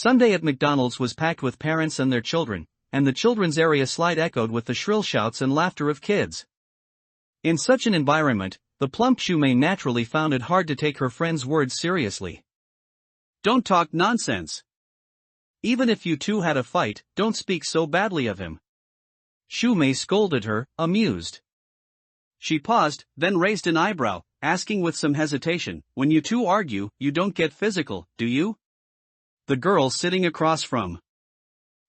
Sunday at McDonald's was packed with parents and their children, and the children's area slide echoed with the shrill shouts and laughter of kids. In such an environment, the plump Shumei naturally found it hard to take her friend's words seriously. "Don't talk nonsense. Even if you two had a fight, don't speak so badly of him." Shumei scolded her, amused. She paused, then raised an eyebrow, asking with some hesitation, "When you two argue, you don't get physical, do you?" The girl sitting across from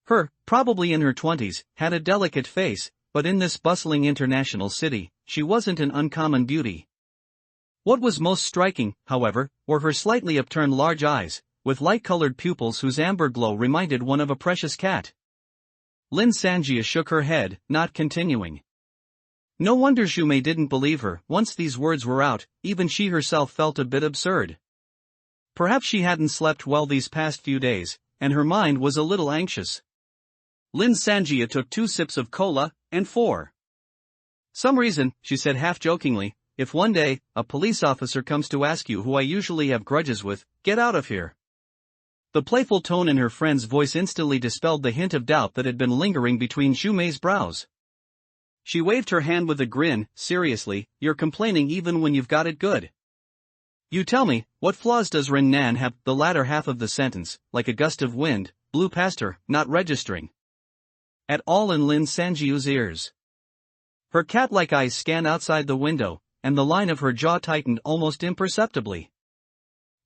her, probably in her 20s, had a delicate face, but in this bustling international city, she wasn't an uncommon beauty. What was most striking, however, were her slightly upturned large eyes, with light-colored pupils whose amber glow reminded one of a precious cat. Lin Sanjia shook her head, not continuing. No wonder Shumei didn't believe her. Once these words were out, even she herself felt a bit absurd. Perhaps she hadn't slept well these past few days, and her mind was a little anxious. Lin Sanjia took 2 sips of cola, and for some reason, she said half-jokingly, "If one day, a police officer comes to ask you who I usually have grudges with, get out of here." The playful tone in her friend's voice instantly dispelled the hint of doubt that had been lingering between Shumei's brows. She waved her hand with a grin. "Seriously, you're complaining even when you've got it good. You tell me, what flaws does Ren Nan have?" The latter half of the sentence, like a gust of wind, blew past her, not registering at all in Lin Sanjiu's ears. Her cat-like eyes scanned outside the window, and the line of her jaw tightened almost imperceptibly.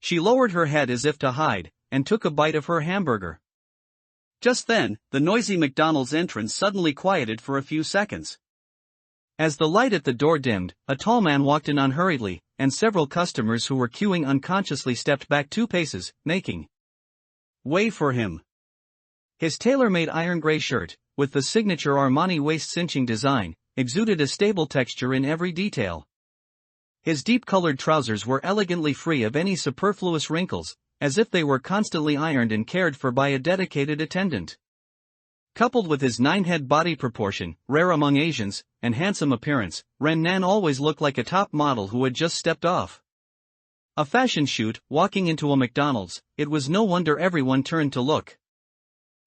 She lowered her head as if to hide, and took a bite of her hamburger. Just then, the noisy McDonald's entrance suddenly quieted for a few seconds. As the light at the door dimmed, a tall man walked in unhurriedly, and several customers who were queuing unconsciously stepped back 2 paces, making way for him. His tailor-made iron-gray shirt, with the signature Armani waist-cinching design, exuded a stable texture in every detail. His deep-colored trousers were elegantly free of any superfluous wrinkles, as if they were constantly ironed and cared for by a dedicated attendant. Coupled with his 9-head body proportion, rare among Asians, and handsome appearance, Ren Nan always looked like a top model who had just stepped off a fashion shoot. Walking into a McDonald's, it was no wonder everyone turned to look.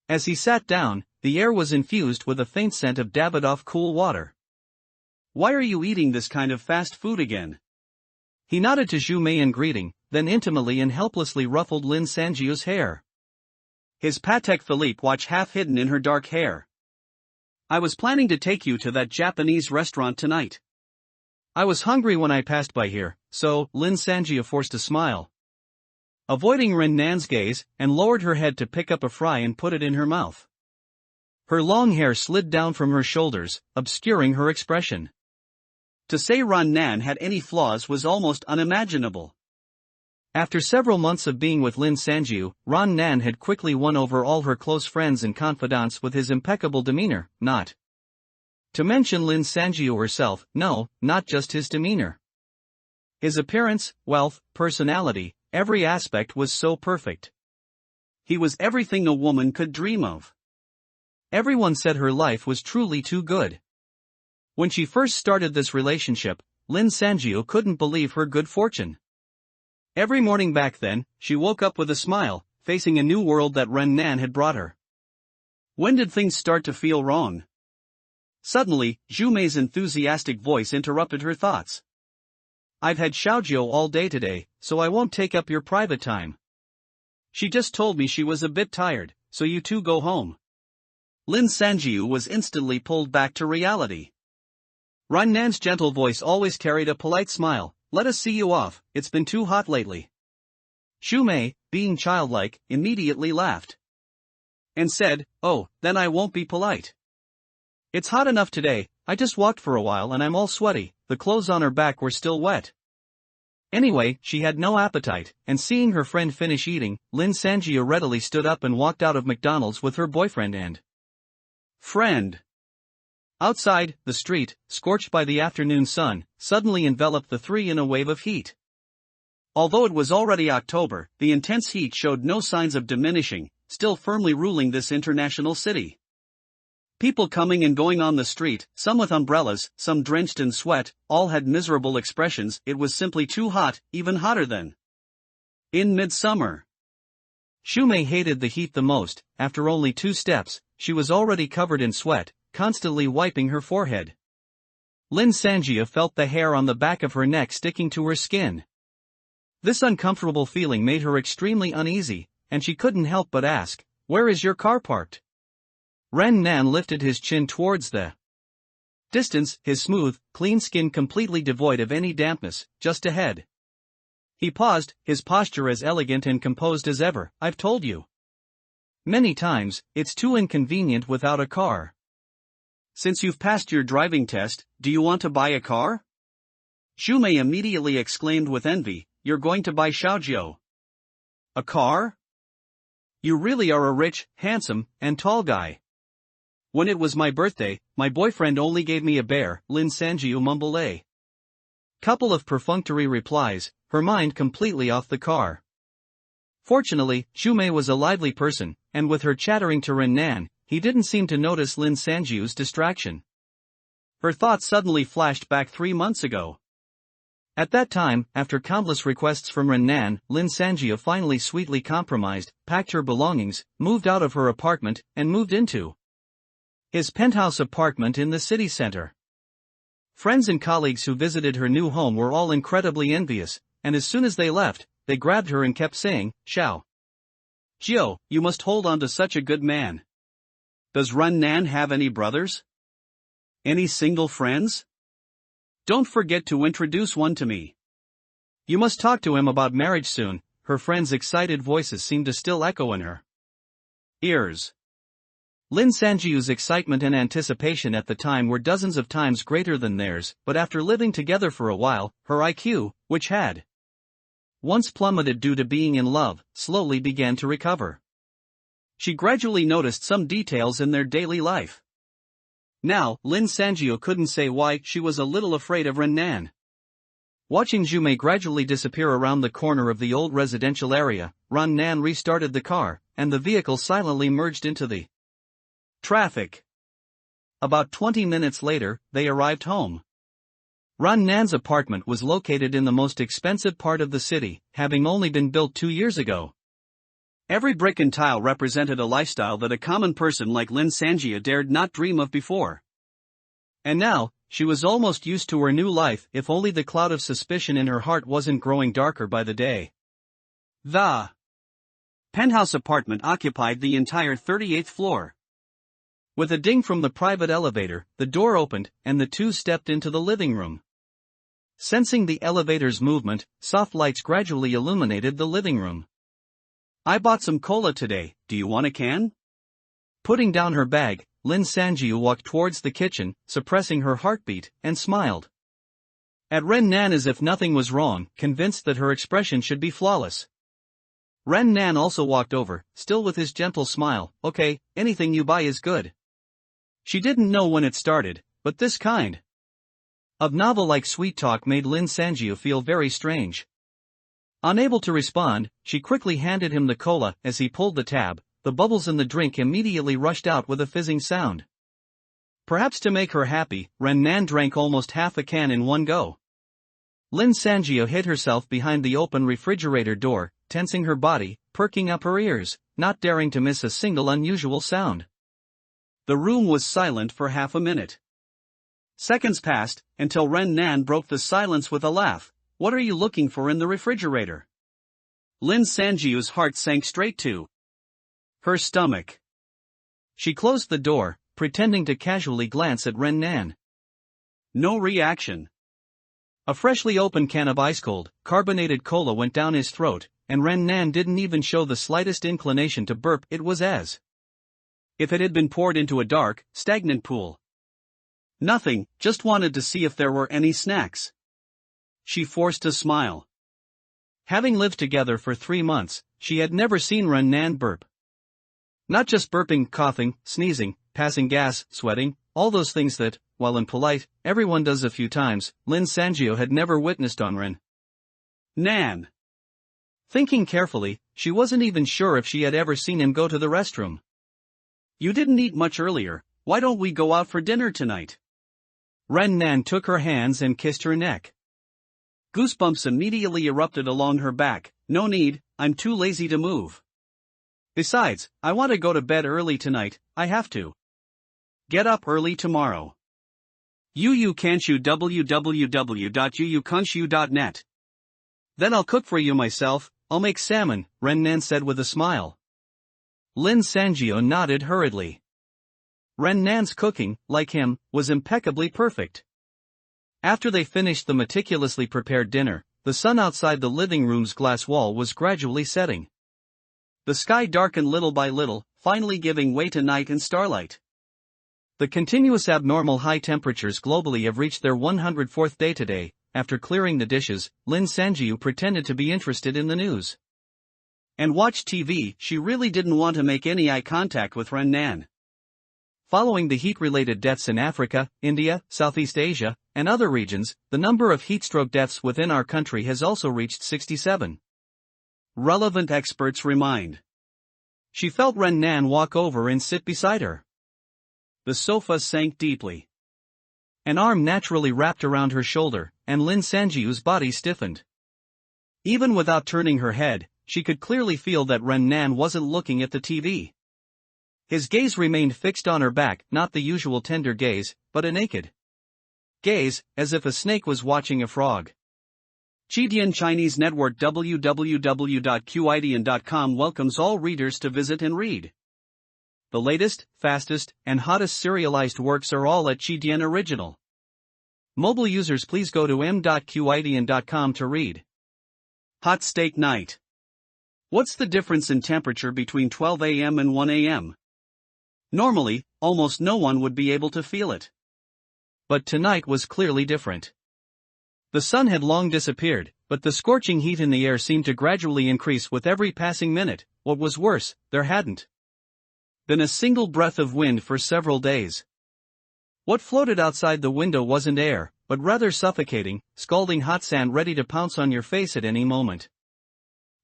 As he sat down, the air was infused with a faint scent of Davidoff cool water. "Why are you eating this kind of fast food again?" He nodded to Shumei in greeting, then intimately and helplessly ruffled Lin Sanjiu's hair. His Patek Philippe watch half hidden in her dark hair. "I was planning to take you to that Japanese restaurant tonight. I was hungry when I passed by here, so," Lin Sanjia forced a smile, avoiding Ren Nan's gaze, and lowered her head to pick up a fry and put it in her mouth. Her long hair slid down from her shoulders, obscuring her expression. To say Ren Nan had any flaws was almost unimaginable. After several months of being with Lin Sanjiu, Ren Nan had quickly won over all her close friends and confidants with his impeccable demeanor, not to mention Lin Sanjiu herself. No, not just his demeanor. His appearance, wealth, personality, every aspect was so perfect. He was everything a woman could dream of. Everyone said her life was truly too good. When she first started this relationship, Lin Sanjiu couldn't believe her good fortune. Every morning back then, she woke up with a smile, facing a new world that Ren Nan had brought her. When did things start to feel wrong? Suddenly, Shumei's enthusiastic voice interrupted her thoughts. "I've had Xiaojiu all day today, so I won't take up your private time. She just told me she was a bit tired, so you two go home." Lin Sanjiu was instantly pulled back to reality. Ren Nan's gentle voice always carried a polite smile. "Let us see you off, it's been too hot lately." Shumei, being childlike, immediately laughed and said, "Oh, then I won't be polite. It's hot enough today, I just walked for a while and I'm all sweaty." The clothes on her back were still wet. Anyway, she had no appetite, and seeing her friend finish eating, Lin Sanjia readily stood up and walked out of McDonald's with her boyfriend and friend. Outside, the street, scorched by the afternoon sun, suddenly enveloped the 3 in a wave of heat. Although it was already October, the intense heat showed no signs of diminishing, still firmly ruling this international city. People coming and going on the street, some with umbrellas, some drenched in sweat, all had miserable expressions. It was simply too hot, even hotter than in midsummer. Shumei hated the heat the most. After only 2 steps, she was already covered in sweat, constantly wiping her forehead. Lin Sanjia felt the hair on the back of her neck sticking to her skin. This uncomfortable feeling made her extremely uneasy, and she couldn't help but ask, "Where is your car parked?" Ren Nan lifted his chin towards the distance, his smooth, clean skin completely devoid of any dampness, just ahead. He paused, his posture as elegant and composed as ever. "I've told you many times, it's too inconvenient without a car. Since you've passed your driving test, do you want to buy a car?" Shumei immediately exclaimed with envy, "You're going to buy Xiaojiu a car? You really are a rich, handsome, and tall guy." "When it was my birthday, my boyfriend only gave me a bear," Lin Sanjiu mumbled a couple of perfunctory replies, her mind completely off the car. Fortunately, Shumei was a lively person, and with her chattering to Ren Nan, he didn't seem to notice Lin Sanjiu's distraction. Her thoughts suddenly flashed back 3 months ago. At that time, after countless requests from Ren Nan, Lin Sanjiu finally sweetly compromised, packed her belongings, moved out of her apartment, and moved into his penthouse apartment in the city center. Friends and colleagues who visited her new home were all incredibly envious, and as soon as they left, they grabbed her and kept saying, "Xiao Jiu, you must hold on to such a good man. Does Ren Nan have any brothers? Any single friends? Don't forget to introduce one to me. You must talk to him about marriage soon." Her friends' excited voices seemed to still echo in her ears. Lin Sanjiu's excitement and anticipation at the time were dozens of times greater than theirs, but after living together for a while, her IQ, which had once plummeted due to being in love, slowly began to recover. She gradually noticed some details in their daily life. Now, Lin Sanjiu couldn't say why she was a little afraid of Ren Nan. Watching Shumei gradually disappear around the corner of the old residential area, Ren Nan restarted the car, and the vehicle silently merged into the traffic. About 20 minutes later, they arrived home. Ren Nan's apartment was located in the most expensive part of the city, having only been built 2 years ago. Every brick and tile represented a lifestyle that a common person like Lin Sanjia dared not dream of before. And now, she was almost used to her new life, if only the cloud of suspicion in her heart wasn't growing darker by the day. The penthouse apartment occupied the entire 38th floor. With a ding from the private elevator, the door opened, and the two stepped into the living room. Sensing the elevator's movement, soft lights gradually illuminated the living room. "I bought some cola today, do you want a can?" Putting down her bag, Lin Sanjiu walked towards the kitchen, suppressing her heartbeat, and smiled at Ren Nan as if nothing was wrong, convinced that her expression should be flawless. Ren Nan also walked over, still with his gentle smile. "Okay, anything you buy is good." She didn't know when it started, but this kind of novel-like sweet talk made Lin Sanjiu feel very strange. Unable to respond, she quickly handed him the cola. As he pulled the tab, the bubbles in the drink immediately rushed out with a fizzing sound. Perhaps to make her happy, Ren Nan drank almost half a can in one go. Lin Sanjiu hid herself behind the open refrigerator door, tensing her body, perking up her ears, not daring to miss a single unusual sound. The room was silent for half a minute. Seconds passed, until Ren Nan broke the silence with a laugh. "What are you looking for in the refrigerator?" Lin Sanjiu's heart sank straight to her stomach. She closed the door, pretending to casually glance at Ren Nan. No reaction. A freshly opened can of ice-cold, carbonated cola went down his throat, and Ren Nan didn't even show the slightest inclination to burp. It was as if it had been poured into a dark, stagnant pool. "Nothing, just wanted to see if there were any snacks." She forced a smile. Having lived together for 3 months, she had never seen Ren Nan burp. Not just burping, coughing, sneezing, passing gas, sweating, all those things that, while impolite, everyone does a few times, Lin Sanjiu had never witnessed on Ren Nan. Thinking carefully, she wasn't even sure if she had ever seen him go to the restroom. "You didn't eat much earlier, why don't we go out for dinner tonight?" Ren Nan took her hands and kissed her neck. Goosebumps immediately erupted along her back. "No need, I'm too lazy to move." Besides, I want to go to bed early tonight. I have to get up early tomorrow. You can't you www.uukanshu.net. Then I'll cook for you myself. I'll make salmon, Ren-nan said with a smile. Lin Sanjio nodded hurriedly. Ren-nan's cooking, like him, was impeccably perfect. After they finished the meticulously prepared dinner, the sun outside the living room's glass wall was gradually setting. The sky darkened little by little, finally giving way to night and starlight. The continuous abnormal high temperatures globally have reached their 104th day today. After clearing the dishes, Lin Sanjiu pretended to be interested in the news and watched TV. She really didn't want to make any eye contact with Ren-nan. Following the heat-related deaths in Africa, India, Southeast Asia, and other regions, the number of heatstroke deaths within our country has also reached 67. Relevant experts remind. She felt Ren-nan walk over and sit beside her. The sofa sank deeply. An arm naturally wrapped around her shoulder, and Lin Sanjiu's body stiffened. Even without turning her head, she could clearly feel that Ren-nan wasn't looking at the TV. His gaze remained fixed on her back, not the usual tender gaze, but a naked gaze, as if a snake was watching a frog. Chidian Chinese Network www.qidian.com welcomes all readers to visit and read. The latest, fastest, and hottest serialized works are all at Chidian Original. Mobile users please go to m.qidian.com to read. Hot Steak Night. What's the difference in temperature between 12 a.m. and 1 a.m.? Normally, almost no one would be able to feel it. But tonight was clearly different. The sun had long disappeared, but the scorching heat in the air seemed to gradually increase with every passing minute. What was worse, there hadn't been a single breath of wind for several days. What floated outside the window wasn't air, but rather suffocating, scalding hot sand ready to pounce on your face at any moment.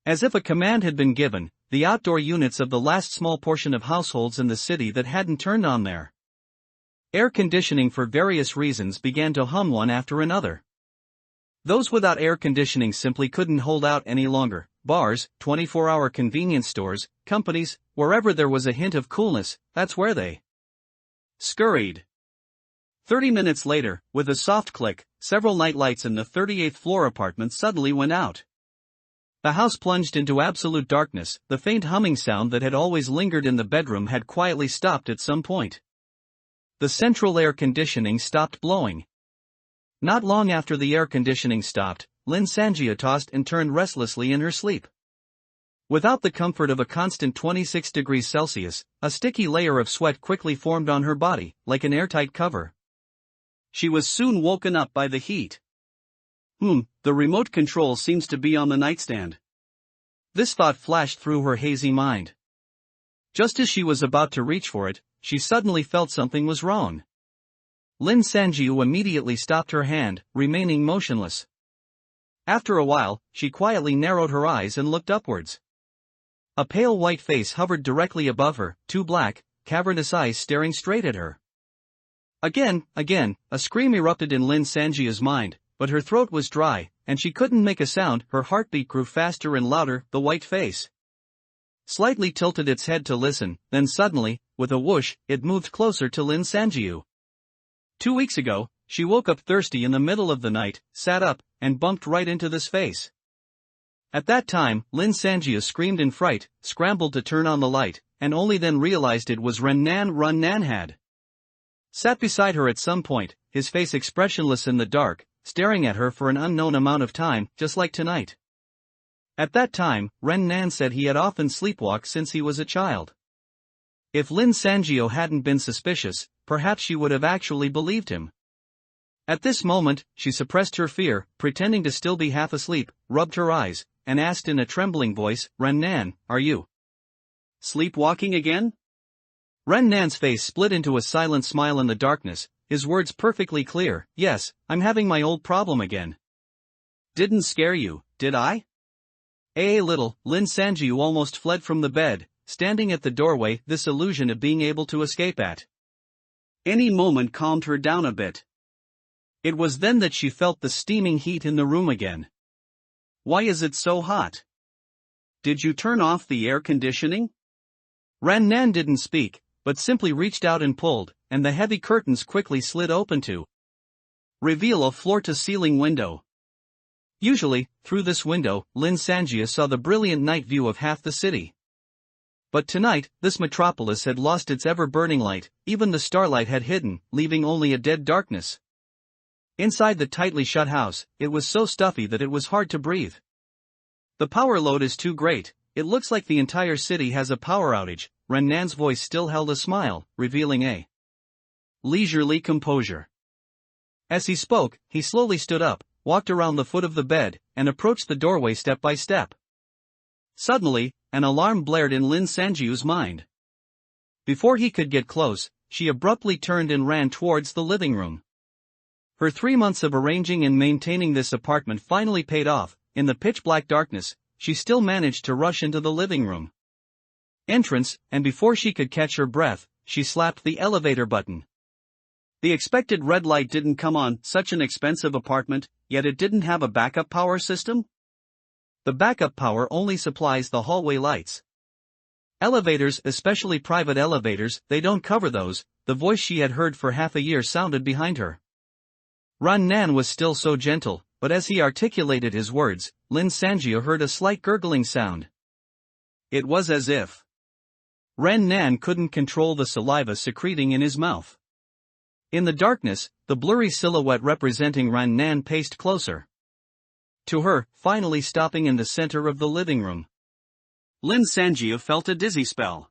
As if a command had been given, the outdoor units of the last small portion of households in the city that hadn't turned on their air conditioning for various reasons began to hum one after another. Those without air conditioning simply couldn't hold out any longer. Bars, 24-hour convenience stores, companies, wherever there was a hint of coolness, that's where they scurried. 30 minutes later, with a soft click, several night lights in the 38th floor apartment suddenly went out. The house plunged into absolute darkness. The faint humming sound that had always lingered in the bedroom had quietly stopped at some point. The central air conditioning stopped blowing. Not long after the air conditioning stopped, Lin Sanjia tossed and turned restlessly in her sleep. Without the comfort of a constant 26 degrees Celsius, a sticky layer of sweat quickly formed on her body, like an airtight cover. She was soon woken up by the heat. The remote control seems to be on the nightstand. This thought flashed through her hazy mind. Just as she was about to reach for it, she suddenly felt something was wrong. Lin Sanjiu immediately stopped her hand, remaining motionless. After a while, she quietly narrowed her eyes and looked upwards. A pale white face hovered directly above her, two black, cavernous eyes staring straight at her. Again, a scream erupted in Lin Sanjia's mind, but her throat was dry, and she couldn't make a sound. Her heartbeat grew faster and louder. The white face slightly tilted its head to listen, then suddenly, with a whoosh, it moved closer to Lin Sanjiu. 2 weeks ago, she woke up thirsty in the middle of the night, sat up, and bumped right into this face. At that time, Lin Sanjia screamed in fright, scrambled to turn on the light, and only then realized it was Ren-nan. Ren-nan had sat beside her at some point, his face expressionless in the dark, staring at her for an unknown amount of time, just like tonight. At that time, Ren-nan said he had often sleepwalked since he was a child. If Lin Sanjio hadn't been suspicious, perhaps she would have actually believed him. At this moment, she suppressed her fear, pretending to still be half asleep, rubbed her eyes, and asked in a trembling voice, "Ren-nan, are you sleepwalking again?" Ren-nan's face split into a silent smile in the darkness, his words perfectly clear, "Yes, I'm having my old problem again." "Didn't scare you, did I?" A little. Lin Sanjiu almost fled from the bed, standing at the doorway. This illusion of being able to escape at any moment calmed her down a bit. It was then that she felt the steaming heat in the room again. "Why is it so hot? Did you turn off the air conditioning?" Ran Nan didn't speak, but simply reached out and pulled, and the heavy curtains quickly slid open to reveal a floor-to-ceiling window. Usually, through this window, Lin Sanjia saw the brilliant night view of half the city. But tonight, this metropolis had lost its ever-burning light, even the starlight had hidden, leaving only a dead darkness. Inside the tightly shut house, it was so stuffy that it was hard to breathe. The power load is too great, it looks like the entire city has a power outage. Ran Nan's voice still held a smile, revealing a leisurely composure. As he spoke, he slowly stood up, walked around the foot of the bed, and approached the doorway step by step. Suddenly, an alarm blared in Lin Sanjiu's mind. Before he could get close, she abruptly turned and ran towards the living room. Her 3 months of arranging and maintaining this apartment finally paid off. In the pitch-black darkness, she still managed to rush into the living room entrance, and before she could catch her breath, she slapped the elevator button. The expected red light didn't come on. Such an expensive apartment, yet it didn't have a backup power system? The backup power only supplies the hallway lights. Elevators, especially private elevators, they don't cover those. The voice she had heard for half a year sounded behind her. Ran Nan was still so gentle, but as he articulated his words, Lin Sanjia heard a slight gurgling sound. It was as if Ran Nan couldn't control the saliva secreting in his mouth. In the darkness, the blurry silhouette representing Ran Nan paced closer to her, finally stopping in the center of the living room. Lin Sanjia felt a dizzy spell.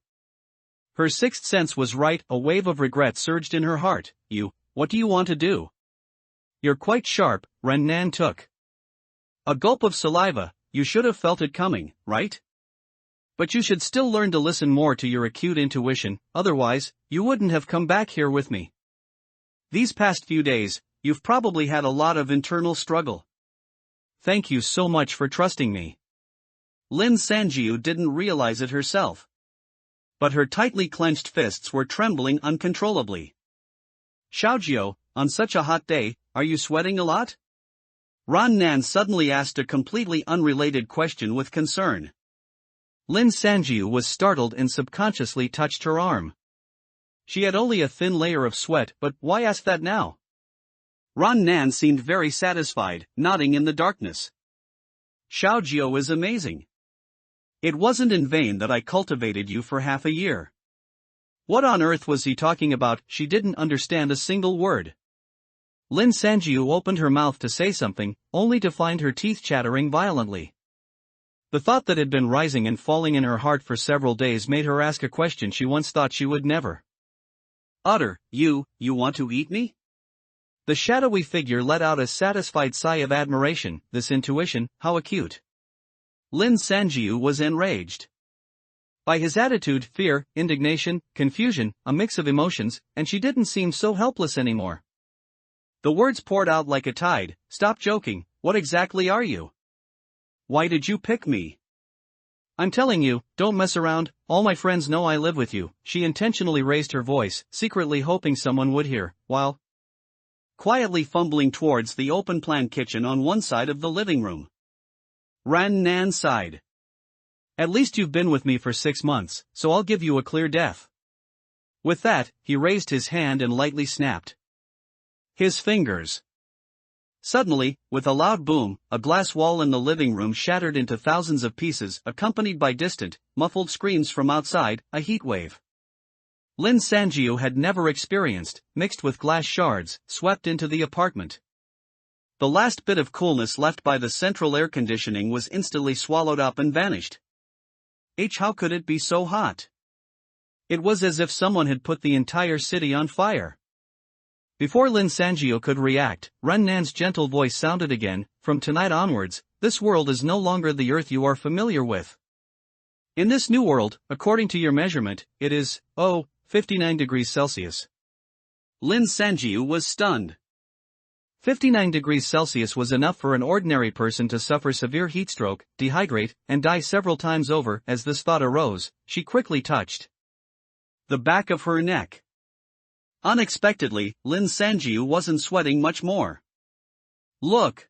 Her sixth sense was right. A wave of regret surged in her heart. What do you want to do? You're quite sharp. Ran Nan took a gulp of saliva. You should have felt it coming, right? But you should still learn to listen more to your acute intuition, otherwise, you wouldn't have come back here with me. These past few days, you've probably had a lot of internal struggle. Thank you so much for trusting me. Lin Sanjiu didn't realize it herself. But her tightly clenched fists were trembling uncontrollably. Xiaojiu, on such a hot day, are you sweating a lot? Ran Nan suddenly asked a completely unrelated question with concern. Lin Sanjiu was startled and subconsciously touched her arm. She had only a thin layer of sweat, but why ask that now? Ran Nan seemed very satisfied, nodding in the darkness. Xiaojiu is amazing. It wasn't in vain that I cultivated you for half a year. What on earth was he talking about? She didn't understand a single word. Lin Sanjiu opened her mouth to say something, only to find her teeth chattering violently. The thought that had been rising and falling in her heart for several days made her ask a question she once thought she would never utter. You want to eat me? The shadowy figure let out a satisfied sigh of admiration. This intuition, how acute. Lin Sanjiu was enraged by his attitude, fear, indignation, confusion, a mix of emotions, and she didn't seem so helpless anymore. The words poured out like a tide. Stop joking, what exactly are you? Why did you pick me? I'm telling you, don't mess around, all my friends know I live with you. She intentionally raised her voice, secretly hoping someone would hear, while quietly fumbling towards the open-plan kitchen on one side of the living room. Ran Nan sighed. At least you've been with me for 6 months, so I'll give you a clear death. With that, he raised his hand and lightly snapped his fingers. Suddenly, with a loud boom, a glass wall in the living room shattered into thousands of pieces, accompanied by distant, muffled screams from outside. A heat wave Lin Sanjiu had never experienced, mixed with glass shards, swept into the apartment. The last bit of coolness left by the central air conditioning was instantly swallowed up and vanished. How could it be so hot? It was as if someone had put the entire city on fire. Before Lin Sanjiu could react, Ran Nan's gentle voice sounded again. From tonight onwards, this world is no longer the earth you are familiar with. In this new world, according to your measurement, it is, 59 degrees Celsius. Lin Sanjiu was stunned. 59 degrees Celsius was enough for an ordinary person to suffer severe heatstroke, dehydrate, and die several times over. As this thought arose, she quickly touched the back of her neck. Unexpectedly, Lin Sanjiu wasn't sweating much more. Look!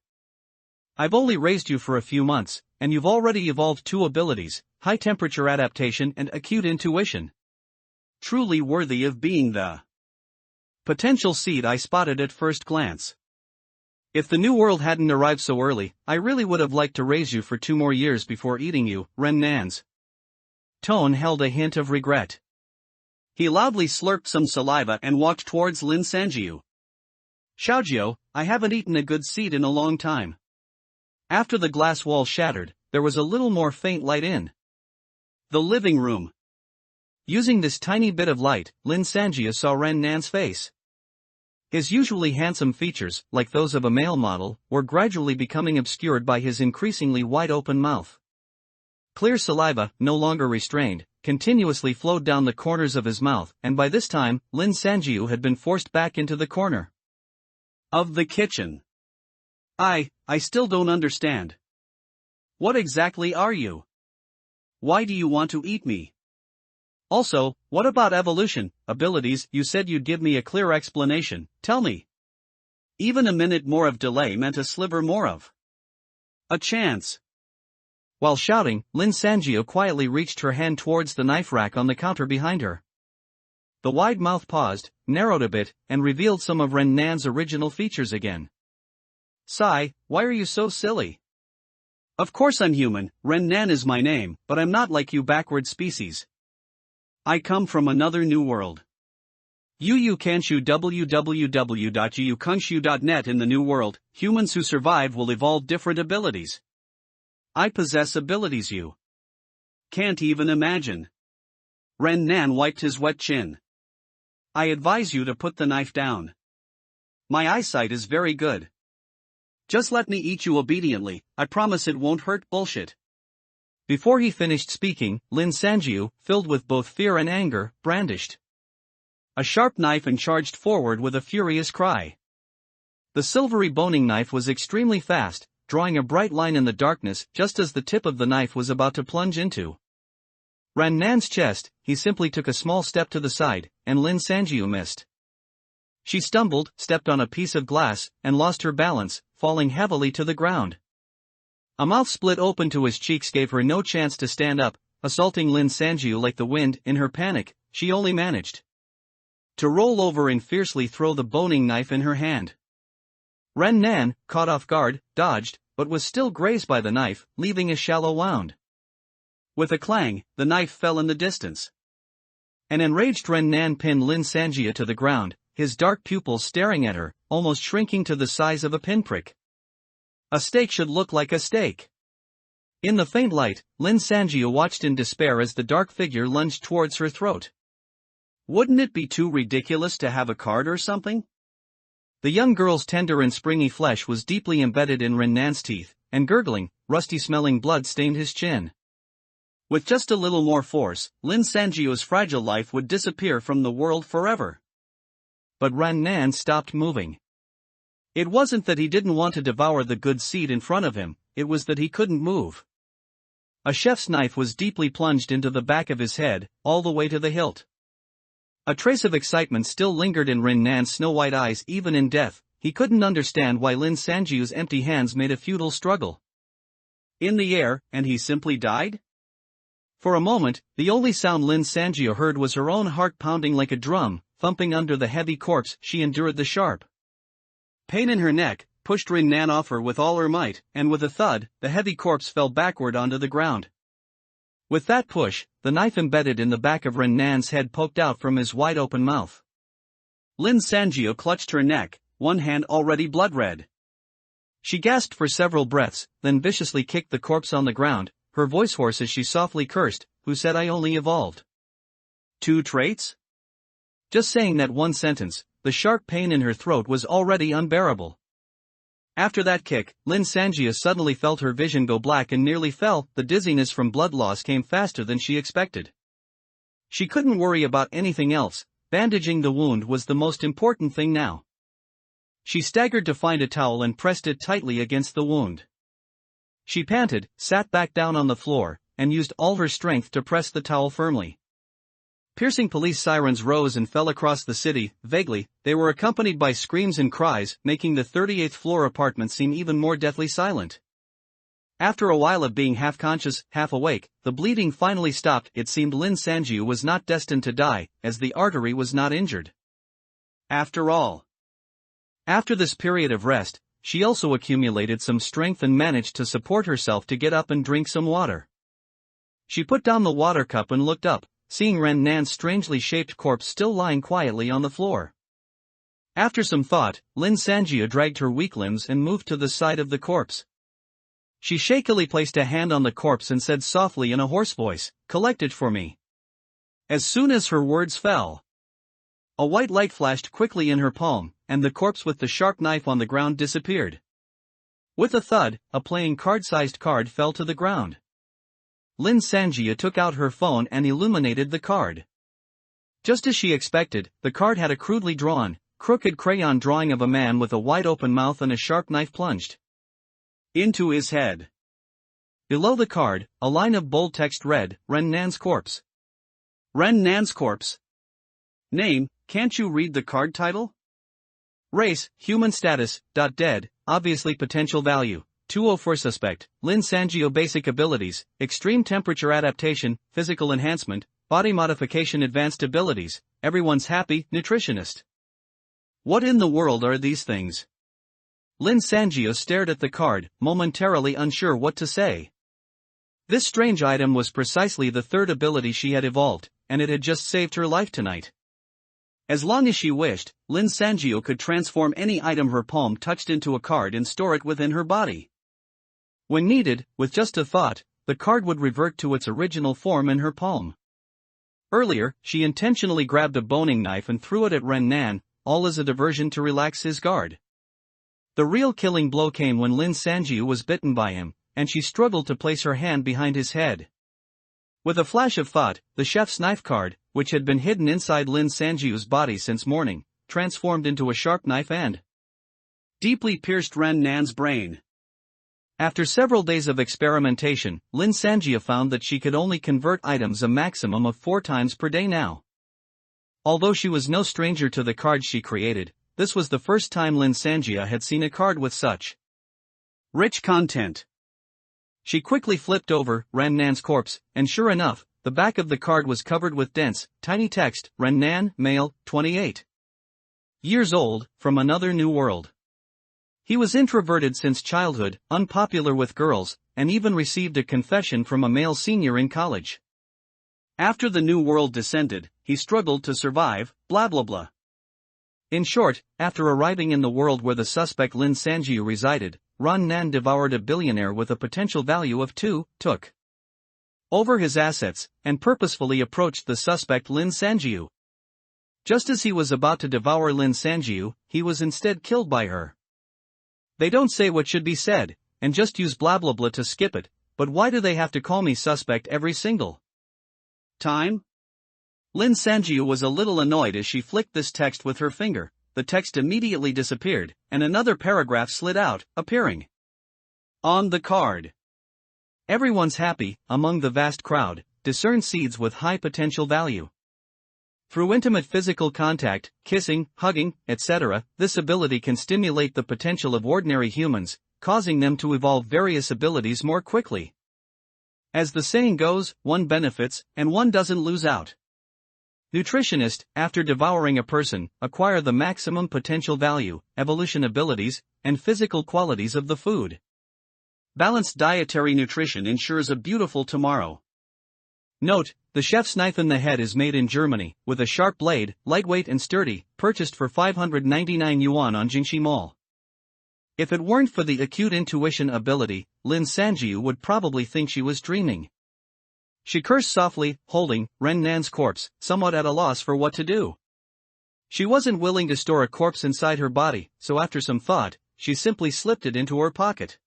I've only raised you for a few months, and you've already evolved 2 abilities. high-temperature adaptation and acute intuition. Truly worthy of being the potential seed I spotted at first glance. If the new world hadn't arrived so early, I really would have liked to raise you for 2 more years before eating you. Ren Nan's tone held a hint of regret. He loudly slurped some saliva and walked towards Lin Sanjiu. Xiaojiu, I haven't eaten a good seed in a long time. After the glass wall shattered, there was a little more faint light in the living room. Using this tiny bit of light, Lin Sanjiu saw Ren Nan's face. His usually handsome features, like those of a male model, were gradually becoming obscured by his increasingly wide-open mouth. Clear saliva, no longer restrained, continuously flowed down the corners of his mouth, and by this time, Lin Sanjiu had been forced back into the corner of the kitchen. I still don't understand. What exactly are you? Why do you want to eat me? Also, what about evolution, abilities? You said you'd give me a clear explanation, tell me. Even a minute more of delay meant a sliver more of a chance. While shouting, Lin Sanjiu quietly reached her hand towards the knife rack on the counter behind her. The wide mouth paused, narrowed a bit, and revealed some of Ren Nan's original features again. Sigh, why are you so silly? Of course I'm human, Ren Nan is my name, but I'm not like you backward species. I come from another new world. Yu Kanshu www.yukanshu.net. In the new world, humans who survive will evolve different abilities. I possess abilities you can't even imagine. Ren Nan wiped his wet chin. I advise you to put the knife down. My eyesight is very good. Just let me eat you obediently, I promise it won't hurt. Bullshit. Before he finished speaking, Lin Sanjiu, filled with both fear and anger, brandished a sharp knife and charged forward with a furious cry. The silvery boning knife was extremely fast, drawing a bright line in the darkness just as the tip of the knife was about to plunge into Ren Nan's chest. He simply took a small step to the side, and Lin Sanjiu missed. She stumbled, stepped on a piece of glass, and lost her balance, falling heavily to the ground. A mouth split open to his cheeks gave her no chance to stand up, assaulting Lin Sanjiu like the wind. In her panic, she only managed to roll over and fiercely throw the boning knife in her hand. Ren Nan, caught off guard, dodged, but was still grazed by the knife, leaving a shallow wound. With a clang, the knife fell in the distance. An enraged Ren Nan pinned Lin Sanjiu to the ground, his dark pupils staring at her, almost shrinking to the size of a pinprick. A steak should look like a steak. In the faint light, Lin Sanjiu watched in despair as the dark figure lunged towards her throat. Wouldn't it be too ridiculous to have a card or something? The young girl's tender and springy flesh was deeply embedded in Ren Nan's teeth, and gurgling, rusty-smelling blood stained his chin. With just a little more force, Lin Sanjiu's fragile life would disappear from the world forever. But Ren Nan stopped moving. It wasn't that he didn't want to devour the good seed in front of him, it was that he couldn't move. A chef's knife was deeply plunged into the back of his head, all the way to the hilt. A trace of excitement still lingered in Ren Nan's snow-white eyes. Even in death, he couldn't understand why Lin Sanjiu's empty hands made a futile struggle in the air, and he simply died? For a moment, the only sound Lin Sanjiu heard was her own heart pounding like a drum, thumping under the heavy corpse. She endured the sharp pain in her neck, pushed Ren Nan off her with all her might, and with a thud, the heavy corpse fell backward onto the ground. With that push, the knife embedded in the back of Ren Nan's head poked out from his wide-open mouth. Lin Sanjiu clutched her neck, one hand already blood-red. She gasped for several breaths, then viciously kicked the corpse on the ground, her voice hoarse as she softly cursed. Who said I only evolved 2 traits? Just saying that one sentence, the sharp pain in her throat was already unbearable. After that kick, Lin Sanjiu suddenly felt her vision go black and nearly fell. The dizziness from blood loss came faster than she expected. She couldn't worry about anything else, bandaging the wound was the most important thing now. She staggered to find a towel and pressed it tightly against the wound. She panted, sat back down on the floor, and used all her strength to press the towel firmly. Piercing police sirens rose and fell across the city. Vaguely, they were accompanied by screams and cries, making the 38th floor apartment seem even more deathly silent. After a while of being half conscious, half awake, the bleeding finally stopped. It seemed Lin Sanjiu was not destined to die, as the artery was not injured. After all. After this period of rest, she also accumulated some strength and managed to support herself to get up and drink some water. She put down the water cup and looked up, seeing Ren Nan's strangely shaped corpse still lying quietly on the floor. After some thought, Lin Sanjiu dragged her weak limbs and moved to the side of the corpse. She shakily placed a hand on the corpse and said softly in a hoarse voice, "Collect it for me." As soon as her words fell, a white light flashed quickly in her palm, and the corpse with the sharp knife on the ground disappeared. With a thud, a playing card-sized card fell to the ground. Lin Sanjiu took out her phone and illuminated the card. Just as she expected, the card had a crudely drawn, crooked crayon drawing of a man with a wide-open mouth and a sharp knife plunged into his head. Below the card, a line of bold text read, "Ren Nan's corpse." Ren Nan's corpse. Name, can't you read the card title? Race, human status, dead, obviously potential value, 204 suspect, Lin Sanjiu basic abilities, extreme temperature adaptation, physical enhancement, body modification advanced abilities, everyone's happy, nutritionist. What in the world are these things? Lin Sanjiu stared at the card, momentarily unsure what to say. This strange item was precisely the third ability she had evolved, and it had just saved her life tonight. As long as she wished, Lin Sanjiu could transform any item her palm touched into a card and store it within her body. When needed, with just a thought, the card would revert to its original form in her palm. Earlier, she intentionally grabbed a boning knife and threw it at Ren Nan, all as a diversion to relax his guard. The real killing blow came when Lin Sanjiu was bitten by him, and she struggled to place her hand behind his head. With a flash of thought, the chef's knife card, which had been hidden inside Lin Sanjiu's body since morning, transformed into a sharp knife and deeply pierced Ren Nan's brain. After several days of experimentation, Lin Sanjiu found that she could only convert items a maximum of 4 times per day now. Although she was no stranger to the cards she created, this was the first time Lin Sanjiu had seen a card with such rich content. She quickly flipped over Ren Nan's corpse, and sure enough, the back of the card was covered with dense, tiny text, Ren Nan, male, 28 years old, from another new world. He was introverted since childhood, unpopular with girls, and even received a confession from a male senior in college. After the new world descended, he struggled to survive, blah blah blah. In short, after arriving in the world where the suspect Lin Sanjiu resided, Ren Nan devoured a billionaire with a potential value of 2, took over his assets, and purposefully approached the suspect Lin Sanjiu. Just as he was about to devour Lin Sanjiu, he was instead killed by her. They don't say what should be said, and just use blah blah blah to skip it, but why do they have to call me suspect every single time? Lin Sanjiu was a little annoyed as she flicked this text with her finger. The text immediately disappeared, and another paragraph slid out, appearing on the card. Everyone's happy, among the vast crowd, discern seeds with high potential value. Through intimate physical contact, kissing, hugging, etc., this ability can stimulate the potential of ordinary humans, causing them to evolve various abilities more quickly. As the saying goes, one benefits, and one doesn't lose out. Nutritionist, after devouring a person, acquire the maximum potential value, evolution abilities, and physical qualities of the food. Balanced dietary nutrition ensures a beautiful tomorrow. Note, the chef's knife in the head is made in Germany, with a sharp blade, lightweight and sturdy, purchased for 599 yuan on Jingxi Mall. If it weren't for the acute intuition ability, Lin Sanjiu would probably think she was dreaming. She cursed softly, holding Ren Nan's corpse, somewhat at a loss for what to do. She wasn't willing to store a corpse inside her body, so after some thought, she simply slipped it into her pocket.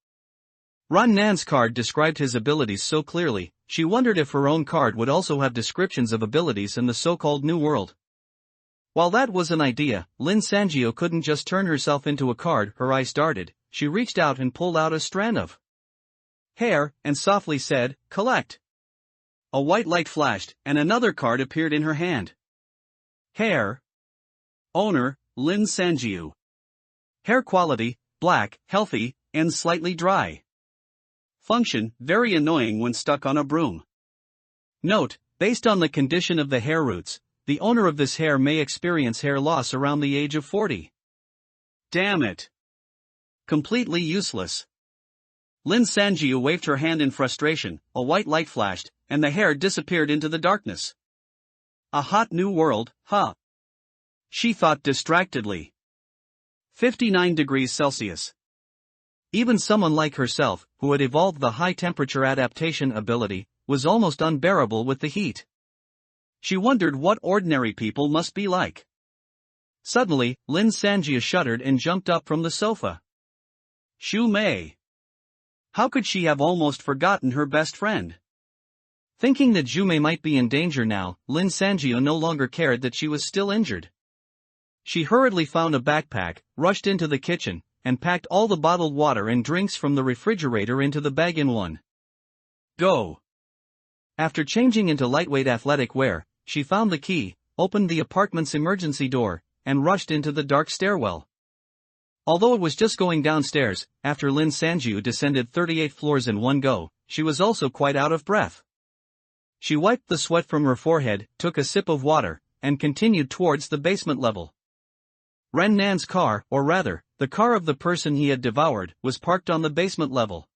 Ren Nan's card described his abilities so clearly, she wondered if her own card would also have descriptions of abilities in the so-called New World. While that was an idea, Lin Sanjiu couldn't just turn herself into a card. Her eyes darted, she reached out and pulled out a strand of hair, and softly said, "Collect." A white light flashed, and another card appeared in her hand. Hair. Owner, Lin Sanjiu. Hair quality, black, healthy, and slightly dry. Function: very annoying when stuck on a broom. Note: based on the condition of the hair roots, the owner of this hair may experience hair loss around the age of 40. Damn it. Completely useless. Lin Sanjiu waved her hand in frustration, a white light flashed, and the hair disappeared into the darkness. A hot new world, huh? She thought distractedly. 59 degrees Celsius. Even someone like herself, who had evolved the high-temperature adaptation ability, was almost unbearable with the heat. She wondered what ordinary people must be like. Suddenly, Lin Sanjia shuddered and jumped up from the sofa. Xu Mei. How could she have almost forgotten her best friend? Thinking that Xu Mei might be in danger now, Lin Sanjia no longer cared that she was still injured. She hurriedly found a backpack, rushed into the kitchen, and packed all the bottled water and drinks from the refrigerator into the bag in one go. After changing into lightweight athletic wear, she found the key, opened the apartment's emergency door, and rushed into the dark stairwell. Although it was just going downstairs, after Lin Sanjiu descended 38 floors in one go, she was also quite out of breath. She wiped the sweat from her forehead, took a sip of water, and continued towards the basement level. Ren Nan's car, or rather, the car of the person he had devoured, was parked on the basement level.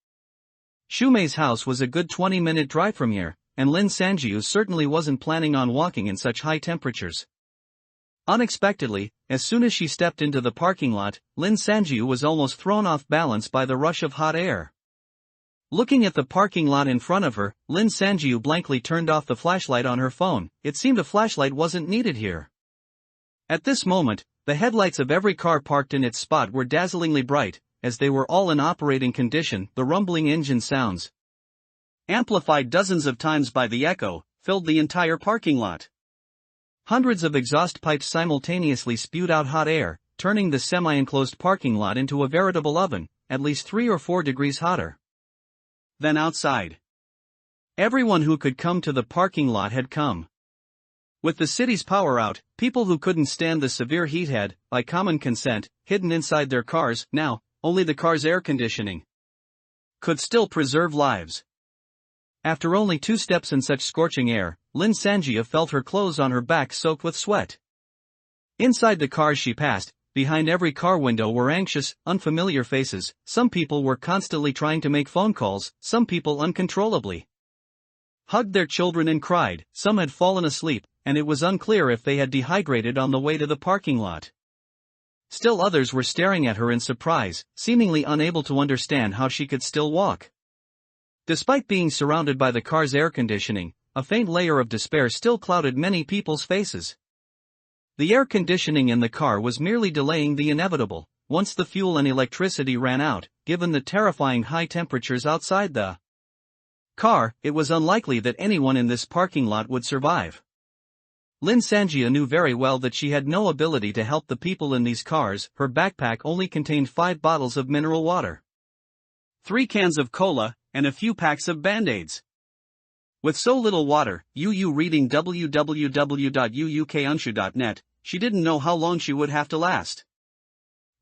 Xu Mei's house was a good 20-minute drive from here, and Lin Sanjiu certainly wasn't planning on walking in such high temperatures. Unexpectedly, as soon as she stepped into the parking lot, Lin Sanjiu was almost thrown off balance by the rush of hot air. Looking at the parking lot in front of her, Lin Sanjiu blankly turned off the flashlight on her phone. It seemed a flashlight wasn't needed here. At this moment, the headlights of every car parked in its spot were dazzlingly bright, as they were all in operating condition. The rumbling engine sounds, amplified dozens of times by the echo, filled the entire parking lot. Hundreds of exhaust pipes simultaneously spewed out hot air, turning the semi-enclosed parking lot into a veritable oven, at least 3 or 4 degrees hotter than outside. Everyone who could come to the parking lot had come. With the city's power out, people who couldn't stand the severe heat had, by common consent, hidden inside their cars. Now, only the car's air conditioning could still preserve lives. After only 2 steps in such scorching air, Lin Sanjia felt her clothes on her back soaked with sweat. Inside the cars she passed, behind every car window were anxious, unfamiliar faces. Some people were constantly trying to make phone calls, some people uncontrollably hugged their children and cried, some had fallen asleep, and it was unclear if they had dehydrated on the way to the parking lot. Still others were staring at her in surprise, seemingly unable to understand how she could still walk. Despite being surrounded by the car's air conditioning, a faint layer of despair still clouded many people's faces. The air conditioning in the car was merely delaying the inevitable. Once the fuel and electricity ran out, given the terrifying high temperatures outside the car, it was unlikely that anyone in this parking lot would survive. Lin Sanjia knew very well that she had no ability to help the people in these cars. Her backpack only contained 5 bottles of mineral water, 3 cans of cola, and a few packs of Band-Aids. With so little water, reading www.uukunshu.net, she didn't know how long she would have to last.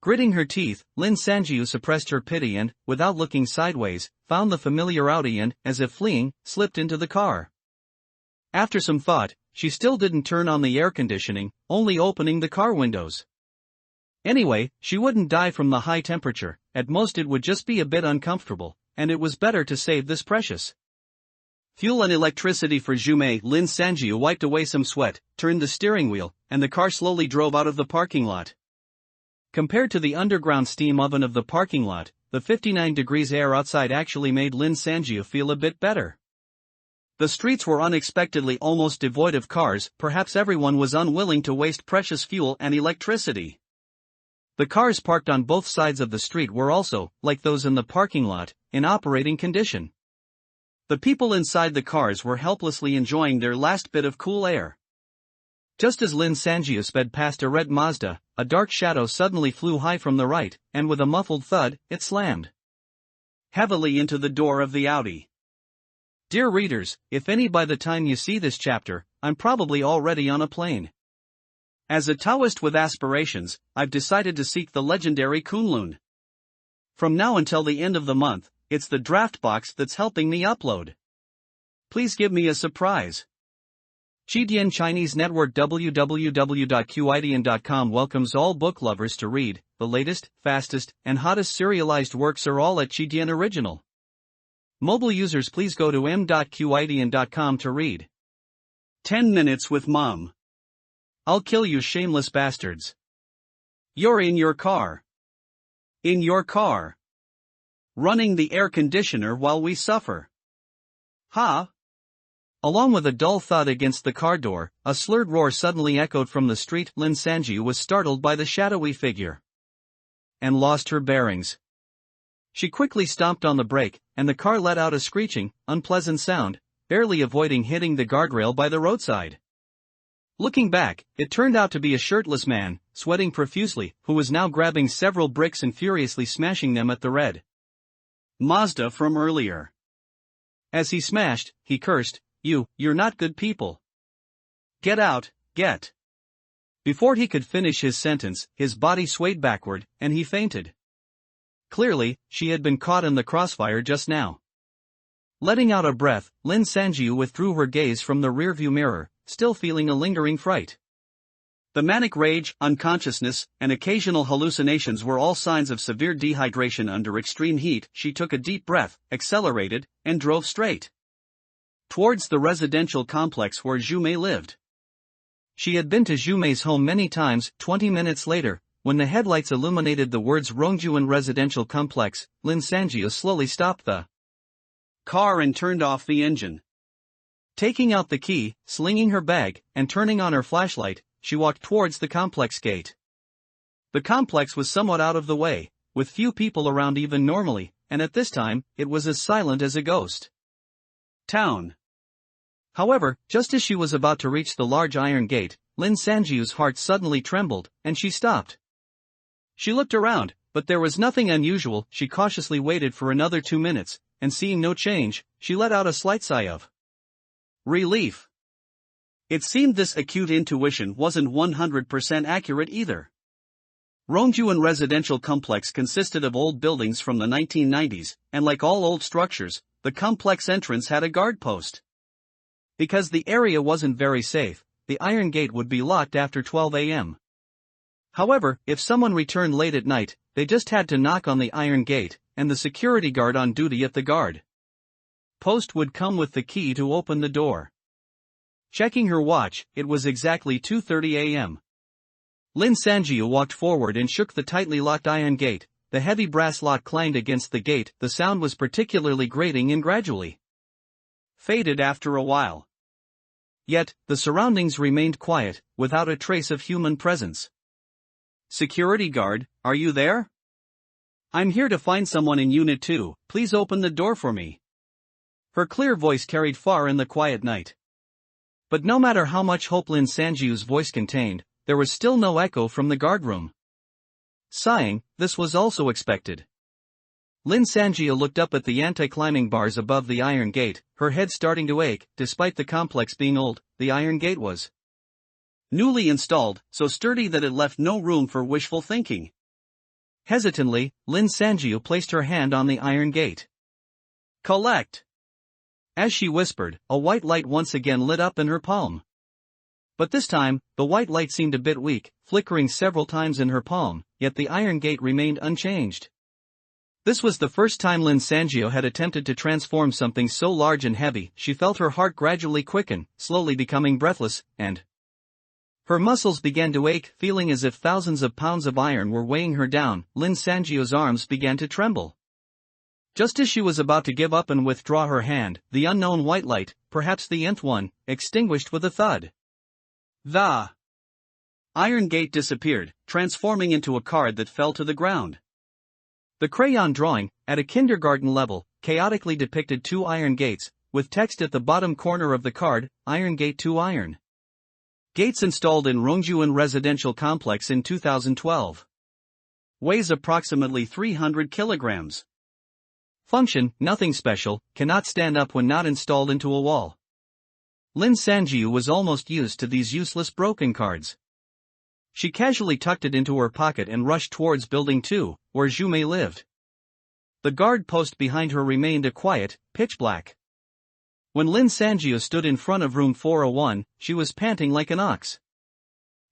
Gritting her teeth, Lin Sanjiu suppressed her pity and, without looking sideways, found the familiar Audi and, as if fleeing, slipped into the car. After some thought, she still didn't turn on the air conditioning, only opening the car windows. Anyway, she wouldn't die from the high temperature, at most it would just be a bit uncomfortable, and it was better to save this precious fuel and electricity for Xu Mei. Lin Sanjiu wiped away some sweat, turned the steering wheel, and the car slowly drove out of the parking lot. Compared to the underground steam oven of the parking lot, the 59 degrees air outside actually made Lin Sanjiu feel a bit better. The streets were unexpectedly almost devoid of cars. Perhaps everyone was unwilling to waste precious fuel and electricity. The cars parked on both sides of the street were also, like those in the parking lot, in operating condition. The people inside the cars were helplessly enjoying their last bit of cool air. Just as Lin Sanjiu sped past a red Mazda, a dark shadow suddenly flew high from the right, and with a muffled thud, it slammed heavily into the door of the Audi. Dear readers, if any by the time you see this chapter, I'm probably already on a plane. As a Taoist with aspirations, I've decided to seek the legendary Kunlun. From now until the end of the month, it's the draft box that's helping me upload. Please give me a surprise. Chidian Chinese Network www.qidian.com welcomes all book lovers to read. The latest, fastest, and hottest serialized works are all at Chidian Original. Mobile users, please go to m.qidian.com to read. 10 Minutes with Mom. I'll kill you, shameless bastards. You're in your car. In your car. Running the air conditioner while we suffer. Ha! Along with a dull thud against the car door, a slurred roar suddenly echoed from the street. Lin Sanjiu was startled by the shadowy figure and lost her bearings. She quickly stomped on the brake, and the car let out a screeching, unpleasant sound, barely avoiding hitting the guardrail by the roadside. Looking back, it turned out to be a shirtless man, sweating profusely, who was now grabbing several bricks and furiously smashing them at the red Mazda from earlier. As he smashed, he cursed, You're not good people. Get out, get." Before he could finish his sentence, his body swayed backward, and he fainted. Clearly, she had been caught in the crossfire just now. Letting out a breath, Lin Sanjiu withdrew her gaze from the rearview mirror, still feeling a lingering fright. The manic rage, unconsciousness, and occasional hallucinations were all signs of severe dehydration under extreme heat. She took a deep breath, accelerated, and drove straight towards the residential complex where Zhu lived. She had been to Zhu home many times. 20 minutes later, when the headlights illuminated the words Rongjuan Residential Complex, Lin Sanjiu slowly stopped the car and turned off the engine. Taking out the key, slinging her bag, and turning on her flashlight, she walked towards the complex gate. The complex was somewhat out of the way, with few people around even normally, and at this time, it was as silent as a ghost town. However, just as she was about to reach the large iron gate, Lin Sanjiu's heart suddenly trembled, and she stopped. She looked around, but there was nothing unusual. She cautiously waited for another 2 minutes, and seeing no change, she let out a slight sigh of relief. It seemed this acute intuition wasn't 100% accurate either. Rongjuan Residential Complex consisted of old buildings from the 1990s, and like all old structures, the complex entrance had a guard post. Because the area wasn't very safe, the iron gate would be locked after 12 a.m. However, if someone returned late at night, they just had to knock on the iron gate, and the security guard on duty at the guard post would come with the key to open the door. Checking her watch, it was exactly 2:30 a.m. Lin Sanjiu walked forward and shook the tightly locked iron gate. The heavy brass lock clanged against the gate. The sound was particularly grating and gradually faded after a while. Yet, the surroundings remained quiet, without a trace of human presence. "Security guard, are you there? I'm here to find someone in Unit 2, please open the door for me." Her clear voice carried far in the quiet night. But no matter how much hope Lin Sanjiu's voice contained, there was still no echo from the guardroom. Sighing, this was also expected. Lin Sanjiu looked up at the anti-climbing bars above the iron gate, her head starting to ache. Despite the complex being old, the iron gate was newly installed, so sturdy that it left no room for wishful thinking. Hesitantly, Lin Sanjiu placed her hand on the iron gate. "Collect." As she whispered, a white light once again lit up in her palm. But this time, the white light seemed a bit weak, flickering several times in her palm, yet the iron gate remained unchanged. This was the first time Lin Sanjiu had attempted to transform something so large and heavy. She felt her heart gradually quicken, slowly becoming breathless, and her muscles began to ache, feeling as if thousands of pounds of iron were weighing her down. Lin Sanjiu's arms began to tremble. Just as she was about to give up and withdraw her hand, the unknown white light, perhaps the nth one, extinguished with a thud. The iron gate disappeared, transforming into a card that fell to the ground. The crayon drawing, at a kindergarten level, chaotically depicted 2 iron gates, with text at the bottom corner of the card, Iron Gate 2 Iron. Gates installed in Rongjuan Residential Complex in 2012. Weighs approximately 300 kilograms. Function, nothing special, cannot stand up when not installed into a wall. Lin Sanjiu was almost used to these useless broken cards. She casually tucked it into her pocket and rushed towards Building 2, where Zhu lived. The guard post behind her remained a quiet, pitch black. When Lin Sangio stood in front of room 401, she was panting like an ox.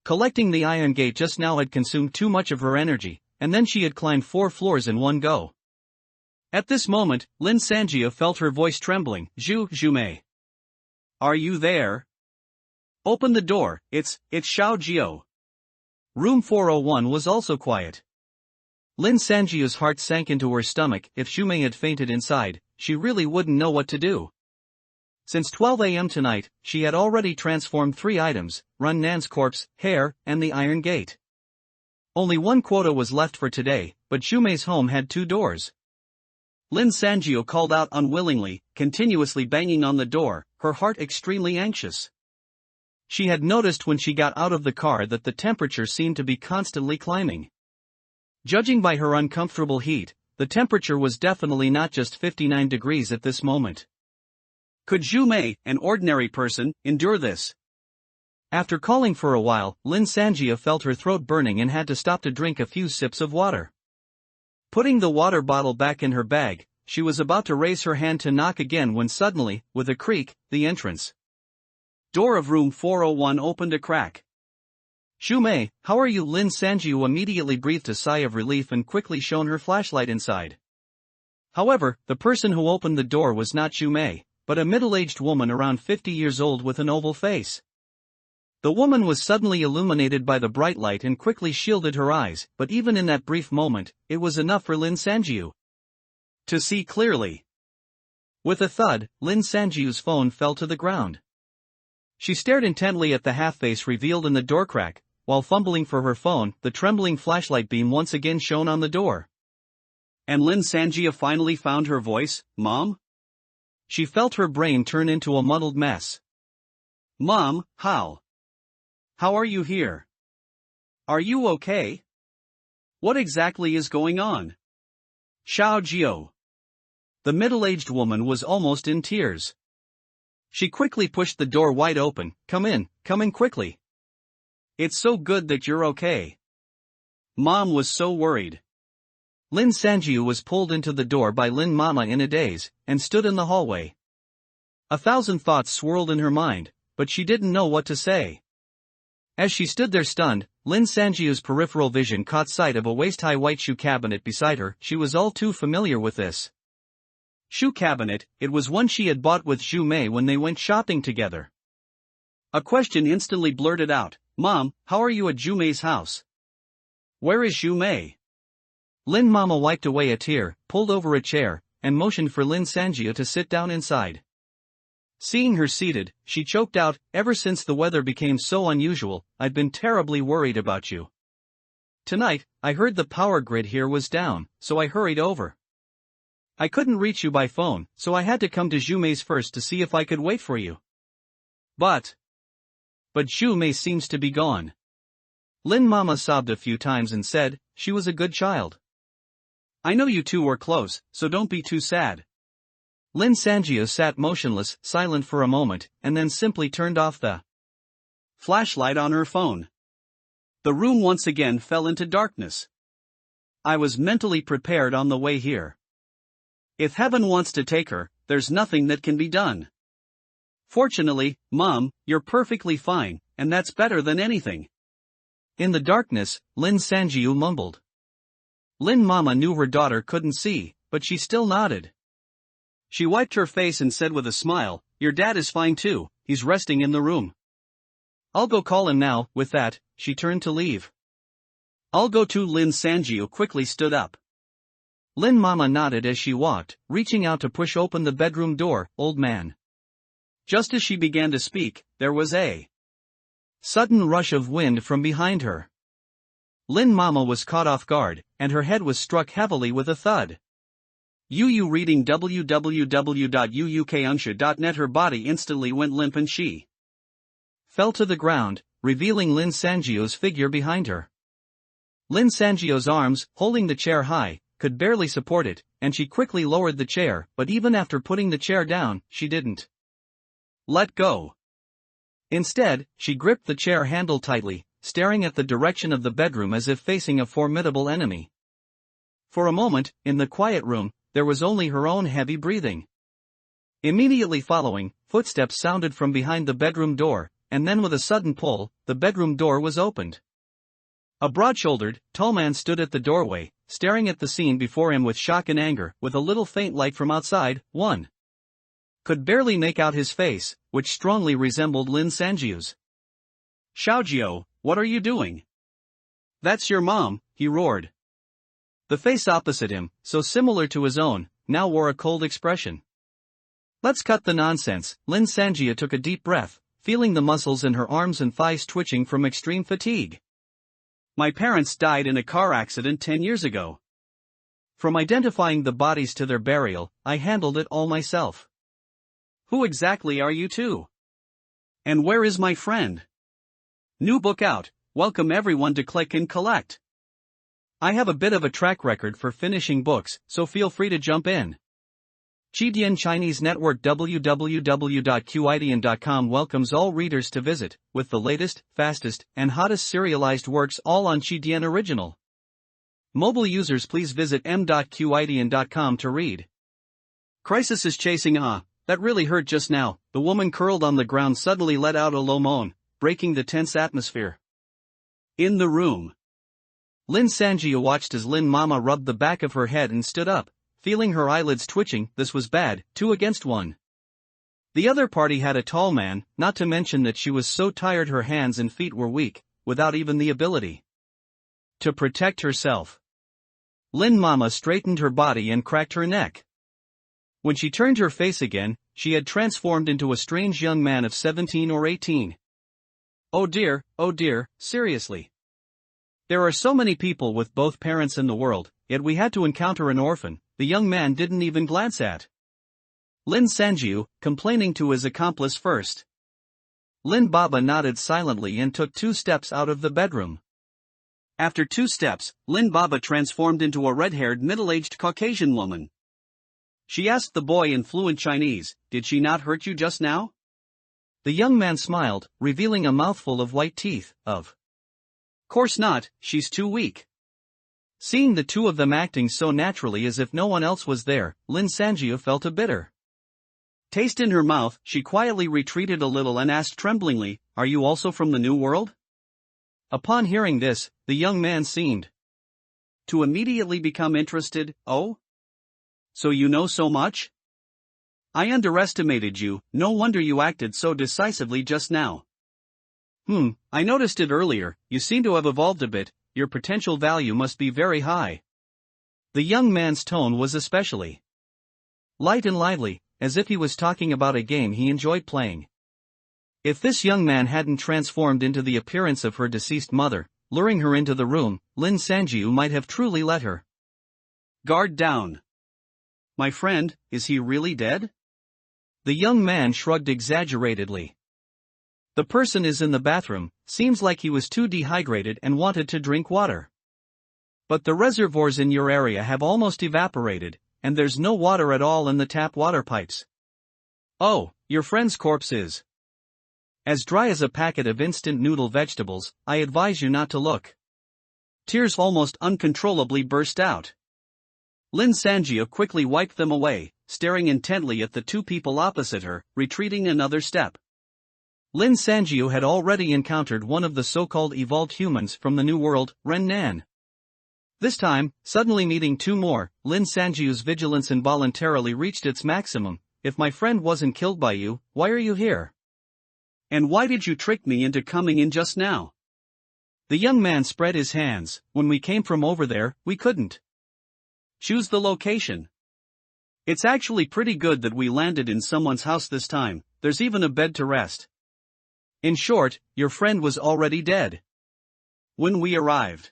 Collecting the iron gate just now had consumed too much of her energy, and then she had climbed 4 floors in one go. At this moment, Lin Sangio felt her voice trembling. Jume. Are you there? Open the door, it's Xiao Jiao. Room 401 was also quiet. Lin Sangio's heart sank into her stomach. If Shumei had fainted inside, she really wouldn't know what to do. Since 12 a.m. tonight, she had already transformed 3 items, Run Nan's corpse, hair, and the iron gate. Only one quota was left for today, but Shumei's home had 2 doors. Lin Sangio called out unwillingly, continuously banging on the door, her heart extremely anxious. She had noticed when she got out of the car that the temperature seemed to be constantly climbing. Judging by her uncomfortable heat, the temperature was definitely not just 59 degrees at this moment. Could Zhu Mei, an ordinary person, endure this? After calling for a while, Lin Sangio felt her throat burning and had to stop to drink a few sips of water. Putting the water bottle back in her bag, she was about to raise her hand to knock again when suddenly, with a creak, the entrance door of room 401 opened a crack. Shumei, how are you? Lin Sangio immediately breathed a sigh of relief and quickly shone her flashlight inside. However, the person who opened the door was not Shumei, but a middle-aged woman around 50 years old with an oval face. The woman was suddenly illuminated by the bright light and quickly shielded her eyes, but even in that brief moment, it was enough for Lin Sangio to see clearly. With a thud, Lin Sangio's phone fell to the ground. She stared intently at the half-face revealed in the door crack. While fumbling for her phone, the trembling flashlight beam once again shone on the door. And Lin Sangio finally found her voice. Mom? She felt her brain turn into a muddled mess. Mom, how? How are you here? Are you okay? What exactly is going on? Xiao Jiao. The middle-aged woman was almost in tears. She quickly pushed the door wide open. Come in quickly. It's so good that you're okay. Mom was so worried. Lin Sangio was pulled into the door by Lin Mama in a daze, and stood in the hallway. 1,000 thoughts swirled in her mind, but she didn't know what to say. As she stood there stunned, Lin Sangio's peripheral vision caught sight of a waist-high white shoe cabinet beside her. She was all too familiar with this shoe cabinet. It was one she had bought with Zhu Mei when they went shopping together. A question instantly blurted out. Mom, how are you at Zhu Mei's house? Where is Zhu Mei? Lin Mama wiped away a tear, pulled over a chair, and motioned for Lin Sangio to sit down inside. Seeing her seated, she choked out, ever since the weather became so unusual, I've been terribly worried about you. Tonight, I heard the power grid here was down, so I hurried over. I couldn't reach you by phone, so I had to come to Zhu Mei's first to see if I could wait for you. But Zhu Mei seems to be gone. Lin Mama sobbed a few times and said, she was a good child. I know you two were close, so don't be too sad. Lin Sangio sat motionless, silent for a moment, and then simply turned off the flashlight on her phone. The room once again fell into darkness. I was mentally prepared on the way here. If heaven wants to take her, there's nothing that can be done. Fortunately, Mom, you're perfectly fine, and that's better than anything. In the darkness, Lin Sangio mumbled. Lin Mama knew her daughter couldn't see, but she still nodded. She wiped her face and said with a smile, your dad is fine too, he's resting in the room. I'll go call him now. With that, she turned to leave. I'll go too. Lin Sangio quickly stood up. Lin Mama nodded as she walked, reaching out to push open the bedroom door. Old man. Just as she began to speak, there was a sudden rush of wind from behind her. Lin Mama was caught off guard, and her head was struck heavily with a thud. Yu reading www.uukunsha.net. Her body instantly went limp and she fell to the ground, revealing Lin Sangio's figure behind her. Lin Sangio's arms, holding the chair high, could barely support it, and she quickly lowered the chair, but even after putting the chair down, she didn't let go. Instead, she gripped the chair handle tightly, staring at the direction of the bedroom as if facing a formidable enemy. For a moment, in the quiet room, there was only her own heavy breathing. Immediately following, footsteps sounded from behind the bedroom door, and then with a sudden pull, the bedroom door was opened. A broad-shouldered, tall man stood at the doorway, staring at the scene before him with shock and anger. With a little faint light from outside, one could barely make out his face, which strongly resembled Lin Sanjiu's. "Xiaojiu, what are you doing?" "That's your mom," he roared. The face opposite him, so similar to his own, now wore a cold expression. "Let's cut the nonsense." Lin Sanjia took a deep breath, feeling the muscles in her arms and thighs twitching from extreme fatigue. "My parents died in a car accident 10 years ago. From identifying the bodies to their burial, I handled it all myself." "Who exactly are you two? And where is my friend?" "New book out, welcome everyone to click and collect. I have a bit of a track record for finishing books, so feel free to jump in." Jidian Chinese Network www.qidian.com welcomes all readers to visit, with the latest, fastest, and hottest serialized works all on Jidian Original. Mobile users please visit m.qidian.com to read. Crisis is chasing that really hurt just now. The woman curled on the ground suddenly let out a low moan, breaking the tense atmosphere. In the room, Lin Sanjia watched as Lin Mama rubbed the back of her head and stood up, feeling her eyelids twitching. This was bad, 2 against 1. The other party had a tall man, not to mention that she was so tired her hands and feet were weak, without even the ability to protect herself. Lin Mama straightened her body and cracked her neck. When she turned her face again, she had transformed into a strange young man of 17 or 18. Oh dear, seriously. There are so many people with both parents in the world, yet we had to encounter an orphan. The young man didn't even glance at Lin Sanjiu, complaining to his accomplice first. Lin Baba nodded silently and took 2 steps out of the bedroom. After 2 steps, Lin Baba transformed into a red-haired middle-aged Caucasian woman. She asked the boy in fluent Chinese, "Did she not hurt you just now?" The young man smiled, revealing a mouthful of white teeth. Of course not, she's too weak." Seeing the two of them acting so naturally as if no one else was there, Lin Sanjiu felt a bitter taste in her mouth. She quietly retreated a little and asked tremblingly, "Are you also from the New World?" Upon hearing this, the young man seemed to immediately become interested. "Oh? So you know so much? I underestimated you, no wonder you acted so decisively just now." I noticed it earlier, you seem to have evolved a bit, your potential value must be very high." The young man's tone was especially light and lively, as if he was talking about a game he enjoyed playing. If this young man hadn't transformed into the appearance of her deceased mother, luring her into the room, Lin Sanjiu might have truly let her guard down. "My friend, is he really dead?" The young man shrugged exaggeratedly. "The person is in the bathroom, seems like he was too dehydrated and wanted to drink water. But the reservoirs in your area have almost evaporated, and there's no water at all in the tap water pipes. Oh, your friend's corpse is as dry as a packet of instant noodle vegetables. I advise you not to look." Tears almost uncontrollably burst out. Lin Sanjia quickly wiped them away, staring intently at the 2 people opposite her, retreating another step. Lin Sanjiu had already encountered one of the so-called evolved humans from the New World, Ren Nan. This time, suddenly meeting 2 more, Lin Sanjiu's vigilance involuntarily reached its maximum. "If my friend wasn't killed by you, why are you here? And why did you trick me into coming in just now?" The young man spread his hands. "When we came from over there, we couldn't choose the location. It's actually pretty good that we landed in someone's house this time, there's even a bed to rest. In short, your friend was already dead when we arrived.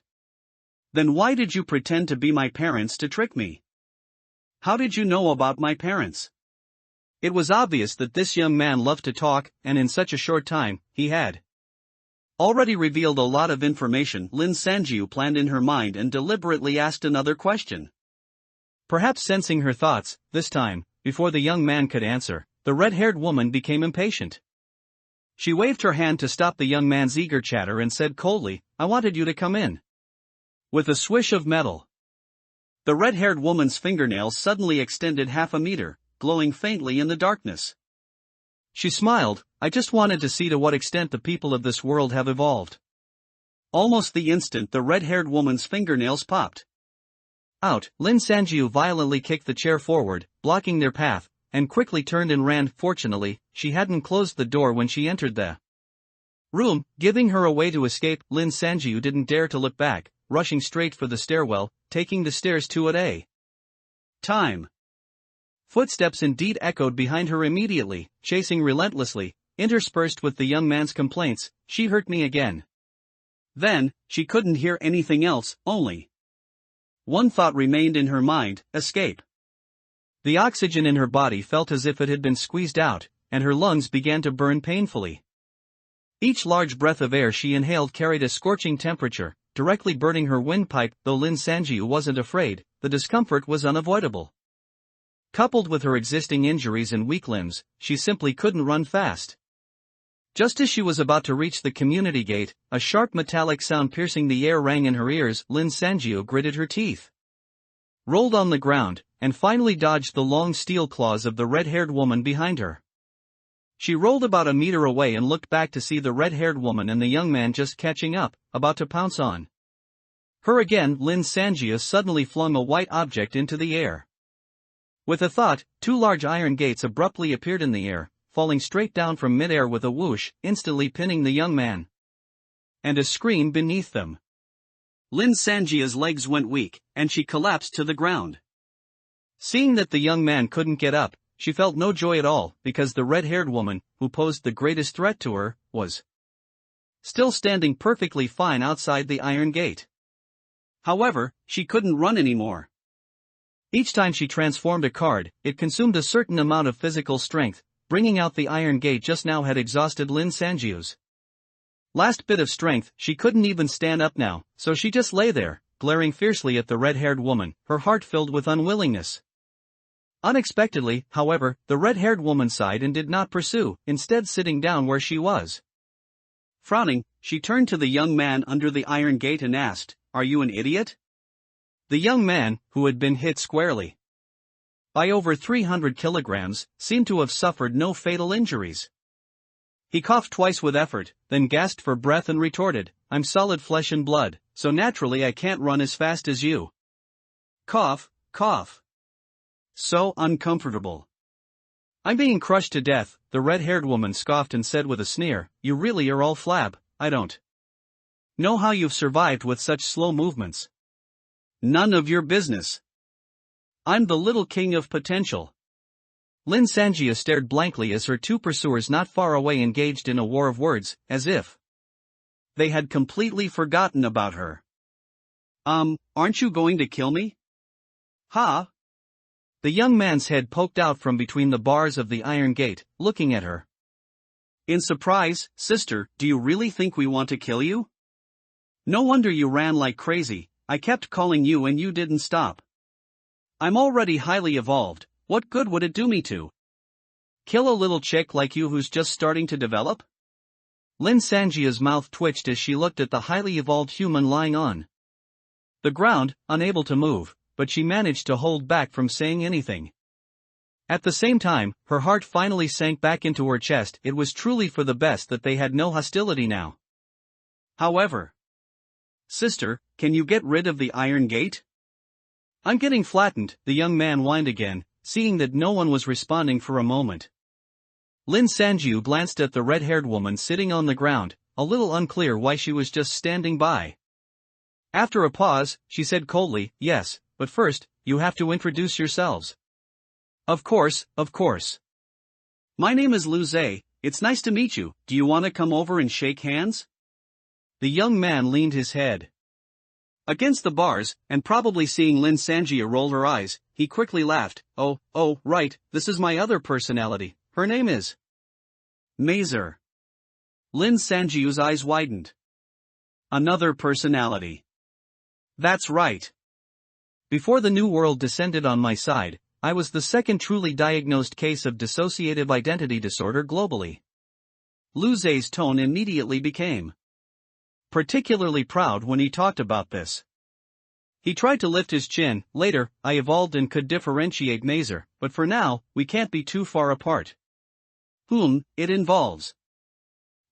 Then why did you pretend to be my parents to trick me? How did you know about my parents?" It was obvious that this young man loved to talk, and in such a short time, he had already revealed a lot of information. Lin Sanjiu planned in her mind and deliberately asked another question. Perhaps sensing her thoughts, this time, before the young man could answer, the red-haired woman became impatient. She waved her hand to stop the young man's eager chatter and said coldly, "I wanted you to come in." With a swish of metal, The red-haired woman's fingernails suddenly extended half a meter, glowing faintly in the darkness. She smiled. I just wanted to see to what extent the people of this world have evolved. Almost the instant the red-haired woman's fingernails popped out, Lin Sanjiu violently kicked the chair forward, blocking their path, and quickly turned and ran. Fortunately, she hadn't closed the door when she entered the room, giving her a way to escape. Lin Sanjiu didn't dare to look back, rushing straight for the stairwell, taking the stairs two at a time. Footsteps indeed echoed behind her immediately, chasing relentlessly, interspersed with the young man's complaints, "She hurt me again." Then, she couldn't hear anything else, only one thought remained in her mind: escape. The oxygen in her body felt as if it had been squeezed out, and her lungs began to burn painfully. Each large breath of air she inhaled carried a scorching temperature, directly burning her windpipe. Though Lin Sanjiu wasn't afraid, the discomfort was unavoidable. Coupled with her existing injuries and weak limbs, she simply couldn't run fast. Just as she was about to reach the community gate, a sharp metallic sound piercing the air rang in her ears. Lin Sanjiu gritted her teeth, rolled on the ground, and finally dodged the long steel claws of the red-haired woman behind her. She rolled about a meter away and looked back to see the red-haired woman and the young man just catching up, about to pounce on her again. Lin Sanjiu suddenly flung a white object into the air. With a thought, two large iron gates abruptly appeared in the air, falling straight down from mid-air with a whoosh, instantly pinning the young man and a screen beneath them. Lin Sanjia's legs went weak, and she collapsed to the ground. Seeing that the young man couldn't get up, she felt no joy at all, because the red-haired woman, who posed the greatest threat to her, was still standing perfectly fine outside the iron gate. However, she couldn't run anymore. Each time she transformed a card, it consumed a certain amount of physical strength. Bringing out the iron gate just now had exhausted Lin Sanjiu's last bit of strength. She couldn't even stand up now, so she just lay there, glaring fiercely at the red-haired woman, her heart filled with unwillingness. Unexpectedly, however, the red-haired woman sighed and did not pursue, instead sitting down where she was. Frowning, she turned to the young man under the iron gate and asked, "Are you an idiot?" The young man, who had been hit squarely by over 300 kilograms, seemed to have suffered no fatal injuries. He coughed twice with effort, then gasped for breath and retorted, "I'm solid flesh and blood, so naturally I can't run as fast as you." Cough, cough. So uncomfortable. "I'm being crushed to death," the red-haired woman scoffed and said with a sneer, "You really are all flab. I don't know how you've survived with such slow movements." "None of your business. I'm the little king of potential." Lin Sanjiu stared blankly as her two pursuers not far away engaged in a war of words, as if they had completely forgotten about her. Aren't you going to kill me?" "Ha?" The young man's head poked out from between the bars of the iron gate, looking at her in surprise. "Sister, do you really think we want to kill you? No wonder you ran like crazy. I kept calling you and you didn't stop. I'm already highly evolved. What good would it do me to kill a little chick like you who's just starting to develop?" Lin Sanjia's mouth twitched as she looked at the highly evolved human lying on the ground, unable to move, but she managed to hold back from saying anything. At the same time, her heart finally sank back into her chest. It was truly for the best that they had no hostility now. However, "Sister, can you get rid of the iron gate? I'm getting flattened," the young man whined again, seeing that no one was responding for a moment. Lin Sanjiu glanced at the red-haired woman sitting on the ground, a little unclear why she was just standing by. After a pause, she said coldly, "Yes, but first, you have to introduce yourselves." Of course. "My name is Lu Zhe. It's nice to meet you. Do you want to come over and shake hands?" The young man leaned his head against the bars, and probably seeing Lin Sanjiu roll her eyes, he quickly laughed. Oh, right, this is my other personality. Her name is Mazer." Lin Sanjiu's eyes widened. "Another personality?" "That's right. Before the new world descended on my side, I was the second truly diagnosed case of dissociative identity disorder globally." Lu Zhe's tone immediately became particularly proud when he talked about this. He tried to lift his chin. Later, I evolved and could differentiate Mazer, but for now, we can't be too far apart. It involves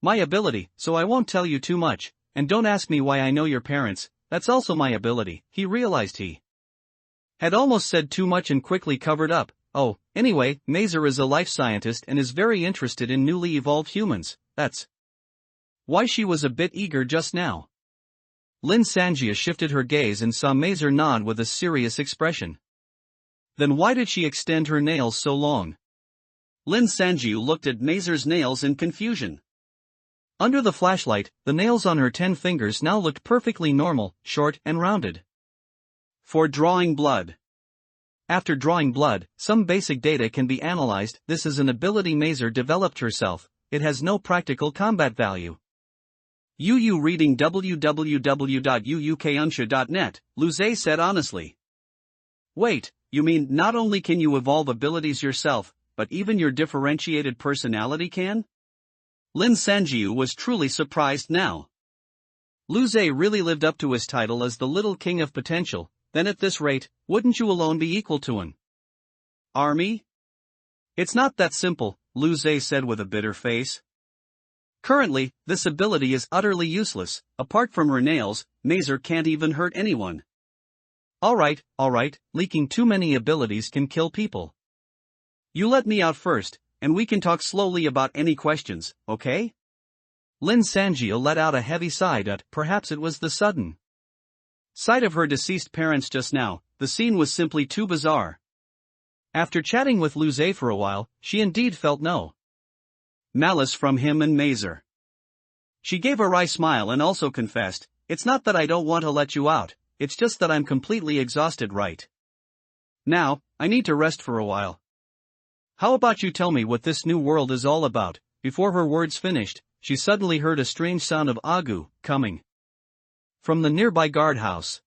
my ability, so I won't tell you too much, and don't ask me why I know your parents, that's also my ability. He realized he had almost said too much and quickly covered up. Oh, anyway, Mazer is a life scientist and is very interested in newly evolved humans, that's why she was a bit eager just now. Lin Sanjia shifted her gaze and saw Mazer nod with a serious expression. Then why did she extend her nails so long? Lin Sanjiu looked at Mazer's nails in confusion. Under the flashlight, the nails on her 10 fingers now looked perfectly normal, short and rounded. For drawing blood. After drawing blood, some basic data can be analyzed. This is an ability Mazer developed herself. It has no practical combat value. UU reading www.uukunsha.net, Luze said honestly. Wait, you mean not only can you evolve abilities yourself, but even your differentiated personality can? Lin Sanjiu was truly surprised now. Luze really lived up to his title as the little king of potential. Then at this rate, wouldn't you alone be equal to an army? It's not that simple, Luze said with a bitter face. Currently, this ability is utterly useless. Apart from her nails, Mazer can't even hurt anyone. Alright, leaking too many abilities can kill people. You let me out first, and we can talk slowly about any questions, okay? Lin Sanjia let out a heavy sigh. Perhaps it was the sudden sight of her deceased parents just now. The scene was simply too bizarre. After chatting with Luze for a while, she indeed felt no malice from him and Mazer. She gave a wry smile and also confessed, it's not that I don't want to let you out, it's just that I'm completely exhausted right now. I need to rest for a while. How about you tell me what this new world is all about? Before her words finished, she suddenly heard a strange sound of agu coming from the nearby guardhouse.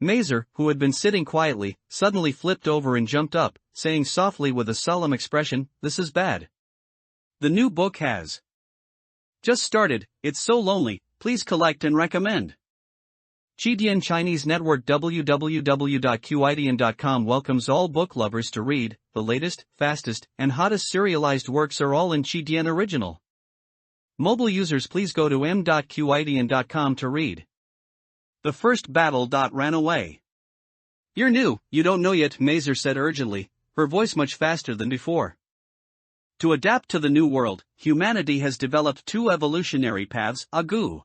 Mazer, who had been sitting quietly, suddenly flipped over and jumped up, saying softly with a solemn expression, this is bad. The new book has just started, it's so lonely, please collect and recommend. Chidian Chinese Network www.qidian.com welcomes all book lovers to read. The latest, fastest, and hottest serialized works are all in Chidian original. Mobile users please go to m.qidian.com to read. The first battle. Ran away. You're new, you don't know yet, Mazer said urgently, her voice much faster than before. To adapt to the new world, humanity has developed two evolutionary paths, agu.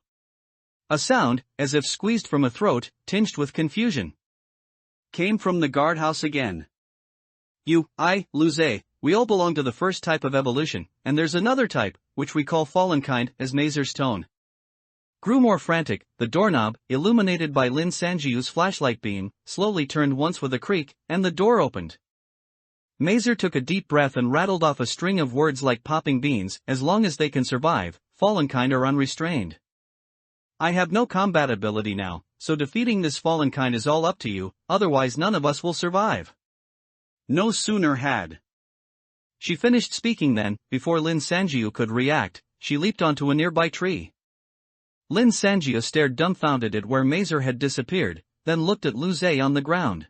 A sound, as if squeezed from a throat, tinged with confusion, came from the guardhouse again. Luze, we all belong to the first type of evolution, and there's another type, which we call fallen kind, as Mazer's tone grew more frantic. The doorknob, illuminated by Lin Sanjiu's flashlight beam, slowly turned once with a creak, and the door opened. Mazer took a deep breath and rattled off a string of words like popping beans. As long as they can survive, fallen kind are unrestrained. I have no combat ability now, so defeating this fallen kind is all up to you, otherwise none of us will survive. No sooner had she finished speaking than, before Lin Sanjiu could react, she leaped onto a nearby tree. Lin Sanjiu stared dumbfounded at where Mazer had disappeared, then looked at Luze on the ground.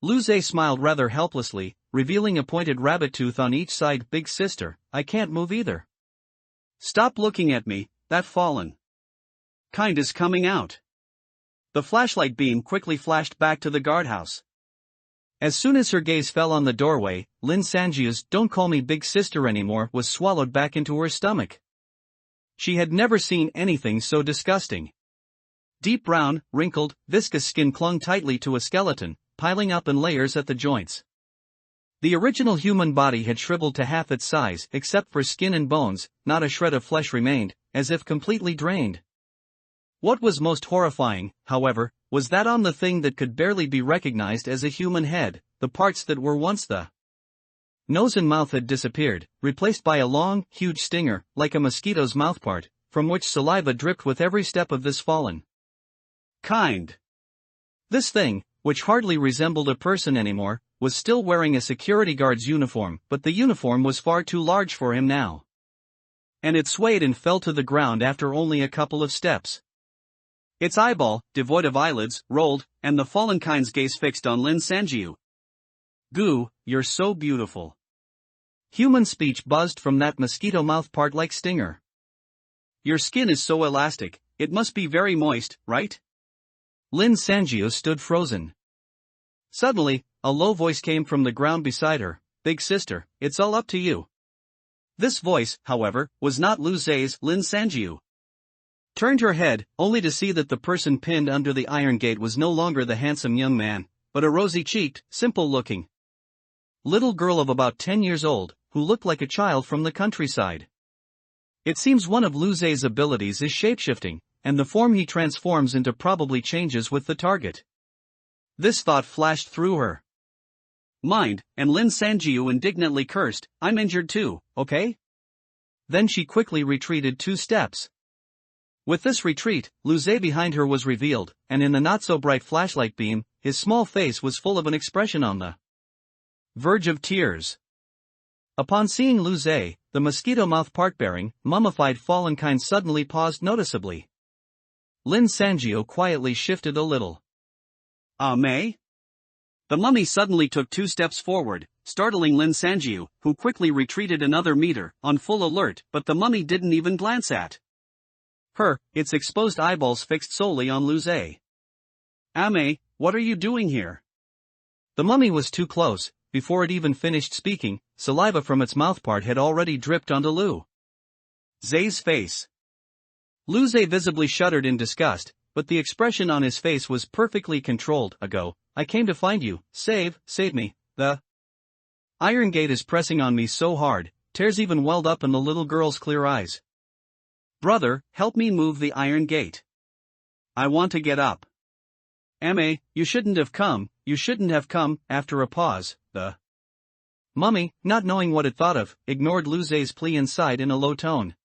Luze smiled rather helplessly, revealing a pointed rabbit tooth on each side. Big sister, I can't move either. Stop looking at me, that fallen kind is coming out. The flashlight beam quickly flashed back to the guardhouse. As soon as her gaze fell on the doorway, Lin Sanjiu's "Don't call me big sister anymore" was swallowed back into her stomach. She had never seen anything so disgusting. Deep brown, wrinkled, viscous skin clung tightly to a skeleton, piling up in layers at the joints. The original human body had shriveled to half its size, except for skin and bones. Not a shred of flesh remained, as if completely drained. What was most horrifying, however, was that on the thing that could barely be recognized as a human head, the parts that were once the nose and mouth had disappeared, replaced by a long, huge stinger, like a mosquito's mouthpart, from which saliva dripped with every step of this fallen kind. This thing, which hardly resembled a person anymore, was still wearing a security guard's uniform, but the uniform was far too large for him now. And it swayed and fell to the ground after only a couple of steps. Its eyeball, devoid of eyelids, rolled, and the fallen kind's gaze fixed on Lin Sanjiu. Goo, you're so beautiful. Human speech buzzed from that mosquito mouth part like stinger. Your skin is so elastic, it must be very moist, right? Lin Sanjiu stood frozen. Suddenly, a low voice came from the ground beside her. Big sister, it's all up to you. This voice, however, was not Lu Zhe's. Lin Sanjiu turned her head, only to see that the person pinned under the iron gate was no longer the handsome young man, but a rosy-cheeked, simple-looking little girl of about 10 years old, who looked like a child from the countryside. It seems one of Lu Zhe's abilities is shapeshifting, and the form he transforms into probably changes with the target. This thought flashed through her mind, and Lin Sanjiu indignantly cursed, I'm injured too, okay? Then she quickly retreated 2 steps. With this retreat, Lu Zhe behind her was revealed, and in the not-so-bright flashlight beam, his small face was full of an expression on the verge of tears. Upon seeing Lu Zhe, the mosquito mouth part-bearing, mummified fallen kind suddenly paused noticeably. Lin Sanjiu quietly shifted a little. May? The mummy suddenly took 2 steps forward, startling Lin Sanjiu, who quickly retreated another meter, on full alert, but the mummy didn't even glance at her, its exposed eyeballs fixed solely on Lu Zhe. May, what are you doing here? The mummy was too close. Before it even finished speaking, saliva from its mouthpart had already dripped onto Lu Zhe's face. Lu Zhe visibly shuddered in disgust, but the expression on his face was perfectly controlled. I came to find you, save me, the iron gate is pressing on me so hard, tears even welled up in the little girl's clear eyes. Brother, help me move the iron gate. I want to get up. Ma, you shouldn't have come. After a pause, the mummy, not knowing what it thought of, ignored Lu Zhe's plea and sighed in a low tone.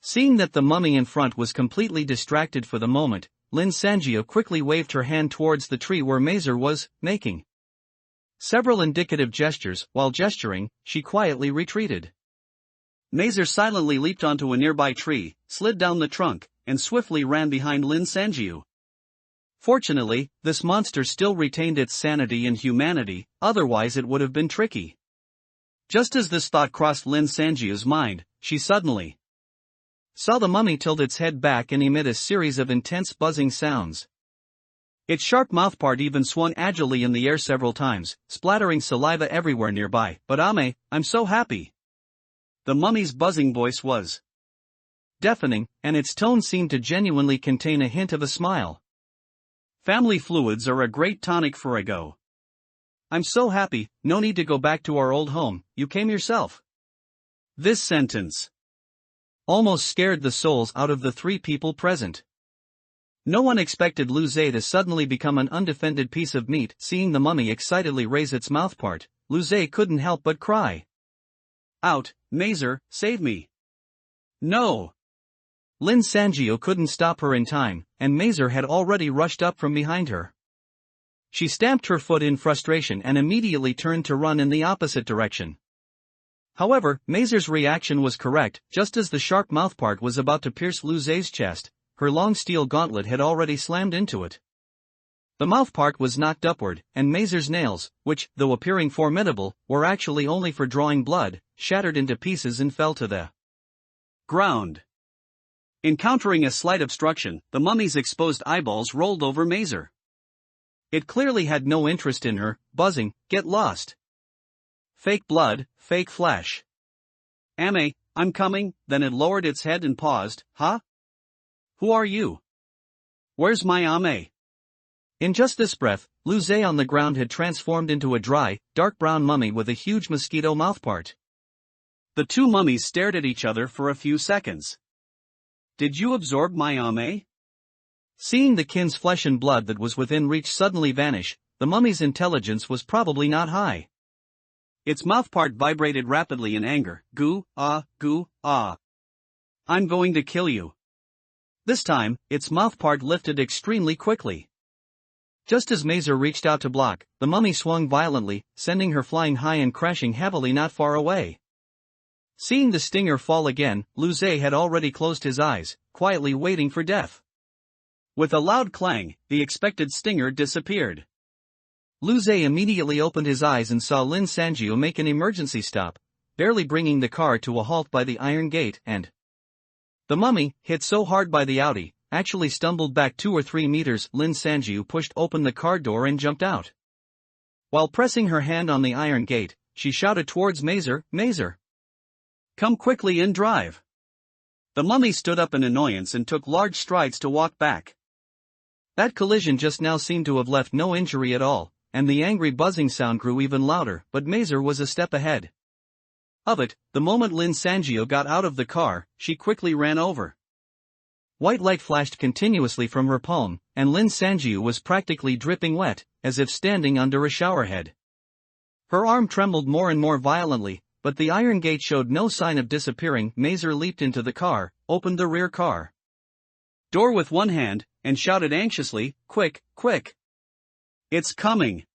Seeing that the mummy in front was completely distracted for the moment, Lin Sanjiu quickly waved her hand towards the tree where Mazer was, making several indicative gestures. While gesturing, she quietly retreated. Mazer silently leaped onto a nearby tree, slid down the trunk, and swiftly ran behind Lin Sanjiu. Fortunately, this monster still retained its sanity and humanity, otherwise it would have been tricky. Just as this thought crossed Lin Sanjiu's mind, she suddenly saw the mummy tilt its head back and emit a series of intense buzzing sounds. Its sharp mouthpart even swung agilely in the air several times, splattering saliva everywhere nearby. But Ame, I'm so happy. The mummy's buzzing voice was deafening, and its tone seemed to genuinely contain a hint of a smile. Family fluids are a great tonic for a go. I'm so happy, no need to go back to our old home, you came yourself. This sentence almost scared the souls out of the 3 people present. No one expected Lu Zhe to suddenly become an undefended piece of meat. Seeing the mummy excitedly raise its mouthpart, Lu Zhe couldn't help but cry out, Mazer, save me. No! Lin Sanjiu couldn't stop her in time, and Mazer had already rushed up from behind her. She stamped her foot in frustration and immediately turned to run in the opposite direction. However, Mazer's reaction was correct. Just as the sharp mouthpart was about to pierce Lu Zhe's chest, her long steel gauntlet had already slammed into it. The mouthpart was knocked upward, and Mazer's nails, which, though appearing formidable, were actually only for drawing blood, shattered into pieces and fell to the ground. Encountering a slight obstruction, the mummy's exposed eyeballs rolled over Mazer. It clearly had no interest in her, buzzing, get lost. Fake blood, fake flesh. Ame, I'm coming. Then it lowered its head and paused. Huh? Who are you? Where's my Ame? In just this breath, Lu Zhe on the ground had transformed into a dry, dark brown mummy with a huge mosquito mouthpart. The 2 mummies stared at each other for a few seconds. Did you absorb my Ame? Seeing the kin's flesh and blood that was within reach suddenly vanish, the mummy's intelligence was probably not high. Its mouthpart vibrated rapidly in anger. Goo, ah. I'm going to kill you. This time, its mouthpart lifted extremely quickly. Just as Mazer reached out to block, the mummy swung violently, sending her flying high and crashing heavily not far away. Seeing the stinger fall again, Lu Zhe had already closed his eyes, quietly waiting for death. With a loud clang, the expected stinger disappeared. Lu Zhe immediately opened his eyes and saw Lin Sanjiu make an emergency stop, barely bringing the car to a halt by the iron gate, and the mummy, hit so hard by the Audi, actually stumbled back 2 or 3 meters. Lin Sanjiu pushed open the car door and jumped out. While pressing her hand on the iron gate, she shouted towards Mazer, "Mazer! Come quickly and drive!" The mummy stood up in annoyance and took large strides to walk back. That collision just now seemed to have left no injury at all, and the angry buzzing sound grew even louder, but Mazer was a step ahead of it. The moment Lin Sanjiu got out of the car, she quickly ran over. White light flashed continuously from her palm, and Lin Sanjiu was practically dripping wet, as if standing under a showerhead. Her arm trembled more and more violently, but the iron gate showed no sign of disappearing. Mazer leaped into the car, opened the rear car door with one hand, and shouted anxiously, "Quick, quick! It's coming!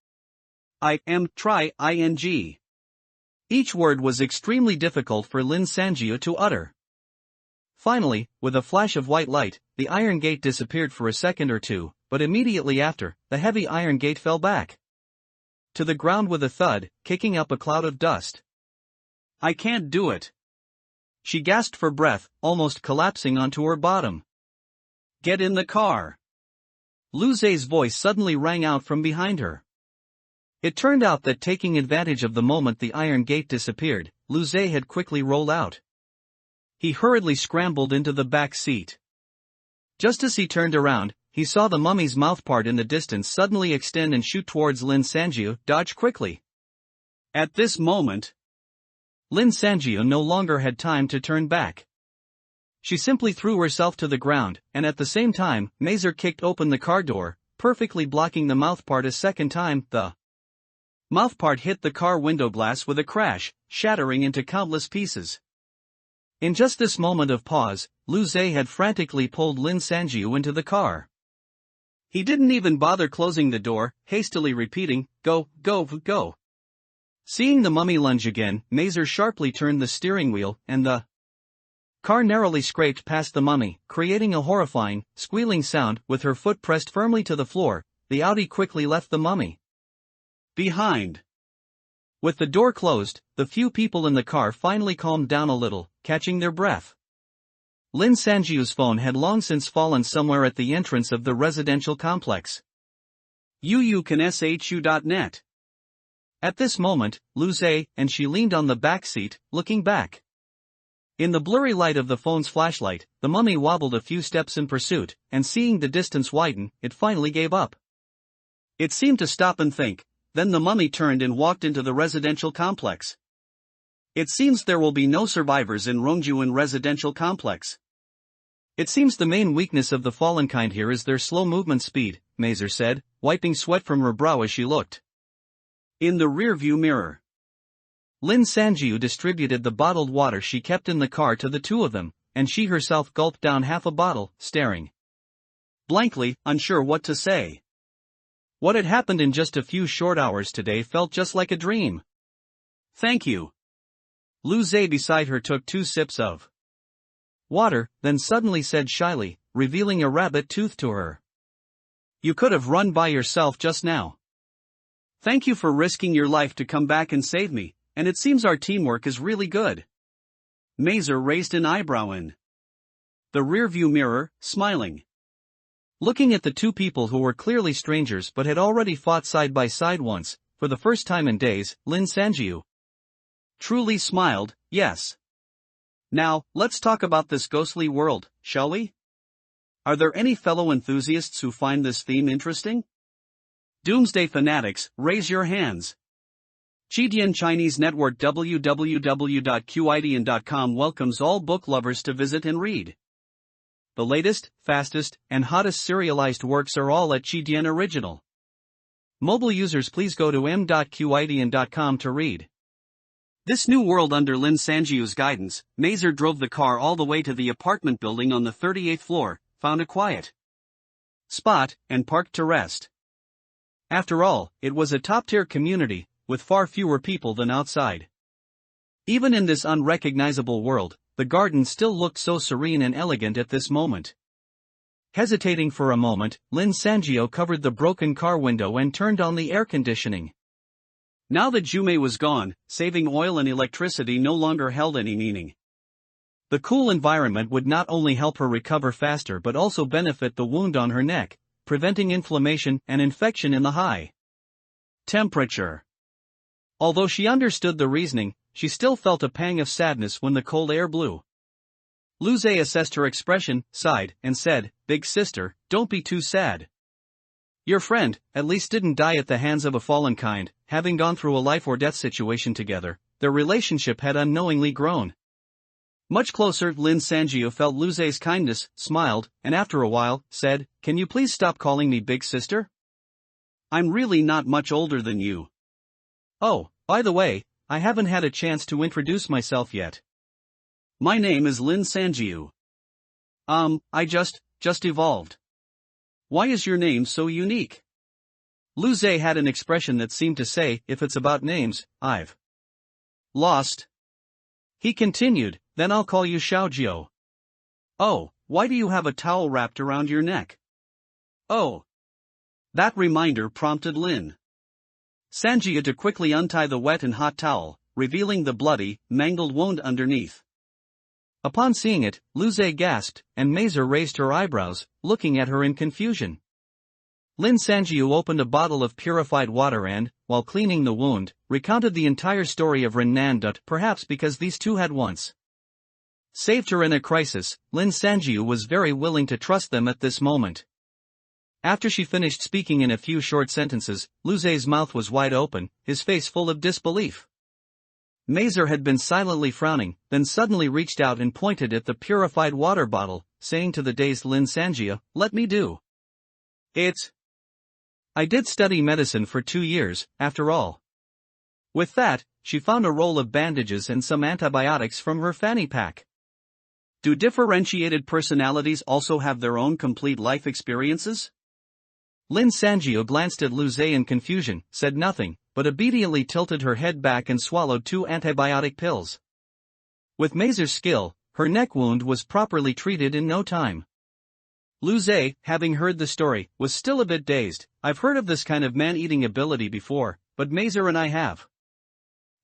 Try ing." Each word was extremely difficult for Lin Sanjiu to utter. Finally, with a flash of white light, the iron gate disappeared for a second or two, but immediately after, the heavy iron gate fell back to the ground with a thud, kicking up a cloud of dust. "I can't do it," she gasped for breath, almost collapsing onto her bottom. "Get in the car!" Lu Zhe's voice suddenly rang out from behind her. It turned out that, taking advantage of the moment the iron gate disappeared, Lu Zhe had quickly rolled out. He hurriedly scrambled into the back seat. Just as he turned around, he saw the mummy's mouthpart in the distance suddenly extend and shoot towards Lin Sanjiu. "Dodge quickly!" At this moment, Lin Sanjiu no longer had time to turn back. She simply threw herself to the ground, and at the same time, Mazer kicked open the car door, perfectly blocking the mouthpart a second time. The mouthpart hit the car window glass with a crash, shattering into countless pieces. In just this moment of pause, Lu Zhe had frantically pulled Lin Sanjiu into the car. He didn't even bother closing the door, hastily repeating, "Go, go, go." Seeing the mummy lunge again, Mazer sharply turned the steering wheel, and the car narrowly scraped past the mummy, creating a horrifying, squealing sound. With her foot pressed firmly to the floor, the Audi quickly left the mummy behind. With the door closed, the few people in the car finally calmed down a little, catching their breath. Lin Sanjiu's phone had long since fallen somewhere at the entrance of the residential complex. UUCANSHU.net. At this moment, Lu Zhe and she leaned on the back seat, looking back. In the blurry light of the phone's flashlight, the mummy wobbled a few steps in pursuit, and seeing the distance widen, it finally gave up. It seemed to stop and think. Then the mummy turned and walked into the residential complex. "It seems there will be no survivors in Rongjuan residential complex. It seems the main weakness of the fallen kind here is their slow movement speed," Mazer said, wiping sweat from her brow as she looked in the rear-view mirror. Lin Sanjiu distributed the bottled water she kept in the car to the two of them, and she herself gulped down half a bottle, staring blankly, unsure what to say. What had happened in just a few short hours today felt just like a dream. "Thank you." Lu Zhe beside her took 2 sips of water, then suddenly said shyly, revealing a rabbit tooth to her, "You could have run by yourself just now. Thank you for risking your life to come back and save me, and it seems our teamwork is really good." Mazer raised an eyebrow in the rearview mirror, smiling. Looking at the two people who were clearly strangers but had already fought side by side once, for the first time in days, Lin Sanjiu truly smiled. "Yes. Now, let's talk about this ghostly world, shall we? Are there any fellow enthusiasts who find this theme interesting? Doomsday fanatics, raise your hands." Chidian Chinese Network www.qidian.com welcomes all book lovers to visit and read. The latest, fastest, and hottest serialized works are all at Chidian Original. Mobile users, please go to m.qidian.com to read. This new world under Lin Sanjiu's guidance, Mazer drove the car all the way to the apartment building on the 38th floor, found a quiet spot, and parked to rest. After all, it was a top-tier community, with far fewer people than outside. Even in this unrecognizable world, the garden still looked so serene and elegant at this moment. Hesitating for a moment, Lin Sangio covered the broken car window and turned on the air conditioning. Now that Jume was gone, saving oil and electricity no longer held any meaning. The cool environment would not only help her recover faster but also benefit the wound on her neck, preventing inflammation and infection in the high temperature. Although she understood the reasoning, she still felt a pang of sadness when the cold air blew. Luze assessed her expression, sighed, and said, "Big sister, don't be too sad. Your friend, at least didn't die at the hands of a fallen kind. Having gone through a life or death situation together, their relationship had unknowingly grown much closer." Lin Sangio felt Luze's kindness, smiled, and after a while, said, "Can you please stop calling me big sister? I'm really not much older than you. Oh, by the way, I haven't had a chance to introduce myself yet. My name is Lin Sangio. I just evolved. Why is your name so unique?" Luze had an expression that seemed to say, if it's about names, I've lost. He continued, "Then I'll call you Xiaojiu." "Oh, why do you have a towel wrapped around your neck?" "Oh." That reminder prompted Lin Sangio to quickly untie the wet and hot towel, revealing the bloody, mangled wound underneath. Upon seeing it, Luze gasped, and Mazer raised her eyebrows, looking at her in confusion. Lin Sangio opened a bottle of purified water and, while cleaning the wound, recounted the entire story of Renan. Perhaps because these two had once saved her in a crisis, Lin Sangio was very willing to trust them at this moment. After she finished speaking in a few short sentences, Luze's mouth was wide open, his face full of disbelief. Mazer had been silently frowning, then suddenly reached out and pointed at the purified water bottle, saying to the dazed Lin Sangio, "Let me do it. I did study medicine for 2 years, after all." With that, she found a roll of bandages and some antibiotics from her fanny pack. Do differentiated personalities also have their own complete life experiences? Lin Sangio glanced at Luze in confusion, said nothing, but obediently tilted her head back and swallowed 2 antibiotic pills. With Mazer's skill, her neck wound was properly treated in no time. Luze, having heard the story, was still a bit dazed. "I've heard of this kind of man-eating ability before, but Mazer and I have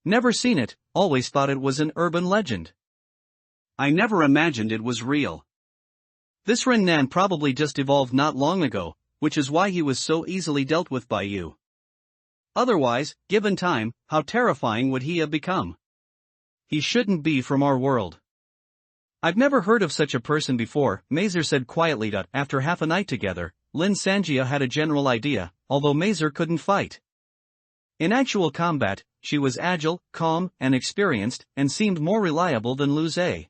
never seen it, always thought it was an urban legend. I never imagined it was real. This Renan probably just evolved not long ago, which is why he was so easily dealt with by you. Otherwise, given time, how terrifying would he have become? He shouldn't be from our world. I've never heard of such a person before," Mazer said quietly. After half a night together, Lin Sangio had a general idea, although Mazer couldn't fight. In actual combat, she was agile, calm, and experienced, and seemed more reliable than Luze.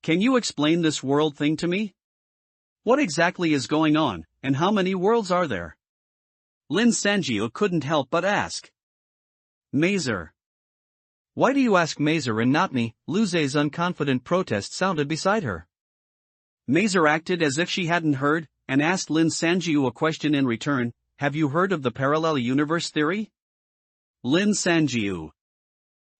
"Can you explain this world thing to me? What exactly is going on, and how many worlds are there?" Lin Sangio couldn't help but ask. "Mazer. Why do you ask Mazer and not me?" Luze's unconfident protest sounded beside her. Mazer acted as if she hadn't heard, and asked Lin Sangio a question in return. "Have you heard of the parallel universe theory?" Lin Sangio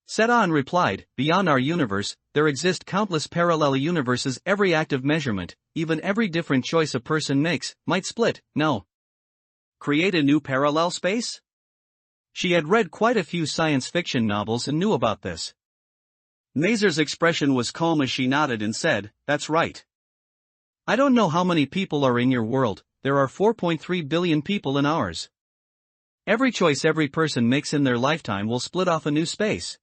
said and replied, "Beyond our universe, there exist countless parallel universes. Every act of measurement, even every different choice a person makes, might split, no. Create a new parallel space?" She had read quite a few science fiction novels and knew about this. Mazer's expression was calm as she nodded and said, "That's right. I don't know how many people are in your world, there are 4.3 billion people in ours. Every choice every person makes in their lifetime will split off a new space.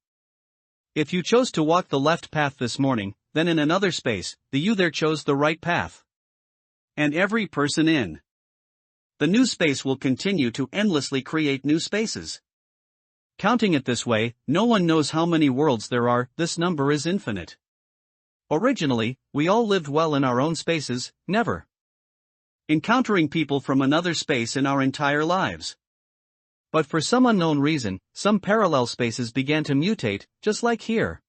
If you chose to walk the left path this morning, then in another space, the you there chose the right path. And every person in the new space will continue to endlessly create new spaces. Counting it this way, no one knows how many worlds there are. This number is infinite. Originally, we all lived well in our own spaces, never encountering people from another space in our entire lives. But for some unknown reason, some parallel spaces began to mutate, just like here."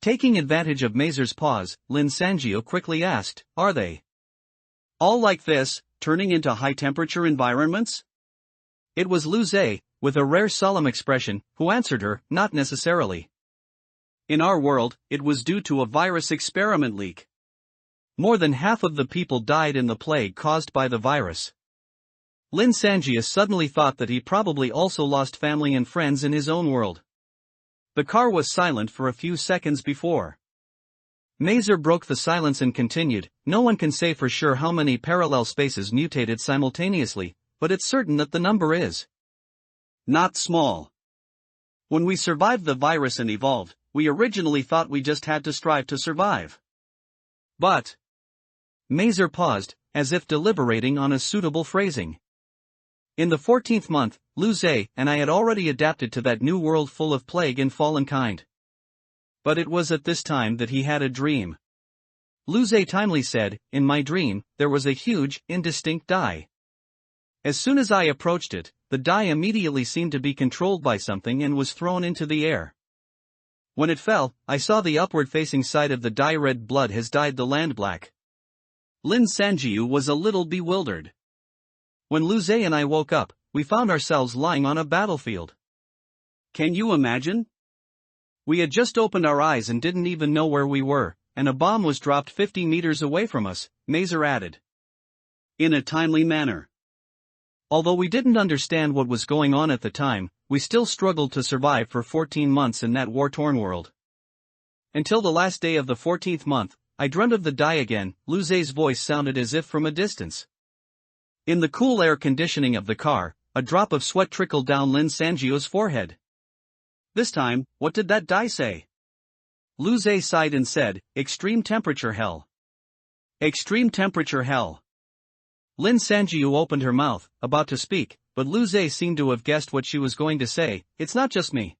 Taking advantage of Mazer's pause, Lin Sangio quickly asked, "Are they all like this, turning into high-temperature environments?" It was Luze, with a rare solemn expression, who answered her, "Not necessarily. In our world, it was due to a virus experiment leak. More than half of the people died in the plague caused by the virus. Lin Sanjia suddenly thought that he probably also lost family and friends in his own world. The car was silent for a few seconds before Mazer broke the silence and continued, "No one can say for sure how many parallel spaces mutated simultaneously, but it's certain that the number is not small. When we survived the virus and evolved, we originally thought we just had to strive to survive. But..." Mazer paused, as if deliberating on a suitable phrasing. "In the 14th month, Lu Zhe and I had already adapted to that new world full of plague and fallen kind. But it was at this time that he had a dream." Lu Zhe timely said, "In my dream, there was a huge, indistinct die. As soon as I approached it, the die immediately seemed to be controlled by something and was thrown into the air. When it fell, I saw the upward-facing side of the die. Red blood has dyed the land black." Lin Sanjiu was a little bewildered. "When Lu Zhe and I woke up, we found ourselves lying on a battlefield. Can you imagine? We had just opened our eyes and didn't even know where we were, and a bomb was dropped 50 meters away from us," Mazer added, in a timely manner. "Although we didn't understand what was going on at the time, we still struggled to survive for 14 months in that war-torn world. Until the last day of the 14th month, I dreamt of the die again." Lu Zhe's voice sounded as if from a distance. In the cool air conditioning of the car, a drop of sweat trickled down Lin Sanjiu's forehead. "This time, what did that die say?" Lu Zhe sighed and said, "Extreme temperature hell." "Extreme temperature hell." Lin Sanjiu opened her mouth, about to speak, but Lu Zhe seemed to have guessed what she was going to say. "It's not just me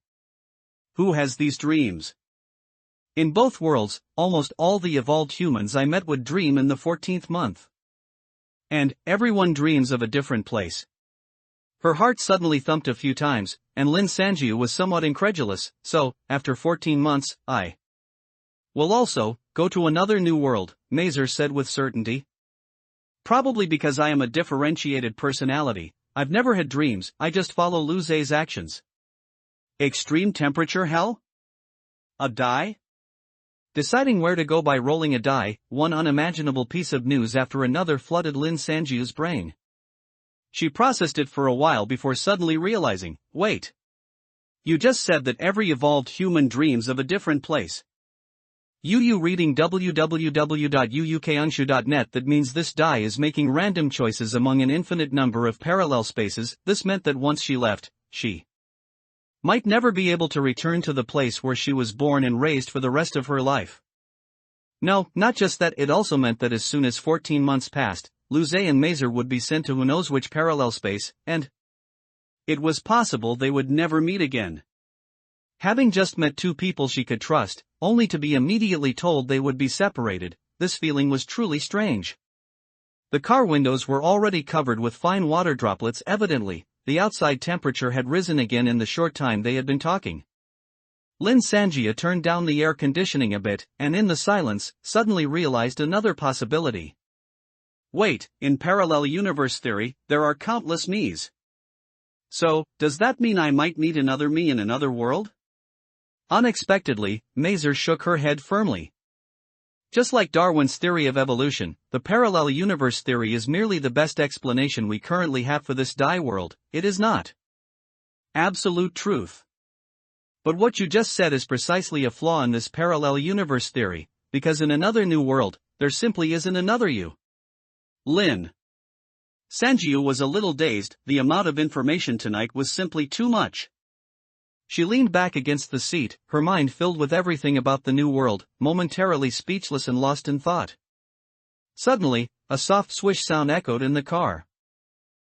who has these dreams. In both worlds, almost all the evolved humans I met would dream in the 14th month. And everyone dreams of a different place." Her heart suddenly thumped a few times, and Lin Sanjiu was somewhat incredulous. "So, after 14 months, I will also go to another new world," Mazer said with certainty. "Probably because I am a differentiated personality. I've never had dreams, I just follow Lu Zhe's actions." "Extreme temperature hell? A die?" Deciding where to go by rolling a die, one unimaginable piece of news after another flooded Lin Sanjiu's brain. She processed it for a while before suddenly realizing, "Wait. You just said that every evolved human dreams of a different place. You reading www.uukunshu.net. That means this die is making random choices among an infinite number of parallel spaces." This meant that once she left, she might never be able to return to the place where she was born and raised for the rest of her life. No, not just that, it also meant that as soon as 14 months passed, Lu Zhe and Mazer would be sent to who knows which parallel space, and it was possible they would never meet again. Having just met two people she could trust, only to be immediately told they would be separated, this feeling was truly strange. The car windows were already covered with fine water droplets. Evidently, the outside temperature had risen again in the short time they had been talking. Lin Sanjia turned down the air conditioning a bit, and in the silence, suddenly realized another possibility. "Wait, in parallel universe theory, there are countless me's. So, does that mean I might meet another me in another world?" Unexpectedly, Mazer shook her head firmly. "Just like Darwin's theory of evolution, the parallel universe theory is merely the best explanation we currently have for this die world. It is not absolute truth. But what you just said is precisely a flaw in this parallel universe theory, because in another new world, there simply isn't another you." Lin Sanjiu was a little dazed. The amount of information tonight was simply too much. She leaned back against the seat, her mind filled with everything about the new world, momentarily speechless and lost in thought. Suddenly, a soft swish sound echoed in the car.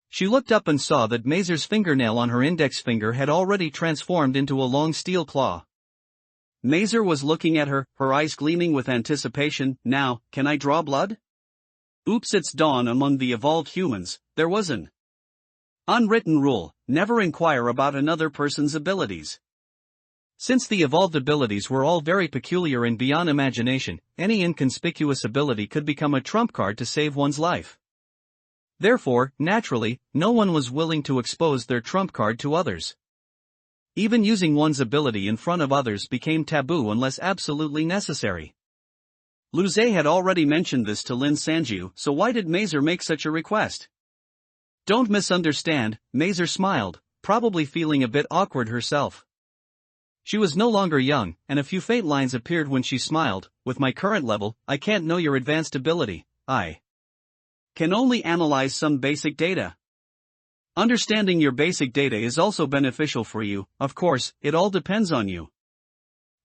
She looked up and saw that Mazer's fingernail on her index finger had already transformed into a long steel claw. Mazer was looking at her, her eyes gleaming with anticipation. "Now, can I draw blood?" Oops, it's dawn among the evolved humans. There was an unwritten rule: never inquire about another person's abilities. Since the evolved abilities were all very peculiar and beyond imagination, any inconspicuous ability could become a trump card to save one's life. Therefore, naturally, no one was willing to expose their trump card to others. Even using one's ability in front of others became taboo unless absolutely necessary. Lu Zhe had already mentioned this to Lin Sanjiu, so why did Mazer make such a request? Don't misunderstand, Mazer smiled, probably feeling a bit awkward herself. She was no longer young, and a few faint lines appeared when she smiled. With my current level, I can't know your advanced ability. I can only analyze some basic data. Understanding your basic data is also beneficial for you, of course, it all depends on you.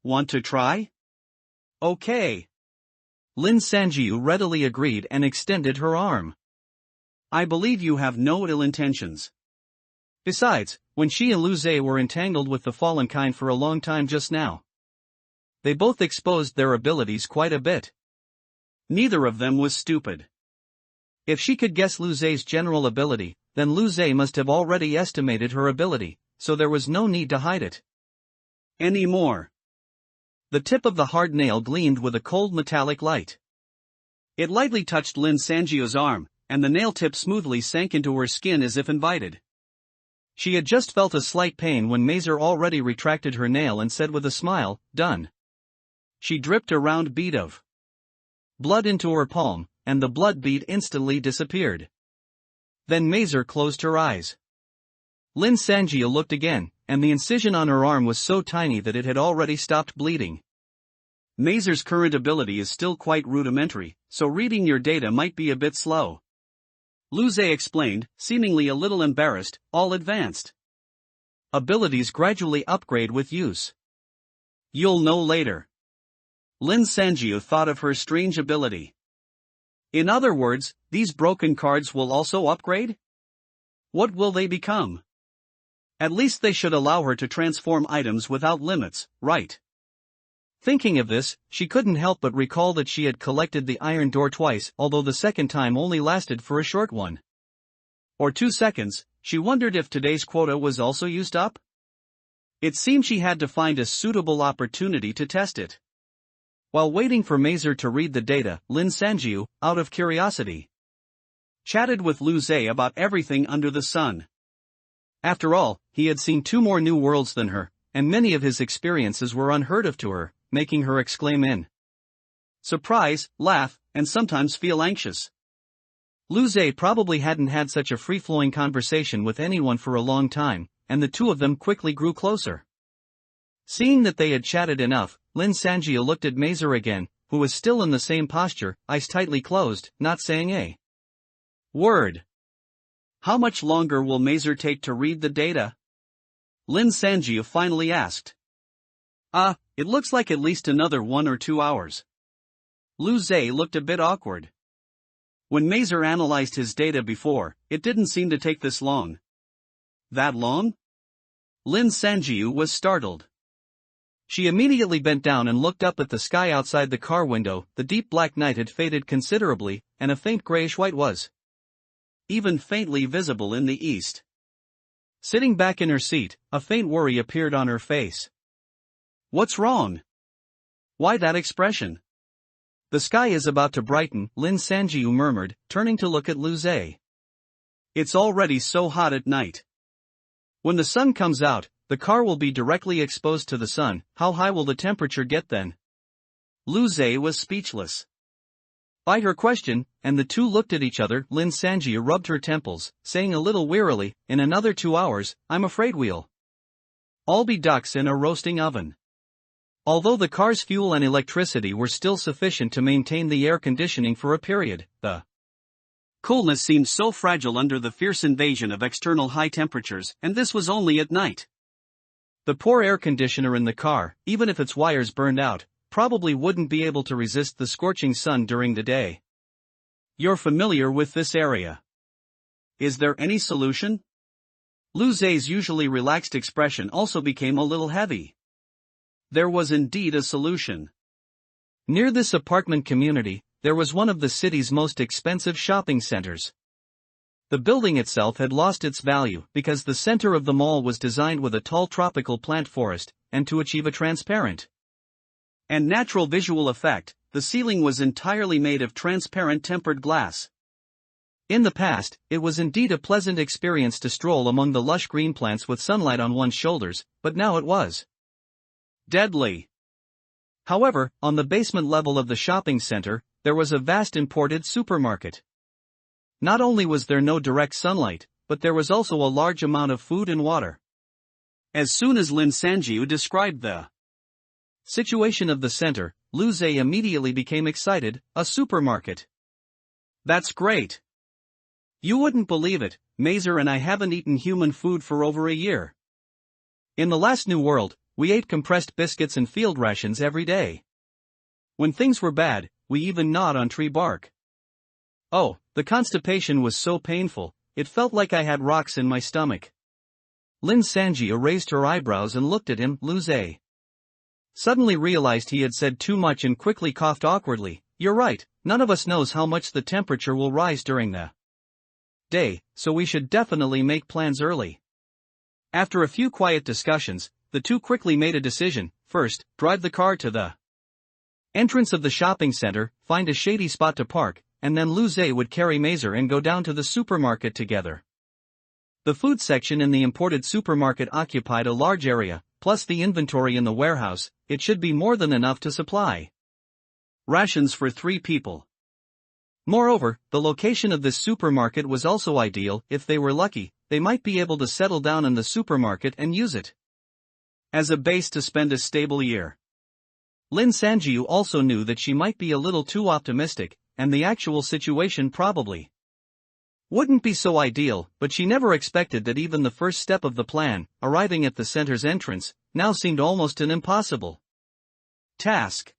Want to try? Okay. Lin Sanjiu readily agreed and extended her arm. I believe you have no ill intentions. Besides, when she and Lu Zhe were entangled with the fallen kind for a long time just now, they both exposed their abilities quite a bit. Neither of them was stupid. If she could guess Lu Zhe's general ability, then Lu Zhe must have already estimated her ability, so there was no need to hide it anymore. The tip of the hard nail gleamed with a cold metallic light. It lightly touched Lin Sanjiu's arm, and the nail tip smoothly sank into her skin as if invited. She had just felt a slight pain when Mazer already retracted her nail and said with a smile, "Done." She dripped a round bead of blood into her palm, and the blood bead instantly disappeared. Then Mazer closed her eyes. Lin Sanjiu looked again, and the incision on her arm was so tiny that it had already stopped bleeding. Mazer's current ability is still quite rudimentary, so reading your data might be a bit slow. Lu Zhe explained, seemingly a little embarrassed. All advanced abilities gradually upgrade with use. You'll know later. Lin Sanjiu thought of her strange ability. In other words, these broken cards will also upgrade? What will they become? At least they should allow her to transform items without limits, right? Thinking of this, she couldn't help but recall that she had collected the iron door twice, although the second time only lasted for a short 1 or 2 seconds. She wondered if today's quota was also used up. It seemed she had to find a suitable opportunity to test it. While waiting for Mazer to read the data, Lin Sanjiu, out of curiosity, chatted with Lu Zhe about everything under the sun. After all, he had seen 2 more new worlds than her, and many of his experiences were unheard of to her, making her exclaim in surprise, laugh, and sometimes feel anxious. Lu Zhe probably hadn't had such a free-flowing conversation with anyone for a long time, and the two of them quickly grew closer. Seeing that they had chatted enough, Lin Sanjiu looked at Mazer again, who was still in the same posture, eyes tightly closed, not saying a word. How much longer will Mazer take to read the data? Lin Sanjiu finally asked. It looks like at least another 1 or 2 hours. Lu Zhe looked a bit awkward. When Mazer analyzed his data before, it didn't seem to take this long. That long? Lin Sanjiu was startled. She immediately bent down and looked up at the sky outside the car window. The deep black night had faded considerably, and a faint grayish white was even faintly visible in the east. Sitting back in her seat, a faint worry appeared on her face. What's wrong? Why that expression? The sky is about to brighten, Lin Sanjiu murmured, turning to look at Lu Zhe. It's already so hot at night. When the sun comes out, the car will be directly exposed to the sun. How high will the temperature get then? Lu Zhe was speechless by her question, and the two looked at each other. Lin Sanjiu rubbed her temples, saying a little wearily, in another 2 hours, I'm afraid we'll all be ducks in a roasting oven. Although the car's fuel and electricity were still sufficient to maintain the air conditioning for a period, the coolness seemed so fragile under the fierce invasion of external high temperatures, and this was only at night. The poor air conditioner in the car, even if its wires burned out, probably wouldn't be able to resist the scorching sun during the day. You're familiar with this area. Is there any solution? Lu Zhe's usually relaxed expression also became a little heavy. There was indeed a solution. Near this apartment community, there was one of the city's most expensive shopping centers. The building itself had lost its value because the center of the mall was designed with a tall tropical plant forest, and to achieve a transparent and natural visual effect, the ceiling was entirely made of transparent tempered glass. In the past, it was indeed a pleasant experience to stroll among the lush green plants with sunlight on one's shoulders, but now it was deadly. However, on the basement level of the shopping center, there was a vast imported supermarket. Not only was there no direct sunlight, but there was also a large amount of food and water. As soon as Lin Sanjiu described the situation of the center, Lu Zhe immediately became excited. A supermarket. That's great. You wouldn't believe it, Mazer and I haven't eaten human food for over a year. In the last New World, we ate compressed biscuits and field rations every day. When things were bad, we even gnawed on tree bark. Oh, the constipation was so painful, it felt like I had rocks in my stomach. Lin Sanji raised her eyebrows and looked at him. Lu Zhe suddenly realized he had said too much and quickly coughed awkwardly. You're right, none of us knows how much the temperature will rise during the day, so we should definitely make plans early. After a few quiet discussions, the two quickly made a decision. First, drive the car to the entrance of the shopping center, find a shady spot to park, and then Lu Zhe would carry Mazer and go down to the supermarket together. The food section in the imported supermarket occupied a large area, plus the inventory in the warehouse. It should be more than enough to supply rations for 3 people. Moreover, the location of this supermarket was also ideal. If they were lucky, they might be able to settle down in the supermarket and use it as a base to spend a stable year. Lin Sanjiu also knew that she might be a little too optimistic, and the actual situation probably wouldn't be so ideal, but she never expected that even the first step of the plan, arriving at the center's entrance, now seemed almost an impossible task.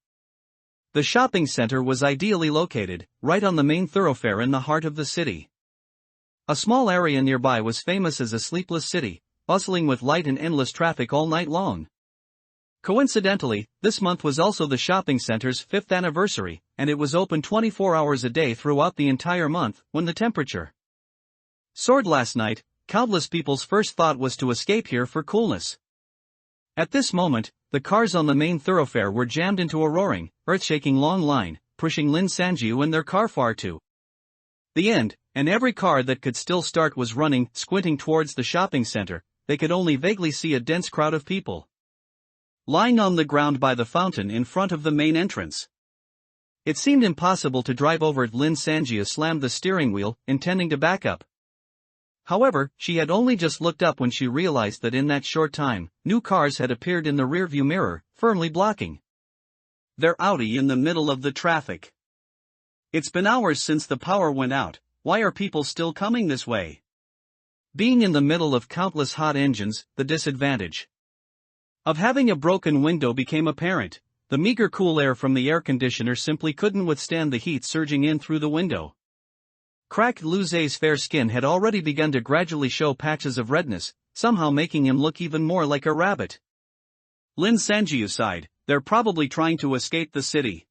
The shopping center was ideally located, right on the main thoroughfare in the heart of the city. A small area nearby was famous as a sleepless city, bustling with light and endless traffic all night long. Coincidentally, this month was also the shopping center's 5th anniversary, and it was open 24 hours a day throughout the entire month. When the temperature soared last night, countless people's first thought was to escape here for coolness. At this moment, the cars on the main thoroughfare were jammed into a roaring, earth-shaking long line, pushing Lin Sanjiu and their car far to the end, and every car that could still start was running. Squinting towards the shopping center, they could only vaguely see a dense crowd of people lying on the ground by the fountain in front of the main entrance. It seemed impossible to drive over it. Lin Sanjiu slammed the steering wheel, intending to back up. However, she had only just looked up when she realized that in that short time, new cars had appeared in the rearview mirror, firmly blocking their Audi in the middle of the traffic. It's been hours since the power went out. Why are people still coming this way? Being in the middle of countless hot engines, the disadvantage of having a broken window became apparent. The meager cool air from the air conditioner simply couldn't withstand the heat surging in through the window. Cracked Lu Zhe's fair skin had already begun to gradually show patches of redness, somehow making him look even more like a rabbit. Lin Sanjiu sighed. They're probably trying to escape the city.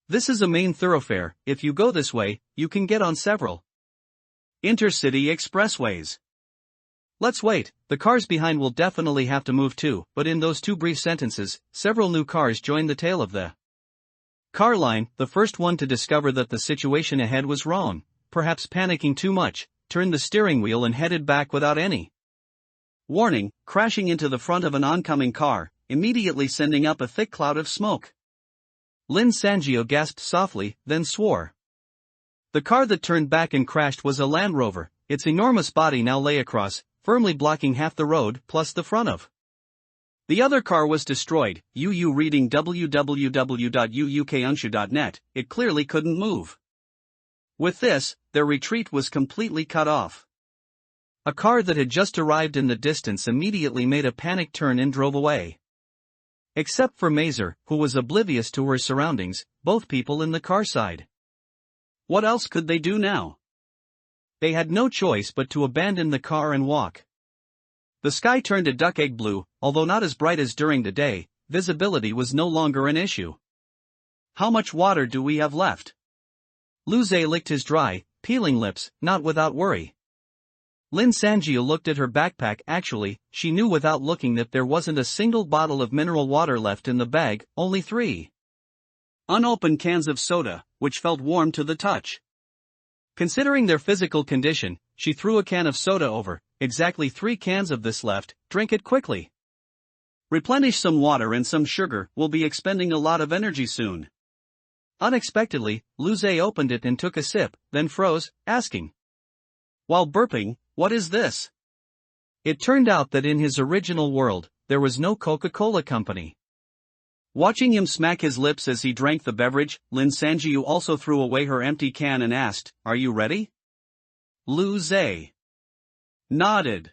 This is a main thoroughfare. If you go this way, you can get on several intercity expressways. Let's wait, the cars behind will definitely have to move too. But in those 2 brief sentences, several new cars joined the tail of the car line. The first one to discover that the situation ahead was wrong, perhaps panicking too much, turned the steering wheel and headed back without any warning, crashing into the front of an oncoming car, immediately sending up a thick cloud of smoke. Lin Sanjiu gasped softly, then swore. The car that turned back and crashed was a Land Rover. Its enormous body now lay across, firmly blocking half the road, plus the front of the other car was destroyed. UU reading www.uukunshu.net, it clearly couldn't move. With this, their retreat was completely cut off. A car that had just arrived in the distance immediately made a panicked turn and drove away. Except for Mazer, who was oblivious to her surroundings, both people in the car side. What else could they do now? They had no choice but to abandon the car and walk. The sky turned a duck-egg blue. Although not as bright as during the day, visibility was no longer an issue. How much water do we have left? Lu Zhe licked his dry, peeling lips, not without worry. Lin Sanjiu looked at her backpack. Actually, she knew without looking that there wasn't a single bottle of mineral water left in the bag, only 3 unopened cans of soda, which felt warm to the touch. Considering their physical condition, she threw a can of soda over. Exactly 3 cans of this left, drink it quickly. Replenish some water and some sugar, we'll be expending a lot of energy soon. Unexpectedly, Luce opened it and took a sip, then froze, asking, while burping, what is this? It turned out that in his original world, there was no Coca-Cola company. Watching him smack his lips as he drank the beverage, Lin Sanjiu also threw away her empty can and asked, are you ready? Luce nodded.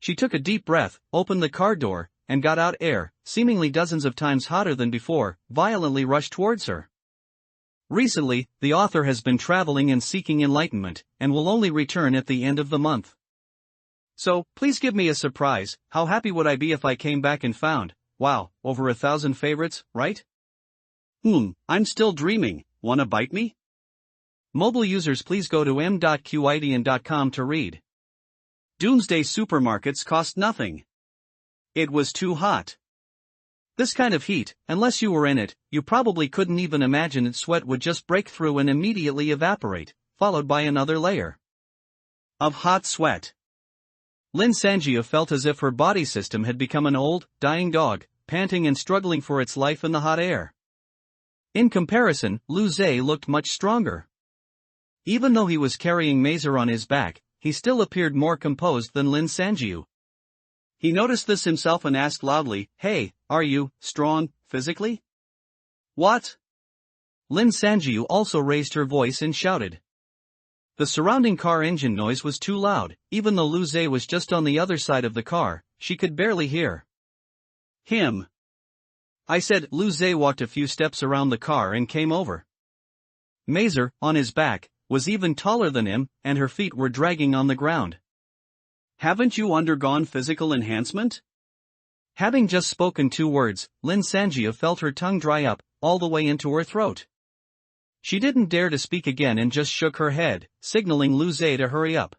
She took a deep breath, opened the car door, and got out air, seemingly dozens of times hotter than before, violently rushed towards her. Recently, the author has been traveling and seeking enlightenment, and will only return at the end of the month. So, please give me a surprise. How happy would I be if I came back and found, wow, over 1,000 favorites, right? I'm still dreaming, wanna bite me? Mobile users please go to m.qidian.com to read. Doomsday supermarkets cost nothing. It was too hot. This kind of heat, unless you were in it, you probably couldn't even imagine it. Sweat would just break through and immediately evaporate, followed by another layer of hot sweat. Lin Sanjiu felt as if her body system had become an old, dying dog, panting and struggling for its life in the hot air. In comparison, Luce looked much stronger. Even though he was carrying Mazer on his back, he still appeared more composed than Lin Sanjiu. He noticed this himself and asked loudly, hey, are you strong, physically? What? Lin Sanjiu also raised her voice and shouted. The surrounding car engine noise was too loud. Even though Luce was just on the other side of the car, she could barely hear him. I said. Luce walked a few steps around the car and came over. Mazer, on his back, was even taller than him, and her feet were dragging on the ground. Haven't you undergone physical enhancement? Having just spoken 2 words, Lin Sanjiu felt her tongue dry up, all the way into her throat. She didn't dare to speak again and just shook her head, signaling Luce to hurry up.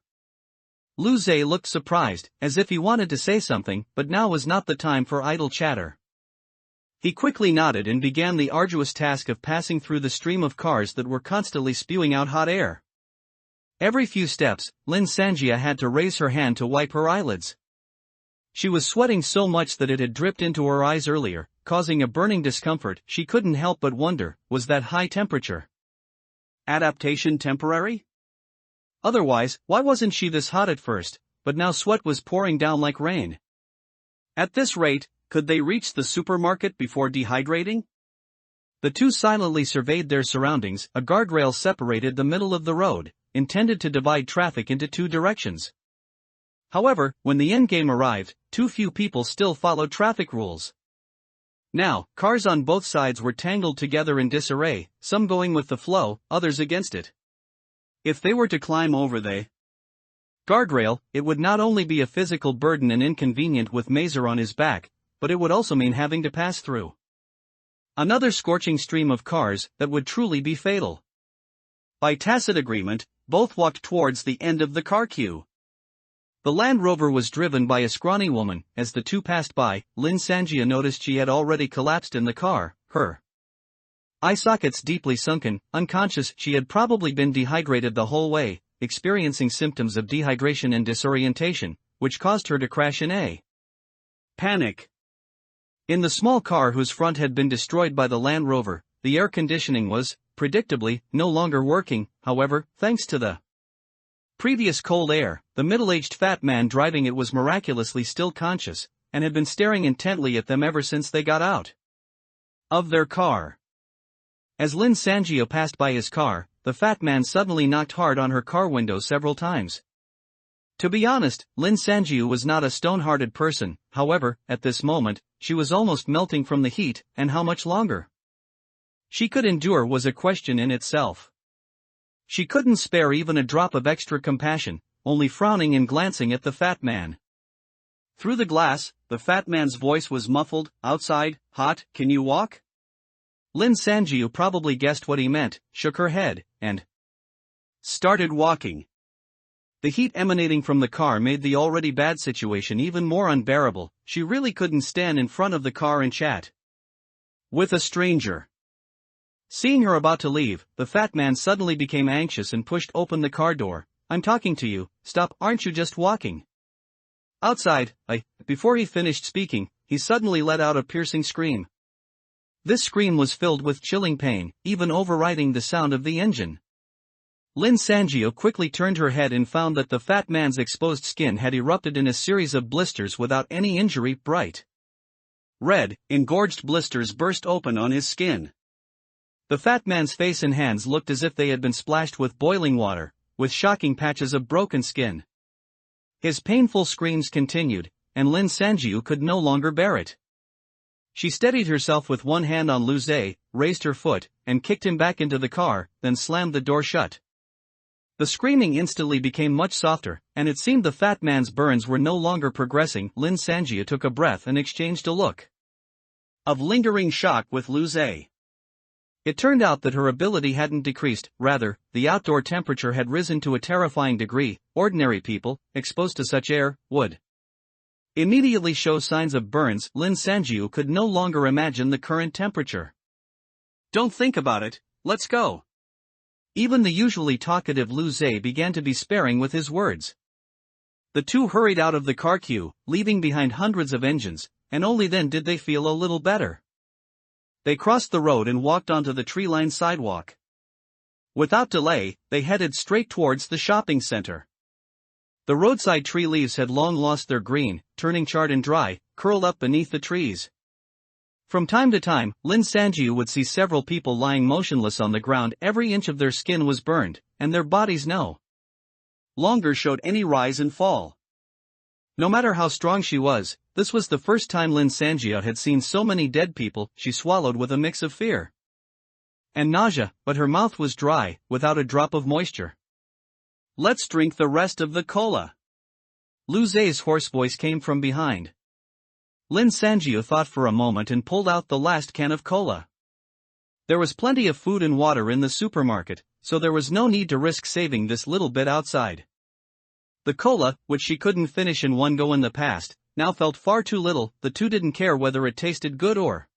Luce looked surprised, as if he wanted to say something, but now was not the time for idle chatter. He quickly nodded and began the arduous task of passing through the stream of cars that were constantly spewing out hot air. Every few steps, Lin Sanjiu had to raise her hand to wipe her eyelids. She was sweating so much that it had dripped into her eyes earlier, causing a burning discomfort. She couldn't help but wonder, was that high temperature adaptation temporary? Otherwise, why wasn't she this hot at first, but now sweat was pouring down like rain? At this rate, could they reach the supermarket before dehydrating? The two silently surveyed their surroundings. A guardrail separated the middle of the road, intended to divide traffic into 2 directions. However, when the endgame arrived, too few people still followed traffic rules. Now, cars on both sides were tangled together in disarray, some going with the flow, others against it. If they were to climb over the guardrail, it would not only be a physical burden and inconvenient with Mazer on his back, but it would also mean having to pass through another scorching stream of cars that would truly be fatal. By tacit agreement, both walked towards the end of the car queue. The Land Rover was driven by a scrawny woman. As the two passed by, Lin Sanjiu noticed she had already collapsed in the car, her eye sockets deeply sunken, unconscious. She had probably been dehydrated the whole way, experiencing symptoms of dehydration and disorientation, which caused her to crash in a panic. In the small car whose front had been destroyed by the Land Rover, the air conditioning was, predictably, no longer working. However, thanks to the previous cold air, the middle-aged fat man driving it was miraculously still conscious, and had been staring intently at them ever since they got out of their car. As Lin Sanjiu passed by his car, the fat man suddenly knocked hard on her car window several times. To be honest, Lin Sanjiu was not a stone-hearted person. However, at this moment, she was almost melting from the heat, and how much longer she could endure was a question in itself. She couldn't spare even a drop of extra compassion, only frowning and glancing at the fat man. Through the glass, the fat man's voice was muffled. Outside, hot, can you walk? Lin Sanjiu probably guessed what he meant, shook her head, and started walking. The heat emanating from the car made the already bad situation even more unbearable. She really couldn't stand in front of the car and chat with a stranger. Seeing her about to leave, the fat man suddenly became anxious and pushed open the car door. I'm talking to you, stop, aren't you just walking outside? Before he finished speaking, he suddenly let out a piercing scream. This scream was filled with chilling pain, even overriding the sound of the engine. Lin Sangio quickly turned her head and found that the fat man's exposed skin had erupted in a series of blisters without any injury. Bright red, engorged blisters burst open on his skin. The fat man's face and hands looked as if they had been splashed with boiling water, with shocking patches of broken skin. His painful screams continued, and Lin Sangio could no longer bear it. She steadied herself with one hand on Lu Zhe, raised her foot, and kicked him back into the car, then slammed the door shut. The screaming instantly became much softer, and it seemed the fat man's burns were no longer progressing. Lin Sangio took a breath and exchanged a look of lingering shock with Lu Zhe. It turned out that her ability hadn't decreased, rather, the outdoor temperature had risen to a terrifying degree. Ordinary people, exposed to such air, would immediately show signs of burns. Lin Sangio could no longer imagine the current temperature. Don't think about it, let's go. Even the usually talkative Lu Zhe began to be sparing with his words. The two hurried out of the car queue, leaving behind hundreds of engines, and only then did they feel a little better. They crossed the road and walked onto the tree-lined sidewalk. Without delay, they headed straight towards the shopping center. The roadside tree leaves had long lost their green, turning charred and dry, curled up beneath the trees. From time to time, Lin Sangio would see several people lying motionless on the ground. Every inch of their skin was burned, and their bodies no longer showed any rise and fall. No matter how strong she was, this was the first time Lin Sangio had seen so many dead people. She swallowed with a mix of fear and nausea, but her mouth was dry, without a drop of moisture. Let's drink the rest of the cola. Lu Zhe's hoarse voice came from behind. Lin Sangio thought for a moment and pulled out the last can of cola. There was plenty of food and water in the supermarket, so there was no need to risk saving this little bit outside. The cola, which she couldn't finish in one go in the past, now felt far too little. The two didn't care whether it tasted good or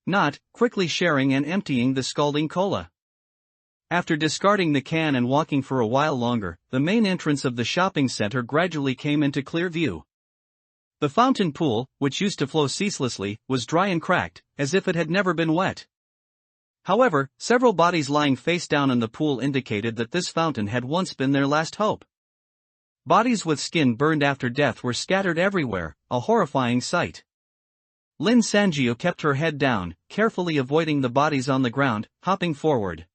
not, quickly sharing and emptying the scalding cola. After discarding the can and walking for a while longer, the main entrance of the shopping center gradually came into clear view. The fountain pool, which used to flow ceaselessly, was dry and cracked, as if it had never been wet. However, several bodies lying face down in the pool indicated that this fountain had once been their last hope. Bodies with skin burned after death were scattered everywhere, a horrifying sight. Lin Sangio kept her head down, carefully avoiding the bodies on the ground, hopping forward.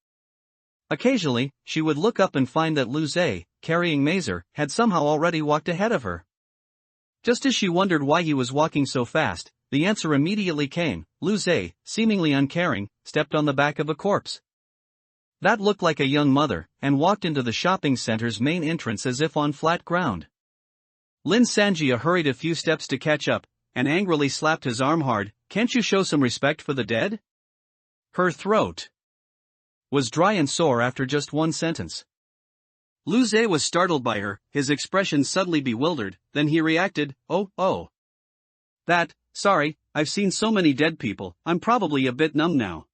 Occasionally, she would look up and find that Lu Zhe, carrying Mazer, had somehow already walked ahead of her. Just as she wondered why he was walking so fast, the answer immediately came. Lu Zhe, seemingly uncaring, stepped on the back of a corpse that looked like a young mother, and walked into the shopping center's main entrance as if on flat ground. Lin Sangio hurried a few steps to catch up, and angrily slapped his arm hard. Can't you show some respect for the dead? Her throat was dry and sore after just one sentence. Lu Zhe was startled by her, his expression suddenly bewildered. Then he reacted, oh. Sorry, I've seen so many dead people, I'm probably a bit numb now.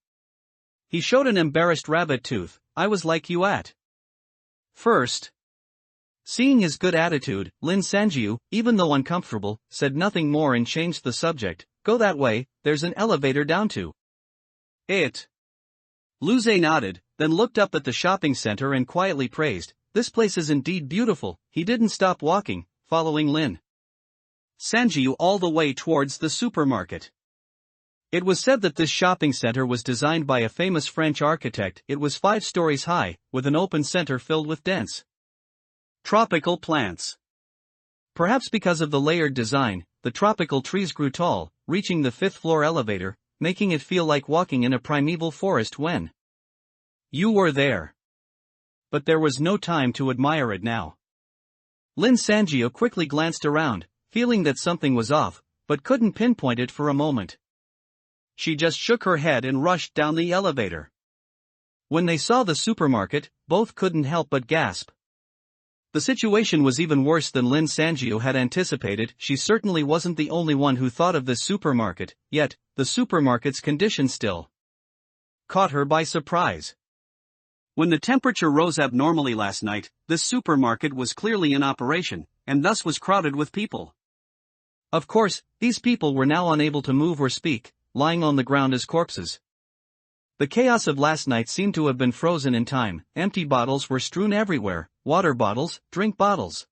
He showed an embarrassed rabbit tooth. I was like you at first. Seeing his good attitude, Lin Sangio, even though uncomfortable, said nothing more and changed the subject. Go that way, there's an elevator down to it. Lu Zhe nodded, then looked up at the shopping center and quietly praised, this place is indeed beautiful. He didn't stop walking, following Lin Sangio all the way towards the supermarket. It was said that this shopping center was designed by a famous French architect. It was 5 stories high, with an open center filled with dense tropical plants. Perhaps because of the layered design, the tropical trees grew tall, reaching the 5th floor elevator, making it feel like walking in a primeval forest when you were there. But there was no time to admire it now. Lin Sangio quickly glanced around, feeling that something was off, but couldn't pinpoint it for a moment. She just shook her head and rushed down the elevator. When they saw the supermarket, both couldn't help but gasp. The situation was even worse than Lin Sangio had anticipated. She certainly wasn't the only one who thought of this supermarket, yet, the supermarket's condition still caught her by surprise. When the temperature rose abnormally last night, this supermarket was clearly in operation, and thus was crowded with people. Of course, these people were now unable to move or speak, lying on the ground as corpses. The chaos of last night seemed to have been frozen in time. Empty bottles were strewn everywhere, water bottles, drink bottles.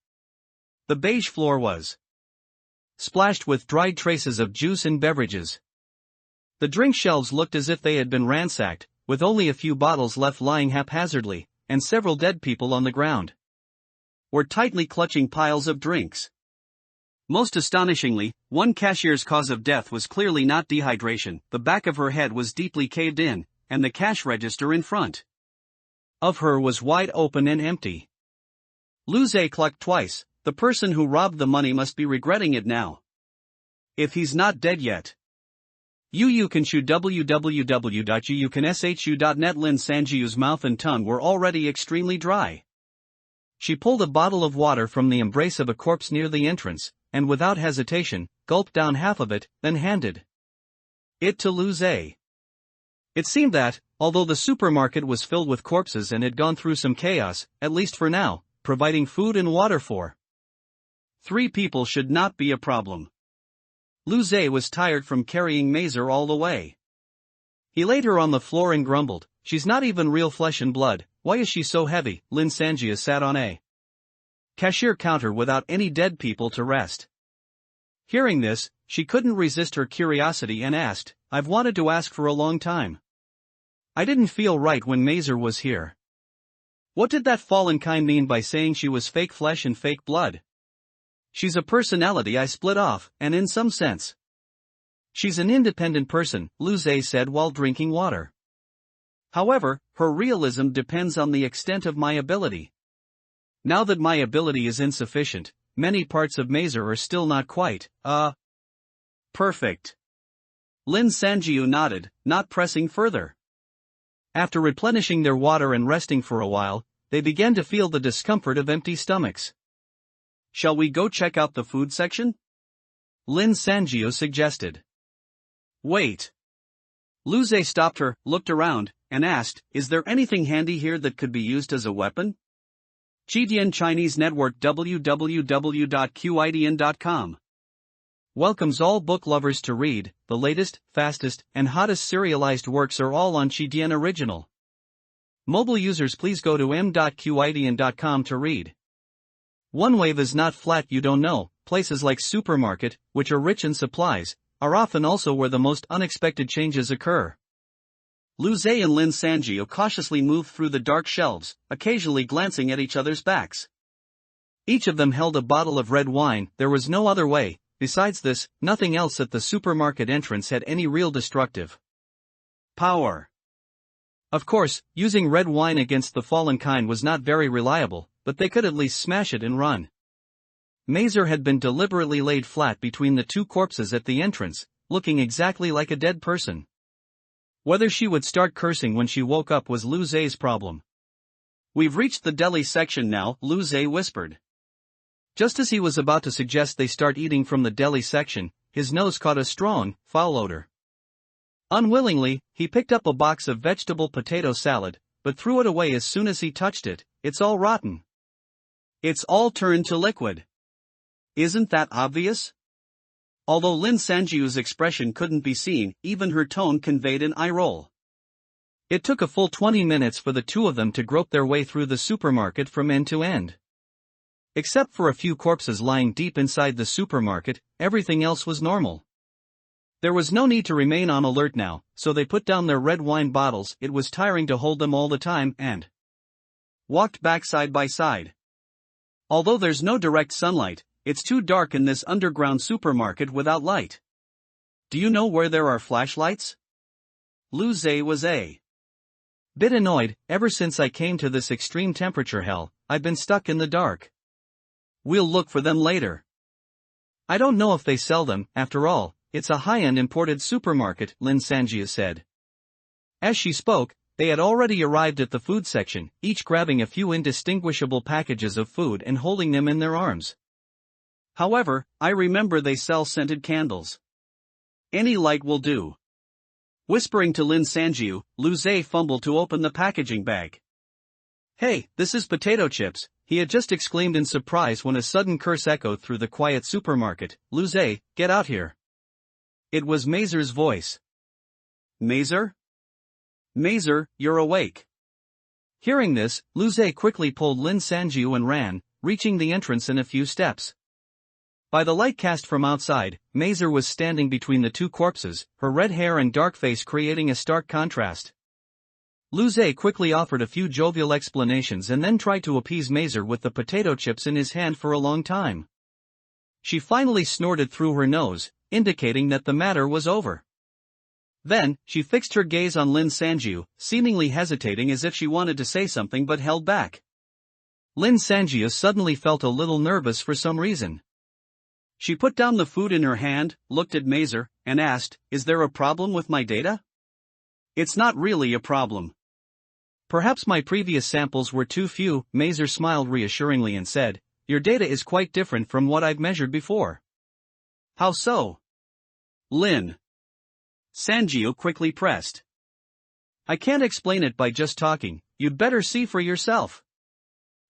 The beige floor was splashed with dried traces of juice and beverages. The drink shelves looked as if they had been ransacked, with only a few bottles left lying haphazardly, and several dead people on the ground were tightly clutching piles of drinks. Most astonishingly, one cashier's cause of death was clearly not dehydration. The back of her head was deeply caved in, and the cash register in front of her was wide open and empty. Lu Zhe clucked twice. The person who robbed the money must be regretting it now, if he's not dead yet. You can shoot www.youyoucanshu.net. Lin Sanjiu's mouth and tongue were already extremely dry. She pulled a bottle of water from the embrace of a corpse near the entrance, and without hesitation, gulped down half of it, then handed it to Lu Zhe. It seemed that, although the supermarket was filled with corpses and had gone through some chaos, at least for now, providing food and water for 3 people should not be a problem. Lu Zhe was tired from carrying Mazer all the way. He laid her on the floor and grumbled, "She's not even real flesh and blood, why is she so heavy?" Lin Sanjia sat on a cashier counter without any dead people to rest. Hearing this, she couldn't resist her curiosity and asked, "I've wanted to ask for a long time. I didn't feel right when Mazer was here. What did that fallen kind mean by saying she was fake flesh and fake blood? She's a personality I split off, and in some sense, she's an independent person," Lu Zhe said while drinking water. "However, her realism depends on the extent of my ability. Now that my ability is insufficient, many parts of Mazer are still not quite, perfect." Lin Sanjiu nodded, not pressing further. After replenishing their water and resting for a while, they began to feel the discomfort of empty stomachs. "Shall we go check out the food section?" Lin Sanjiu suggested. "Wait." Lu Zhe stopped her, looked around, and asked, "Is there anything handy here that could be used as a weapon?" Chidian Chinese Network www.qidian.com welcomes all book lovers to read. The latest, fastest, and hottest serialized works are all on Chidian Original. Mobile users, please go to m.qidian.com to read. One wave is not flat. You don't know. Places like supermarket, which are rich in supplies, are often also where the most unexpected changes occur. Lu Zhe and Lin Sanjiu cautiously moved through the dark shelves, occasionally glancing at each other's backs. Each of them held a bottle of red wine. There was no other way. Besides this, nothing else at the supermarket entrance had any real destructive power. Of course, using red wine against the fallen kind was not very reliable, but they could at least smash it and run. Mazer had been deliberately laid flat between the 2 corpses at the entrance, looking exactly like a dead person. Whether she would start cursing when she woke up was Lu Zhe's problem. "We've reached the deli section now," Lu Zhe whispered. Just as he was about to suggest they start eating from the deli section, his nose caught a strong, foul odor. Unwillingly, he picked up a box of vegetable potato salad, but threw it away as soon as he touched it. "It's all rotten. It's all turned to liquid. Isn't that obvious?" Although Lin Sanjiu's expression couldn't be seen, even her tone conveyed an eye roll. It took a full 20 minutes for the 2 of them to grope their way through the supermarket from end to end. Except for a few corpses lying deep inside the supermarket, everything else was normal. There was no need to remain on alert now, so they put down their red wine bottles. It was tiring to hold them all the time, and walked back side by side. Although there's no direct sunlight, it's too dark in this underground supermarket without light. "Do you know where there are flashlights?" Lu Zhe was a bit annoyed. "Ever since I came to this extreme temperature hell, I've been stuck in the dark." "We'll look for them later." "I don't know if they sell them, after all, it's a high-end imported supermarket," Lin Sanjia said. As she spoke, they had already arrived at the food section, each grabbing a few indistinguishable packages of food and holding them in their arms. "However, I remember they sell scented candles. Any light will do." Whispering to Lin Sanjiu, Lu Zhe fumbled to open the packaging bag. "Hey, this is potato chips. he had just exclaimed in surprise when a sudden curse echoed through the quiet supermarket. "Luze, get out here." It was Mazer's voice. "Mazer? Mazer, you're awake." Hearing this, Luze quickly pulled Lin Sanjiu and ran, reaching the entrance in a few steps. By the light cast from outside, Mazer was standing between the two corpses, her red hair and dark face creating a stark contrast. Luze quickly offered a few jovial explanations and then tried to appease Mazer with the potato chips in his hand for a long time. She finally snorted through her nose, indicating that the matter was over. Then, she fixed her gaze on Lin Sanjiu, seemingly hesitating as if she wanted to say something but held back. Lin Sanjiu suddenly felt a little nervous for some reason. She put down the food in her hand, looked at Mazer, and asked, "Is there a problem with my data?" "It's not really a problem. Perhaps my previous samples were too few." Mazer smiled reassuringly and said, "Your data is quite different from what I've measured before." "How so?" Lin Sanjiu quickly pressed. "I can't explain it by just talking, you'd better see for yourself."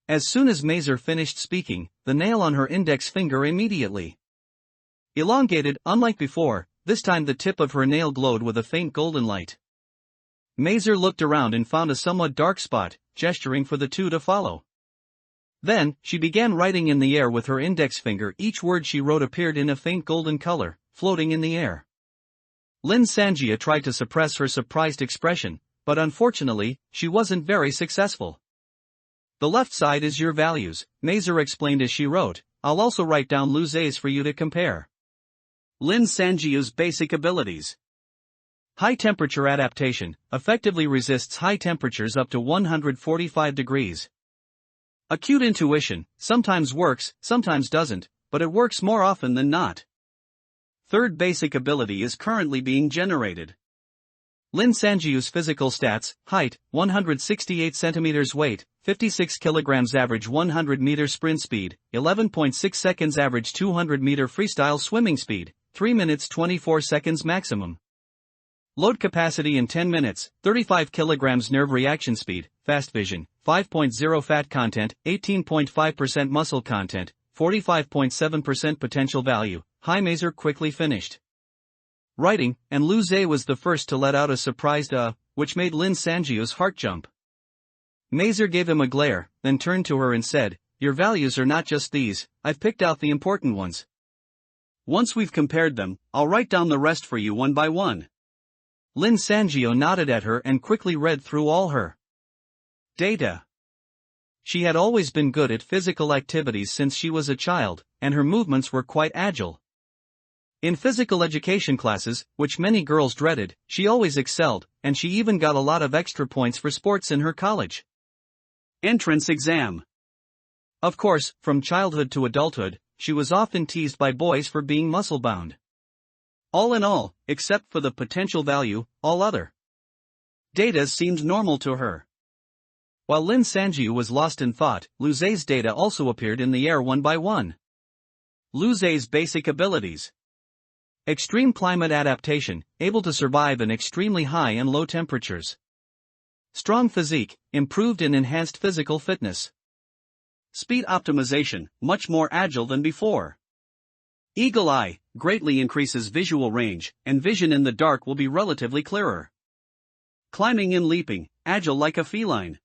As soon as Mazer finished speaking, the nail on her index finger immediately elongated. Unlike before, this time the tip of her nail glowed with a faint golden light. Mazer looked around and found a somewhat dark spot, gesturing for the two to follow. Then, she began writing in the air with her index finger. Each word she wrote appeared in a faint golden color, floating in the air. Lin Sanjia tried to suppress her surprised expression, but unfortunately, she wasn't very successful. "The left side is your values," Mazer explained as she wrote. "I'll also write down Luze's for you to compare." Lin Sanjiu's basic abilities. High temperature adaptation, effectively resists high temperatures up to 145 degrees. Acute intuition, sometimes works, sometimes doesn't, but it works more often than not. Third basic ability is currently being generated. Lin Sanjiu's physical stats: height, 168 centimeters, weight, 56 kilograms, average 100 meter sprint speed, 11.6 seconds, average 200 meter freestyle swimming speed, 3 minutes 24 seconds maximum. Load capacity in 10 minutes, 35 kilograms, nerve reaction speed, fast vision, 5.0 fat content, 18.5% muscle content, 45.7% potential value. High. Mazer quickly finished writing, and Luze was the first to let out a surprised which made Lin Sanjiu's heart jump. Mazer gave him a glare, then turned to her and said, "Your values are not just these, I've picked out the important ones. Once we've compared them, I'll write down the rest for you one by one." Lin Sanjiu nodded at her and quickly read through all her data. She had always been good at physical activities since she was a child, and her movements were quite agile. In physical education classes, which many girls dreaded, she always excelled, and she even got a lot of extra points for sports in her college entrance exam. Of course, from childhood to adulthood, she was often teased by boys for being muscle-bound. All in all, except for the potential value, all other data seemed normal to her. While Lin Sanjiu was lost in thought, Luze's data also appeared in the air one by one. Luze's basic abilities. Extreme climate adaptation, able to survive in extremely high and low temperatures. Strong physique, improved and enhanced physical fitness. Speed optimization, much more agile than before. Eagle eye, greatly increases visual range, and vision in the dark will be relatively clearer. Climbing and leaping, agile like a feline.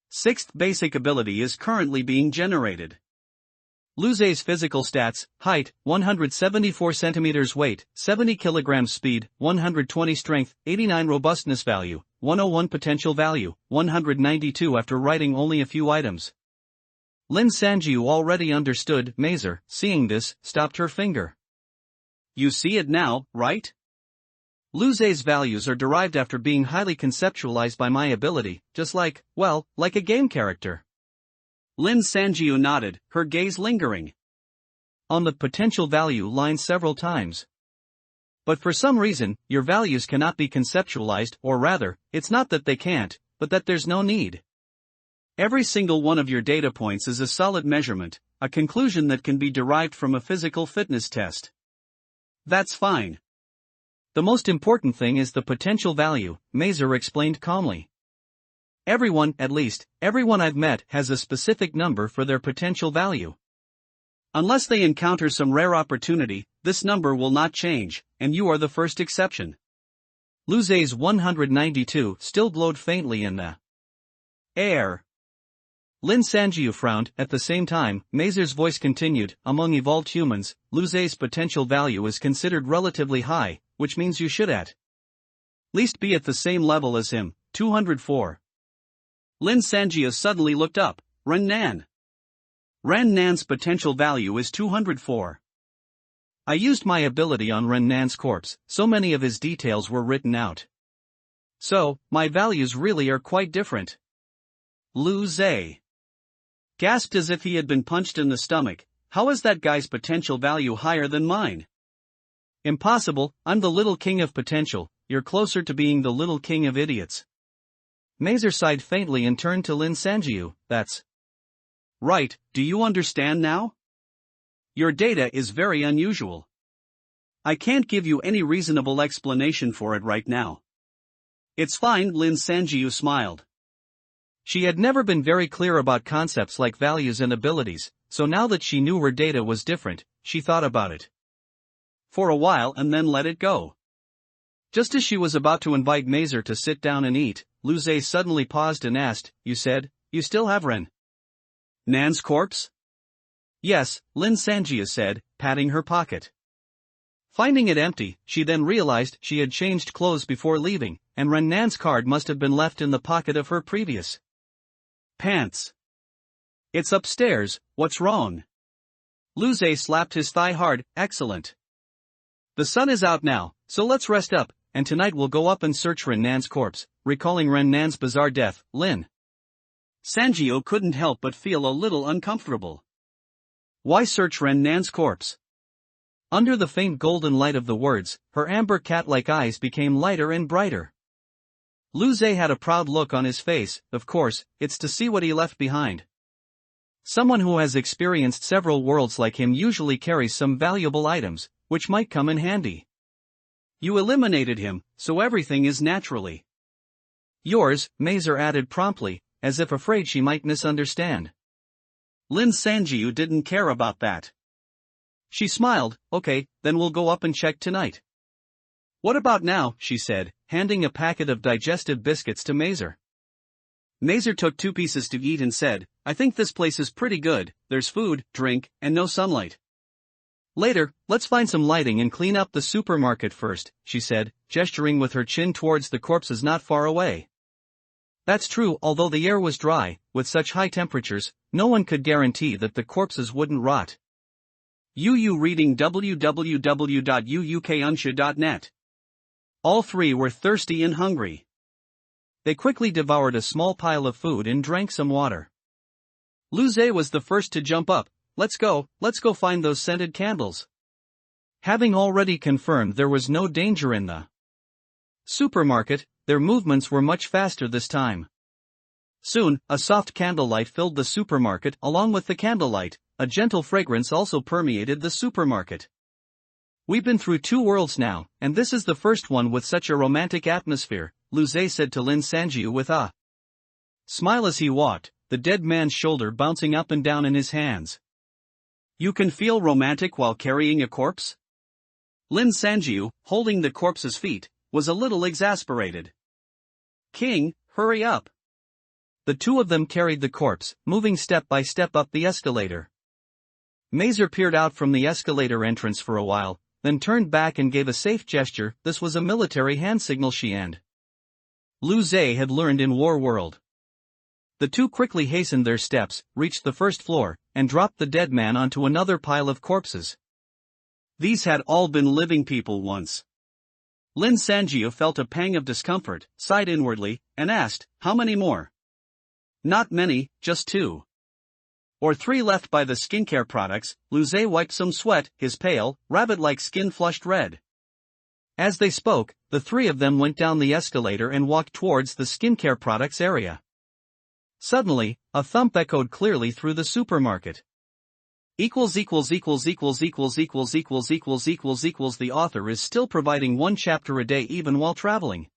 Sixth basic ability is currently being generated. Luze's physical stats: height, 174 centimeters, weight, 70 kilograms, speed, 120 strength, 89 robustness value, 101 potential value, 192 after writing only a few items. Lin Sanjiu already understood. Mazer, seeing this, stopped her finger. "You see it now, right? Luze's values are derived after being highly conceptualized by my ability, just like, well, like a game character." Lin Sanjiu nodded, her gaze lingering on the potential value line several times. "But for some reason, your values cannot be conceptualized, or rather, it's not that they can't, but that there's no need. Every single one of your data points is a solid measurement, a conclusion that can be derived from a physical fitness test. That's fine. The most important thing is the potential value," Mazer explained calmly. Everyone, at least, everyone I've met has a specific number for their potential value. Unless they encounter some rare opportunity, this number will not change, and you are the first exception. Lu Zhe's 192 still glowed faintly in the air. Lin Sanjiu frowned. At the same time, Mazer's voice continued, among evolved humans, Lu Zhe's potential value is considered relatively high, which means you should at least be at the same level as him, 204. Lin Sanjiu suddenly looked up. Ren Nan. Ren Nan's potential value is 204. I used my ability on Ren Nan's corpse, so many of his details were written out. So, my values really are quite different. Lu Zhe gasped as if he had been punched in the stomach. How is that guy's potential value higher than mine? Impossible, I'm the little king of potential, you're closer to being the little king of idiots. Mazer sighed faintly and turned to Lin Sanjiu. That's right, do you understand now? Your data is very unusual. I can't give you any reasonable explanation for it right now. It's fine, Lin Sanjiu smiled. She had never been very clear about concepts like values and abilities, so now that she knew her data was different, she thought about it for a while and then let it go. Just as she was about to invite Mazer to sit down and eat, Lu Zhe suddenly paused and asked, You said, you still have Ren Nan's corpse? Yes, Lin Sanjiu said, patting her pocket. Finding it empty, she then realized she had changed clothes before leaving, and Ren Nan's card must have been left in the pocket of her previous pants. It's upstairs, what's wrong? Lu Zhe slapped his thigh hard. Excellent. The sun is out now, so let's rest up, and tonight we'll go up and search Ren Nan's corpse. Recalling Ren Nan's bizarre death, Lin Sanjiu couldn't help but feel a little uncomfortable. Why search Ren Nan's corpse? Under the faint golden light of the words, her amber cat-like eyes became lighter and brighter. Lu Zhe had a proud look on his face. Of course, it's to see what he left behind. Someone who has experienced several worlds like him usually carries some valuable items, which might come in handy. You eliminated him, so everything is naturally yours, Mazer added promptly, as if afraid she might misunderstand. Lin Sanjiu didn't care about that. She smiled. Okay, then we'll go up and check tonight. What about now, she said, handing a packet of digestive biscuits to Mazer. Mazer took 2 pieces to eat and said, I think this place is pretty good, there's food, drink, and no sunlight. Later, let's find some lighting and clean up the supermarket first, she said, gesturing with her chin towards the corpses not far away. That's true, although the air was dry, with such high temperatures, no one could guarantee that the corpses wouldn't rot. UU reading www.uukunsha.net. All 3 were thirsty and hungry. They quickly devoured a small pile of food and drank some water. Lu Zhe was the first to jump up. Let's go find those scented candles. Having already confirmed there was no danger in the supermarket, their movements were much faster this time. Soon, a soft candlelight filled the supermarket. Along with the candlelight, a gentle fragrance also permeated the supermarket. We've been through 2 worlds now, and this is the first one with such a romantic atmosphere, Lu Zhe said to Lin Sanjiu with a smile as he walked, the dead man's shoulder bouncing up and down in his hands. You can feel romantic while carrying a corpse? Lin Sanjiu, holding the corpse's feet, was a little exasperated. King, hurry up. The 2 of them carried the corpse, moving step by step up the escalator. Mazer peered out from the escalator entrance for a while, then turned back and gave a safe gesture. This was a military hand signal she and Lu Zhe had learned in War World. The 2 quickly hastened their steps, reached the first floor, and dropped the dead man onto another pile of corpses. These had all been living people once. Lin Sanjiu felt a pang of discomfort, sighed inwardly, and asked, how many more? Not many, just 2. Or 3 left by the skincare products. Lu Zhe wiped some sweat, his pale, rabbit-like skin flushed red. As they spoke, the 3 of them went down the escalator and walked towards the skincare products area. Suddenly, a thump echoed clearly through the supermarket. The author is still providing 1 chapter a day even while traveling.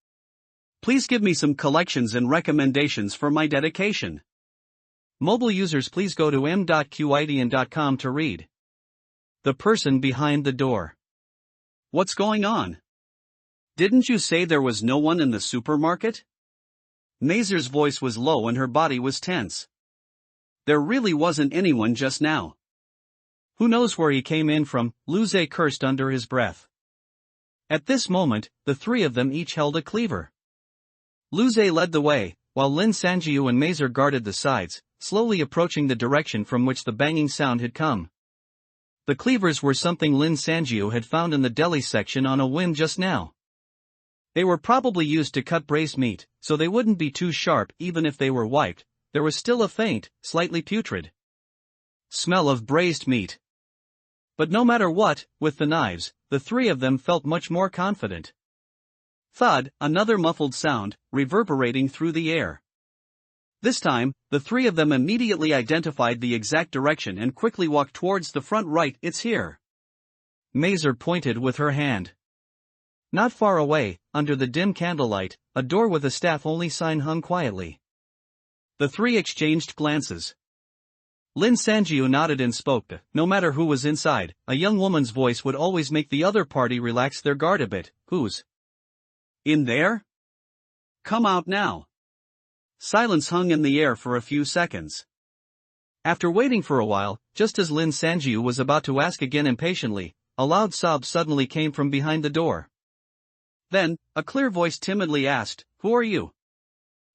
Please give me some collections and recommendations for my dedication. Mobile users, please go to m.qidian.com to read. The person behind the door. What's going on? Didn't you say there was no one in the supermarket? Mazer's voice was low and her body was tense. There really wasn't anyone just now. Who knows where he came in from, Luze cursed under his breath. At this moment, the three of them each held a cleaver. Luze led the way, while Lin Sanjiu and Mazer guarded the sides, slowly approaching the direction from which the banging sound had come. The cleavers were something Lin Sanjiu had found in the deli section on a whim just now. They were probably used to cut braised meat, so they wouldn't be too sharp even if they were wiped. There was still a faint, slightly putrid smell of braised meat. But no matter what, with the knives, the three of them felt much more confident. Thud, another muffled sound, reverberating through the air. This time, the three of them immediately identified the exact direction and quickly walked towards the front. Right, it's here. Mazer pointed with her hand. Not far away, under the dim candlelight, a door with a staff-only sign hung quietly. The three exchanged glances. Lin Sanjiu nodded and spoke. No matter who was inside, a young woman's voice would always make the other party relax their guard a bit. Who's in there? Come out now. Silence hung in the air for a few seconds. After waiting for a while, just as Lin Sanjiu was about to ask again impatiently, a loud sob suddenly came from behind the door. Then, a clear voice timidly asked, "Who are you?"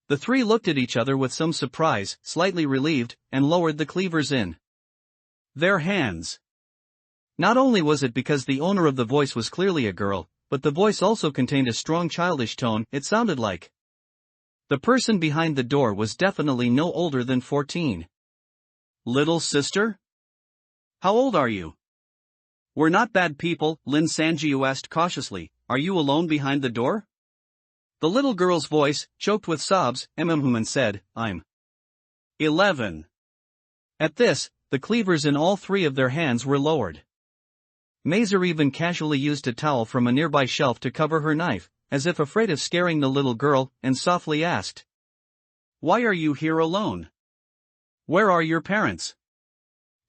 The three looked at each other with some surprise, slightly relieved, and lowered the cleavers in their hands. Not only was it because the owner of the voice was clearly a girl, but the voice also contained a strong childish tone. It sounded like the person behind the door was definitely no older than 14. Little sister? How old are you? We're not bad people, Lin Sanjiu asked cautiously. Are you alone behind the door? The little girl's voice, choked with sobs, and said, I'm 11. At this, the cleavers in all three of their hands were lowered. Mazer even casually used a towel from a nearby shelf to cover her knife, as if afraid of scaring the little girl, and softly asked, "Why are you here alone? Where are your parents?"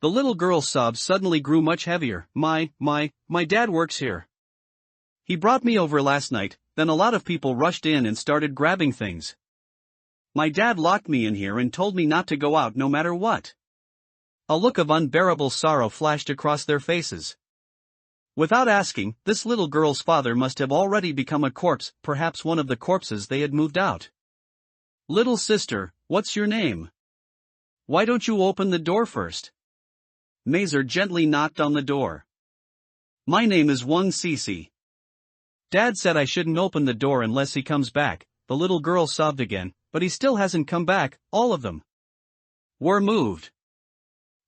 The little girl's sobs suddenly grew much heavier. My dad works here. He brought me over last night. Then a lot of people rushed in and started grabbing things. My dad locked me in here and told me not to go out no matter what. A look of unbearable sorrow flashed across their faces. Without asking, this little girl's father must have already become a corpse, perhaps one of the corpses they had moved out. Little sister, what's your name? Why don't you open the door first? Mazer gently knocked on the door. My name is Wang Cici. Dad said I shouldn't open the door unless he comes back. The little girl sobbed again, but he still hasn't come back. All of them were moved.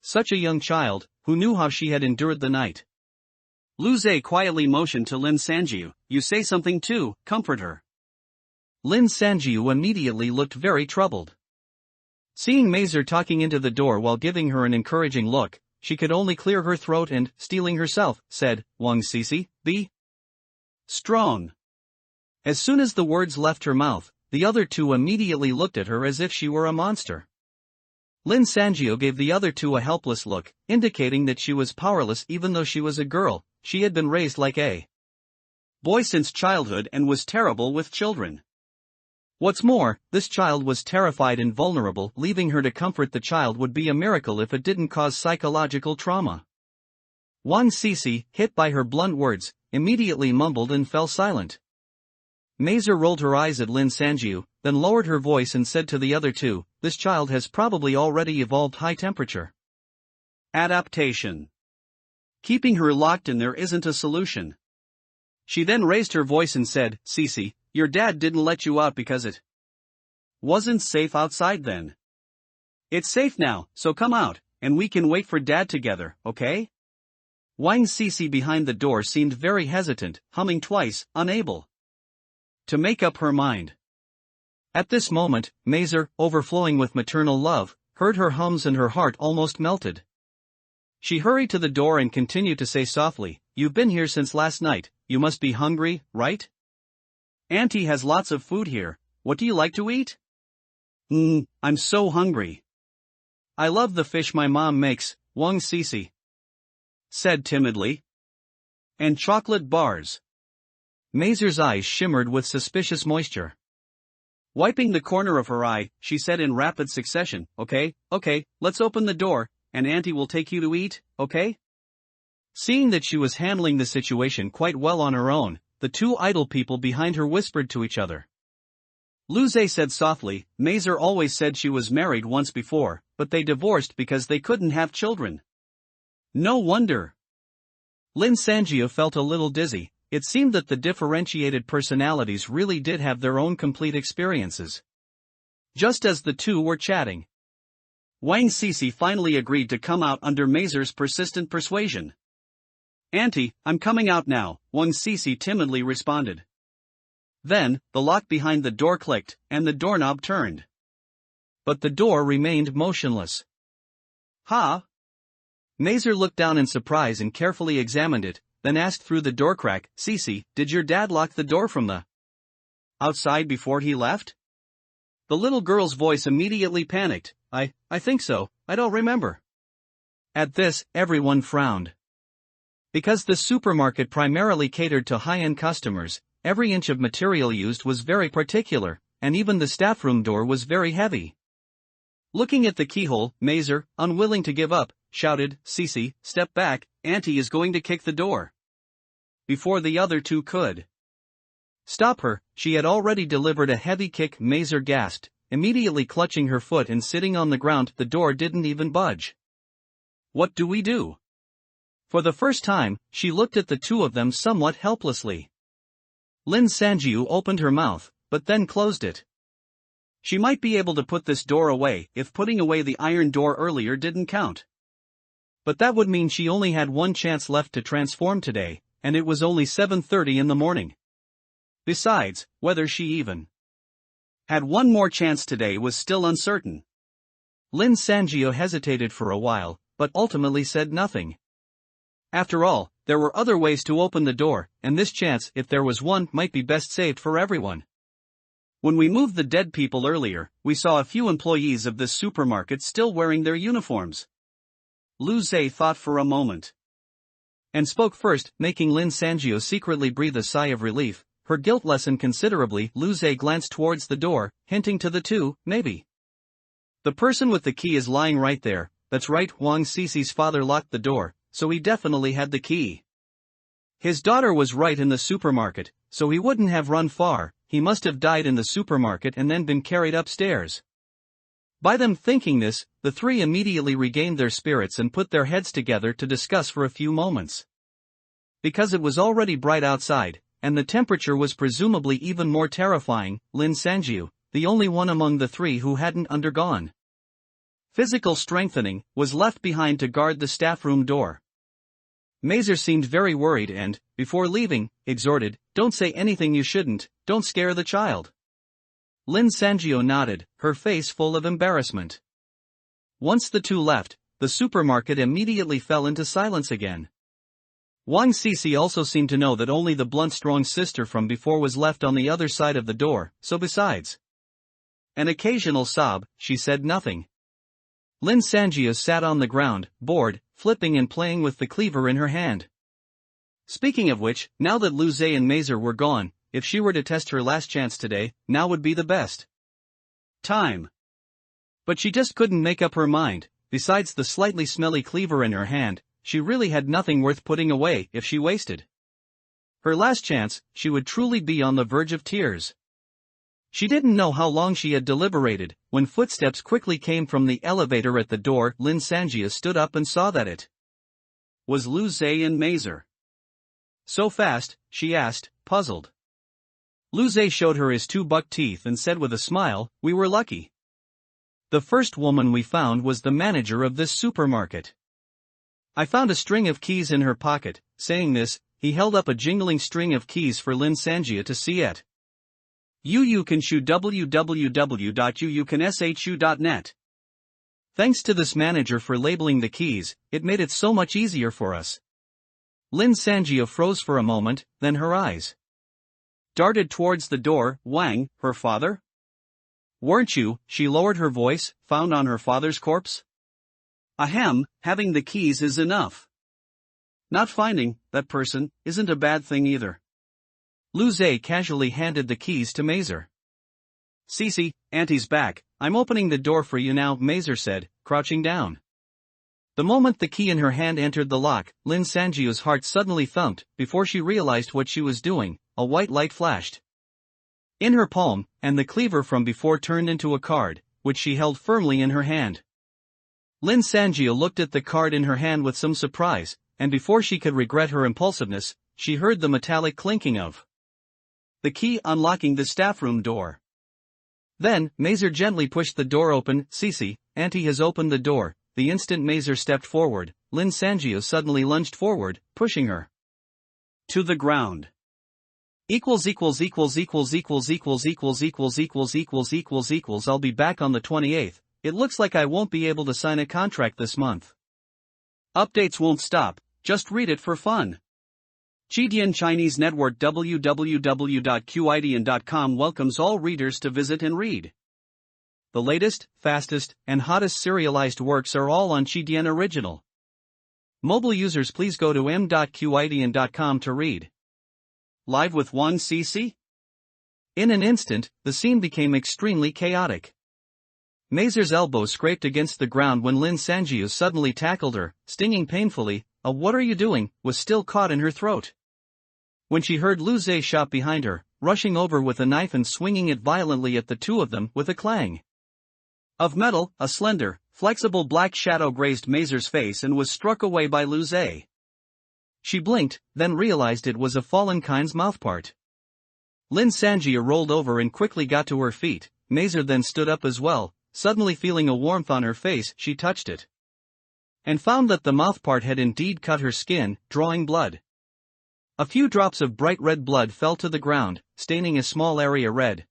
Such a young child, who knew how she had endured the night. Luze quietly motioned to Lin Sanjiu. You say something too, comfort her. Lin Sanjiu immediately looked very troubled. Seeing Mazer talking into the door while giving her an encouraging look, she could only clear her throat and, steeling herself, said, Wang Cici, be strong. As soon as the words left her mouth, the other two immediately looked at her as if she were a monster. Lin Sanjiu gave the other two a helpless look, indicating that she was powerless even though she was a girl. She had been raised like a boy since childhood and was terrible with children. What's more, this child was terrified and vulnerable. Leaving her to comfort the child would be a miracle if it didn't cause psychological trauma. Wang Cici, hit by her blunt words, immediately mumbled and fell silent. Mazer rolled her eyes at Lin Sanjiu, then lowered her voice and said to the other two, this child has probably already evolved high temperature adaptation. Keeping her locked in there isn't a solution. She then raised her voice and said, Cici, your dad didn't let you out because it wasn't safe outside then. It's safe now, so come out, and we can wait for dad together, okay? Wang Cici behind the door seemed very hesitant, humming twice, unable to make up her mind. At this moment, Mazer, overflowing with maternal love, heard her hums and her heart almost melted. She hurried to the door and continued to say softly, You've been here since last night, you must be hungry, right? Auntie has lots of food here. What do you like to eat? I'm so hungry. I love the fish my mom makes, Wang Sisi said timidly. And chocolate bars. Mazer's eyes shimmered with suspicious moisture. Wiping the corner of her eye, she said in rapid succession, Okay, let's open the door, and Auntie will take you to eat, okay? Seeing that she was handling the situation quite well on her own, the two idle people behind her whispered to each other. Luze said softly, Mazer always said she was married once before, but they divorced because they couldn't have children. No wonder. Lin Sangio felt a little dizzy. It seemed that the differentiated personalities really did have their own complete experiences. Just as the two were chatting, Wang Sisi finally agreed to come out under Mazer's persistent persuasion. Auntie, I'm coming out now, Wang Sisi timidly responded. Then, the lock behind the door clicked, and the doorknob turned. But the door remained motionless. Ha! Mazer looked down in surprise and carefully examined it, then asked through the door crack, Sisi, did your dad lock the door from the outside before he left? The little girl's voice immediately panicked. I think so, I don't remember. At this, everyone frowned. Because the supermarket primarily catered to high-end customers, every inch of material used was very particular, and even the staffroom door was very heavy. Looking at the keyhole, Mazer, unwilling to give up, shouted, Sisi, step back, Auntie is going to kick the door. Before the other two could stop her, she had already delivered a heavy kick. Mazer gasped, immediately clutching her foot and sitting on the ground. The door didn't even budge. What do we do? For the first time, she looked at the two of them somewhat helplessly. Lin Sanjiu opened her mouth, but then closed it. She might be able to put this door away if putting away the iron door earlier didn't count. But that would mean she only had one chance left to transform today, and it was only 7:30 in the morning. Besides, whether she even had one more chance today was still uncertain. Lin Sangio hesitated for a while, but ultimately said nothing. After all, there were other ways to open the door, and this chance, if there was one, might be best saved for everyone. When we moved the dead people earlier, we saw a few employees of this supermarket still wearing their uniforms. Lu Zhe thought for a moment and spoke first, making Lin Sangio secretly breathe a sigh of relief. Her guilt lessened considerably. Lu Zhe glanced towards the door, hinting to the two, maybe the person with the key is lying right there. That's right, Wang Sisi's father locked the door, so he definitely had the key. His daughter was right in the supermarket, so he wouldn't have run far. He must have died in the supermarket and then been carried upstairs. By them thinking this, the three immediately regained their spirits and put their heads together to discuss for a few moments. Because it was already bright outside, and the temperature was presumably even more terrifying, Lin Sanjiu, the only one among the three who hadn't undergone physical strengthening, was left behind to guard the staffroom door. Mazer seemed very worried and, before leaving, exhorted, don't say anything you shouldn't, don't scare the child. Lin Sangio nodded, her face full of embarrassment. Once the two left, the supermarket immediately fell into silence again. Wang Sisi also seemed to know that only the blunt strong sister from before was left on the other side of the door, so besides an occasional sob, she said nothing. Lin Sangio sat on the ground, bored, flipping and playing with the cleaver in her hand. Speaking of which, now that Lu Zhe and Mazer were gone, if she were to test her last chance today, now would be the best time. But she just couldn't make up her mind. Besides the slightly smelly cleaver in her hand, she really had nothing worth putting away. If she wasted her last chance, she would truly be on the verge of tears. She didn't know how long she had deliberated, when footsteps quickly came from the elevator at the door. Lin Sanjia stood up and saw that it was Lu Zhe and Mazer. So fast, she asked, puzzled. Lu Zhe showed her his two buck teeth and said with a smile, we were lucky. The first woman we found was the manager of this supermarket. I found a string of keys in her pocket. Saying this, he held up a jingling string of keys for Lin Sanjia to see at. You can shoot www.uucanshu.net. Thanks to this manager for labeling the keys, it made it so much easier for us. Lin Sanjia froze for a moment, then her eyes darted towards the door. Wang, her father? Weren't you, she lowered her voice, found on her father's corpse? Ahem, having the keys is enough. Not finding that person isn't a bad thing either. Lu Zhe casually handed the keys to Mazer. Cece, Auntie's back, I'm opening the door for you now, Mazer said, crouching down. The moment the key in her hand entered the lock, Lin Sanjiu's heart suddenly thumped. Before she realized what she was doing, a white light flashed in her palm, and the cleaver from before turned into a card, which she held firmly in her hand. Lin Sanjiu looked at the card in her hand with some surprise, and before she could regret her impulsiveness, she heard the metallic clinking of the key unlocking the staffroom door. Then, Mazer gently pushed the door open. Cece, Auntie has opened the door. The instant Mazer stepped forward, Lin Sanjiu suddenly lunged forward, pushing her to the ground. I'll be back on the 28th. It looks like I won't be able to sign a contract this month. Updates won't stop, just read it for fun. Jidian Chinese Network www.qidian.com welcomes all readers to visit and read. The latest, fastest, and hottest serialized works are all on Jidian Original. Mobile users, please go to m.qidian.com to read. Live with Wang Cece? In an instant, the scene became extremely chaotic. Mazer's elbow scraped against the ground when Lin Sanjiu suddenly tackled her, stinging painfully. A "what are you doing?" was still caught in her throat. When she heard Lu Zhe shout behind her, rushing over with a knife and swinging it violently at the two of them with a clang of metal, a slender, flexible black shadow grazed Mazer's face and was struck away by Lu Zhe. She blinked, then realized it was a fallen kind's mouthpart. Lin Sanjiu rolled over and quickly got to her feet. Mazer then stood up as well. Suddenly feeling a warmth on her face, she touched it and found that the mouthpart had indeed cut her skin, drawing blood. A few drops of bright red blood fell to the ground, staining a small area red.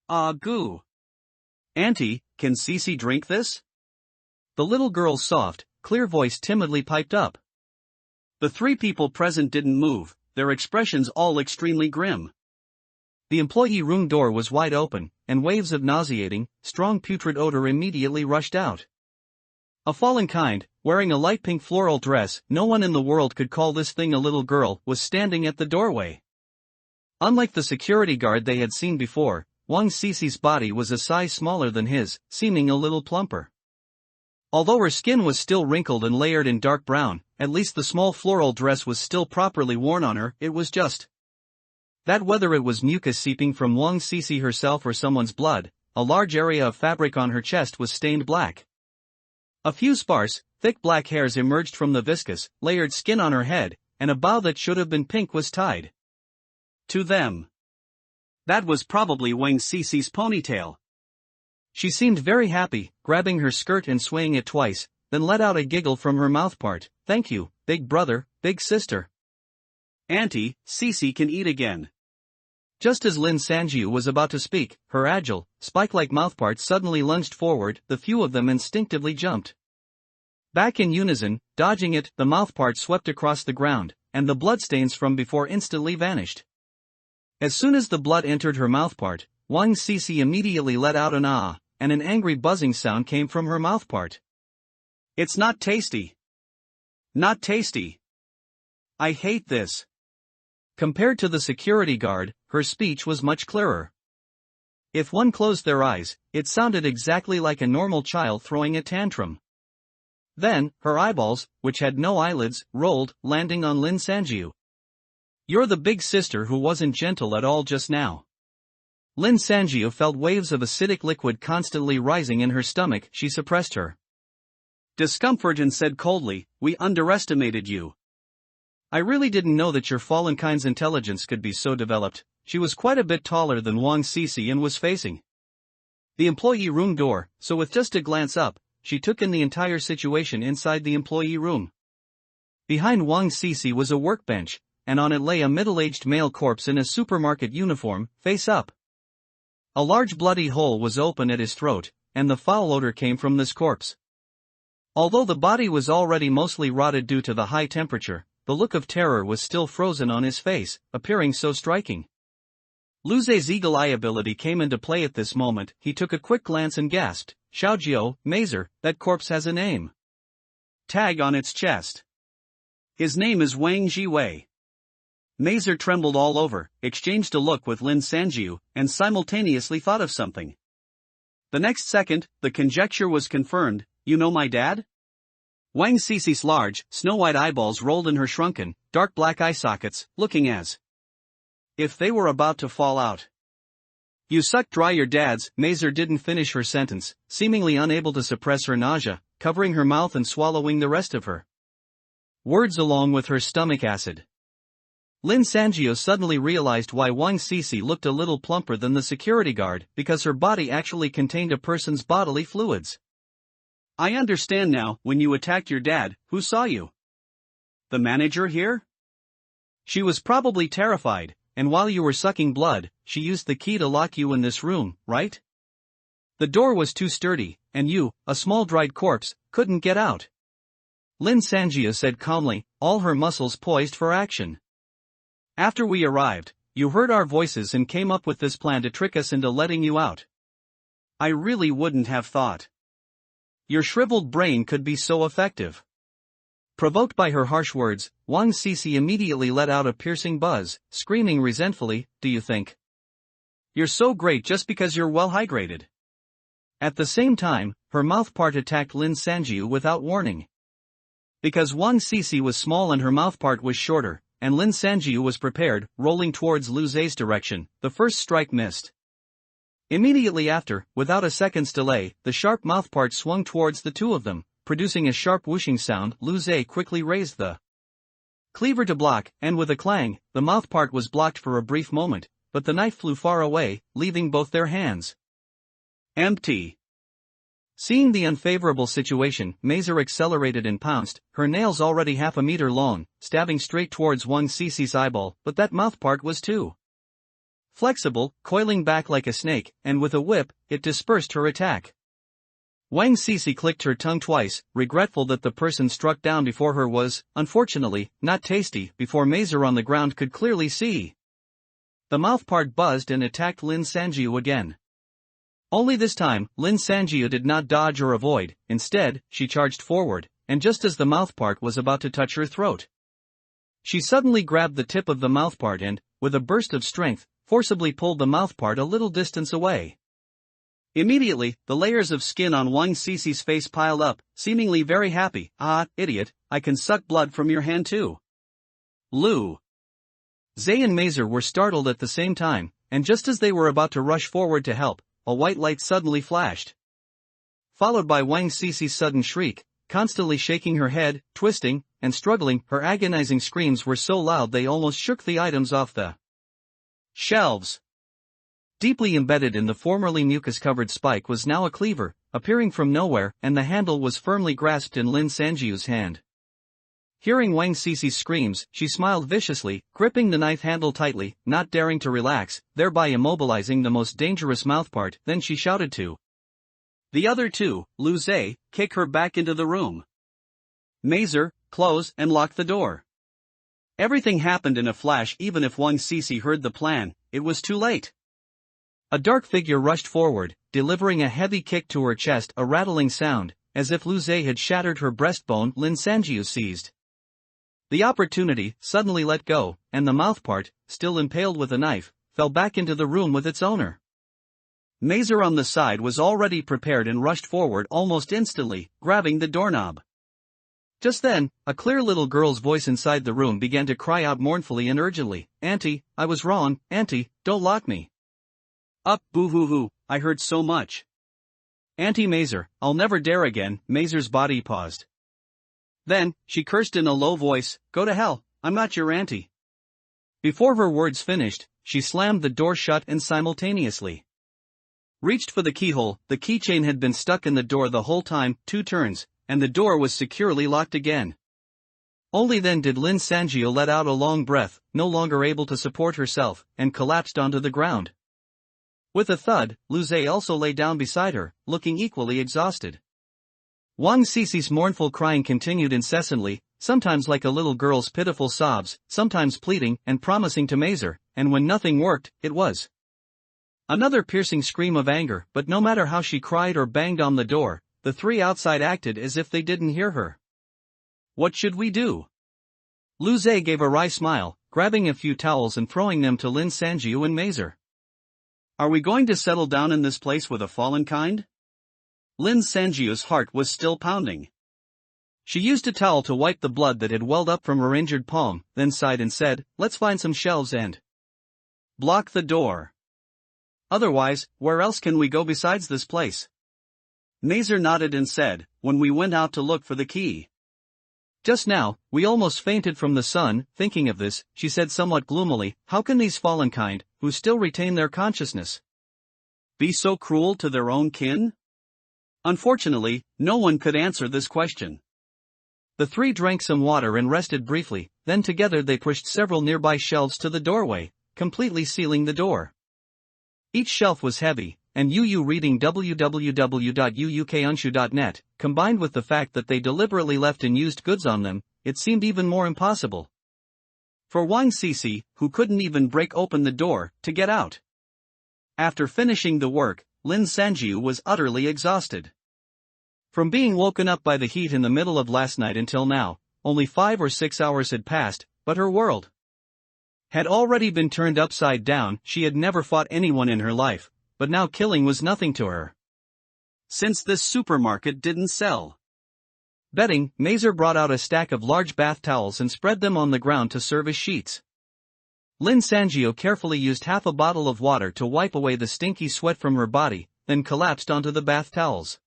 Ah, goo. Auntie, can Cece drink this? The little girl's soft, clear voice timidly piped up. The three people present didn't move, their expressions all extremely grim. The employee room door was wide open, and waves of nauseating, strong putrid odor immediately rushed out. A fallen kind, wearing a light pink floral dress, no one in the world could call this thing a little girl, was standing at the doorway. Unlike the security guard they had seen before, Wang Cece's body was a size smaller than his, seeming a little plumper. Although her skin was still wrinkled and layered in dark brown, at least the small floral dress was still properly worn on her. It was just that whether it was mucus seeping from Wang Cece herself or someone's blood, a large area of fabric on her chest was stained black. A few sparse, thick black hairs emerged from the viscous, layered skin on her head, and a bow that should have been pink was tied to them. That was probably Wang Cece's ponytail. She seemed very happy, grabbing her skirt and swaying it twice, then let out a giggle from her mouthpart. Thank you, big brother, big sister. Auntie, Cece can eat again. Just as Lin Sanjiu was about to speak, her agile, spike-like mouthpart suddenly lunged forward. The few of them instinctively jumped back in unison, dodging it. The mouthpart swept across the ground, and the bloodstains from before instantly vanished. As soon as the blood entered her mouthpart, Wang Cece immediately let out an ah, and an angry buzzing sound came from her mouthpart. It's not tasty. Not tasty. I hate this. Compared to the security guard, her speech was much clearer. If one closed their eyes, it sounded exactly like a normal child throwing a tantrum. Then, her eyeballs, which had no eyelids, rolled, landing on Lin Sanjiu. You're the big sister who wasn't gentle at all just now. Lin Sanjiu felt waves of acidic liquid constantly rising in her stomach. She suppressed her discomfort and said coldly, "We underestimated you. I really didn't know that your fallen kind's intelligence could be so developed." She was quite a bit taller than Wang Cece and was facing the employee room door, so with just a glance up, she took in the entire situation inside the employee room. Behind Wang Cece was a workbench, and on it lay a middle-aged male corpse in a supermarket uniform, face up. A large bloody hole was open at his throat, and the foul odor came from this corpse. Although the body was already mostly rotted due to the high temperature, the look of terror was still frozen on his face, appearing so striking. Lu Zei's eagle eye ability came into play at this moment. He took a quick glance and gasped, "Xiaojiao, Mazer, that corpse has a name tag on its chest. His name is Wang Jiwei." Mazer trembled all over, exchanged a look with Lin Sanjiu, and simultaneously thought of something. The next second, the conjecture was confirmed. "You know my dad?" Wang Cici's large, snow-white eyeballs rolled in her shrunken, dark black eye sockets, looking as if they were about to fall out. "You sucked dry your dad's." Mazer didn't finish her sentence, seemingly unable to suppress her nausea, covering her mouth and swallowing the rest of her words along with her stomach acid. Lin Sanjiu suddenly realized why Wang Cici looked a little plumper than the security guard, because her body actually contained a person's bodily fluids. "I understand now. When you attacked your dad, who saw you? The manager here? She was probably terrified, and while you were sucking blood, she used the key to lock you in this room, right? The door was too sturdy, and you, a small dried corpse, couldn't get out." Lin Sanjiu said calmly, all her muscles poised for action. "After we arrived, you heard our voices and came up with this plan to trick us into letting you out. I really wouldn't have thought your shriveled brain could be so effective." Provoked by her harsh words, Wang Cici immediately let out a piercing buzz, screaming resentfully, "Do you think you're so great just because you're well hydrated?" At the same time, her mouthpart attacked Lin Sanjiu without warning. Because Wang Cici was small and her mouthpart was shorter, and Lin Sanjiu was prepared, rolling towards Lu Zei's direction, the first strike missed. Immediately after, without a second's delay, the sharp mouthpart swung towards the two of them, producing a sharp whooshing sound. Lu Zei quickly raised the cleaver to block, and with a clang, the mouthpart was blocked for a brief moment, but the knife flew far away, leaving both their hands empty. Seeing the unfavorable situation, Mazer accelerated and pounced, her nails already half a meter long, stabbing straight towards Wang Cici's eyeball, but that mouthpart was too flexible, coiling back like a snake, and with a whip, it dispersed her attack. Wang Cici clicked her tongue twice, regretful that the person struck down before her was, unfortunately, not tasty. Before Mazer on the ground could clearly see, the mouthpart buzzed and attacked Lin Sanjiu again. Only this time, Lin Sanjiu did not dodge or avoid. Instead, she charged forward, and just as the mouthpart was about to touch her throat, she suddenly grabbed the tip of the mouthpart and, with a burst of strength, forcibly pulled the mouthpart a little distance away. Immediately, the layers of skin on Wang Cici's face piled up, seemingly very happy. "Ah, idiot, I can suck blood from your hand too." Lu Zei and Mazer were startled at the same time, and just as they were about to rush forward to help, a white light suddenly flashed, followed by Wang Cici's sudden shriek, constantly shaking her head, twisting, and struggling. Her agonizing screams were so loud they almost shook the items off the shelves. Deeply embedded in the formerly mucus-covered spike was now a cleaver, appearing from nowhere, and the handle was firmly grasped in Lin Sanjiu's hand. Hearing Wang Cici's screams, she smiled viciously, gripping the knife handle tightly, not daring to relax, thereby immobilizing the most dangerous mouthpart. Then she shouted to the other two, "Lu Zei, kick her back into the room. Mazer, close and lock the door." Everything happened in a flash. Even if Wang Cici heard the plan, it was too late. A dark figure rushed forward, delivering a heavy kick to her chest, a rattling sound, as if Lu Zei had shattered her breastbone. Lin Sanjiu seized the opportunity, suddenly let go, and the mouthpart, still impaled with a knife, fell back into the room with its owner. Mazer on the side was already prepared and rushed forward almost instantly, grabbing the doorknob. Just then, a clear little girl's voice inside the room began to cry out mournfully and urgently, "Auntie, I was wrong, Auntie, don't lock me up, boo-hoo-hoo, I heard so much. Auntie Mazer, I'll never dare again." Mazer's body paused. Then, she cursed in a low voice, "Go to hell, I'm not your auntie." Before her words finished, she slammed the door shut and simultaneously reached for the keyhole. The keychain had been stuck in the door the whole time. 2 turns, and the door was securely locked again. Only then did Lin Sanjiu let out a long breath, no longer able to support herself, and collapsed onto the ground. With a thud, Lu Zei also lay down beside her, looking equally exhausted. Wang Cici's mournful crying continued incessantly, sometimes like a little girl's pitiful sobs, sometimes pleading and promising to Mazer, and when nothing worked, it was Another piercing scream of anger, but no matter how she cried or banged on the door, the three outside acted as if they didn't hear her. What should we do? Lu Zhe gave a wry smile, grabbing a few towels and throwing them to Lin Sanjiu and Mazer. Are we going to settle down in this place with a fallen kind? Lin Sanjiu's heart was still pounding. She used a towel to wipe the blood that had welled up from her injured palm, then sighed and said, "Let's find some shelves and block the door. Otherwise, where else can we go besides this place?" Mazer nodded and said, "When we went out to look for the key. Just now, we almost fainted from the sun." Thinking of this, she said somewhat gloomily, "How can these fallen kind, who still retain their consciousness, be so cruel to their own kin?" Unfortunately, no one could answer this question. The three drank some water and rested briefly, then together they pushed several nearby shelves to the doorway, completely sealing the door. Each shelf was heavy, and Yu reading www.uukunshu.net, combined with the fact that they deliberately left unused goods on them, it seemed even more impossible for Wang Cece, who couldn't even break open the door, to get out. After finishing the work, Lin Sanjiu was utterly exhausted. From being woken up by the heat in the middle of last night until now, only 5 or 6 hours had passed, but her world had already been turned upside down. She had never fought anyone in her life, but now killing was nothing to her. Since this supermarket didn't sell bedding, Mazer brought out a stack of large bath towels and spread them on the ground to serve as sheets. Lin Sanjiu carefully used half a bottle of water to wipe away the stinky sweat from her body, then collapsed onto the bath towels.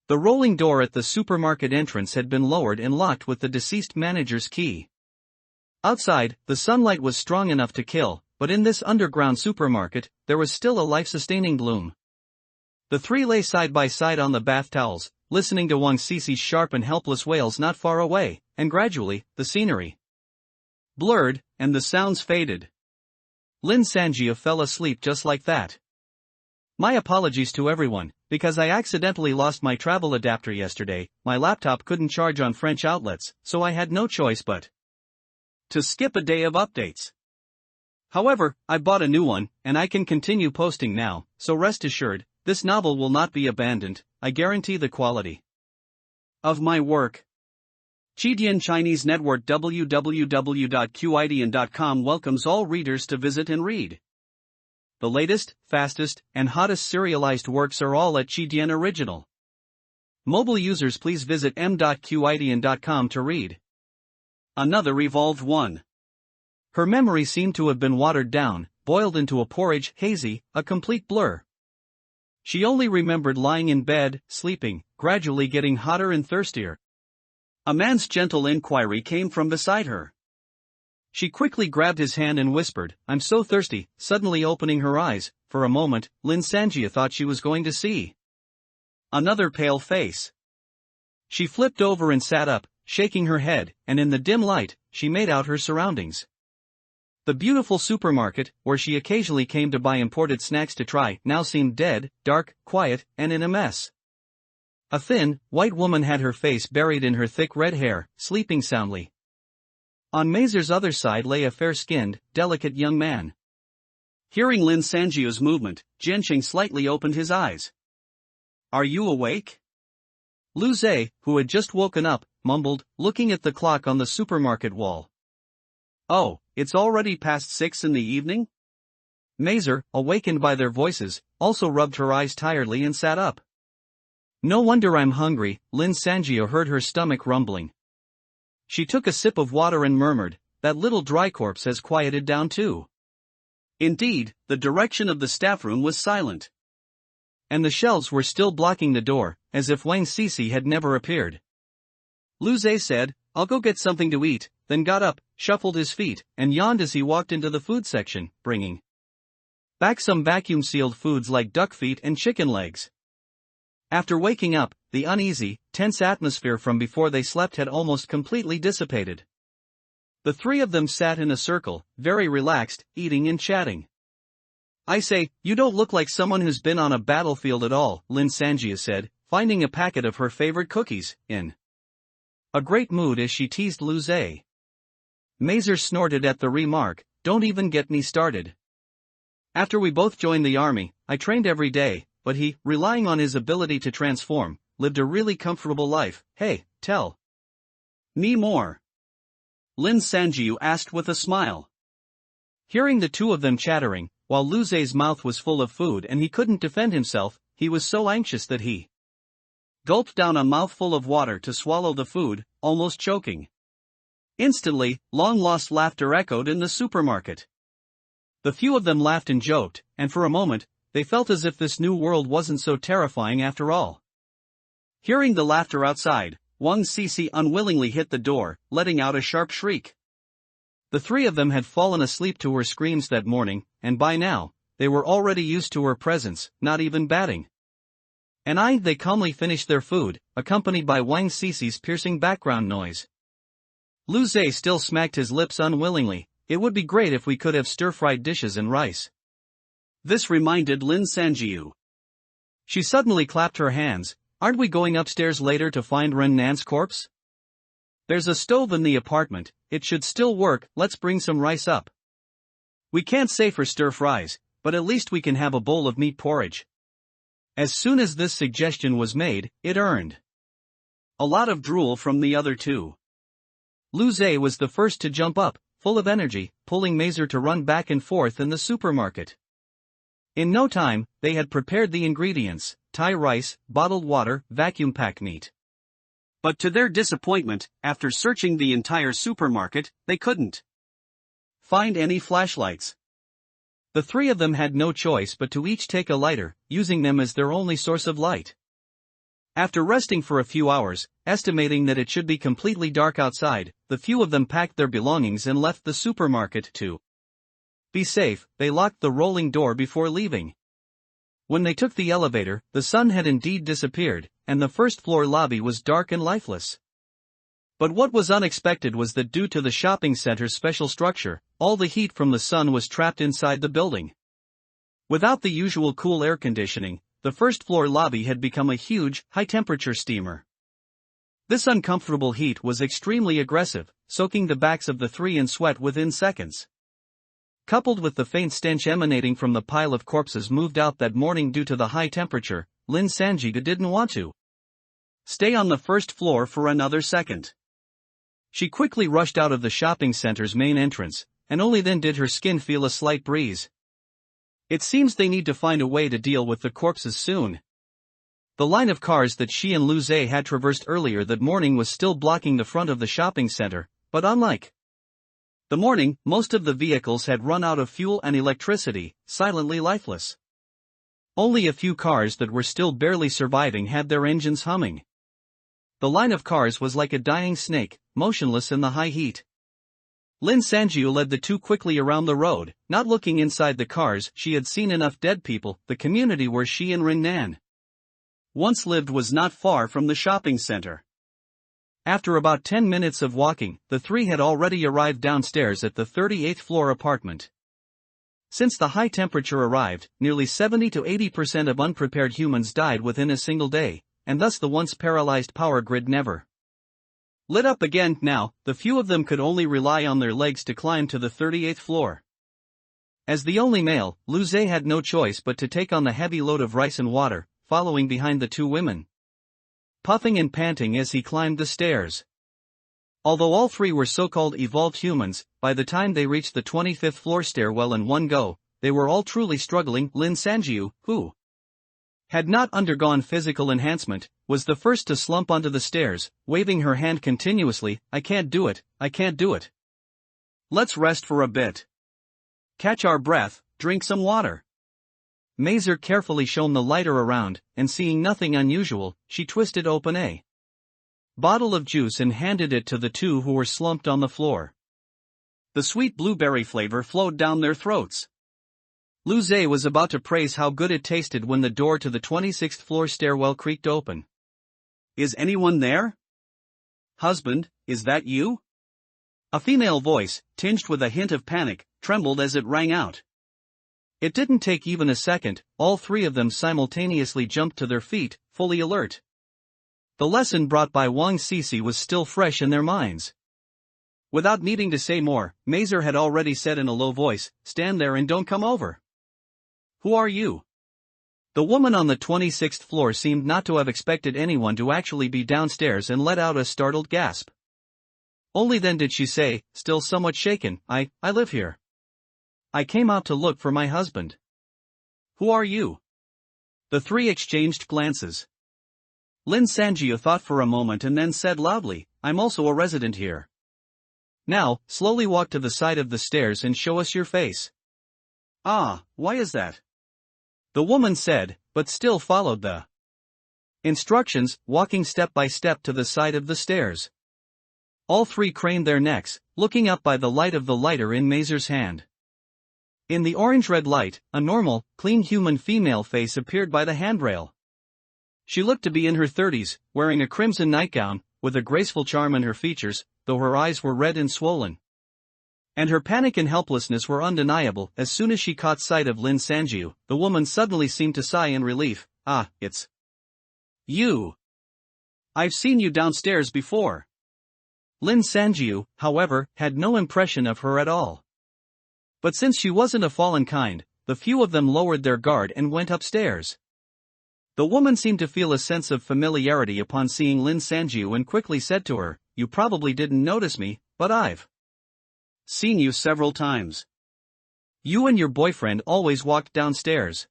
The rolling door at the supermarket entrance had been lowered and locked with the deceased manager's key. Outside, the sunlight was strong enough to kill, but in this underground supermarket, there was still a life-sustaining gloom. The three lay side by side on the bath towels, listening to Wang Cece's sharp and helpless wails not far away, and gradually, the scenery blurred, and the sounds faded. Lin Sanjiu fell asleep just like that. "My apologies to everyone, because I accidentally lost my travel adapter yesterday. My laptop couldn't charge on French outlets, so I had no choice but to skip a day of updates. However, I bought a new one, and I can continue posting now, so rest assured, this novel will not be abandoned. I guarantee the quality of my work." Chidian Chinese Network www.qidian.com welcomes all readers to visit and read. The latest, fastest, and hottest serialized works are all at Chidian Original. Mobile users please visit m.qidian.com to read. Another Evolved One. Her memory seemed to have been watered down, boiled into a porridge, hazy, a complete blur. She only remembered lying in bed, sleeping, gradually getting hotter and thirstier. A man's gentle inquiry came from beside her. She quickly grabbed his hand and whispered, "I'm so thirsty." Suddenly opening her eyes, for a moment, Lin Sanjiu thought she was going to see another pale face. She flipped over and sat up, shaking her head, and in the dim light, she made out her surroundings. The beautiful supermarket, where she occasionally came to buy imported snacks to try, now seemed dead, dark, quiet, and in a mess. A thin, white woman had her face buried in her thick red hair, sleeping soundly. On Mazer's other side lay a fair-skinned, delicate young man. Hearing Lin Sanjiu's movement, Jianqing slightly opened his eyes. "Are you awake?" Lu Zhe, who had just woken up, mumbled, looking at the clock on the supermarket wall. "Oh, it's already past 6 in the evening?" Mazer, awakened by their voices, also rubbed her eyes tiredly and sat up. "No wonder I'm hungry," Lin Sanjiu heard her stomach rumbling. She took a sip of water and murmured, "That little dry corpse has quieted down too." Indeed, the direction of the staff room was silent. And the shelves were still blocking the door, as if Wang Cece had never appeared. Lu Zhe said, "I'll go get something to eat," then got up, shuffled his feet, and yawned as he walked into the food section, bringing back some vacuum-sealed foods like duck feet and chicken legs. After waking up, the uneasy, tense atmosphere from before they slept had almost completely dissipated. The three of them sat in a circle, very relaxed, eating and chatting. "I say, you don't look like someone who's been on a battlefield at all," Lin Sanjiu said, finding a packet of her favorite cookies, in a great mood as she teased Lu Zhe. Mazer snorted at the remark, "Don't even get me started." After we both joined the army, I trained every day, but he, relying on his ability to transform, lived a really comfortable life. Hey, tell me more. Lin Sanjiu asked with a smile. Hearing the two of them chattering, while Lu Zei's mouth was full of food and he couldn't defend himself, he was so anxious that he gulped down a mouthful of water to swallow the food, almost choking. Instantly, long-lost laughter echoed in the supermarket. The few of them laughed and joked, and for a moment, they felt as if this new world wasn't so terrifying after all. Hearing the laughter outside, Wang Sisi unwillingly hit the door, letting out a sharp shriek. The three of them had fallen asleep to her screams that morning, and by now, they were already used to her presence, not even batting. They calmly finished their food, accompanied by Wang Sisi's piercing background noise. Lu Zei still smacked his lips unwillingly. It would be great if we could have stir-fried dishes and rice. This reminded Lin Sanjiu. She suddenly clapped her hands. Aren't we going upstairs later to find Ren Nan's corpse? There's a stove in the apartment, it should still work. Let's bring some rice up. We can't say for stir-fries, but at least we can have a bowl of meat porridge. As soon as this suggestion was made, it earned a lot of drool from the other two. Lu Zei was the first to jump up, full of energy, pulling Mazer to run back and forth in the supermarket. In no time, they had prepared the ingredients: Thai rice, bottled water, vacuum-packed meat. But to their disappointment, after searching the entire supermarket, they couldn't find any flashlights. The three of them had no choice but to each take a lighter, using them as their only source of light. After resting for a few hours, estimating that it should be completely dark outside, the few of them packed their belongings and left the supermarket to be safe. They locked the rolling door before leaving. When they took the elevator, the sun had indeed disappeared, and the first-floor lobby was dark and lifeless. But what was unexpected was that due to the shopping center's special structure, all the heat from the sun was trapped inside the building. Without the usual cool air conditioning, the first-floor lobby had become a huge, high-temperature steamer. This uncomfortable heat was extremely aggressive, soaking the backs of the three in sweat within seconds. Coupled with the faint stench emanating from the pile of corpses moved out that morning due to the high temperature, Lin Sanjiu didn't want to stay on the first floor for another second. She quickly rushed out of the shopping center's main entrance, and only then did her skin feel a slight breeze. It seems they need to find a way to deal with the corpses soon. The line of cars that she and Lu Zei had traversed earlier that morning was still blocking the front of the shopping center, but unlike the morning, most of the vehicles had run out of fuel and electricity, silently lifeless. Only a few cars that were still barely surviving had their engines humming. The line of cars was like a dying snake, motionless in the high heat. Lin Sanjiu led the two quickly around the road, not looking inside the cars. She had seen enough dead people. The community where she and Ring Nan once lived was not far from the shopping center. After about 10 minutes of walking, the three had already arrived downstairs at the 38th floor apartment. Since the high temperature arrived, nearly 70 to 80% of unprepared humans died within a single day, and thus the once paralyzed power grid never lit up again. Now, the few of them could only rely on their legs to climb to the 38th floor. As the only male, Lu Zei had no choice but to take on the heavy load of rice and water, following behind the two women, puffing and panting as he climbed the stairs. Although all three were so-called evolved humans, by the time they reached the 25th floor stairwell in one go, they were all truly struggling. Lin Sanjiu, who had not undergone physical enhancement, was the first to slump onto the stairs, waving her hand continuously. I can't do it, I can't do it. Let's rest for a bit. Catch our breath, drink some water. Mazer carefully shone the lighter around, and seeing nothing unusual, she twisted open a bottle of juice and handed it to the two who were slumped on the floor. The sweet blueberry flavor flowed down their throats. Lu Zei was about to praise how good it tasted when the door to the 26th floor stairwell creaked open. Is anyone there? Husband, is that you? A female voice, tinged with a hint of panic, trembled as it rang out. It didn't take even a second, all three of them simultaneously jumped to their feet, fully alert. The lesson brought by Wang Sisi was still fresh in their minds. Without needing to say more, Mazer had already said in a low voice, "Stand there and don't come over." Who are you? The woman on the 26th floor seemed not to have expected anyone to actually be downstairs and let out a startled gasp. Only then did she say, still somewhat shaken, I live here. I came out to look for my husband. Who are you? The three exchanged glances. Lin Sanjiu thought for a moment and then said loudly, I'm also a resident here. Now, slowly walk to the side of the stairs and show us your face. Ah, why is that? The woman said, but still followed the instructions, walking step by step to the side of the stairs. All three craned their necks, looking up by the light of the lighter in Mazer's hand. In the orange-red light, a normal, clean human female face appeared by the handrail. She looked to be in her 30s, wearing a crimson nightgown, with a graceful charm in her features, though her eyes were red and swollen. And her panic and helplessness were undeniable. As soon as she caught sight of Lin Sanjiu, the woman suddenly seemed to sigh in relief. Ah, it's you. I've seen you downstairs before. Lin Sanjiu, however, had no impression of her at all. But since she wasn't a fallen kind, the few of them lowered their guard and went upstairs. The woman seemed to feel a sense of familiarity upon seeing Lin Sanjiu and quickly said to her, You probably didn't notice me, but I've seen you several times. You and your boyfriend always walked downstairs.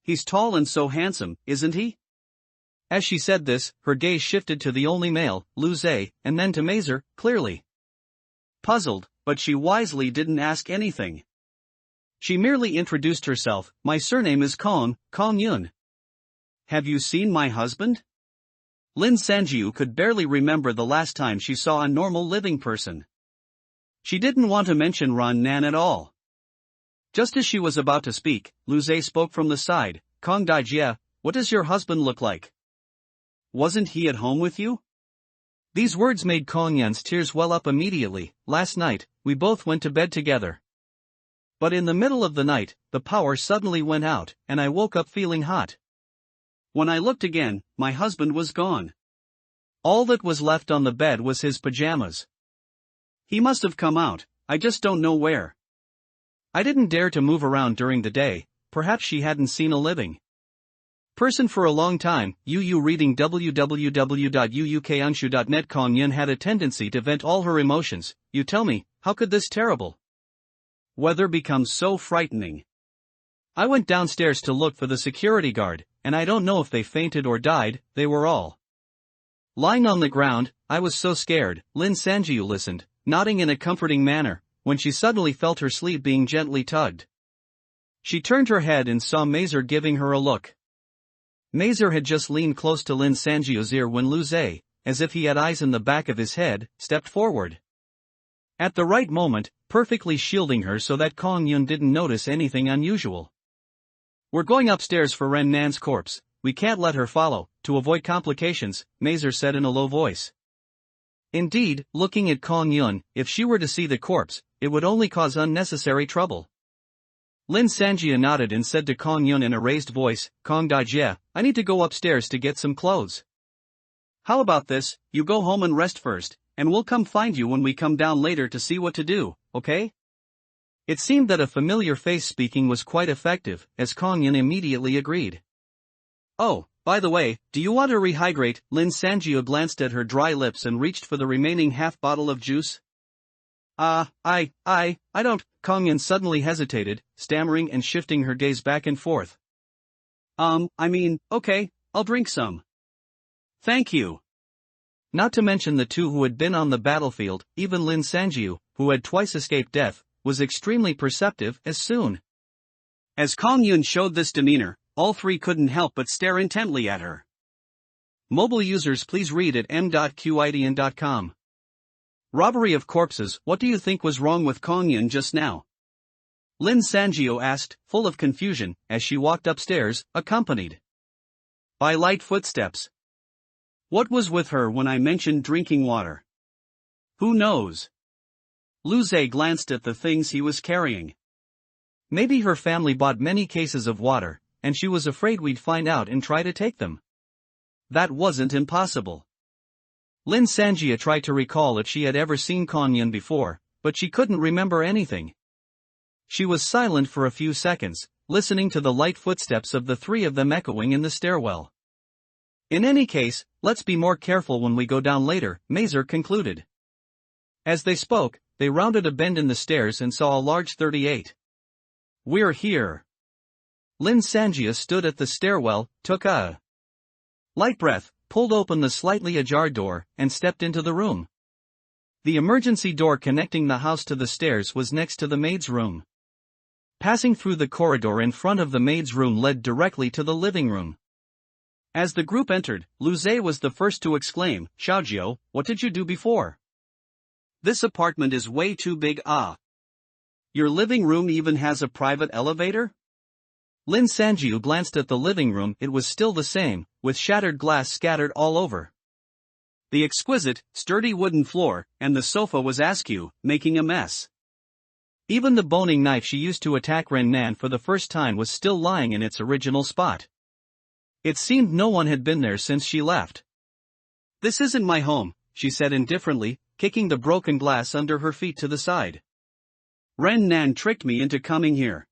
He's tall and so handsome, isn't he? As she said this, her gaze shifted to the only male, Lu Zhe, and then to Mazer, clearly puzzled, but she wisely didn't ask anything. She merely introduced herself, My surname is Kong Yun. Have you seen my husband? Lin Sanjiu could barely remember the last time she saw a normal living person. She didn't want to mention Ran Nan at all. Just as she was about to speak, Lu Zhe spoke from the side, Kong Daijie, what does your husband look like? Wasn't he at home with you? These words made Kong Yun's tears well up immediately. Last night, we both went to bed together. But in the middle of the night, the power suddenly went out, and I woke up feeling hot. When I looked again, my husband was gone. All that was left on the bed was his pajamas. He must have come out, I just don't know where. I didn't dare to move around during the day, perhaps she hadn't seen a living person for a long time. Reading www.uukanshu.net. Kong Yun had a tendency to vent all her emotions. You tell me, how could this terrible weather become so frightening? I went downstairs to look for the security guard, and I don't know if they fainted or died, they were all lying on the ground. I was so scared. Lin Sanjiu listened, nodding in a comforting manner, when she suddenly felt her sleeve being gently tugged. She turned her head and saw Mazer giving her a look. Mazer had just leaned close to Lin Sanjiu's ear when Lu Zhe, as if he had eyes in the back of his head, stepped forward. At the right moment, perfectly shielding her so that Kong Yun didn't notice anything unusual. We're going upstairs for Ren Nan's corpse, we can't let her follow, to avoid complications, Mazer said in a low voice. Indeed, looking at Kong Yun, if she were to see the corpse, it would only cause unnecessary trouble. Lin Sanjiu nodded and said to Kong Yun in a raised voice, Kong Daijie, I need to go upstairs to get some clothes. How about this, you go home and rest first, and we'll come find you when we come down later to see what to do, okay? It seemed that a familiar face speaking was quite effective, as Kong Yun immediately agreed. Oh, by the way, do you want to rehydrate? Lin Sanjiu glanced at her dry lips and reached for the remaining half bottle of juice. I don't. Kong Yun suddenly hesitated, stammering and shifting her gaze back and forth. Okay, I'll drink some. Thank you. Not to mention the two who had been on the battlefield, even Lin Sanjiu, who had twice escaped death, was extremely perceptive. As soon as Kong Yun showed this demeanor, all three couldn't help but stare intently at her. Mobile users, please read at m.qidn.com. Robbery of corpses. What do you think was wrong with Kong Yun just now? Lin Sanjiu asked, full of confusion, as she walked upstairs, accompanied by light footsteps. What was with her when I mentioned drinking water? Who knows? Lu Zhe glanced at the things he was carrying. Maybe her family bought many cases of water, and she was afraid we'd find out and try to take them. That wasn't impossible. Lin Sanjiu tried to recall if she had ever seen Kong Yun before, but she couldn't remember anything. She was silent for a few seconds, listening to the light footsteps of the three of them echoing in the stairwell. In any case, let's be more careful when we go down later, Mazer concluded. As they spoke, they rounded a bend in the stairs and saw a large 38. We're here. Lin Sanjia stood at the stairwell, took a light breath, pulled open the slightly ajar door, and stepped into the room. The emergency door connecting the house to the stairs was next to the maid's room. Passing through the corridor in front of the maid's room led directly to the living room. As the group entered, Lu Zhe was the first to exclaim, "Xiaojiu, what did you do before? This apartment is way too big, ah. Your living room even has a private elevator?" Lin Sanjiu glanced at the living room. It was still the same, with shattered glass scattered all over. The exquisite, sturdy wooden floor, and the sofa was askew, making a mess. Even the boning knife she used to attack Ren Nan for the first time was still lying in its original spot. It seemed no one had been there since she left. "This isn't my home," she said indifferently, kicking the broken glass under her feet to the side. "Ren Nan tricked me into coming here.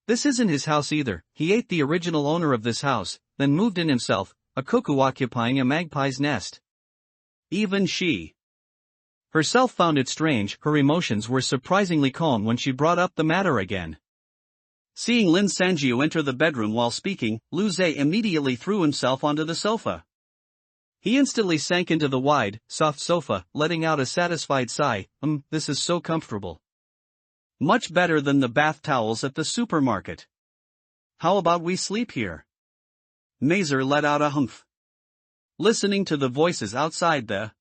This isn't his house either. He ate the original owner of this house, then moved in himself, a cuckoo occupying a magpie's nest." Even she herself found it strange. Her emotions were surprisingly calm when she brought up the matter again. Seeing Lin Sanjiu enter the bedroom while speaking, Lu Zhe immediately threw himself onto the sofa. He instantly sank into the wide, soft sofa, letting out a satisfied sigh. This is so comfortable. Much better than the bath towels at the supermarket. How about we sleep here?" Mazer let out a humph. Listening to the voices outside the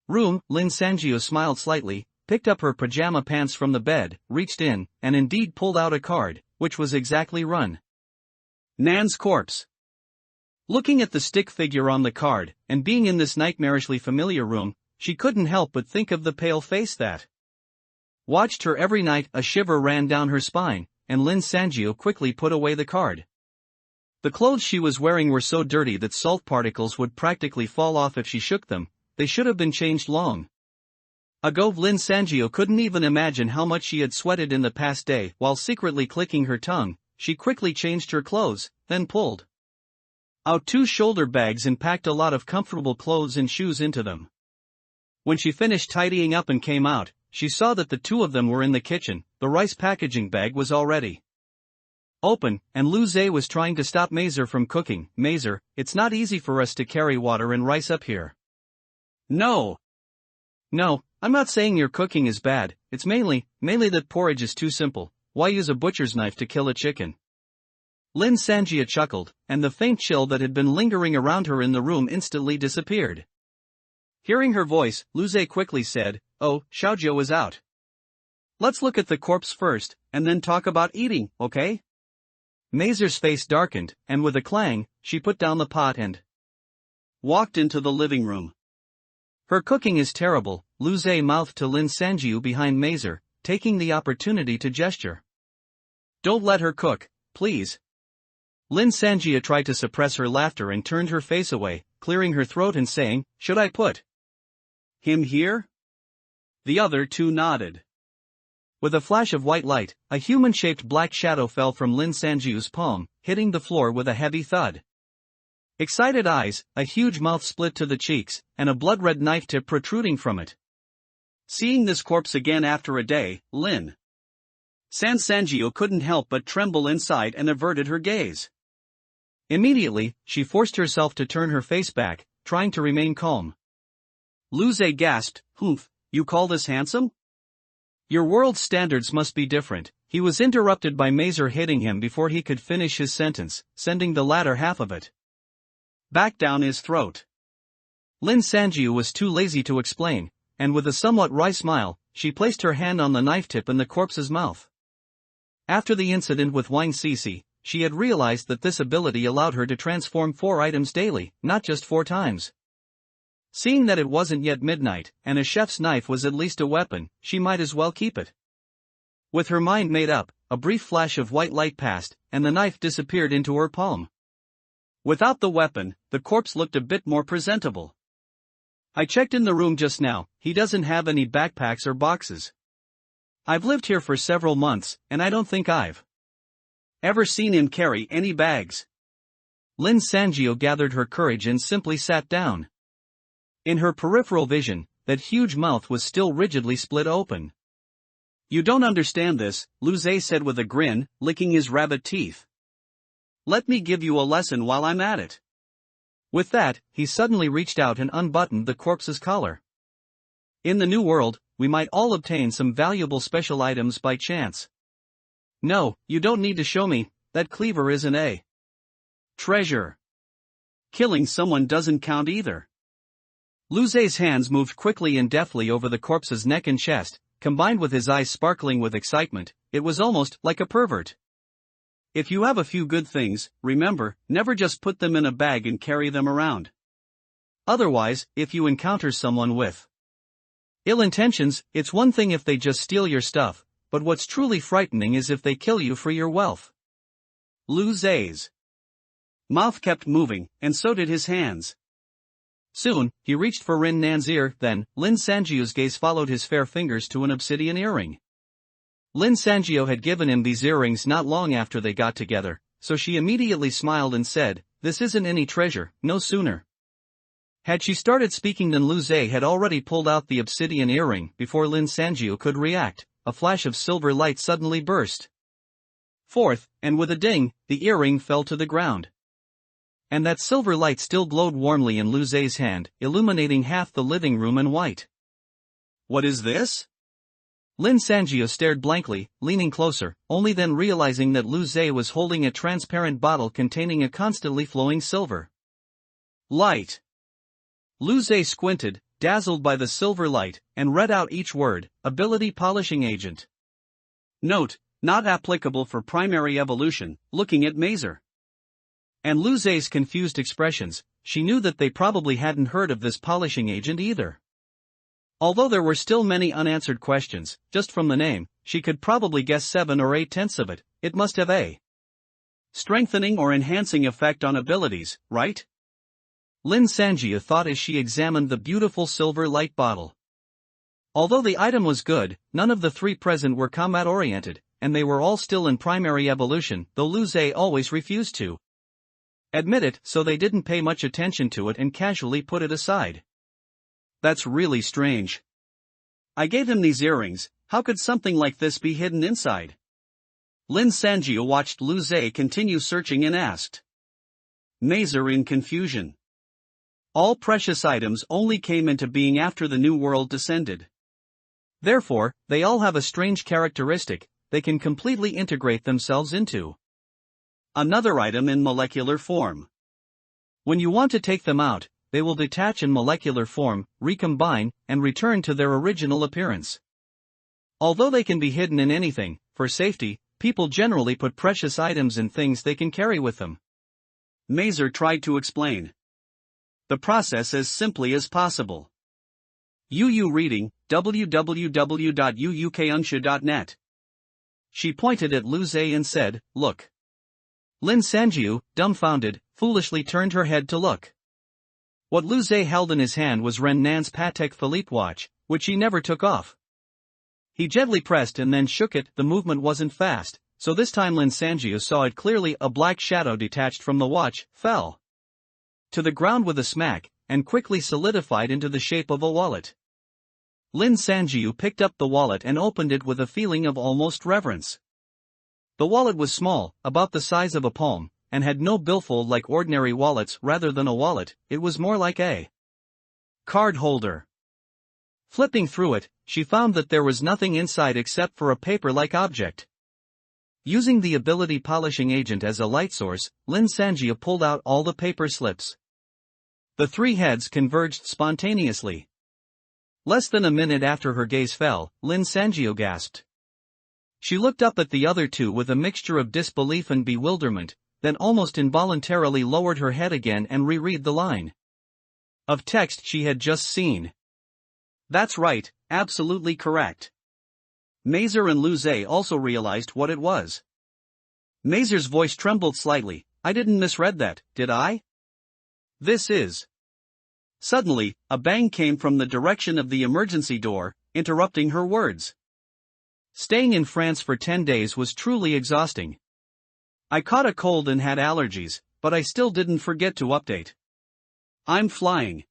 room, Lin Sanjiu smiled slightly, picked up her pajama pants from the bed, reached in, and indeed pulled out a card, which was exactly Run Nan's corpse. Looking at the stick figure on the card, and being in this nightmarishly familiar room, she couldn't help but think of the pale face that watched her every night. A shiver ran down her spine, and Lin Sanjiu quickly put away the card. The clothes she was wearing were so dirty that salt particles would practically fall off if she shook them. They should have been changed long ago. Lin Sanjiu couldn't even imagine how much she had sweated in the past day. While secretly clicking her tongue, she quickly changed her clothes, then pulled out 2 shoulder bags and packed a lot of comfortable clothes and shoes into them. When she finished tidying up and came out, she saw that the 2 of them were in the kitchen. The rice packaging bag was already open, and Lu Zhe was trying to stop Mazer from cooking. "Mazer, it's not easy for us to carry water and rice up here." No, I'm not saying your cooking is bad, it's mainly that porridge is too simple. Why use a butcher's knife to kill a chicken?" Lin Sanjia chuckled, and the faint chill that had been lingering around her in the room instantly disappeared. Hearing her voice, Lu Zhe quickly said, "Oh, Xiaojiu is out. Let's look at the corpse first, and then talk about eating, okay?" Mazer's face darkened, and with a clang, she put down the pot and walked into the living room. "Her cooking is terrible," Lu Zhe mouthed to Lin Sanjiu behind Mazer, taking the opportunity to gesture. "Don't let her cook, please." Lin Sanjia tried to suppress her laughter and turned her face away, clearing her throat and saying, "Should I put him here?" The other 2 nodded. With a flash of white light, a human-shaped black shadow fell from Lin Sanjiu's palm, hitting the floor with a heavy thud. Excited eyes, a huge mouth split to the cheeks, and a blood-red knife tip protruding from it. Seeing this corpse again after a day, Lin Sanjiu couldn't help but tremble inside and averted her gaze. Immediately, she forced herself to turn her face back, trying to remain calm. Lu Zhe gasped, "Humph, you call this handsome? Your world's standards must be different." He was interrupted by Mazer hitting him before he could finish his sentence, sending the latter half of it back down his throat. Lin Sanjiu was too lazy to explain, and with a somewhat wry smile, she placed her hand on the knife tip in the corpse's mouth. After the incident with Wine Cece, she had realized that this ability allowed her to transform 4 items daily, not just 4 times. Seeing that it wasn't yet midnight, and a chef's knife was at least a weapon, she might as well keep it. With her mind made up, a brief flash of white light passed, and the knife disappeared into her palm. Without the weapon, the corpse looked a bit more presentable. "I checked in the room just now, he doesn't have any backpacks or boxes. I've lived here for several months, and I don't think I've ever seen him carry any bags. Lin Sangio gathered her courage and simply sat down. In her peripheral vision, that huge mouth was still rigidly split open. You don't understand this, Lu Zhe said with a grin, licking his rabbit teeth. Let me give you a lesson while I'm at it. With that, he suddenly reached out and unbuttoned the corpse's collar. In the new world, we might all obtain some valuable special items by chance. No, you don't need to show me, that cleaver isn't a treasure. Killing someone doesn't count either. Lu Zhe's hands moved quickly and deftly over the corpse's neck and chest, combined with his eyes sparkling with excitement. It was almost like a pervert. If you have a few good things, remember, never just put them in a bag and carry them around. Otherwise, if you encounter someone with ill intentions, it's one thing if they just steal your stuff, but what's truly frightening is if they kill you for your wealth. Lu Zhe's mouth kept moving, and so did his hands. Soon, he reached for Rin Nan's ear, then, Lin Sangio's gaze followed his fair fingers to an obsidian earring. Lin Sangio had given him these earrings not long after they got together, so she immediately smiled and said, "This isn't any treasure." No sooner had she started speaking than Lu Zhe had already pulled out the obsidian earring. Before Lin Sangio could react, a flash of silver light suddenly burst forth, and with a ding, the earring fell to the ground. And that silver light still glowed warmly in Lu Zhe's hand, illuminating half the living room in white. What is this? Lin Sangio stared blankly, leaning closer, only then realizing that Lu Zhe was holding a transparent bottle containing a constantly flowing silver light. Lu Zhe squinted, dazzled by the silver light, and read out each word: ability polishing agent. Note, not applicable for primary evolution, looking at Mazer. And Lu Zhe's confused expressions, she knew that they probably hadn't heard of this polishing agent either. Although there were still many unanswered questions, just from the name, she could probably guess 7 or 8/10 of it. It must have a strengthening or enhancing effect on abilities, right? Lin Sangio thought as she examined the beautiful silver light bottle. Although the item was good, none of the three present were combat-oriented, and they were all still in primary evolution, though Lu Zhe always refused to admit it, so they didn't pay much attention to it and casually put it aside. That's really strange. I gave him these earrings, how could something like this be hidden inside? Lin Sangio watched Lu Zhe continue searching and asked. Mazer in confusion. All precious items only came into being after the New World descended. Therefore, they all have a strange characteristic: they can completely integrate themselves into another item in molecular form. When you want to take them out, they will detach in molecular form, recombine, and return to their original appearance. Although they can be hidden in anything, for safety, people generally put precious items in things they can carry with them. Mazer tried to explain the process as simply as possible. UU reading, www.uukunsha.net. She pointed at Lu Zhe and said, "Look." Lin Sangio, dumbfounded, foolishly turned her head to look. What Lu Zhe held in his hand was Ren Nan's Patek Philippe watch, which he never took off. He gently pressed and then shook it. The movement wasn't fast, so this time Lin Sangio saw it clearly. A black shadow detached from the watch, fell to the ground with a smack, and quickly solidified into the shape of a wallet. Lin Sangio picked up the wallet and opened it with a feeling of almost reverence. The wallet was small, about the size of a palm, and had no billfold like ordinary wallets. Rather than a wallet, it was more like a card holder. Flipping through it, she found that there was nothing inside except for a paper-like object. Using the ability polishing agent as a light source, Lin Sangio pulled out all the paper slips. The three heads converged spontaneously. Less than a minute after her gaze fell, Lin Sangio gasped. She looked up at the other two with a mixture of disbelief and bewilderment, then almost involuntarily lowered her head again and reread the line of text she had just seen. That's right, absolutely correct. Mazer and Lu Zhe also realized what it was. Mazer's voice trembled slightly. I didn't misread that, did I? This is. Suddenly, a bang came from the direction of the emergency door, interrupting her words. Staying in France for 10 days was truly exhausting. I caught a cold and had allergies, but I still didn't forget to update. I'm flying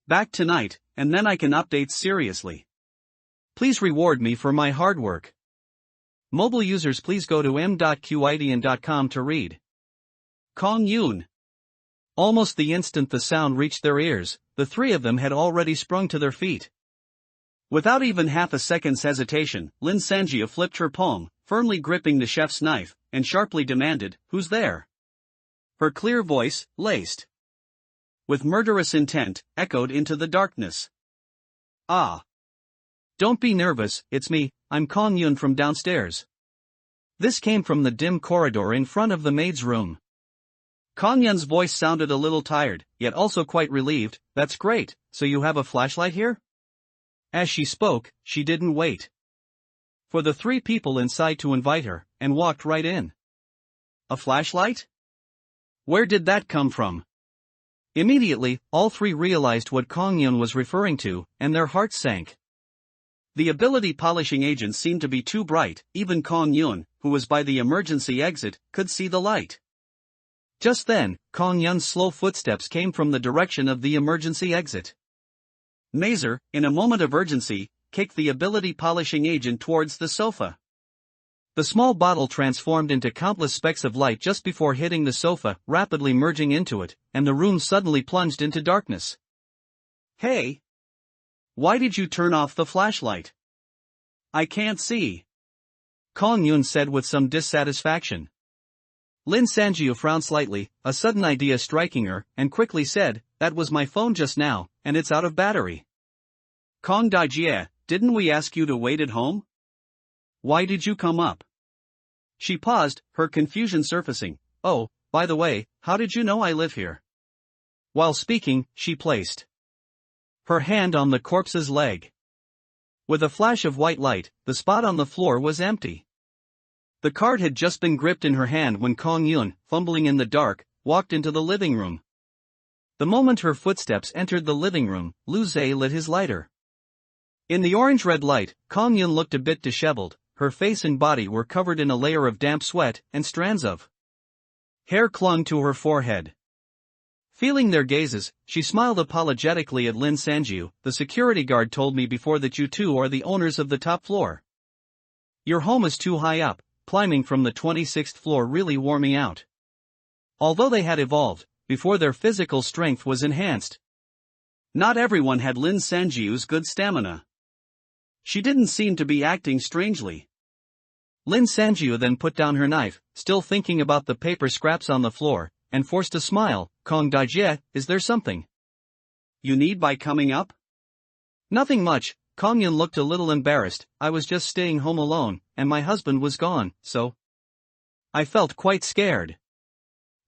back tonight, and then I can update seriously. Please reward me for my hard work. Mobile users, please go to m.qidian.com to read. Kong Yoon. Almost the instant the sound reached their ears, the three of them had already sprung to their feet. Without even half a second's hesitation, Lin Sanjia flipped her palm, firmly gripping the chef's knife, and sharply demanded, "Who's there?" Her clear voice, laced with murderous intent, echoed into the darkness. "Ah. Don't be nervous, it's me, I'm Kong Yun from downstairs." This came from the dim corridor in front of the maid's room. Kong Yun's voice sounded a little tired, yet also quite relieved. "That's great, so you have a flashlight here?" As she spoke, she didn't wait for the three people inside to invite her, and walked right in. A flashlight? Where did that come from? Immediately, all three realized what Kong Yun was referring to, and their hearts sank. The ability polishing agent seemed to be too bright. Even Kong Yun, who was by the emergency exit, could see the light. Just then, Kong Yun's slow footsteps came from the direction of the emergency exit. Mazer, in a moment of urgency, kicked the ability polishing agent towards the sofa. The small bottle transformed into countless specks of light just before hitting the sofa, rapidly merging into it, and the room suddenly plunged into darkness. "Hey! Why did you turn off the flashlight? I can't see," Kong Yun said with some dissatisfaction. Lin Sanjiu frowned slightly, a sudden idea striking her, and quickly said, "That was my phone just now, and it's out of battery." "Kong Daijie, didn't we ask you to wait at home? Why did you come up?" She paused, her confusion surfacing. "Oh, by the way, how did you know I live here?" While speaking, she placed her hand on the corpse's leg. With a flash of white light, the spot on the floor was empty. The card had just been gripped in her hand when Kong Yun, fumbling in the dark, walked into the living room. The moment her footsteps entered the living room, Lu Zhe lit his lighter. In the orange-red light, Kong Yun looked a bit disheveled. Her face and body were covered in a layer of damp sweat, and strands of hair clung to her forehead. Feeling their gazes, she smiled apologetically at Lin Sanjiu. "The security guard told me before that you two are the owners of the top floor. Your home is too high up, climbing from the 26th floor really wore me out." Although they had evolved, before their physical strength was enhanced, not everyone had Lin Sanjiu's good stamina. She didn't seem to be acting strangely. Lin Sanjiu then put down her knife, still thinking about the paper scraps on the floor, and forced a smile. "Kong Daijie, is there something you need by coming up?" "Nothing much." Kong Yun looked a little embarrassed. "I was just staying home alone, and my husband was gone, so I felt quite scared."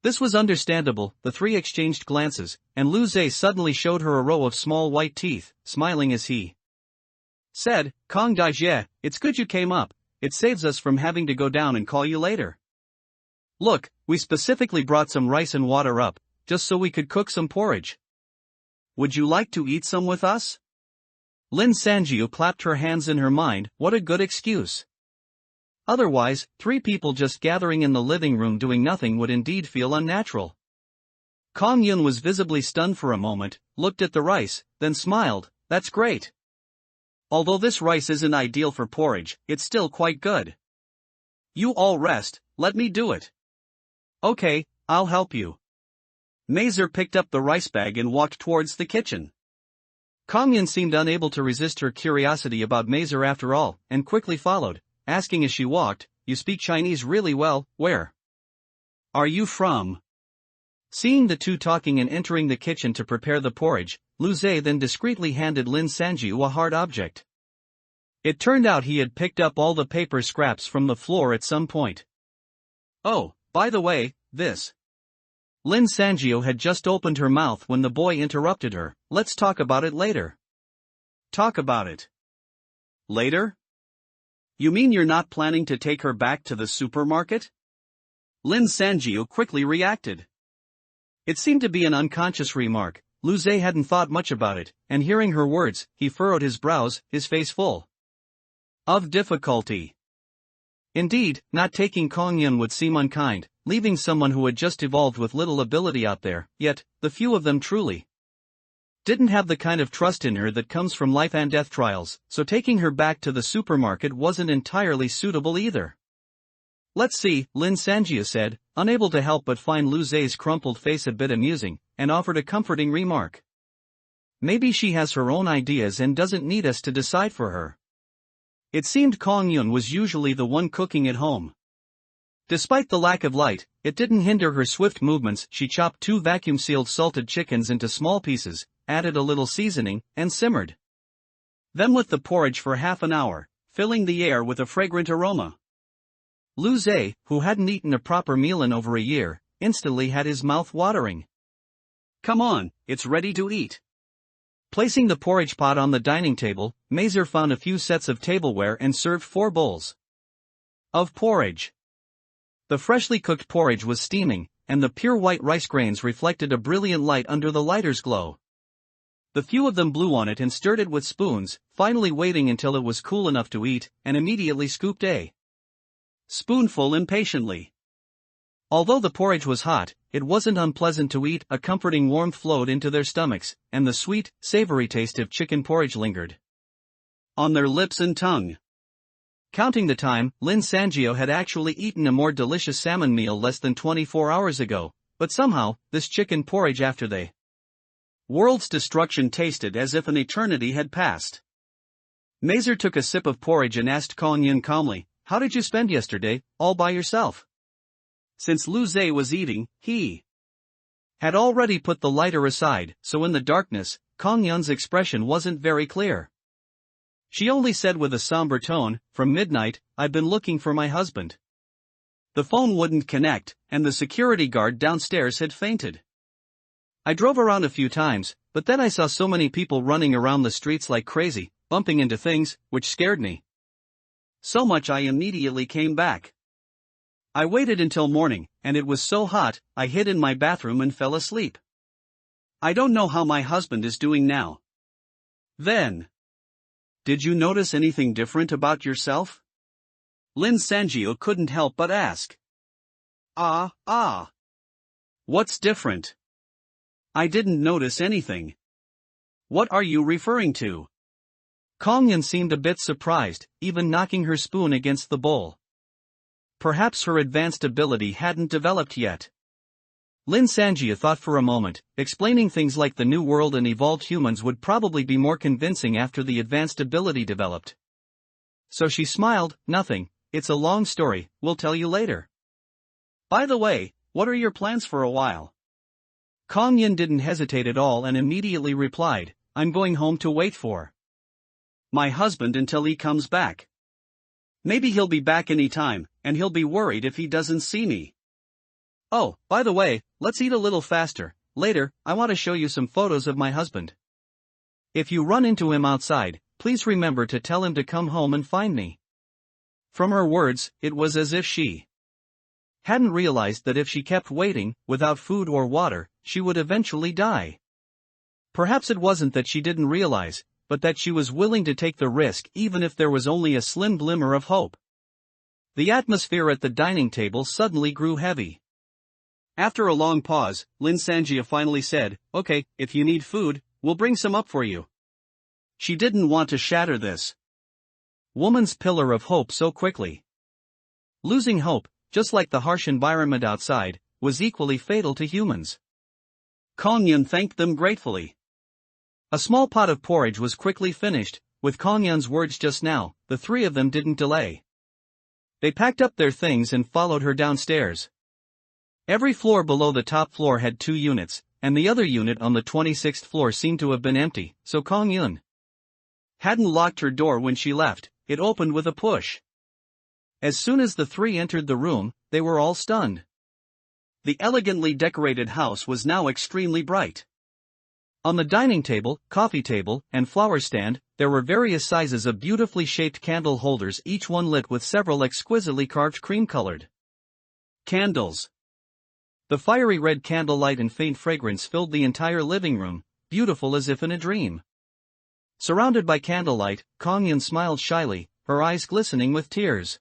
This was understandable. The three exchanged glances, and Lu Zhe suddenly showed her a row of small white teeth, smiling as he said, "Kong Daijie, it's good you came up. It saves us from having to go down and call you later. Look, we specifically brought some rice and water up, just so we could cook some porridge. Would you like to eat some with us?" Lin Sanjiu clapped her hands in her mind. What a good excuse. Otherwise, three people just gathering in the living room doing nothing would indeed feel unnatural. Kong Yun was visibly stunned for a moment, looked at the rice, then smiled. "That's great. Although this rice isn't ideal for porridge, it's still quite good. You all rest, let me do it." "Okay, I'll help you." Mazer picked up the rice bag and walked towards the kitchen. Kong Yun seemed unable to resist her curiosity about Mazer after all, and quickly followed, asking as she walked, "You speak Chinese really well, where are you from?" Seeing the two talking and entering the kitchen to prepare the porridge, Lu Zhe then discreetly handed Lin Sanjiu a hard object. It turned out he had picked up all the paper scraps from the floor at some point. "Oh, by the way, this..." Lin Sanjiu had just opened her mouth when the boy interrupted her. "Let's talk about it later." "Talk about it later? You mean you're not planning to take her back to the supermarket?" Lin Sanjiu quickly reacted. It seemed to be an unconscious remark. Lu Zhe hadn't thought much about it, and hearing her words, he furrowed his brows, his face full of difficulty. Indeed, not taking Kong Yun would seem unkind, leaving someone who had just evolved with little ability out there, yet, the few of them truly didn't have the kind of trust in her that comes from life and death trials, so taking her back to the supermarket wasn't entirely suitable either. Let's see, Lin Sanjia said, unable to help but find Lu Zhe's crumpled face a bit amusing, and offered a comforting remark. Maybe she has her own ideas and doesn't need us to decide for her. It seemed Kong Yun was usually the one cooking at home. Despite the lack of light, it didn't hinder her swift movements. She chopped 2 vacuum-sealed salted chickens into small pieces, added a little seasoning, and simmered them with the porridge for half an hour, filling the air with a fragrant aroma. Lu Zhe, who hadn't eaten a proper meal in over a year, instantly had his mouth watering. Come on, it's ready to eat. Placing the porridge pot on the dining table, Mazer found a few sets of tableware and served 4 bowls of porridge. The freshly cooked porridge was steaming, and the pure white rice grains reflected a brilliant light under the lighter's glow. The few of them blew on it and stirred it with spoons, finally waiting until it was cool enough to eat, and immediately scooped a spoonful impatiently. Although the porridge was hot, it wasn't unpleasant to eat. A comforting warmth flowed into their stomachs, and the sweet, savory taste of chicken porridge lingered on their lips and tongue. Counting the time, Lin Sanjio had actually eaten a more delicious salmon meal less than 24 hours ago, but somehow, this chicken porridge after the world's destruction tasted as if an eternity had passed. Mazer took a sip of porridge and asked Kong Yun calmly, "How did you spend yesterday, all by yourself?" Since Lu Zhe was eating, he had already put the lighter aside, so in the darkness, Kong Yun's expression wasn't very clear. She only said with a somber tone, "From midnight, I've been looking for my husband. The phone wouldn't connect, and the security guard downstairs had fainted. I drove around a few times, but then I saw so many people running around the streets like crazy, bumping into things, which scared me so much I immediately came back. I waited until morning, and it was so hot, I hid in my bathroom and fell asleep. I don't know how my husband is doing now." Then, "Did you notice anything different about yourself?" Lin Sanjio couldn't help but ask. What's different?" "I didn't notice anything." "What are you referring to?" Kong Yun seemed a bit surprised, even knocking her spoon against the bowl. Perhaps her advanced ability hadn't developed yet. Lin Sanjia thought for a moment, explaining things like the new world and evolved humans would probably be more convincing after the advanced ability developed. So she smiled, "Nothing, it's a long story, we'll tell you later. By the way, what are your plans for a while?" Kong Yun didn't hesitate at all and immediately replied, "I'm going home to wait for my husband until he comes back. Maybe he'll be back any time, and he'll be worried if he doesn't see me. Oh, by the way, let's eat a little faster. Later, I want to show you some photos of my husband. If you run into him outside, please remember to tell him to come home and find me." From her words, it was as if she hadn't realized that if she kept waiting, without food or water, she would eventually die. Perhaps it wasn't that she didn't realize, but that she was willing to take the risk even if there was only a slim glimmer of hope. The atmosphere at the dining table suddenly grew heavy. After a long pause, Lin Sanjia finally said, "Okay, if you need food, we'll bring some up for you." She didn't want to shatter this woman's pillar of hope so quickly. Losing hope, just like the harsh environment outside, was equally fatal to humans. Kong Yun thanked them gratefully. A small pot of porridge was quickly finished. With Kong Yun's words just now, the 3 of them didn't delay. They packed up their things and followed her downstairs. Every floor below the top floor had 2 units, and the other unit on the 26th floor seemed to have been empty, so Kong Yun hadn't locked her door when she left. It opened with a push. As soon as the 3 entered the room, they were all stunned. The elegantly decorated house was now extremely bright. On the dining table, coffee table, and flower stand, there were various sizes of beautifully shaped candle holders, each one lit with several exquisitely carved cream-colored candles. The fiery red candlelight and faint fragrance filled the entire living room, beautiful as if in a dream. Surrounded by candlelight, Kong Yun smiled shyly, her eyes glistening with tears.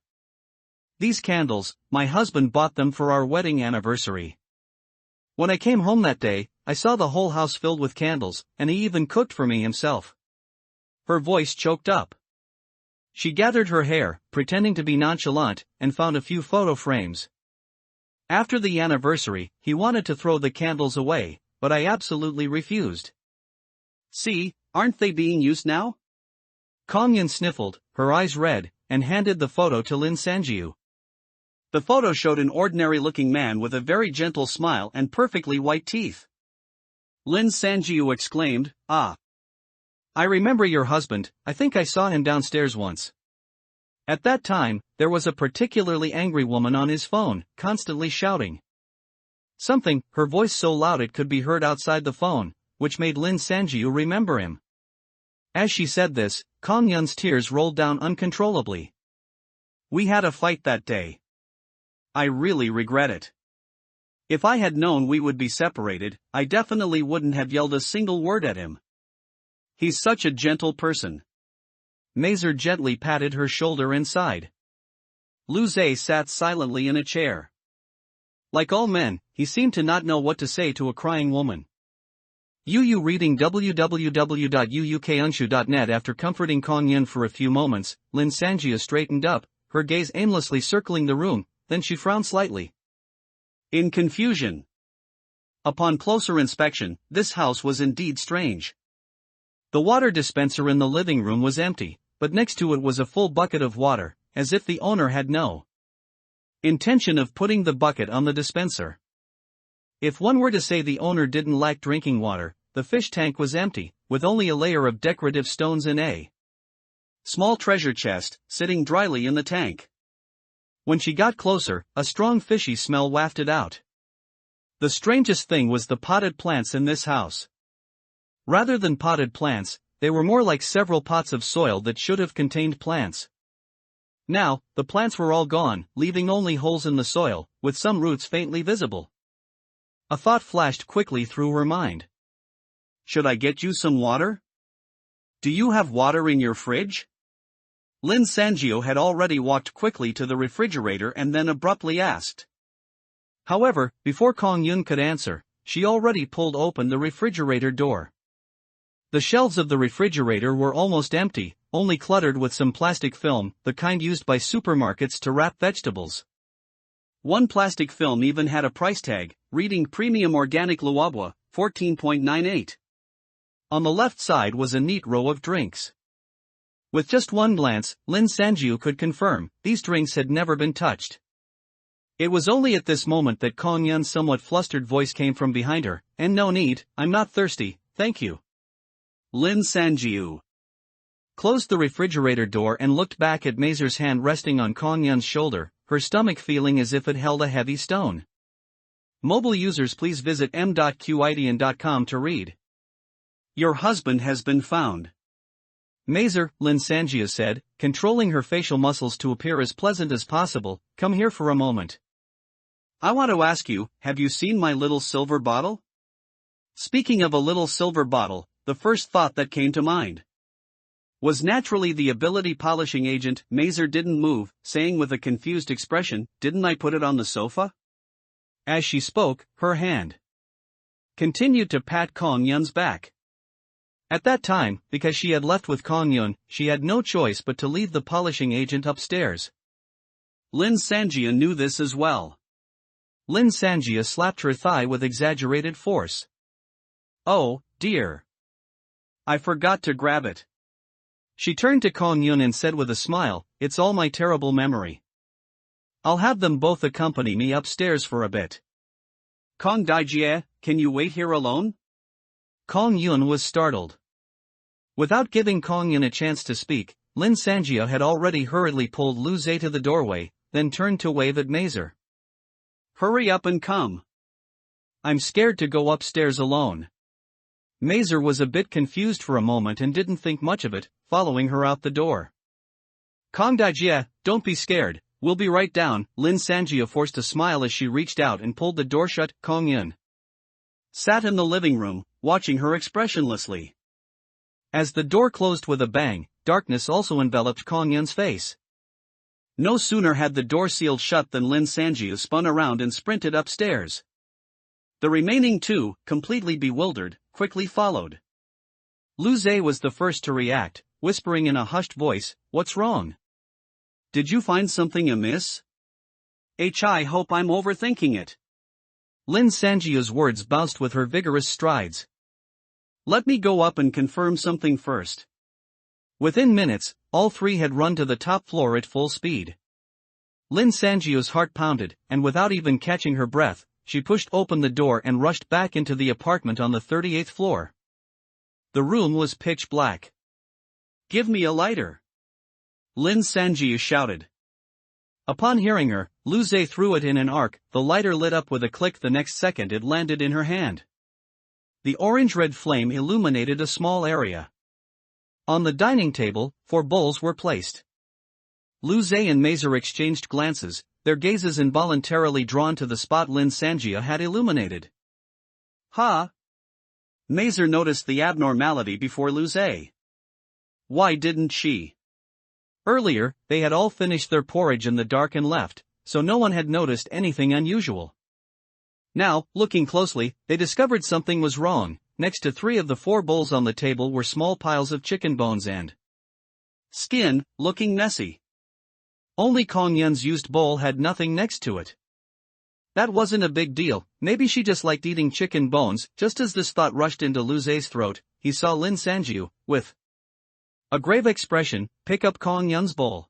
These candles, my husband bought them for our wedding anniversary. When I came home that day, I saw the whole house filled with candles, and he even cooked for me himself." Her voice choked up. She gathered her hair, pretending to be nonchalant, and found a few photo frames. "After the anniversary, he wanted to throw the candles away, but I absolutely refused." "See, aren't they being used now?" Kong Yun sniffled, her eyes red, and handed the photo to Lin Sanjiu. The photo showed an ordinary-looking man with a very gentle smile and perfectly white teeth. Lin Sanjiu exclaimed, "Ah! I remember your husband, I think I saw him downstairs once. At that time, there was a particularly angry woman on his phone, constantly shouting something, her voice so loud it could be heard outside the phone, which made Lin Sanjiu remember him." As she said this, Kong Yun's tears rolled down uncontrollably. "We had a fight that day. I really regret it. If I had known we would be separated, I definitely wouldn't have yelled a single word at him. He's such a gentle person." Mazer gently patted her shoulder and sighed. Lu Zhe sat silently in a chair. Like all men, he seemed to not know what to say to a crying woman. Yu reading www.uukunshu.net. After comforting Kong Yun for a few moments, Lin Sanjia straightened up, her gaze aimlessly circling the room, then she frowned slightly. In confusion. Upon closer inspection, this house was indeed strange. The water dispenser in the living room was empty, but next to it was a full bucket of water, as if the owner had no intention of putting the bucket on the dispenser. If one were to say the owner didn't lack drinking water, the fish tank was empty, with only a layer of decorative stones in a small treasure chest, sitting dryly in the tank. When she got closer, a strong fishy smell wafted out. The strangest thing was the potted plants in this house. Rather than potted plants, they were more like several pots of soil that should have contained plants. Now, the plants were all gone, leaving only holes in the soil, with some roots faintly visible. A thought flashed quickly through her mind. "Should I get you some water? Do you have water in your fridge?" Lin Sanjiu had already walked quickly to the refrigerator and then abruptly asked. However, before Kong Yun could answer, she already pulled open the refrigerator door. The shelves of the refrigerator were almost empty, only cluttered with some plastic film, the kind used by supermarkets to wrap vegetables. One plastic film even had a price tag, reading Premium Organic Luobwa, 14.98. On the left side was a neat row of drinks. With just one glance, Lin Sanjiu could confirm, these drinks had never been touched. It was only at this moment that Kong Yun's somewhat flustered voice came from behind her, "And no need, I'm not thirsty, thank you." Lin Sanjiu closed the refrigerator door and looked back at Mazer's hand resting on Kong Yun's shoulder, her stomach feeling as if it held a heavy stone. Mobile users please visit m.qidian.com to read. Your husband has been found. Mazer, Lin Sanjia said, controlling her facial muscles to appear as pleasant as possible, come here for a moment. I want to ask you, have you seen my little silver bottle? Speaking of a little silver bottle, the first thought that came to mind was naturally the ability polishing agent. Mazer didn't move, saying with a confused expression, didn't I put it on the sofa? As she spoke, her hand continued to pat Kong Yun's back. At that time, because she had left with Kong Yun, she had no choice but to leave the polishing agent upstairs. Lin Sanjia knew this as well. Lin Sanjia slapped her thigh with exaggerated force. Oh, dear. I forgot to grab it. She turned to Kong Yun and said with a smile, it's all my terrible memory. I'll have them both accompany me upstairs for a bit. Kong Daijie, can you wait here alone? Kong Yun was startled. Without giving Kong Yun a chance to speak, Lin Sanjia had already hurriedly pulled Lu Zhe to the doorway, then turned to wave at Mazer. Hurry up and come. I'm scared to go upstairs alone. Mazer was a bit confused for a moment and didn't think much of it, following her out the door. Kong Daijie, don't be scared, we'll be right down. Lin Sanjia forced a smile as she reached out and pulled the door shut. Kong Yun sat in the living room, watching her expressionlessly. As the door closed with a bang, darkness also enveloped Kong Yun's face. No sooner had the door sealed shut than Lin Sanjiu spun around and sprinted upstairs. The remaining two, completely bewildered, quickly followed. Lu Zhe was the first to react, whispering in a hushed voice, "What's wrong? Did you find something amiss? I hope I'm overthinking it." Lin Sanjiu's words bounced with her vigorous strides. "Let me go up and confirm something first." Within minutes, all three had run to the top floor at full speed. Lin Sanjiu's heart pounded, and without even catching her breath, she pushed open the door and rushed back into the apartment on the 38th floor. The room was pitch black. "Give me a lighter," Lin Sanjiu shouted. Upon hearing her, Lu Zhe threw it in an arc. The lighter lit up with a click. The next second it landed in her hand. The orange-red flame illuminated a small area. On the dining table, 4 bowls were placed. Lu Zhe and Mazer exchanged glances, their gazes involuntarily drawn to the spot Lin Sanjiu had illuminated. "Ha!" Mazer noticed the abnormality before Lu Zhe. Why didn't she? Earlier, they had all finished their porridge in the dark and left, so no one had noticed anything unusual. Now, looking closely, they discovered something was wrong. Next to 3 of the 4 bowls on the table were small piles of chicken bones and skin, looking messy. Only Kong Yun's used bowl had nothing next to it. That wasn't a big deal, maybe she just liked eating chicken bones. Just as this thought rushed into Lu Zhe's throat, he saw Lin Sanjiu, with a grave expression, pick up Kong Yun's bowl.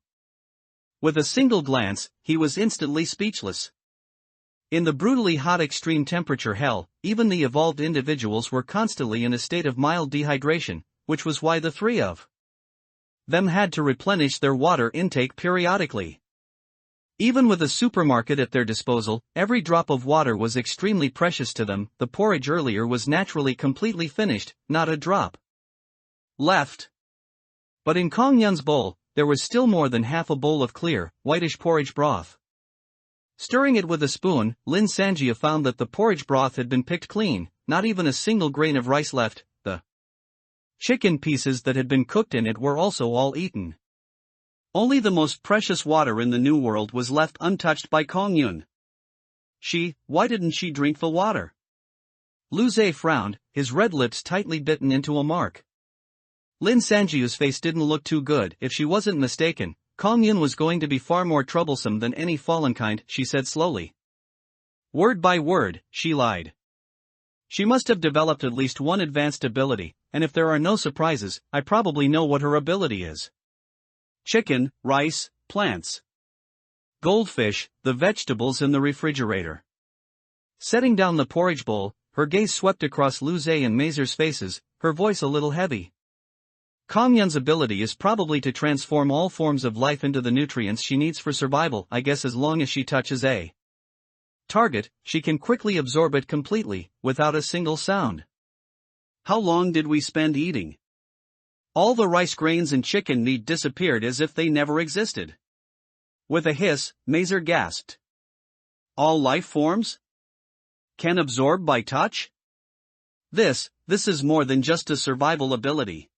With a single glance, he was instantly speechless. In the brutally hot extreme temperature hell, even the evolved individuals were constantly in a state of mild dehydration, which was why the 3 of them had to replenish their water intake periodically. Even with a supermarket at their disposal, every drop of water was extremely precious to them. The porridge earlier was naturally completely finished, not a drop left. But in Kong Yun's bowl, there was still more than half a bowl of clear, whitish porridge broth. Stirring it with a spoon, Lin Sanjiu found that the porridge broth had been picked clean, not even a single grain of rice left. The chicken pieces that had been cooked in it were also all eaten. Only the most precious water in the New World was left untouched by Kong Yun. Why didn't she drink the water? Lu Zhe frowned, his red lips tightly bitten into a mark. Lin Sanjiu's face didn't look too good. If she wasn't mistaken, Kong Yun was going to be far more troublesome than any fallen kind, she said slowly. Word by word, she lied. She must have developed at least one advanced ability, and if there are no surprises, I probably know what her ability is. Chicken, rice, plants. Goldfish, the vegetables in the refrigerator. Setting down the porridge bowl, her gaze swept across Lu Zhe and Mazer's faces, her voice a little heavy. Kong Yun's ability is probably to transform all forms of life into the nutrients she needs for survival. I guess as long as she touches a target, she can quickly absorb it completely, without a single sound. How long did we spend eating? All the rice grains and chicken meat disappeared as if they never existed. With a hiss, Mazer gasped. All life forms can absorb by touch? This is more than just a survival ability.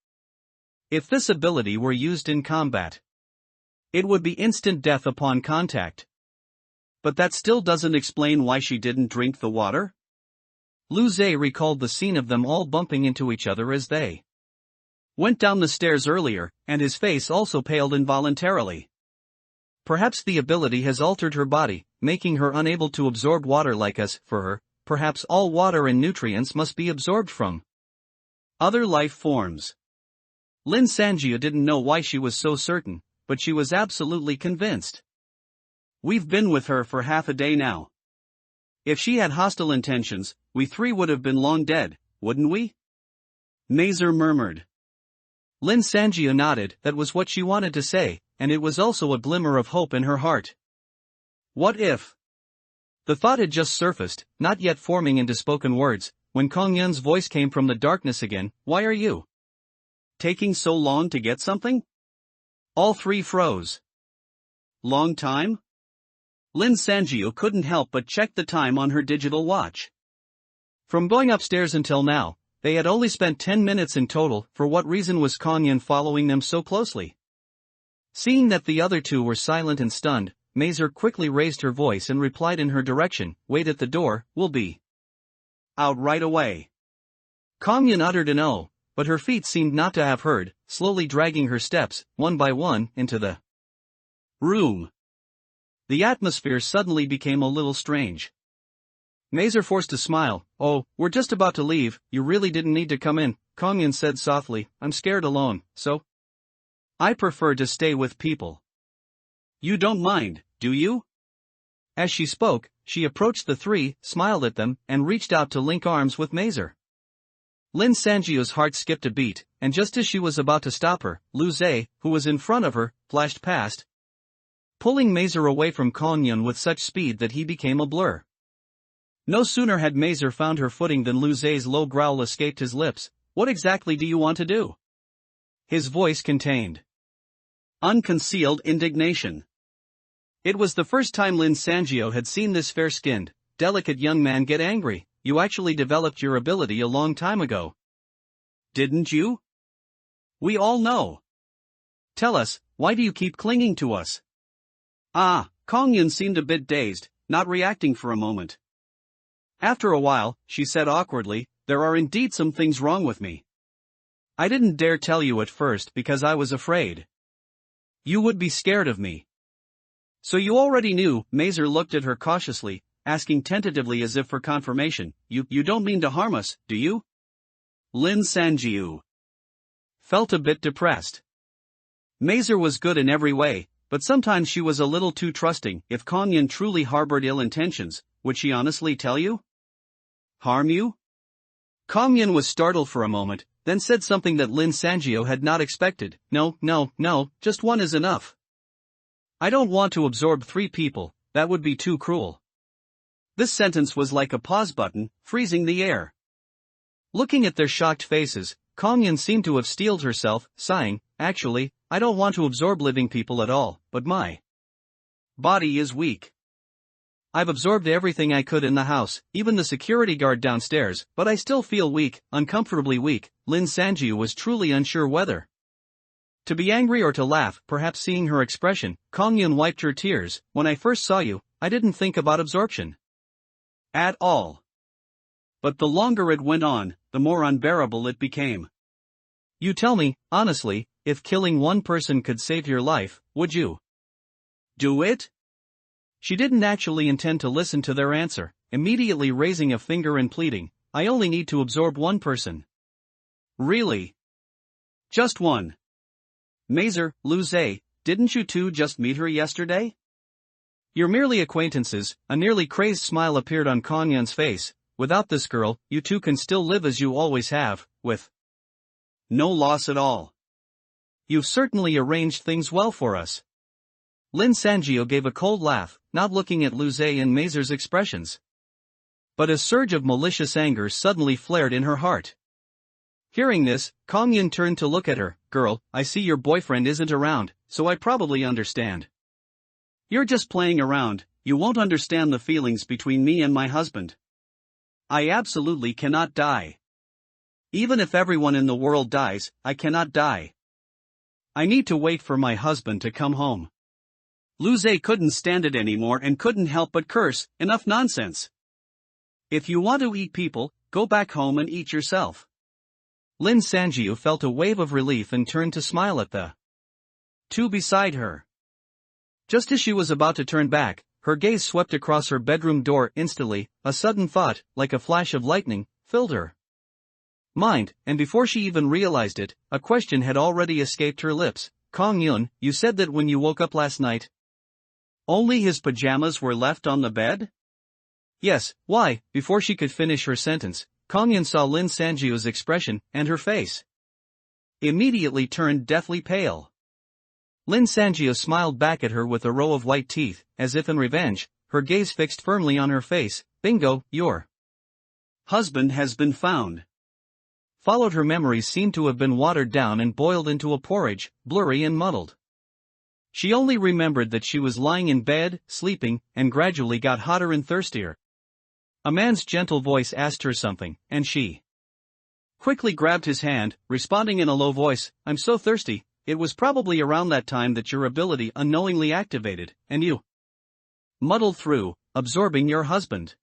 If this ability were used in combat, it would be instant death upon contact. But that still doesn't explain why she didn't drink the water? Lu Zhe recalled the scene of them all bumping into each other as they went down the stairs earlier, and his face also paled involuntarily. Perhaps the ability has altered her body, making her unable to absorb water like us. For her, perhaps all water and nutrients must be absorbed from other life forms. Lin Sanjiu didn't know why she was so certain, but she was absolutely convinced. We've been with her for half a day now. If she had hostile intentions, we 3 would have been long dead, wouldn't we? Mazer murmured. Lin Sanjiu nodded. That was what she wanted to say, and it was also a glimmer of hope in her heart. What if? The thought had just surfaced, not yet forming into spoken words, when Kong Yun's voice came from the darkness again. Why are you taking so long to get something? All 3 froze. Long time? Lin Sanjiu couldn't help but check the time on her digital watch. From going upstairs until now, they had only spent 10 minutes in total. For what reason was Kong Yun following them so closely? Seeing that the other two were silent and stunned, Mazer quickly raised her voice and replied in her direction, "Wait at the door, we'll be out right away." Kong-yun uttered an "oh," but her feet seemed not to have heard, slowly dragging her steps, one by one, into the room. The atmosphere suddenly became a little strange. Mazer forced a smile. "Oh, we're just about to leave, you really didn't need to come in," Kong-yun said softly. "I'm scared alone, so I prefer to stay with people." "You don't mind, do you?" As she spoke, she approached the three, smiled at them, and reached out to link arms with Mazer. Lin Sangio's heart skipped a beat, and just as she was about to stop her, Lu Zhe, who was in front of her, flashed past, pulling Mazer away from Kong-yun with such speed that he became a blur. No sooner had Mazer found her footing than Lu Zhe's low growl escaped his lips. "What exactly do you want to do?" His voice contained unconcealed indignation. It was the first time Lin Sangio had seen this fair-skinned, delicate young man get angry. "You actually developed your ability a long time ago, didn't you? We all know. Tell us, why do you keep clinging to us?" Kong-yun seemed a bit dazed, not reacting for a moment. After a while, she said awkwardly, "There are indeed some things wrong with me. I didn't dare tell you at first because I was afraid you would be scared of me." "So you already knew?" Mazer looked at her cautiously, asking tentatively as if for confirmation. You don't mean to harm us, do you?" Lin Sangio felt a bit depressed. Mazer was good in every way, but sometimes she was a little too trusting. If Kong-yun truly harbored ill intentions, would she honestly tell you? Harm you? Kong-yun was startled for a moment, then said something that Lin Sangio had not expected. No, just one is enough. I don't want to absorb 3 people, that would be too cruel." This sentence was like a pause button, freezing the air. Looking at their shocked faces, Kong-yun seemed to have steeled herself, sighing, "Actually, I don't want to absorb living people at all, but my body is weak. I've absorbed everything I could in the house, even the security guard downstairs, but I still feel weak, uncomfortably weak." Lin Sangio was truly unsure whether to be angry or to laugh. Perhaps seeing her expression, Kong-yun wiped her tears. "When I first saw you, I didn't think about absorption at all. But the longer it went on, the more unbearable it became." You tell me, honestly, if killing one person could save your life, would you do it? She didn't actually intend to listen to their answer, immediately raising a finger and pleading, "I only need to absorb one person." "Really? Just one?" "Mazer, Lu Zhe, didn't you two just meet her yesterday? You're merely acquaintances." A nearly crazed smile appeared on Kong-yun's face. "Without this girl, you two can still live as you always have, with no loss at all. You've certainly arranged things well for us." Lin Sangio gave a cold laugh, not looking at Lu Zhe and Mazer's expressions. But a surge of malicious anger suddenly flared in her heart. Hearing this, Kong-yun turned to look at her. "Girl, I see your boyfriend isn't around, so I probably understand. You're just playing around. You won't understand the feelings between me and my husband. I absolutely cannot die. Even if everyone in the world dies, I cannot die. I need to wait for my husband to come home." Lu Zhe couldn't stand it anymore and couldn't help but curse. "Enough nonsense. If you want to eat people, go back home and eat yourself." Lin Sangio felt a wave of relief and turned to smile at the two beside her. Just as she was about to turn back, her gaze swept across her bedroom door. Instantly, a sudden thought, like a flash of lightning, filled her mind, and before she even realized it, a question had already escaped her lips. "Kong-yun, you said that when you woke up last night, only his pajamas were left on the bed?" "Yes, why?" Before she could finish her sentence, Kong-yun saw Lin Sangio's expression, and her face immediately turned deathly pale. Lin Sangio smiled back at her with a row of white teeth, as if in revenge, her gaze fixed firmly on her face. "Bingo, your husband has been found." Followed her memories seemed to have been watered down and boiled into a porridge, blurry and muddled. She only remembered that she was lying in bed, sleeping, and gradually got hotter and thirstier. A man's gentle voice asked her something, and she quickly grabbed his hand, responding in a low voice, "I'm so thirsty, it was probably around that time that your ability unknowingly activated, and you muddled through, absorbing your husband.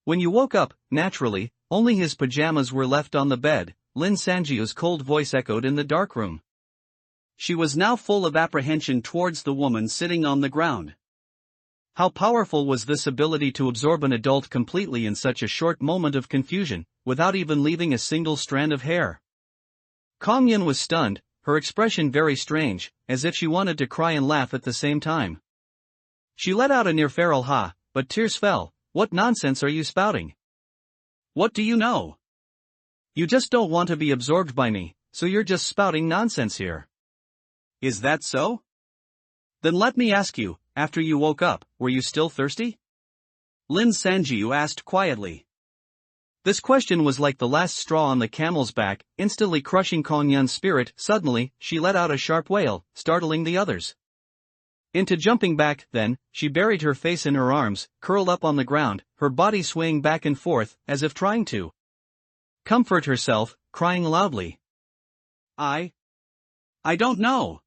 When you woke up, naturally, only his pajamas were left on the bed, Lin Sanjiu's cold voice echoed in the dark room. She was now full of apprehension towards the woman sitting on the ground. How powerful was this ability to absorb an adult completely in such a short moment of confusion, without even leaving a single strand of hair? Kong Yun was stunned, her expression very strange, as if she wanted to cry and laugh at the same time. She let out a near-feral ha, but tears fell. What nonsense are you spouting? What do you know? You just don't want to be absorbed by me, so you're just spouting nonsense here. Is that so? Then let me ask you, after you woke up, were you still thirsty? Lin Sanjiu asked quietly. This question was like the last straw on the camel's back, instantly crushing Kong Yun's spirit. Suddenly, she let out a sharp wail, startling the others into jumping back. Then, she buried her face in her arms, curled up on the ground, her body swaying back and forth, as if trying to comfort herself, crying loudly. I don't know.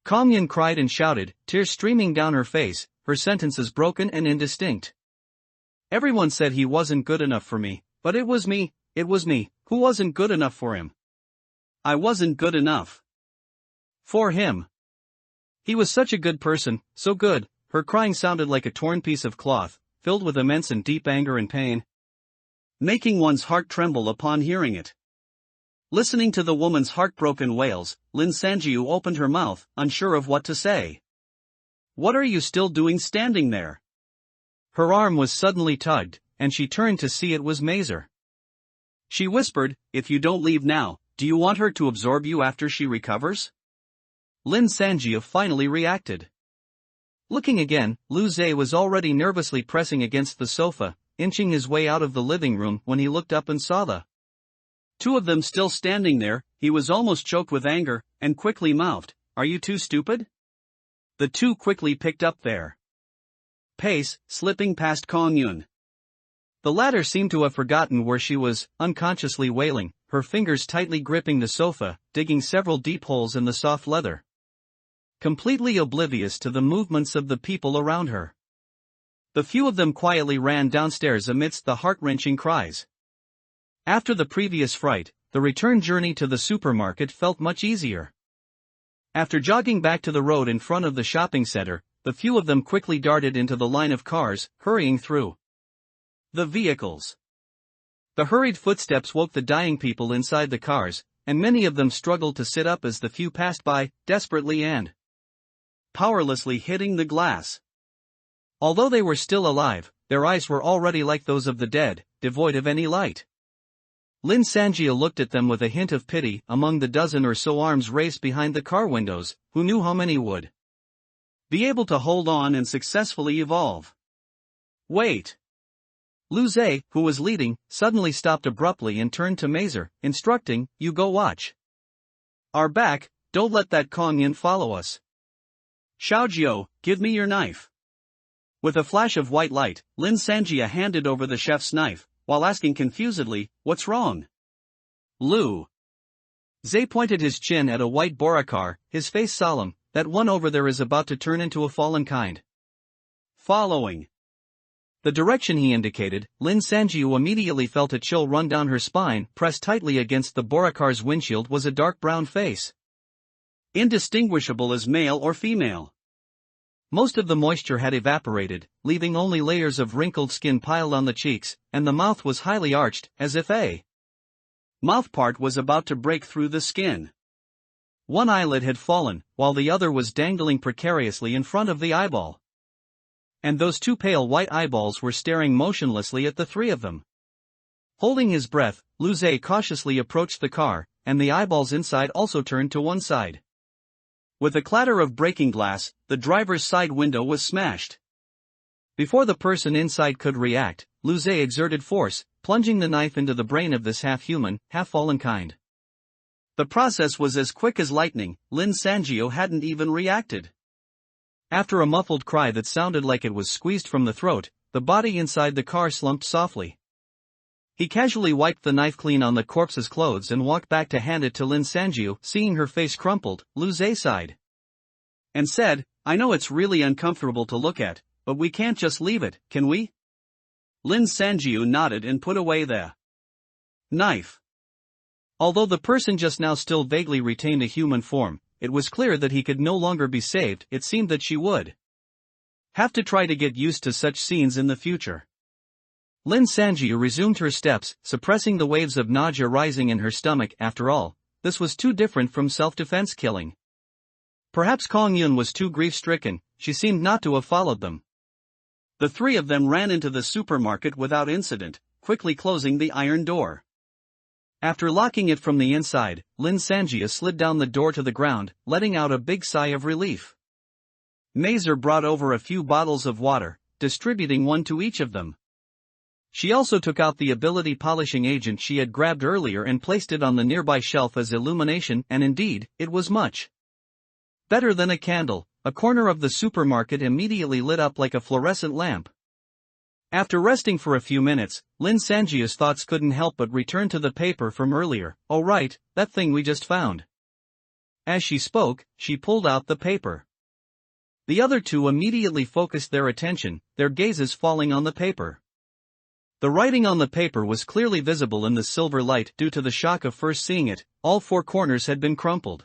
Kong Yun cried and shouted, tears streaming down her face, her sentences broken and indistinct. Everyone said he wasn't good enough for me, but it was me who wasn't good enough for him. I wasn't good enough for him. He was such a good person, so good. Her crying sounded like a torn piece of cloth, filled with immense and deep anger and pain, making one's heart tremble upon hearing it. Listening to the woman's heartbroken wails, Lin Sanjiu opened her mouth, unsure of what to say. What are you still doing standing there? Her arm was suddenly tugged, and she turned to see it was Mazer. She whispered, if you don't leave now, do you want her to absorb you after she recovers? Lin Sanjiu finally reacted. Looking again, Lu Zhe was already nervously pressing against the sofa, inching his way out of the living room. When he looked up and saw the two of them still standing there, he was almost choked with anger, and quickly mouthed, are you too stupid? The two quickly picked up their pace, slipping past Kong Yun. The latter seemed to have forgotten where she was, unconsciously wailing, her fingers tightly gripping the sofa, digging several deep holes in the soft leather, completely oblivious to the movements of the people around her. The few of them quietly ran downstairs amidst the heart-wrenching cries. After the previous fright, the return journey to the supermarket felt much easier. After jogging back to the road in front of the shopping center, the few of them quickly darted into the line of cars, hurrying through the vehicles. The hurried footsteps woke the dying people inside the cars, and many of them struggled to sit up as the few passed by, desperately and powerlessly hitting the glass. Although they were still alive, their eyes were already like those of the dead, devoid of any light. Lin Sanjiu looked at them with a hint of pity. Among the dozen or so arms raised behind the car windows, who knew how many would be able to hold on and successfully evolve? Wait! Lu Zhe, who was leading, suddenly stopped abruptly and turned to Mazer, instructing, you go watch our back, don't let that Kong Yun follow us. Xiaojiu, give me your knife. With a flash of white light, Lin Sanjia handed over the chef's knife, while asking confusedly, what's wrong? Lu Zhe pointed his chin at a white boracar, his face solemn, that one over there is about to turn into a fallen kind. Following the direction he indicated, Lin Sanjiu immediately felt a chill run down her spine. Pressed tightly against the boracar's windshield was a dark brown face, indistinguishable as male or female. Most of the moisture had evaporated, leaving only layers of wrinkled skin piled on the cheeks, and the mouth was highly arched, as if a mouth part was about to break through the skin. One eyelid had fallen, while the other was dangling precariously in front of the eyeball. And those two pale white eyeballs were staring motionlessly at the three of them. Holding his breath, Lu Zhe cautiously approached the car, and the eyeballs inside also turned to one side. With a clatter of breaking glass, the driver's side window was smashed. Before the person inside could react, Lu Zhe exerted force, plunging the knife into the brain of this half-human, half-fallen kind. The process was as quick as lightning. Lin Sanjiu hadn't even reacted. After a muffled cry that sounded like it was squeezed from the throat, the body inside the car slumped softly He casually wiped the knife clean on the corpse's clothes and walked back to hand it to Lin Sanjiu. Seeing her face crumpled, Lu Zhe sighed and said, I know it's really uncomfortable to look at, but we can't just leave it, can we? Lin Sanjiu nodded and put away the knife. Although the person just now still vaguely retained a human form, it was clear that he could no longer be saved. It seemed that she would have to try to get used to such scenes in the future. Lin Sanjiu resumed her steps, suppressing the waves of nausea rising in her stomach. After all, this was too different from self-defense killing. Perhaps Kong Yun was too grief-stricken. She seemed not to have followed them. The three of them ran into the supermarket without incident, quickly closing the iron door. After locking it from the inside, Lin Sanjiu slid down the door to the ground, letting out a big sigh of relief. Mazer brought over a few bottles of water, distributing one to each of them. She also took out the ability polishing agent she had grabbed earlier and placed it on the nearby shelf as illumination, and indeed, it was much better than a candle. A corner of the supermarket immediately lit up like a fluorescent lamp. After resting for a few minutes, Lin Sanjiu's thoughts couldn't help but return to the paper from earlier. Oh right, that thing we just found. As she spoke, she pulled out the paper. The other two immediately focused their attention, their gazes falling on the paper. The writing on the paper was clearly visible in the silver light due to the shock of first seeing it. All four corners had been crumpled.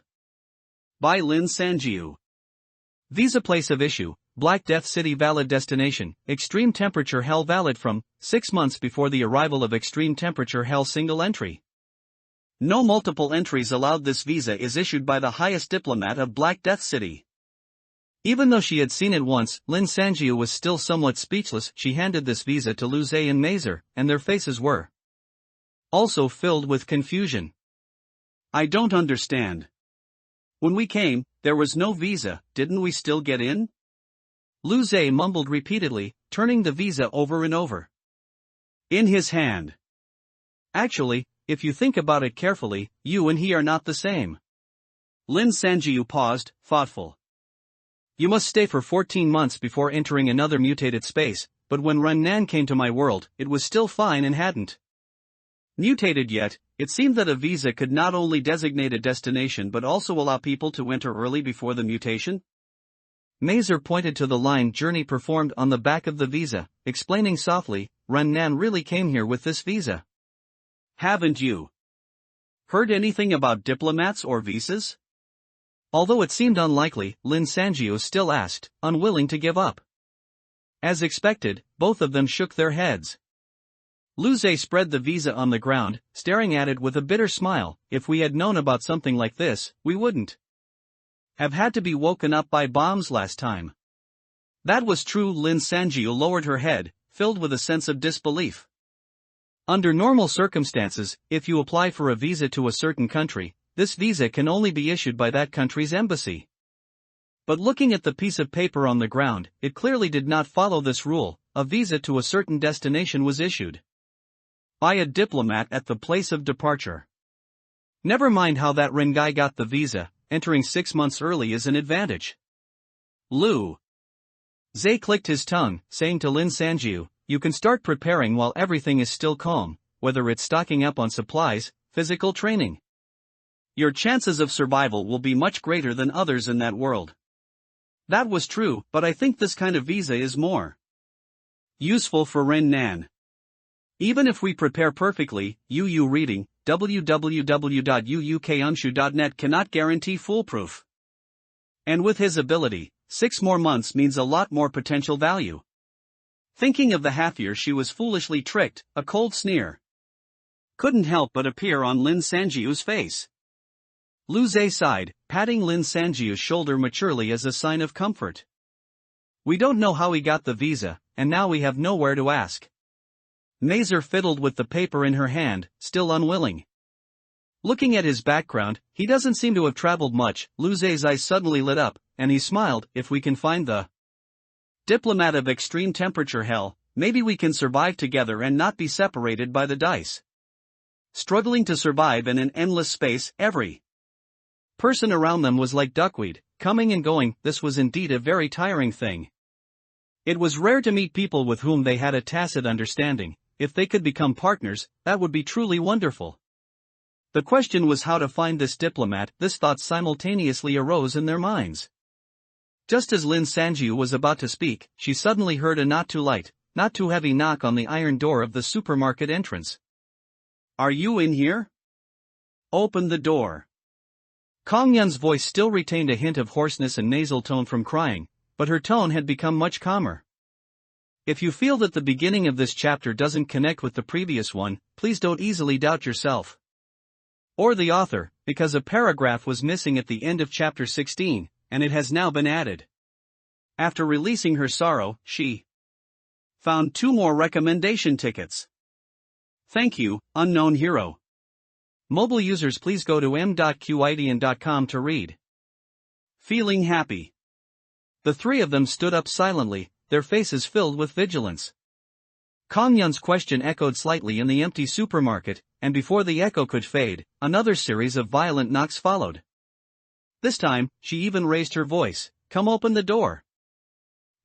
By Lin Sanjiu. Visa place of issue, Black Death City valid destination, extreme temperature hell valid from 6 months before the arrival of extreme temperature hell single entry. No multiple entries allowed. This visa is issued by the highest diplomat of Black Death City. Even though she had seen it once, Lin Sanjiu was still somewhat speechless. She handed this visa to Lu Zhe and Mazer, and their faces were also filled with confusion. I don't understand. When we came, there was no visa, didn't we still get in? Lu Zhe mumbled repeatedly, turning the visa over and over in his hand. Actually, if you think about it carefully, you and he are not the same. Lin Sanjiu paused, thoughtful. You must stay for 14 months before entering another mutated space, but when Ren Nan came to my world, it was still fine and hadn't mutated yet. It seemed that a visa could not only designate a destination but also allow people to enter early before the mutation. Mazer pointed to the line journey performed on the back of the visa, explaining softly, Ren Nan really came here with this visa. Haven't you heard anything about diplomats or visas? Although it seemed unlikely, Lin Sanjiu still asked, unwilling to give up. As expected, both of them shook their heads. Lu Zhe spread the visa on the ground, staring at it with a bitter smile. If we had known about something like this, we wouldn't have had to be woken up by bombs last time. That was true. Lin Sanjiu lowered her head, filled with a sense of disbelief. Under normal circumstances, if you apply for a visa to a certain country, this visa can only be issued by that country's embassy. But looking at the piece of paper on the ground, it clearly did not follow this rule. A visa to a certain destination was issued by a diplomat at the place of departure. Never mind how that Ren guy got the visa, entering 6 months early is an advantage. Lu Zhe clicked his tongue, saying to Lin Sanjiu, you can start preparing while everything is still calm, whether it's stocking up on supplies, physical training. Your chances of survival will be much greater than others in that world. That was true, but I think this kind of visa is more useful for Ren Nan. Even if we prepare perfectly, UU reading, www.uukunshu.net cannot guarantee foolproof. And with his ability, 6 more months means a lot more potential value. Thinking of the half year she was foolishly tricked, a cold sneer couldn't help but appear on Lin Sanjiu's face. Lu Zhe sighed, patting Lin Sanjiu's shoulder maturely as a sign of comfort. We don't know how he got the visa, and now we have nowhere to ask. Mazer fiddled with the paper in her hand, still unwilling. Looking at his background, he doesn't seem to have traveled much. Lu Zhe's eyes suddenly lit up, and he smiled. If we can find the diplomat of extreme temperature hell, maybe we can survive together and not be separated by the dice. Struggling to survive in an endless space, every person around them was like duckweed, coming and going. This was indeed a very tiring thing. It was rare to meet people with whom they had a tacit understanding, if they could become partners, that would be truly wonderful. The question was how to find this diplomat. This thought simultaneously arose in their minds. Just as Lin Sanjiu was about to speak, she suddenly heard a not too light, not too heavy knock on the iron door of the supermarket entrance. Are you in here? Open the door. Kong Yun's voice still retained a hint of hoarseness and nasal tone from crying, but her tone had become much calmer. If you feel that the beginning of this chapter doesn't connect with the previous one, please don't easily doubt yourself. Or the author, because a paragraph was missing at the end of chapter 16, and it has now been added. After releasing her sorrow, she found 2 more recommendation tickets. Thank you, unknown hero. Mobile users, please go to m.qidian.com to read. Feeling happy. The 3 of them stood up silently, their faces filled with vigilance. Kong Yun's question echoed slightly in the empty supermarket, and before the echo could fade, another series of violent knocks followed. This time, she even raised her voice. Come open the door.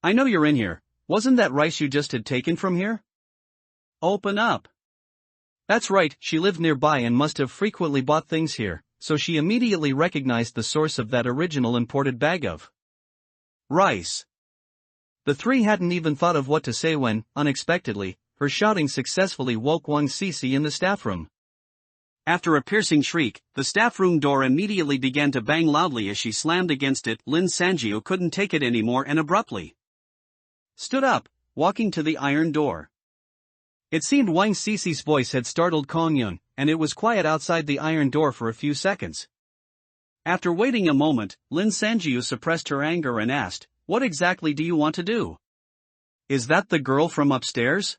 I know you're in here. Wasn't that rice you just had taken from here? Open up. That's right, she lived nearby and must have frequently bought things here, so she immediately recognized the source of that original imported bag of rice. The 3 hadn't even thought of what to say when, unexpectedly, her shouting successfully woke Wang Sisi in the staff room. After a piercing shriek, the staff room door immediately began to bang loudly as she slammed against it. Lin Sanjiu couldn't take it anymore and abruptly stood up, walking to the iron door. It seemed Wang Sisi's voice had startled Kong Yun, and it was quiet outside the iron door for a few seconds. After waiting a moment, Lin Sanjiu suppressed her anger and asked, What exactly do you want to do? Is that the girl from upstairs?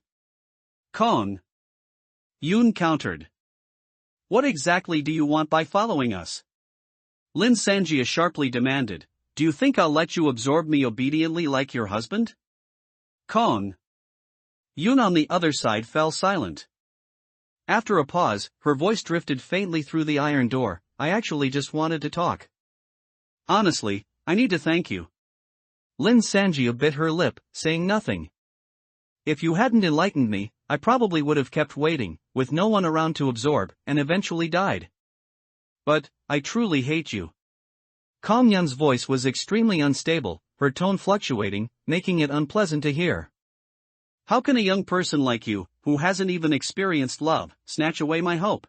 Kong Yun countered. What exactly do you want by following us? Lin Sanjia sharply demanded. Do you think I'll let you absorb me obediently like your husband? Kong Yun on the other side fell silent. After a pause, her voice drifted faintly through the iron door. I actually just wanted to talk. Honestly, I need to thank you. Lin Sanjiu bit her lip, saying nothing. If you hadn't enlightened me, I probably would have kept waiting, with no one around to absorb, and eventually died. But, I truly hate you. Kong Yun's voice was extremely unstable, her tone fluctuating, making it unpleasant to hear. How can a young person like you, who hasn't even experienced love, snatch away my hope?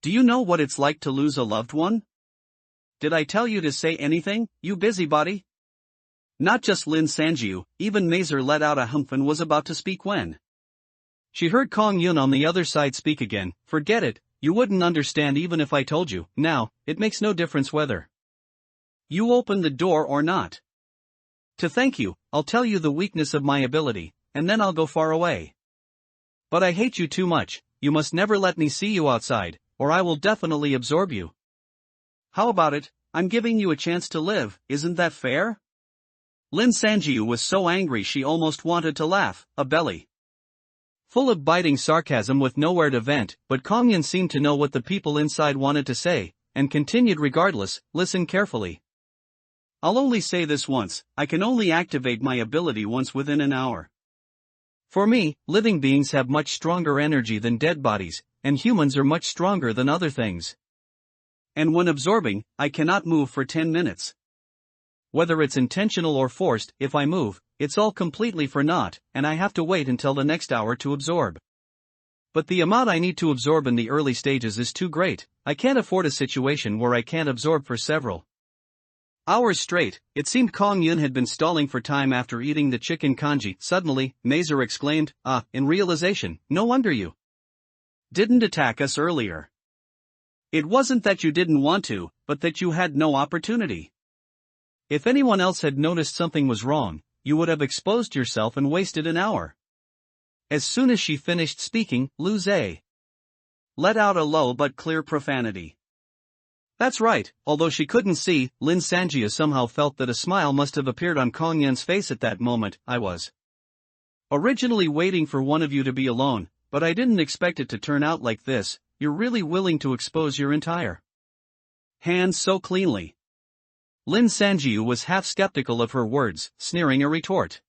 Do you know what it's like to lose a loved one? Did I tell you to say anything, you busybody? Not just Lin Sanjiu, even Mazer let out a humph and was about to speak when she heard Kong Yun on the other side speak again. Forget it, you wouldn't understand even if I told you. Now, it makes no difference whether you open the door or not. To thank you, I'll tell you the weakness of my ability, and then I'll go far away. But I hate you too much, you must never let me see you outside, or I will definitely absorb you. How about it, I'm giving you a chance to live, isn't that fair? Lin Sanjiu was so angry she almost wanted to laugh, a belly full of biting sarcasm with nowhere to vent, but Kong Yun seemed to know what the people inside wanted to say, and continued regardless. Listen carefully. I'll only say this once, I can only activate my ability once within an hour. For me, living beings have much stronger energy than dead bodies, and humans are much stronger than other things. And when absorbing, I cannot move for 10 minutes. Whether it's intentional or forced, if I move, it's all completely for naught, and I have to wait until the next hour to absorb. But the amount I need to absorb in the early stages is too great. I can't afford a situation where I can't absorb for several hours straight. It seemed Kong Yun had been stalling for time after eating the chicken congee. Suddenly, Mazer exclaimed, in realization, no wonder you didn't attack us earlier. It wasn't that you didn't want to, but that you had no opportunity. If anyone else had noticed something was wrong, you would have exposed yourself and wasted an hour. As soon as she finished speaking, Lu Zhe let out a low but clear profanity. That's right, although she couldn't see, Lin Sanjia somehow felt that a smile must have appeared on Kong Yun's face at that moment. I was originally waiting for one of you to be alone, but I didn't expect it to turn out like this. You're really willing to expose your entire hand so cleanly. Lin Sanjiu was half skeptical of her words, sneering a retort.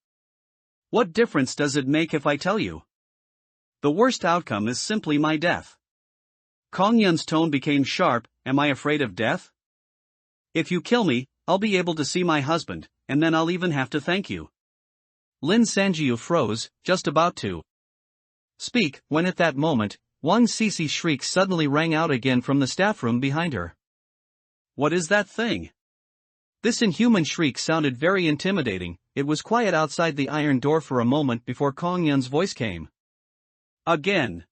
What difference does it make if I tell you? The worst outcome is simply my death. Kong Yun's tone became sharp. Am I afraid of death? If you kill me, I'll be able to see my husband, and then I'll even have to thank you. Lin Sanjiu froze, just about to speak, when at that moment, Wang Cici's shriek suddenly rang out again from the staff room behind her. What is that thing? This inhuman shriek sounded very intimidating. It was quiet outside the iron door for a moment before Kong Yun's voice came. Again.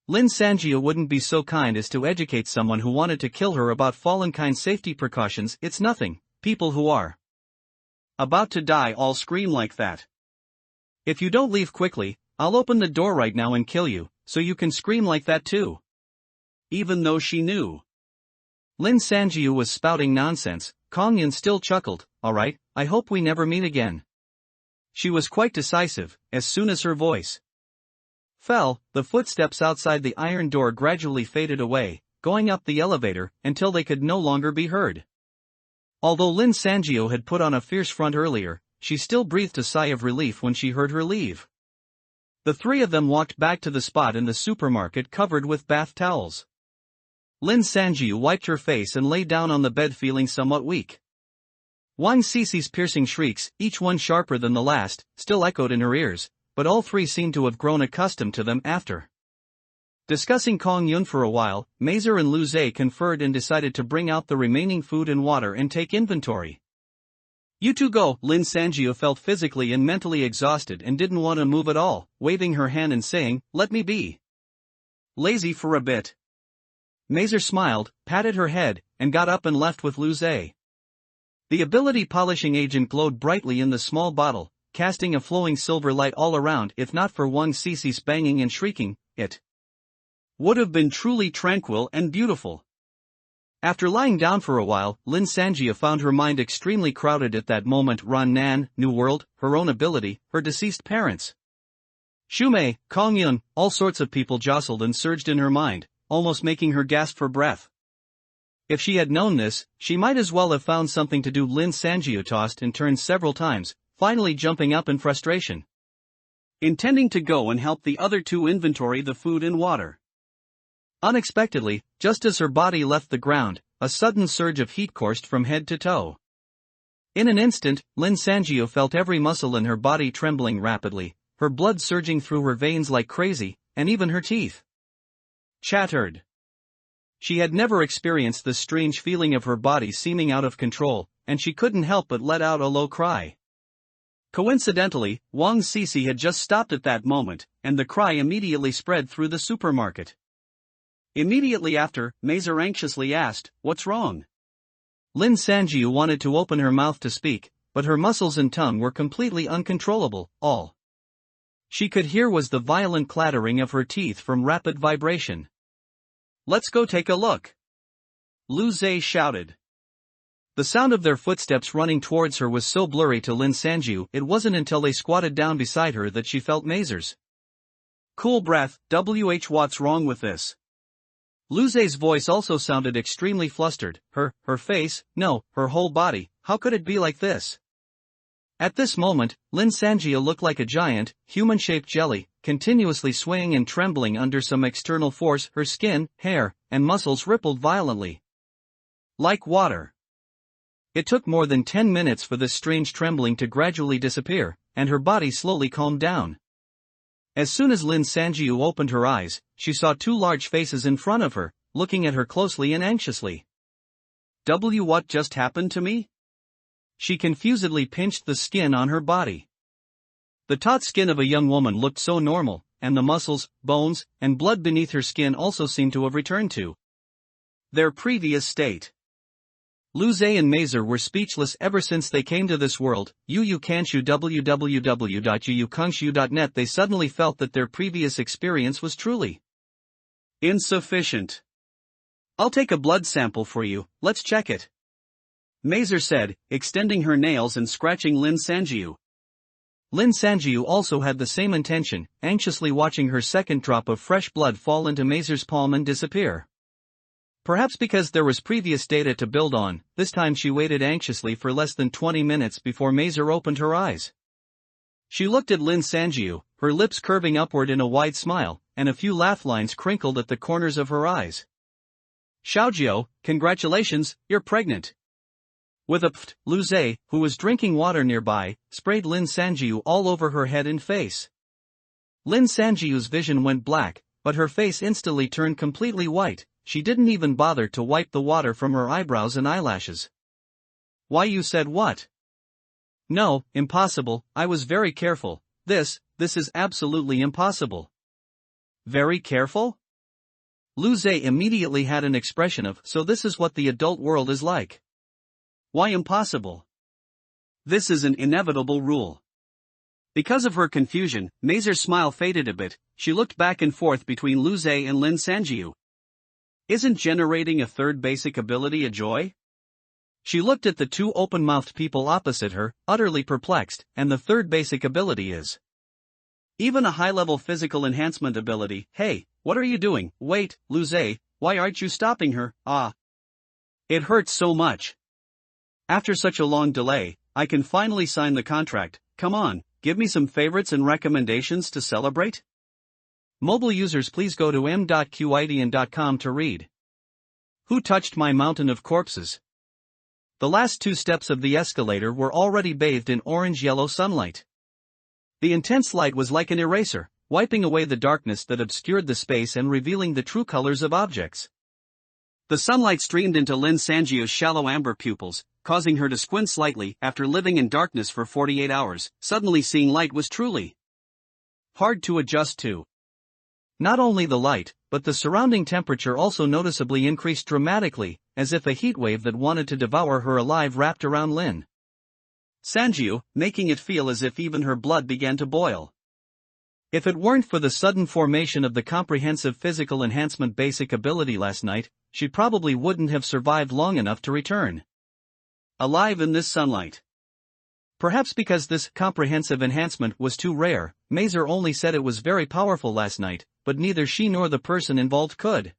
Lin Sanjiu wouldn't be so kind as to educate someone who wanted to kill her about fallen-kind safety precautions. It's nothing. People who are about to die all scream like that. If you don't leave quickly, I'll open the door right now and kill you, so you can scream like that too. Even though she knew Lin Sanjiu was spouting nonsense, Kong Yun still chuckled. Alright, I hope we never meet again. She was quite decisive. As soon as her voice fell, the footsteps outside the iron door gradually faded away, going up the elevator, until they could no longer be heard. Although Lin Sanjiu had put on a fierce front earlier, she still breathed a sigh of relief when she heard her leave. The three of them walked back to the spot in the supermarket covered with bath towels. Lin Sanjiu wiped her face and lay down on the bed feeling somewhat weak. Wang Cici's piercing shrieks, each one sharper than the last, still echoed in her ears, but all three seemed to have grown accustomed to them after discussing Kong Yun for a while. Mazer and Lu Zhe conferred and decided to bring out the remaining food and water and take inventory. You two go. Lin Sanjiu felt physically and mentally exhausted and didn't want to move at all, waving her hand and saying, let me be lazy for a bit. Mazer smiled, patted her head, and got up and left with Lu Zhe. The ability polishing agent glowed brightly in the small bottle, casting a flowing silver light all around. If not for Wang Cici's banging and shrieking, it would have been truly tranquil and beautiful. After lying down for a while, Lin Sanjiu found her mind extremely crowded at that moment. Ran Nan, New World, her own ability, her deceased parents, Shumei, Kong Yun, all sorts of people jostled and surged in her mind, almost making her gasp for breath. If she had known this, she might as well have found something to do. Lin Sanjiu tossed and turned several times, finally jumping up in frustration, intending to go and help the other two inventory the food and water. Unexpectedly, just as her body left the ground, a sudden surge of heat coursed from head to toe. In an instant, Lin Sanjiu felt every muscle in her body trembling rapidly, her blood surging through her veins like crazy, and even her teeth chattered. She had never experienced this strange feeling of her body seeming out of control, and she couldn't help but let out a low cry. Coincidentally, Wang Cici had just stopped at that moment, and the cry immediately spread through the supermarket. Immediately after, Mazer anxiously asked, what's wrong? Lin Sanjiu wanted to open her mouth to speak, but her muscles and tongue were completely uncontrollable. All she could hear was the violent clattering of her teeth from rapid vibration. Let's go take a look, Lu Zhe shouted. The sound of their footsteps running towards her was so blurry to Lin Sanjiu, it wasn't until they squatted down beside her that she felt Mazer's cool breath. What's wrong with this? Lu Zhe's voice also sounded extremely flustered. Her face, no, her whole body, how could it be like this? At this moment, Lin Sanjiu looked like a giant, human-shaped jelly, continuously swaying and trembling under some external force. Her skin, hair, and muscles rippled violently, like water. It took more than 10 minutes for this strange trembling to gradually disappear, and her body slowly calmed down. As soon as Lin Sanjiu opened her eyes, she saw two large faces in front of her, looking at her closely and anxiously. What just happened to me? She confusedly pinched the skin on her body. The taut skin of a young woman looked so normal, and the muscles, bones, and blood beneath her skin also seemed to have returned to their previous state. Lu Zhe and Mazer were speechless ever since they came to this world. Kanshu www.yukanshu.net. They suddenly felt that their previous experience was truly insufficient. I'll take a blood sample for you, let's check it, Mazer said, extending her nails and scratching Lin Sanjiu. Lin Sanjiu also had the same intention, anxiously watching her second drop of fresh blood fall into Mazer's palm and disappear. Perhaps because there was previous data to build on, this time she waited anxiously for less than 20 minutes before Mazer opened her eyes. She looked at Lin Sanjiu, her lips curving upward in a wide smile, and a few laugh lines crinkled at the corners of her eyes. Xiaojiu, congratulations, you're pregnant. With a pft, Lu Zhe, who was drinking water nearby, sprayed Lin Sanjiu all over her head and face. Lin Sanjiu's vision went black, but her face instantly turned completely white. She didn't even bother to wipe the water from her eyebrows and eyelashes. Why, you said what? No, impossible, I was very careful. This is absolutely impossible. Very careful? Lu Zhe immediately had an expression of, so this is what the adult world is like. Why impossible? This is an inevitable rule. Because of her confusion, Mazer's smile faded a bit. She looked back and forth between Lu Zhe and Lin Sanjiu. Isn't generating a third basic ability a joy? She looked at the two open-mouthed people opposite her, utterly perplexed, and the third basic ability is even a high-level physical enhancement ability. Hey, what are you doing? Wait, Lu Zhe, why aren't you stopping her? Ah. It hurts so much. After such a long delay, I can finally sign the contract. Come on, give me some favorites and recommendations to celebrate. Mobile users, please go to m.qidian.com to read. Who touched my mountain of corpses? The last two steps of the escalator were already bathed in orange-yellow sunlight. The intense light was like an eraser, wiping away the darkness that obscured the space and revealing the true colors of objects. The sunlight streamed into Lin Sanjiu's shallow amber pupils, causing her to squint slightly. After living in darkness for 48 hours, suddenly seeing light was truly hard to adjust to. Not only the light, but the surrounding temperature also noticeably increased dramatically, as if a heatwave that wanted to devour her alive wrapped around Lin Sanjiu, making it feel as if even her blood began to boil. If it weren't for the sudden formation of the comprehensive physical enhancement basic ability last night, she probably wouldn't have survived long enough to return alive in this sunlight. Perhaps because this comprehensive enhancement was too rare, Mazer only said it was very powerful last night, but neither she nor the person involved could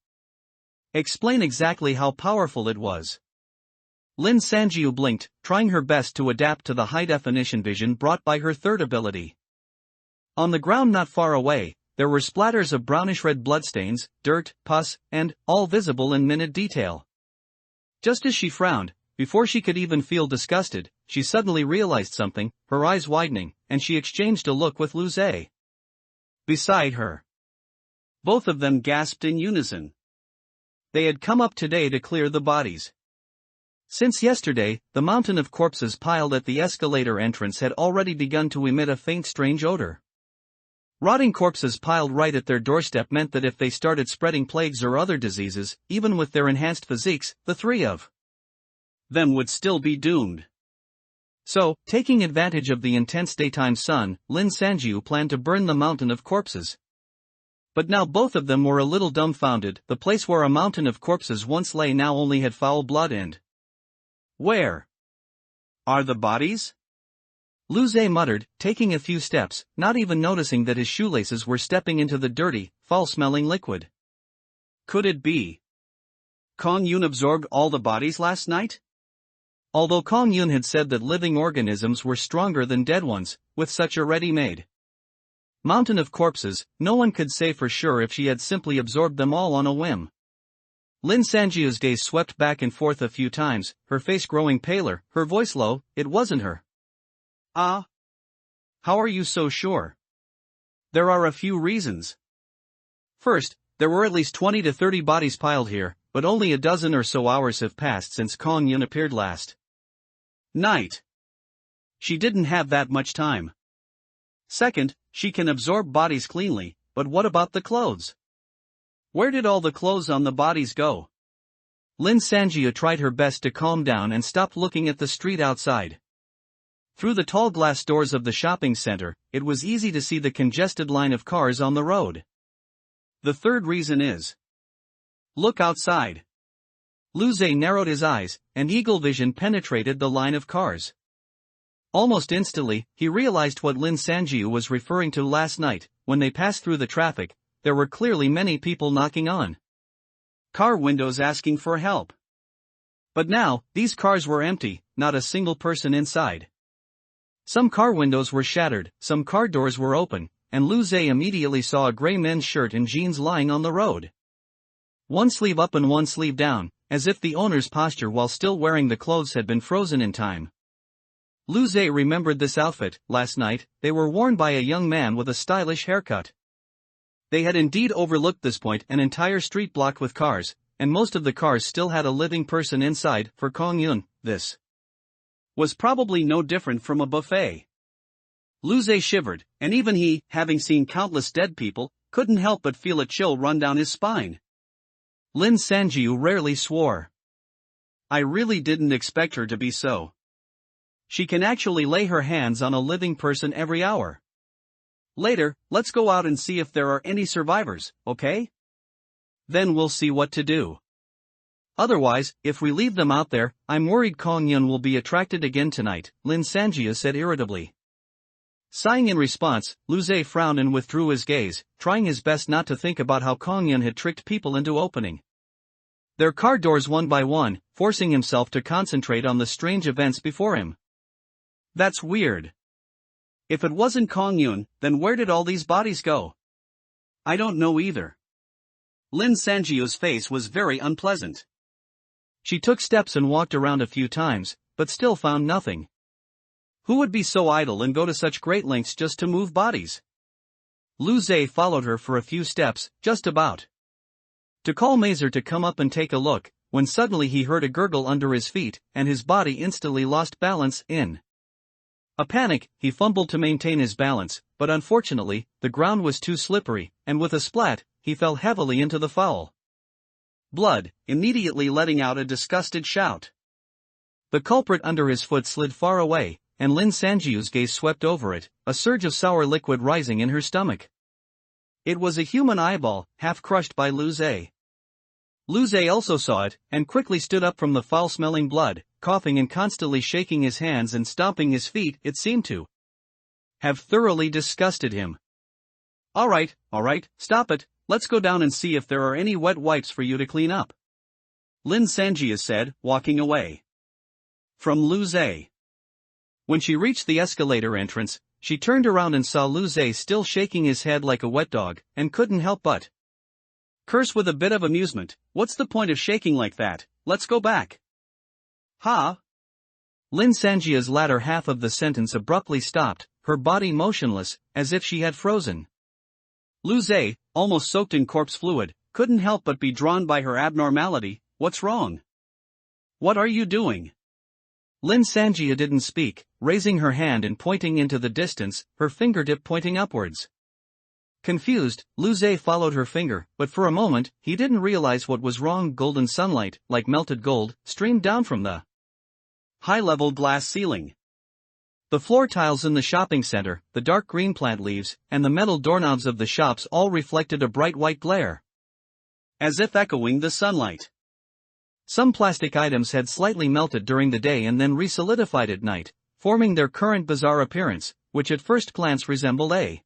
explain exactly how powerful it was. Lin Sanjiu blinked, trying her best to adapt to the high-definition vision brought by her third ability. On the ground not far away, there were splatters of brownish-red bloodstains, dirt, pus, and, all visible in minute detail. Just as she frowned, before she could even feel disgusted, she suddenly realized something, her eyes widening, and she exchanged a look with Lu Zhe. Beside her. Both of them gasped in unison. They had come up today to clear the bodies. Since yesterday, the mountain of corpses piled at the escalator entrance had already begun to emit a faint strange odor. Rotting corpses piled right at their doorstep meant that if they started spreading plagues or other diseases, even with their enhanced physiques, the three of them would still be doomed. So, taking advantage of the intense daytime sun, Lin Sanjiu planned to burn the mountain of corpses. But now both of them were a little dumbfounded. The place where a mountain of corpses once lay now only had foul blood and where are the bodies? Lu Zhe muttered, taking a few steps, not even noticing that his shoelaces were stepping into the dirty, foul-smelling liquid. Could it be Kong Yun absorbed all the bodies last night? Although Kong Yun had said that living organisms were stronger than dead ones, with such a ready-made mountain of corpses, no one could say for sure if she had simply absorbed them all on a whim. Lin Sanjiu's gaze swept back and forth a few times, her face growing paler, her voice low. It wasn't her. Ah. How are you so sure? There are a few reasons. First, there were at least 20 to 30 bodies piled here, but only a dozen or so hours have passed since Kong Yun appeared last night. She didn't have that much time. Second, she can absorb bodies cleanly, but what about the clothes? Where did all the clothes on the bodies go? Lin Sanjiu tried her best to calm down and stopped looking at the street outside. Through the tall glass doors of the shopping center, it was easy to see the congested line of cars on the road. The third reason is look outside. Lu Zhe narrowed his eyes, and eagle vision penetrated the line of cars. Almost instantly, he realized what Lin Sanjiu was referring to last night. When they passed through the traffic, there were clearly many people knocking on car windows asking for help. But now, these cars were empty, not a single person inside. Some car windows were shattered, some car doors were open, and Lu Zhe immediately saw a gray men's shirt and jeans lying on the road. One sleeve up and one sleeve down, as if the owner's posture while still wearing the clothes had been frozen in time. Lu Zhe remembered this outfit. Last night, they were worn by a young man with a stylish haircut. They had indeed overlooked this point, an entire street blocked with cars, and most of the cars still had a living person inside. For Kong Yun, this was probably no different from a buffet. Lu Zhe shivered, and even he, having seen countless dead people, couldn't help but feel a chill run down his spine. Lin Sanjiu rarely swore. I really didn't expect her to be so. She can actually lay her hands on a living person every hour. Later, let's go out and see if there are any survivors, okay? Then we'll see what to do. Otherwise, if we leave them out there, I'm worried Kong Yun will be attracted again tonight, Lin Sanjia said irritably. Sighing in response, Lu Zhe frowned and withdrew his gaze, trying his best not to think about how Kong Yun had tricked people into opening their car doors one by one, forcing himself to concentrate on the strange events before him. That's weird. If it wasn't Kong Yun, then where did all these bodies go? I don't know either. Lin Sanjiu's face was very unpleasant. She took steps and walked around a few times, but still found nothing. Who would be so idle and go to such great lengths just to move bodies? Lu Zhe followed her for a few steps, just about to call Mazer to come up and take a look, when suddenly he heard a gurgle under his feet, and his body instantly lost balance. In a panic, he fumbled to maintain his balance, but unfortunately, the ground was too slippery, and with a splat, he fell heavily into the foul blood, immediately letting out a disgusted shout. The culprit under his foot slid far away, and Lin Sanjiu's gaze swept over it, a surge of sour liquid rising in her stomach. It was a human eyeball, half crushed by Lu Zhe. Lu Zhe also saw it, and quickly stood up from the foul-smelling blood, coughing and constantly shaking his hands and stomping his feet. It seemed to have thoroughly disgusted him. All right, stop it, let's go down and see if there are any wet wipes for you to clean up, Lin Sanjia said, walking away from Lu Zhe. When she reached the escalator entrance, she turned around and saw Lu Zhe still shaking his head like a wet dog, and couldn't help but curse with a bit of amusement. What's the point of shaking like that? Let's go back. Ha! Lin Sanjia's latter half of the sentence abruptly stopped, her body motionless, as if she had frozen. Lu Zhe, almost soaked in corpse fluid, couldn't help but be drawn by her abnormality. What's wrong? What are you doing? Lin Sanjia didn't speak, raising her hand and pointing into the distance, her fingertip pointing upwards. Confused, Lu Zhe followed her finger, but for a moment, he didn't realize what was wrong. Golden sunlight, like melted gold, streamed down from the high-level glass ceiling. The floor tiles in the shopping center, the dark green plant leaves, and the metal doorknobs of the shops all reflected a bright white glare, as if echoing the sunlight. Some plastic items had slightly melted during the day and then resolidified at night, forming their current bizarre appearance, which at first glance resembled a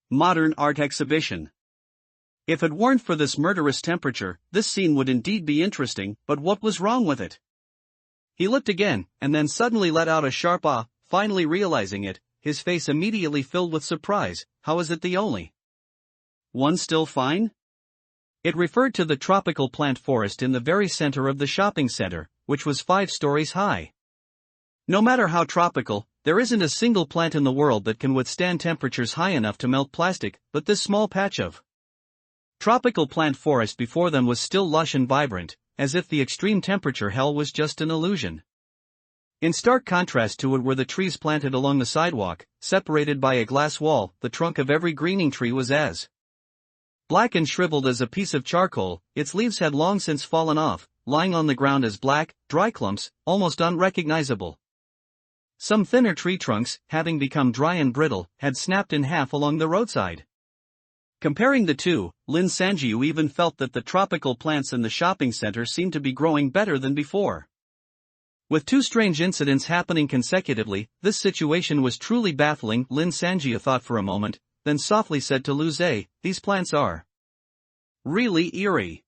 modern art exhibition. If it weren't for this murderous temperature, this scene would indeed be interesting, but what was wrong with it? He looked again, and then suddenly let out a sharp ah, finally realizing it, his face immediately filled with surprise. How is it the only one still fine? It referred to the tropical plant forest in the very center of the shopping center, which was 5 stories high. No matter how tropical, there isn't a single plant in the world that can withstand temperatures high enough to melt plastic, but this small patch of tropical plant forest before them was still lush and vibrant, as if the extreme temperature hell was just an illusion. In stark contrast to it were the trees planted along the sidewalk, separated by a glass wall. The trunk of every greening tree was as black and shriveled as a piece of charcoal, its leaves had long since fallen off, lying on the ground as black, dry clumps, almost unrecognizable. Some thinner tree trunks, having become dry and brittle, had snapped in half along the roadside. Comparing the two, Lin Sanjiu even felt that the tropical plants in the shopping center seemed to be growing better than before. With 2 strange incidents happening consecutively, this situation was truly baffling. Lin Sanjia thought for a moment, then softly said to Lu Zhe, "These plants are really eerie."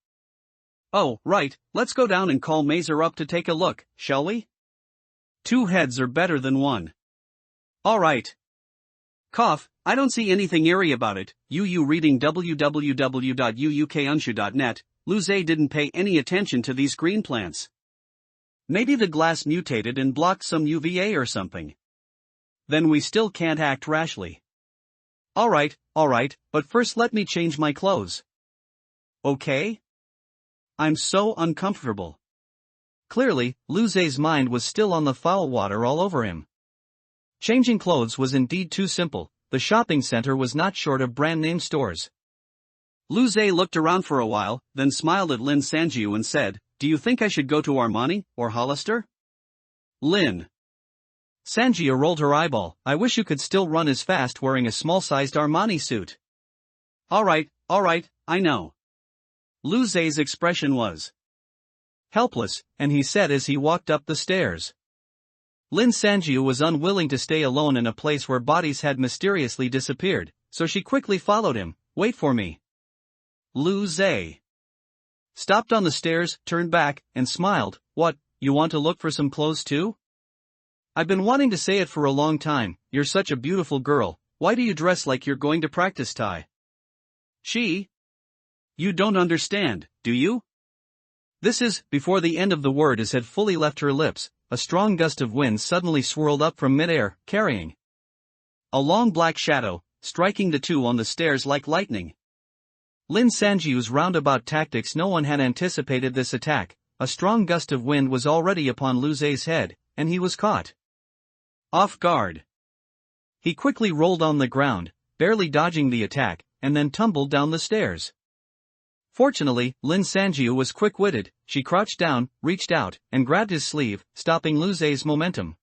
"Oh, right, let's go down and call Mazer up to take a look, shall we? 2 heads are better than 1. Alright. Cough, I don't see anything eerie about it. Reading www.uukunshu.net, Luce didn't pay any attention to these green plants. Maybe the glass mutated and blocked some UVA or something. Then we still can't act rashly. Alright, but first let me change my clothes. Okay? I'm so uncomfortable. Clearly, Luce's mind was still on the foul water all over him. Changing clothes was indeed too simple. The shopping center was not short of brand-name stores. Luce looked around for a while, then smiled at Lin Sanjiu and said, "Do you think I should go to Armani, or Hollister?" Lin Sanjiu rolled her eyeball. "I wish you could still run as fast wearing a small-sized Armani suit." Alright, I know. Luce's expression was helpless, and he said as he walked up the stairs. Lin Sanjiu was unwilling to stay alone in a place where bodies had mysteriously disappeared, so she quickly followed him. "Wait for me." Luce stopped on the stairs, turned back, and smiled. "What, you want to look for some clothes too?" "I've been wanting to say it for a long time. You're such a beautiful girl. Why do you dress like you're going to practice Thai?" You don't understand, do you? This is, before the end of the word had fully left her lips, a strong gust of wind suddenly swirled up from midair, carrying a long black shadow, striking the two on the stairs like lightning. Lin Sanjiu's roundabout tactics. No one had anticipated this attack. A strong gust of wind was already upon Luce's head, and he was caught off guard. He quickly rolled on the ground, barely dodging the attack, and then tumbled down the stairs. Fortunately, Lin Sanjiu was quick-witted. She crouched down, reached out, and grabbed his sleeve, stopping Luce's momentum.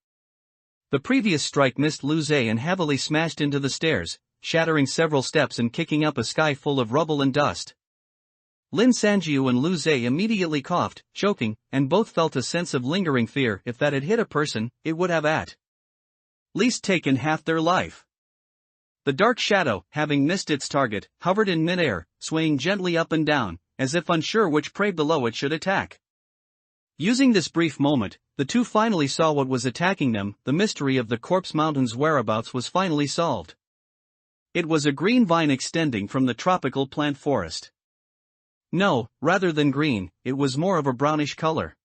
The previous strike missed Luce and heavily smashed into the stairs, shattering several steps and kicking up a sky full of rubble and dust. Lin Sanjiu and Luce immediately coughed, choking, and both felt a sense of lingering fear. If that had hit a person, it would have at least taken half their life. The dark shadow, having missed its target, hovered in midair, swaying gently up and down, as if unsure which prey below it should attack. Using this brief moment, the two finally saw what was attacking them. The mystery of the Corpse Mountain's whereabouts was finally solved. It was a green vine extending from the tropical plant forest. No, rather than green, it was more of a brownish color.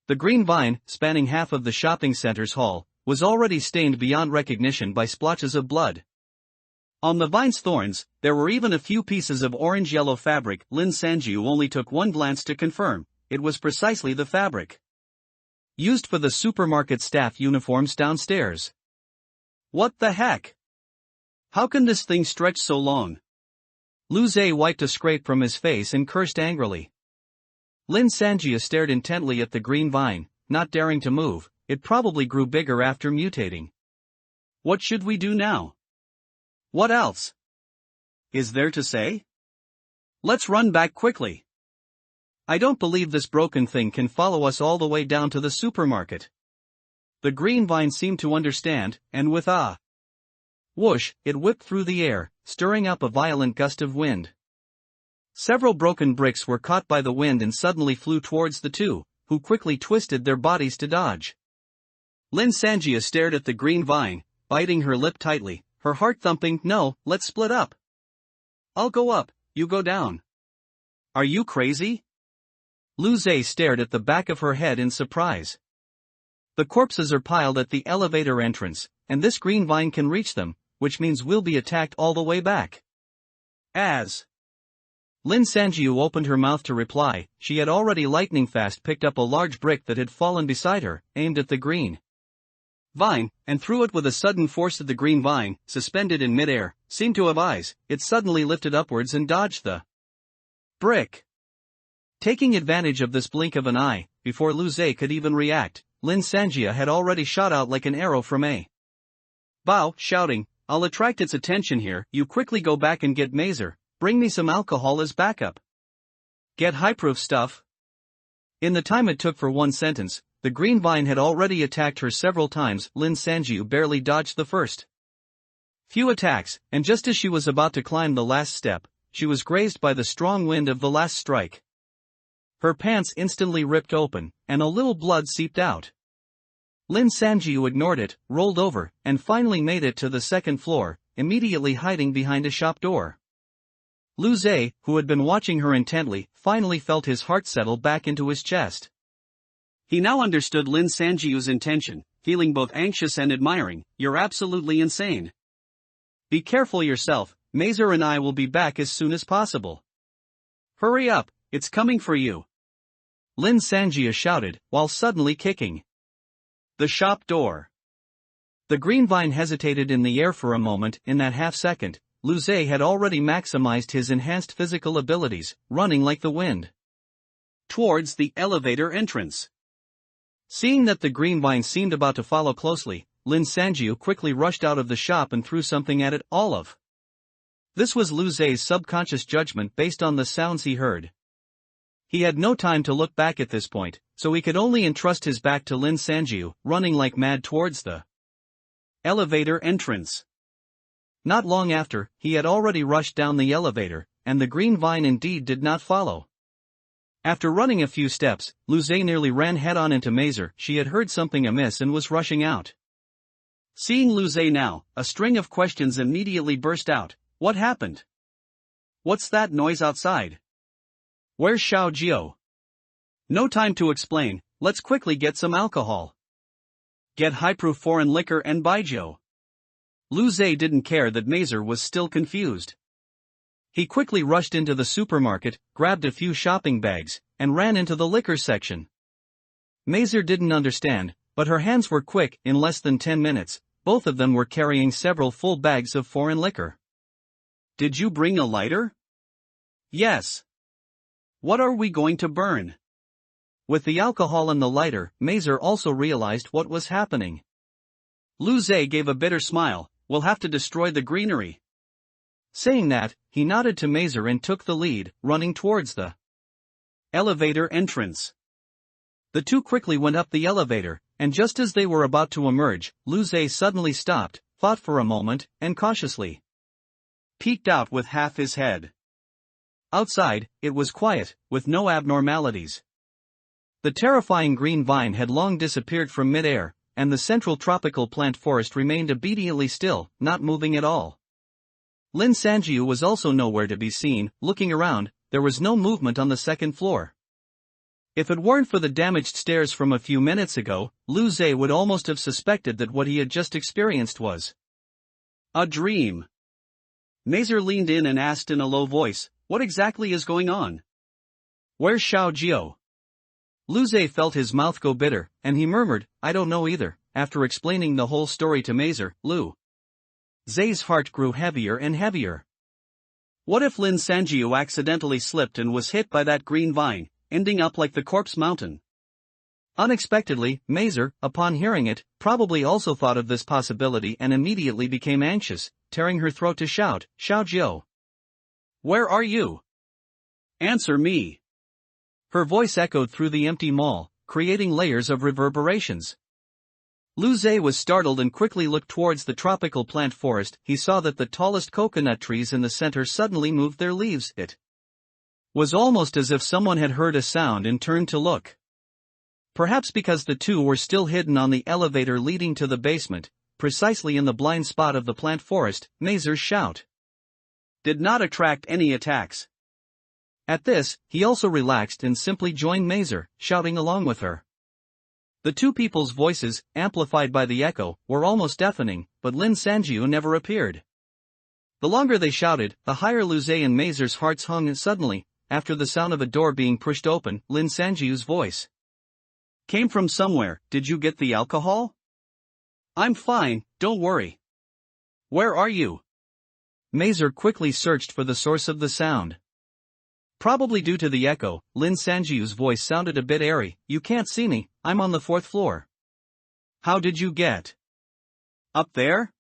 The green vine, spanning half of the shopping center's hall, was already stained beyond recognition by splotches of blood. On the vine's thorns, there were even a few pieces of orange-yellow fabric. Lin Sanjiu only took one glance to confirm. It was precisely the fabric used for the supermarket staff uniforms downstairs. What the heck? How can this thing stretch so long? Luce wiped a scrape from his face and cursed angrily. Lin Sanjiu stared intently at the green vine, not daring to move. It probably grew bigger after mutating. What should we do now? What else is there to say? Let's run back quickly. I don't believe this broken thing can follow us all the way down to the supermarket. The green vine seemed to understand, and with a whoosh, it whipped through the air, stirring up a violent gust of wind. Several broken bricks were caught by the wind and suddenly flew towards the two, who quickly twisted their bodies to dodge. Lin Sanjiu stared at the green vine, biting her lip tightly, her heart thumping. "No, let's split up. I'll go up, you go down." "Are you crazy?" Luce stared at the back of her head in surprise. "The corpses are piled at the elevator entrance, and this green vine can reach them, which means we'll be attacked all the way back." As Lin Sanjiu opened her mouth to reply, she had already lightning-fast picked up a large brick that had fallen beside her, aimed at the green vine, and threw it with a sudden force. At the green vine, suspended in midair, seemed to have eyes. It suddenly lifted upwards and dodged the brick. Taking advantage of this blink of an eye, before Luce could even react, Lin Sanjiu had already shot out like an arrow from a bow, shouting, "I'll attract its attention here. You quickly go back and get Mazer. Bring me some alcohol as backup. Get high-proof stuff." In the time it took for one sentence, the green vine had already attacked her several times. Lin Sanjiu barely dodged the first few attacks, and just as she was about to climb the last step, she was grazed by the strong wind of the last strike. Her pants instantly ripped open, and a little blood seeped out. Lin Sanjiu ignored it, rolled over, and finally made it to the second floor, immediately hiding behind a shop door. Lu Zhe, who had been watching her intently, finally felt his heart settle back into his chest. He now understood Lin Sanjiu's intention, feeling both anxious and admiring. You're absolutely insane. Be careful yourself, Mazer and I will be back as soon as possible. Hurry up, it's coming for you. Lin Sanjia shouted, while suddenly kicking the shop door. The green vine hesitated in the air for a moment. In that half-second, Lu Zhe had already maximized his enhanced physical abilities, running like the wind towards the elevator entrance. Seeing that the green vine seemed about to follow closely, Lin Sanjiu quickly rushed out of the shop and threw something at it. Olive. This was Lu Zhe's subconscious judgment based on the sounds he heard. He had no time to look back at this point, so he could only entrust his back to Lin Sanjiu, running like mad towards the elevator entrance. Not long after, he had already rushed down the elevator, and the green vine indeed did not follow. After running a few steps, Lu Zhe nearly ran head-on into Mazer. She had heard something amiss and was rushing out. Seeing Lu Zhe now, a string of questions immediately burst out. What happened? What's that noise outside? Where's Xiao Jiao? No time to explain, let's quickly get some alcohol. Get high-proof foreign liquor and baijiu. Lu Zhe didn't care that Mazer was still confused. He quickly rushed into the supermarket, grabbed a few shopping bags, and ran into the liquor section. Mazer didn't understand, but her hands were quick. In less than 10 minutes, both of them were carrying several full bags of foreign liquor. Did you bring a lighter? Yes. What are we going to burn? With the alcohol and the lighter, Mazer also realized what was happening. Lu Zhe gave a bitter smile. We'll have to destroy the greenery. Saying that, he nodded to Mazer and took the lead, running towards the elevator entrance. The two quickly went up the elevator, and just as they were about to emerge, Lu Zhe suddenly stopped, thought for a moment, and cautiously peeked out with half his head. Outside, it was quiet, with no abnormalities. The terrifying green vine had long disappeared from mid-air, and the central tropical plant forest remained obediently still, not moving at all. Lin Sanjiu was also nowhere to be seen. Looking around, there was no movement on the second floor. If it weren't for the damaged stairs from a few minutes ago, Lu Zhe would almost have suspected that what he had just experienced was a dream. Mazer leaned in and asked in a low voice, what exactly is going on? Where's Xiao Jiao? Lu Zhe felt his mouth go bitter, and he murmured, I don't know either. After explaining the whole story to Mazer, Lu Zhe's heart grew heavier and heavier. What if Lin Sanjiu accidentally slipped and was hit by that green vine, ending up like the corpse mountain? Unexpectedly, Mazer, upon hearing it, probably also thought of this possibility and immediately became anxious, tearing her throat to shout, Xiao Jiao. Where are you? Answer me. Her voice echoed through the empty mall, creating layers of reverberations. Lu Zhe was startled and quickly looked towards the tropical plant forest. He saw that the tallest coconut trees in the center suddenly moved their leaves. It was almost as if someone had heard a sound and turned to look. Perhaps because the two were still hidden on the elevator leading to the basement, precisely in the blind spot of the plant forest, Mazer's shout did not attract any attacks. At this, he also relaxed and simply joined Mazer, shouting along with her. The two people's voices, amplified by the echo, were almost deafening, but Lin Sanjiu never appeared. The longer they shouted, the higher Lu Zhe and Mazer's hearts hung, and suddenly, after the sound of a door being pushed open, Lin Sanjiu's voice came from somewhere. Did you get the alcohol? I'm fine, don't worry. Where are you? Mazer quickly searched for the source of the sound. Probably due to the echo, Lin Sanjiu's voice sounded a bit airy. You can't see me, I'm on the 4th floor. How did you get up there?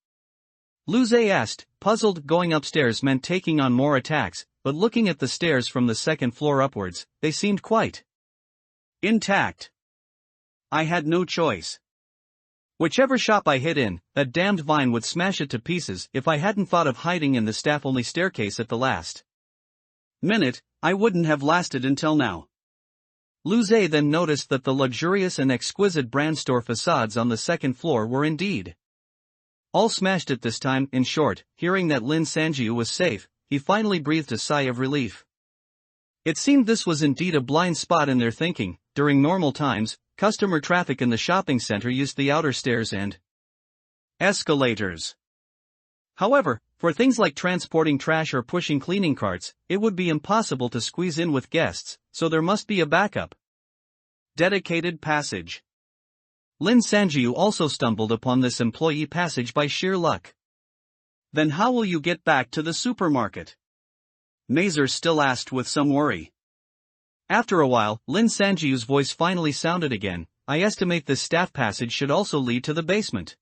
Lu Zhe asked, puzzled. Going upstairs meant taking on more attacks, but looking at the stairs from the 2nd floor upwards, they seemed quite intact. I had no choice. Whichever shop I hid in, that damned vine would smash it to pieces. If I hadn't thought of hiding in the staff-only staircase at the last minute, I wouldn't have lasted until now. Lu Zhe then noticed that the luxurious and exquisite brand store facades on the second floor were indeed all smashed at this time. In short, hearing that Lin Sanjiu was safe, he finally breathed a sigh of relief. It seemed this was indeed a blind spot in their thinking. During normal times, customer traffic in the shopping center used the outer stairs and escalators. However, for things like transporting trash or pushing cleaning carts, it would be impossible to squeeze in with guests, so there must be a backup. Dedicated passage. Lin Sanjiu also stumbled upon this employee passage by sheer luck. Then how will you get back to the supermarket? Mazer still asked with some worry. After a while, Lin Sanjiu's voice finally sounded again. I estimate this staff passage should also lead to the basement.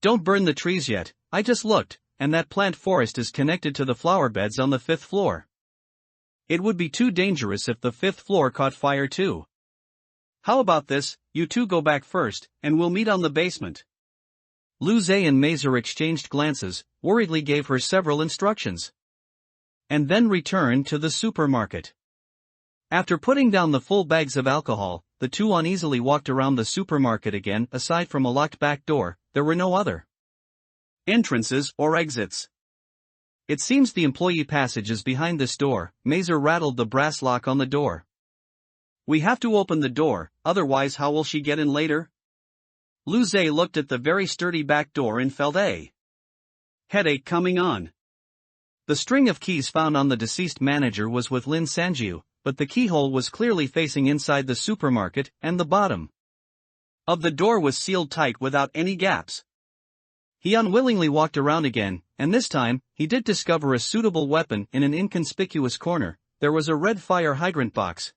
Don't burn the trees yet, I just looked, and that plant forest is connected to the flower beds on the 5th floor. It would be too dangerous if the 5th floor caught fire too. How about this, you two go back first, and we'll meet on the basement. Lu Zhe and Mazer exchanged glances, worriedly gave her several instructions, and then returned to the supermarket. After putting down the full bags of alcohol, the two uneasily walked around the supermarket again. Aside from a locked back door, there were no other entrances or exits. It seems the employee passage is behind this door. Mazer rattled the brass lock on the door. We have to open the door, otherwise how will she get in later? Lu Zhe looked at the very sturdy back door and felt a headache coming on. The string of keys found on the deceased manager was with Lin Sanjiu, but the keyhole was clearly facing inside the supermarket, and the bottom of the door was sealed tight without any gaps. He unwillingly walked around again, and this time, he did discover a suitable weapon in an inconspicuous corner. There was a red fire hydrant box.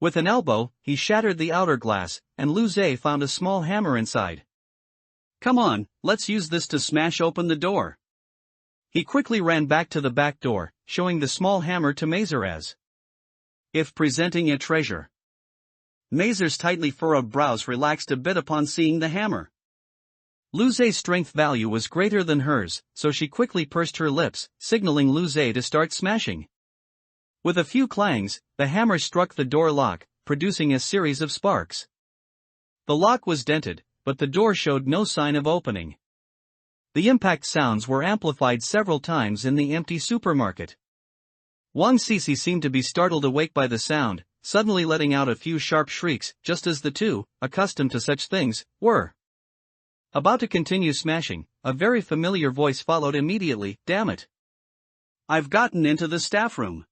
With an elbow, he shattered the outer glass, and Lu Zhe found a small hammer inside. Come on, let's use this to smash open the door. He quickly ran back to the back door, showing the small hammer to Mazer as if presenting a treasure. Mazer's tightly furrowed brows relaxed a bit upon seeing the hammer. Lu Zhe's strength value was greater than hers, so she quickly pursed her lips, signaling Lu Zhe to start smashing. With a few clangs, the hammer struck the door lock, producing a series of sparks. The lock was dented, but the door showed no sign of opening. The impact sounds were amplified several times in the empty supermarket. Wang Sisi seemed to be startled awake by the sound, suddenly letting out a few sharp shrieks, just as the two, accustomed to such things, were about to continue smashing. A very familiar voice followed immediately. Damn it! I've gotten into the staff room.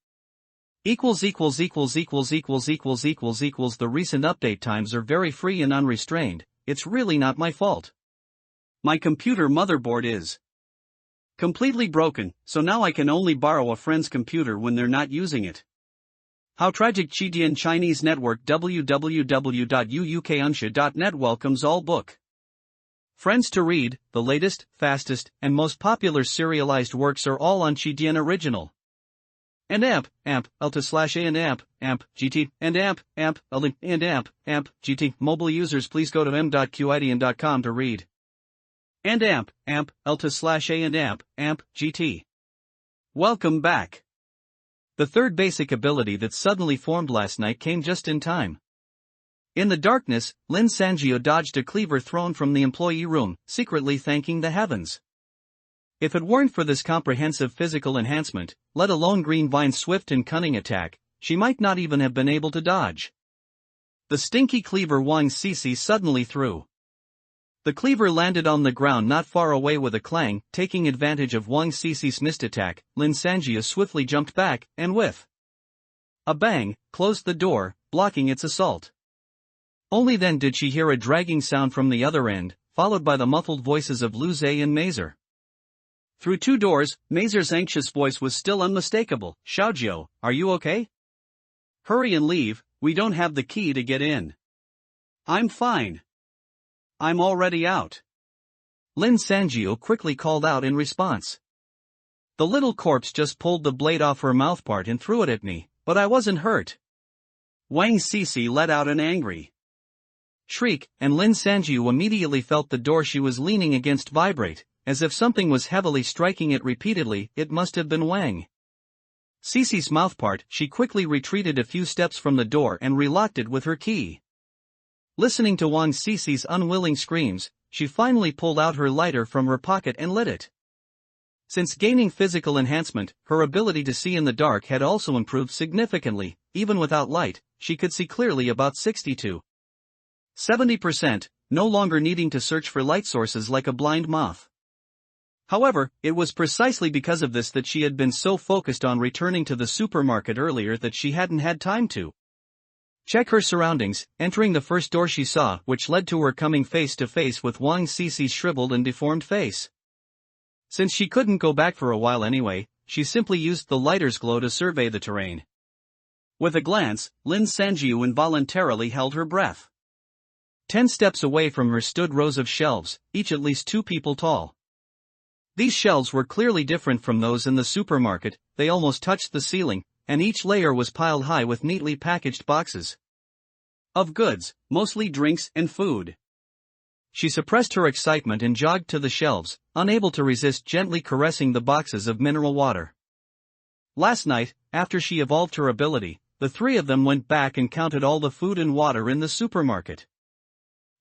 The recent update times are very free and unrestrained. It's really not my fault. My computer motherboard is completely broken, so now I can only borrow a friend's computer when they're not using it. How tragic. Chidian Chinese Network. www.uukunsha.net welcomes all book friends to read. The latest, fastest, and most popular serialized works are all on Chidian Original. And amp, alta/a and amp, gt, and amp, and amp, gt. Mobile users please go to m.qidian.com to read. And amp, alta/a and amp, gt. Welcome back. The third basic ability that suddenly formed last night came just in time. In the darkness, Lin Sanjiu dodged a cleaver thrown from the employee room, secretly thanking the heavens. If it weren't for this comprehensive physical enhancement, let alone Green Vine's swift and cunning attack, she might not even have been able to dodge the stinky cleaver Wang Sisi suddenly threw. The cleaver landed on the ground not far away with a clang. Taking advantage of Wang Sisi's missed attack, Lin Sanjiu swiftly jumped back, and with a bang, closed the door, blocking its assault. Only then did she hear a dragging sound from the other end, followed by the muffled voices of Lu Zhe and Mazer. Through two doors, Mazer's anxious voice was still unmistakable. Xiaojiu, are you okay? Hurry and leave, we don't have the key to get in. I'm fine. I'm already out. Lin Sanjiu quickly called out in response. The little corpse just pulled the blade off her mouthpart and threw it at me, but I wasn't hurt. Wang Sisi let out an angry shriek, and Lin Sanjiu immediately felt the door she was leaning against vibrate, as if something was heavily striking it repeatedly. It must have been Wang Cece's mouth part, she quickly retreated a few steps from the door and relocked it with her key. Listening to Wang Cece's unwilling screams, she finally pulled out her lighter from her pocket and lit it. Since gaining physical enhancement, her ability to see in the dark had also improved significantly. Even without light, she could see clearly about 60 to 70%, no longer needing to search for light sources like a blind moth. However, it was precisely because of this that she had been so focused on returning to the supermarket earlier that she hadn't had time to check her surroundings, entering the first door she saw, which led to her coming face to face with Wang Cece's shriveled and deformed face. Since she couldn't go back for a while anyway, she simply used the lighter's glow to survey the terrain. With a glance, Lin Sanjiu involuntarily held her breath. 10 steps away from her stood rows of shelves, each at least 2 people tall. These shelves were clearly different from those in the supermarket, they almost touched the ceiling, and each layer was piled high with neatly packaged boxes of goods, mostly drinks and food. She suppressed her excitement and jogged to the shelves, unable to resist gently caressing the boxes of mineral water. Last night, after she evolved her ability, the 3 of them went back and counted all the food and water in the supermarket.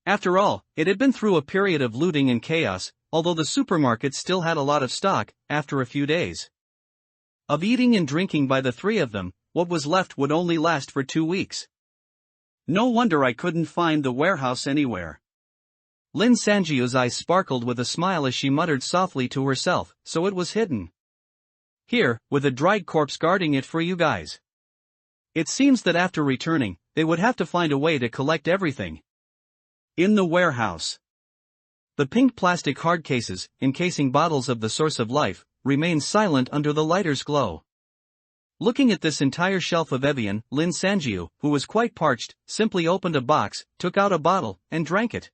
After all, it had been through a period of looting and chaos, although the supermarket still had a lot of stock. After a few days of eating and drinking by the 3 of them, what was left would only last for 2 weeks. No wonder I couldn't find the warehouse anywhere. Lin Sanjiu's eyes sparkled with a smile as she muttered softly to herself, so it was hidden here, with a dried corpse guarding it for you guys. It seems that after returning, they would have to find a way to collect everything in the warehouse. The pink plastic hard cases, encasing bottles of the source of life, remained silent under the lighter's glow. Looking at this entire shelf of Evian, Lin Sanjiu, who was quite parched, simply opened a box, took out a bottle, and drank it.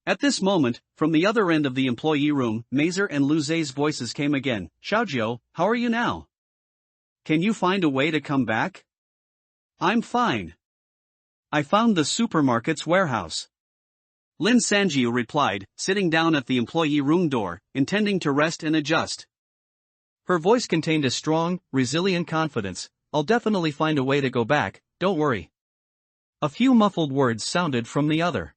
At this moment, from the other end of the employee room, Mazer and Lu Zhe's voices came again. Xiaojiu, how are you now? Can you find a way to come back? I'm fine. I found the supermarket's warehouse. Lin Sanjiu replied, sitting down at the employee room door, intending to rest and adjust. Her voice contained a strong, resilient confidence. I'll definitely find a way to go back, don't worry. A few muffled words sounded from the other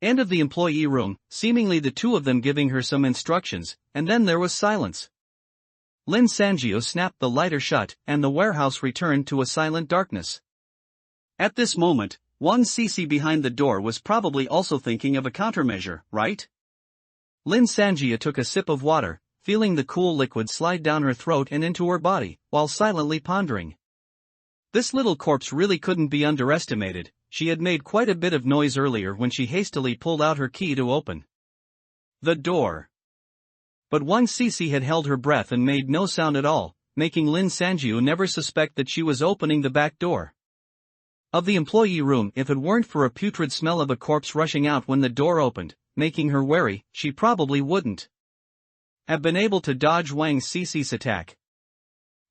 end of the employee room, seemingly the 2 of them giving her some instructions, and then there was silence. Lin Sanjiu snapped the lighter shut, and the warehouse returned to a silent darkness. At this moment, Wang Cece behind the door was probably also thinking of a countermeasure, right? Lin Sanjiu took a sip of water, feeling the cool liquid slide down her throat and into her body, while silently pondering. This little corpse really couldn't be underestimated. She had made quite a bit of noise earlier when she hastily pulled out her key to open the door. But Wang Cece had held her breath and made no sound at all, making Lin Sanjiu never suspect that she was opening the back door of the employee room. If it weren't for a putrid smell of a corpse rushing out when the door opened, making her wary, she probably wouldn't have been able to dodge Wang Cece's attack.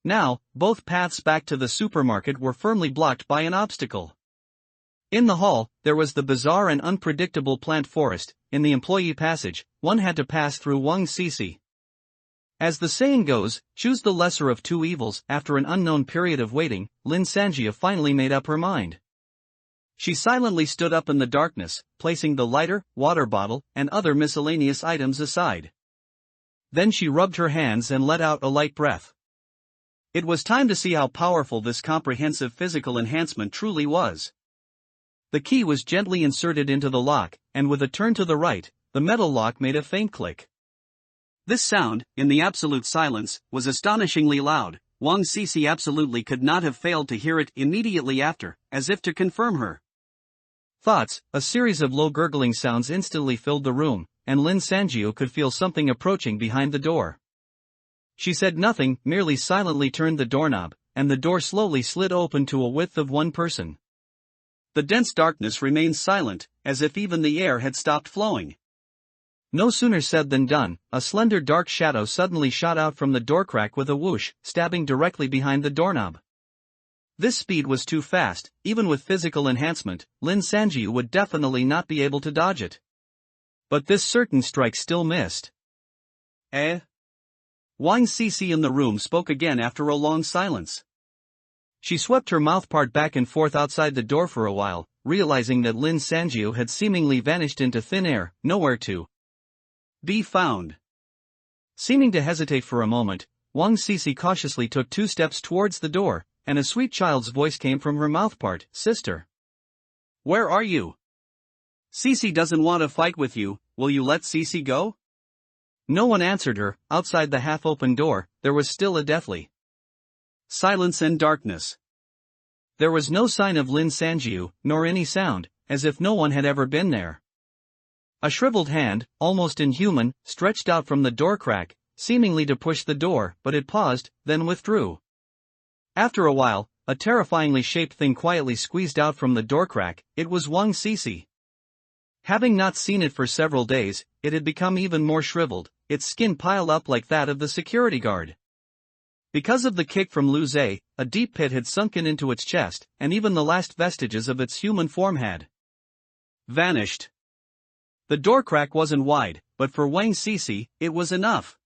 Now, both paths back to the supermarket were firmly blocked by an obstacle. In the hall, there was the bizarre and unpredictable plant forest. In the employee passage, one had to pass through Wang Cece. As the saying goes, choose the lesser of 2 evils. After an unknown period of waiting, Lin Sanjiu finally made up her mind. She silently stood up in the darkness, placing the lighter, water bottle, and other miscellaneous items aside. Then she rubbed her hands and let out a light breath. It was time to see how powerful this comprehensive physical enhancement truly was. The key was gently inserted into the lock, and with a turn to the right, the metal lock made a faint click. This sound, in the absolute silence, was astonishingly loud. Wang Cece absolutely could not have failed to hear it immediately after, as if to confirm her thoughts. A series of low gurgling sounds instantly filled the room, and Lin Sanjiu could feel something approaching behind the door. She said nothing, merely silently turned the doorknob, and the door slowly slid open to a width of 1 person. The dense darkness remained silent, as if even the air had stopped flowing. No sooner said than done. A slender dark shadow suddenly shot out from the door crack with a whoosh, stabbing directly behind the doorknob. This speed was too fast. Even with physical enhancement, Lin Sanjiu would definitely not be able to dodge it. But this certain strike still missed. Eh? Wang Cece in the room spoke again after a long silence. She swept her mouthpart back and forth outside the door for a while, realizing that Lin Sanjiu had seemingly vanished into thin air, nowhere to be found. Seeming to hesitate for a moment, Wang Cece cautiously took 2 steps towards the door, and a sweet child's voice came from her mouthpart, "Sister. Where are you? Cece doesn't want to fight with you, will you let Cece go?" No one answered her. Outside the half-open door, there was still a deathly silence and darkness. There was no sign of Lin Sanjiu, nor any sound, as if no one had ever been there. A shriveled hand, almost inhuman, stretched out from the door crack, seemingly to push the door, but it paused, then withdrew. After a while, a terrifyingly shaped thing quietly squeezed out from the door crack. It was Wang Cece. Having not seen it for several days, it had become even more shriveled, its skin piled up like that of the security guard. Because of the kick from Lu Zhe, a deep pit had sunken into its chest, and even the last vestiges of its human form had vanished. The door crack wasn't wide, but for Wang Cece, it was enough.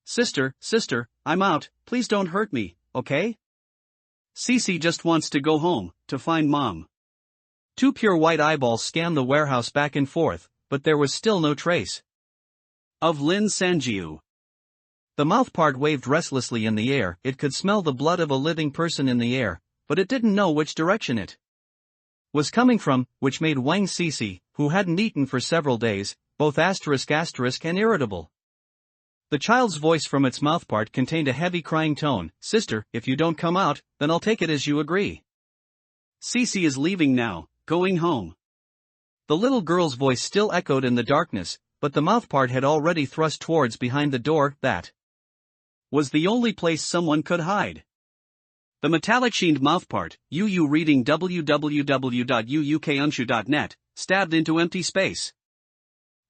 Sister, I'm out, please don't hurt me, okay? Cece just wants to go home, to find Mom. 2 pure white eyeballs scanned the warehouse back and forth, but there was still no trace of Lin Sanjiu. The mouthpart waved restlessly in the air. It could smell the blood of a living person in the air, but it didn't know which direction it was coming from, which made Wang Cece, who hadn't eaten for several days, both and irritable. The child's voice from its mouthpart contained a heavy crying tone. "Sister, if you don't come out, then I'll take it as you agree. Cece is leaving now, going home." The little girl's voice still echoed in the darkness, but the mouthpart had already thrust towards behind the door. That was the only place someone could hide. The metallic sheened mouthpart, UU reading www.uukunshu.net, stabbed into empty space.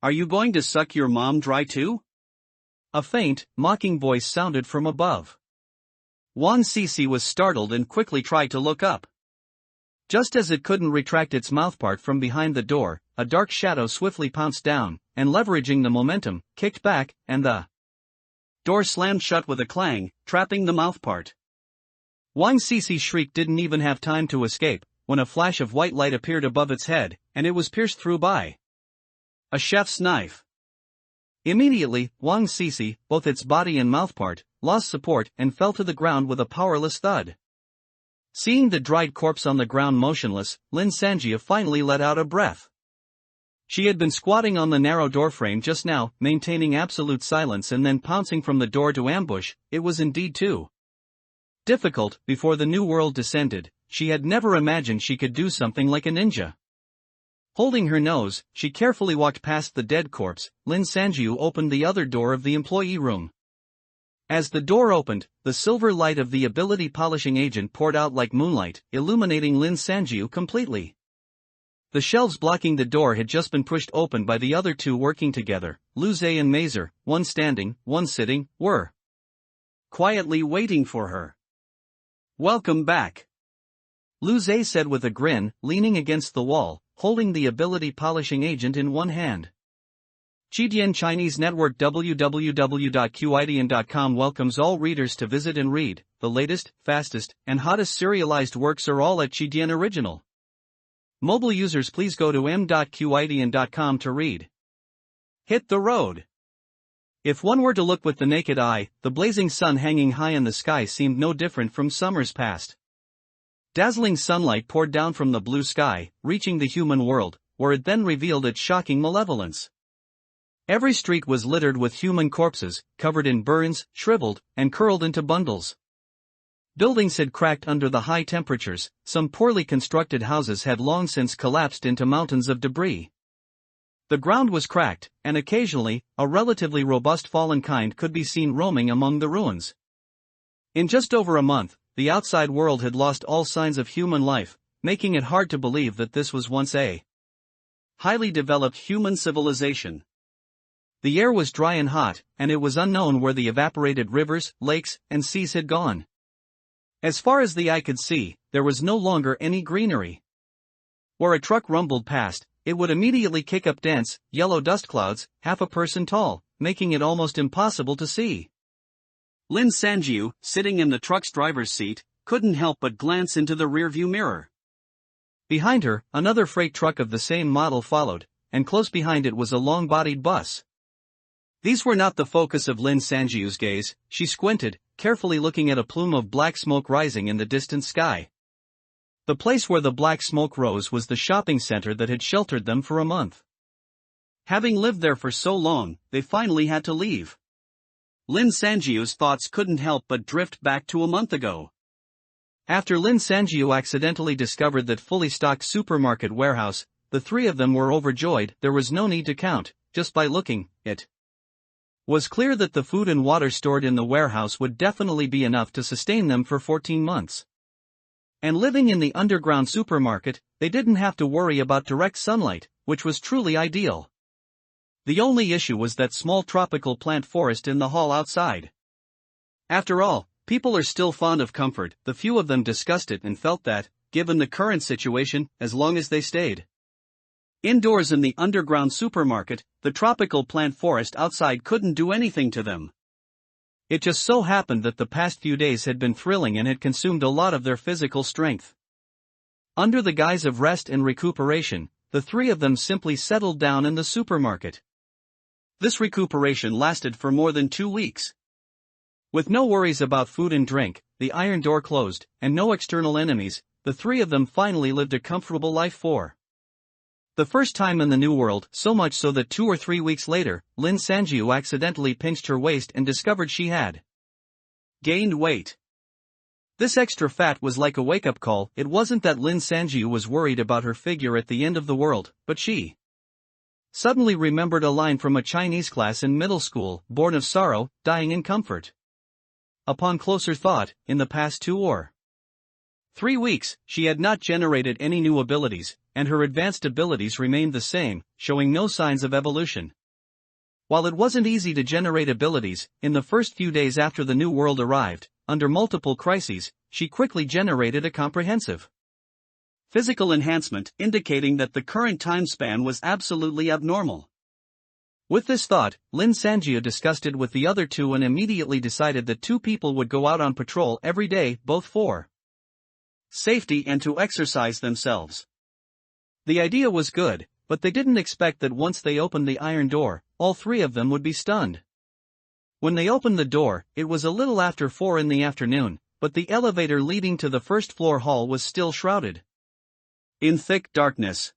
"Are you going to suck your mom dry too?" A faint, mocking voice sounded from above. Wang Cece was startled and quickly tried to look up. Just as it couldn't retract its mouthpart from behind the door, a dark shadow swiftly pounced down, and leveraging the momentum, kicked back, and the door slammed shut with a clang, trapping the mouthpart. Wang Cece's shriek didn't even have time to escape, when a flash of white light appeared above its head, and it was pierced through by a chef's knife. Immediately, Wang Cece, both its body and mouthpart, lost support and fell to the ground with a powerless thud. Seeing the dried corpse on the ground motionless, Lin Sanjiu finally let out a breath. She had been squatting on the narrow doorframe just now, maintaining absolute silence and then pouncing from the door to ambush. It was indeed too difficult. Before the new world descended, she had never imagined she could do something like a ninja. Holding her nose, she carefully walked past the dead corpse. Lin Sanjiu opened the other door of the employee room. As the door opened, the silver light of the ability polishing agent poured out like moonlight, illuminating Lin Sanjiu completely. The shelves blocking the door had just been pushed open by the other 2 working together. Lu Zhe and Mazer, one standing, one sitting, were quietly waiting for her. "Welcome back," Lu Zhe said with a grin, leaning against the wall, holding the ability polishing agent in one hand. Jidian Chinese Network www.qidian.com welcomes all readers to visit and read. The latest, fastest, and hottest serialized works are all at Jidian Original. Mobile users please go to m.qidian.com to read. Hit the road. If one were to look with the naked eye, the blazing sun hanging high in the sky seemed no different from summers past. Dazzling sunlight poured down from the blue sky, reaching the human world, where it then revealed its shocking malevolence. Every street was littered with human corpses, covered in burns, shriveled, and curled into bundles. Buildings had cracked under the high temperatures. Some poorly constructed houses had long since collapsed into mountains of debris. The ground was cracked, and occasionally, a relatively robust fallen kind could be seen roaming among the ruins. In just over a month, the outside world had lost all signs of human life, making it hard to believe that this was once a highly developed human civilization. The air was dry and hot, and it was unknown where the evaporated rivers, lakes, and seas had gone. As far as the eye could see, there was no longer any greenery. Where a truck rumbled past, it would immediately kick up dense, yellow dust clouds, half a person tall, making it almost impossible to see. Lin Sanjiu, sitting in the truck's driver's seat, couldn't help but glance into the rearview mirror. Behind her, another freight truck of the same model followed, and close behind it was a long-bodied bus. These were not the focus of Lin Sanjiu's gaze. She squinted, carefully looking at a plume of black smoke rising in the distant sky. The place where the black smoke rose was the shopping center that had sheltered them for a month. Having lived there for so long, they finally had to leave. Lin Sanjiu's thoughts couldn't help but drift back to a month ago. After Lin Sanjiu accidentally discovered that fully stocked supermarket warehouse, the three of them were overjoyed. There was no need to count, just by looking, it was clear that the food and water stored in the warehouse would definitely be enough to sustain them for 14 months. And living in the underground supermarket, they didn't have to worry about direct sunlight, which was truly ideal. The only issue was that small tropical plant forest in the hall outside. After all, people are still fond of comfort. The few of them discussed it and felt that, given the current situation, as long as they stayed indoors in the underground supermarket, the tropical plant forest outside couldn't do anything to them. It just so happened that the past few days had been thrilling and had consumed a lot of their physical strength. Under the guise of rest and recuperation, the three of them simply settled down in the supermarket. This recuperation lasted for more than 2 weeks. With no worries about food and drink, the iron door closed, and no external enemies, the three of them finally lived a comfortable life for the first time in the new world, so much so that 2 or 3 weeks later, Lin Sanjiu accidentally pinched her waist and discovered she had gained weight. This extra fat was like a wake-up call. It wasn't that Lin Sanjiu was worried about her figure at the end of the world, but she suddenly remembered a line from a Chinese class in middle school, born of sorrow, dying in comfort. Upon closer thought, in the past 2 or 3 weeks, she had not generated any new abilities, and her advanced abilities remained the same, showing no signs of evolution. While it wasn't easy to generate abilities, in the first few days after the new world arrived, under multiple crises, she quickly generated a comprehensive physical enhancement, indicating that the current time span was absolutely abnormal. With this thought, Lin Sanjiu discussed it with the other two and immediately decided that 2 people would go out on patrol every day, both for safety and to exercise themselves. The idea was good, but they didn't expect that once they opened the iron door, all 3 of them would be stunned. When they opened the door, it was a little after 4 in the afternoon, but the elevator leading to the first floor hall was still shrouded in thick darkness.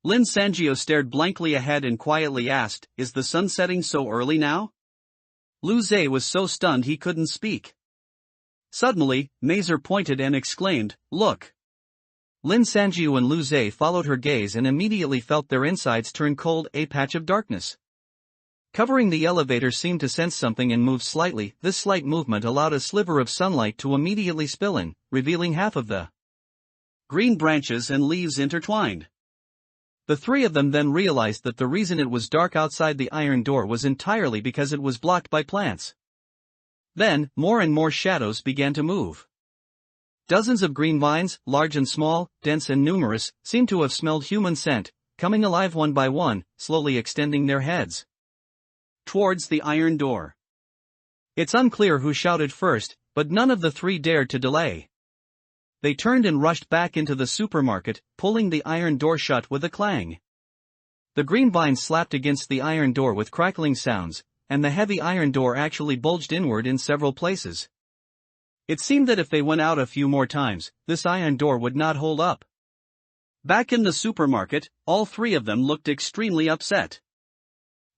Lin Sanjiu stared blankly ahead and quietly asked, "Is the sun setting so early now?" Lu Zhe was so stunned he couldn't speak. Suddenly, Mazer pointed and exclaimed, "Look!" Lin Sanjiu and Lu Zhe followed her gaze and immediately felt their insides turn cold. A patch of darkness covering the elevator seemed to sense something and moved slightly. This slight movement allowed a sliver of sunlight to immediately spill in, revealing half of the green branches and leaves intertwined. The 3 of them then realized that the reason it was dark outside the iron door was entirely because it was blocked by plants. Then, more and more shadows began to move. Dozens of green vines, large and small, dense and numerous, seemed to have smelled human scent, coming alive one by one, slowly extending their heads towards the iron door. It's unclear who shouted first, but none of the 3 dared to delay. They turned and rushed back into the supermarket, pulling the iron door shut with a clang. The green vines slapped against the iron door with crackling sounds, and the heavy iron door actually bulged inward in several places. It seemed that if they went out a few more times, this iron door would not hold up. Back in the supermarket, all 3 of them looked extremely upset.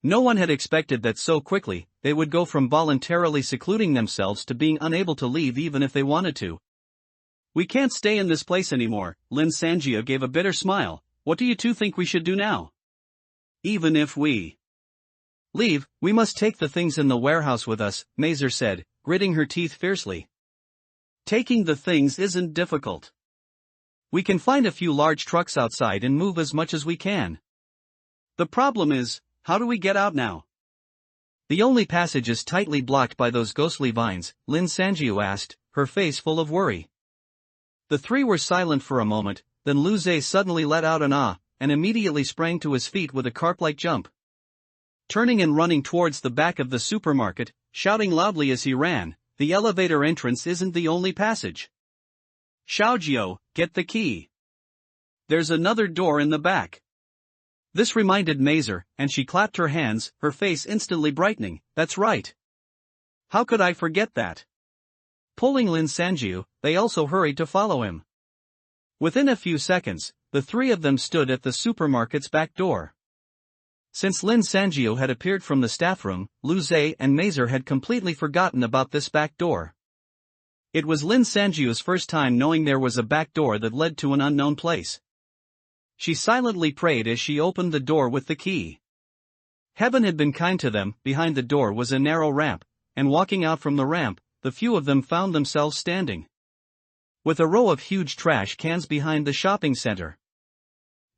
No one had expected that so quickly, they would go from voluntarily secluding themselves to being unable to leave even if they wanted to. "We can't stay in this place anymore," Lin Sanjiu gave a bitter smile. "What do you 2 think we should do now?" "Even if we leave, we must take the things in the warehouse with us," Mazer said, gritting her teeth fiercely. "Taking the things isn't difficult. We can find a few large trucks outside and move as much as we can. The problem is, how do we get out now?" "The only passage is tightly blocked by those ghostly vines," Lin Sanjiu asked, her face full of worry. The 3 were silent for a moment, then Lu Zhe suddenly let out an ah, and immediately sprang to his feet with a carp-like jump. turning and running towards the back of the supermarket, shouting loudly as he ran, "The elevator entrance isn't the only passage. Xiaojiao, get the key. There's another door in the back." This reminded Mazer, and she clapped her hands, her face instantly brightening. "That's right. How could I forget that?" Pulling Lin Sanjiu, they also hurried to follow him. Within a few seconds, the three of them stood at the supermarket's back door. Since Lin Sanjiu had appeared from the staff room, Lu Zhe and Mazer had completely forgotten about this back door. It was Lin Sanjiu's first time knowing there was a back door that led to an unknown place. She silently prayed as she opened the door with the key. Heaven had been kind to them. Behind the door was a narrow ramp, and walking out from the ramp, the few of them found themselves standing with a row of huge trash cans behind the shopping center.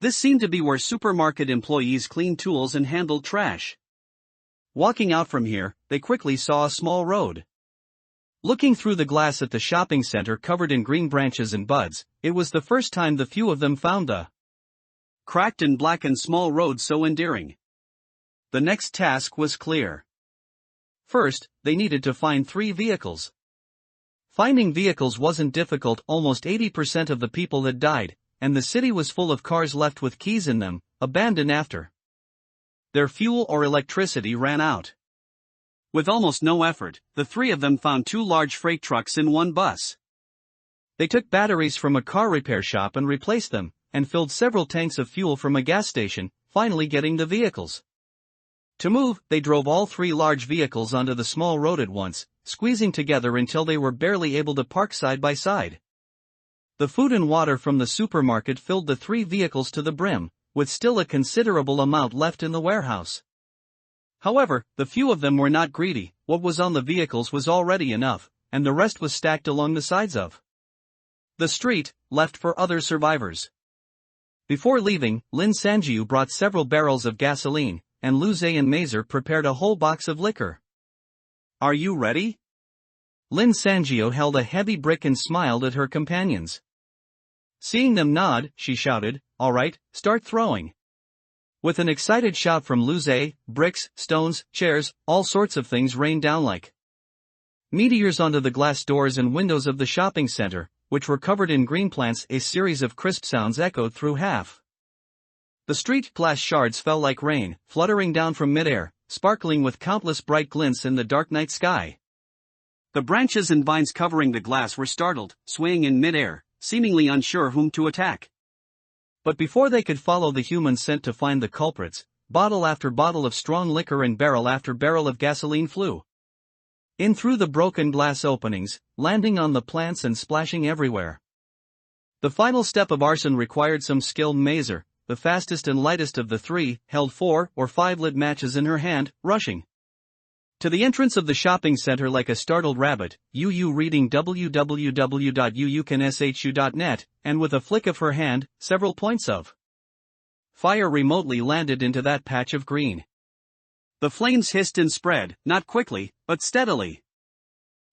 This seemed to be where supermarket employees cleaned tools and handled trash. Walking out from here, they quickly saw a small road. Looking through the glass at the shopping center covered in green branches and buds, it was the first time the few of them found the cracked and blackened small road so endearing. The next task was clear. First, they needed to find 3 vehicles. Finding vehicles wasn't difficult. Almost 80% of the people had died, and the city was full of cars left with keys in them, abandoned after their fuel or electricity ran out. With almost no effort, the 3 of them found 2 large freight trucks in 1 bus. They took batteries from a car repair shop and replaced them, and filled several tanks of fuel from a gas station, finally getting the vehicles. To move, they drove all 3 large vehicles onto the small road at once, squeezing together until they were barely able to park side by side. The food and water from the supermarket filled the 3 vehicles to the brim, with still a considerable amount left in the warehouse. However, the few of them were not greedy. What was on the vehicles was already enough, and the rest was stacked along the sides of the street, left for other survivors. Before leaving, Lin Sanjiu brought several barrels of gasoline, and Lu Zhe and Mazer prepared a whole box of liquor. "Are you ready?" Lin Sanjiu held a heavy brick and smiled at her companions. Seeing them nod, she shouted, "All right, start throwing." With an excited shout from Lu Zhe, bricks, stones, chairs, all sorts of things rained down like meteors onto the glass doors and windows of the shopping center, which were covered in green plants. A series of crisp sounds echoed through half the street. Glass shards fell like rain, fluttering down from midair, sparkling with countless bright glints in the dark night sky. The branches and vines covering the glass were startled, swaying in midair, seemingly unsure whom to attack. But before they could follow the human scent to find the culprits, bottle after bottle of strong liquor and barrel after barrel of gasoline flew in through the broken glass openings, landing on the plants and splashing everywhere. The final step of arson required some skill. Mazer, the fastest and lightest of the 3, held 4 or 5 lit matches in her hand, rushing to the entrance of the shopping center like a startled rabbit. Yu reading www.uucanshu.net, and with a flick of her hand, several points of fire remotely landed into that patch of green. The flames hissed and spread, not quickly, but steadily.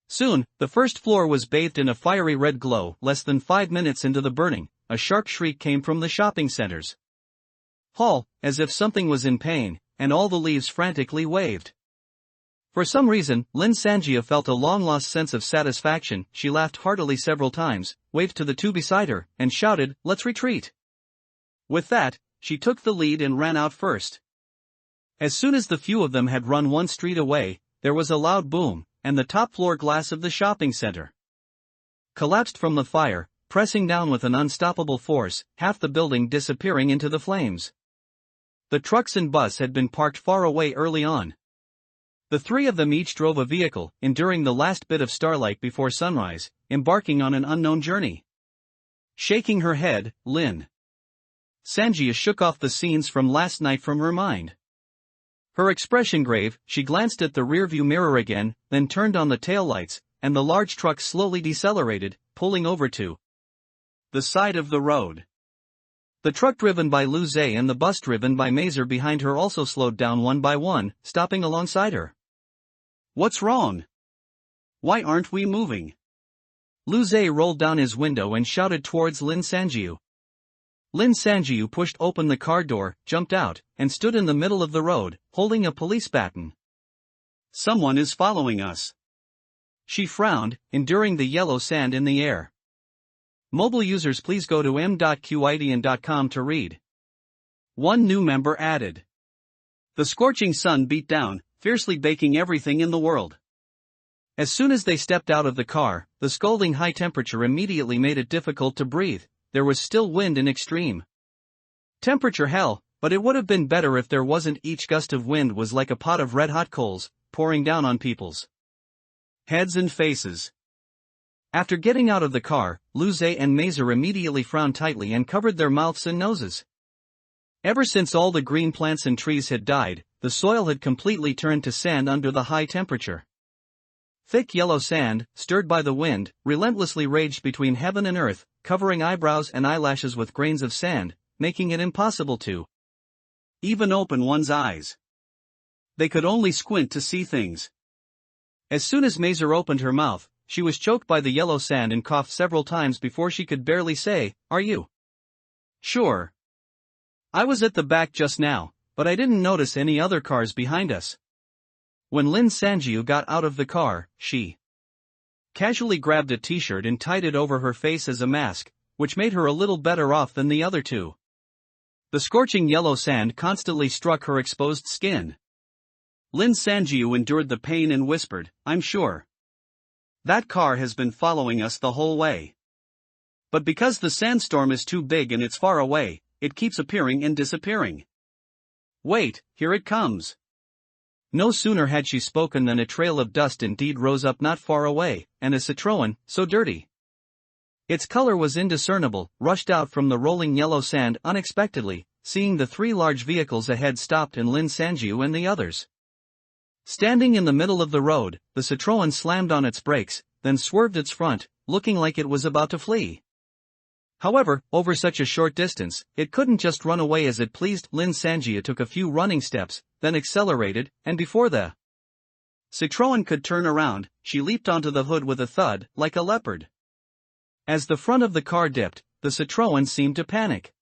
Soon, the first floor was bathed in a fiery red glow. Less than 5 minutes into the burning, a sharp shriek came from the shopping center's hall, as if something was in pain, and all the leaves frantically waved. For some reason, Lin Sanjiu felt a long-lost sense of satisfaction. She laughed heartily several times, waved to the 2 beside her, and shouted, "Let's retreat." With that, she took the lead and ran out first. As soon as the few of them had run 1 street away, there was a loud boom, and the top floor glass of the shopping center collapsed from the fire, pressing down with an unstoppable force, half the building disappearing into the flames. The trucks and bus had been parked far away early on. The 3 of them each drove a vehicle, enduring the last bit of starlight before sunrise, embarking on an unknown journey. Shaking her head, Lin Sanjiu shook off the scenes from last night from her mind. Her expression grave, she glanced at the rearview mirror again, then turned on the taillights, and the large truck slowly decelerated, pulling over to the side of the road. The truck driven by Lu Zhe and the bus driven by Mazer behind her also slowed down one by one, stopping alongside her. "What's wrong? Why aren't we moving?" Lu Zhe rolled down his window and shouted towards Lin Sanjiu. Lin Sanjiu pushed open the car door, jumped out, and stood in the middle of the road, holding a police baton. Someone is following us. She frowned, enduring the yellow sand in the air. Mobile users, please go to m.qidian.com to read. One new member added. The scorching sun beat down, fiercely baking everything in the world. As soon as they stepped out of the car, the scalding high temperature immediately made it difficult to breathe. There was still wind in extreme temperature hell, but it would have been better if there wasn't. Each gust of wind was like a pot of red-hot coals, pouring down on people's heads and faces. After getting out of the car, Lu Zhe and Mazer immediately frowned tightly and covered their mouths and noses. Ever since all the green plants and trees had died, the soil had completely turned to sand under the high temperature. Thick yellow sand, stirred by the wind, relentlessly raged between heaven and earth, covering eyebrows and eyelashes with grains of sand, making it impossible to even open one's eyes. They could only squint to see things. As soon as Mazer opened her mouth, she was choked by the yellow sand and coughed several times before she could barely say, "Are you sure? I was at the back just now, but I didn't notice any other cars behind us." When Lin Sanjiu got out of the car, she casually grabbed a t-shirt and tied it over her face as a mask, which made her a little better off than the other two. The scorching yellow sand constantly struck her exposed skin. Lin Sanjiu endured the pain and whispered, "I'm sure that car has been following us the whole way. But because the sandstorm is too big and it's far away, it keeps appearing and disappearing. Wait, here it comes." No sooner had she spoken than a trail of dust indeed rose up not far away, and a Citroën, so dirty its color was indiscernible, rushed out from the rolling yellow sand unexpectedly. Seeing the three large vehicles ahead stopped and Lin Sanjiu and the others standing in the middle of the road, the Citroën slammed on its brakes, then swerved its front, looking like it was about to flee. However, over such a short distance, it couldn't just run away as it pleased. Lin Sanjiu took a few running steps, then accelerated, and before the Citroën could turn around, she leaped onto the hood with a thud, like a leopard. As the front of the car dipped, the Citroën seemed to panic.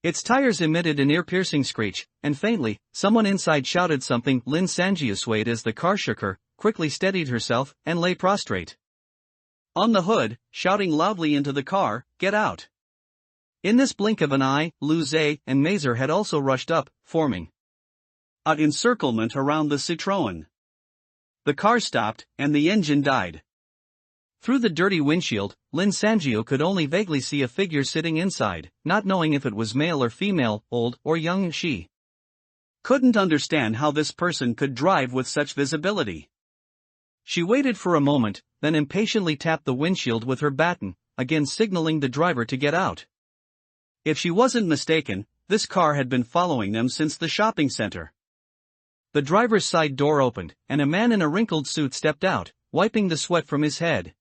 Its tires emitted an ear-piercing screech, and faintly, someone inside shouted something. Lin Sanjiu swayed as the car shook her, quickly steadied herself, and lay prostrate on the hood, shouting loudly into the car, "Get out!" In this blink of an eye, Lu Zhe and Mazer had also rushed up, forming an encirclement around the Citroën. The car stopped, and the engine died. Through the dirty windshield, Lin Sanjiu could only vaguely see a figure sitting inside, not knowing if it was male or female, old or young. She couldn't understand how this person could drive with such visibility. She waited for a moment, then impatiently tapped the windshield with her baton, again signaling the driver to get out. If she wasn't mistaken, this car had been following them since the shopping center. The driver's side door opened, and a man in a wrinkled suit stepped out, wiping the sweat from his head.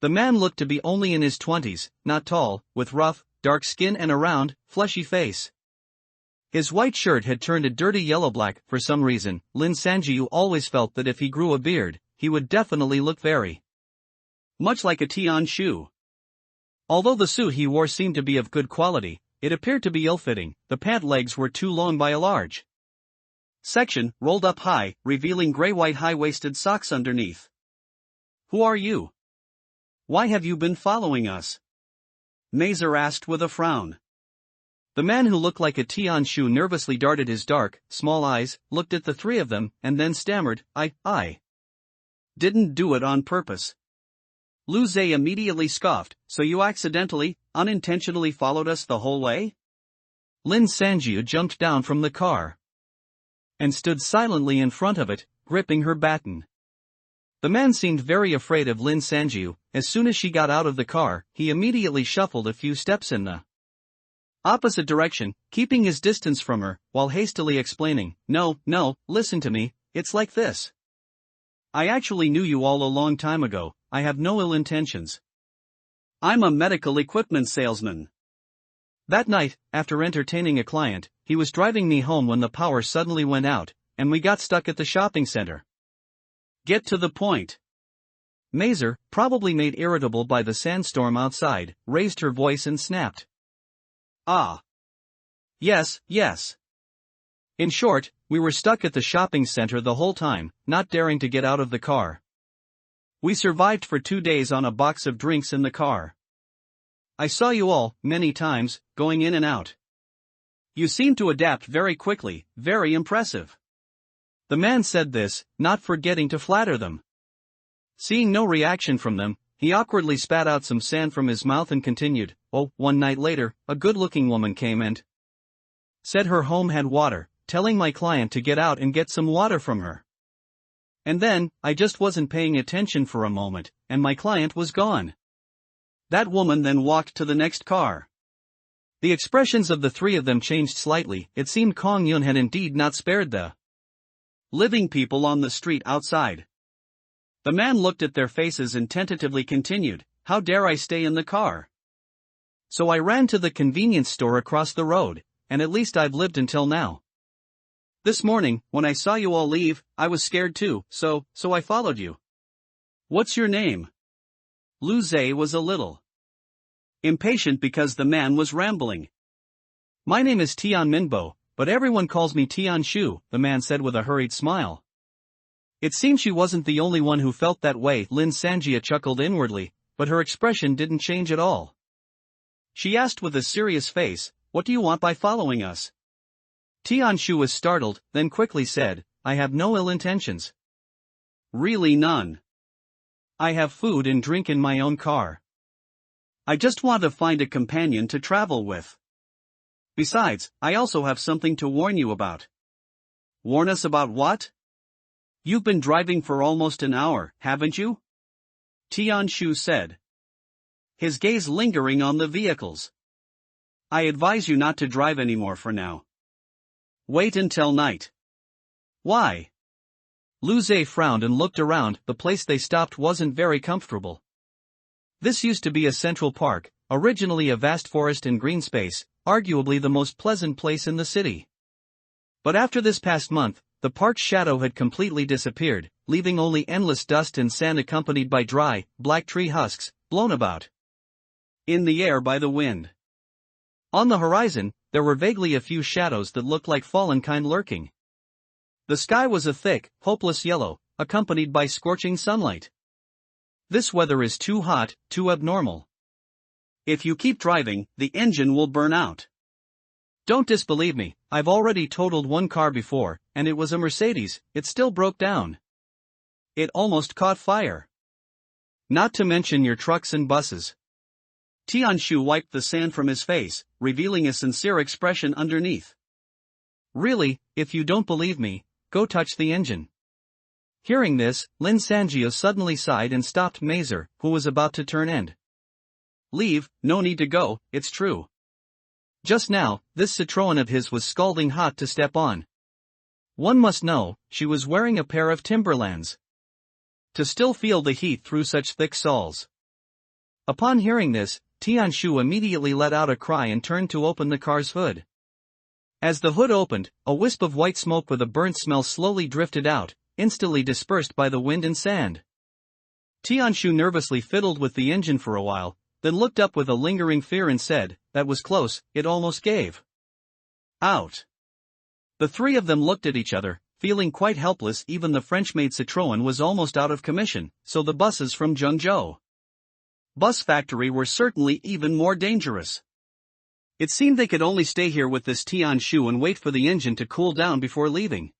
The man looked to be only in his 20s, not tall, with rough, dark skin and a round, fleshy face. His white shirt had turned a dirty yellow-black. For some reason, Lin Sanjiu always felt that if he grew a beard, he would definitely look very much like a Tian Shu. Although the suit he wore seemed to be of good quality, it appeared to be ill-fitting. The pant legs were too long by a large section, rolled up high, revealing gray-white high-waisted socks underneath. "Who are you? Why have you been following us?" Mazer asked with a frown. The man who looked like a Tian Shu nervously darted his dark, small eyes, looked at the three of them, and then stammered, I didn't do it on purpose." Lu Zhe immediately scoffed, "So you accidentally, unintentionally followed us the whole way?" Lin Sanjiu jumped down from the car and stood silently in front of it, gripping her baton. The man seemed very afraid of Lin Sanjiu. As soon as she got out of the car, he immediately shuffled a few steps in the opposite direction, keeping his distance from her, while hastily explaining, No, listen to me, it's like this. I actually knew you all a long time ago, I have no ill intentions. I'm a medical equipment salesman. That night, after entertaining a client, he was driving me home when the power suddenly went out, and we got stuck at the shopping center. Get to the point. Mazer, probably made irritable by the sandstorm outside, raised her voice and snapped. Ah. Yes, yes. In short, we were stuck at the shopping center the whole time, not daring to get out of the car. We survived for 2 days on a box of drinks in the car. I saw you all, many times, going in and out. You seem to adapt very quickly, very impressive. The man said this, not forgetting to flatter them. Seeing no reaction from them, he awkwardly spat out some sand from his mouth and continued, "Oh, one night later, a good-looking woman came and said her home had water, telling my client to get out and get some water from her. And then, I just wasn't paying attention for a moment, and my client was gone." That woman then walked to the next car. The expressions of the three of them changed slightly. It seemed Kong Yun had indeed not spared the living people on the street outside. The man looked at their faces and tentatively continued, "How dare I stay in the car? So I ran to the convenience store across the road, and at least I've lived until now. This morning, when I saw you all leave, I was scared too, so I followed you." "What's your name?" Lu Zhe was a little impatient because the man was rambling. "My name is Tian Minbo, but everyone calls me Tian Shu," the man said with a hurried smile. It seemed she wasn't the only one who felt that way. Lin Sanjia chuckled inwardly, but her expression didn't change at all. She asked with a serious face, "What do you want by following us?" Tian Shu was startled, then quickly said, "I have no ill intentions." "Really none? I have food and drink in my own car. I just want to find a companion to travel with. Besides, I also have something to warn you about." "Warn us about what?" "You've been driving for almost an hour, haven't you?" Tian Shu said, his gaze lingering on the vehicles. "I advise you not to drive anymore for now. Wait until night." "Why?" Lu Zhe frowned and looked around. The place they stopped wasn't very comfortable. This used to be a central park, originally a vast forest and green space, arguably the most pleasant place in the city. But after this past month, the park's shadow had completely disappeared, leaving only endless dust and sand accompanied by dry, black tree husks, blown about in the air by the wind. On the horizon, there were vaguely a few shadows that looked like fallen kind lurking. The sky was a thick, hopeless yellow, accompanied by scorching sunlight. "This weather is too hot, too abnormal. If you keep driving, the engine will burn out." "Don't disbelieve me, I've already totaled one car before, and it was a Mercedes. It still broke down. It almost caught fire. Not to mention your trucks and buses." Tian Shu wiped the sand from his face, revealing a sincere expression underneath. "Really, if you don't believe me, go touch the engine." Hearing this, Lin Sanjio suddenly sighed and stopped Mazer, who was about to turn end. "Leave, no need to go, it's true. Just now, this Citroën of his was scalding hot to step on. One must know, she was wearing a pair of Timberlands. To still feel the heat through such thick soles." Upon hearing this, Tian Shu immediately let out a cry and turned to open the car's hood. As the hood opened, a wisp of white smoke with a burnt smell slowly drifted out, instantly dispersed by the wind and sand. Tian Shu nervously fiddled with the engine for a while, then looked up with a lingering fear and said, "That was close, it almost gave out." The three of them looked at each other, feeling quite helpless. Even the French-made Citroën was almost out of commission, so the buses from Zhengzhou bus factory were certainly even more dangerous. It seemed they could only stay here with this Tian Shu and wait for the engine to cool down before leaving.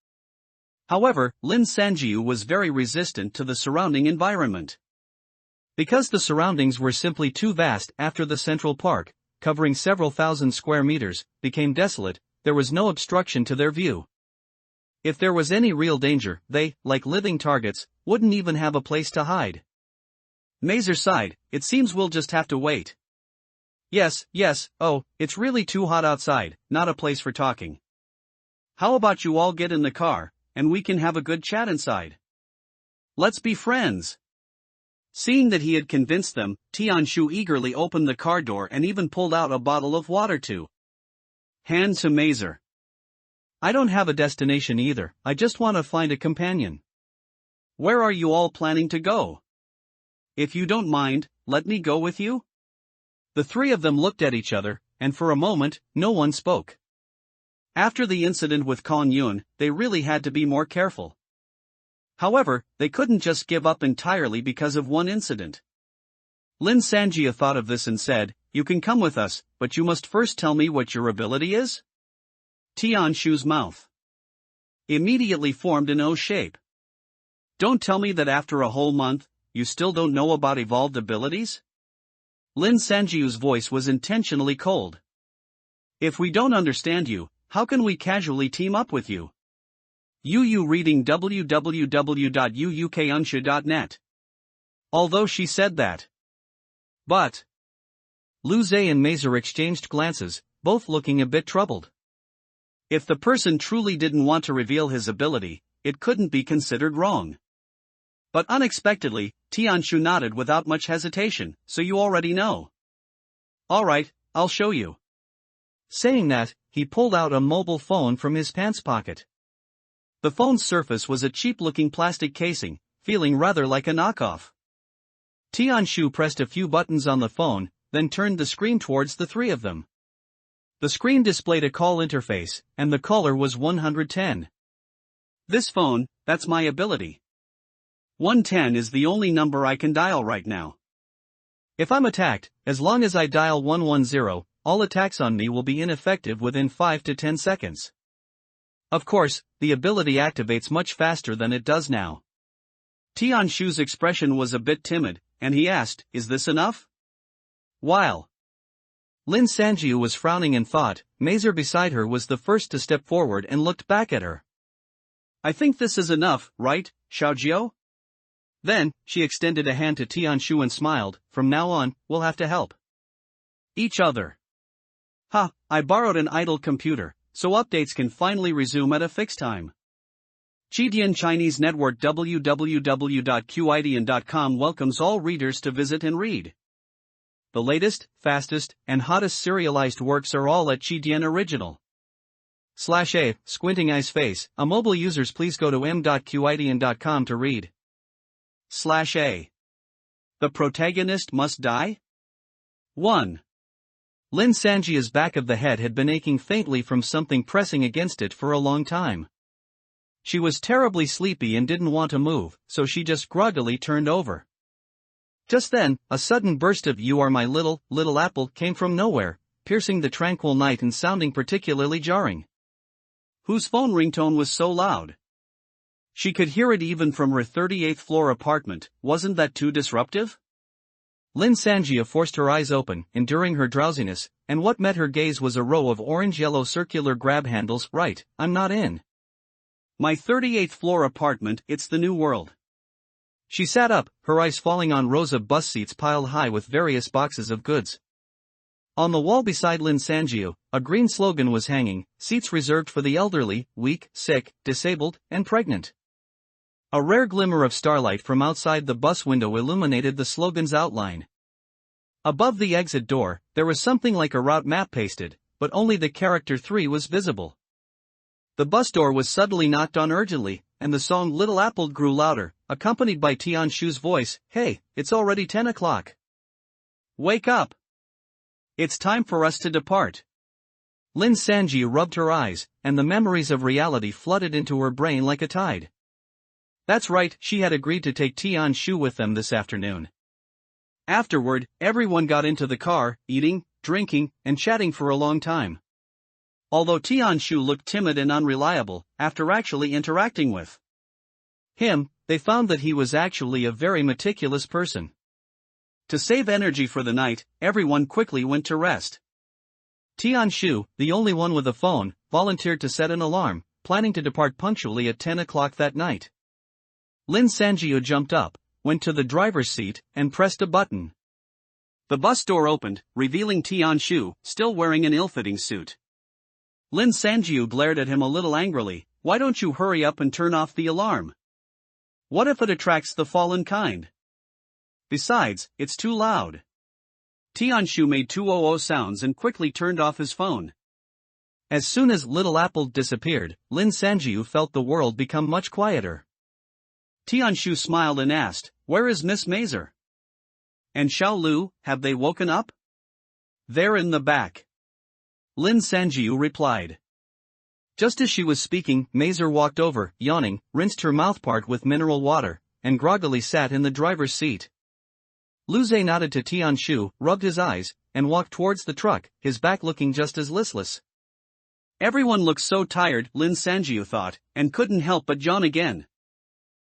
However, Lin Sanjiu was very resistant to the surrounding environment. Because the surroundings were simply too vast. After the Central Park, covering several thousand square meters, became desolate, there was no obstruction to their view. If there was any real danger, they, like living targets, wouldn't even have a place to hide. Mazer sighed, "It seems we'll just have to wait." Yes, oh, it's really too hot outside, not a place for talking. How about you all get in the car, and we can have a good chat inside? Let's be friends." Seeing that he had convinced them, Tian Shu eagerly opened the car door and even pulled out a bottle of water to hand to Mazer. "I don't have a destination either, I just want to find a companion." "Where are you all planning to go? If you don't mind, let me go with you?" The three of them looked at each other, and for a moment, no one spoke. After the incident with Kong Yun, they really had to be more careful. However, they couldn't just give up entirely because of one incident. Lin Sanjia thought of this and said, "You can come with us, but you must first tell me what your ability is?" Tianshu's mouth immediately formed an O shape. "Don't tell me that after a whole month, you still don't know about evolved abilities?" Lin Sanjiu's voice was intentionally cold. "If we don't understand you, how can we casually team up with you?" UU reading www.uukunsha.net. Although she said that. But Lu Zhe and Mazer exchanged glances, both looking a bit troubled. If the person truly didn't want to reveal his ability, it couldn't be considered wrong. But unexpectedly, Tianshu nodded without much hesitation, "So you already know." "Alright, I'll show you." Saying that, he pulled out a mobile phone from his pants pocket. The phone's surface was a cheap-looking plastic casing, feeling rather like a knockoff. Tianshu pressed a few buttons on the phone, then turned the screen towards the three of them. The screen displayed a call interface, and the caller was 110. "This phone, that's my ability. 110 is the only number I can dial right now. If I'm attacked, as long as I dial 110, all attacks on me will be ineffective within 5 to 10 seconds. Of course, the ability activates much faster than it does now." Tianshu's expression was a bit timid, and he asked, "Is this enough?" While Lin Sanjiu was frowning in thought, Mazer beside her was the first to step forward and looked back at her. "I think this is enough, right, Xiaojiu?" Then, she extended a hand to Tianshu and smiled, "From now on, we'll have to help each other." "Ha, I borrowed an idle computer, so updates can finally resume at a fixed time." Jidian Chinese Network www.qidian.com welcomes all readers to visit and read. The latest, fastest, and hottest serialized works are all at Jidian Original. /A, Squinting Eyes Face, a mobile users please go to m.qidian.com to read. /A. The protagonist must die? 1. Lin Sanjia's back of the head had been aching faintly from something pressing against it for a long time. She was terribly sleepy and didn't want to move, so she just groggily turned over. Just then, a sudden burst of "You are my little apple" came from nowhere, piercing the tranquil night and sounding particularly jarring. Whose phone ringtone was so loud? She could hear it even from her 38th floor apartment. Wasn't that too disruptive? Lin Sanjia forced her eyes open, enduring her drowsiness, and what met her gaze was a row of orange-yellow circular grab handles. "Right, I'm not in my 38th floor apartment, it's the new world." She sat up, her eyes falling on rows of bus seats piled high with various boxes of goods. On the wall beside Lin Sanjiu, a green slogan was hanging: "Seats reserved for the elderly, weak, sick, disabled, and pregnant." A rare glimmer of starlight from outside the bus window illuminated the slogan's outline. Above the exit door, there was something like a route map pasted, but only the character 3 was visible. The bus door was suddenly knocked on urgently, and the song "Little Apple" grew louder, accompanied by Tianshu's voice, "Hey, it's already 10 o'clock. Wake up. It's time for us to depart." Lin Sanji rubbed her eyes, and the memories of reality flooded into her brain like a tide. That's right, she had agreed to take Tianshu with them this afternoon. Afterward, everyone got into the car, eating, drinking, and chatting for a long time. Although Tianshu looked timid and unreliable, after actually interacting with him, they found that he was actually a very meticulous person. To save energy for the night, everyone quickly went to rest. Tianshu, the only one with a phone, volunteered to set an alarm, planning to depart punctually at 10 o'clock that night. Lin Sanjiu jumped up, went to the driver's seat, and pressed a button. The bus door opened, revealing Tianshu, still wearing an ill-fitting suit. Lin Sanjiu glared at him a little angrily. "Why don't you hurry up and turn off the alarm? What if it attracts the fallen kind? Besides, it's too loud." Tianshu made 200 sounds and quickly turned off his phone. As soon as Little Apple disappeared, Lin Sanjiu felt the world become much quieter. Tianshu smiled and asked, "Where is Miss Mazer? And Xiao Lu, have they woken up?" "They're in the back. Lin Sanjiu replied. Just as she was speaking, Mazer walked over, yawning, rinsed her mouthpart with mineral water, and groggily sat in the driver's seat. Lu Zhe nodded to Tianshu, rubbed his eyes, and walked towards the truck, his back looking just as listless. Everyone looked so tired, Lin Sanjiu thought, and couldn't help but yawn again.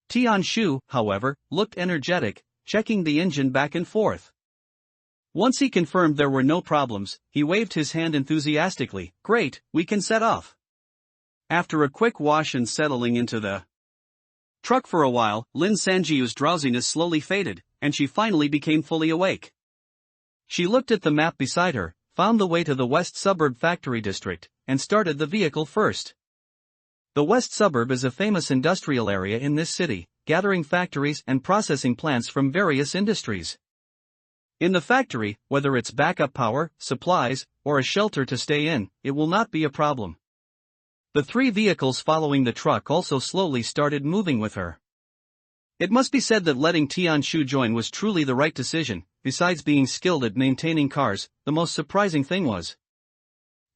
Tianshu, however, looked energetic, checking the engine back and forth. Once he confirmed there were no problems, he waved his hand enthusiastically. Great, we can set off. After a quick wash and settling into the truck for a while, Lin Sanjiu's drowsiness slowly faded, and she finally became fully awake. She looked at the map beside her, found the way to the West Suburb Factory District, and started the vehicle first. The West Suburb is a famous industrial area in this city, gathering factories and processing plants from various industries. In the factory, whether it's backup power, supplies, or a shelter to stay in, it will not be a problem. The three vehicles following the truck also slowly started moving with her. It must be said that letting Tianshu join was truly the right decision. Besides being skilled at maintaining cars, the most surprising thing was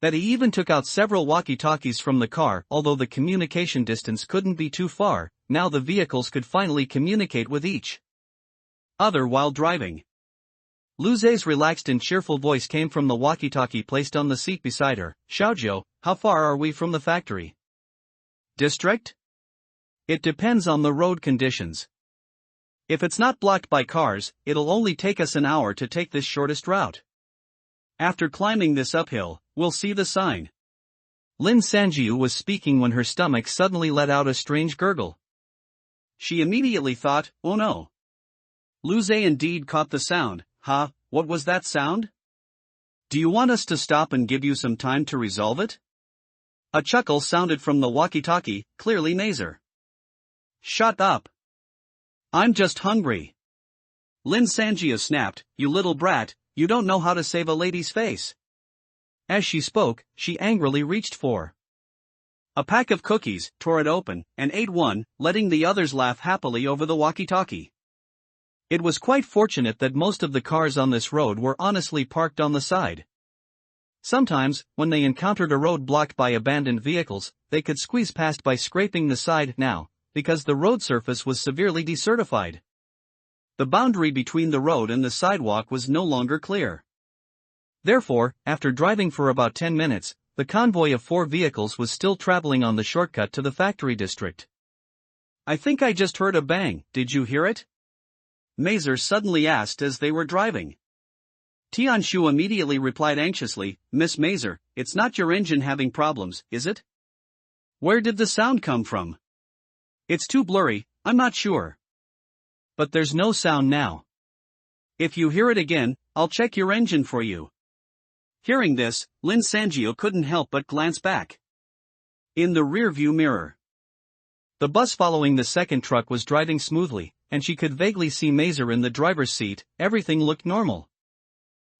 that he even took out several walkie-talkies from the car. Although the communication distance couldn't be too far, now the vehicles could finally communicate with each other while driving. Lu Zhe's relaxed and cheerful voice came from the walkie-talkie placed on the seat beside her. Xiaojiu, how far are we from the factory district? It depends on the road conditions. If it's not blocked by cars, it'll only take us an hour to take this shortest route. After climbing this uphill, we'll see the sign. Lin Sanjiu was speaking when her stomach suddenly let out a strange gurgle. She immediately thought, oh no. Lu Zhe indeed caught the sound. Huh, what was that sound? Do you want us to stop and give you some time to resolve it? A chuckle sounded from the walkie-talkie, clearly Mazer. Shut up. I'm just hungry. Lin Sanjiu snapped, you little brat, you don't know how to save a lady's face. As she spoke, she angrily reached for a pack of cookies, tore it open, and ate one, letting the others laugh happily over the walkie-talkie. It was quite fortunate that most of the cars on this road were honestly parked on the side. Sometimes, when they encountered a road blocked by abandoned vehicles, they could squeeze past by scraping the side. Now, because the road surface was severely decertified, the boundary between the road and the sidewalk was no longer clear. Therefore, after driving for about 10 minutes, the convoy of 4 vehicles was still traveling on the shortcut to the factory district. I think I just heard a bang, did you hear it? Mazer suddenly asked as they were driving. Tianshu immediately replied anxiously, Miss Mazer, it's not your engine having problems, is it? Where did the sound come from? It's too blurry, I'm not sure. But there's no sound now. If you hear it again, I'll check your engine for you. Hearing this, Lin Sanjiu couldn't help but glance back. In the rearview mirror, the bus following the second truck was driving smoothly, and she could vaguely see Mazer in the driver's seat. Everything looked normal.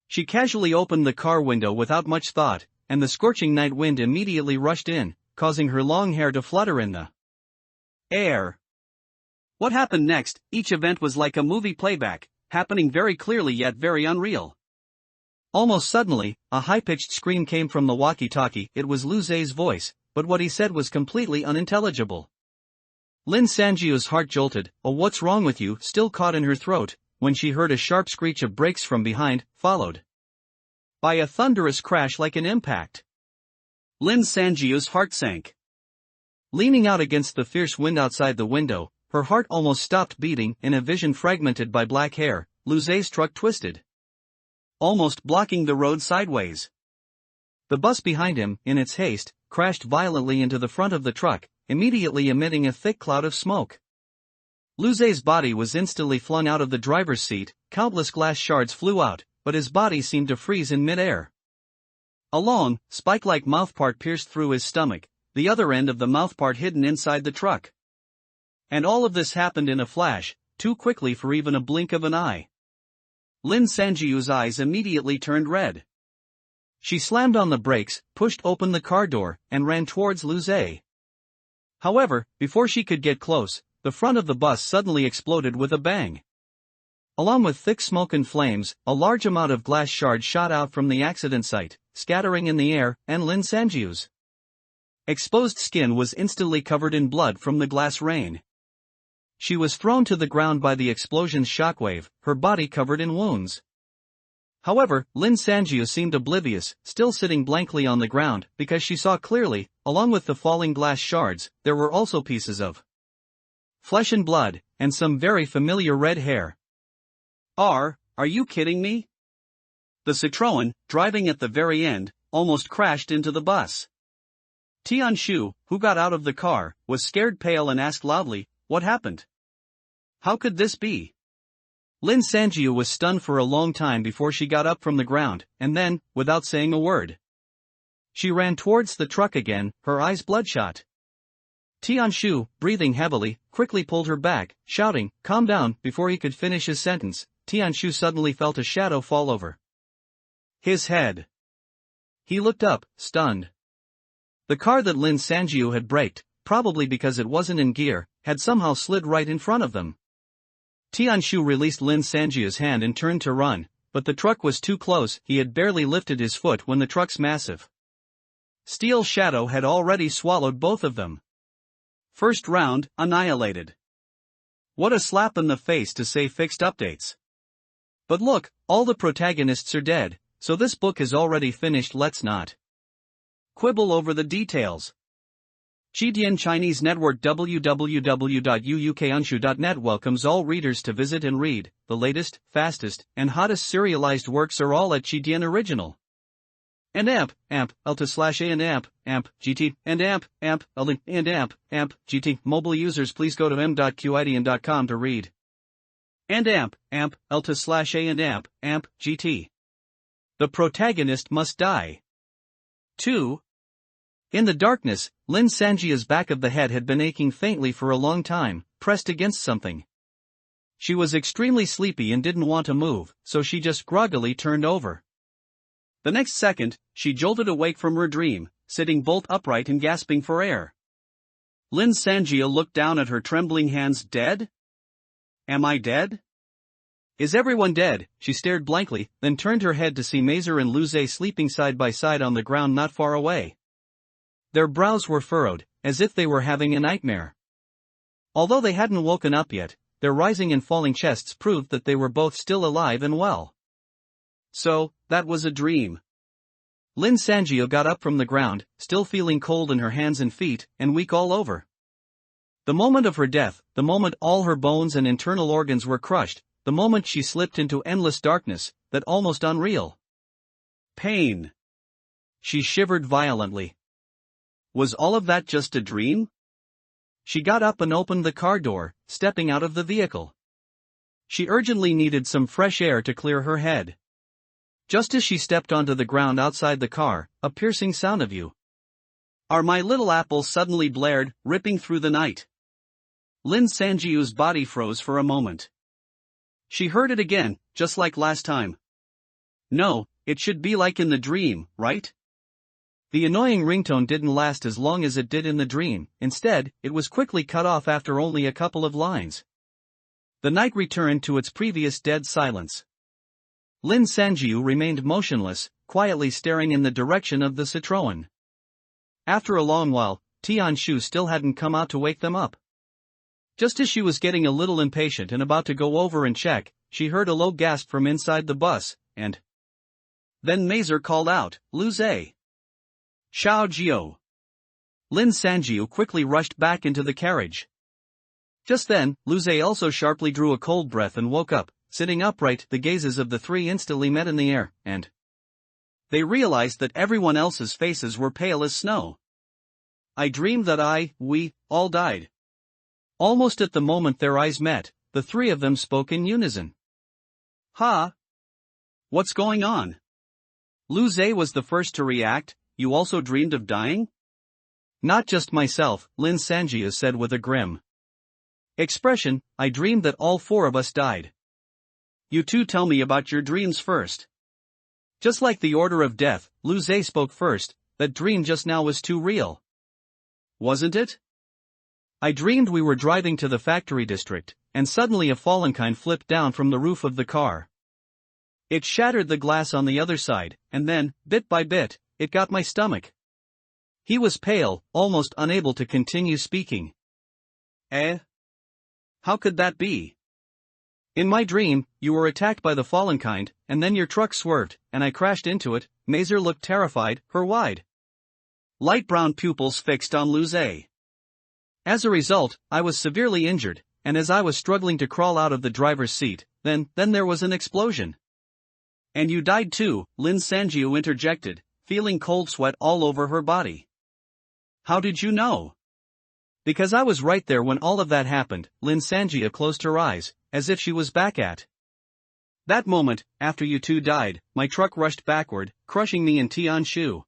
She casually opened the car window without much thought, and the scorching night wind immediately rushed in, causing her long hair to flutter in the air. What happened next? Each event was like a movie playback, happening very clearly yet very unreal. Almost suddenly, a high-pitched scream came from the walkie-talkie. It was Lu Zhe's voice, but what he said was completely unintelligible. Lin Sanjiu's heart jolted. Oh, what's wrong with you? Still caught in her throat, when she heard a sharp screech of brakes from behind, followed by a thunderous crash like an impact. Lin Sanjiu's heart sank. Leaning out against the fierce wind outside the window, her heart almost stopped beating. In a vision fragmented by black hair, Lu Zhe's truck twisted, almost blocking the road sideways. The bus behind him, in its haste, crashed violently into the front of the truck, immediately emitting a thick cloud of smoke. Lu Zhe's body was instantly flung out of the driver's seat. Countless glass shards flew out, but his body seemed to freeze in mid-air. A long, spike-like mouthpart pierced through his stomach, the other end of the mouthpart hidden inside the truck. And all of this happened in a flash, too quickly for even a blink of an eye. Lin Sanjiu's eyes immediately turned red. She slammed on the brakes, pushed open the car door, and ran towards Lu Zhe. However, before she could get close, the front of the bus suddenly exploded with a bang. Along with thick smoke and flames, a large amount of glass shards shot out from the accident site, scattering in the air, and Lin Sanjiu's exposed skin was instantly covered in blood from the glass rain. She was thrown to the ground by the explosion's shockwave, her body covered in wounds. However, Lin Sanjiu seemed oblivious, still sitting blankly on the ground, because she saw clearly, along with the falling glass shards, there were also pieces of flesh and blood, and some very familiar red hair. Are you kidding me? The Citroën, driving at the very end, almost crashed into the bus. Tianshu, who got out of the car, was scared pale and asked loudly, "What happened? How could this be?" Lin Sanjiu was stunned for a long time before she got up from the ground, and then, without saying a word, she ran towards the truck again, her eyes bloodshot. Tianshu, breathing heavily, quickly pulled her back, shouting, "Calm down." Before he could finish his sentence, Tianshu suddenly felt a shadow fall over his head. He looked up, stunned. The car that Lin Sanjiu had braked, probably because it wasn't in gear, had somehow slid right in front of them. Tianshu released Lin Sanjiu's hand and turned to run, but the truck was too close. He had barely lifted his foot when the truck's massive steel shadow had already swallowed both of them. First round, annihilated. What a slap in the face to say fixed updates. But look, all the protagonists are dead, so this book is already finished. Let's not quibble over the details. Jidian Chinese Network www.uukanshu.net welcomes all readers to visit and read. The latest, fastest, and hottest serialized works are all at Jidian Original. And amp, alta/a and amp, gt, and amp, link, and amp, gt. Mobile users please go to m.qidian.com to read. And amp, alta/a and amp, gt. The protagonist must die. 2. In the darkness, Lin Sanjia's back of the head had been aching faintly for a long time, pressed against something. She was extremely sleepy and didn't want to move, so she just groggily turned over. The next second, she jolted awake from her dream, sitting bolt upright and gasping for air. Lin Sanjia looked down at her trembling hands. Dead? Am I dead? Is everyone dead? She stared blankly, then turned her head to see Mazer and Luze sleeping side by side on the ground not far away. Their brows were furrowed, as if they were having a nightmare. Although they hadn't woken up yet, their rising and falling chests proved that they were both still alive and well. So, that was a dream. Lin Sanjiu got up from the ground, still feeling cold in her hands and feet, and weak all over. The moment of her death, the moment all her bones and internal organs were crushed, the moment she slipped into endless darkness, that almost unreal pain. She shivered violently. Was all of that just a dream? She got up and opened the car door, stepping out of the vehicle. She urgently needed some fresh air to clear her head. Just as she stepped onto the ground outside the car, a piercing sound of "You are my little apple" suddenly blared, ripping through the night. Lin Sanjiu's body froze for a moment. She heard it again, just like last time. No, it should be like in the dream, right? The annoying ringtone didn't last as long as it did in the dream. Instead, it was quickly cut off after only a couple of lines. The night returned to its previous dead silence. Lin Sanjiu remained motionless, quietly staring in the direction of the Citroën. After a long while, Tianshu still hadn't come out to wake them up. Just as she was getting a little impatient and about to go over and check, she heard a low gasp from inside the bus, and then Mazer called out, "Luze! Xiao Jiu!" Lin Sanjiu quickly rushed back into the carriage. Just then, Luze also sharply drew a cold breath and woke up, sitting upright. The gazes of the three instantly met in the air, and they realized that everyone else's faces were pale as snow. "I dreamed that we all died." Almost at the moment their eyes met, the three of them spoke in unison. "Ha! What's going on?" Luze was the first to react. "You also dreamed of dying?" "Not just myself," Lin Sanjiu said with a grim expression. "I dreamed that all four of us died." "You two tell me about your dreams first." "Just like the order of death," Luze spoke first, "that dream just now was too real." "Wasn't it?" "I dreamed we were driving to the factory district, and suddenly a fallenkind flipped down from the roof of the car. It shattered the glass on the other side, and then, bit by bit, it got my stomach. He was pale, almost unable to continue speaking. Eh? How could that be? In my dream, you were attacked by the fallen kind, and then your truck swerved, and I crashed into it. Mazer looked terrified, her wide, light brown pupils fixed on Luce. As a result, I was severely injured, and as I was struggling to crawl out of the driver's seat, then there was an explosion. And you died too, Lin Sanjiu interjected, feeling cold sweat all over her body. How did you know? Because I was right there when all of that happened. Lin Sanjia closed her eyes, as if she was back at that moment. After you two died, my truck rushed backward, crushing me and Tianshu.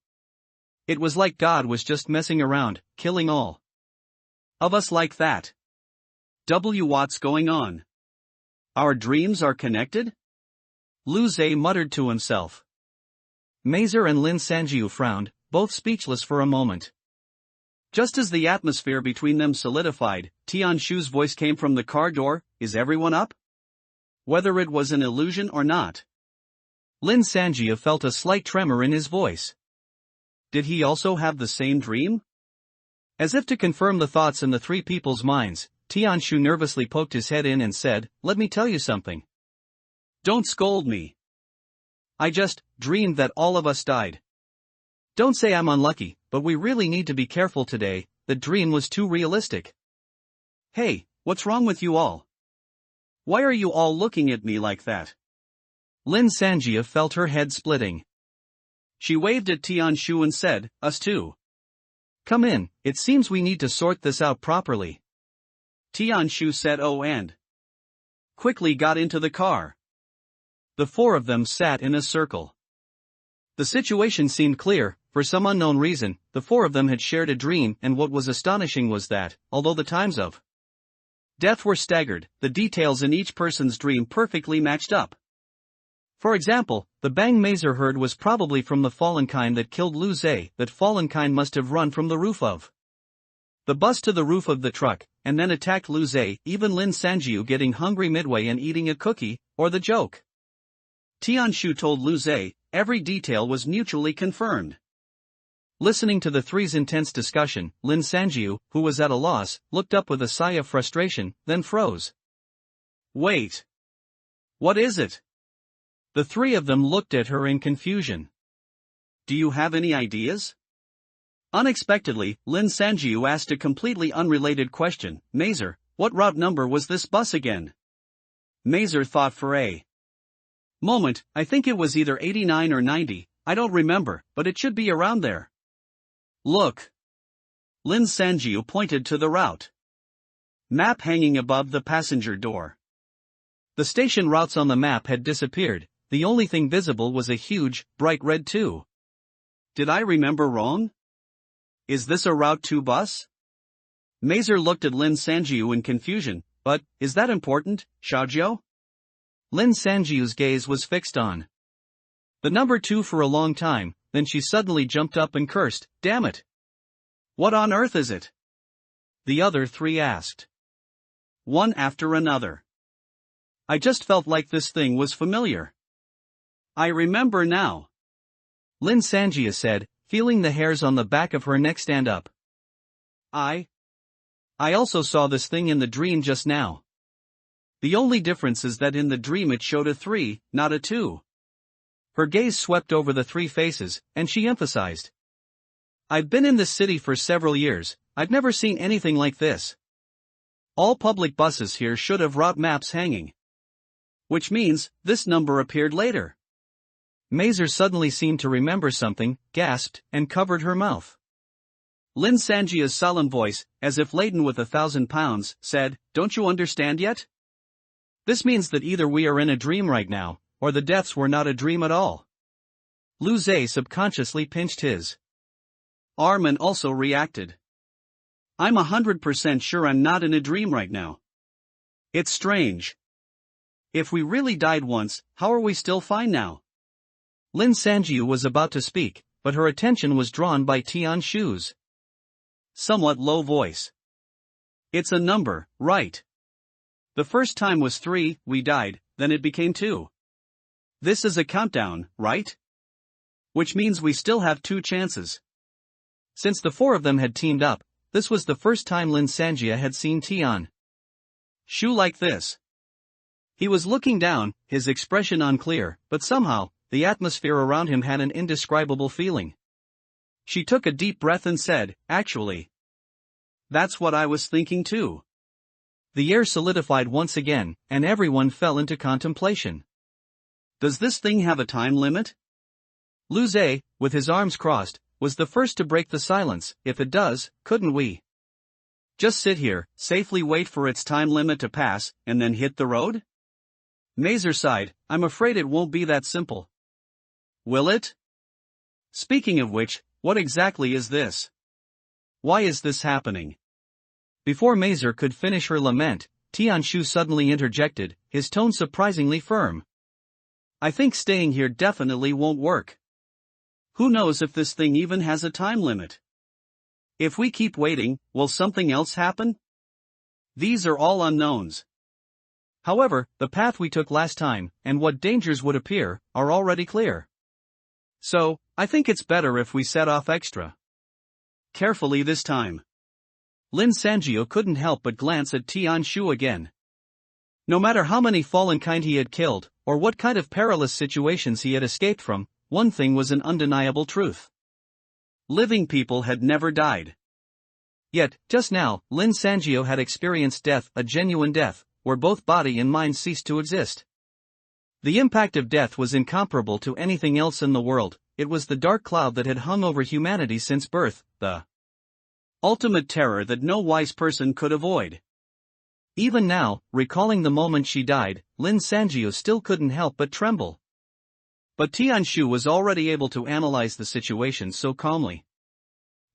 It was like God was just messing around, killing all of us like that. What's going on? Our dreams are connected? Lu Zhe muttered to himself. Mazer and Lin Sanjiu frowned, both speechless for a moment. Just as the atmosphere between them solidified, Tianshu's voice came from the car door, "Is everyone up?" Whether it was an illusion or not. Lin Sanjiu felt a slight tremor in his voice. Did he also have the same dream? As if to confirm the thoughts in the three people's minds, Tianshu nervously poked his head in and said, "Let me tell you something." "Don't scold me. I just dreamed that all of us died. Don't say I'm unlucky, but we really need to be careful today. The dream was too realistic." "Hey, what's wrong with you all? Why are you all looking at me like that?" Lin Sanjia felt her head splitting. She waved at Tianshu and said, "Us too. Come in, it seems we need to sort this out properly." Tianshu said "Oh" and quickly got into the car. The four of them sat in a circle. The situation seemed clear. For some unknown reason, the four of them had shared a dream, and what was astonishing was that, although the times of death were staggered, the details in each person's dream perfectly matched up. For example, the bang Mazer heard was probably from the fallen kind that killed Lu Zhe. That fallen kind must have run from the roof of the bus to the roof of the truck, and then attacked Lu Zhe. Even Lin Sanjiu getting hungry midway and eating a cookie, or the joke Tianshu told Lu Zhe, every detail was mutually confirmed. Listening to the three's intense discussion, Lin Sanjiu, who was at a loss, looked up with a sigh of frustration, then froze. "Wait. What is it?" The three of them looked at her in confusion. "Do you have any ideas?" Unexpectedly, Lin Sanjiu asked a completely unrelated question. "Mazer, what route number was this bus again?" Mazer thought for a moment. "I think it was either 89 or 90, I don't remember, but it should be around there." "Look." Lin Sanjiu pointed to the route map hanging above the passenger door. The station routes on the map had disappeared. The only thing visible was a huge, bright red 2. "Did I remember wrong? Is this a Route 2 bus?" Mazer looked at Lin Sanjiu in confusion. "But, is that important, Xiaojiu?" Lin Sanjiu's gaze was fixed on the number 2 for a long time, then she suddenly jumped up and cursed, "Damn it! What on earth is it?" The other three asked, one after another. "I just felt like this thing was familiar." "I remember now," Lin Sanjia said, feeling the hairs on the back of her neck stand up. I also saw this thing in the dream just now. The only difference is that in the dream it showed a 3, not a 2. Her gaze swept over the three faces, and she emphasized, "I've been in this city for several years, I've never seen anything like this. All public buses here should have route maps hanging. Which means, this number appeared later." Mazer suddenly seemed to remember something, gasped, and covered her mouth. Lin Sanjia's solemn voice, as if laden with 1,000 pounds, said, "Don't you understand yet? This means that either we are in a dream right now, or the deaths were not a dream at all." Lu Zhe subconsciously pinched his arm and also reacted. "I'm 100% sure I'm not in a dream right now. It's strange. If we really died once, how are we still fine now?" Lin Sanjiu was about to speak, but her attention was drawn by Tianshu's somewhat low voice. "It's a number, right? The first time was 3, we died, then it became 2. This is a countdown, right? Which means we still have 2 chances. Since the 4 of them had teamed up, this was the first time Lin Sanjia had seen Tian Shu like this. He was looking down, his expression unclear, but somehow, the atmosphere around him had an indescribable feeling. She took a deep breath and said, "Actually, that's what I was thinking too." The air solidified once again, and everyone fell into contemplation. Does this thing have a time limit? Lu Zhe, with his arms crossed, was the first to break the silence. If it does, couldn't we just sit here, safely wait for its time limit to pass, and then hit the road? Mazer sighed, "I'm afraid it won't be that simple." Will it? Speaking of which, what exactly is this? Why is this happening? Before Mazer could finish her lament, Tian Shu suddenly interjected, his tone surprisingly firm. "I think staying here definitely won't work. Who knows if this thing even has a time limit? If we keep waiting, will something else happen? These are all unknowns. However, the path we took last time, and what dangers would appear, are already clear. So, I think it's better if we set off extra carefully this time." Lin Sanjio couldn't help but glance at Tian Shu again. No matter how many fallen kind he had killed, or what kind of perilous situations he had escaped from, one thing was an undeniable truth. Living people had never died. Yet, just now, Lin Sanjio had experienced death, a genuine death, where both body and mind ceased to exist. The impact of death was incomparable to anything else in the world. It was the dark cloud that had hung over humanity since birth, the ultimate terror that no wise person could avoid. Even now, recalling the moment she died, Lin Sanjio still couldn't help but tremble. But Tian Shu was already able to analyze the situation so calmly.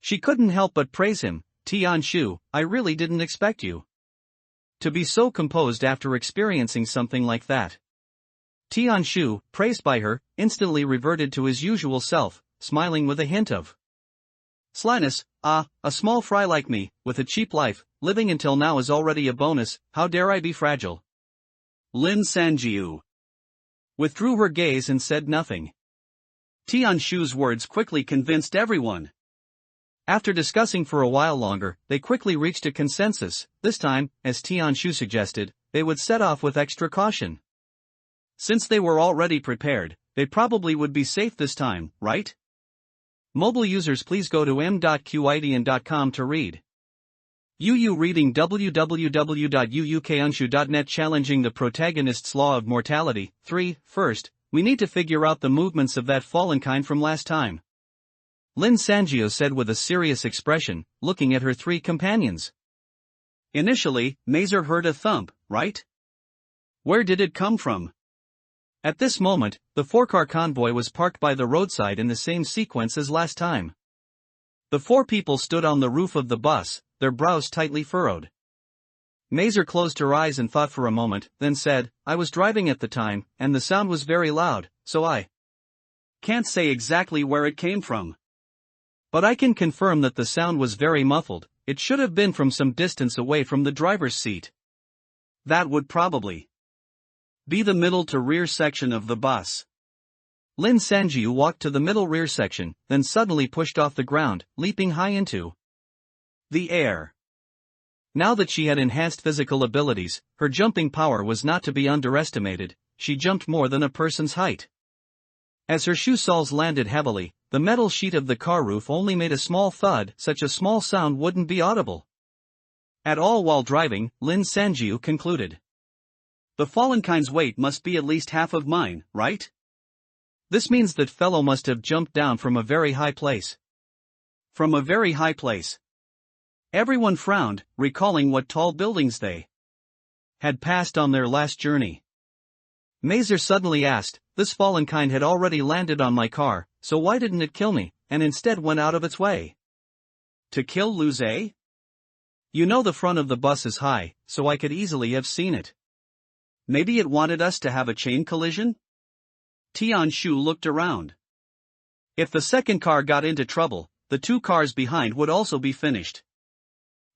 She couldn't help but praise him. "Tian Shu, I really didn't expect you to be so composed after experiencing something like that." Tian Shu, praised by her, instantly reverted to his usual self, smiling with a hint of slyness. "Ah, a small fry like me, with a cheap life, living until now is already a bonus. How dare I be fragile?" Lin Sanjiu withdrew her gaze and said nothing. Tian Shu's words quickly convinced everyone. After discussing for a while longer, they quickly reached a consensus. This time, as Tian Shu suggested, they would set off with extra caution. Since they were already prepared, they probably would be safe this time, right? Mobile users, please go to m.qidian.com to read. UU reading www.uukunshu.net challenging the protagonist's law of mortality. 3. First, we need to figure out the movements of that fallen kind from last time. Lin Sanjio said with a serious expression, looking at her 3 companions. Initially, Mazer heard a thump, right? Where did it come from? At this moment, the 4-car convoy was parked by the roadside in the same sequence as last time. The 4 people stood on the roof of the bus, their brows tightly furrowed. Mazer closed her eyes and thought for a moment, then said, "I was driving at the time, and the sound was very loud, so I can't say exactly where it came from. But I can confirm that the sound was very muffled. It should have been from some distance away from the driver's seat." That would probably be the middle to rear section of the bus. Lin Sanjiu walked to the middle rear section, then suddenly pushed off the ground, leaping high into the air. Now that she had enhanced physical abilities, her jumping power was not to be underestimated. She jumped more than a person's height. As her shoe soles landed heavily, the metal sheet of the car roof only made a small thud. Such a small sound wouldn't be audible at all while driving, Lin Sanjiu concluded. The fallen kind's weight must be at least half of mine, right? This means that fellow must have jumped down from a very high place. From a very high place. Everyone frowned, recalling what tall buildings they had passed on their last journey. Mazer suddenly asked, "This fallen kind had already landed on my car, so why didn't it kill me, and instead went out of its way to kill Lu Zhe? You know the front of the bus is high, so I could easily have seen it. Maybe it wanted us to have a chain collision?" Tian Shu looked around. If the second car got into trouble, the 2 cars behind would also be finished.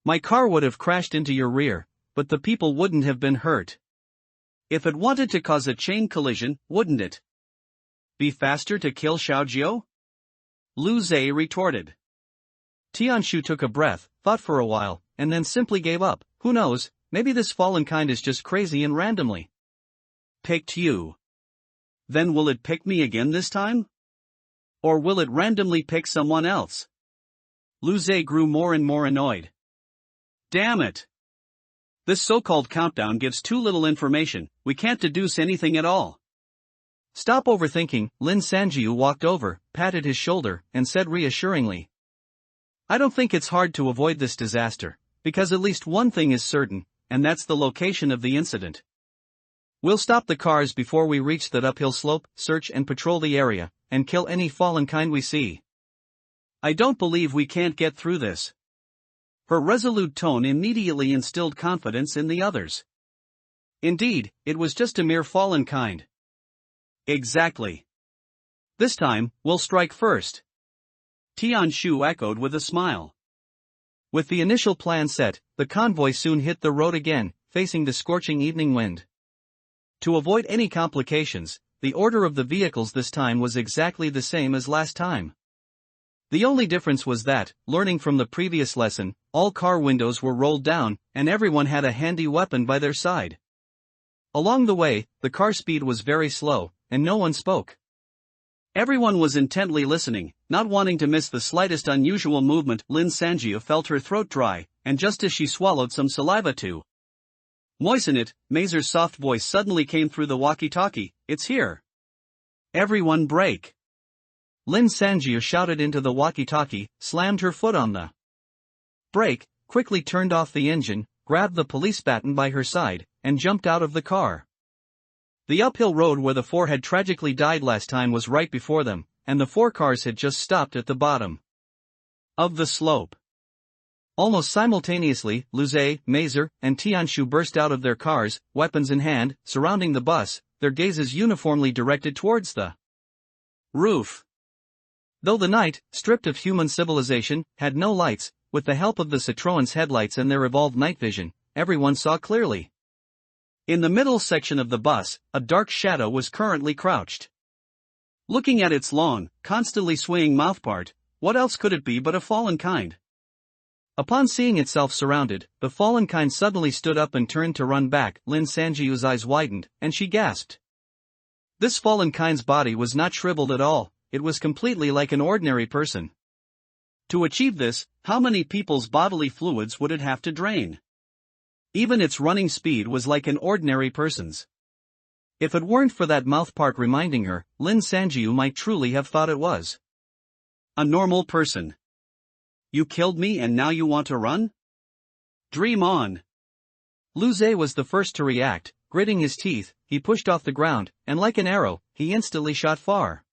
My car would have crashed into your rear, but the people wouldn't have been hurt. If it wanted to cause a chain collision, wouldn't it Be faster to kill Xiaojiu? Lu Zhe retorted. Tianshu took a breath, thought for a while, and then simply gave up. Who knows, maybe this fallen kind is just crazy and randomly picked you. Then will it pick me again this time? Or will it randomly pick someone else? Lu Zhe grew more and more annoyed. Damn it! This so-called countdown gives too little information, we can't deduce anything at all. Stop overthinking. Lin Sanjiu walked over, patted his shoulder, and said reassuringly. I don't think it's hard to avoid this disaster, because at least one thing is certain, and that's the location of the incident. We'll stop the cars before we reach that uphill slope, search and patrol the area, and kill any fallen kind we see. I don't believe we can't get through this. Her resolute tone immediately instilled confidence in the others. Indeed, it was just a mere fallen kind. Exactly. This time, we'll strike first. Tianshu echoed with a smile. With the initial plan set, the convoy soon hit the road again, facing the scorching evening wind. To avoid any complications, the order of the vehicles this time was exactly the same as last time. The only difference was that, learning from the previous lesson, all car windows were rolled down, and everyone had a handy weapon by their side. Along the way, the car speed was very slow, and no one spoke. Everyone was intently listening, not wanting to miss the slightest unusual movement. Lin Sanjiu felt her throat dry, and just as she swallowed some saliva to moisten it, Mazer's soft voice suddenly came through the walkie-talkie. It's here. Everyone brake. Lin Sanjiu shouted into the walkie-talkie, slammed her foot on the brake, quickly turned off the engine, grabbed the police baton by her side, and jumped out of the car. The uphill road where the four had tragically died last time was right before them, and the four cars had just stopped at the bottom of the slope. Almost simultaneously, Lu Zhe, Mazer, and Tianshu burst out of their cars, weapons in hand, surrounding the bus, their gazes uniformly directed towards the roof. Though the night, stripped of human civilization, had no lights, with the help of the Citroën's headlights and their evolved night vision, everyone saw clearly. In the middle section of the bus, a dark shadow was currently crouched. Looking at its long, constantly swaying mouthpart, what else could it be but a fallen kind? Upon seeing itself surrounded, the fallen kind suddenly stood up and turned to run back. Lin Sanjiu's eyes widened, and she gasped. This fallen kind's body was not shriveled at all, it was completely like an ordinary person. To achieve this, how many people's bodily fluids would it have to drain? Even its running speed was like an ordinary person's. If it weren't for that mouthpart reminding her, Lin Sanjiu might truly have thought it was a normal person. You killed me and now you want to run? Dream on. Lu Zhe was the first to react. Gritting his teeth, he pushed off the ground, and like an arrow, he instantly shot far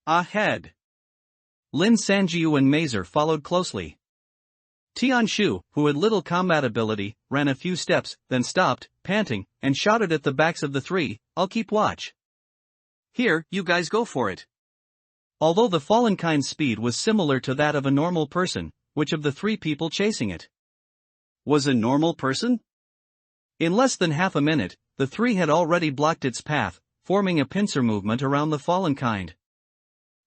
ahead. Lin Sanjiu and Mazer followed closely. Tianshu, who had little combat ability, ran a few steps, then stopped, panting, and shouted at the backs of the three, I'll keep watch. Here, you guys go for it. Although the fallen kind's speed was similar to that of a normal person, which of the three people chasing it was a normal person? In less than half a minute, the three had already blocked its path, forming a pincer movement around the fallen kind.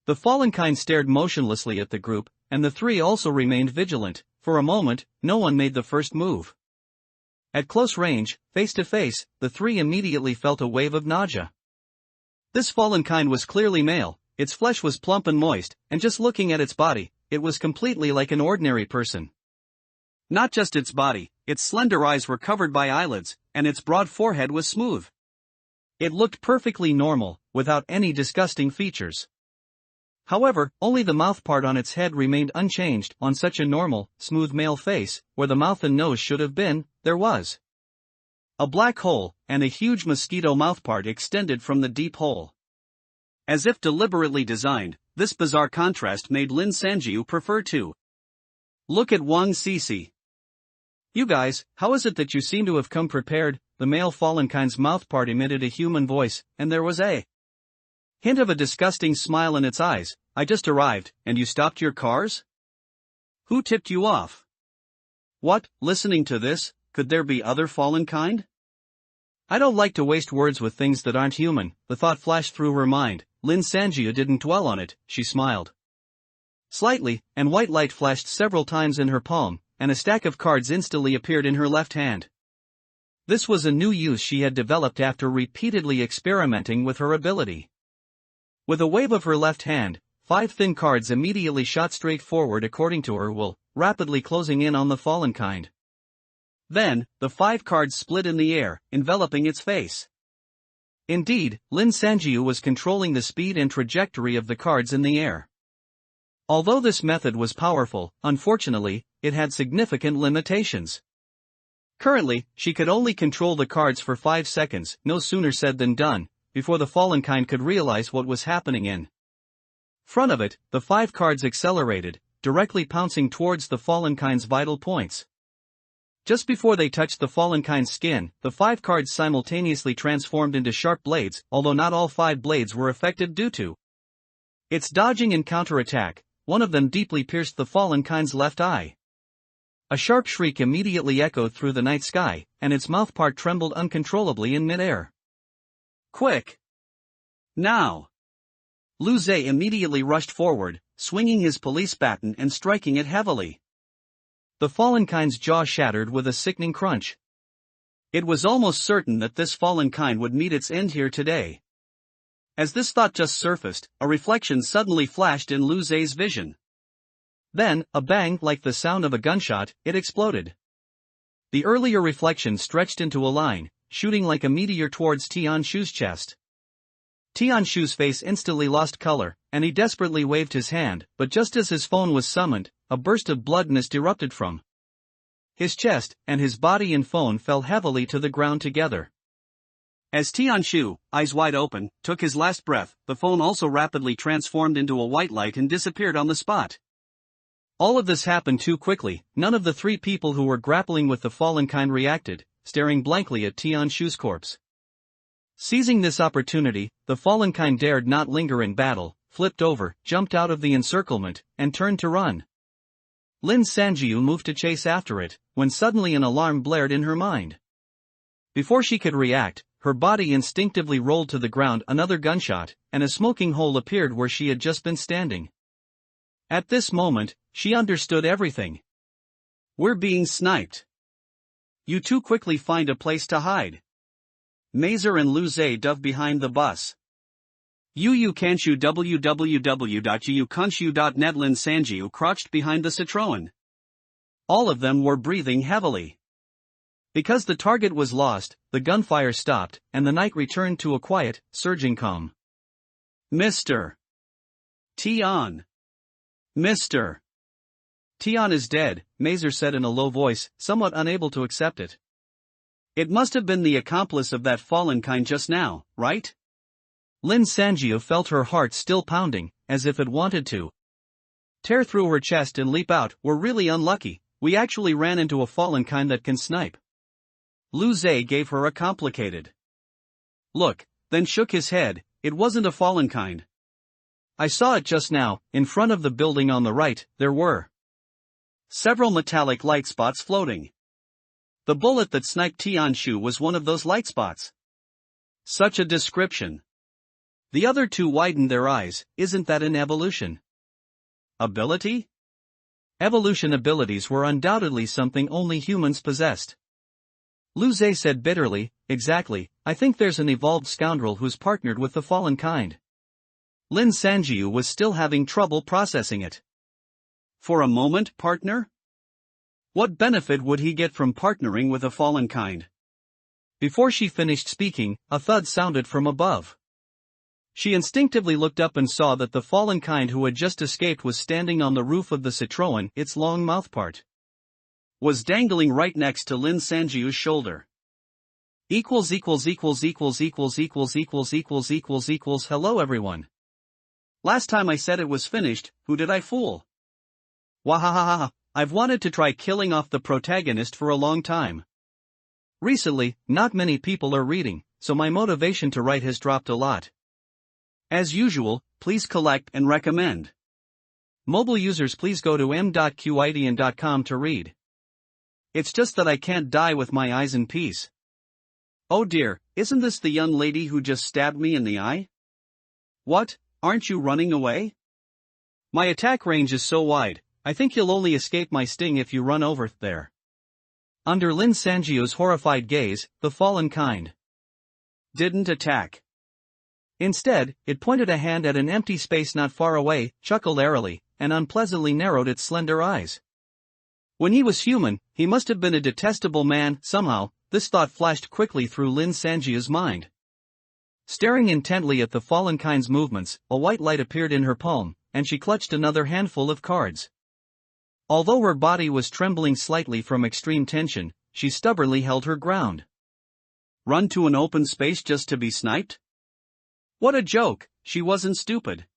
The fallen kind stared motionlessly at the group, and the three also remained vigilant. For a moment, no one made the first move. At close range, face to face, the three immediately felt a wave of nausea. This fallen kind was clearly male. Its flesh was plump and moist, and just looking at its body, it was completely like an ordinary person. Not just its body, its slender eyes were covered by eyelids, and its broad forehead was smooth. It looked perfectly normal, without any disgusting features. However, only the mouthpart on its head remained unchanged. On such a normal, smooth male face, where the mouth and nose should have been, there was a black hole, and a huge mosquito mouthpart extended from the deep hole. As if deliberately designed, this bizarre contrast made Lin Sanjiu prefer to look at Wang Cece. You guys, how is it that you seem to have come prepared? The male fallen kind's mouthpart emitted a human voice, and there was a hint of a disgusting smile in its eyes. I just arrived, and you stopped your cars? Who tipped you off? What, listening to this, could there be other fallen kind? I don't like to waste words with things that aren't human, the thought flashed through her mind. Lin Sanjiu didn't dwell on it, she smiled slightly, and white light flashed several times in her palm, and a stack of cards instantly appeared in her left hand. This was a new use she had developed after repeatedly experimenting with her ability. With a wave of her left hand, 5 thin cards immediately shot straight forward according to her will, rapidly closing in on the fallen kind. Then, the 5 cards split in the air, enveloping its face. Indeed, Lin Sanjiu was controlling the speed and trajectory of the cards in the air. Although this method was powerful, unfortunately, it had significant limitations. Currently, she could only control the cards for 5 seconds, no sooner said than done, before the fallen kind could realize what was happening in front of it. The 5 cards accelerated, directly pouncing towards the fallen kind's vital points. Just before they touched the fallen kind's skin, the 5 cards simultaneously transformed into sharp blades, although not all 5 blades were affected due to its dodging and counterattack. One of them deeply pierced the fallen kind's left eye. A sharp shriek immediately echoed through the night sky, and its mouthpart trembled uncontrollably in midair. Quick! Now! Lu Zhe immediately rushed forward, swinging his police baton and striking it heavily. The fallen kind's jaw shattered with a sickening crunch. It was almost certain that this fallen kind would meet its end here today. As this thought just surfaced, a reflection suddenly flashed in Lu Zhe's vision. Then, a bang like the sound of a gunshot, it exploded. The earlier reflection stretched into a line, shooting like a meteor towards Tian Shu's chest. Tian Shu's face instantly lost color, and he desperately waved his hand, but just as his phone was summoned, a burst of blood mist erupted from his chest, and his body and phone fell heavily to the ground together. As Tian Shu, eyes wide open, took his last breath, the phone also rapidly transformed into a white light and disappeared on the spot. All of this happened too quickly. None of the 3 people who were grappling with the fallen kind reacted, staring blankly at Tian Shu's corpse. Seizing this opportunity, the fallen kind dared not linger in battle, flipped over, jumped out of the encirclement, and turned to run. Lin Sanjiu moved to chase after it, when suddenly an alarm blared in her mind. Before she could react, her body instinctively rolled to the ground. Another gunshot, and a smoking hole appeared where she had just been standing. At this moment, she understood everything. We're being sniped. You two quickly find a place to hide. Mazer and Lu Zhe dove behind the bus. Yu Kanshu www.yukanshu.net. Lin Sanjiu crouched behind the Citroën. All of them were breathing heavily. Because the target was lost, the gunfire stopped, and the night returned to a quiet, surging calm. Mr. Tian. Mr. Tian is dead, Mazer said in a low voice, somewhat unable to accept it. It must have been the accomplice of that fallen kind just now, right? Lin Sanjiu felt her heart still pounding, as if it wanted to tear through her chest and leap out. We're really unlucky, we actually ran into a fallen kind that can snipe. Lu Zhe gave her a complicated look, then shook his head. It wasn't a fallen kind. I saw it just now. In front of the building on the right, there were several metallic light spots floating. The bullet that sniped Tian Shu was one of those light spots. Such a description. The other 2 widened their eyes. Isn't that an evolution ability? Evolution abilities were undoubtedly something only humans possessed. Lu Zhe said bitterly, exactly, I think there's an evolved scoundrel who's partnered with the fallen kind. Lin Sanjiu was still having trouble processing it. For a moment, partner? What benefit would he get from partnering with a fallen kind? Before she finished speaking, a thud sounded from above. She instinctively looked up and saw that the fallen kind who had just escaped was standing on the roof of the Citroën. Its long mouthpart was dangling right next to Lin Sanjiu's shoulder. Hello everyone. Last time I said it was finished, who did I fool? Wahahaha, I've wanted to try killing off the protagonist for a long time. Recently, not many people are reading, so my motivation to write has dropped a lot. As usual, please collect and recommend. Mobile users, please go to m.qidn.com to read. It's just that I can't die with my eyes in peace. Oh dear, isn't this the young lady who just stabbed me in the eye? What, aren't you running away? My attack range is so wide, I think you'll only escape my sting if you run over there. Under Lin Sanjiu's horrified gaze, the fallen kind didn't attack. Instead, it pointed a hand at an empty space not far away, chuckled airily, and unpleasantly narrowed its slender eyes. When he was human, he must have been a detestable man. Somehow, this thought flashed quickly through Lin Sanjiu's mind. Staring intently at the fallen kind's movements, a white light appeared in her palm, and she clutched another handful of cards. Although her body was trembling slightly from extreme tension, she stubbornly held her ground. Run to an open space just to be sniped? What a joke, she wasn't stupid.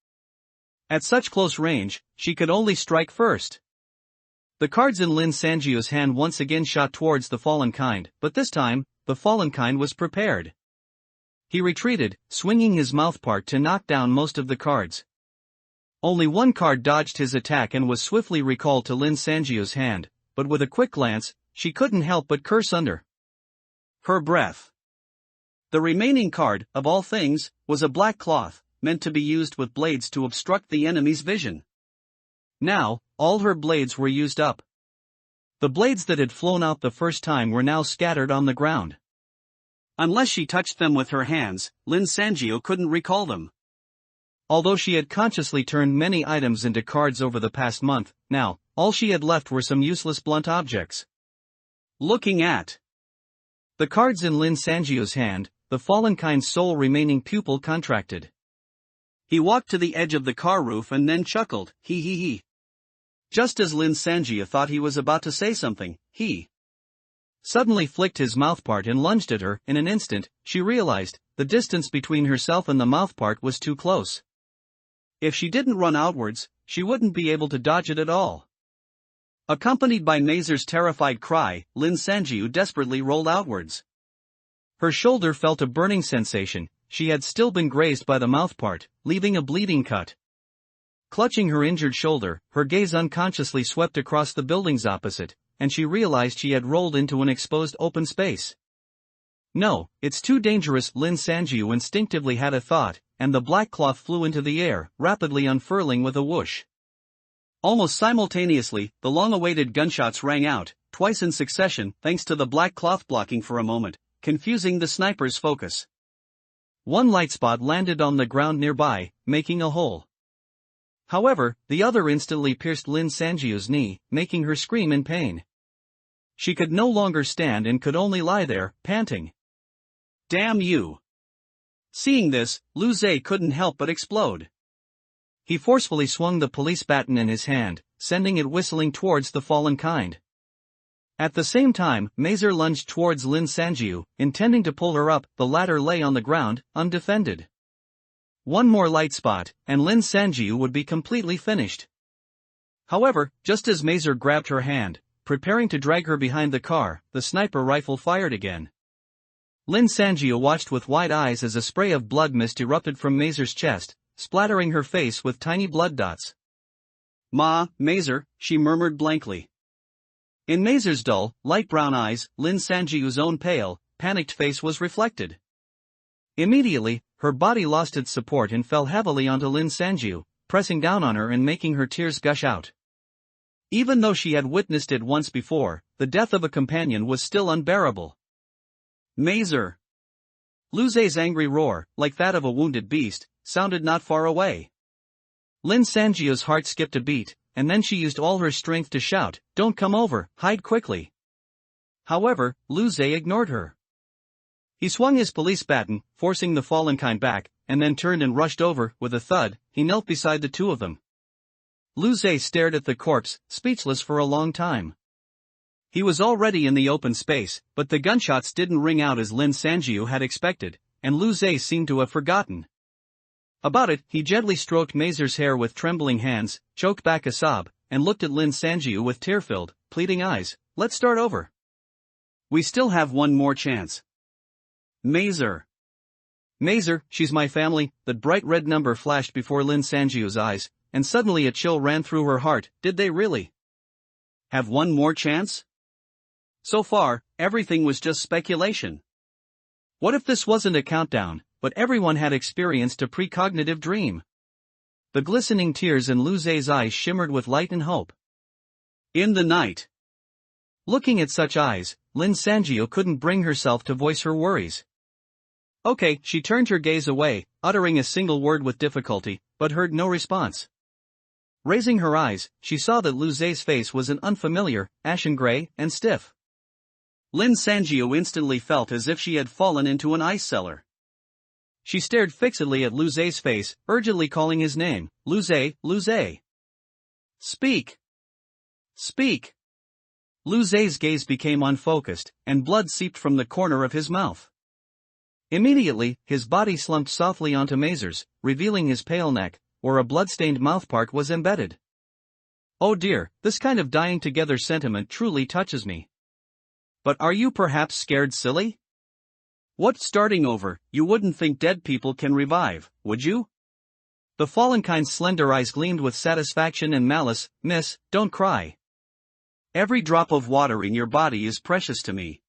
At such close range, she could only strike first. The cards in Lin Sanjiu's hand once again shot towards the fallen kind, but this time, the fallen kind was prepared. He retreated, swinging his mouthpart to knock down most of the cards. Only one card dodged his attack and was swiftly recalled to Lin Sanjiu's hand, but with a quick glance, she couldn't help but curse under her breath. The remaining card, of all things, was a black cloth, meant to be used with blades to obstruct the enemy's vision. Now, all her blades were used up. The blades that had flown out the first time were now scattered on the ground. Unless she touched them with her hands, Lin Sanjiu couldn't recall them. Although she had consciously turned many items into cards over the past month, now, all she had left were some useless blunt objects. Looking at the cards in Lin Sanjiu's hand, the fallen kind's sole remaining pupil contracted. He walked to the edge of the car roof and then chuckled, hee hee hee. Just as Lin Sanjiu thought he was about to say something, he suddenly flicked his mouthpart and lunged at her. In an instant, she realized, the distance between herself and the mouthpart was too close. If she didn't run outwards, she wouldn't be able to dodge it at all. Accompanied by Mazer's terrified cry, Lin Sanjiu desperately rolled outwards. Her shoulder felt a burning sensation. She had still been grazed by the mouthpart, leaving a bleeding cut. Clutching her injured shoulder, her gaze unconsciously swept across the buildings opposite, and she realized she had rolled into an exposed open space. No, it's too dangerous, Lin Sanjiu instinctively had a thought, and the black cloth flew into the air, rapidly unfurling with a whoosh. Almost simultaneously, the long-awaited gunshots rang out, twice in succession, thanks to the black cloth blocking for a moment, confusing the sniper's focus. One light spot landed on the ground nearby, making a hole. However, the other instantly pierced Lin Sanjiu's knee, making her scream in pain. She could no longer stand and could only lie there, panting. Damn you! Seeing this, Lu Zhe couldn't help but explode. He forcefully swung the police baton in his hand, sending it whistling towards the fallen kind. At the same time, Mazer lunged towards Lin Sanjiu, intending to pull her up. The latter lay on the ground, undefended. One more light spot, and Lin Sanjiu would be completely finished. However, just as Mazer grabbed her hand, preparing to drag her behind the car, the sniper rifle fired again. Lin Sanjiu watched with wide eyes as a spray of blood mist erupted from Mazer's chest, splattering her face with tiny blood dots. Mazer, she murmured blankly. In Mazer's dull, light brown eyes, Lin Sanjiu's own pale, panicked face was reflected. Immediately, her body lost its support and fell heavily onto Lin Sanjiu, pressing down on her and making her tears gush out. Even though she had witnessed it once before, the death of a companion was still unbearable. Mazer! Lu Zhe's angry roar, like that of a wounded beast, sounded not far away. Lin Sanjiu's heart skipped a beat, and then she used all her strength to shout, "Don't come over, hide quickly." However, Lu Zhe ignored her. He swung his police baton, forcing the fallen kind back, and then turned and rushed over. With a thud, he knelt beside the two of them. Lu Zhe stared at the corpse, speechless for a long time. He was already in the open space, but the gunshots didn't ring out as Lin Sanjiu had expected, and Lu Zhe seemed to have forgotten about it. He gently stroked Mazer's hair with trembling hands, choked back a sob, and looked at Lin Sanjiu with tear-filled, pleading eyes. "Let's start over. We still have one more chance." Mazer! Mazer, she's my family. That bright red number flashed before Lin Sanjiu's eyes, and suddenly a chill ran through her heart. Did they really have one more chance? So far, everything was just speculation. What if this wasn't a countdown, but everyone had experienced a precognitive dream. The glistening tears in Lu Zei's eyes shimmered with light and hope. In the night. Looking at such eyes, Lin Sanjio couldn't bring herself to voice her worries. Okay, she turned her gaze away, uttering a single word with difficulty, but heard no response. Raising her eyes, she saw that Lu Zei's face was an unfamiliar, ashen gray, and stiff. Lin Sanjio instantly felt as if she had fallen into an ice cellar. She stared fixedly at Lu Zei's face, urgently calling his name, Lu Zei, Lu Zei. Speak! Speak! Lu Zei's gaze became unfocused, and blood seeped from the corner of his mouth. Immediately, his body slumped softly onto Mazer's, revealing his pale neck, where a blood-stained mouthpart was embedded. Oh dear, this kind of dying together sentiment truly touches me. But are you perhaps scared silly? What, starting over? You wouldn't think dead people can revive, would you? The fallen kind's slender eyes gleamed with satisfaction and malice. Miss, don't cry. Every drop of water in your body is precious to me.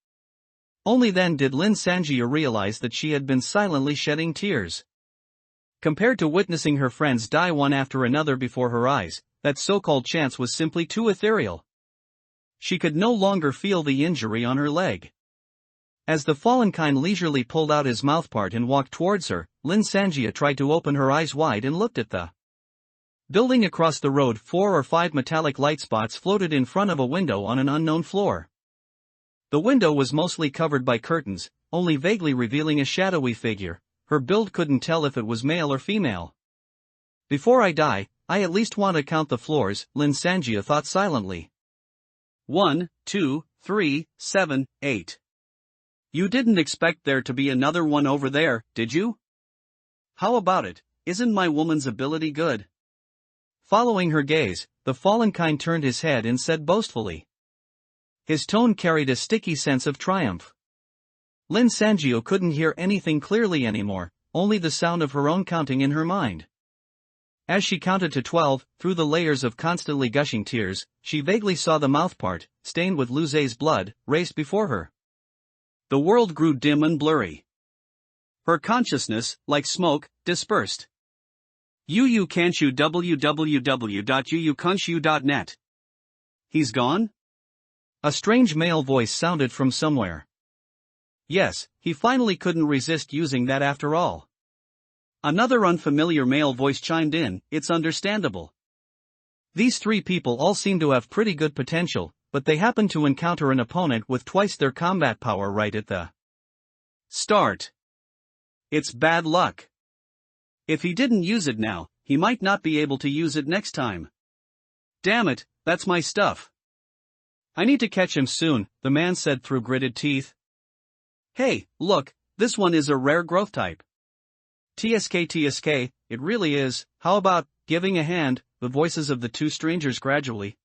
Only then did Lin Sanjia realize that she had been silently shedding tears. Compared to witnessing her friends die one after another before her eyes, that so-called chance was simply too ethereal. She could no longer feel the injury on her leg. As the fallen kind leisurely pulled out his mouthpart and walked towards her, Lin Sanjia tried to open her eyes wide and looked at the building across the road. 4 or 5 metallic light spots floated in front of a window on an unknown floor. The window was mostly covered by curtains, only vaguely revealing a shadowy figure. Her build couldn't tell if it was male or female. Before I die, I at least want to count the floors, Lin Sanjia thought silently. 1, 2, 3, 7, 8. You didn't expect there to be another one over there, did you? How about it? Isn't my woman's ability good? Following her gaze, the fallen kind turned his head and said boastfully. His tone carried a sticky sense of triumph. Lin Sanjio couldn't hear anything clearly anymore, only the sound of her own counting in her mind. As she counted to 12, through the layers of constantly gushing tears, she vaguely saw the mouthpart, stained with Lu Zei's blood, raised before her. The world grew dim and blurry. Her consciousness, like smoke, dispersed. Kanchu www.uukanshu.net. He's gone? A strange male voice sounded from somewhere. Yes, he finally couldn't resist using that after all. Another unfamiliar male voice chimed in. It's understandable. These 3 people all seem to have pretty good potential, but they happen to encounter an opponent with twice their combat power right at the start. It's bad luck. If he didn't use it now, he might not be able to use it next time. Damn it, that's my stuff. I need to catch him soon, the man said through gritted teeth. Hey, look, this one is a rare growth type. TSK, it really is. How about giving a hand? The voices of the 2 strangers gradually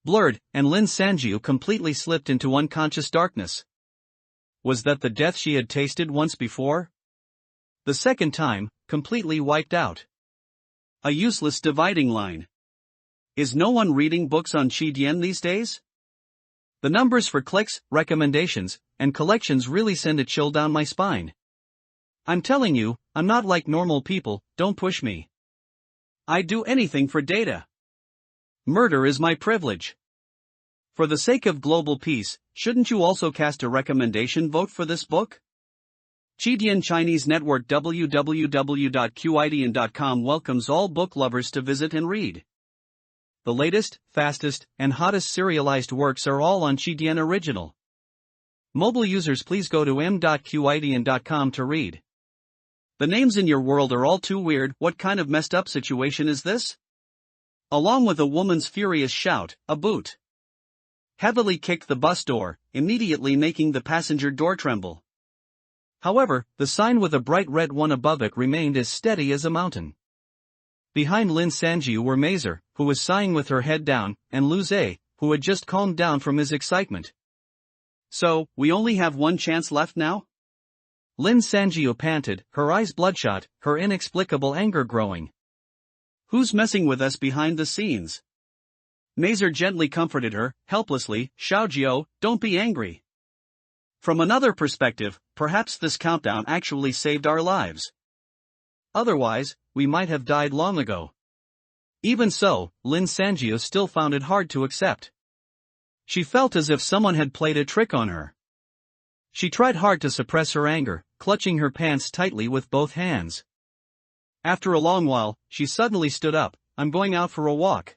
blurred, and Lin Sanjiu completely slipped into unconscious darkness. Was that the death she had tasted once before? The second time, completely wiped out. A useless dividing line. Is no one reading books on Qidian these days? The numbers for clicks, recommendations, and collections really send a chill down my spine. I'm telling you, I'm not like normal people, don't push me. I'd do anything for data. Murder is my privilege. For the sake of global peace, shouldn't you also cast a recommendation vote for this book? Qidian Chinese Network www.qidian.com welcomes all book lovers to visit and read. The latest, fastest, and hottest serialized works are all on Qidian Original. Mobile users, please go to m.qidian.com to read. The names in your world are all too weird. What kind of messed up situation is this? Along with a woman's furious shout, a boot heavily kicked the bus door, immediately making the passenger door tremble. However, the sign with a bright red one above it remained as steady as a mountain. Behind Lin Sanjiu were Mazer, who was sighing with her head down, and Lu Zei, who had just calmed down from his excitement. So, we only have one chance left now? Lin Sanjiu panted, her eyes bloodshot, her inexplicable anger growing. Who's messing with us behind the scenes? Mazer gently comforted her, helplessly. Xiaojiu, don't be angry. From another perspective, perhaps this countdown actually saved our lives. Otherwise, we might have died long ago. Even so, Lin Sanjio still found it hard to accept. She felt as if someone had played a trick on her. She tried hard to suppress her anger, clutching her pants tightly with both hands. After a long while, she suddenly stood up. I'm going out for a walk.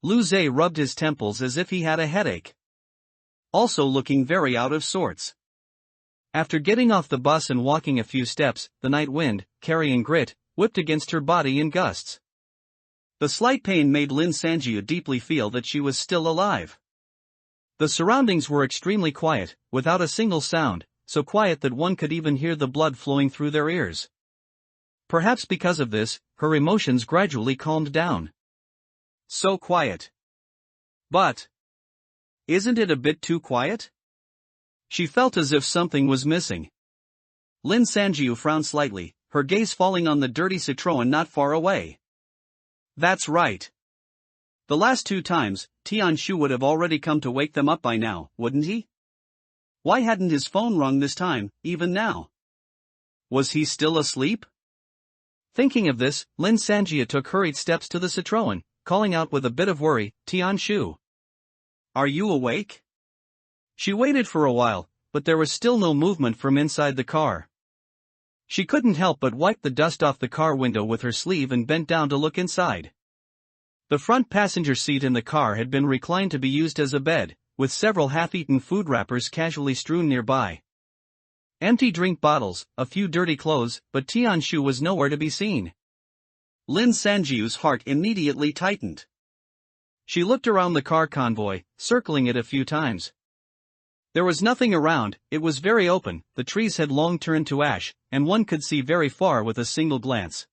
Lu Zhe rubbed his temples as if he had a headache. Also looking very out of sorts. After getting off the bus and walking a few steps, the night wind, carrying grit, whipped against her body in gusts. The slight pain made Lin Sanjio deeply feel that she was still alive. The surroundings were extremely quiet, without a single sound, so quiet that one could even hear the blood flowing through their ears. Perhaps because of this, her emotions gradually calmed down. So quiet. But isn't it a bit too quiet? She felt as if something was missing. Lin Sanjio frowned slightly, her gaze falling on the dirty Citroën not far away. That's right. The last 2 times, Tianshu would have already come to wake them up by now, wouldn't he? Why hadn't his phone rung this time, even now? Was he still asleep? Thinking of this, Lin Sanjia took hurried steps to the Citroën, calling out with a bit of worry, Tianshu. Are you awake? She waited for a while, but there was still no movement from inside the car. She couldn't help but wipe the dust off the car window with her sleeve and bent down to look inside. The front passenger seat in the car had been reclined to be used as a bed, with several half-eaten food wrappers casually strewn nearby. Empty drink bottles, a few dirty clothes, but Tianshu was nowhere to be seen. Lin Sanjiu's heart immediately tightened. She looked around the car convoy, circling it a few times. There was nothing around, it was very open, the trees had long turned to ash, and one could see very far with a single glance.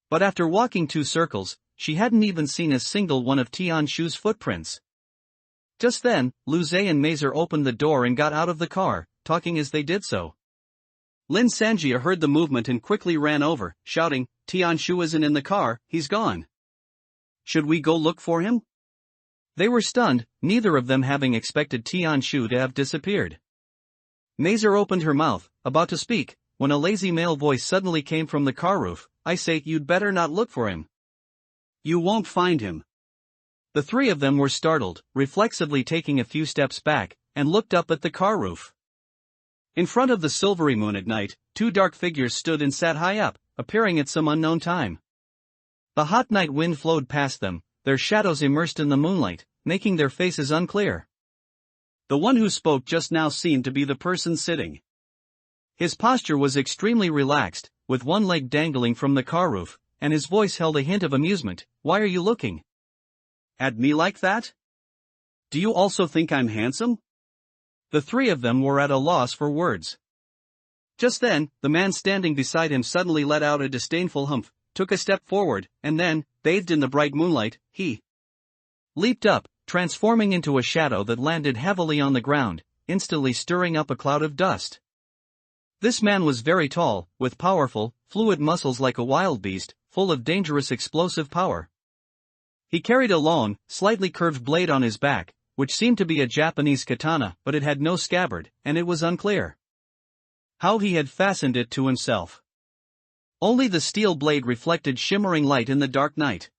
But after walking 2 circles, she hadn't even seen a single one of Tianshu's footprints. Just then, Lu Zhe and Mazer opened the door and got out of the car, talking as they did so. Lin Sanjia heard the movement and quickly ran over, shouting, Tianshu isn't in the car, he's gone. Should we go look for him? They were stunned, neither of them having expected Tianshu to have disappeared. Mazer opened her mouth, about to speak, when a lazy male voice suddenly came from the car roof. I say, you'd better not look for him. You won't find him. The 3 of them were startled, reflexively taking a few steps back, and looked up at the car roof. In front of the silvery moon at night, 2 dark figures stood and sat high up, appearing at some unknown time. The hot night wind flowed past them, their shadows immersed in the moonlight, making their faces unclear. The one who spoke just now seemed to be the person sitting. His posture was extremely relaxed, with one leg dangling from the car roof, and his voice held a hint of amusement. Why are you looking at me like that? Do you also think I'm handsome? The 3 of them were at a loss for words. Just then, the man standing beside him suddenly let out a disdainful humph, took a step forward, and then, bathed in the bright moonlight, he leaped up, transforming into a shadow that landed heavily on the ground, instantly stirring up a cloud of dust. This man was very tall, with powerful, fluid muscles like a wild beast, full of dangerous explosive power. He carried a long, slightly curved blade on his back, which seemed to be a Japanese katana, but it had no scabbard, and it was unclear how he had fastened it to himself. Only the steel blade reflected shimmering light in the dark night.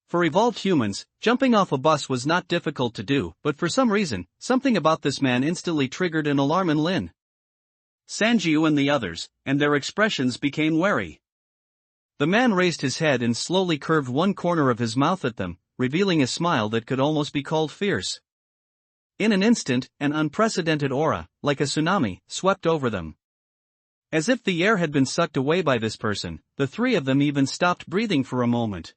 For evolved humans, jumping off a bus was not difficult to do, but for some reason, something about this man instantly triggered an alarm in Lin Sanjiu and the others, and their expressions became wary. The man raised his head and slowly curved one corner of his mouth at them, revealing a smile that could almost be called fierce. In an instant, an unprecedented aura, like a tsunami, swept over them. As if the air had been sucked away by this person, the 3 of them even stopped breathing for a moment.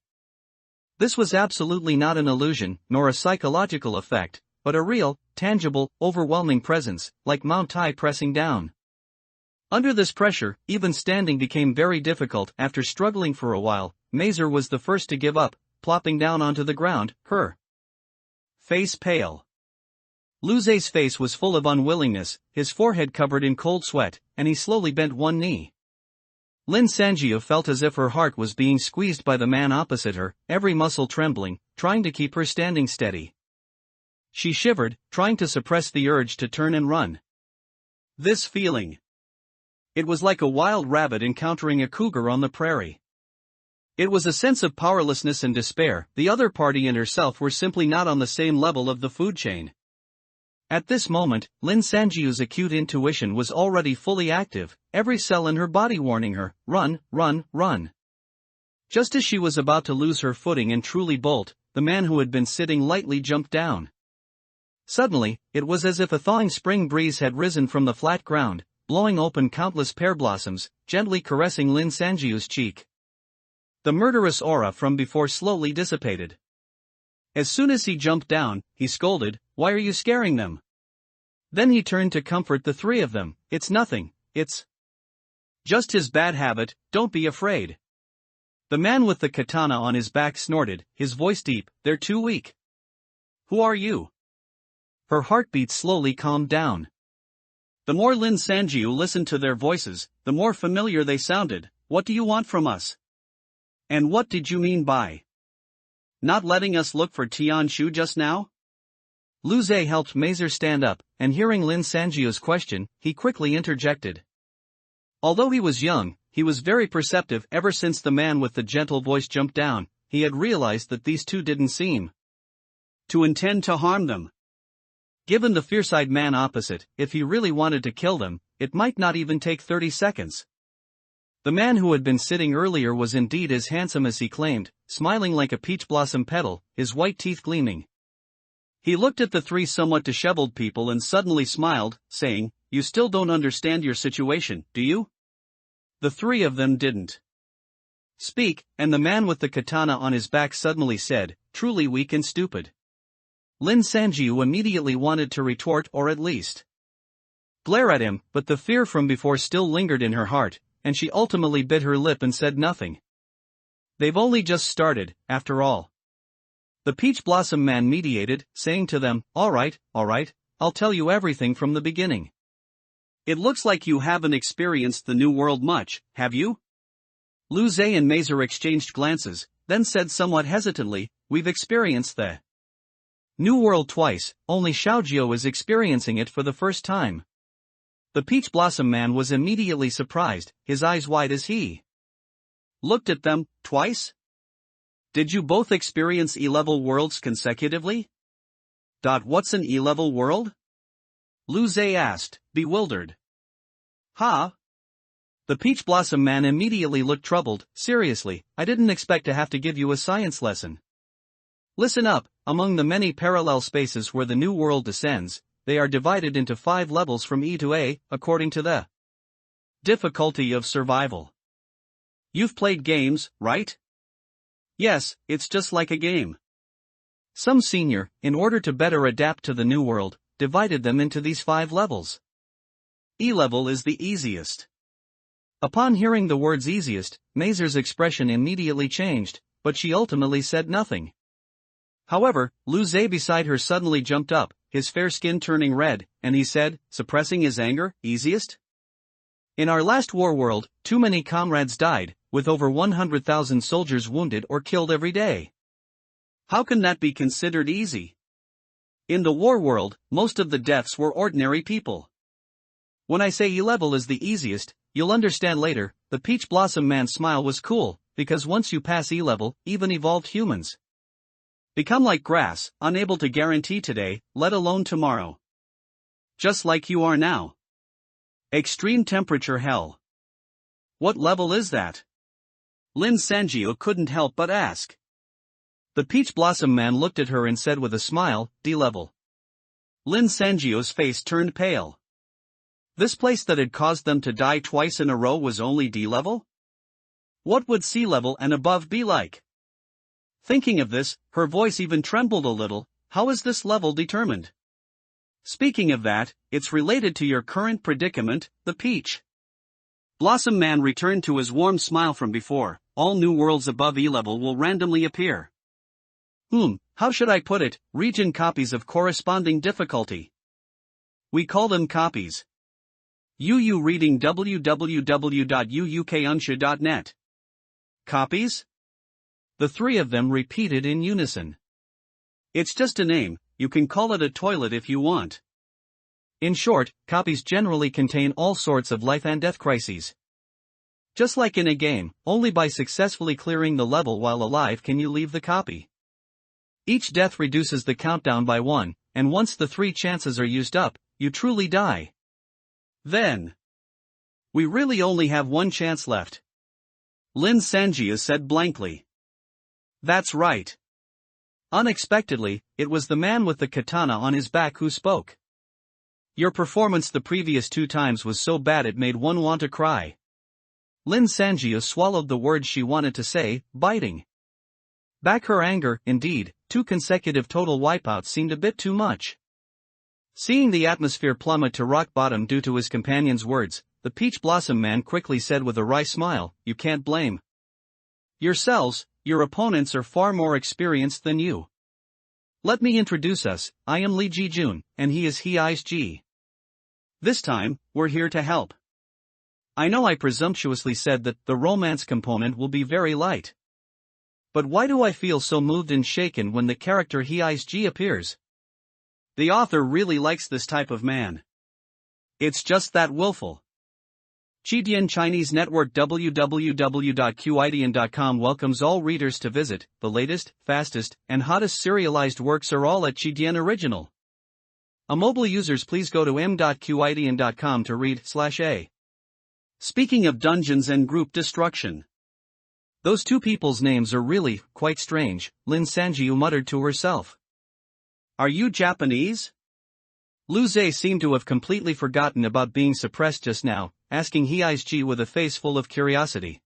This was absolutely not an illusion, nor a psychological effect, but a real, tangible, overwhelming presence, like Mount Tai pressing down. Under this pressure, even standing became very difficult. After struggling for a while, Mazer was the first to give up, plopping down onto the ground, her face pale. Lu Zhe's face was full of unwillingness, his forehead covered in cold sweat, and he slowly bent one knee. Lin Sanjia felt as if her heart was being squeezed by the man opposite her, every muscle trembling, trying to keep her standing steady. She shivered, trying to suppress the urge to turn and run. This feeling. It was like a wild rabbit encountering a cougar on the prairie. It was a sense of powerlessness and despair. The other party and herself were simply not on the same level of the food chain. At this moment, Lin Sanjiu's acute intuition was already fully active, every cell in her body warning her, run, run, run. Just as she was about to lose her footing and truly bolt, the man who had been sitting lightly jumped down. Suddenly, it was as if a thawing spring breeze had risen from the flat ground, blowing open countless pear blossoms, gently caressing Lin Sanjiu's cheek. The murderous aura from before slowly dissipated. As soon as he jumped down, he scolded, "Why are you scaring them?" Then he turned to comfort the three of them. "It's nothing, it's just his bad habit, don't be afraid." The man with the katana on his back snorted, his voice deep, "They're too weak." "Who are you?" Her heartbeat slowly calmed down. The more Lin Sanjiu listened to their voices, the more familiar they sounded. "What do you want from us? And what did you mean by not letting us look for Tianshu just now?" Lu Zhe helped Mazer stand up, and hearing Lin Sanjiu's question, he quickly interjected. Although he was young, he was very perceptive. Ever since the man with the gentle voice jumped down, he had realized that these two didn't seem to intend to harm them. Given the fierce-eyed man opposite, if he really wanted to kill them, it might not even take 30 seconds. The man who had been sitting earlier was indeed as handsome as he claimed, smiling like a peach blossom petal, his white teeth gleaming. He looked at the three somewhat disheveled people and suddenly smiled, saying, "You still don't understand your situation, do you?" The three of them didn't speak, and the man with the katana on his back suddenly said, "Truly weak and stupid." Lin Sanjiu immediately wanted to retort or at least glare at him, but the fear from before still lingered in her heart, and she ultimately bit her lip and said nothing. They've only just started, after all. The Peach Blossom Man mediated, saying to them, all right, I'll tell you everything from the beginning." "It looks like you haven't experienced the New World much, have you?" Lu Zhe and Mazer exchanged glances, then said somewhat hesitantly, "We've experienced the New World twice, only Xiaojiu is experiencing it for the first time." The Peach Blossom Man was immediately surprised, his eyes wide as he looked at them. "Twice? Did you both experience E-level worlds consecutively?" What's an E-level world?" Lu Zhe asked, bewildered. "Huh?" The Peach Blossom Man immediately looked troubled. "Seriously, I didn't expect to have to give you a science lesson. Listen up, among the many parallel spaces where the New World descends, they are divided into 5 levels from E to A, according to the difficulty of survival. You've played games, right? Yes, it's just like a game. Some senior, in order to better adapt to the New World, divided them into these 5 levels. E-level is the easiest." Upon hearing the words easiest, Mazer's expression immediately changed, but she ultimately said nothing. However, Lu Zhe beside her suddenly jumped up, his fair skin turning red, and he said, suppressing his anger, "Easiest? In our last war world, too many comrades died, with over 100,000 soldiers wounded or killed every day. How can that be considered easy? In the war world, most of the deaths were ordinary people. When I say E-level is the easiest, you'll understand later." The Peach Blossom Man's smile was cool, because once you pass E-level, even evolved humans become like grass, unable to guarantee today, let alone tomorrow. Just like you are now. Extreme temperature hell. What level is that? Lin Sanjiu couldn't help but ask. The Peach Blossom Man looked at her and said with a smile, D-level. Lin Sanjiu's face turned pale. This place that had caused them to die twice in a row was only D-level? What would C-level and above be like? Thinking of this, her voice even trembled a little. How is this level determined? Speaking of that, it's related to your current predicament, the Peach Blossom Man returned to his warm smile from before. All new worlds above E-level will randomly appear. How should I put it, region copies of corresponding difficulty. We call them copies. UU reading www.uukunsha.net. Copies? The three of them repeated in unison. It's just a name, you can call it a toilet if you want. In short, copies generally contain all sorts of life and death crises. Just like in a game, only by successfully clearing the level while alive can you leave the copy. Each death reduces the countdown by 1, and once the 3 chances are used up, you truly die. Then, we really only have 1 chance left. Lin Sanjia said blankly. That's right. Unexpectedly, it was the man with the katana on his back who spoke. Your performance the previous 2 times was so bad it made one want to cry. Lin Sanjia swallowed the words she wanted to say, biting back her anger. Indeed, 2 consecutive total wipeouts seemed a bit too much. Seeing the atmosphere plummet to rock bottom due to his companion's words, the Peach Blossom Man quickly said with a wry smile, "You can't blame yourselves, your opponents are far more experienced than you. Let me introduce us, I am Lee Ji-jun, and he is Ji. This time, we're here to help." I know I presumptuously said that the romance component will be very light. But why do I feel so moved and shaken when the character Ji appears? The author really likes this type of man. It's just that willful. Chidian Chinese Network www.qidian.com welcomes all readers to visit. The latest, fastest, and hottest serialized works are all at Chidian Original. Mobile users please go to m.qidian.com to read/a. Speaking of dungeons and group destruction. Those 2 people's names are really quite strange, Lin Sanjiu muttered to herself. Are you Japanese? Lu Zhe seemed to have completely forgotten about being suppressed just now, asking Ji with a face full of curiosity.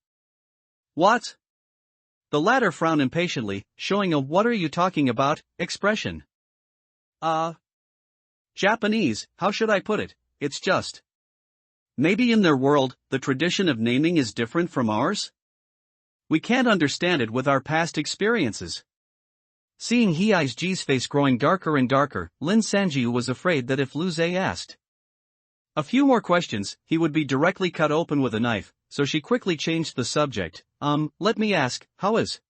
What? The latter frowned impatiently, showing a "what are you talking about" expression. Japanese, how should I put it? It's just. Maybe in their world, the tradition of naming is different from ours? We can't understand it with our past experiences. Seeing Ji's face growing darker and darker, Lin Sanjiu was afraid that if Lu Zhe asked a few more questions, he would be directly cut open with a knife, so she quickly changed the subject. Let me ask, how is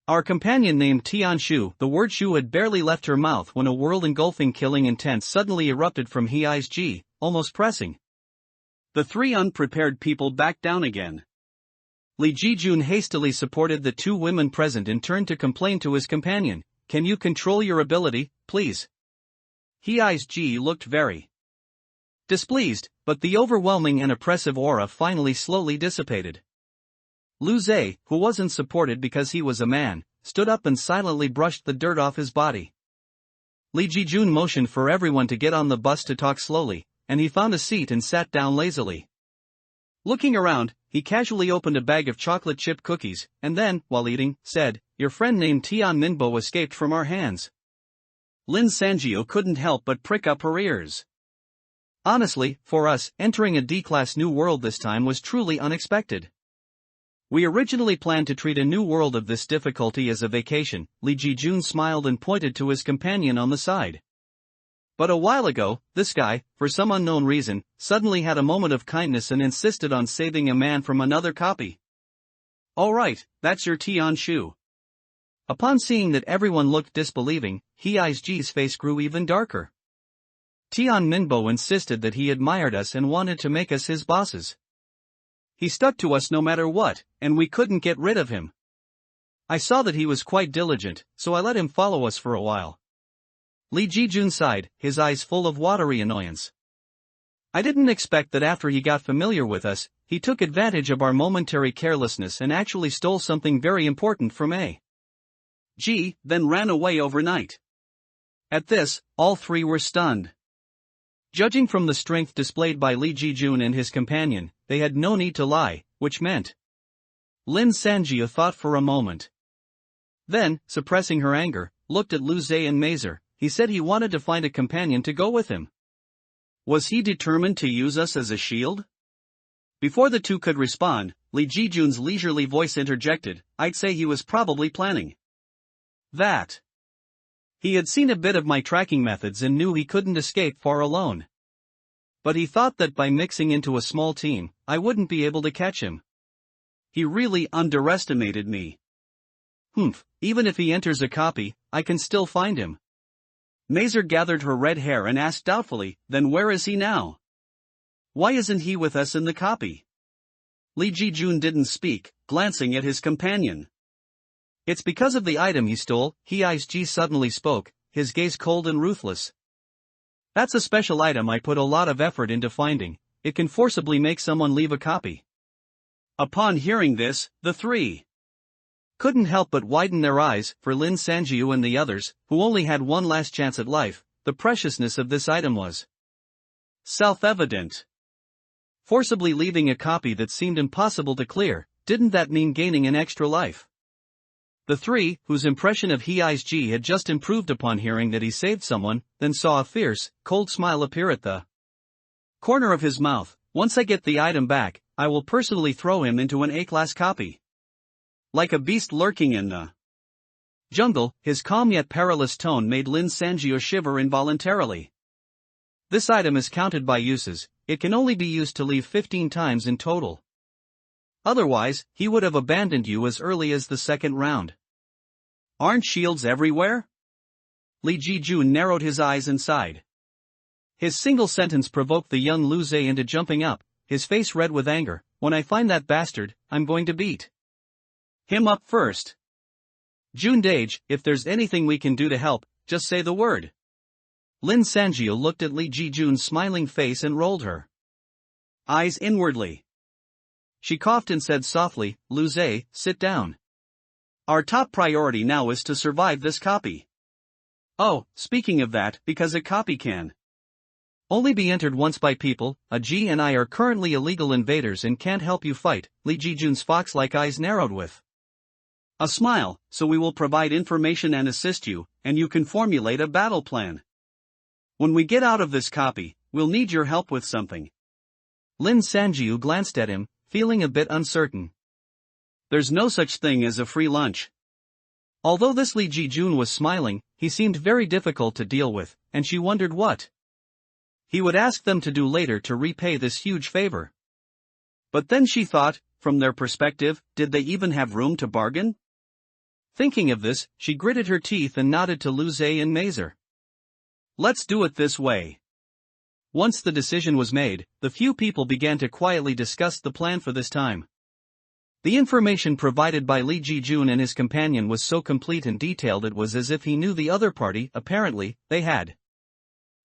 our companion named Tian Shu? The word Shu had barely left her mouth when a world-engulfing killing intent suddenly erupted from Ji, almost pressing the 3 unprepared people back down again. Lee Ji-jun hastily supported the 2 women present and turned to complain to his companion, "Can you control your ability, please?" Ji looked very displeased, but the overwhelming and oppressive aura finally slowly dissipated. Lu Zhe, who wasn't supported because he was a man, stood up and silently brushed the dirt off his body. Lee Ji-jun motioned for everyone to get on the bus to talk slowly, and he found a seat and sat down lazily. Looking around, he casually opened a bag of chocolate chip cookies, and then, while eating, said, "Your friend named Tian Minbo escaped from our hands." Lin Sanjiu couldn't help but prick up her ears. Honestly, for us, entering a D-class new world this time was truly unexpected. We originally planned to treat a new world of this difficulty as a vacation. Lee Ji-jun smiled and pointed to his companion on the side. But a while ago, this guy, for some unknown reason, suddenly had a moment of kindness and insisted on saving a man from another copy. "All right, that's your Tian Shu." Upon seeing that everyone looked disbelieving, Ji's face grew even darker. Tian Minbo insisted that he admired us and wanted to make us his bosses. He stuck to us no matter what, and we couldn't get rid of him. I saw that he was quite diligent, so I let him follow us for a while. Lee Ji-jun sighed, his eyes full of watery annoyance. I didn't expect that after he got familiar with us, he took advantage of our momentary carelessness and actually stole something very important from Ji, then ran away overnight. At this, all 3 were stunned. Judging from the strength displayed by Lee Ji-jun and his companion, they had no need to lie, which meant. Lin Sanjiu thought for a moment. Then, suppressing her anger, looked at Lu Zhe and Mazer. He said he wanted to find a companion to go with him. Was he determined to use us as a shield? Before the 2 could respond, Lee Ji-jun's leisurely voice interjected, "I'd say he was probably planning that." He had seen a bit of my tracking methods and knew he couldn't escape far alone. But he thought that by mixing into a small team, I wouldn't be able to catch him. He really underestimated me. Even if he enters a copy, I can still find him. Mazer gathered her red hair and asked doubtfully, then where is he now? Why isn't he with us in the copy? Lee Ji-jun didn't speak, glancing at his companion. It's because of the item he stole, Ji suddenly spoke, his gaze cold and ruthless. That's a special item I put a lot of effort into finding. It can forcibly make someone leave a copy. Upon hearing this, the three couldn't help but widen their eyes. For Lin Sanjiu and the others, who only had one last chance at life, the preciousness of this item was self-evident. Forcibly leaving a copy that seemed impossible to clear, didn't that mean gaining an extra life? The three, whose impression of Ji had just improved upon hearing that he saved someone, then saw a fierce, cold smile appear at the corner of his mouth. Once I get the item back, I will personally throw him into an A-class copy. Like a beast lurking in the jungle, his calm yet perilous tone made Lin Sanjiu shiver involuntarily. This item is counted by uses, it can only be used to leave 15 times in total. Otherwise, he would have abandoned you as early as the second round. Aren't shields everywhere? Lee Ji-jun narrowed his eyes and sighed. His single sentence provoked the young Lu Zhe into jumping up, his face red with anger. When I find that bastard, I'm going to beat him up first. June Dage, if there's anything we can do to help, just say the word. Lin Sanjiu looked at Lee Ji-jun's smiling face and rolled her eyes inwardly. She coughed and said softly, Lu Zhe, sit down. Our top priority now is to survive this copy. Oh, speaking of that, because a copy can only be entered once by people, a G and I are currently illegal invaders and can't help you fight. Lee Ji-jun's fox-like eyes narrowed with a smile, so we will provide information and assist you, and you can formulate a battle plan. When we get out of this copy, we'll need your help with something. Lin Sanjiu glanced at him, feeling a bit uncertain. There's no such thing as a free lunch. Although this Lee Ji-jun was smiling, he seemed very difficult to deal with, and she wondered what he would ask them to do later to repay this huge favor. But then she thought, from their perspective, did they even have room to bargain? Thinking of this, she gritted her teeth and nodded to Lu Zhe and Mazer. Let's do it this way. Once the decision was made, the few people began to quietly discuss the plan for this time. The information provided by Lee Ji-jun and his companion was so complete and detailed it was as if he knew the other party. Apparently, they had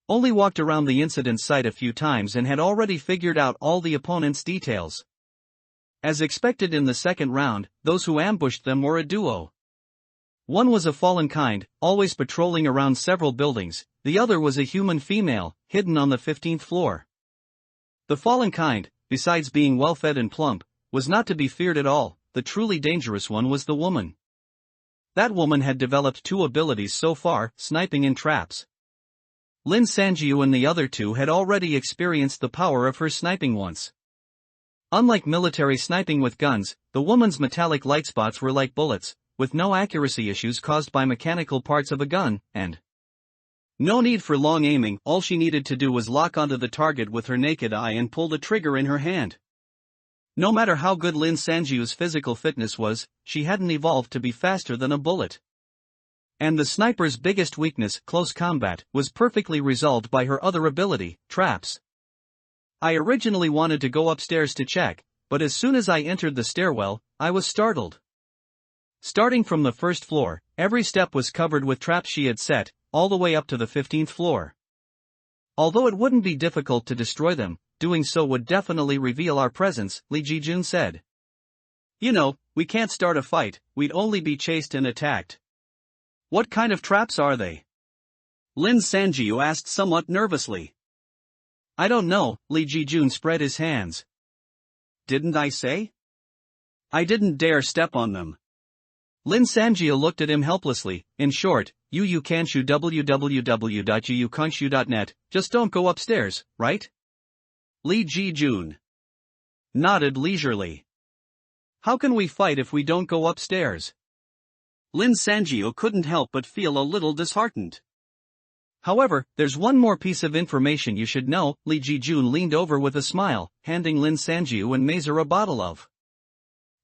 only walked around the incident site a few times and had already figured out all the opponent's details. As expected in the second round, those who ambushed them were a duo. One was a fallen kind, always patrolling around several buildings, the other was a human female, hidden on the 15th floor. The fallen kind, besides being well-fed and plump, was not to be feared at all. The truly dangerous one was the woman. That woman had developed two abilities so far, sniping and traps. Lin Sanjiu and the other two had already experienced the power of her sniping once. Unlike military sniping with guns, the woman's metallic light spots were like bullets, with no accuracy issues caused by mechanical parts of a gun, and no need for long aiming. All she needed to do was lock onto the target with her naked eye and pull the trigger in her hand. No matter how good Lin Sanjiu's physical fitness was, she hadn't evolved to be faster than a bullet. And the sniper's biggest weakness, close combat, was perfectly resolved by her other ability, traps. I originally wanted to go upstairs to check, but as soon as I entered the stairwell, I was startled. Starting from the first floor, every step was covered with traps she had set, all the way up to the 15th floor. Although it wouldn't be difficult to destroy them, doing so would definitely reveal our presence, Lee Ji-jun said. You know, we can't start a fight, we'd only be chased and attacked. What kind of traps are they? Lin Sanjiu asked somewhat nervously. I don't know, Lee Ji-jun spread his hands. Didn't I say? I didn't dare step on them. Lin Sanjiu looked at him helplessly. In short, you can shoot www.yukanshu.net, just don't go upstairs, right? Lee Ji-jun nodded leisurely. How can we fight if we don't go upstairs? Lin Sanjiu couldn't help but feel a little disheartened. However, there's one more piece of information you should know. Lee Ji-jun leaned over with a smile, handing Lin Sanjiu and Mazer a bottle of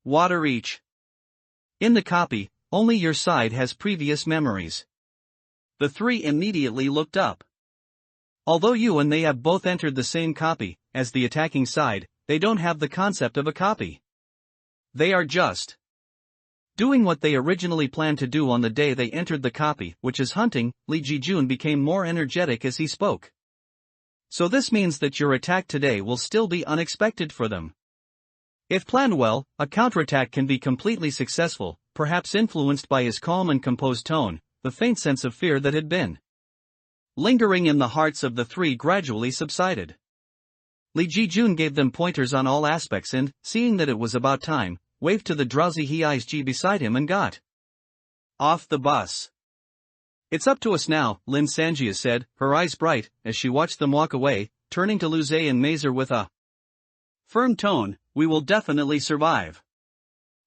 water each. In the copy, only your side has previous memories. The three immediately looked up. Although you and they have both entered the same copy, as the attacking side, they don't have the concept of a copy. They are just doing what they originally planned to do on the day they entered the copy, which is hunting. Lee Ji-jun became more energetic as he spoke. So this means that your attack today will still be unexpected for them. If planned well, a counterattack can be completely successful, perhaps influenced by his calm and composed tone. The faint sense of fear that had been lingering in the hearts of the three gradually subsided. Lee Ji-jun gave them pointers on all aspects and, seeing that it was about time, waved to the drowsy Hei-ji beside him and got off the bus. It's up to us now, Lin Sanjia said, her eyes bright, as she watched them walk away, turning to Lu Zhe and Mazer with a firm tone. We will definitely survive.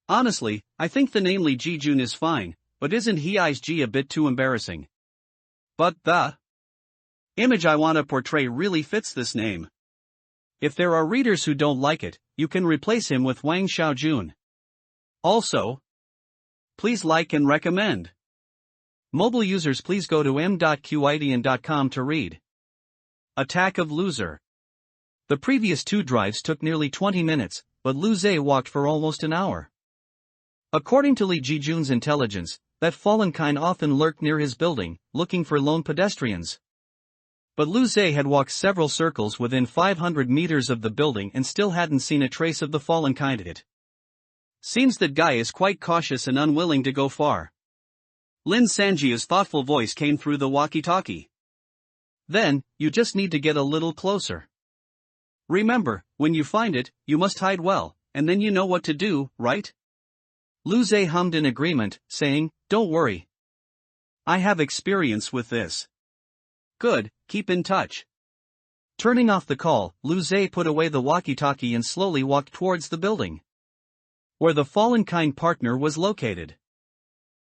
Honestly, I think the name Lee Ji-jun is fine, but isn't Hei-ji a bit too embarrassing? But the image I want to portray really fits this name. If there are readers who don't like it, you can replace him with Wang Xiaojun. Also, please like and recommend. Mobile users, please go to m.qidian.com to read Attack of Loser. The previous 2 drives took nearly 20 minutes, but Lu Zhe walked for almost an hour. According to Lee Ji-jun's intelligence, that fallen kind often lurked near his building, looking for lone pedestrians. But Lu Zhe had walked several circles within 500 meters of the building and still hadn't seen a trace of the fallen kind. It seems that guy is quite cautious and unwilling to go far. Lin Sanjia's thoughtful voice came through the walkie-talkie. Then, you just need to get a little closer. Remember, when you find it, you must hide well, and then you know what to do, right? Lu Zhe hummed in agreement, saying, "Don't worry. I have experience with this." Good, keep in touch. Turning off the call, Lu Zhe put away the walkie-talkie and slowly walked towards the building where the fallen kind partner was located.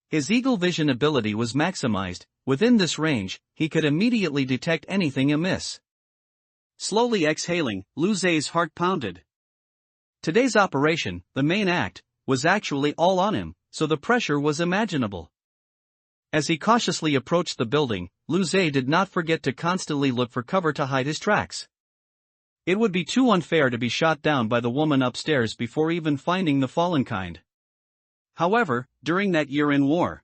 His eagle vision ability was maximized. Within this range, he could immediately detect anything amiss. Slowly exhaling, Lu Zhe's heart pounded. Today's operation, the main act, was actually all on him, so the pressure was imaginable. As he cautiously approached the building, Lu Zhe did not forget to constantly look for cover to hide his tracks. It would be too unfair to be shot down by the woman upstairs before even finding the fallen kind. However, during that year in war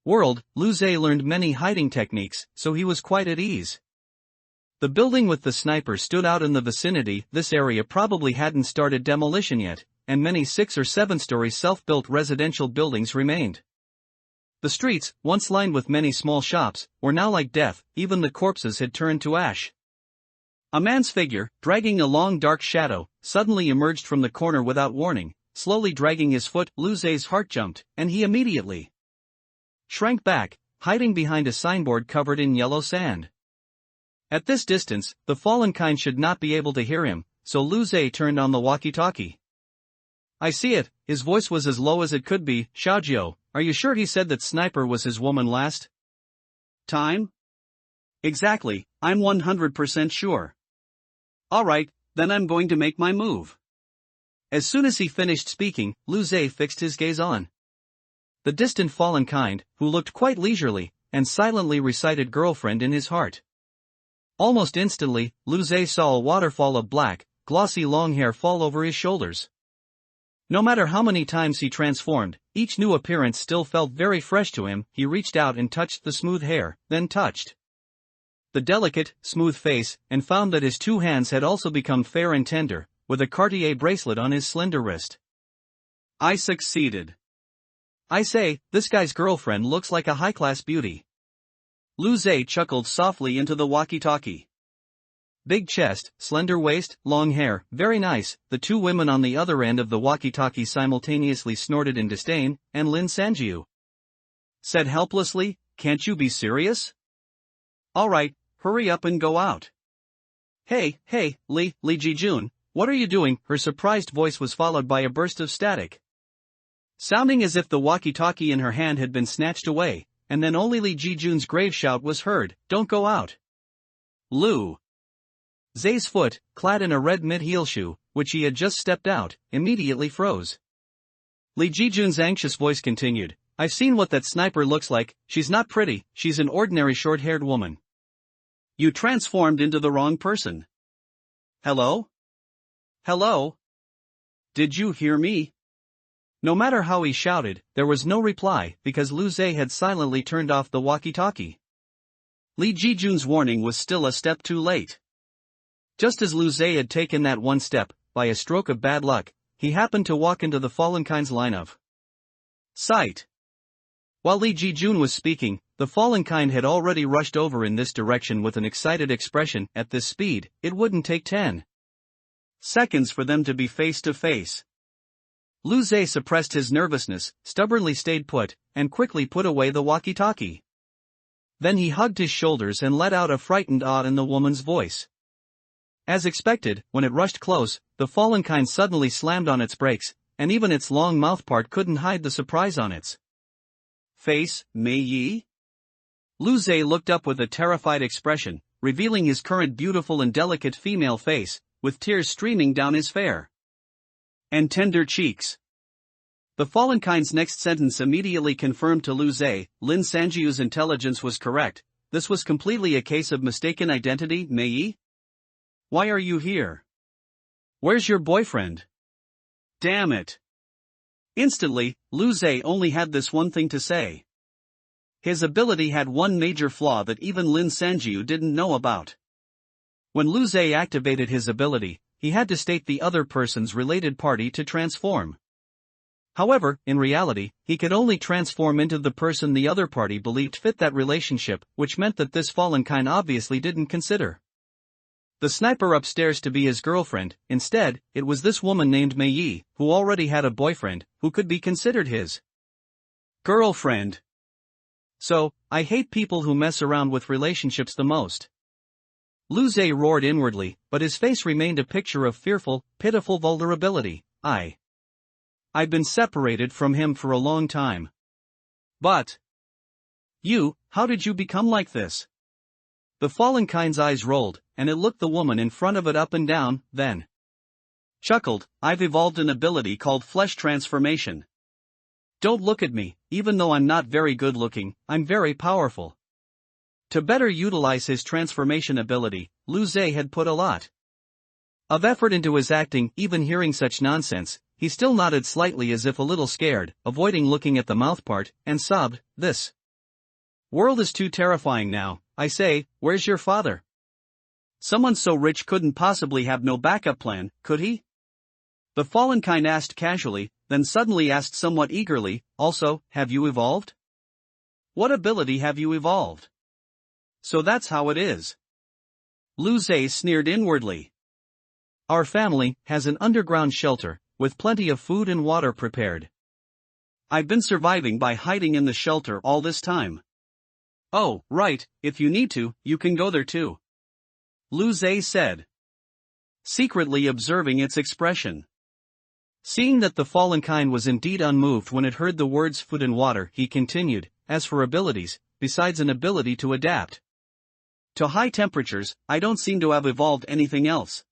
world, Lu Zhe learned many hiding techniques, so he was quite at ease. The building with the sniper stood out in the vicinity. This area probably hadn't started demolition yet, and many 6 or 7-story self-built residential buildings remained. The streets, once lined with many small shops, were now like death. Even the corpses had turned to ash. A man's figure, dragging a long dark shadow, suddenly emerged from the corner without warning, slowly dragging his foot. Lu Ze's heart jumped, and he immediately shrank back, hiding behind a signboard covered in yellow sand. At this distance, the fallen kind should not be able to hear him, so Lu Ze turned on the walkie-talkie. "I see it," his voice was as low as it could be. "Xiaojiu, are you sure he said that sniper was his woman last time?" "Exactly, I'm 100% sure." "Alright, then I'm going to make my move." As soon as he finished speaking, Lu Ze fixed his gaze on the distant fallen kind, who looked quite leisurely, and silently recited girlfriend in his heart. Almost instantly, Lu Ze saw a waterfall of black, glossy long hair fall over his shoulders. No matter how many times he transformed, each new appearance still felt very fresh to him. He reached out and touched the smooth hair, then touched the delicate, smooth face, and found that his 2 hands had also become fair and tender, with a Cartier bracelet on his slender wrist. "I succeeded." "I say, this guy's girlfriend looks like a high-class beauty." Lu Ze chuckled softly into the walkie-talkie. "Big chest, slender waist, long hair, very nice." The 2 women on the other end of the walkie-talkie simultaneously snorted in disdain, and Lin Sanjiu said helplessly, "Can't you be serious?" "Alright, hurry up and go out." Hey, Li Ji-jun, what are you doing?" Her surprised voice was followed by a burst of static, sounding as if the walkie-talkie in her hand had been snatched away, and then only Lee Ji-jun's grave shout was heard, "Don't go out." Lu Ze's foot, clad in a red mid-heel shoe, which he had just stepped out, immediately froze. Lee Ji-jun's anxious voice continued, I've seen what that sniper looks like. She's not pretty, she's an ordinary short-haired woman. You transformed into the wrong person. Hello? Hello? Did you hear me? No matter how he shouted, there was no reply because Lu Zhe had silently turned off the walkie-talkie. Li Jijun's warning was still a step too late. Just as Lu Zhe had taken that one step, by a stroke of bad luck, he happened to walk into the fallen kind's line of sight. While Li Jijun was speaking, the fallen kind had already rushed over in this direction with an excited expression. At this speed, it wouldn't take 10 seconds for them to be face to face. Lu Zhe suppressed his nervousness, stubbornly stayed put, and quickly put away the walkie-talkie. Then he hugged his shoulders and let out a frightened "ah" in the woman's voice. As expected, when it rushed close, the fallen kind suddenly slammed on its brakes, and even its long mouthpart couldn't hide the surprise on its face. Mei Yi? Lu Zhe looked up with a terrified expression, revealing his current beautiful and delicate female face, with tears streaming down his fair and tender cheeks. The fallen kind's next sentence immediately confirmed to Lu Zhe, Lin Sanjiu's intelligence was correct. This was completely a case of mistaken identity. Mei Yi? Why are you here? Where's your boyfriend? Damn it. Instantly, Lu Zhe only had this one thing to say. His ability had one major flaw that even Lin Sanjiu didn't know about. When Lu Zhe activated his ability, he had to state the other person's related party to transform. However, in reality, he could only transform into the person the other party believed fit that relationship, which meant that this fallen kind obviously didn't consider the sniper upstairs to be his girlfriend. Instead, it was this woman named Mei Yi, who already had a boyfriend, who could be considered his girlfriend. So, I hate people who mess around with relationships the most. Lu Zhe roared inwardly, but his face remained a picture of fearful, pitiful vulnerability. I've been separated from him for a long time. But how did you become like this? The fallen kind's eyes rolled, and it looked the woman in front of it up and down, then chuckled. I've evolved an ability called flesh transformation. Don't look at me, even though I'm not very good looking, I'm very powerful. To better utilize his transformation ability, Lu Zhe had put a lot of effort into his acting. Even hearing such nonsense, he still nodded slightly as if a little scared, avoiding looking at the mouthpart, and sobbed, this world is too terrifying now. I say, where's your father? Someone so rich couldn't possibly have no backup plan, could he? The fallen kind asked casually, then suddenly asked somewhat eagerly, also, have you evolved? What ability have you evolved? So that's how it is. Lu Zhe sneered inwardly. Our family has an underground shelter, with plenty of food and water prepared. I've been surviving by hiding in the shelter all this time. Oh, right, if you need to, you can go there too. Lu Zhe said, secretly observing its expression. Seeing that the fallen kind was indeed unmoved when it heard the words food and water, he continued, as for abilities, besides an ability to adapt to high temperatures, I don't seem to have evolved anything else.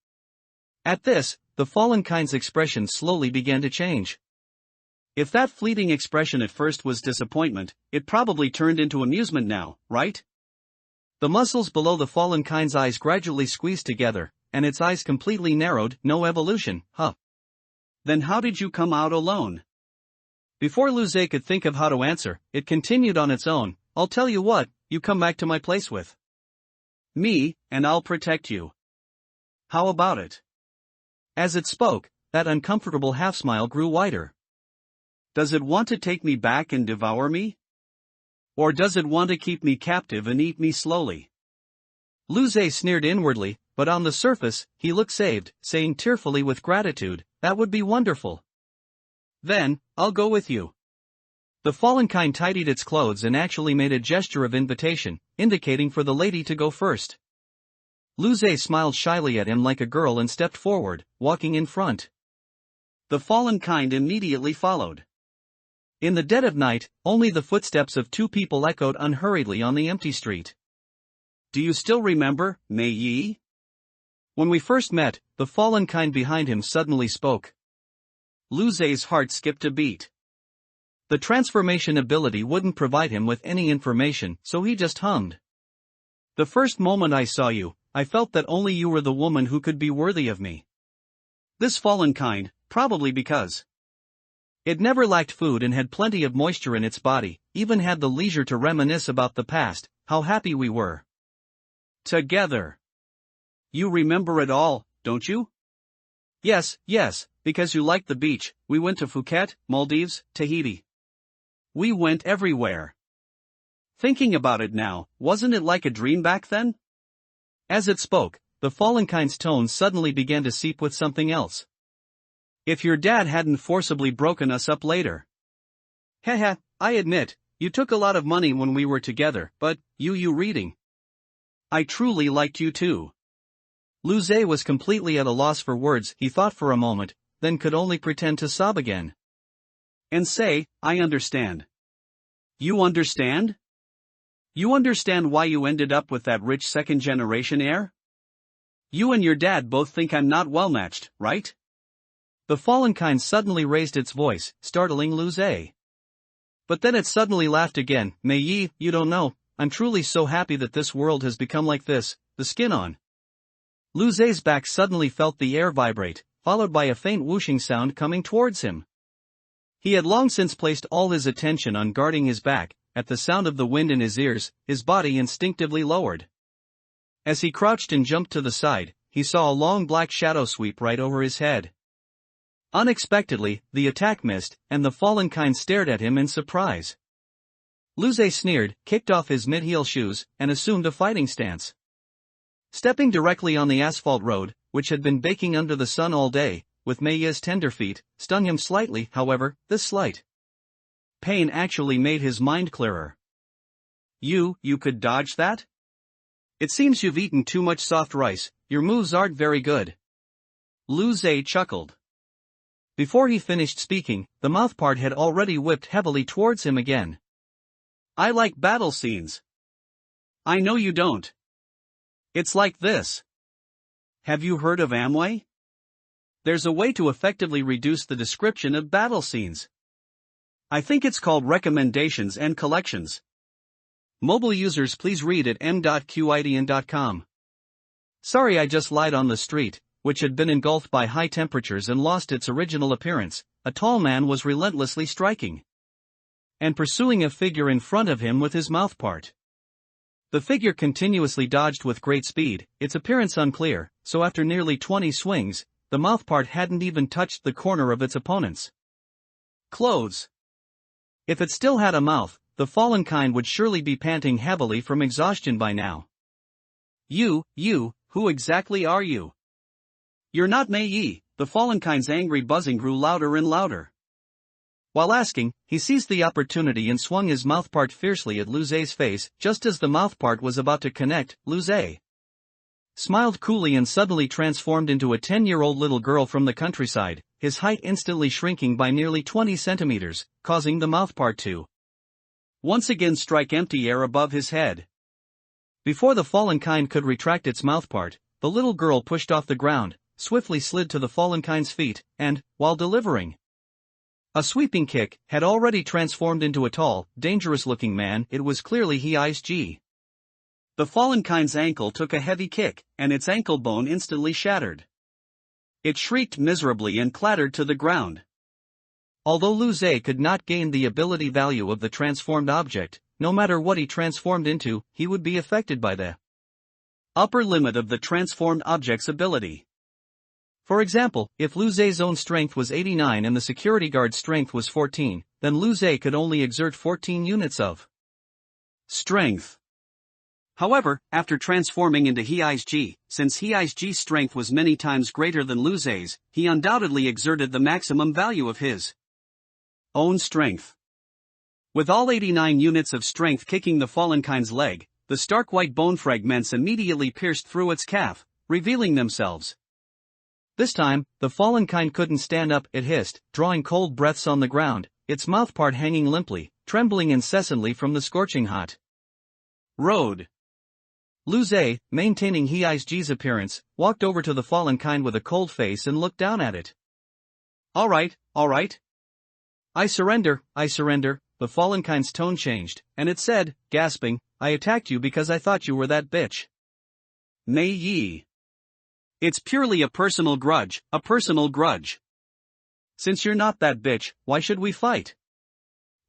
At this, the fallen kind's expression slowly began to change. If that fleeting expression at first was disappointment, it probably turned into amusement now, right? The muscles below the fallen kind's eyes gradually squeezed together, and its eyes completely narrowed. No evolution, huh? Then how did you come out alone? Before Lu Zhe could think of how to answer, it continued on its own, I'll tell you what, you come back to my place with me, and I'll protect you. How about it? As it spoke, that uncomfortable half-smile grew wider. Does it want to take me back and devour me? Or does it want to keep me captive and eat me slowly? Lu Zhe sneered inwardly, but on the surface, he looked saved, saying tearfully with gratitude, that would be wonderful. Then, I'll go with you. The fallen kind tidied its clothes and actually made a gesture of invitation, indicating for the lady to go first. Lu Zhe smiled shyly at him like a girl and stepped forward, walking in front. The fallen kind immediately followed. In the dead of night, only the footsteps of two people echoed unhurriedly on the empty street. Do you still remember, Mei Yi? When we first met, the fallen kind behind him suddenly spoke. Lu Zhe's heart skipped a beat. The transformation ability wouldn't provide him with any information, so he just hummed. The first moment I saw you, I felt that only you were the woman who could be worthy of me. This fallen kind, probably because it never lacked food and had plenty of moisture in its body, even had the leisure to reminisce about the past, how happy we were together. You remember it all, don't you? Yes, because you liked the beach. We went to Phuket, Maldives, Tahiti. We went everywhere. Thinking about it now, wasn't it like a dream back then? As it spoke, the fallen kind's tone suddenly began to seep with something else. If your dad hadn't forcibly broken us up later. Haha, I admit, you took a lot of money when we were together, but, you reading. I truly liked you too. Luce was completely at a loss for words. He thought for a moment, then could only pretend to sob again. And say, I understand. You understand? You understand why you ended up with that rich second-generation heir? You and your dad both think I'm not well-matched, right? The fallen kind suddenly raised its voice, startling Luce. But then it suddenly laughed again. Mei Yi, you don't know, I'm truly so happy that this world has become like this, the skin on. Luce's back suddenly felt the air vibrate, followed by a faint whooshing sound coming towards him. He had long since placed all his attention on guarding his back. At the sound of the wind in his ears, his body instinctively lowered. As he crouched and jumped to the side, he saw a long black shadow sweep right over his head. Unexpectedly, the attack missed, and the fallen kind stared at him in surprise. Luce sneered, kicked off his mid-heel shoes, and assumed a fighting stance. Stepping directly on the asphalt road, which had been baking under the sun all day, with Mei Yi's tender feet, stung him slightly. However, this slight pain actually made his mind clearer. You could dodge that? It seems you've eaten too much soft rice, your moves aren't very good. Luce chuckled. Before he finished speaking, the mouthpart had already whipped heavily towards him again. I like battle scenes. I know you don't. It's like this. Have you heard of Amway? There's a way to effectively reduce the description of battle scenes. I think it's called recommendations and collections. Mobile users please read at m.qidn.com. Sorry, I just lied on the street, which had been engulfed by high temperatures and lost its original appearance. A tall man was relentlessly striking and pursuing a figure in front of him with his mouthpart. The figure continuously dodged with great speed, its appearance unclear, so after nearly 20 swings, the mouthpart hadn't even touched the corner of its opponent's clothes. If it still had a mouth, the fallen kind would surely be panting heavily from exhaustion by now. You, who exactly are you? You're not Mei Yi. The fallen kind's angry buzzing grew louder and louder. While asking, he seized the opportunity and swung his mouthpart fiercely at Luce's face. Just as the mouthpart was about to connect, Luce smiled coolly and suddenly transformed into a 10-year-old little girl from the countryside, his height instantly shrinking by nearly 20 centimeters, causing the mouthpart to once again strike empty air above his head. Before the fallen kind could retract its mouthpart, the little girl pushed off the ground, swiftly slid to the fallen kind's feet, and, while delivering a sweeping kick, had already transformed into a tall, dangerous-looking man. It was clearly He-Is-G. The fallen kind's ankle took a heavy kick, and its ankle bone instantly shattered. It shrieked miserably and clattered to the ground. Although Luce could not gain the ability value of the transformed object, no matter what he transformed into, he would be affected by the upper limit of the transformed object's ability. For example, if Luce's own strength was 89 and the security guard's strength was 14, then Luce could only exert 14 units of strength. However, after transforming into He-Is-G, since He-Is-G's strength was many times greater than Luce's, he undoubtedly exerted the maximum value of his own strength. With all 89 units of strength kicking the fallen kind's leg, the stark white bone fragments immediately pierced through its calf, revealing themselves. This time, the fallen kind couldn't stand up. It hissed, drawing cold breaths on the ground, its mouthpart hanging limply, trembling incessantly from the scorching hot road. Luce, maintaining He-Is-G's appearance, walked over to the fallen kind with a cold face and looked down at it. All right. I surrender, the fallenkind's tone changed, and it said, gasping, I attacked you because I thought you were that bitch. Nay ye. It's purely a personal grudge, Since you're not that bitch, why should we fight?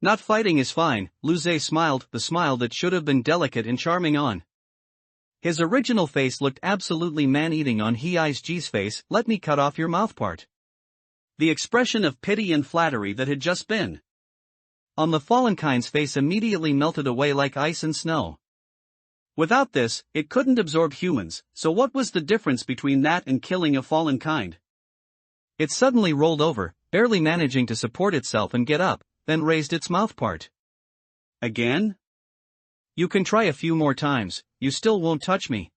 Not fighting is fine, Luze smiled, the smile that should have been delicate and charming on his original face looked absolutely man-eating on Hei-Ji's face. Let me cut off your mouth part. The expression of pity and flattery that had just been on the fallenkind's face immediately melted away like ice and snow. Without this, it couldn't absorb humans, so what was the difference between that and killing a fallen kind? It suddenly rolled over, barely managing to support itself and get up, then raised its mouth part. Again? You can try a few more times, you still won't touch me.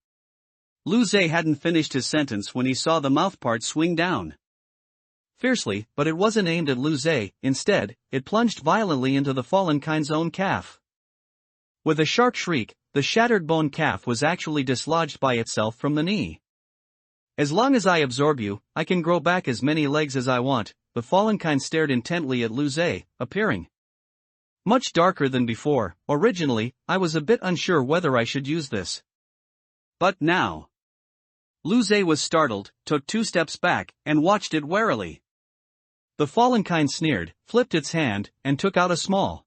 Luze hadn't finished his sentence when he saw the mouth part swing down fiercely, but it wasn't aimed at Luze. Instead, it plunged violently into the fallenkind's own calf. With a sharp shriek, the shattered bone calf was actually dislodged by itself from the knee. As long as I absorb you, I can grow back as many legs as I want. The fallenkind stared intently at Luze, appearing much darker than before. Originally, I was a bit unsure whether I should use this. But now. Luze was startled, took 2 steps back, and watched it warily. The fallenkind sneered, flipped its hand, and took out a small.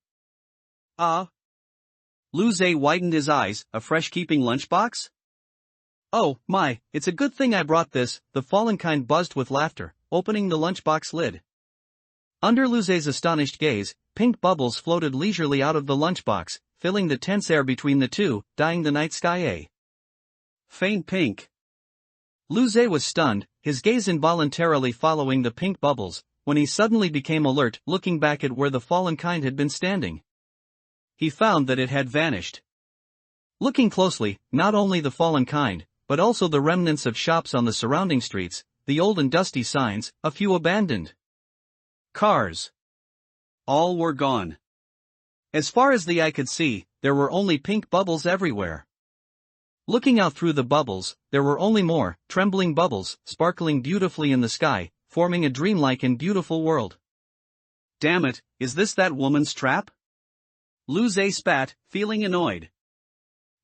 Luze widened his eyes, a fresh-keeping lunchbox? Oh, my, it's a good thing I brought this, the fallenkind buzzed with laughter, opening the lunchbox lid. Under Luze's astonished gaze, pink bubbles floated leisurely out of the lunchbox, filling the tense air between the two, dyeing the night sky a faint pink. Luze was stunned, his gaze involuntarily following the pink bubbles, when he suddenly became alert, looking back at where the fallenkind had been standing. He found that it had vanished. Looking closely, not only the fallenkind, but also the remnants of shops on the surrounding streets, the old and dusty signs, a few abandoned cars. All were gone. As far as the eye could see, there were only pink bubbles everywhere. Looking out through the bubbles, there were only more, trembling bubbles, sparkling beautifully in the sky, forming a dreamlike and beautiful world. Damn it, is this that woman's trap? Luze spat, feeling annoyed.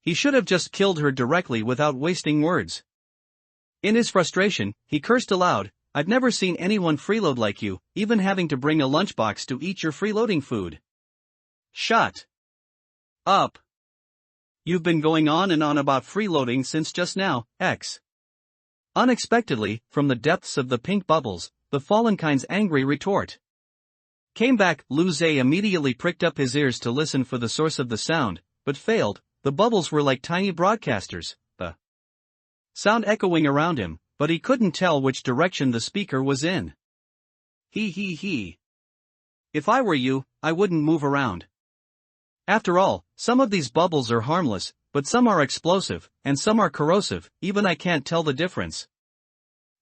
He should have just killed her directly without wasting words. In his frustration, he cursed aloud, I've never seen anyone freeload like you, even having to bring a lunchbox to eat your freeloading food. Shut up. You've been going on and on about freeloading since just now, X. Unexpectedly, from the depths of the pink bubbles, the fallenkind's angry retort came back. Luze immediately pricked up his ears to listen for the source of the sound, but failed. The bubbles were like tiny broadcasters, the sound echoing around him, but he couldn't tell which direction the speaker was in. He. If I were you, I wouldn't move around. After all, some of these bubbles are harmless, but some are explosive, and some are corrosive, even I can't tell the difference.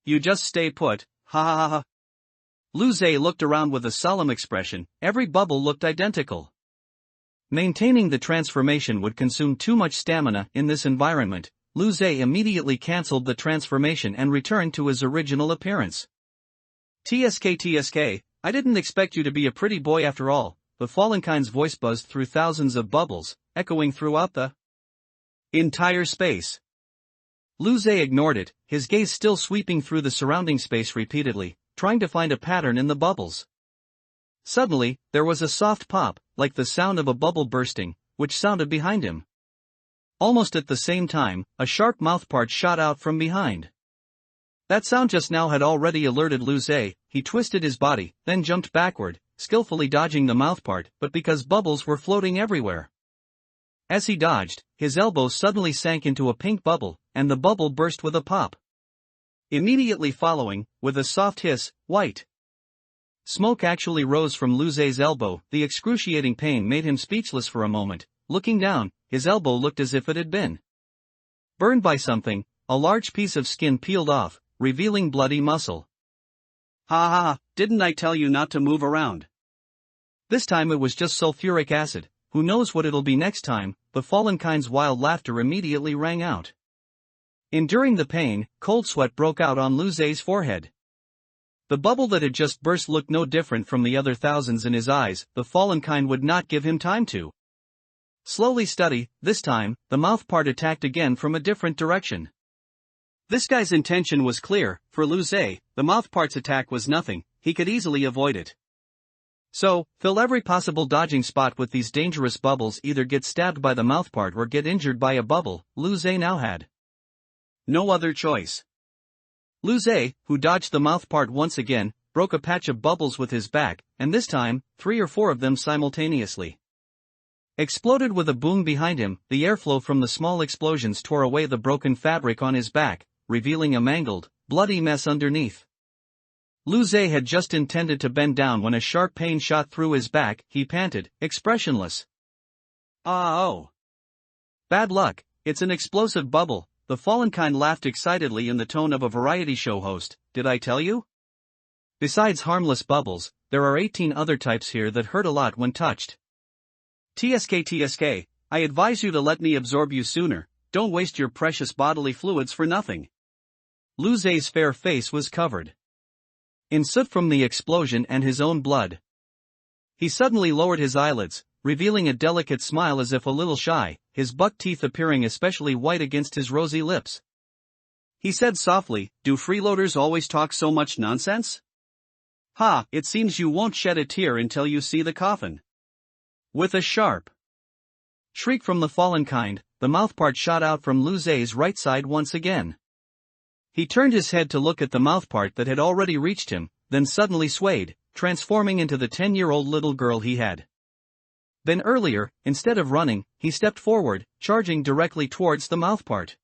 You just stay put, ha ha ha ha. Luze looked around with a solemn expression, every bubble looked identical. Maintaining the transformation would consume too much stamina in this environment. Luze immediately cancelled the transformation and returned to his original appearance. TSK, I didn't expect you to be a pretty boy after all. The fallenkind's voice buzzed through thousands of bubbles, echoing throughout the entire space. Luze ignored it, his gaze still sweeping through the surrounding space repeatedly, trying to find a pattern in the bubbles. Suddenly, there was a soft pop, like the sound of a bubble bursting, which sounded behind him. Almost at the same time, a sharp mouthpart shot out from behind. That sound just now had already alerted Luze. He twisted his body, then jumped backward, skillfully dodging the mouthpart, but because bubbles were floating everywhere. As he dodged, his elbow suddenly sank into a pink bubble, and the bubble burst with a pop. Immediately following, with a soft hiss, white smoke actually rose from Luze's elbow. The excruciating pain made him speechless for a moment. Looking down, his elbow looked as if it had been burned by something. A large piece of skin peeled off, revealing bloody muscle. Ha ha ha, didn't I tell you not to move around? This time it was just sulfuric acid. Who knows what it'll be next time? The fallenkind's wild laughter immediately rang out. Enduring the pain, cold sweat broke out on Luze's forehead. The bubble that had just burst looked no different from the other thousands in his eyes. The fallen kind would not give him time to slowly study. This time, the mouth part attacked again from a different direction. This guy's intention was clear. For Lu Zhe, the mouth part's attack was nothing, he could easily avoid it. So, fill every possible dodging spot with these dangerous bubbles. Either get stabbed by the mouth part or get injured by a bubble. Lu Zhe now had no other choice. Lu Zhe, who dodged the mouth part once again, broke a patch of bubbles with his back, and this time, 3 or 4 of them simultaneously exploded with a boom behind him. The airflow from the small explosions tore away the broken fabric on his back, revealing a mangled, bloody mess underneath. Lu Zhe had just intended to bend down when a sharp pain shot through his back. He panted, expressionless. Oh. Bad luck, it's an explosive bubble. The fallen kind laughed excitedly in the tone of a variety show host. Did I tell you? Besides harmless bubbles, there are 18 other types here that hurt a lot when touched. TSK, I advise you to let me absorb you sooner. Don't waste your precious bodily fluids for nothing. Lu Zhe's fair face was covered in soot from the explosion and his own blood. He suddenly lowered his eyelids, revealing a delicate smile as if a little shy, his buck teeth appearing especially white against his rosy lips. He said softly, "Do freeloaders always talk so much nonsense? Ha, it seems you won't shed a tear until you see the coffin." With a sharp shriek from the fallen kind, the mouthpart shot out from Lu Zhe's right side once again. He turned his head to look at the mouthpart that had already reached him, then suddenly swayed, transforming into the 10-year-old little girl he had been earlier. Instead of running, he stepped forward, charging directly towards the mouthpart.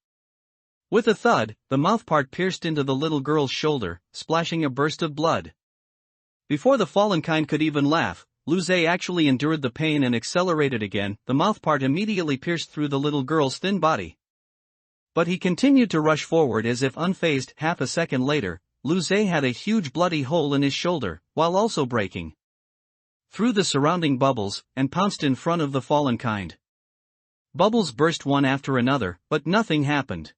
With a thud, the mouthpart pierced into the little girl's shoulder, splashing a burst of blood. Before the fallen kind could even laugh, Lu Zhe actually endured the pain and accelerated again. The mouthpart immediately pierced through the little girl's thin body. But he continued to rush forward as if unfazed. Half a second later, Lu Zhe had a huge bloody hole in his shoulder, while also breaking through the surrounding bubbles, and pounced in front of the fallen kind. Bubbles burst one after another, but nothing happened.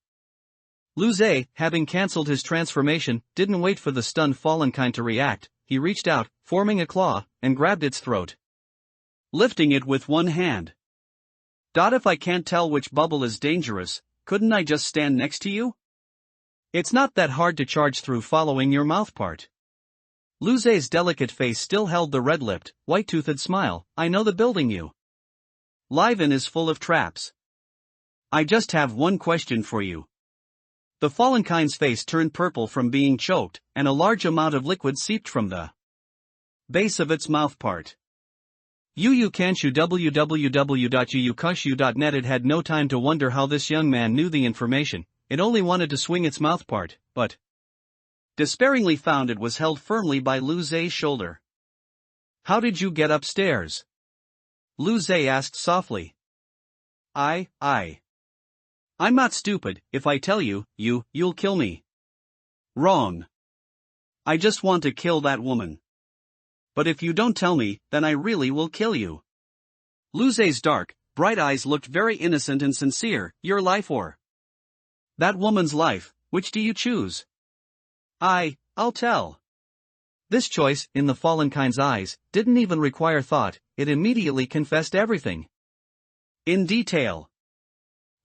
Lu Zhe, having cancelled his transformation, didn't wait for the stunned fallen kind to react. He reached out, forming a claw, and grabbed its throat, lifting it with one hand. If I can't tell which bubble is dangerous, couldn't I just stand next to you? It's not that hard to charge through following your mouthpart. Lu Zhe's delicate face still held the red-lipped, white-toothed smile. I know the building you live in is full of traps. I just have one question for you. The fallen kind's face turned purple from being choked, and a large amount of liquid seeped from the base of its mouthpart. Kanshu www.yukushu.net. It had no time to wonder how this young man knew the information. It only wanted to swing its mouthpart, but despairingly found it was held firmly by Lu Zhe's shoulder. How did you get upstairs? Lu Zhe asked softly. I'm not stupid. If I tell you, you'll kill me. Wrong. I just want to kill that woman. But if you don't tell me, then I really will kill you. Lu Zhe's dark, bright eyes looked very innocent and sincere. Your life or that woman's life, which do you choose? I'll tell. This choice, in the fallen kind's eyes, didn't even require thought. It immediately confessed everything in detail.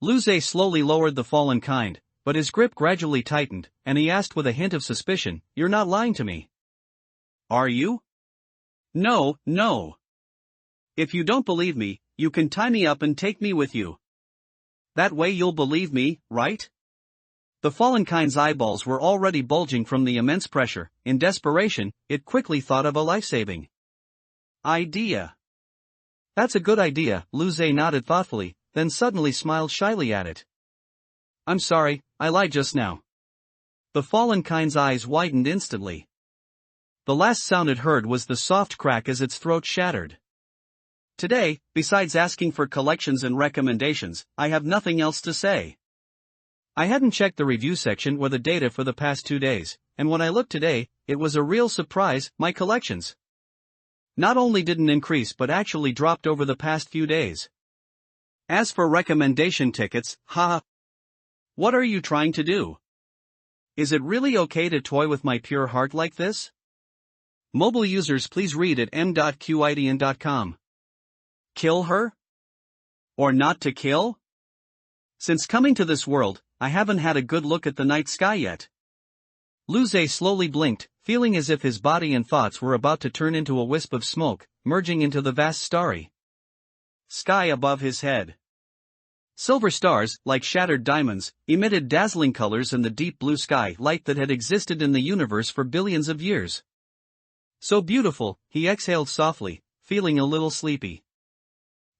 Lu Zhe slowly lowered the fallen kind, but his grip gradually tightened, and he asked with a hint of suspicion, "You're not lying to me, are you?" No. If you don't believe me, you can tie me up and take me with you. That way you'll believe me, right? The fallen kind's eyeballs were already bulging from the immense pressure. In desperation, it quickly thought of a life-saving idea. That's a good idea, Lu Zhe nodded thoughtfully, then suddenly smiled shyly at it. I'm sorry, I lied just now. The fallen kind's eyes widened instantly. The last sound it heard was the soft crack as its throat shattered. Today, besides asking for collections and recommendations, I have nothing else to say. I hadn't checked the review section or the data for the past 2 days, and when I looked today, it was a real surprise. My collections not only didn't increase but actually dropped over the past few days. As for recommendation tickets, what are you trying to do? Is it really okay to toy with my pure heart like this? Mobile users please read at m.qidian.com. Kill her? Or not to kill? Since coming to this world, I haven't had a good look at the night sky yet. Luze slowly blinked, feeling as if his body and thoughts were about to turn into a wisp of smoke, merging into the vast starry sky above his head. Silver stars, like shattered diamonds, emitted dazzling colors in the deep blue sky light that had existed in the universe for billions of years. So beautiful, he exhaled softly, feeling a little sleepy.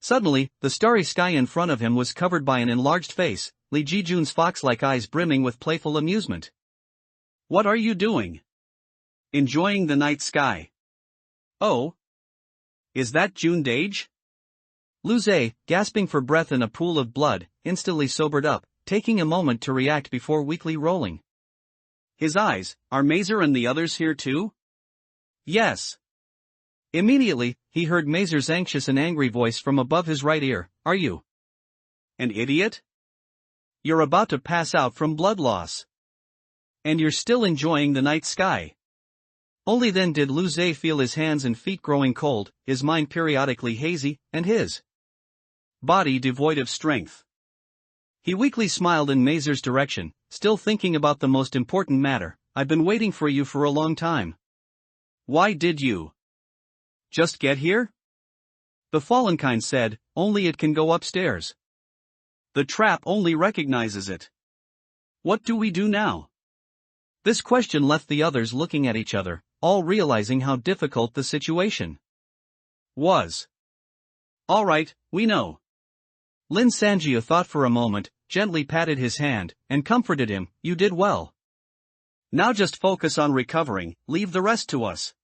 Suddenly, the starry sky in front of him was covered by an enlarged face, Li Jijun's fox-like eyes brimming with playful amusement. What are you doing? Enjoying the night sky. Oh? Is that June Dage? Luze, gasping for breath in a pool of blood, instantly sobered up, taking a moment to react before weakly rolling his eyes. Are Mazer and the others here too? Yes. Immediately, he heard Mazer's anxious and angry voice from above his right ear. Are you an idiot? You're about to pass out from blood loss. And you're still enjoying the night sky. Only then did Luze feel his hands and feet growing cold, his mind periodically hazy, and his body devoid of strength. He weakly smiled in Mazer's direction, still thinking about the most important matter. I've been waiting for you for a long time. Why did you just get here? The Fallenkind said, only it can go upstairs. The trap only recognizes it. What do we do now? This question left the others looking at each other, all realizing how difficult the situation was. All right, we know. Lin Sanjiu thought for a moment, gently patted his hand, and comforted him. You did well. Now just focus on recovering, leave the rest to us.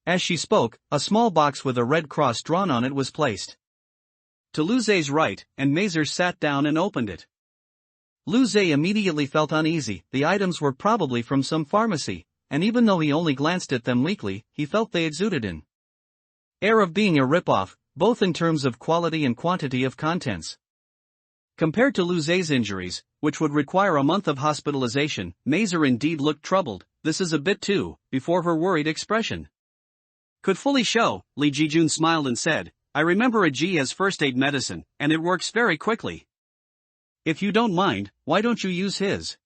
As she spoke, a small box with a red cross drawn on it was placed to Luze's right, and Mazer sat down and opened it. Luze immediately felt uneasy. The items were probably from some pharmacy, and even though he only glanced at them weakly, he felt they exuded an air of being a ripoff, both in terms of quality and quantity of contents. Compared to Luze's injuries, which would require a month of hospitalization, Mazer indeed looked troubled. This is a bit too, before her worried expression could fully show, Li Jijun smiled and said, I remember a G as first aid medicine, and it works very quickly. If you don't mind, why don't you use his?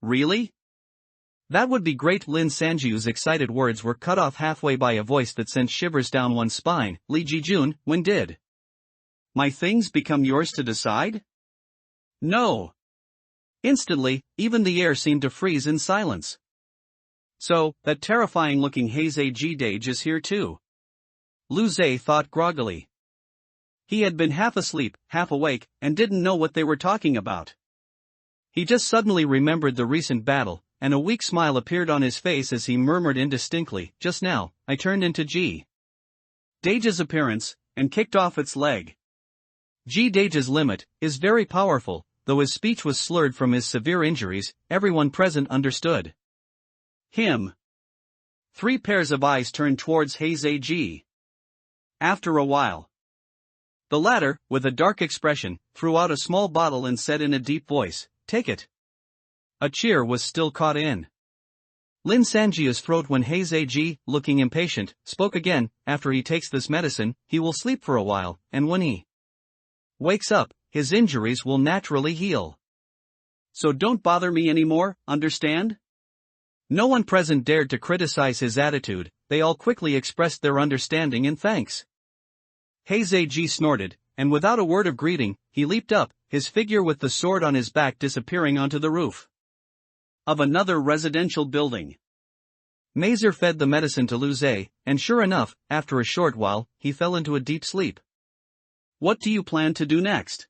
Really? That would be great. Lin Sanjiu's excited words were cut off halfway by a voice that sent shivers down one's spine. Li Jijun, when did my things become yours to decide? No. Instantly, even the air seemed to freeze in silence. So, that terrifying-looking Heizei G-Dage is here too. Luze thought groggily. He had been half asleep, half awake, and didn't know what they were talking about. He just suddenly remembered the recent battle, and a weak smile appeared on his face as he murmured indistinctly, just now, I turned into G Dage's appearance, and kicked off its leg. G Dage's limit is very powerful, though his speech was slurred from his severe injuries. Everyone present understood him. 3 pairs of eyes turned towards Heizei G. After a while, the latter, with a dark expression, threw out a small bottle and said in a deep voice, take it. A cheer was still caught in Lin Sanjiu's throat when Heizei Ji, looking impatient, spoke again. After he takes this medicine, he will sleep for a while, and when he wakes up, his injuries will naturally heal. So don't bother me anymore, understand? No one present dared to criticize his attitude. They all quickly expressed their understanding and thanks. Heizei Ji snorted, and without a word of greeting, he leaped up, his figure with the sword on his back disappearing onto the roof of another residential building. Mazer fed the medicine to Luze, and sure enough, after a short while, he fell into a deep sleep. What do you plan to do next?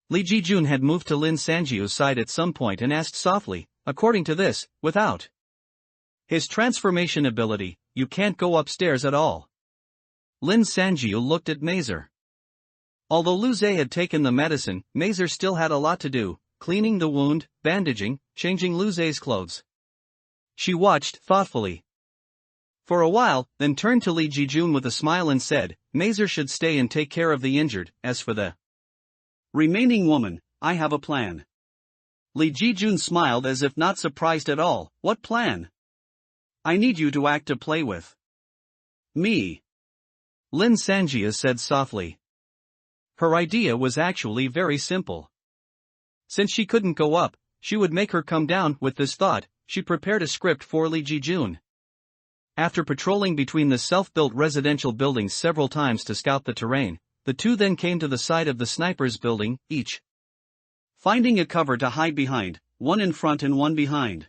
Li Jijun had moved to Lin Sanjiu's side at some point and asked softly, according to this, without his transformation ability, you can't go upstairs at all. Lin Sanjiu looked at Mazer. Although Luze had taken the medicine, Mazer still had a lot to do, cleaning the wound, bandaging, changing Luze's clothes. She watched thoughtfully for a while, then turned to Li Jijun with a smile and said, Mazer should stay and take care of the injured. As for the remaining woman, I have a plan. Lee Ji-jun smiled as if not surprised at all. What plan? I need you to act to play with. Me. Lin Sanjia said softly. Her idea was actually very simple. Since she couldn't go up, she would make her come down. With this thought, she prepared a script for Lee Ji-jun. After patrolling between the self-built residential buildings several times to scout the terrain, the two then came to the side of the sniper's building, each finding a cover to hide behind, one in front and one behind.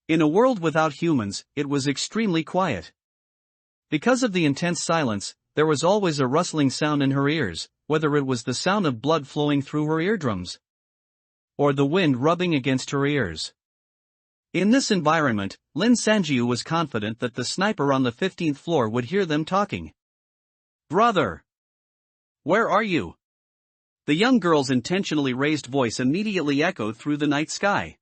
In a world without humans, it was extremely quiet. Because of the intense silence, there was always a rustling sound in her ears, whether it was the sound of blood flowing through her eardrums or the wind rubbing against her ears. In this environment, Lin Sanjiu was confident that the sniper on the 15th floor would hear them talking. Brother! Where are you? The young girl's intentionally raised voice immediately echoed through the night sky.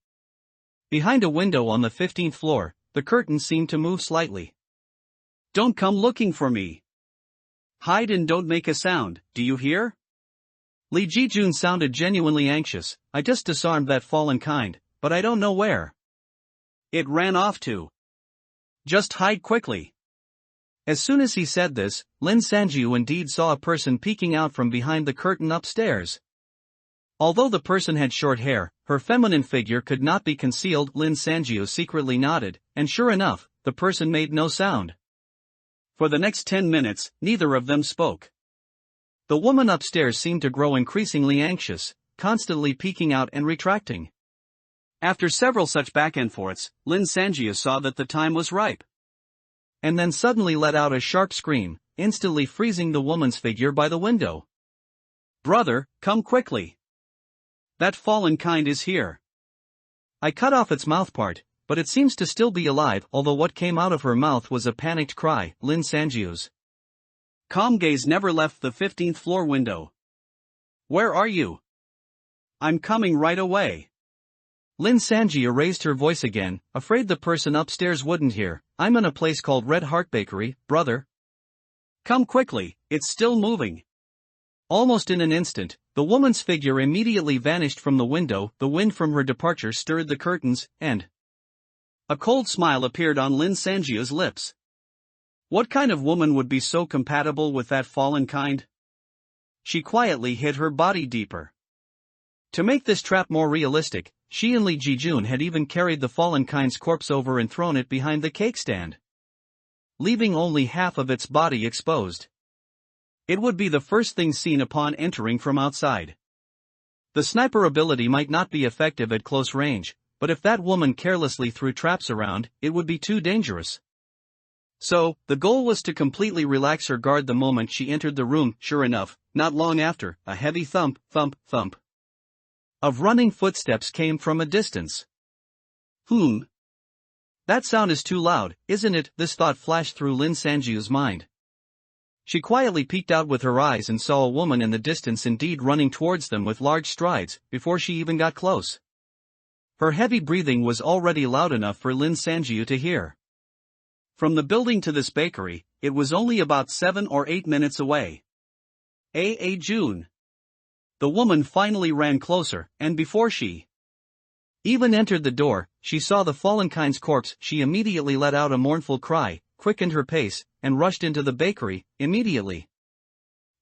Behind a window on the 15th floor, the curtain seemed to move slightly. Don't come looking for me. Hide and don't make a sound, do you hear? Lee Ji-jun sounded genuinely anxious. I just disarmed that fallen kind, but I don't know where it ran off to. Just hide quickly. As soon as he said this, Lin Sanjiu indeed saw a person peeking out from behind the curtain upstairs. Although the person had short hair, her feminine figure could not be concealed. Lin Sanjiu secretly nodded, and sure enough, the person made no sound. For the next 10 minutes, neither of them spoke. The woman upstairs seemed to grow increasingly anxious, constantly peeking out and retracting. After several such back and forths, Lin Sanjiu saw that the time was ripe. And then suddenly let out a sharp scream, instantly freezing the woman's figure by the window. Brother, come quickly. That fallen kind is here. I cut off its mouth part, but it seems to still be alive, although what came out of her mouth was a panicked cry. Lin Sanjiu's calm gaze never left the 15th floor window. Where are you? I'm coming right away. Lin Sanjiu raised her voice again, afraid the person upstairs wouldn't hear. I'm in a place called Red Heart Bakery, brother. Come quickly, it's still moving. Almost in an instant, the woman's figure immediately vanished from the window. The wind from her departure stirred the curtains, and a cold smile appeared on Lin Sanjiu's lips. What kind of woman would be so compatible with that fallen kind? She quietly hid her body deeper. To make this trap more realistic, she and Lee Ji-jun had even carried the fallen kind's corpse over and thrown it behind the cake stand, leaving only half of its body exposed. It would be the first thing seen upon entering from outside. The sniper ability might not be effective at close range, but if that woman carelessly threw traps around, it would be too dangerous. So, the goal was to completely relax her guard the moment she entered the room. Sure enough, not long after, a heavy thump, thump, thump of running footsteps came from a distance. That sound is too loud, isn't it? This thought flashed through Lin Sanjiu's mind. She quietly peeked out with her eyes and saw a woman in the distance, indeed running towards them with large strides, before she even got close. Her heavy breathing was already loud enough for Lin Sanjiu to hear. From the building to this bakery, it was only about 7 or 8 minutes away. June. The woman finally ran closer, and before she even entered the door, she saw the fallen kind's corpse. She immediately let out a mournful cry, quickened her pace, and rushed into the bakery, immediately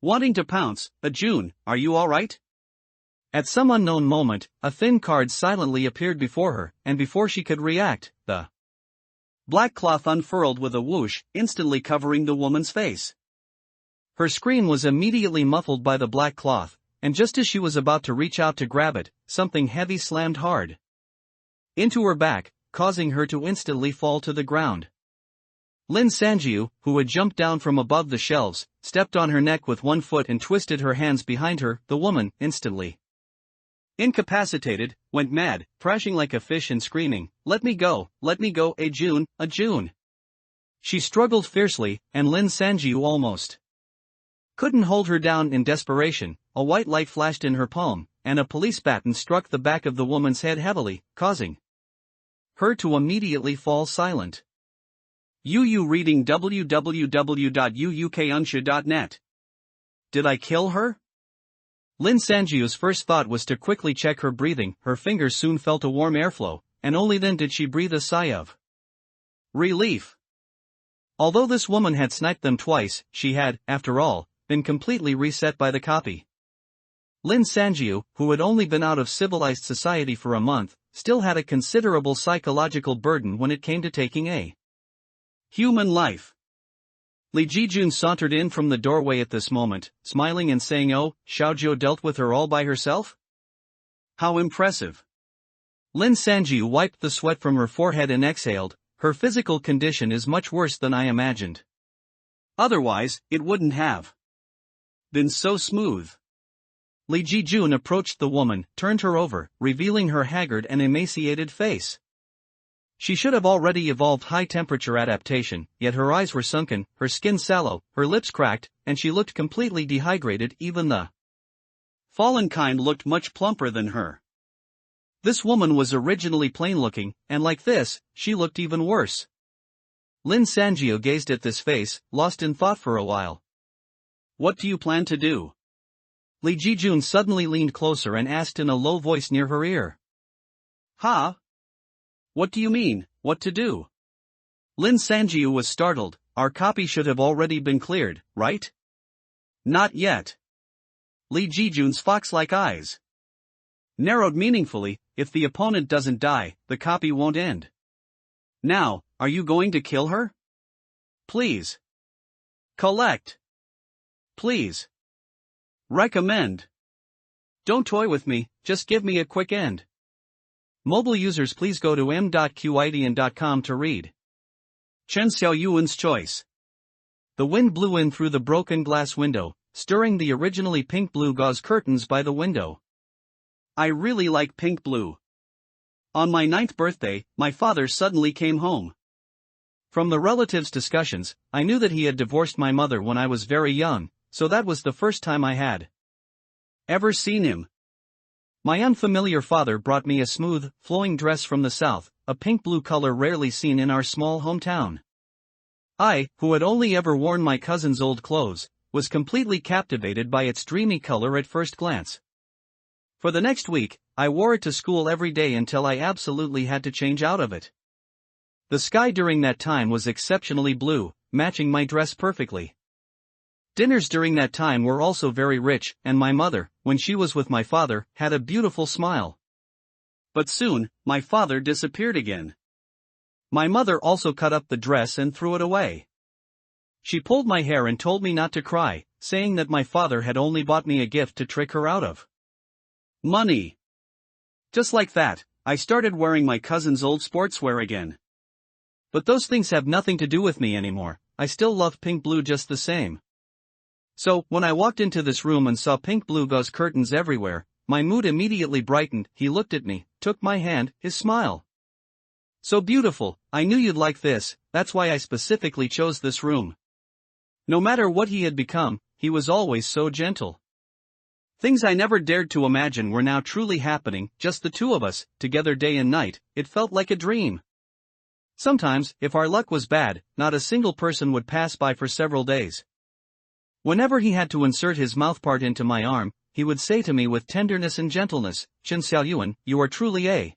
wanting to pounce. June, are you alright? At some unknown moment, a thin card silently appeared before her, and before she could react, the black cloth unfurled with a whoosh, instantly covering the woman's face. Her scream was immediately muffled by the black cloth, and just as she was about to reach out to grab it, something heavy slammed hard into her back, causing her to instantly fall to the ground. Lin Sanjiu, who had jumped down from above the shelves, stepped on her neck with one foot and twisted her hands behind her. The woman, instantly incapacitated, went mad, thrashing like a fish and screaming, let me go, June, June. She struggled fiercely, and Lin Sanjiu almost couldn't hold her down. In desperation, a white light flashed in her palm, and a police baton struck the back of the woman's head heavily, causing her to immediately fall silent. UU reading www.uukunsha.net. Did I kill her? Lin Sanjiu's first thought was to quickly check her breathing. Her fingers soon felt a warm airflow, and only then did she breathe a sigh of relief. Although this woman had sniped them twice, she had, after all, been completely reset by the copy. Lin Sanjiu, who had only been out of civilized society for a month, still had a considerable psychological burden when it came to taking a human life. Li Jijun sauntered in from the doorway at this moment, smiling and saying, "Oh, Xiaojiu dealt with her all by herself? How impressive." Lin Sanjiu wiped the sweat from her forehead and exhaled, "Her physical condition is much worse than I imagined. Otherwise, it wouldn't have been so smooth." Li Jijun approached the woman, turned her over, revealing her haggard and emaciated face. She should have already evolved high-temperature adaptation, yet her eyes were sunken, her skin sallow, her lips cracked, and she looked completely dehydrated. Even the fallen kind looked much plumper than her. This woman was originally plain-looking, and like this, she looked even worse. Lin Sanjiu gazed at this face, lost in thought for a while. "What do you plan to do?" Li Jijun suddenly leaned closer and asked in a low voice near her ear. "Ha? What do you mean, what to do?" Lin Sanjiu was startled. "Our copy should have already been cleared, right?" "Not yet." Li Jijun's fox-like eyes narrowed meaningfully. "If the opponent doesn't die, the copy won't end. Now, are you going to kill her? Please. Collect. Please. Recommend. Don't toy with me, just give me a quick end." Mobile users, please go to m.qidian.com to read. Chen Xiaoyuan's choice. The wind blew in through the broken glass window, stirring the originally pink-blue gauze curtains by the window. I really like pink-blue. On my 9th birthday, my father suddenly came home. From the relatives' discussions, I knew that he had divorced my mother when I was very young, so that was the first time I had ever seen him. My unfamiliar father brought me a smooth, flowing dress from the south, a pink-blue color rarely seen in our small hometown. I, who had only ever worn my cousin's old clothes, was completely captivated by its dreamy color at first glance. For the next week, I wore it to school every day until I absolutely had to change out of it. The sky during that time was exceptionally blue, matching my dress perfectly. Dinners during that time were also very rich, and my mother, when she was with my father, had a beautiful smile. But soon, my father disappeared again. My mother also cut up the dress and threw it away. She pulled my hair and told me not to cry, saying that my father had only bought me a gift to trick her out of money. Just like that, I started wearing my cousin's old sportswear again. But those things have nothing to do with me anymore. I still love pink-blue just the same. So, when I walked into this room and saw pink-blue gauze curtains everywhere, my mood immediately brightened. He looked at me, took my hand, his smile. "So beautiful, I knew you'd like this, that's why I specifically chose this room." No matter what he had become, he was always so gentle. Things I never dared to imagine were now truly happening, just the two of us, together day and night. It felt like a dream. Sometimes, if our luck was bad, not a single person would pass by for several days. Whenever he had to insert his mouthpart into my arm, he would say to me with tenderness and gentleness, "Chen Xiaoyuan, you are truly a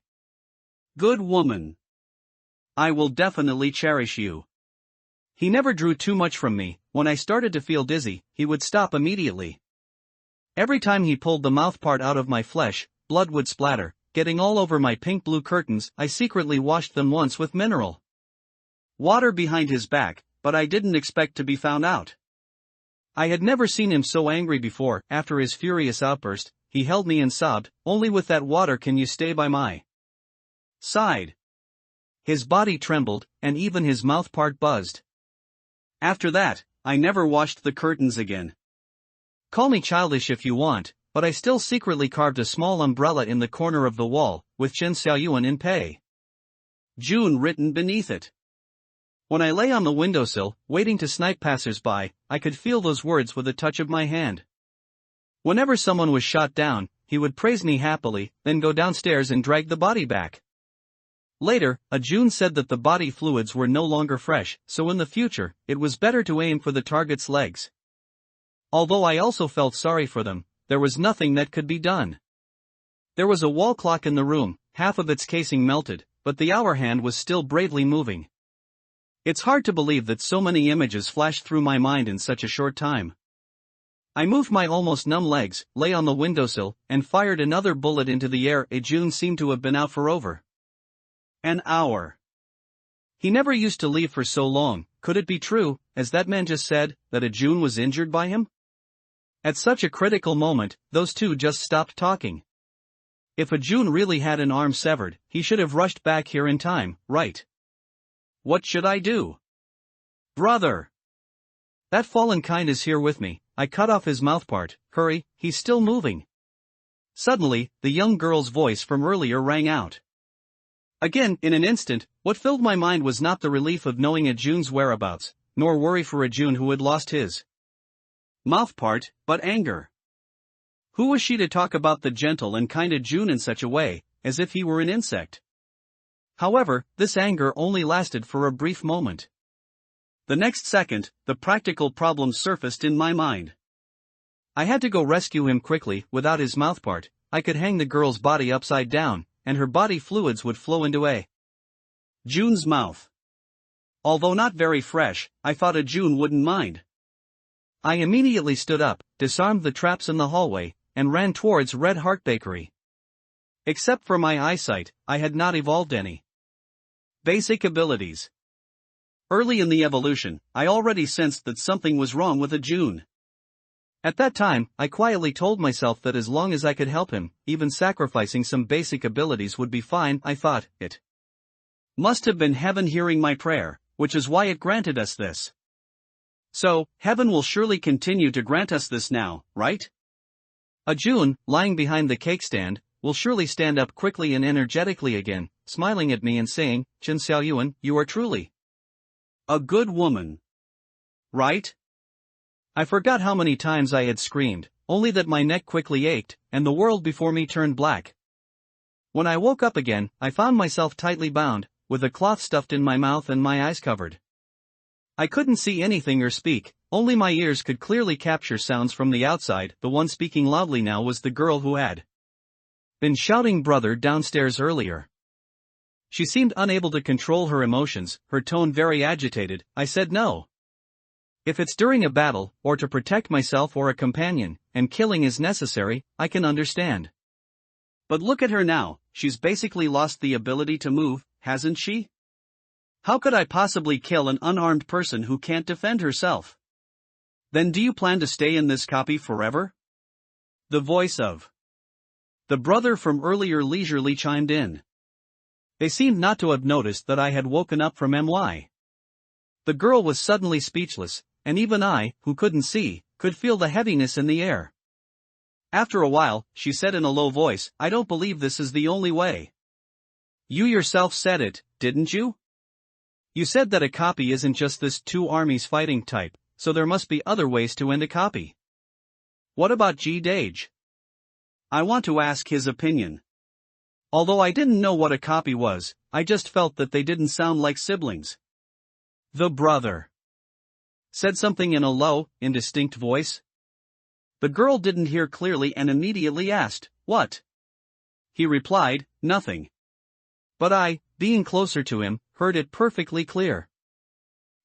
good woman. I will definitely cherish you." He never drew too much from me. When I started to feel dizzy, he would stop immediately. Every time he pulled the mouthpart out of my flesh, blood would splatter, getting all over my pink-blue curtains. I secretly washed them once with mineral water behind his back, but I didn't expect to be found out. I had never seen him so angry before. After his furious outburst, he held me and sobbed, "Only with that water can you stay by my side." His body trembled, and even his mouthpart buzzed. After that, I never washed the curtains again. Call me childish if you want, but I still secretly carved a small umbrella in the corner of the wall, with Chen Xiaoyuan in pay June written beneath it. When I lay on the windowsill, waiting to snipe passers-by, I could feel those words with a touch of my hand. Whenever someone was shot down, he would praise me happily, then go downstairs and drag the body back. Later, June said that the body fluids were no longer fresh, so in the future, it was better to aim for the target's legs. Although I also felt sorry for them, there was nothing that could be done. There was a wall clock in the room, half of its casing melted, but the hour hand was still bravely moving. It's hard to believe that so many images flashed through my mind in such a short time. I moved my almost numb legs, lay on the windowsill, and fired another bullet into the air. June seemed to have been out for over an hour. He never used to leave for so long. Could it be true, as that man just said, that June was injured by him? At such a critical moment, those two just stopped talking. If June really had an arm severed, he should have rushed back here in time, right? What should I do? Brother! That fallen kind is here with me. I cut off his mouthpart. Hurry, he's still moving. Suddenly, the young girl's voice from earlier rang out. Again, in an instant, what filled my mind was not the relief of knowing June's whereabouts, nor worry for June who had lost his mouthpart, but anger. Who was she to talk about the gentle and kind June in such a way, as if he were an insect? However, this anger only lasted for a brief moment. The next second, the practical problem surfaced in my mind. I had to go rescue him quickly. Without his mouthpart, I could hang the girl's body upside down, and her body fluids would flow into June's mouth. Although not very fresh, I thought June wouldn't mind. I immediately stood up, disarmed the traps in the hallway, and ran towards Red Heart Bakery. Except for my eyesight, I had not evolved any basic abilities. Early in the evolution, I already sensed that something was wrong with June. At that time, I quietly told myself that as long as I could help him, even sacrificing some basic abilities would be fine. I thought, it must have been heaven hearing my prayer, which is why it granted us this. So, heaven will surely continue to grant us this now, right? June, lying behind the cake stand, will surely stand up quickly and energetically again, smiling at me and saying, Jin Xiaoyuan, you are truly a good woman. Right? I forgot how many times I had screamed, only that my neck quickly ached, and the world before me turned black. When I woke up again, I found myself tightly bound, with a cloth stuffed in my mouth and my eyes covered. I couldn't see anything or speak, only my ears could clearly capture sounds from the outside. The one speaking loudly now was the girl who had been shouting brother downstairs earlier. She seemed unable to control her emotions, her tone very agitated. I said no. If it's during a battle, or to protect myself or a companion, and killing is necessary, I can understand. But look at her now, she's basically lost the ability to move, hasn't she? How could I possibly kill an unarmed person who can't defend herself? Then do you plan to stay in this copy forever? The voice of the brother from earlier leisurely chimed in. They seemed not to have noticed that I had woken up from MY. The girl was suddenly speechless, and even I, who couldn't see, could feel the heaviness in the air. After a while, she said in a low voice, I don't believe this is the only way. You yourself said it, didn't you? You said that a copy isn't just this two armies fighting type, so there must be other ways to end a copy. What about Dage? I want to ask his opinion. Although I didn't know what a copy was, I just felt that they didn't sound like siblings. The brother said something in a low, indistinct voice. The girl didn't hear clearly and immediately asked, what? He replied, nothing. But I, being closer to him, heard it perfectly clear.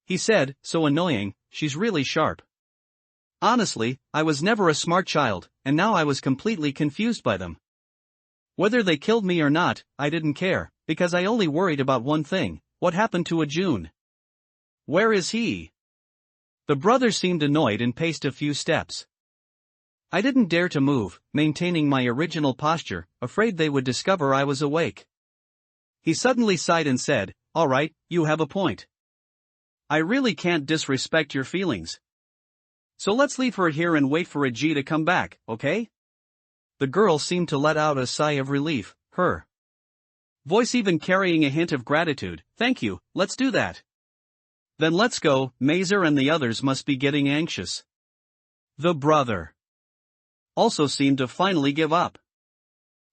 He said, so annoying, she's really sharp. Honestly, I was never a smart child, and now I was completely confused by them. Whether they killed me or not, I didn't care, because I only worried about one thing, what happened to June? Where is he? The brother seemed annoyed and paced a few steps. I didn't dare to move, maintaining my original posture, afraid they would discover I was awake. He suddenly sighed and said, all right, you have a point. I really can't disrespect your feelings. So let's leave her here and wait for G to come back, okay? The girl seemed to let out a sigh of relief, her voice even carrying a hint of gratitude. Thank you, let's do that. Then let's go. Mazer and the others must be getting anxious. The brother also seemed to finally give up.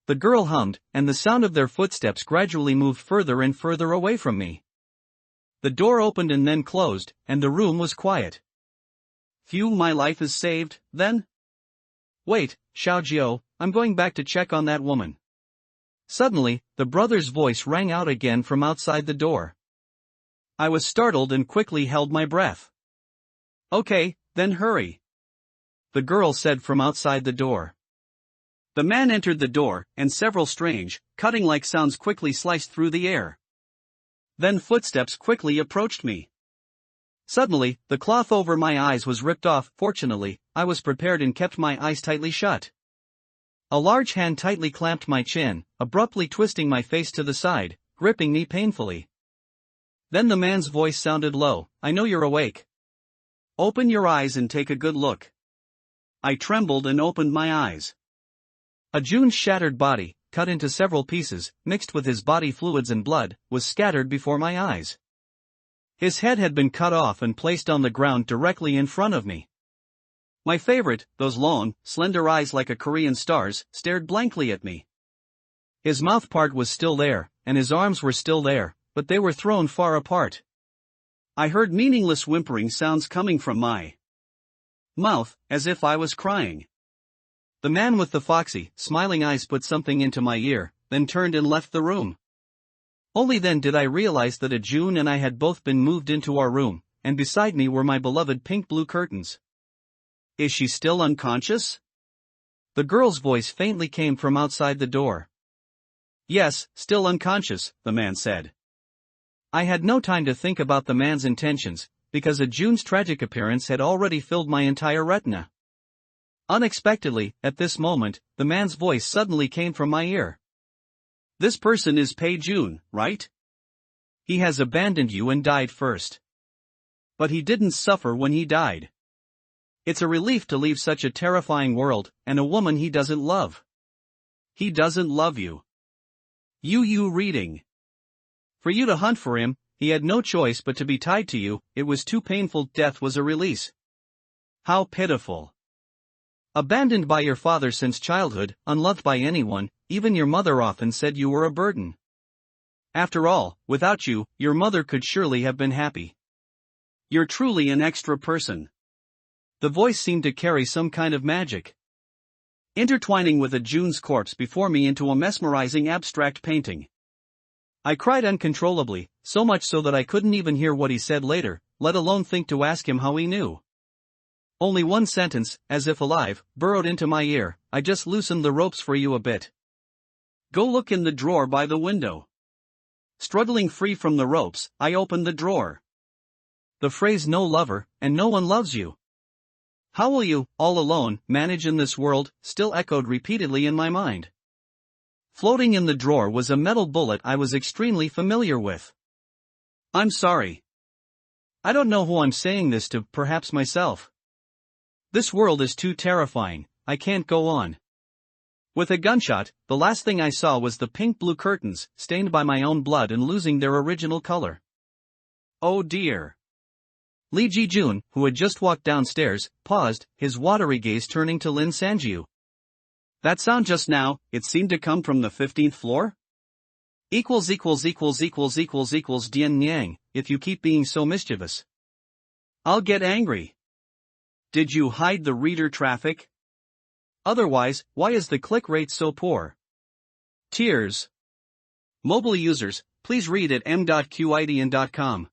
The girl hummed, and the sound of their footsteps gradually moved further and further away from me. The door opened and then closed, and the room was quiet. Phew, my life is saved, then? Wait, Xiaojiao, I'm going back to check on that woman. Suddenly, the brother's voice rang out again from outside the door. I was startled and quickly held my breath. Okay, then hurry, the girl said from outside the door. The man entered the door, and several strange, cutting-like sounds quickly sliced through the air. Then footsteps quickly approached me. Suddenly, the cloth over my eyes was ripped off. Fortunately, I was prepared and kept my eyes tightly shut. A large hand tightly clamped my chin, abruptly twisting my face to the side, gripping me painfully. Then the man's voice sounded low, I know you're awake. Open your eyes and take a good look. I trembled and opened my eyes. Ajun's shattered body, cut into several pieces, mixed with his body fluids and blood, was scattered before my eyes. His head had been cut off and placed on the ground directly in front of me. My favorite, those long, slender eyes like a Korean star's, stared blankly at me. His mouth part was still there, and his arms were still there, but they were thrown far apart. I heard meaningless whimpering sounds coming from my mouth, as if I was crying. The man with the foxy, smiling eyes put something into my ear, then turned and left the room. Only then did I realize that Ajun and I had both been moved into our room, and beside me were my beloved pink-blue curtains. Is she still unconscious? The girl's voice faintly came from outside the door. Yes, still unconscious, the man said. I had no time to think about the man's intentions, because Ajun's tragic appearance had already filled my entire retina. Unexpectedly, at this moment, the man's voice suddenly came from my ear. This person is Pei Jun, right? He has abandoned you and died first. But he didn't suffer when he died. It's a relief to leave such a terrifying world, and a woman he doesn't love. He doesn't love you. You reading. For you to hunt for him, he had no choice but to be tied to you. It was too painful. Death was a release. How pitiful. Abandoned by your father since childhood, unloved by anyone, even your mother often said you were a burden. After all, without you, your mother could surely have been happy. You're truly an extra person. The voice seemed to carry some kind of magic. Intertwining with Ajun's corpse before me into a mesmerizing abstract painting. I cried uncontrollably, so much so that I couldn't even hear what he said later, let alone think to ask him how he knew. Only one sentence, as if alive, burrowed into my ear, I just loosened the ropes for you a bit. Go look in the drawer by the window. Struggling free from the ropes, I opened the drawer. The phrase no lover, and no one loves you. How will you, all alone, manage in this world, still echoed repeatedly in my mind. Floating in the drawer was a metal bullet I was extremely familiar with. I'm sorry. I don't know who I'm saying this to, perhaps myself. This world is too terrifying, I can't go on. With a gunshot, the last thing I saw was the pink-blue curtains, stained by my own blood and losing their original color. Oh dear. Lee Ji-jun, who had just walked downstairs, paused, his watery gaze turning to Lin Sanjiu. That sound just now, it seemed to come from the 15th floor? Dian Nyang, if you keep being so mischievous. I'll get angry. Did you hide the reader traffic? Otherwise, why is the click rate so poor? Tears. Mobile users, please read at m.qidn.com.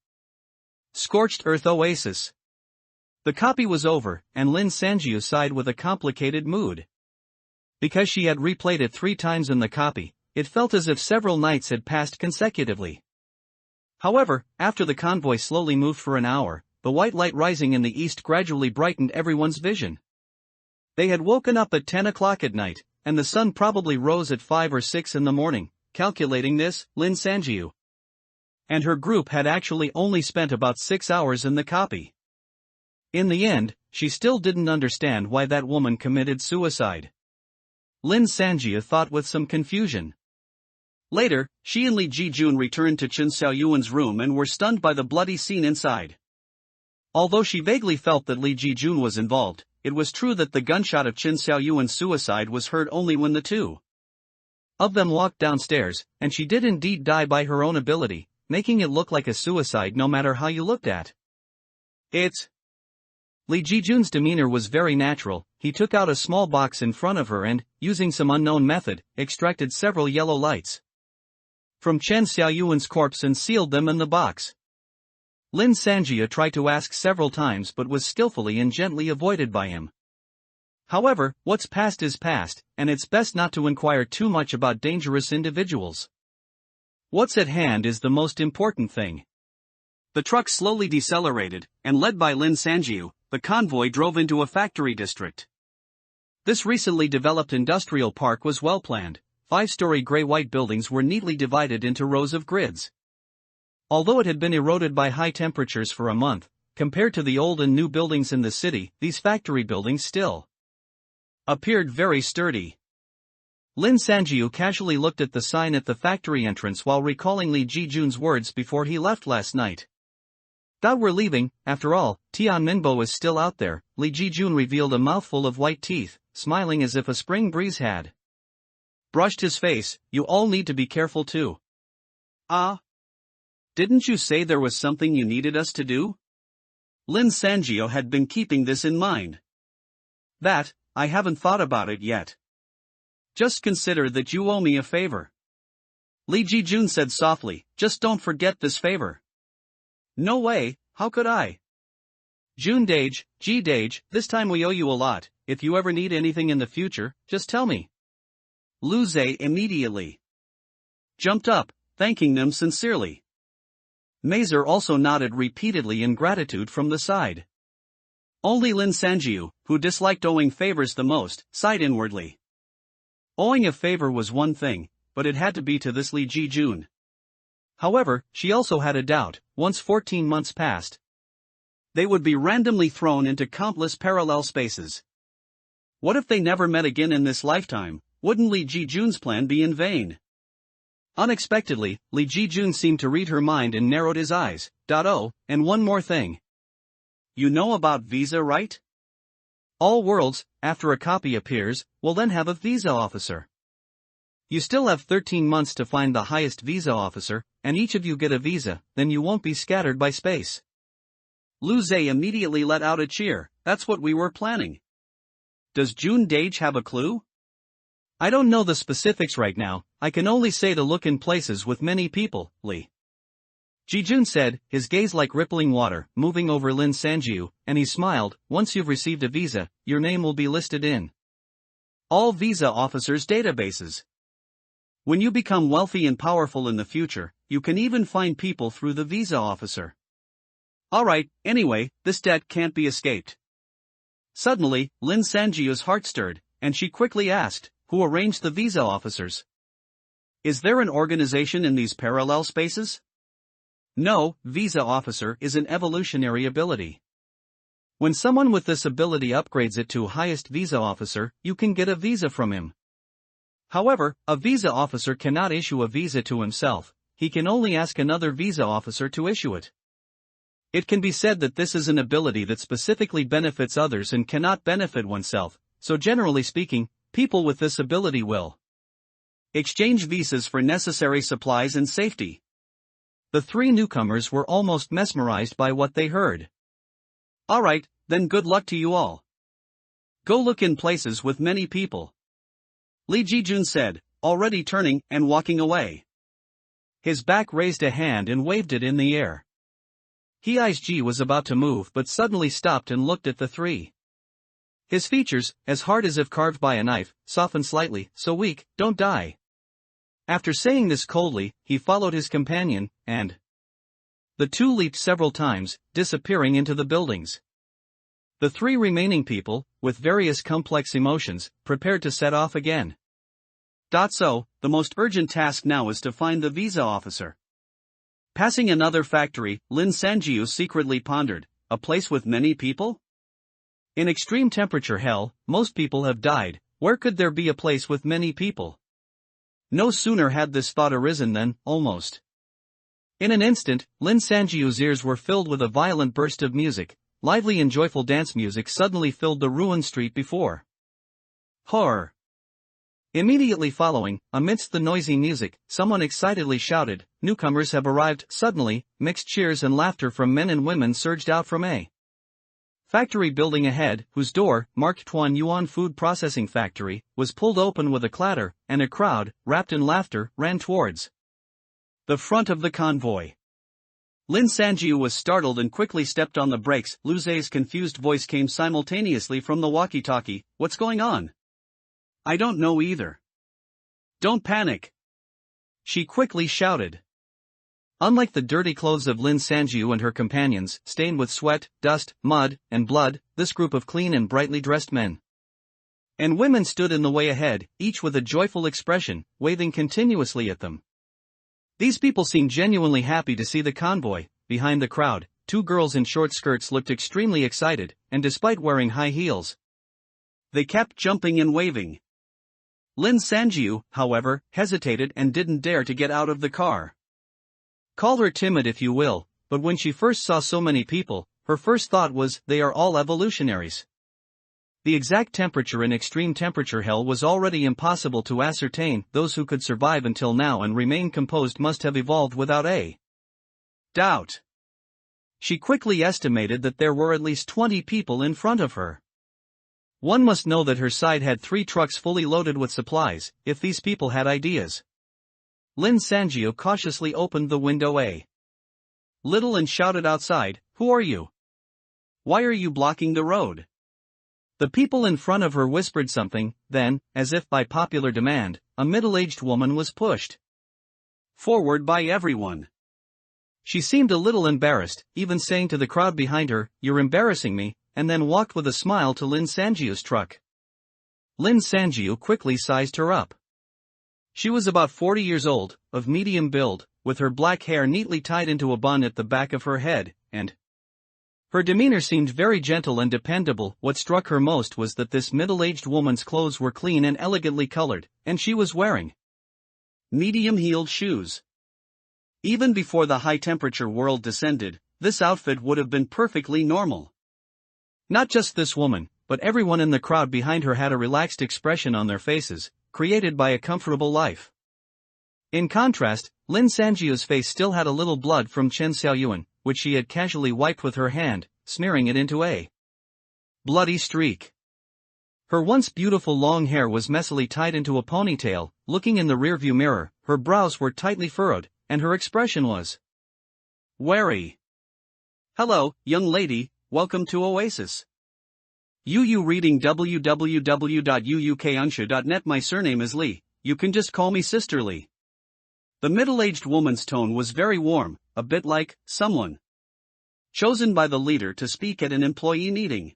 Scorched Earth Oasis. The copy was over, and Lin Sanjiu sighed with a complicated mood. Because she had replayed it 3 times in the copy, it felt as if several nights had passed consecutively. However, after the convoy slowly moved for an hour, the white light rising in the east gradually brightened everyone's vision. They had woken up at 10 o'clock at night, and the sun probably rose at 5 or 6 in the morning. Calculating this, Lin Sanjiu and her group had actually only spent about 6 hours in the copy. In the end, she still didn't understand why that woman committed suicide. Lin Sanjiu thought with some confusion. Later, she and Li Ji-jun returned to Chen Xiaoyuan's room and were stunned by the bloody scene inside. Although she vaguely felt that Li Ji-jun was involved, it was true that the gunshot of Chen Xiaoyuan's suicide was heard only when the two of them walked downstairs, and she did indeed die by her own ability, making it look like a suicide no matter how you looked at it. Lee Ji-jun's demeanor was very natural. He took out a small box in front of her and, using some unknown method, extracted several yellow lights from Chen Xiaoyuan's corpse and sealed them in the box. Lin Sanjia tried to ask several times but was skillfully and gently avoided by him. However, what's past is past, and it's best not to inquire too much about dangerous individuals. What's at hand is the most important thing. The truck slowly decelerated, and led by Lin Sanjiu, the convoy drove into a factory district. This recently developed industrial park was well planned. 5-story gray-white buildings were neatly divided into rows of grids. Although it had been eroded by high temperatures for a month, compared to the old and new buildings in the city, these factory buildings still appeared very sturdy. Lin Sanjiu casually looked at the sign at the factory entrance while recalling Li Ji-jun's words before he left last night. "God, we're leaving, after all, Tian Minbo is still out there." Li Ji-jun revealed a mouthful of white teeth, smiling as if a spring breeze had brushed his face. "You all need to be careful too." "Ah? Didn't you say there was something you needed us to do?" Lin Sanjiu had been keeping this in mind. "That, I haven't thought about it yet. Just consider that you owe me a favor." Li Ji-jun said softly, "Just don't forget this favor." "No way, how could I?" "June Dage, G Dage, this time we owe you a lot. If you ever need anything in the future, just tell me." Lu Zhe immediately jumped up, thanking them sincerely. Mazer also nodded repeatedly in gratitude from the side. Only Lin Sanjiu, who disliked owing favors the most, sighed inwardly. Owing a favor was one thing, but it had to be to this Li Ji-jun. However, she also had a doubt. Once 14 months passed, they would be randomly thrown into countless parallel spaces. What if they never met again in this lifetime? Wouldn't Li Ji-jun's plan be in vain? Unexpectedly, Li Ji-jun seemed to read her mind and narrowed his eyes. Oh, and one more thing. You know about visa, right? All worlds, after a copy appears, will then have a visa officer. You still have 13 months to find the highest visa officer, and each of you get a visa, then you won't be scattered by space. Lu Zhe immediately let out a cheer. That's what we were planning. Does June Dage have a clue? I don't know the specifics right now. I can only say to look in places with many people, Li Ji-jun said, his gaze like rippling water, moving over Lin Sanjiu, and he smiled. Once you've received a visa, your name will be listed in all visa officers' databases. When you become wealthy and powerful in the future, you can even find people through the visa officer. Alright, anyway, this debt can't be escaped. Suddenly, Lin Sanjiu's heart stirred, and she quickly asked, who arranged the visa officers? Is there an organization in these parallel spaces? No, visa officer is an evolutionary ability. When someone with this ability upgrades it to highest visa officer, you can get a visa from him. However, a visa officer cannot issue a visa to himself. He can only ask another visa officer to issue it. It can be said that this is an ability that specifically benefits others and cannot benefit oneself, so generally speaking, people with this ability will exchange visas for necessary supplies and safety. The three newcomers were almost mesmerized by what they heard. Alright, then good luck to you all. Go look in places with many people. Li Ji-jun said, already turning and walking away. His back raised a hand and waved it in the air. Ji was about to move but suddenly stopped and looked at the three. His features, as hard as if carved by a knife, softened slightly. So weak, don't die. After saying this coldly, he followed his companion, and the two leaped several times, disappearing into the buildings. The three remaining people, with various complex emotions, prepared to set off again. So, the most urgent task now is to find the visa officer. Passing another factory, Lin Sanjiu secretly pondered, a place with many people? In extreme temperature hell, most people have died. Where could there be a place with many people? No sooner had this thought arisen than, almost in an instant, Lin Sanjiu's ears were filled with a violent burst of music. Lively and joyful dance music suddenly filled the ruined street before. Horror! Immediately following, amidst the noisy music, someone excitedly shouted, newcomers have arrived. Suddenly, mixed cheers and laughter from men and women surged out from a Factory building ahead, whose door, marked Tuan Yuan Food Processing Factory, was pulled open with a clatter, and a crowd, wrapped in laughter, ran towards the front of the convoy. Lin Sanjiu was startled and quickly stepped on the brakes. Lu Zei's confused voice came simultaneously from the walkie-talkie. "What's going on?" "I don't know either." "Don't panic," she quickly shouted. Unlike the dirty clothes of Lin Sanjiu and her companions, stained with sweat, dust, mud, and blood, this group of clean and brightly dressed men and women stood in the way ahead, each with a joyful expression, waving continuously at them. These people seemed genuinely happy to see the convoy. Behind the crowd, two girls in short skirts looked extremely excited, and despite wearing high heels, they kept jumping and waving. Lin Sanjiu, however, hesitated and didn't dare to get out of the car. Call her timid if you will, but when she first saw so many people, her first thought was, they are all evolutionaries. The exact temperature in extreme temperature hell was already impossible to ascertain. Those who could survive until now and remain composed must have evolved without a doubt. She quickly estimated that there were at least 20 people in front of her. One must know that her side had 3 trucks fully loaded with supplies, if these people had ideas. Lin Sanjiu cautiously opened the window a little and shouted outside, "Who are you? Why are you blocking the road?" The people in front of her whispered something, then, as if by popular demand, a middle-aged woman was pushed forward by everyone. She seemed a little embarrassed, even saying to the crowd behind her, "You're embarrassing me," and then walked with a smile to Lin Sanjiu's truck. Lin Sanjiu quickly sized her up. She was about 40 years old, of medium build, with her black hair neatly tied into a bun at the back of her head, and her demeanor seemed very gentle and dependable. What struck her most was that this middle-aged woman's clothes were clean and elegantly colored, and she was wearing medium-heeled shoes. Even before the high-temperature world descended, this outfit would have been perfectly normal. Not just this woman, but everyone in the crowd behind her had a relaxed expression on their faces, created by a comfortable life. In contrast, Lin Sanjiu's face still had a little blood from Chen Xiaoyuan, which she had casually wiped with her hand, smearing it into a bloody streak. Her once beautiful long hair was messily tied into a ponytail. Looking in the rearview mirror, her brows were tightly furrowed, and her expression was wary. "Hello, young lady, welcome to Oasis. You reading www.uukansha.net. My surname is Lee, you can just call me Sister Lee." The middle-aged woman's tone was very warm, a bit like someone chosen by the leader to speak at an employee meeting.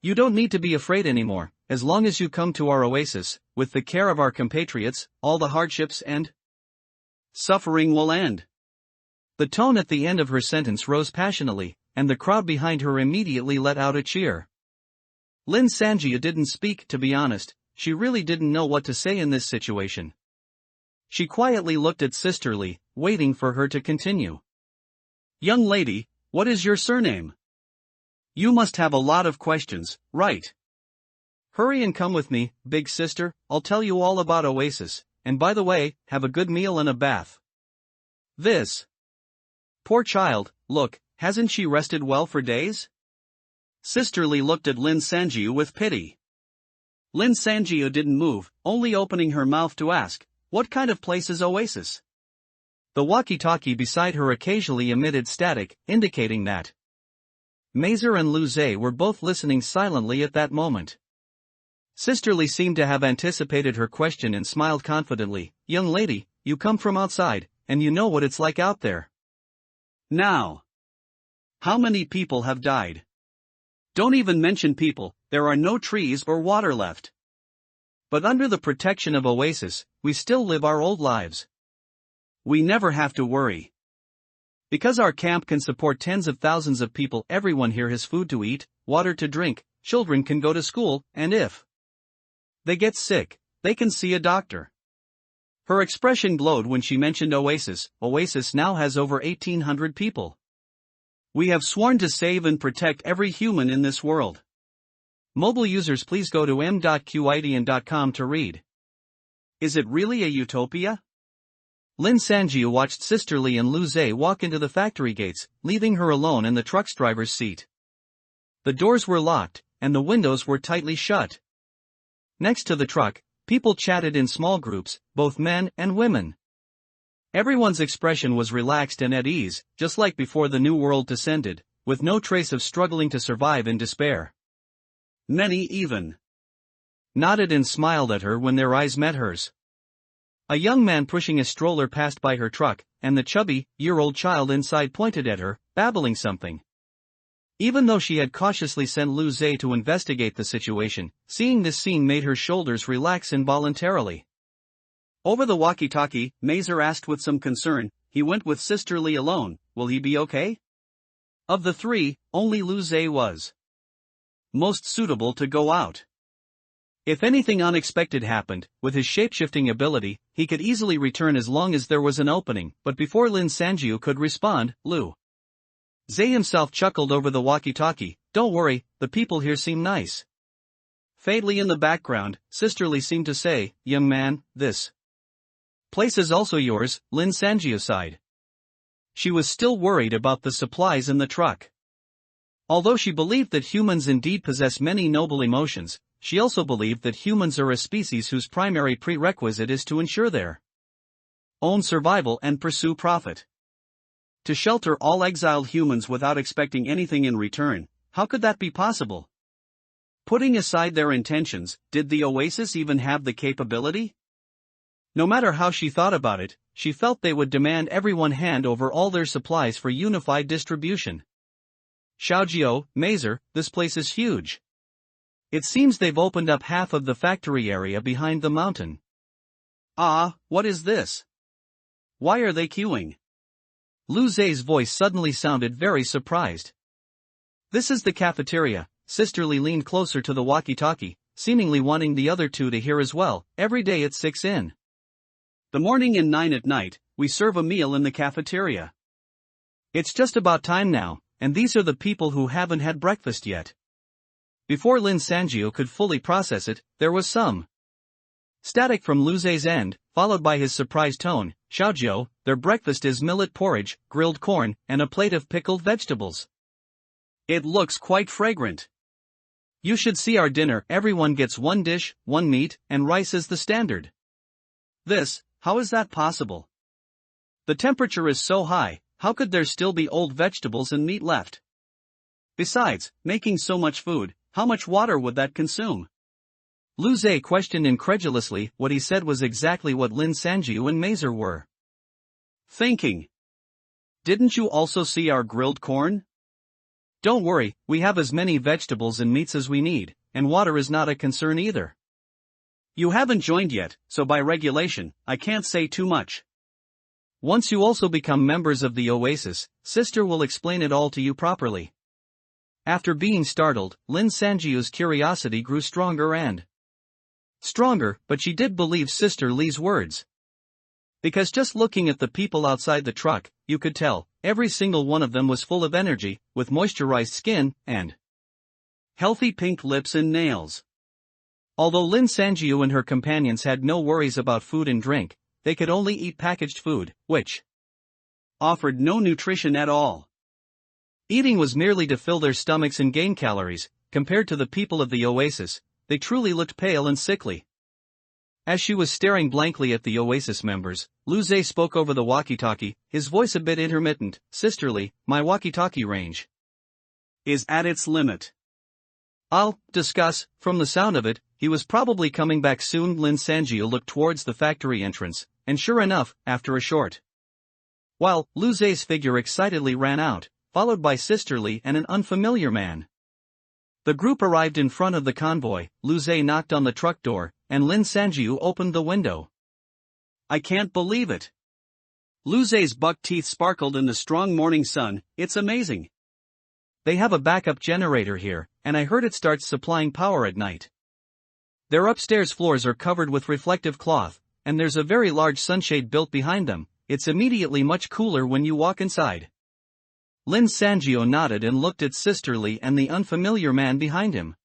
"You don't need to be afraid anymore, as long as you come to our oasis, with the care of our compatriots, all the hardships and suffering will end." The tone at the end of her sentence rose passionately, and the crowd behind her immediately let out a cheer. Lin Sanjiu didn't speak. To be honest, she really didn't know what to say in this situation. She quietly looked at Sister Lee, waiting for her to continue. "Young lady, what is your surname? You must have a lot of questions, right? Hurry and come with me, big sister, I'll tell you all about Oasis, and by the way, have a good meal and a bath." This poor child, look, hasn't she rested well for days? Sister Lee looked at Lin Sanjiu with pity. Lin Sanjiu didn't move, only opening her mouth to ask, "What kind of place is Oasis?" The walkie-talkie beside her occasionally emitted static, indicating that Mazer and Lu Zei were both listening silently at that moment. Sister Lee seemed to have anticipated her question and smiled confidently. "Young lady, you come from outside, and you know what it's like out there. Now, how many people have died? Don't even mention people, there are no trees or water left. But under the protection of Oasis, we still live our old lives. We never have to worry. Because our camp can support tens of thousands of people, everyone here has food to eat, water to drink, children can go to school, and if they get sick, they can see a doctor." Her expression glowed when she mentioned Oasis. Oasis now has over 1,800 people. We have sworn to save and protect every human in this world. Mobile users, please go to m.qidian.com to read. Is it really a utopia? Lin Sanjiu watched Sister Lee and Lu Zei walk into the factory gates, leaving her alone in the truck's driver's seat. The doors were locked, and the windows were tightly shut. Next to the truck, people chatted in small groups, both men and women. Everyone's expression was relaxed and at ease, just like before the new world descended, with no trace of struggling to survive in despair. Many even nodded and smiled at her when their eyes met hers. A young man pushing a stroller passed by her truck, and the chubby, year-old child inside pointed at her, babbling something. Even though she had cautiously sent Lu Zhe to investigate the situation, seeing this scene made her shoulders relax involuntarily. Over the walkie-talkie, Mazer asked with some concern, "He went with Sister Li alone, will he be okay?" Of the three, only Lu Zhe was most suitable to go out. If anything unexpected happened, with his shape-shifting ability, he could easily return as long as there was an opening, but before Lin Sanjiu could respond, Lu Zhe himself chuckled over the walkie-talkie, "Don't worry, the people here seem nice." Faintly in the background, Sister Li seemed to say, "Young man, this place is also yours," Lin Sanjiu sighed. She was still worried about the supplies in the truck. Although she believed that humans indeed possess many noble emotions, she also believed that humans are a species whose primary prerequisite is to ensure their own survival and pursue profit. To shelter all exiled humans without expecting anything in return, how could that be possible? Putting aside their intentions, did the Oasis even have the capability? No matter how she thought about it, she felt they would demand everyone hand over all their supplies for unified distribution. "Xiaojiu, Mazer, this place is huge. It seems they've opened up half of the factory area behind the mountain." "Ah, what is this? Why are they queuing?" Lu Zhe's voice suddenly sounded very surprised. "This is the cafeteria." Sister Li leaned closer to the walkie-talkie, seemingly wanting the other two to hear as well. "Every day at 6 in the morning and 9 at night, we serve a meal in the cafeteria. It's just about time now, and these are the people who haven't had breakfast yet." Before Lin Sanjiu could fully process it, there was some static from Lu Zhe's end, followed by his surprised tone, "Xiaojiu, their breakfast is millet porridge, grilled corn, and a plate of pickled vegetables. It looks quite fragrant." "You should see our dinner. Everyone gets one dish, one meat, and rice as the standard." How is that possible? The temperature is so high, how could there still be old vegetables and meat left? Besides, making so much food, how much water would that consume? Lu Zhe questioned incredulously. What he said was exactly what Lin Sanjiu and Mazer were thinking. "Didn't you also see our grilled corn?" "Don't worry, we have as many vegetables and meats as we need, and water is not a concern either." "You haven't joined yet, so by regulation, I can't say too much." "Once you also become members of the Oasis, Sister will explain it all to you properly." After being startled, Lin Sanjiu's curiosity grew stronger and stronger, but she did believe Sister Li's words. Because just looking at the people outside the truck, you could tell, every single one of them was full of energy, with moisturized skin, and healthy pink lips and nails. Although Lin Sanjiu and her companions had no worries about food and drink, they could only eat packaged food, which offered no nutrition at all. Eating was merely to fill their stomachs and gain calories. Compared to the people of the Oasis, they truly looked pale and sickly. As she was staring blankly at the Oasis members, Lu Zhe spoke over the walkie-talkie, his voice a bit intermittent. "Sister Li, my walkie-talkie range is at its limit. I'll discuss." From the sound of it, he was probably coming back soon. Lin Sanjiu looked towards the factory entrance, and sure enough, after a short while, Lu Zhe's figure excitedly ran out, followed by Sister Li and an unfamiliar man. The group arrived in front of the convoy. Lu Zhe knocked on the truck door, and Lin Sanjiu opened the window. "I can't believe it." Lu Zhe's buck teeth sparkled in the strong morning sun. "It's amazing. They have a backup generator here, and I heard it starts supplying power at night. Their upstairs floors are covered with reflective cloth, and there's a very large sunshade built behind them. It's immediately much cooler when you walk inside." Lin Sanjiu nodded and looked at Sister Li and the unfamiliar man behind him.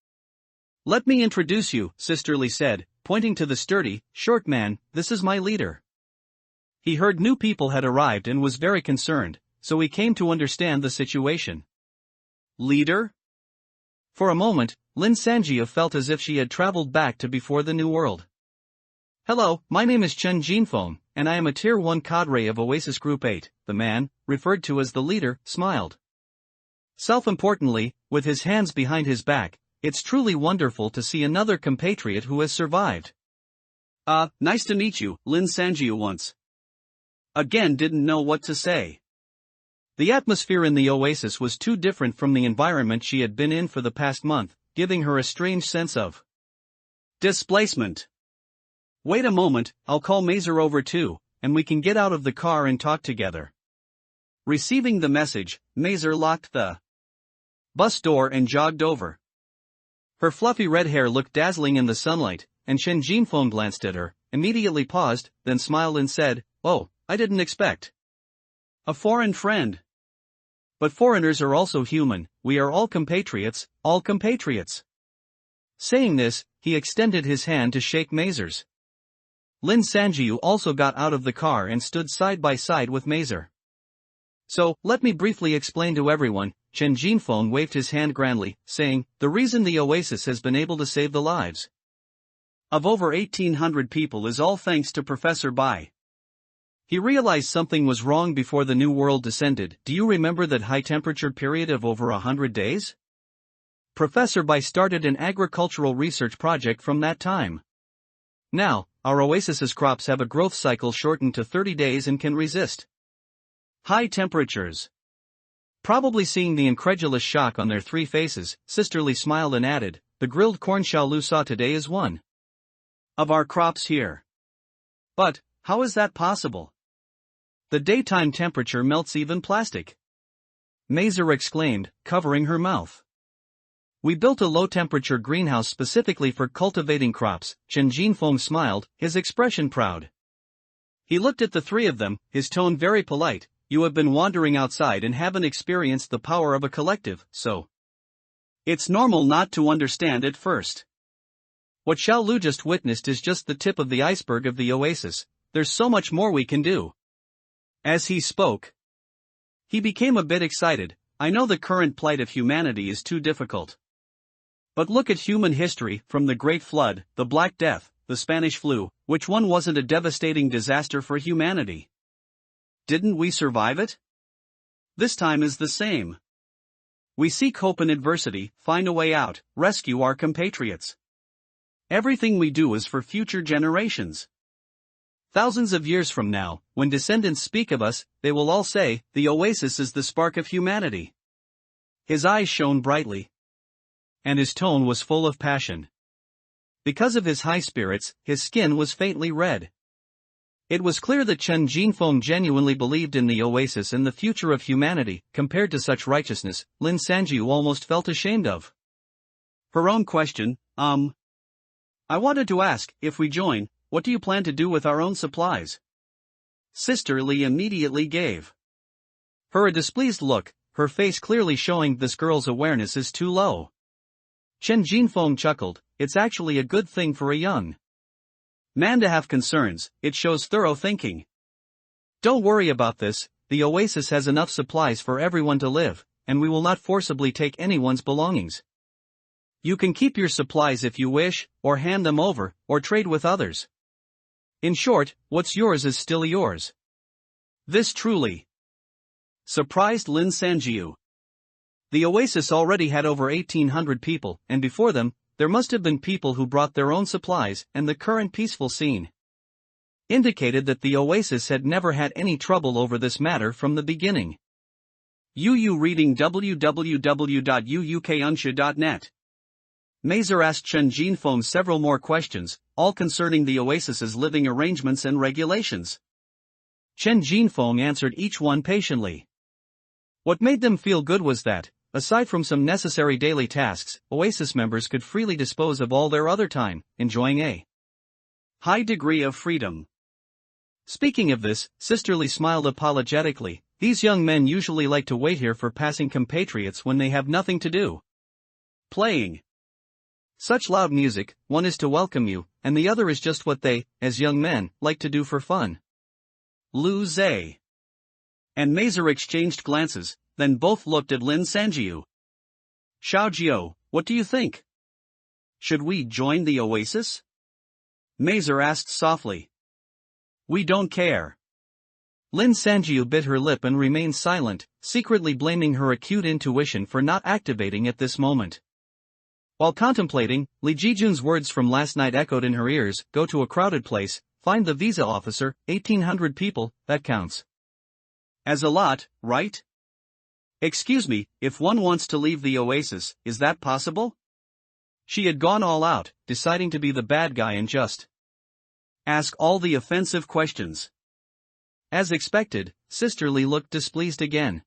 "Let me introduce you," Sister Li said, pointing to the sturdy, short man. "This is my leader." He heard new people had arrived and was very concerned, so he came to understand the situation. "Leader?" For a moment, Lin Sanjia felt as if she had traveled back to before the New World. Hello, my name is Chen Jinfeng, and I am a Tier 1 cadre of Oasis Group 8, the man, referred to as the leader, smiled. Self-importantly, with his hands behind his back, it's truly wonderful to see another compatriot who has survived. Nice to meet you, Lin Sanjia once. Again didn't know what to say. The atmosphere in the oasis was too different from the environment she had been in for the past month, giving her a strange sense of displacement. Wait a moment, I'll call Mazer over too, and we can get out of the car and talk together. Receiving the message, Mazer locked the bus door and jogged over. Her fluffy red hair looked dazzling in the sunlight, and Chen Jinfeng glanced at her, immediately paused, then smiled and said, "Oh, I didn't expect a foreign friend. But foreigners are also human, we are all compatriots, all compatriots." Saying this, he extended his hand to shake Mazer's. Lin Sanjiu also got out of the car and stood side by side with Mazer. So, let me briefly explain to everyone, Chen Jinfeng waved his hand grandly, saying, the reason the oasis has been able to save the lives of over 1,800 people is all thanks to Professor Bai. He realized something was wrong before the New World descended. Do you remember that high-temperature period of over 100 days? Professor Bai started an agricultural research project from that time. Now, our oasis's crops have a growth cycle shortened to 30 days and can resist high temperatures. Probably seeing the incredulous shock on their three faces, Sisterly smiled and added, the grilled corn Xiaolu saw today is one of our crops here. But, how is that possible? The daytime temperature melts even plastic. Mazer exclaimed, covering her mouth. We built a low-temperature greenhouse specifically for cultivating crops. Chen Jinfeng smiled, his expression proud. He looked at the three of them, his tone very polite. You have been wandering outside and haven't experienced the power of a collective, so it's normal not to understand at first. What Xiaolu just witnessed is just the tip of the iceberg of the oasis. There's so much more we can do. As he spoke, he became a bit excited. I know the current plight of humanity is too difficult. But look at human history, from the Great Flood, the Black Death, the Spanish flu, which one wasn't a devastating disaster for humanity? Didn't we survive it? This time is the same. We seek hope in adversity, find a way out, rescue our compatriots. Everything we do is for future generations. Thousands of years from now, when descendants speak of us, they will all say, the oasis is the spark of humanity. His eyes shone brightly, and his tone was full of passion. Because of his high spirits, his skin was faintly red. It was clear that Chen Jinfeng genuinely believed in the oasis and the future of humanity. Compared to such righteousness, Lin Sanjiu almost felt ashamed of her own question. I wanted to ask, if we join, what do you plan to do with our own supplies? Sister Li immediately gave her a displeased look, her face clearly showing this girl's awareness is too low. Chen Jinfeng chuckled, it's actually a good thing for a young man to have concerns, it shows thorough thinking. Don't worry about this, the oasis has enough supplies for everyone to live, and we will not forcibly take anyone's belongings. You can keep your supplies if you wish, or hand them over, or trade with others. In short, what's yours is still yours. This truly surprised Lin Sanjiu. The oasis already had over 1,800 people, and before them, there must have been people who brought their own supplies, and the current peaceful scene indicated that the oasis had never had any trouble over this matter from the beginning. UU reading www.uukunsha.net. Mazer asked Chen Jinfeng several more questions, all concerning the oasis's living arrangements and regulations. Chen Jinfeng answered each one patiently. What made them feel good was that, aside from some necessary daily tasks, oasis members could freely dispose of all their other time, enjoying a high degree of freedom. Speaking of this, Sisterly smiled apologetically. These young men usually like to wait here for passing compatriots when they have nothing to do. Playing such loud music, one is to welcome you, and the other is just what they, as young men, like to do for fun. Lu Zhe and Mazer exchanged glances, then both looked at Lin Sanjiu. Xiaojiu, what do you think? Should we join the oasis? Mazer asked softly. We don't care. Lin Sanjiu bit her lip and remained silent, secretly blaming her acute intuition for not activating at this moment. While contemplating, Li Jijun's words from last night echoed in her ears: go to a crowded place, find the visa officer, 1,800 people, that counts. As a lot, right? Excuse me, if one wants to leave the oasis, is that possible? She had gone all out, deciding to be the bad guy and just ask all the offensive questions. As expected, Sister Li looked displeased again.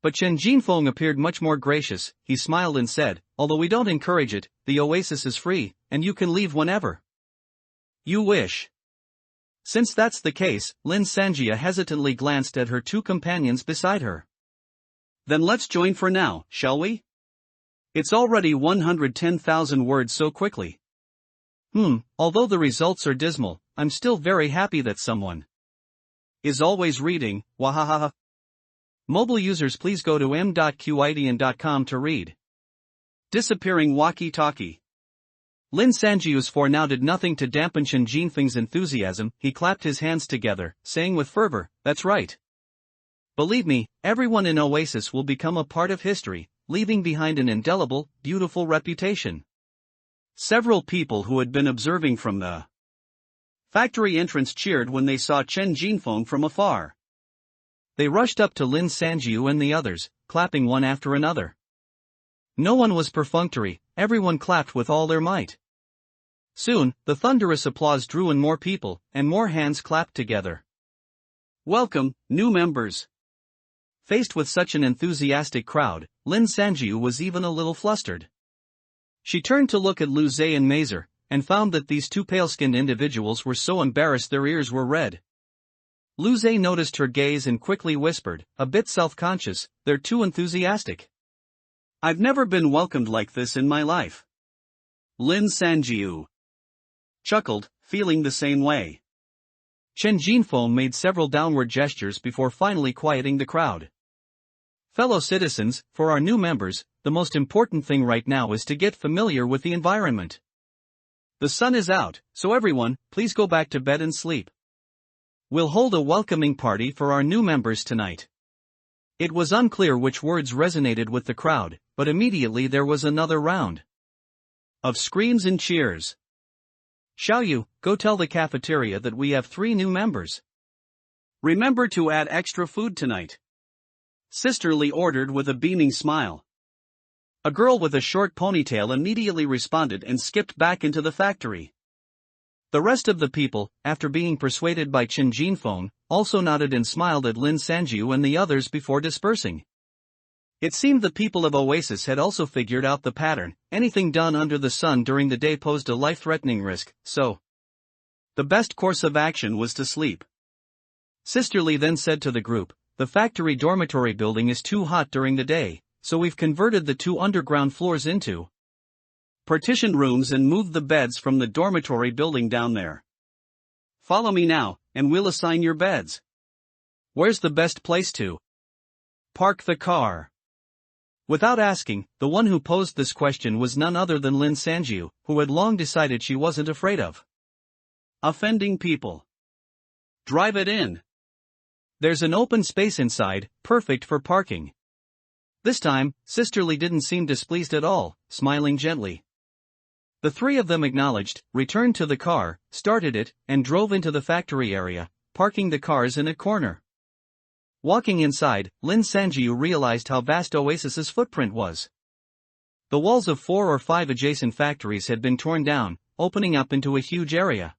But Chen Jinfeng appeared much more gracious. He smiled and said, although we don't encourage it, the oasis is free, and you can leave whenever you wish. Since that's the case, Lin Sanjia hesitantly glanced at her two companions beside her. Then let's join for now, shall we? It's already 110,000 words so quickly. Although the results are dismal, I'm still very happy that someone is always reading, wahahaha. Mobile users please go to m.qidn.com to read. Disappearing walkie-talkie. Lin Sanjiu's for now did nothing to dampen Chen Jinfeng's enthusiasm. He clapped his hands together, saying with fervor, that's right. Believe me, everyone in Oasis will become a part of history, leaving behind an indelible, beautiful reputation. Several people who had been observing from the factory entrance cheered when they saw Chen Jinfeng from afar. They rushed up to Lin Sanjiu and the others, clapping one after another. No one was perfunctory, everyone clapped with all their might. Soon, the thunderous applause drew in more people, and more hands clapped together. Welcome, new members. Faced with such an enthusiastic crowd, Lin Sanjiu was even a little flustered. She turned to look at Lu Zhe and Mazer, and found that these two pale-skinned individuals were so embarrassed their ears were red. Lu Zhe noticed her gaze and quickly whispered, a bit self-conscious, they're too enthusiastic. I've never been welcomed like this in my life. Lin Sanjiu chuckled, feeling the same way. Chen Jinfeng made several downward gestures before finally quieting the crowd. Fellow citizens, for our new members, the most important thing right now is to get familiar with the environment. The sun is out, so everyone, please go back to bed and sleep. We'll hold a welcoming party for our new members tonight. It was unclear which words resonated with the crowd, but immediately there was another round of screams and cheers. Xiaoyu, go tell the cafeteria that we have 3 new members. Remember to add extra food tonight. Sister Li ordered with a beaming smile. A girl with a short ponytail immediately responded and skipped back into the factory. The rest of the people, after being persuaded by Chen Jinfeng, also nodded and smiled at Lin Sanjiu and the others before dispersing. It seemed the people of Oasis had also figured out the pattern. Anything done under the sun during the day posed a life-threatening risk, so the best course of action was to sleep. Sister Li then said to the group, the factory dormitory building is too hot during the day, so we've converted the 2 underground floors into partitioned rooms and moved the beds from the dormitory building down there. Follow me now, and we'll assign your beds. Where's the best place to park the car? Without asking, the one who posed this question was none other than Lin Sanjiu, who had long decided she wasn't afraid of offending people. Drive it in. There's an open space inside, perfect for parking. This time, Sister Li didn't seem displeased at all, smiling gently. The 3 of them acknowledged, returned to the car, started it, and drove into the factory area, parking the cars in a corner. Walking inside, Lin Sanjiu realized how vast Oasis's footprint was. The walls of 4 or 5 adjacent factories had been torn down, opening up into a huge area.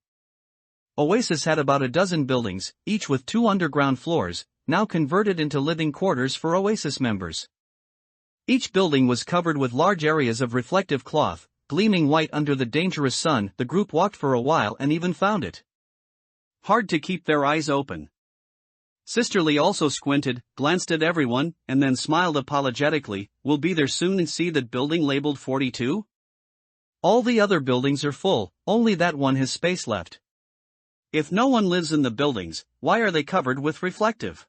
Oasis had about a dozen buildings, each with 2 underground floors, now converted into living quarters for Oasis members. Each building was covered with large areas of reflective cloth, gleaming white under the dangerous sun. The group walked for a while and even found it hard to keep their eyes open. Sister Li also squinted, glanced at everyone, and then smiled apologetically. We'll be there soon and see that building labeled 42? All the other buildings are full, only that one has space left. If no one lives in the buildings, why are they covered with reflective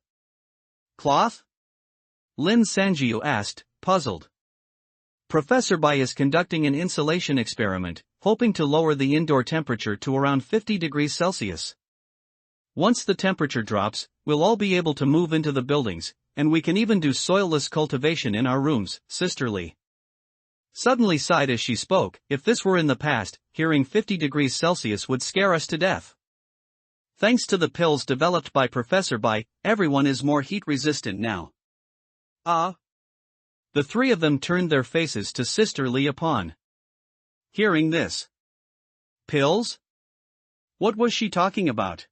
cloth? Lin Sanjiu asked, puzzled. Professor Bai is conducting an insulation experiment, hoping to lower the indoor temperature to around 50 degrees Celsius. Once the temperature drops, we'll all be able to move into the buildings, and we can even do soilless cultivation in our rooms, Sister Lee suddenly sighed as she spoke. If this were in the past, hearing 50 degrees Celsius would scare us to death. Thanks to the pills developed by Professor Bai, everyone is more heat-resistant now. The three of them turned their faces to Sister Lee upon hearing this. Pills? What was she talking about?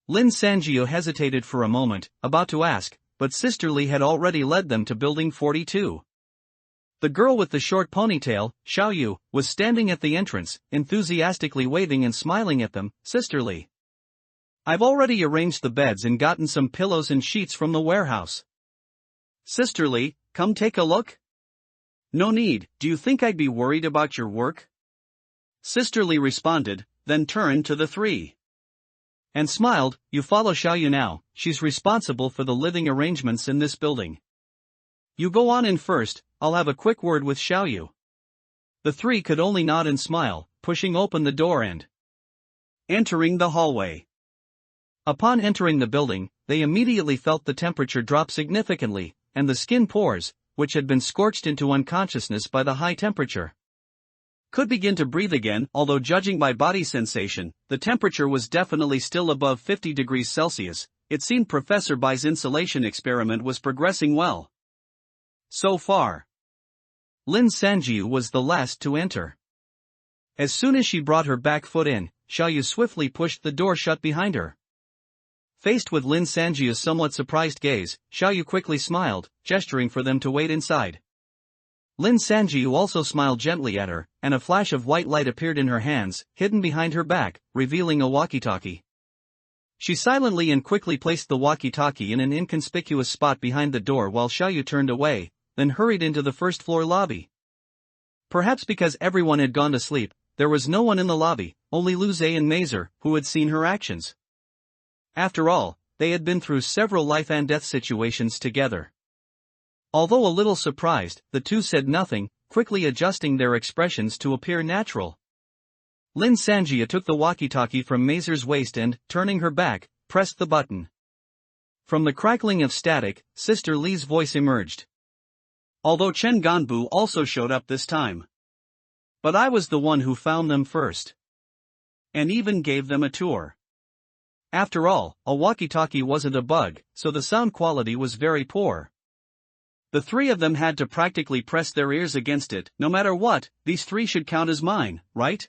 Lin Sanjiu hesitated for a moment, about to ask, but Sister Lee had already led them to Building 42. The girl with the short ponytail, Xiaoyu, was standing at the entrance, enthusiastically waving and smiling at them. Sister Lee, I've already arranged the beds and gotten some pillows and sheets from the warehouse. Sister Lee, come take a look? No need. Do you think I'd be worried about your work? Sister Lee responded, then turned to the three and smiled. You follow Xiaoyu now, she's responsible for the living arrangements in this building. You go on in first, I'll have a quick word with Xiaoyu. The three could only nod and smile, pushing open the door and entering the hallway. Upon entering the building, they immediately felt the temperature drop significantly, and the skin pores, which had been scorched into unconsciousness by the high temperature, could begin to breathe again. Although judging by body sensation, the temperature was definitely still above 50 degrees Celsius, it seemed Professor Bai's insulation experiment was progressing well. So far, Lin Sanjiu was the last to enter. As soon as she brought her back foot in, Xiaoyu swiftly pushed the door shut behind her. Faced with Lin Sanjiu's somewhat surprised gaze, Xiaoyu quickly smiled, gesturing for them to wait inside. Lin Sanjiu also smiled gently at her, and a flash of white light appeared in her hands, hidden behind her back, revealing a walkie-talkie. She silently and quickly placed the walkie-talkie in an inconspicuous spot behind the door while Xiaoyu turned away, then hurried into the first-floor lobby. Perhaps because everyone had gone to sleep, there was no one in the lobby, only Lu Zhe and Mazer, who had seen her actions. After all, they had been through several life-and-death situations together. Although a little surprised, the two said nothing, quickly adjusting their expressions to appear natural. Lin Sanjia took the walkie-talkie from Mazer's waist and, turning her back, pressed the button. From the crackling of static, Sister Lee's voice emerged. Although Chen Ganbu also showed up this time. But I was the one who found them first. And even gave them a tour. After all, a walkie-talkie wasn't a bug, so the sound quality was very poor. The three of them had to practically press their ears against it. No matter what, these three should count as mine, right?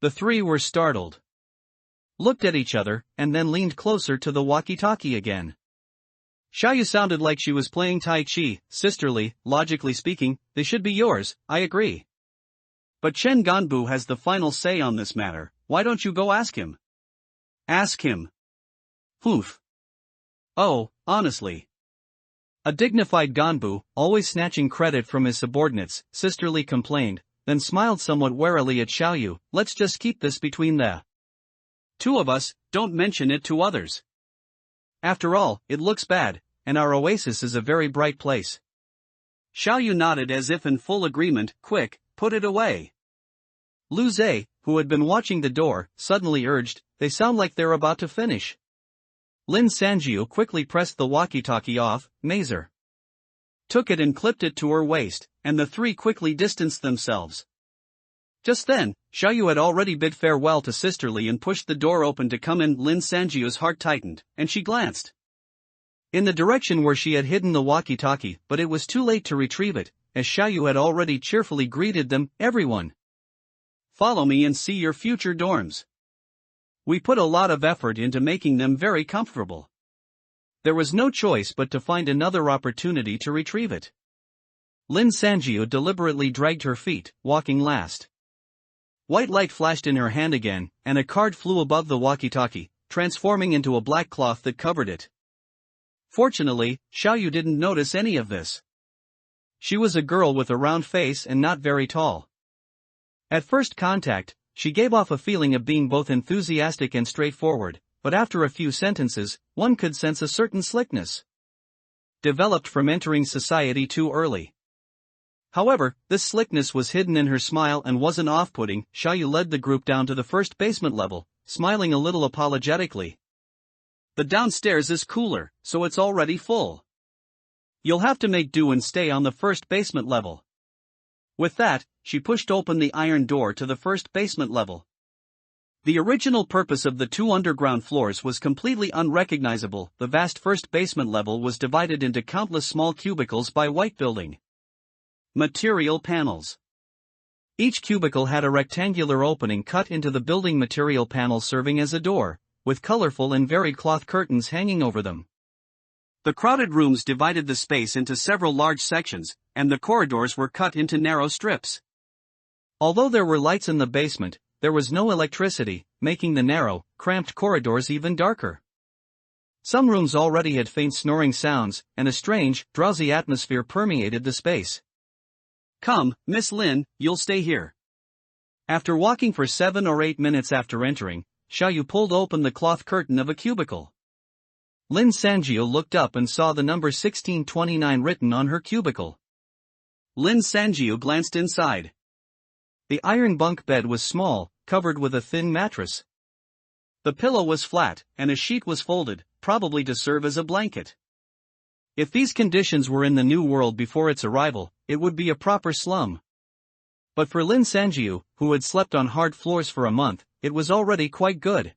The three were startled, looked at each other, and then leaned closer to the walkie-talkie again. Xiaoyu sounded like she was playing Tai Chi. Sister Lee, logically speaking, they should be yours, I agree. But Chen Ganbu has the final say on this matter. Why don't you go ask him? Ask him. Oof. Oh, honestly. A dignified Ganbu, always snatching credit from his subordinates, Sister Lee complained, then smiled somewhat warily at Xiaoyu. Let's just keep this between the two of us, don't mention it to others. After all, it looks bad, and our oasis is a very bright place. Xiaoyu nodded as if in full agreement. Quick, put it away. Lu Zhe, who had been watching the door, suddenly urged, they sound like they're about to finish. Lin Sanjiu quickly pressed the walkie-talkie off. Mazer took it and clipped it to her waist, and the three quickly distanced themselves. Just then, Xiaoyu had already bid farewell to Sister Lee and pushed the door open to come in. Lin Sanjiu's heart tightened, and she glanced in the direction where she had hidden the walkie-talkie, but it was too late to retrieve it, as Xiaoyu had already cheerfully greeted them. Everyone, follow me and see your future dorms. We put a lot of effort into making them very comfortable. There was no choice but to find another opportunity to retrieve it. Lin Sanjiu deliberately dragged her feet, walking last. White light flashed in her hand again, and a card flew above the walkie-talkie, transforming into a black cloth that covered it. Fortunately, Xiaoyu didn't notice any of this. She was a girl with a round face and not very tall. At first contact, she gave off a feeling of being both enthusiastic and straightforward, but after a few sentences, one could sense a certain slickness, developed from entering society too early. However, this slickness was hidden in her smile and wasn't off-putting. Xiaoyu led the group down to the first basement level, smiling a little apologetically. The downstairs is cooler, so it's already full. You'll have to make do and stay on the first basement level. With that, she pushed open the iron door to the first basement level. The original purpose of the two underground floors was completely unrecognizable. The vast first basement level was divided into countless small cubicles by white building material panels. Each cubicle had a rectangular opening cut into the building material panel serving as a door, with colorful and varied cloth curtains hanging over them. The crowded rooms divided the space into several large sections, and the corridors were cut into narrow strips. Although there were lights in the basement, there was no electricity, making the narrow, cramped corridors even darker. Some rooms already had faint snoring sounds, and a strange, drowsy atmosphere permeated the space. Come, Miss Lin, you'll stay here. After walking for 7 or 8 minutes after entering, Xiaoyu pulled open the cloth curtain of a cubicle. Lin Sanjiu looked up and saw the number 1629 written on her cubicle. Lin Sanjiu glanced inside. The iron bunk bed was small, covered with a thin mattress. The pillow was flat, and a sheet was folded, probably to serve as a blanket. If these conditions were in the New World before its arrival, it would be a proper slum. But for Lin Sanjiu, who had slept on hard floors for a month, it was already quite good.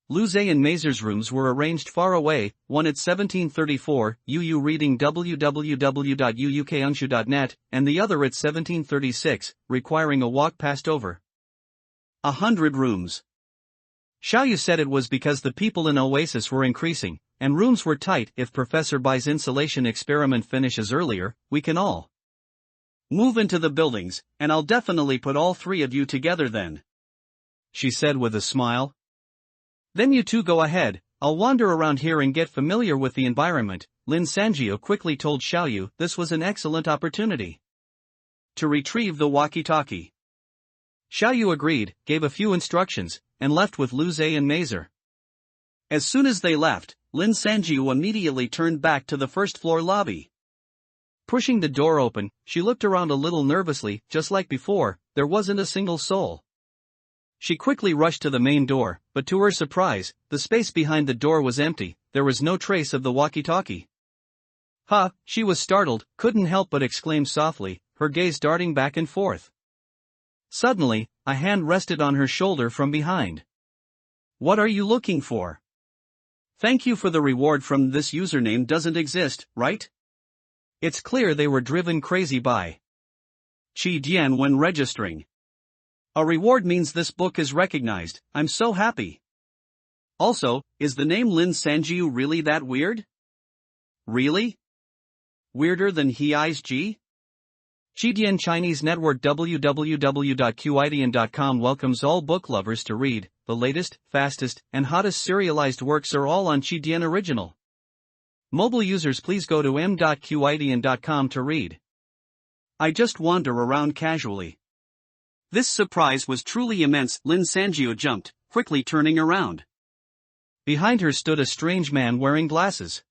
Lu Zhe and Mazer's rooms were arranged far away, one at 1734, Yu reading www.uukanshu.net, and the other at 1736, requiring a walk past over 100 rooms. Xiaoyu said it was because the people in Oasis were increasing, and rooms were tight. If Professor Bai's insulation experiment finishes earlier, we can all move into the buildings, and I'll definitely put all three of you together then, she said with a smile. Then you two go ahead, I'll wander around here and get familiar with the environment. Lin Sanjiu quickly told Xiaoyu this was an excellent opportunity to retrieve the walkie-talkie. Xiaoyu agreed, gave a few instructions, and left with Lu Zhe and Mazer. As soon as they left, Lin Sanjiu immediately turned back to the first-floor lobby. Pushing the door open, she looked around a little nervously. Just like before, there wasn't a single soul. She quickly rushed to the main door, but to her surprise, the space behind the door was empty. There was no trace of the walkie-talkie. Ha! She was startled, couldn't help but exclaim softly, her gaze darting back and forth. Suddenly, a hand rested on her shoulder from behind. What are you looking for? Thank you for the reward from this username doesn't exist, right? It's clear they were driven crazy by Qi Dian when registering. A reward means this book is recognized. I'm so happy. Also, is the name Lin Sanjiu really that weird? Really? Weirder than Hei's G? Qidian Chinese Network. www.qidian.com welcomes all book lovers to read. The latest, fastest, and hottest serialized works are all on Qidian Original. Mobile users, please go to m.qidian.com to read. I just wander around casually. This surprise was truly immense. Lin Sanjiu jumped, quickly turning around. Behind her stood a strange man wearing glasses.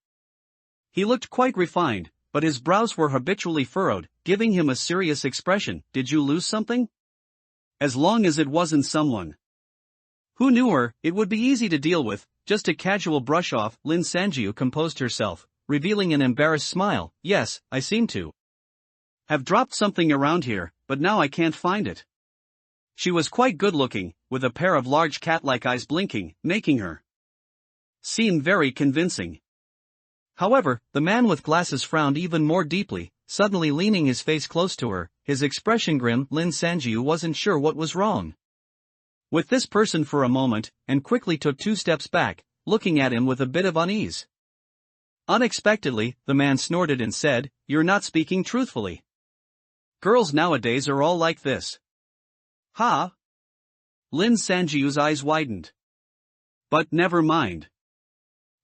He looked quite refined, but his brows were habitually furrowed, giving him a serious expression. Did you lose something? As long as it wasn't someone who knew her, it would be easy to deal with, just a casual brush-off. Lin Sanjiu composed herself, revealing an embarrassed smile. Yes, I seem to have dropped something around here, but now I can't find it. She was quite good-looking, with a pair of large cat-like eyes blinking, making her seem very convincing. However, the man with glasses frowned even more deeply, suddenly leaning his face close to her, his expression grim. Lin Sanjiu wasn't sure what was wrong with this person for a moment, and quickly took 2 steps back, looking at him with a bit of unease. Unexpectedly, the man snorted and said, "You're not speaking truthfully. Girls nowadays are all like this." Ha! Lin Sanjiu's eyes widened. But never mind.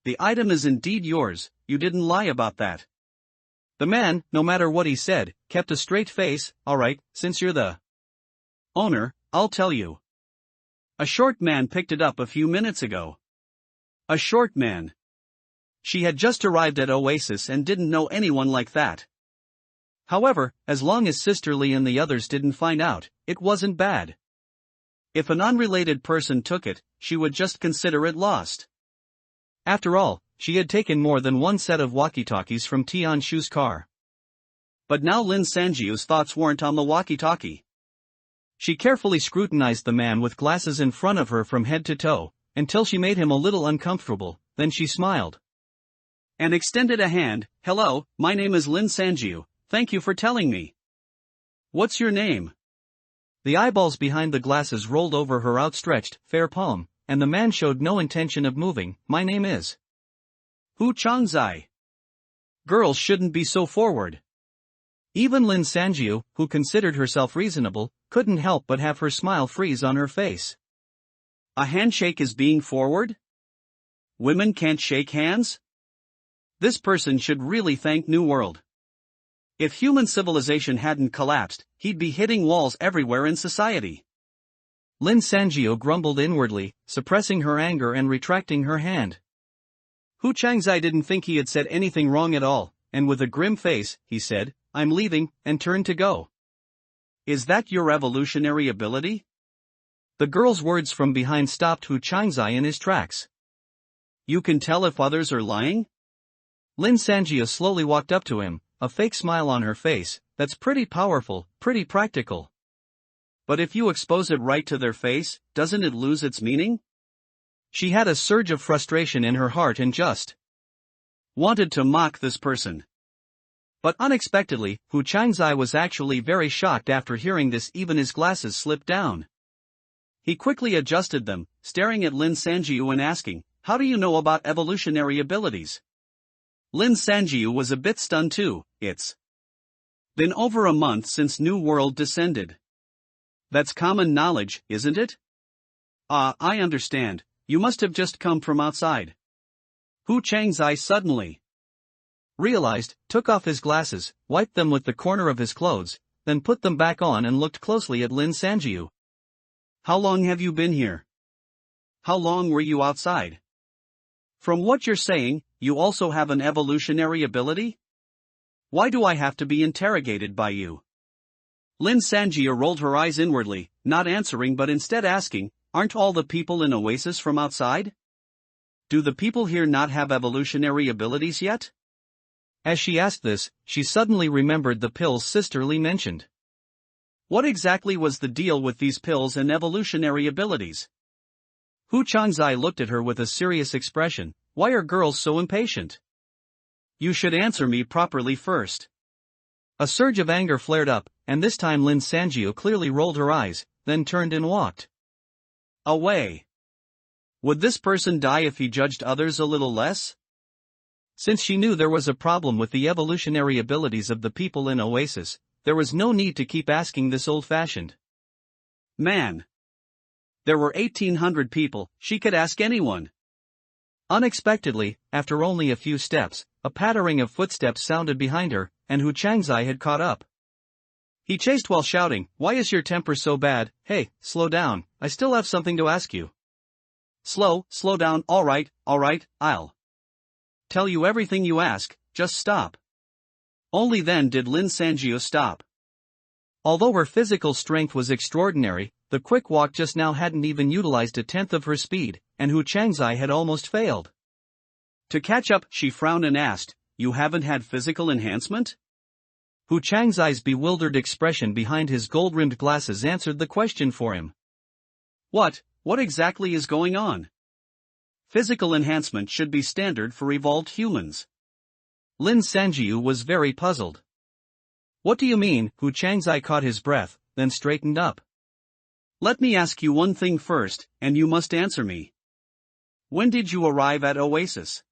The item is indeed yours, you didn't lie about that. The man, no matter what he said, kept a straight face. All right, since you're the owner, I'll tell you. A short man picked it up a few minutes ago. A short man. She had just arrived at Oasis and didn't know anyone like that. However, as long as Sister Lee and the others didn't find out, it wasn't bad. If an unrelated person took it, she would just consider it lost. After all, she had taken more than one set of walkie-talkies from Tianshu's car. But now Lin Sanjiu's thoughts weren't on the walkie-talkie. She carefully scrutinized the man with glasses in front of her from head to toe, until she made him a little uncomfortable, then she smiled. And extended a hand. "Hello, my name is Lin Sanjiu, thank you for telling me. What's your name?" The eyeballs behind the glasses rolled over her outstretched, fair palm, and the man showed no intention of moving. "My name is Hu Changzai." Girls shouldn't be so forward. Even Lin Sanjiu, who considered herself reasonable, couldn't help but have her smile freeze on her face. A handshake is being forward? Women can't shake hands? This person should really thank New World. If human civilization hadn't collapsed, he'd be hitting walls everywhere in society. Lin Sanjiu grumbled inwardly, suppressing her anger and retracting her hand. Hu Changzai didn't think he had said anything wrong at all, and with a grim face, he said, "I'm leaving," and turned to go. "Is that your revolutionary ability?" The girl's words from behind stopped Hu Changzai in his tracks. "You can tell if others are lying?" Lin Sanjiu slowly walked up to him, a fake smile on her face. "That's pretty powerful, pretty practical." "But if you expose it right to their face, doesn't it lose its meaning?" She had a surge of frustration in her heart and just wanted to mock this person. But unexpectedly, Hu Changzai was actually very shocked after hearing this. Even his glasses slipped down. He quickly adjusted them, staring at Lin Sanjiu and asking, "How do you know about evolutionary abilities?" Lin Sanjiu was a bit stunned too. "It's been over a month since New World descended. That's common knowledge, isn't it?" "Ah, I understand, you must have just come from outside." Hu Changzai suddenly realized, took off his glasses, wiped them with the corner of his clothes, then put them back on and looked closely at Lin Sanjiu. "How long have you been here? How long were you outside? From what you're saying, you also have an evolutionary ability? Why do I have to be interrogated by you?" Lin Sanjiu rolled her eyes inwardly, not answering but instead asking, "Aren't all the people in Oasis from outside? Do the people here not have evolutionary abilities yet?" As she asked this, she suddenly remembered the pills Sister Lee mentioned. What exactly was the deal with these pills and evolutionary abilities? Hu Changzai looked at her with a serious expression. "Why are girls so impatient? You should answer me properly first." A surge of anger flared up, and this time Lin Sanjiu clearly rolled her eyes, then turned and walked away. Would this person die if he judged others a little less? Since she knew there was a problem with the evolutionary abilities of the people in Oasis, there was no need to keep asking this old-fashioned man. There were 1,800 people, she could ask anyone. Unexpectedly, after only a few steps, a pattering of footsteps sounded behind her, and Hu Changzai had caught up. He chased while shouting, "Why is your temper so bad? Hey, slow down, I still have something to ask you." Slow down, all right, I'll tell you everything you ask, just stop." Only then did Lin Sanjiu stop. Although her physical strength was extraordinary, the quick walk just now hadn't even utilized a tenth of her speed, and Hu Changzai had almost failed. To catch up, she frowned and asked, "You haven't had physical enhancement?" Hu Changzai's bewildered expression behind his gold-rimmed glasses answered the question for him. What exactly is going on? Physical enhancement should be standard for evolved humans." Lin Sanjiu was very puzzled. "What do you mean?" Hu Changzai caught his breath, then straightened up. "Let me ask you one thing first, and you must answer me. When did you arrive at Oasis?"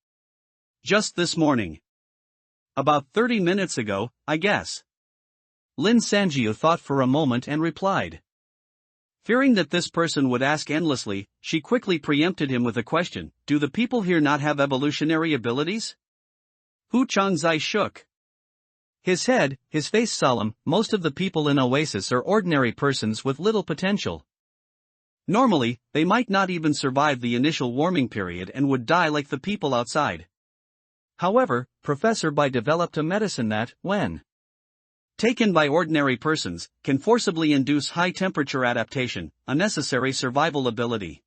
"Just this morning. About 30 minutes ago, I guess." Lin Sanjiu thought for a moment and replied. Fearing that this person would ask endlessly, she quickly preempted him with a question, "Do the people here not have evolutionary abilities?" Hu Changzai shook his head, his face solemn. "Most of the people in Oasis are ordinary persons with little potential. Normally, they might not even survive the initial warming period and would die like the people outside. However, Professor Bai developed a medicine that, when taken by ordinary persons, can forcibly induce high-temperature adaptation, a necessary survival ability.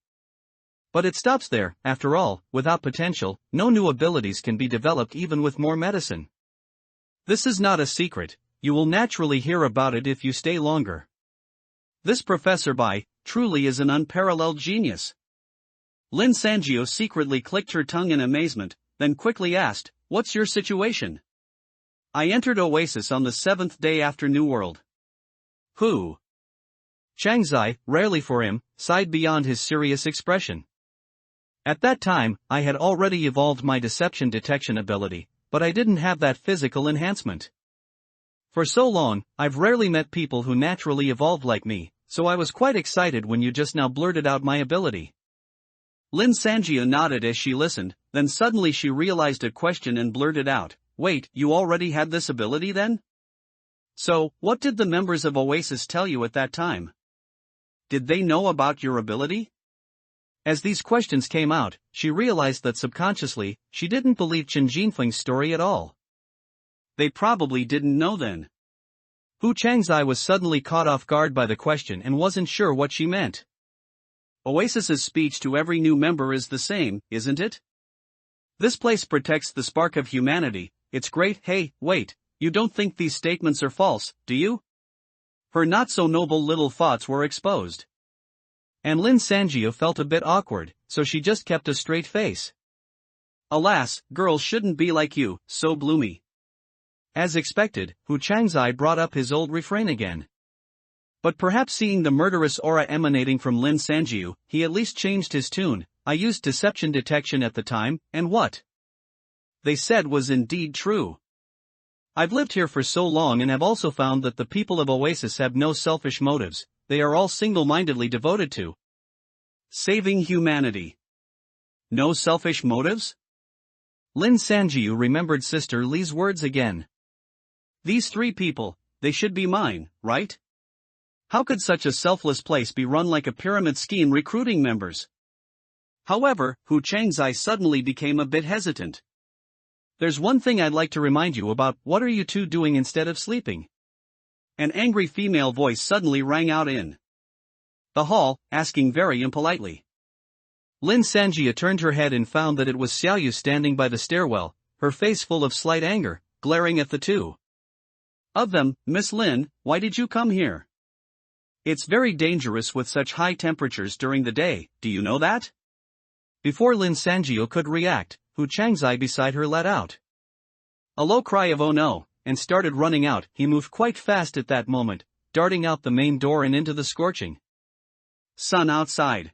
But it stops there. After all, without potential, no new abilities can be developed even with more medicine. This is not a secret, you will naturally hear about it if you stay longer. This Professor Bai truly is an unparalleled genius. Lin Sangio secretly clicked her tongue in amazement, then quickly asked, "What's your situation?" "I entered Oasis on the 7th day after New World." "Who?" Chang Zai, rarely for him, sighed beyond his serious expression. "At that time, I had already evolved my deception detection ability, but I didn't have that physical enhancement. For so long, I've rarely met people who naturally evolved like me, so I was quite excited when you just now blurted out my ability." Lin Sangio nodded as she listened, then suddenly she realized a question and blurted out, "Wait, you already had this ability then? So, what did the members of Oasis tell you at that time? Did they know about your ability?" As these questions came out, she realized that subconsciously, she didn't believe Chen Jinfeng's story at all. They probably didn't know then. Hu Changzai was suddenly caught off guard by the question and wasn't sure what she meant. Oasis's speech to every new member is the same, isn't it? "This place protects the spark of humanity, it's great." "Hey, wait, you don't think these statements are false, do you?" Her not-so-noble little thoughts were exposed. And Lin Sangio felt a bit awkward, so she just kept a straight face. "Alas, girls shouldn't be like you, so bloomy." As expected, Hu Changzai brought up his old refrain again. But perhaps seeing the murderous aura emanating from Lin Sangio, he at least changed his tune. "I used deception detection at the time, and what they said was indeed true. I've lived here for so long and have also found that the people of Oasis have no selfish motives, they are all single-mindedly devoted to saving humanity. No selfish motives?" Lin Sangio remembered Sister Li's words again. "These three people, they should be mine, right? How could such a selfless place be run like a pyramid scheme recruiting members?" However, Hu Changzai suddenly became a bit hesitant. "There's one thing I'd like to remind you about. What are you two doing instead of sleeping?" An angry female voice suddenly rang out in the hall, asking very impolitely. Lin Sangio turned her head and found that it was Xiaoyu standing by the stairwell, her face full of slight anger, glaring at the two of them. "Miss Lin, why did you come here? It's very dangerous with such high temperatures during the day, do you know that?" Before Lin Sangio could react, Hu Changzai beside her let out a low cry of "oh no," and started running out. He moved quite fast at that moment, darting out the main door and into the scorching sun outside.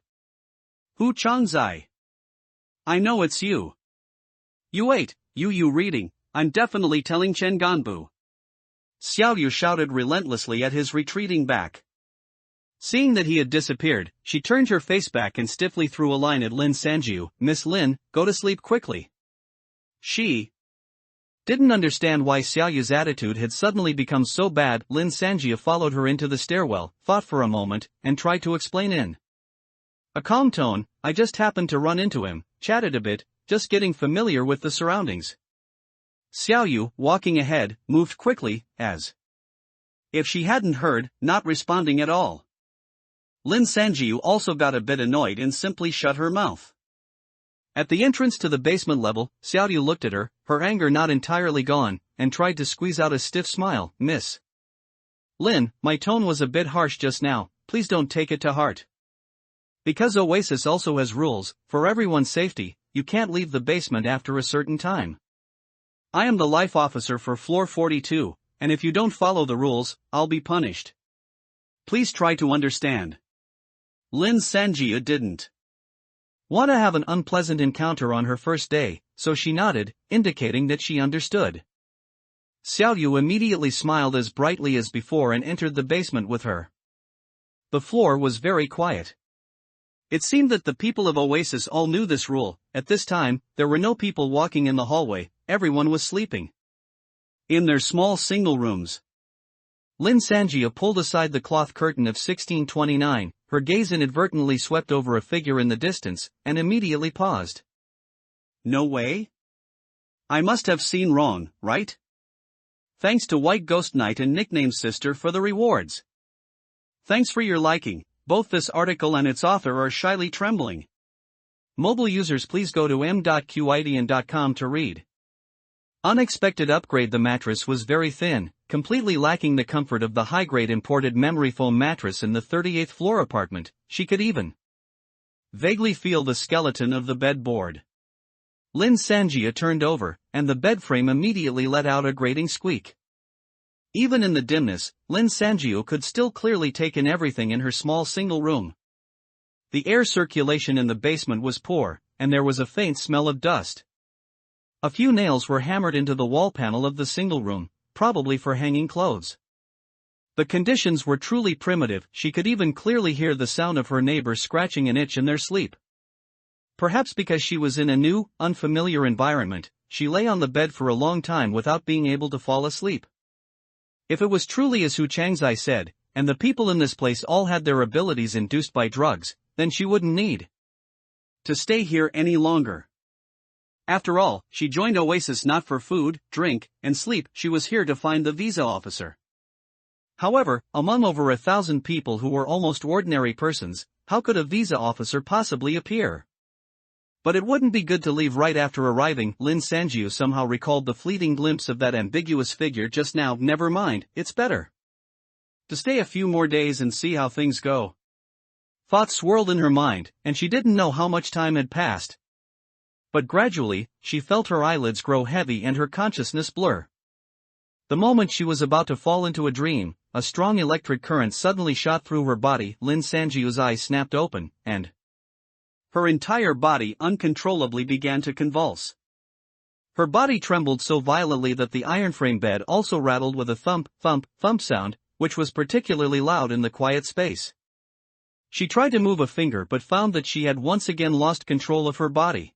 "Hu Changzai, I know it's you. You wait, you reading, I'm definitely telling Chen Ganbu." Xiaoyu shouted relentlessly at his retreating back. Seeing that he had disappeared, she turned her face back and stiffly threw a line at Lin Sangio. "Miss Lin, go to sleep quickly." She didn't understand why Xiaoyu's attitude had suddenly become so bad. Lin Sangio followed her into the stairwell, thought for a moment, and tried to explain in a calm tone, "I just happened to run into him, chatted a bit, just getting familiar with the surroundings." Xiaoyu, walking ahead, moved quickly, as if she hadn't heard, not responding at all. Lin Sangio also got a bit annoyed and simply shut her mouth. At the entrance to the basement level, Xiaoyu looked at her, her anger not entirely gone, and tried to squeeze out a stiff smile. "Miss Lin, my tone was a bit harsh just now, please don't take it to heart. Because Oasis also has rules, for everyone's safety, you can't leave the basement after a certain time. I am the life officer for floor 42, and if you don't follow the rules, I'll be punished. Please try to understand." Lin Sangio didn't want to have an unpleasant encounter on her first day, so she nodded, indicating that she understood. Xiaoyu immediately smiled as brightly as before and entered the basement with her. The floor was very quiet. It seemed that the people of Oasis all knew this rule. At this time, there were no people walking in the hallway, everyone was sleeping in their small single rooms. Lin Sangio pulled aside the cloth curtain of 1629, her gaze inadvertently swept over a figure in the distance, and immediately paused. "No way? I must have seen wrong, right? Thanks to White Ghost Knight and Nickname Sister for the rewards. Thanks for your liking. Both this article and its author are shyly trembling. Mobile users, please go to m.qidian.com to read. Unexpected upgrade. The mattress was very thin, completely lacking the comfort of the high-grade imported memory foam mattress in the 38th floor apartment. She could even vaguely feel the skeleton of the bedboard. Lin Sanjia turned over, and the bed frame immediately let out a grating squeak. Even in the dimness, Lin Sanjio could still clearly take in everything in her small single room. The air circulation in the basement was poor, and there was a faint smell of dust. A few nails were hammered into the wall panel of the single room, probably for hanging clothes. The conditions were truly primitive. She could even clearly hear the sound of her neighbor scratching an itch in their sleep. Perhaps because she was in a new, unfamiliar environment, she lay on the bed for a long time without being able to fall asleep. If it was truly as Hu Changzai said, and the people in this place all had their abilities induced by drugs, then she wouldn't need to stay here any longer. After all, she joined Oasis not for food, drink, and sleep. She was here to find the visa officer. However, among over 1,000 people who were almost ordinary persons, how could a visa officer possibly appear? But it wouldn't be good to leave right after arriving. Lin Sanjiu somehow recalled the fleeting glimpse of that ambiguous figure just now. Never mind, it's better to stay a few more days and see how things go. Thoughts swirled in her mind, and she didn't know how much time had passed. But gradually, she felt her eyelids grow heavy and her consciousness blur. The moment she was about to fall into a dream, a strong electric current suddenly shot through her body. Lin Sanjiu's eyes snapped open, and her entire body uncontrollably began to convulse. Her body trembled so violently that the iron frame bed also rattled with a thump, thump, thump sound, which was particularly loud in the quiet space. She tried to move a finger but found that she had once again lost control of her body.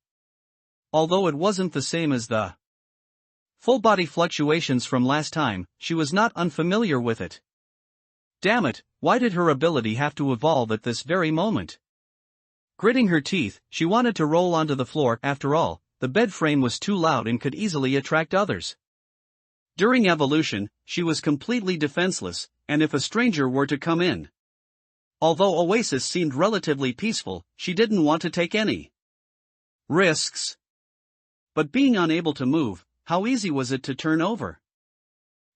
Although it wasn't the same as the full body fluctuations from last time, she was not unfamiliar with it. Damn it, why did her ability have to evolve at this very moment? Gritting her teeth, she wanted to roll onto the floor. After all, the bed frame was too loud and could easily attract others. During evolution, she was completely defenseless, and if a stranger were to come in. Although Oasis seemed relatively peaceful, she didn't want to take any risks. But being unable to move, how easy was it to turn over?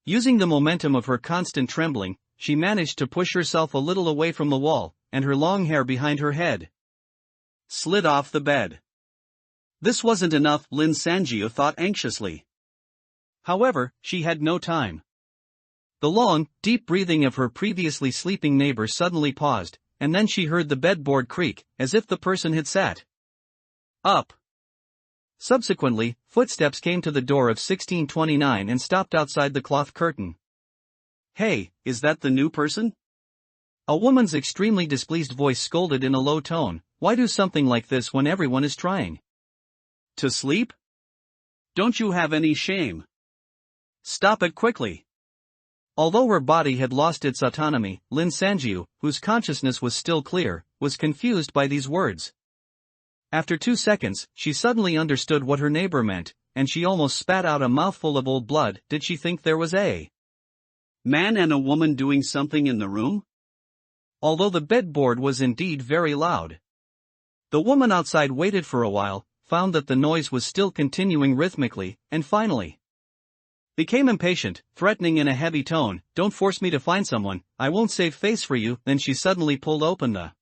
Using the momentum of her constant trembling, she managed to push herself a little away from the wall, and her long hair behind her head slid off the bed. This wasn't enough, Lin Sanjiu thought anxiously. However, she had no time. The long, deep breathing of her previously sleeping neighbor suddenly paused, and then she heard the bedboard creak, as if the person had sat up. Subsequently, footsteps came to the door of 1629 and stopped outside the cloth curtain. Hey, is that the new person? A woman's extremely displeased voice scolded in a low tone. Why do something like this when everyone is trying to sleep? Don't you have any shame? Stop it quickly. Although her body had lost its autonomy, Lin Sanjiu, whose consciousness was still clear, was confused by these words. After 2 seconds, she suddenly understood what her neighbor meant, and she almost spat out a mouthful of old blood. Did she think there was a man and a woman doing something in the room? Although the bedboard was indeed very loud. The woman outside waited for a while, found that the noise was still continuing rhythmically, and finally became impatient, threatening in a heavy tone, "Don't force me to find someone, I won't save face for you." Then she suddenly pulled open the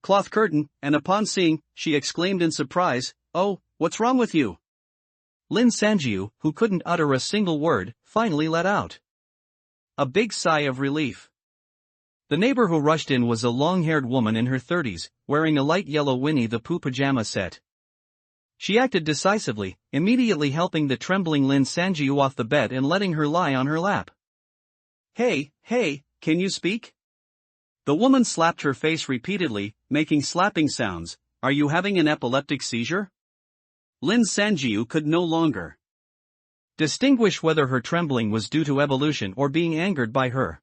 cloth curtain, and upon seeing, she exclaimed in surprise, "Oh, what's wrong with you?" Lin Sanjiu, who couldn't utter a single word, finally let out a big sigh of relief. The neighbor who rushed in was a long-haired woman in her 30s, wearing a light yellow Winnie the Pooh pajama set. She acted decisively, immediately helping the trembling Lin Sanjiu off the bed and letting her lie on her lap. Hey, can you speak?" The woman slapped her face repeatedly, making slapping sounds. "Are you having an epileptic seizure?" Lin Sanjiu could no longer distinguish whether her trembling was due to evolution or being angered by her.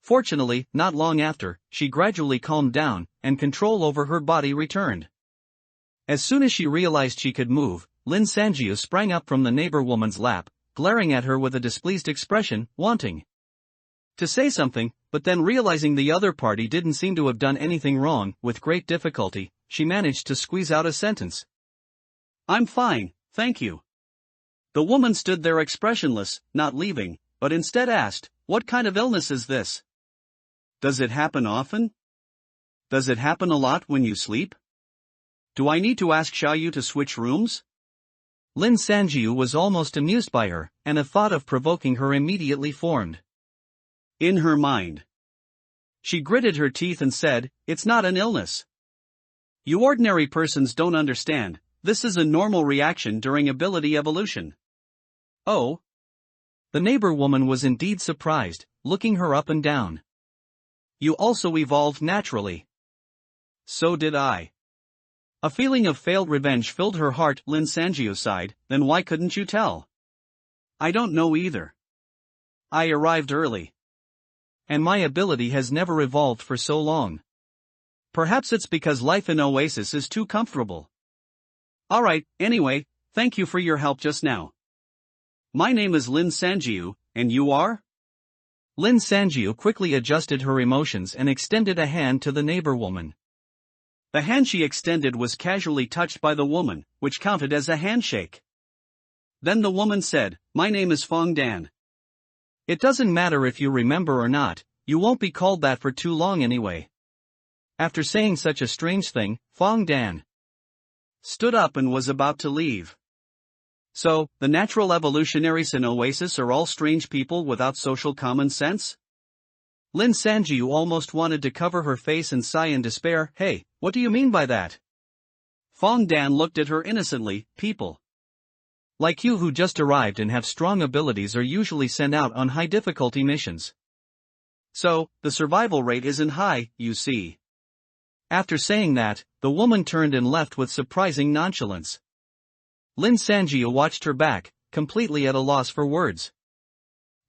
Fortunately, not long after, she gradually calmed down, and control over her body returned. As soon as she realized she could move, Lin Sanjiu sprang up from the neighbor woman's lap, glaring at her with a displeased expression, wanting to say something, but then realizing the other party didn't seem to have done anything wrong. With great difficulty, she managed to squeeze out a sentence. "I'm fine, thank you." The woman stood there expressionless, not leaving, but instead asked, "What kind of illness is this? Does it happen often? Does it happen a lot when you sleep? Do I need to ask Xiaoyu to switch rooms?" Lin Sanjiu was almost amused by her, and a thought of provoking her immediately formed in her mind. She gritted her teeth and said, "It's not an illness. You ordinary persons don't understand, this is a normal reaction during ability evolution." "Oh?" The neighbor woman was indeed surprised, looking her up and down. "You also evolved naturally." "So did I." A feeling of failed revenge filled her heart. Lin Sanjiu sighed, "Then why couldn't you tell?" "I don't know either. I arrived early. And my ability has never evolved for so long. Perhaps it's because life in Oasis is too comfortable." "Alright, anyway, thank you for your help just now. My name is Lin Sanjiu, and you are?" Lin Sanjiu quickly adjusted her emotions and extended a hand to the neighbor woman. The hand she extended was casually touched by the woman, which counted as a handshake. Then the woman said, "My name is Fong Dan." "It doesn't matter if you remember or not, you won't be called that for too long anyway." After saying such a strange thing, Fong Dan stood up and was about to leave. "So, the natural evolutionaries in Oasis are all strange people without social common sense?" Lin Sanjiu almost wanted to cover her face and sigh in despair. "Hey, what do you mean by that?" Fong Dan looked at her innocently. "People like you who just arrived and have strong abilities are usually sent out on high difficulty missions. So, the survival rate isn't high, you see." After saying that, the woman turned and left with surprising nonchalance. Lin Sanjiu watched her back, completely at a loss for words.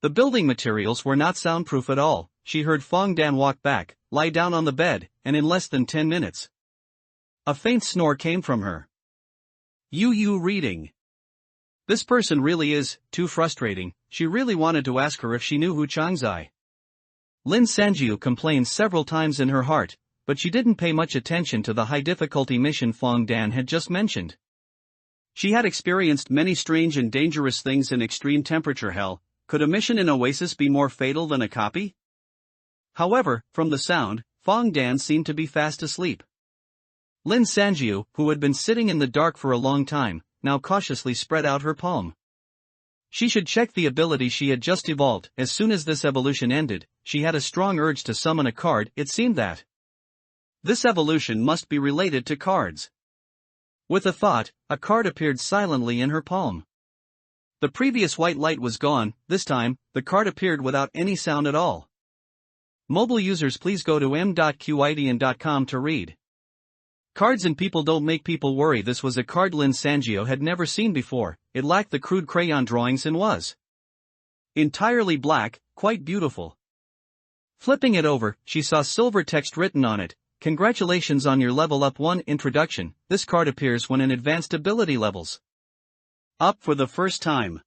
The building materials were not soundproof at all. She heard Fong Dan walk back, lie down on the bed, and in less than 10 minutes, a faint snore came from her. You reading. This person really is too frustrating. She really wanted to ask her if she knew who Changzai. Lin Sanjiu complained several times in her heart, but she didn't pay much attention to the high-difficulty mission Fong Dan had just mentioned. She had experienced many strange and dangerous things in extreme temperature hell. Could a mission in Oasis be more fatal than a copy? However, from the sound, Fong Dan seemed to be fast asleep. Lin Sanjiu, who had been sitting in the dark for a long time, now cautiously spread out her palm. She should check the ability she had just evolved. As soon as this evolution ended, she had a strong urge to summon a card. It seemed that this evolution must be related to cards. With a thought, a card appeared silently in her palm. The previous white light was gone. This time, the card appeared without any sound at all. Mobile users, please go to m.qidian.com to read. Cards and people don't make people worry. This was a card Lin Sanjiu had never seen before. It lacked the crude crayon drawings and was entirely black, quite beautiful. Flipping it over, she saw silver text written on it. "Congratulations on your level up 1 introduction. This card appears when in advanced ability levels up for the first time.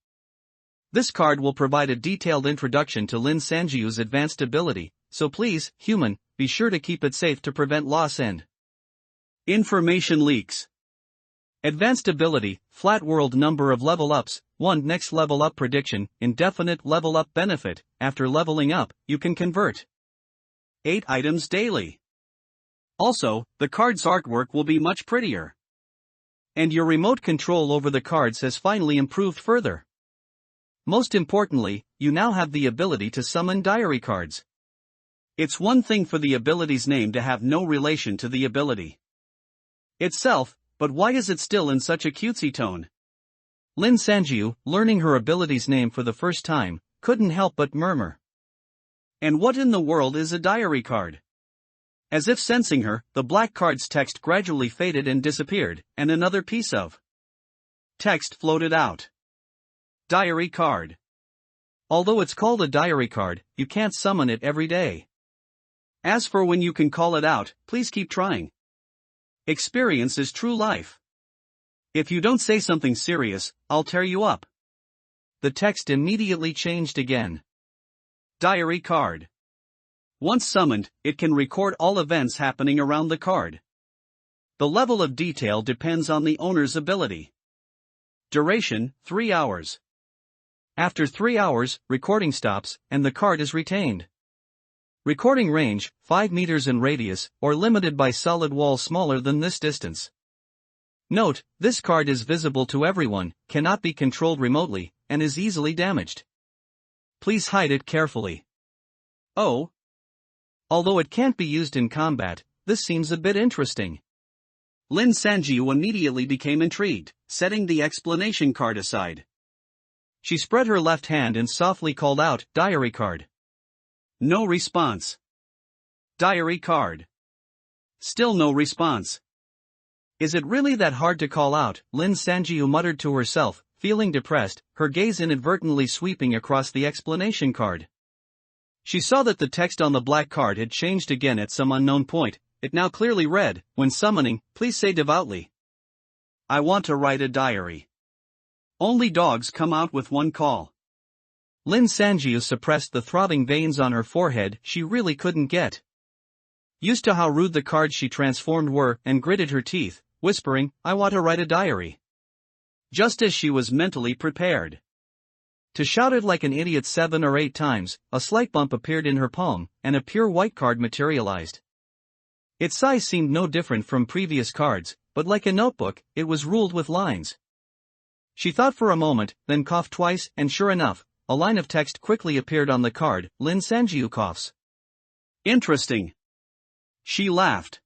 This card will provide a detailed introduction to Lin Sanjiu's advanced ability, so please, human, be sure to keep it safe to prevent loss and information leaks. Advanced ability, flat world number of level ups, 1 next level up prediction, indefinite level up benefit. After leveling up, you can convert 8 items daily. Also, the card's artwork will be much prettier. And your remote control over the cards has finally improved further. Most importantly, you now have the ability to summon diary cards. It's one thing for the ability's name to have no relation to the ability itself, but why is it still in such a cutesy tone?" Lin Sanjiu, learning her ability's name for the first time, couldn't help but murmur. "And what in the world is a diary card?" As if sensing her, the black card's text gradually faded and disappeared, and another piece of text floated out. "Diary card. Although it's called a diary card, you can't summon it every day. As for when you can call it out, please keep trying. Experience is true life. If you don't say something serious, I'll tear you up." the text immediately changed again. Diary card. Once summoned, it can record all events happening around the card. The level of detail depends on the owner's ability. Duration, 3 hours. After 3 hours, recording stops, and the card is retained. Recording range, 5 meters in radius, or limited by solid walls smaller than this distance. Note, this card is visible to everyone, cannot be controlled remotely, and is easily damaged. Please hide it carefully. Oh. Although it can't be used in combat, this seems a bit interesting. Lin Sanjiu immediately became intrigued, setting the explanation card aside. She spread her left hand and softly called out, "Diary card." No response. Diary card. Still no response. Is it really that hard to call out? Lin Sanjiu muttered to herself, feeling depressed, her gaze inadvertently sweeping across the explanation card. She saw that the text on the black card had changed again at some unknown point. It now clearly read, "When summoning, please say devoutly, I want to write a diary. Only dogs come out with one call." Lin Sanjiu suppressed the throbbing veins on her forehead. She really couldn't get used to how rude the cards she transformed were, and gritted her teeth, whispering, "I want to write a diary." Just as she was mentally prepared to shout it like an idiot 7 or 8 times, a slight bump appeared in her palm, and a pure white card materialized. Its size seemed no different from previous cards, but like a notebook, it was ruled with lines. She thought for a moment, then coughed twice, and sure enough, a line of text quickly appeared on the card. Lin Sanjiu coughs. Interesting. She laughed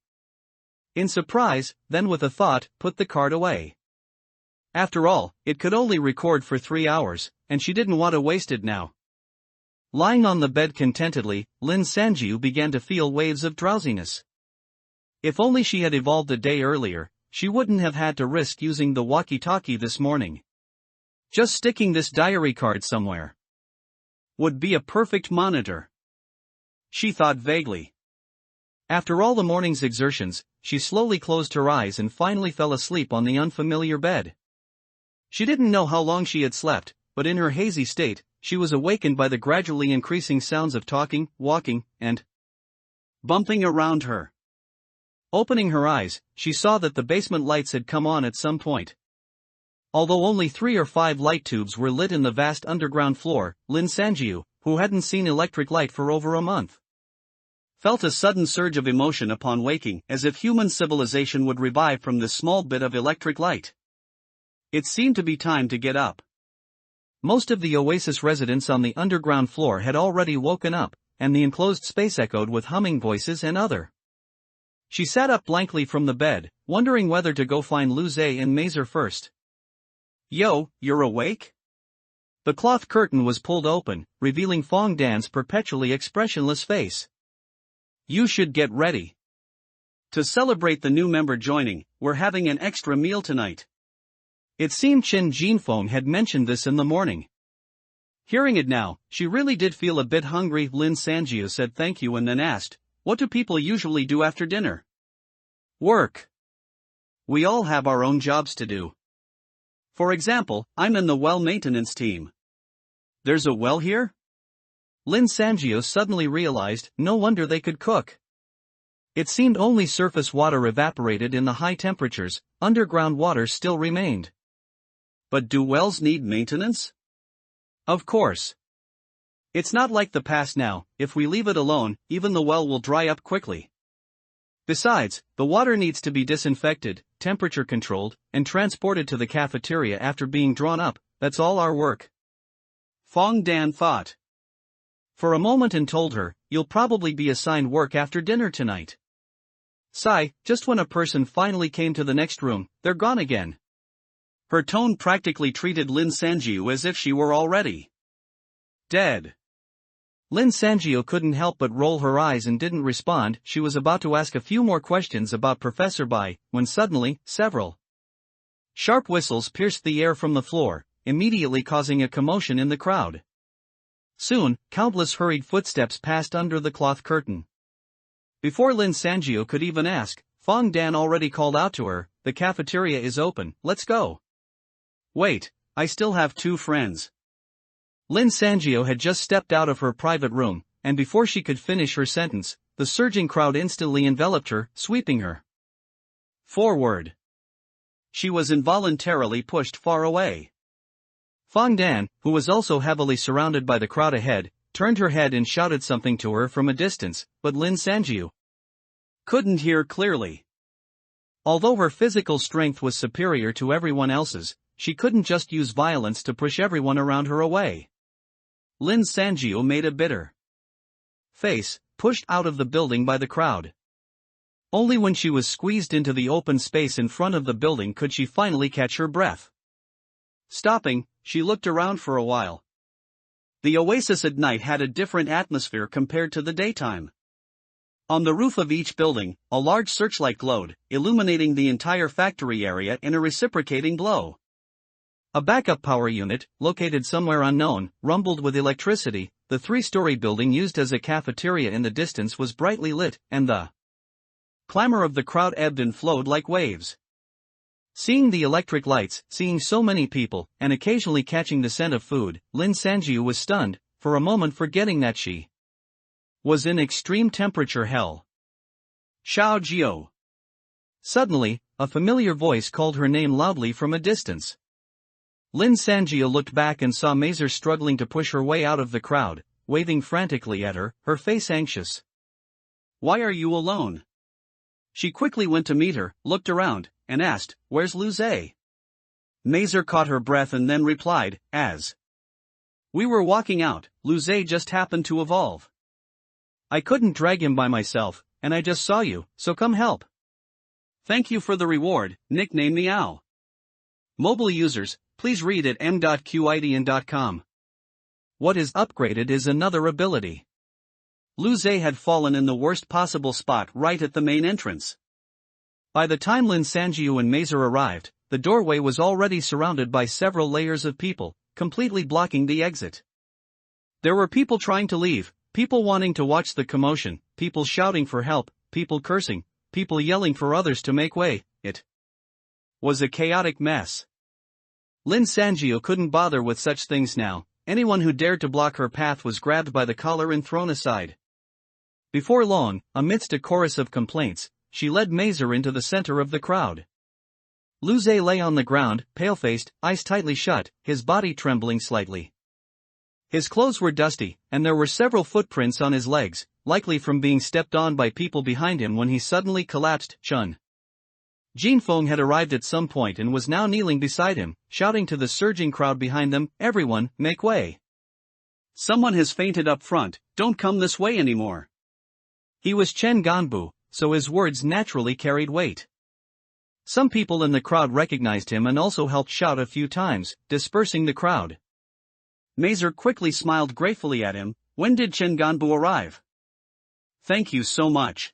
in surprise, then with a thought, put the card away. After all, it could only record for 3 hours, and she didn't want to waste it now. Lying on the bed contentedly, Lin Sanjiu began to feel waves of drowsiness. If only she had evolved a day earlier, she wouldn't have had to risk using the walkie-talkie this morning. Just sticking this diary card somewhere would be a perfect monitor, she thought vaguely. After all the morning's exertions, she slowly closed her eyes and finally fell asleep on the unfamiliar bed. She didn't know how long she had slept, but in her hazy state, she was awakened by the gradually increasing sounds of talking, walking, and bumping around her. Opening her eyes, she saw that the basement lights had come on at some point. Although only 3 or 5 light tubes were lit in the vast underground floor, Lin Sanjiu, who hadn't seen electric light for over a month, felt a sudden surge of emotion upon waking, as if human civilization would revive from this small bit of electric light. It seemed to be time to get up. Most of the Oasis residents on the underground floor had already woken up, and the enclosed space echoed with humming voices and other. She sat up blankly from the bed, wondering whether to go find Lu Zhe and Mazer first. "Yo, you're awake?" The cloth curtain was pulled open, revealing Fong Dan's perpetually expressionless face. "You should get ready. To celebrate the new member joining, we're having an extra meal tonight." It seemed Chen Jinfeng had mentioned this in the morning. Hearing it now, she really did feel a bit hungry. Lin Sanjiu said thank you and then asked, "What do people usually do after dinner?" "Work. We all have our own jobs to do. For example, I'm in the well maintenance team." "There's a well here?" Lin Sanjiu suddenly realized, no wonder they could cook. It seemed only surface water evaporated in the high temperatures, underground water still remained. But do wells need maintenance? Of course. It's not like the past now. If we leave it alone, even the well will dry up quickly. Besides, the water needs to be disinfected, temperature controlled, and transported to the cafeteria after being drawn up. That's all our work. Fong Dan thought for a moment and told her, "You'll probably be assigned work after dinner tonight." Sigh, just when a person finally came to the next room, they're gone again. Her tone practically treated Lin Sanjiu as if she were already dead. Lin Sanjiu couldn't help but roll her eyes and didn't respond. She was about to ask a few more questions about Professor Bai, when suddenly, several sharp whistles pierced the air from the floor, immediately causing a commotion in the crowd. Soon, countless hurried footsteps passed under the cloth curtain. Before Lin Sanjiu could even ask, Fong Dan already called out to her, "The cafeteria is open, let's go." "Wait, I still have 2 friends. Lin Sangio had just stepped out of her private room, and before she could finish her sentence, the surging crowd instantly enveloped her, sweeping her forward. She was involuntarily pushed far away. Fang Dan, who was also heavily surrounded by the crowd ahead, turned her head and shouted something to her from a distance, but Lin Sangio couldn't hear clearly. Although her physical strength was superior to everyone else's, she couldn't just use violence to push everyone around her away. Lin Sangio made a bitter face, pushed out of the building by the crowd. Only when she was squeezed into the open space in front of the building could she finally catch her breath. Stopping, she looked around for a while. The oasis at night had a different atmosphere compared to the daytime. On the roof of each building, a large searchlight glowed, illuminating the entire factory area in a reciprocating glow. A backup power unit, located somewhere unknown, rumbled with electricity. The three-story building used as a cafeteria in the distance was brightly lit, and the clamor of the crowd ebbed and flowed like waves. Seeing the electric lights, seeing so many people, and occasionally catching the scent of food, Lin Sangio was stunned, for a moment forgetting that she was in extreme temperature hell. Xiao Jiao. Suddenly, a familiar voice called her name loudly from a distance. Lin Sangio looked back and saw Mazer struggling to push her way out of the crowd, waving frantically at her, her face anxious. "Why are you alone?" She quickly went to meet her, looked around, and asked, "Where's Lu Zhe?" Mazer caught her breath and then replied, "As we were walking out, Lu Zhe just happened to evolve. I couldn't drag him by myself, and I just saw you, so come help." Thank you for the reward, nickname Meow. Mobile users, please read at m.qidn.com. What is upgraded is another ability. Lu Zhe had fallen in the worst possible spot right at the main entrance. By the time Lin Sangio and Mazer arrived, the doorway was already surrounded by several layers of people, completely blocking the exit. There were people trying to leave, people wanting to watch the commotion, people shouting for help, people cursing, people yelling for others to make way. It was a chaotic mess. Lin Sangio couldn't bother with such things now. Anyone who dared to block her path was grabbed by the collar and thrown aside. Before long, amidst a chorus of complaints, she led Mazer into the center of the crowd. Lu Zhe lay on the ground, pale-faced, eyes tightly shut, his body trembling slightly. His clothes were dusty, and there were several footprints on his legs, likely from being stepped on by people behind him when he suddenly collapsed. Chun Jinfeng had arrived at some point and was now kneeling beside him, shouting to the surging crowd behind them, "Everyone, make way! Someone has fainted up front, don't come this way anymore." He was Chen Ganbu, so his words naturally carried weight. Some people in the crowd recognized him and also helped shout a few times, dispersing the crowd. Mazer quickly smiled gratefully at him. "When did Chen Ganbu arrive?" "Thank you so much."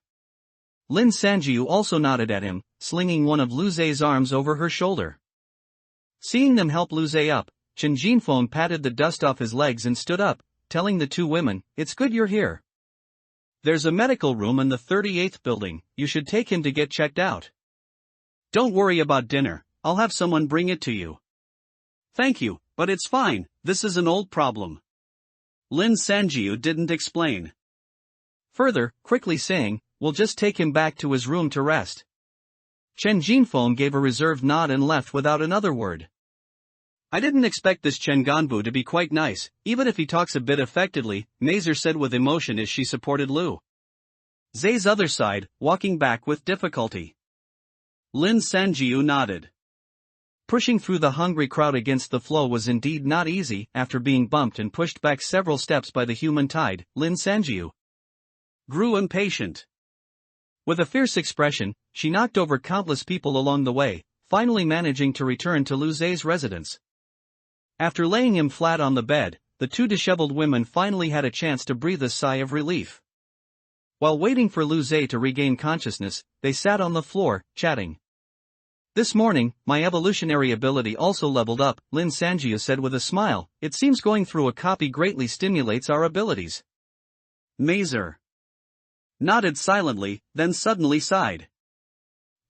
Lin Sangio also nodded at him, slinging one of Lu Zhe's arms over her shoulder. Seeing them help Lu Zhe up, Chen Jinfeng patted the dust off his legs and stood up, telling the two women, "It's good you're here. There's a medical room in the 38th building, you should take him to get checked out. Don't worry about dinner, I'll have someone bring it to you." "Thank you, but it's fine, this is an old problem." Lin Sangio didn't explain further, quickly saying, "We'll just take him back to his room to rest." Chen Jinfeng gave a reserved nod and left without another word. "I didn't expect this Chen Ganbu to be quite nice, even if he talks a bit affectedly," Mazer said with emotion as she supported Lu Zhe's other side, walking back with difficulty. Lin Sangio nodded. Pushing through the hungry crowd against the flow was indeed not easy. After being bumped and pushed back several steps by the human tide, Lin Sangio grew impatient. With a fierce expression, she knocked over countless people along the way, finally managing to return to Lu Zhe's residence. After laying him flat on the bed, the two disheveled women finally had a chance to breathe a sigh of relief. While waiting for Lu Zhe to regain consciousness, they sat on the floor, chatting. "This morning, my evolutionary ability also leveled up," Lin Sangio said with a smile. "It seems going through a copy greatly stimulates our abilities." Mazer nodded silently, then suddenly sighed.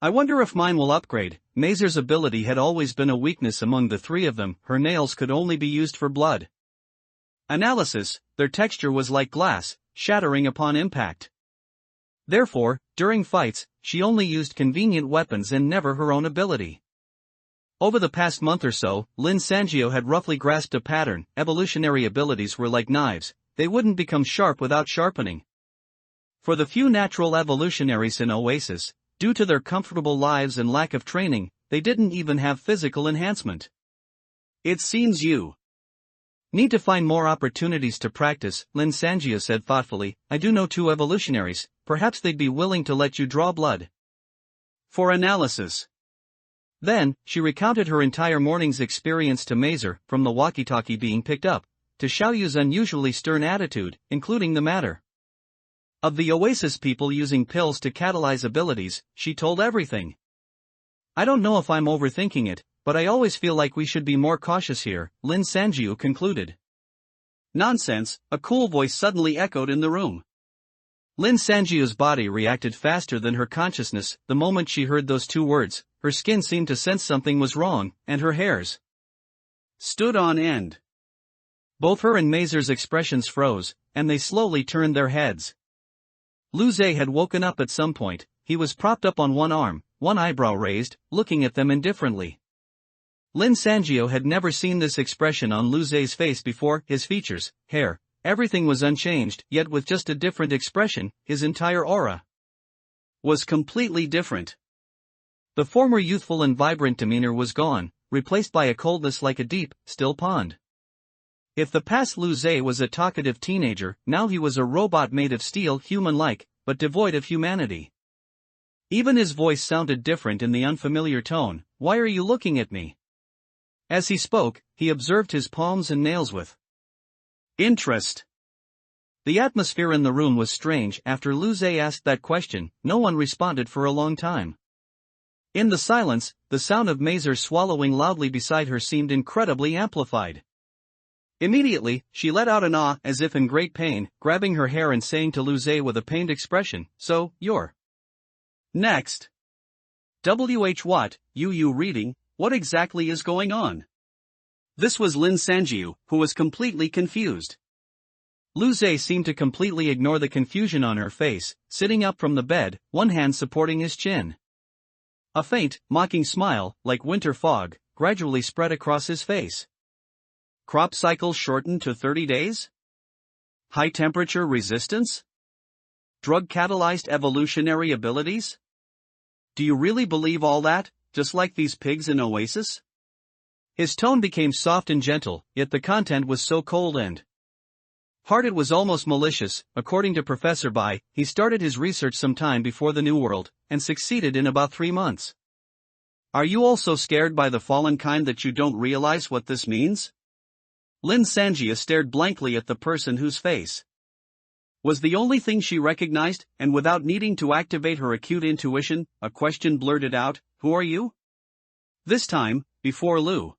"I wonder if mine will upgrade." Mazer's ability had always been a weakness among the three of them. Her nails could only be used for blood Analysis: their texture was like glass, shattering upon impact. Therefore, during fights, she only used convenient weapons and never her own ability. Over the past month or so, Lin Sangio had roughly grasped a pattern. Evolutionary abilities were like knives, they wouldn't become sharp without sharpening. For the few natural evolutionaries in Oasis, due to their comfortable lives and lack of training, they didn't even have physical enhancement. It seems you need to find more opportunities to practice, Lin Sangio said thoughtfully. I do know 2 evolutionaries, perhaps they'd be willing to let you draw blood for analysis. Then, she recounted her entire morning's experience to Mazer, from the walkie-talkie being picked up, to Xiaoyu's unusually stern attitude, including the matter of the Oasis people using pills to catalyze abilities. She told everything. I don't know if I'm overthinking it, but I always feel like we should be more cautious here, Lin Sangio concluded. Nonsense, a cool voice suddenly echoed in the room. Lin Sangio's body reacted faster than her consciousness. The moment she heard those 2 words, her skin seemed to sense something was wrong, and her hairs stood on end. Both her and Mazer's expressions froze, and they slowly turned their heads. Lu Zhe had woken up at some point. He was propped up on one arm, one eyebrow raised, looking at them indifferently. Lin Sangio had never seen this expression on Lu Zhe's face before. His features, hair, everything was unchanged, yet with just a different expression, his entire aura was completely different. The former youthful and vibrant demeanor was gone, replaced by a coldness like a deep, still pond. If the past Lu Zhe was a talkative teenager, now he was a robot made of steel, human-like, but devoid of humanity. Even his voice sounded different in the unfamiliar tone. Why are you looking at me? As he spoke, he observed his palms and nails with interest. The atmosphere in the room was strange. After Lu Zhe asked that question, no one responded for a long time. In the silence, the sound of Mazer swallowing loudly beside her seemed incredibly amplified. Immediately, she let out an ah, as if in great pain, grabbing her hair and saying to Lu Zhe with a pained expression, "So, you're next." What, you reading, what exactly is going on? This was Lin Sangio, who was completely confused. Lu Zhe seemed to completely ignore the confusion on her face, sitting up from the bed, one hand supporting his chin. A faint, mocking smile, like winter fog, gradually spread across his face. Crop cycle shortened to 30 days? High temperature resistance? Drug-catalyzed evolutionary abilities? Do you really believe all that, just like these pigs in Oasis? His tone became soft and gentle, yet the content was so cold and hard it was almost malicious. According to Professor Bai, he started his research some time before the New World, and succeeded in about 3 months. Are you also scared by the fallen kind that you don't realize what this means? Lin Sangio stared blankly at the person whose face was the only thing she recognized, and without needing to activate her acute intuition, a question blurted out, "Who are you?" This time, before Lu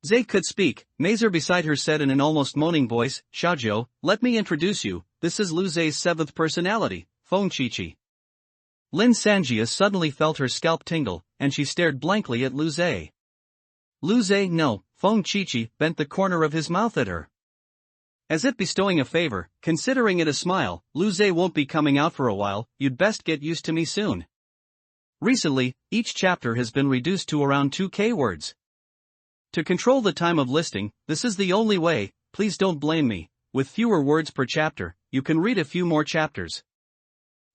Zhe could speak, Mazer beside her said in an almost moaning voice, "Xiaozhou, let me introduce you, this is Lu Zhe's 7th personality, Feng Qiqi." Lin Sangio suddenly felt her scalp tingle, and she stared blankly at Lu Zhe. Lu Zhe, no, Feng Qiqi bent the corner of his mouth at her, as if bestowing a favor, considering it a smile. "Lu Zhe won't be coming out for a while, you'd best get used to me soon. Recently, each chapter has been reduced to around 2K words. To control the time of listing, this is the only way, please don't blame me. With fewer words per chapter, you can read a few more chapters.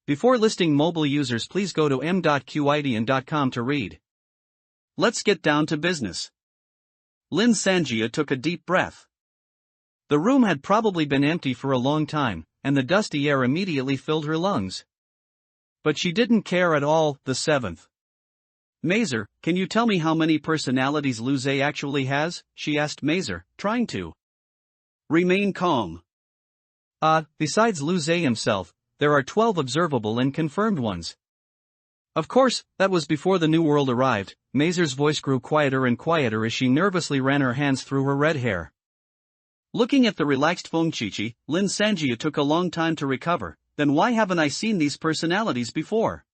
Before listing mobile users, please go to m.qidian.com to read. Let's get down to business." Lin Sangio took a deep breath. The room had probably been empty for a long time, and the dusty air immediately filled her lungs. But she didn't care at all. "The 7th. Mazer, can you tell me how many personalities Lu Zhe actually has?" she asked Mazer, trying to remain calm. Besides Lu Zhe himself, there are 12 observable and confirmed ones. Of course, that was before the New World arrived. Mazer's voice grew quieter and quieter as she nervously ran her hands through her red hair. Looking at the relaxed Feng Qiqi, Lin Sangio took a long time to recover. "Then why haven't I seen these personalities before?"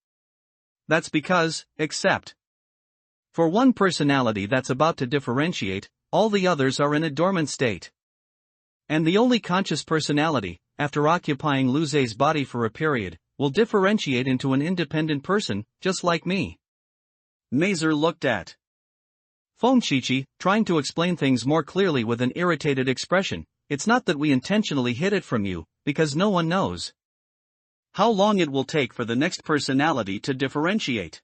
"That's because, except for one personality that's about to differentiate, all the others are in a dormant state." And the only conscious personality, after occupying Lu Ze's body for a period, will differentiate into an independent person, just like me. Mazer looked at Feng Qiqi, trying to explain things more clearly with an irritated expression. It's not that we intentionally hid it from you, because no one knows how long it will take for the next personality to differentiate.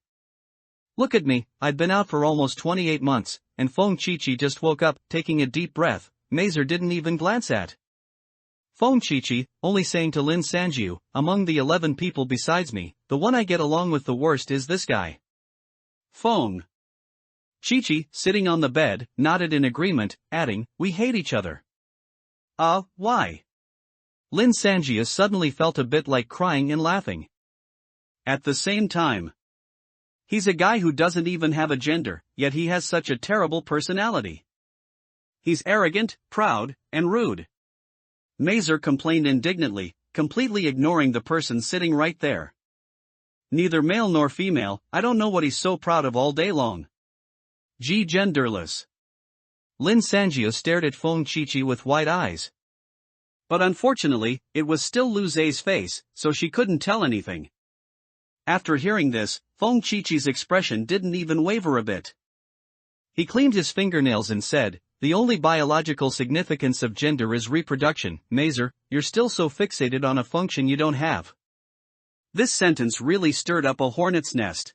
Look at me, I'd been out for almost 28 months, and Feng Qiqi just woke up, taking a deep breath. Mazer didn't even glance at Feng Qiqi, only saying to Lin Sanjiu, among the 11 people besides me, the one I get along with the worst is this guy. Feng Qiqi, sitting on the bed, nodded in agreement, adding, we hate each other. Why? Lin Sanjiu suddenly felt a bit like crying and laughing at the same time. He's a guy who doesn't even have a gender, yet he has such a terrible personality. He's arrogant, proud, and rude. Mazer complained indignantly, completely ignoring the person sitting right there. Neither male nor female, I don't know what he's so proud of all day long. Genderless. Lin Sanjiu stared at Feng Qiqi with wide eyes. But unfortunately, it was still Lu Ze's face, so she couldn't tell anything. After hearing this, Feng Qiqi's expression didn't even waver a bit. He cleaned his fingernails and said, the only biological significance of gender is reproduction. Mazer, you're still so fixated on a function you don't have. This sentence really stirred up a hornet's nest.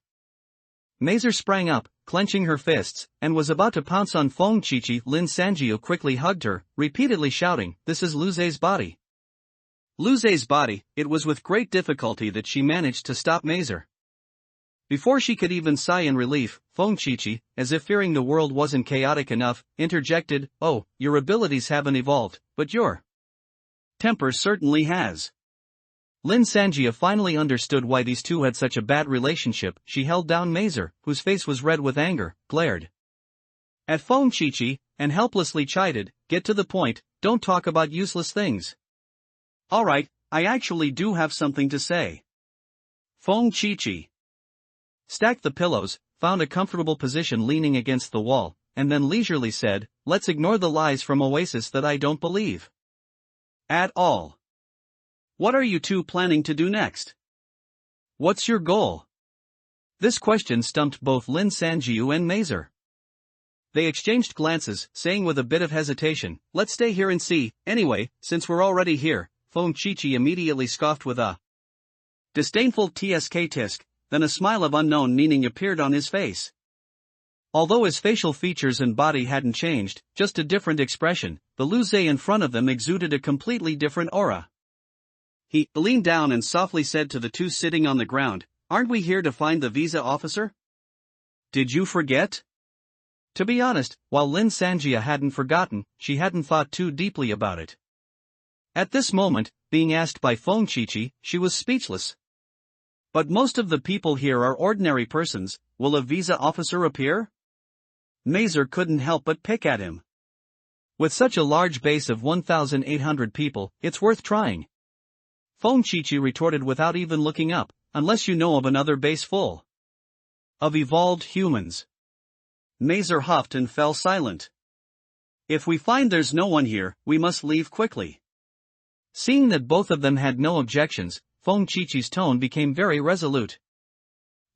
Mazer sprang up, clenching her fists, and was about to pounce on Feng Qiqi. Lin Sanjiu quickly hugged her, repeatedly shouting, this is Lu Ze's body. Lu Ze's body. It was with great difficulty that she managed to stop Mazer. Before she could even sigh in relief, Feng Qiqi, as if fearing the world wasn't chaotic enough, interjected, oh, your abilities haven't evolved, but your temper certainly has. Lin Sanjiu finally understood why these two had such a bad relationship. She held down Mazer, whose face was red with anger, glared at Feng Qiqi, and helplessly chided, get to the point, don't talk about useless things. Alright, I actually do have something to say. Feng Qiqi stacked the pillows, found a comfortable position leaning against the wall, and then leisurely said, let's ignore the lies from Oasis that I don't believe at all. What are you two planning to do next? What's your goal? This question stumped both Lin Sanjiu and Mazer. They exchanged glances, saying with a bit of hesitation, let's stay here and see. Anyway, since we're already here. Feng Qiqi immediately scoffed with a disdainful tisk. Then a smile of unknown meaning appeared on his face. Although his facial features and body hadn't changed, just a different expression, the Lu Ze in front of them exuded a completely different aura. He leaned down and softly said to the two sitting on the ground, aren't we here to find the visa officer? Did you forget? To be honest, while Lin Sanjiu hadn't forgotten, she hadn't thought too deeply about it. At this moment, being asked by Feng Qiqi, she was speechless. But most of the people here are ordinary persons, will a visa officer appear? Mazer couldn't help but pick at him. With such a large base of 1,800 people, it's worth trying. Feng Qiqi retorted without even looking up, unless you know of another base full of evolved humans. Mazer huffed and fell silent. If we find there's no one here, we must leave quickly. Seeing that both of them had no objections, Feng Qiqi's tone became very resolute.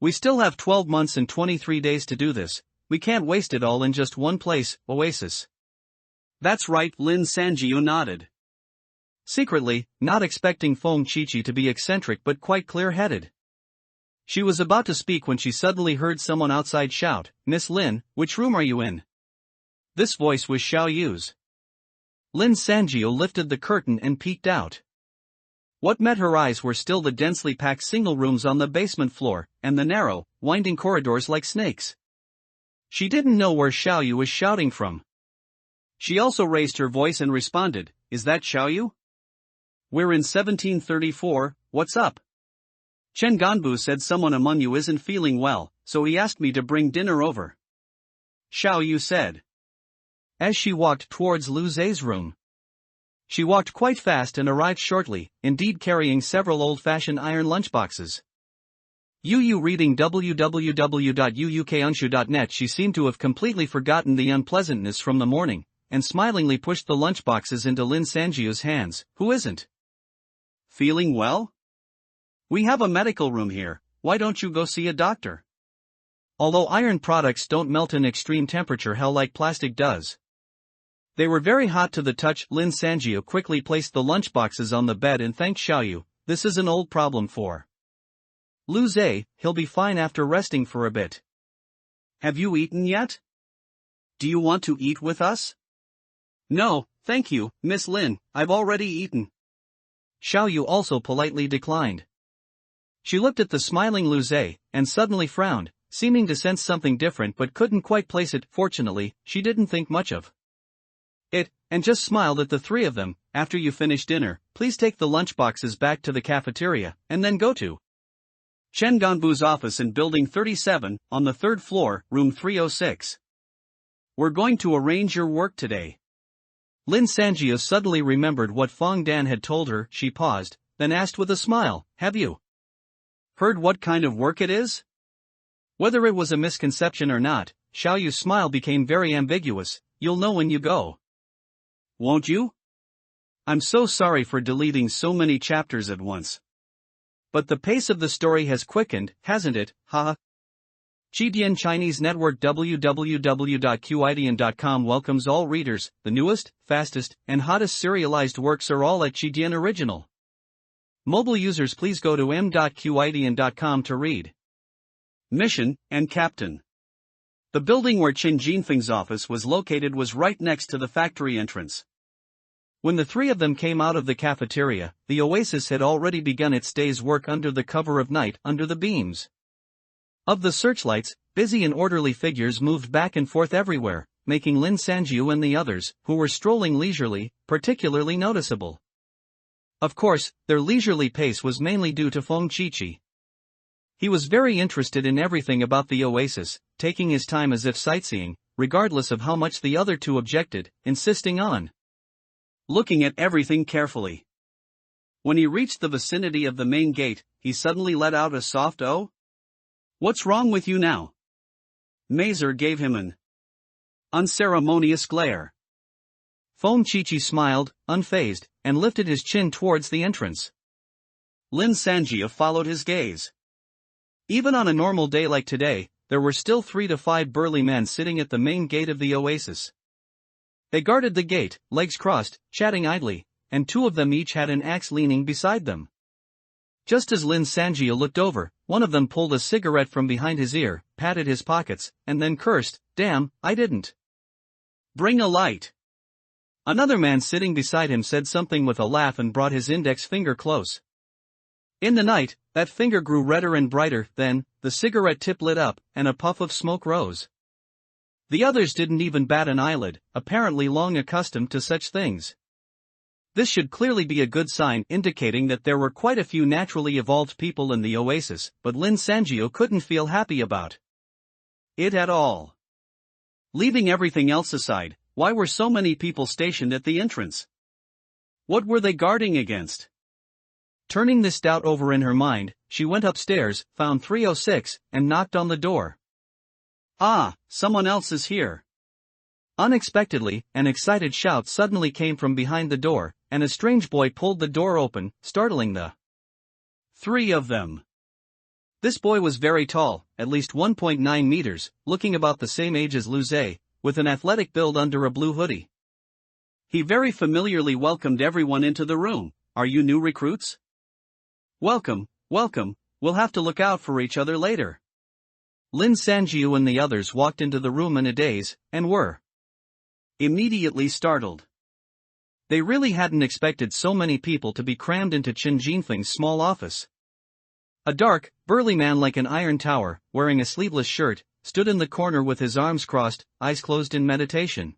We still have 12 months and 23 days to do this, we can't waste it all in just one place, Oasis. That's right, Lin Sanjiu nodded. Secretly, not expecting Feng Qiqi to be eccentric but quite clear-headed. She was about to speak when she suddenly heard someone outside shout, Miss Lin, which room are you in? This voice was Xiao Yu's. Lin Sanjiu lifted the curtain and peeked out. What met her eyes were still the densely packed single rooms on the basement floor, and the narrow, winding corridors like snakes. She didn't know where Xiao Yu was shouting from. She also raised her voice and responded, is that Xiao Yu? We're in 1734, what's up? Chen Ganbu said someone among you isn't feeling well, so he asked me to bring dinner over. Xiao Yu said, as she walked towards Lu Ze's room. She walked quite fast and arrived shortly, indeed carrying several old-fashioned iron lunchboxes. Yu reading www.uukunshu.net. She seemed to have completely forgotten the unpleasantness from the morning, and smilingly pushed the lunchboxes into Lin Sanjiu's hands. Who isn't? Feeling well? We have a medical room here, why don't you go see a doctor? Although iron products don't melt in extreme temperature hell like plastic does. They were very hot to the touch. Lin Sanjiu quickly placed the lunchboxes on the bed and thanked Xiaoyu. This is an old problem for Lu Zhe, he'll be fine after resting for a bit. Have you eaten yet? Do you want to eat with us? No, thank you, Miss Lin, I've already eaten. Xiaoyu also politely declined. She looked at the smiling Lu Zhe, and suddenly frowned, seeming to sense something different but couldn't quite place it. Fortunately, she didn't think much of it, and just smiled at the three of them. After you finish dinner, please take the lunchboxes back to the cafeteria, and then go to Chen Ganbu's office in Building 37, on the third floor, room 306. We're going to arrange your work today. Lin Sanjiu suddenly remembered what Fong Dan had told her. She paused, then asked with a smile, have you heard what kind of work it is? Whether it was a misconception or not, Xiaoyu's smile became very ambiguous. You'll know when you go. Won't you? I'm so sorry for deleting so many chapters at once. But the pace of the story has quickened, hasn't it, haha? Jidian Chinese Network www.qidian.com welcomes all readers. The newest, fastest, and hottest serialized works are all at Jidian Original. Mobile users please go to m.qidian.com to read. Mission, and Captain. The building where Qin Jinfeng's office was located was right next to the factory entrance. When the three of them came out of the cafeteria, the oasis had already begun its day's work under the cover of night. Under the beams of the searchlights, busy and orderly figures moved back and forth everywhere, making Lin Sanjiu and the others, who were strolling leisurely, particularly noticeable. Of course, their leisurely pace was mainly due to Feng Qiqi. He was very interested in everything about the oasis, taking his time as if sightseeing, regardless of how much the other two objected, insisting on looking at everything carefully. When he reached the vicinity of the main gate, he suddenly let out a soft "Oh? What's wrong with you now?" Mazer gave him an unceremonious glare. Feng Qiqi smiled, unfazed, and lifted his chin towards the entrance. Lin Sanjiu followed his gaze. Even on a normal day like today, there were still 3 to 5 burly men sitting at the main gate of the oasis. They guarded the gate, legs crossed, chatting idly, and 2 of them each had an axe leaning beside them. Just as Lin Sanjiu looked over, one of them pulled a cigarette from behind his ear, patted his pockets, and then cursed, "Damn, I didn't bring a light." Another man sitting beside him said something with a laugh and brought his index finger close. In the night, that finger grew redder and brighter. Then, the cigarette tip lit up, and a puff of smoke rose. The others didn't even bat an eyelid, apparently long accustomed to such things. This should clearly be a good sign, indicating that there were quite a few naturally evolved people in the oasis, but Lin Sanjiu couldn't feel happy about it at all. Leaving everything else aside, why were so many people stationed at the entrance? What were they guarding against? Turning this doubt over in her mind, she went upstairs, found 306, and knocked on the door. Ah, someone else is here. Unexpectedly, an excited shout suddenly came from behind the door, and a strange boy pulled the door open, startling the 3 of them. This boy was very tall, at least 1.9 meters, looking about the same age as Lu Zhe, with an athletic build under a blue hoodie. He very familiarly welcomed everyone into the room. Are you new recruits? Welcome, welcome, we'll have to look out for each other later. Lin Sanjiu and the others walked into the room in a daze, and were immediately startled. They really hadn't expected so many people to be crammed into Qin Jinfeng's small office. A dark, burly man like an iron tower, wearing a sleeveless shirt, stood in the corner with his arms crossed, eyes closed in meditation.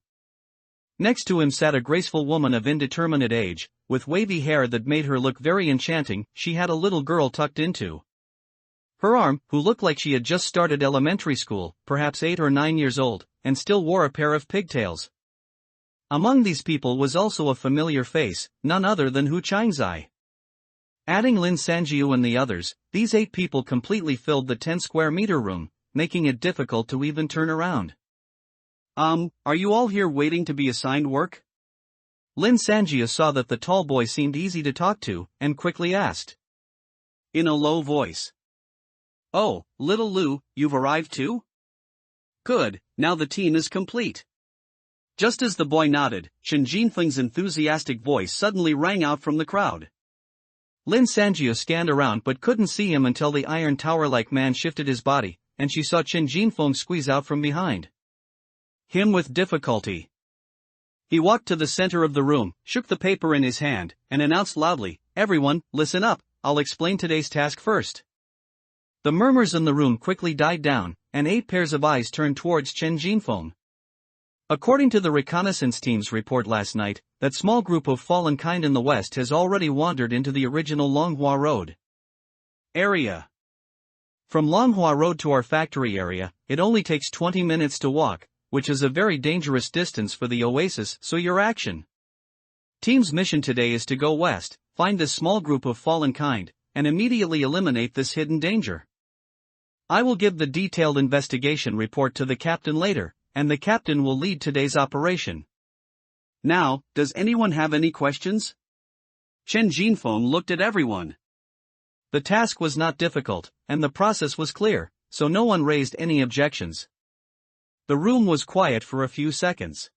Next to him sat a graceful woman of indeterminate age, with wavy hair that made her look very enchanting. She had a little girl tucked into her arm, who looked like she had just started elementary school, perhaps 8 or 9 years old, and still wore a pair of pigtails. Among these people was also a familiar face, none other than Hu Qingzai. Adding Lin Sanjiu and the others, these 8 people completely filled the 10 square meter room, making it difficult to even turn around. Are you all here waiting to be assigned work? Lin Sanjia saw that the tall boy seemed easy to talk to, and quickly asked. In a low voice. Oh, little Lu, you've arrived too? Good, now the team is complete. Just as the boy nodded, Chen Jinfeng's enthusiastic voice suddenly rang out from the crowd. Lin Sanjia scanned around but couldn't see him until the iron tower-like man shifted his body, and she saw Chen Jinfeng squeeze out from behind him with difficulty. He walked to the center of the room, shook the paper in his hand, and announced loudly, "Everyone, listen up, I'll explain today's task first." The murmurs in the room quickly died down, and 8 pairs of eyes turned towards Chen Jinfeng. According to the reconnaissance team's report last night, that small group of fallen kind in the west has already wandered into the original Longhua Road area. From Longhua Road to our factory area, it only takes 20 minutes to walk, which is a very dangerous distance for the oasis, so your action team's mission today is to go west, find this small group of fallen kind, and immediately eliminate this hidden danger. I will give the detailed investigation report to the captain later, and the captain will lead today's operation. Now, does anyone have any questions? Chen Jinfeng looked at everyone. The task was not difficult, and the process was clear, so no one raised any objections. The room was quiet for a few seconds.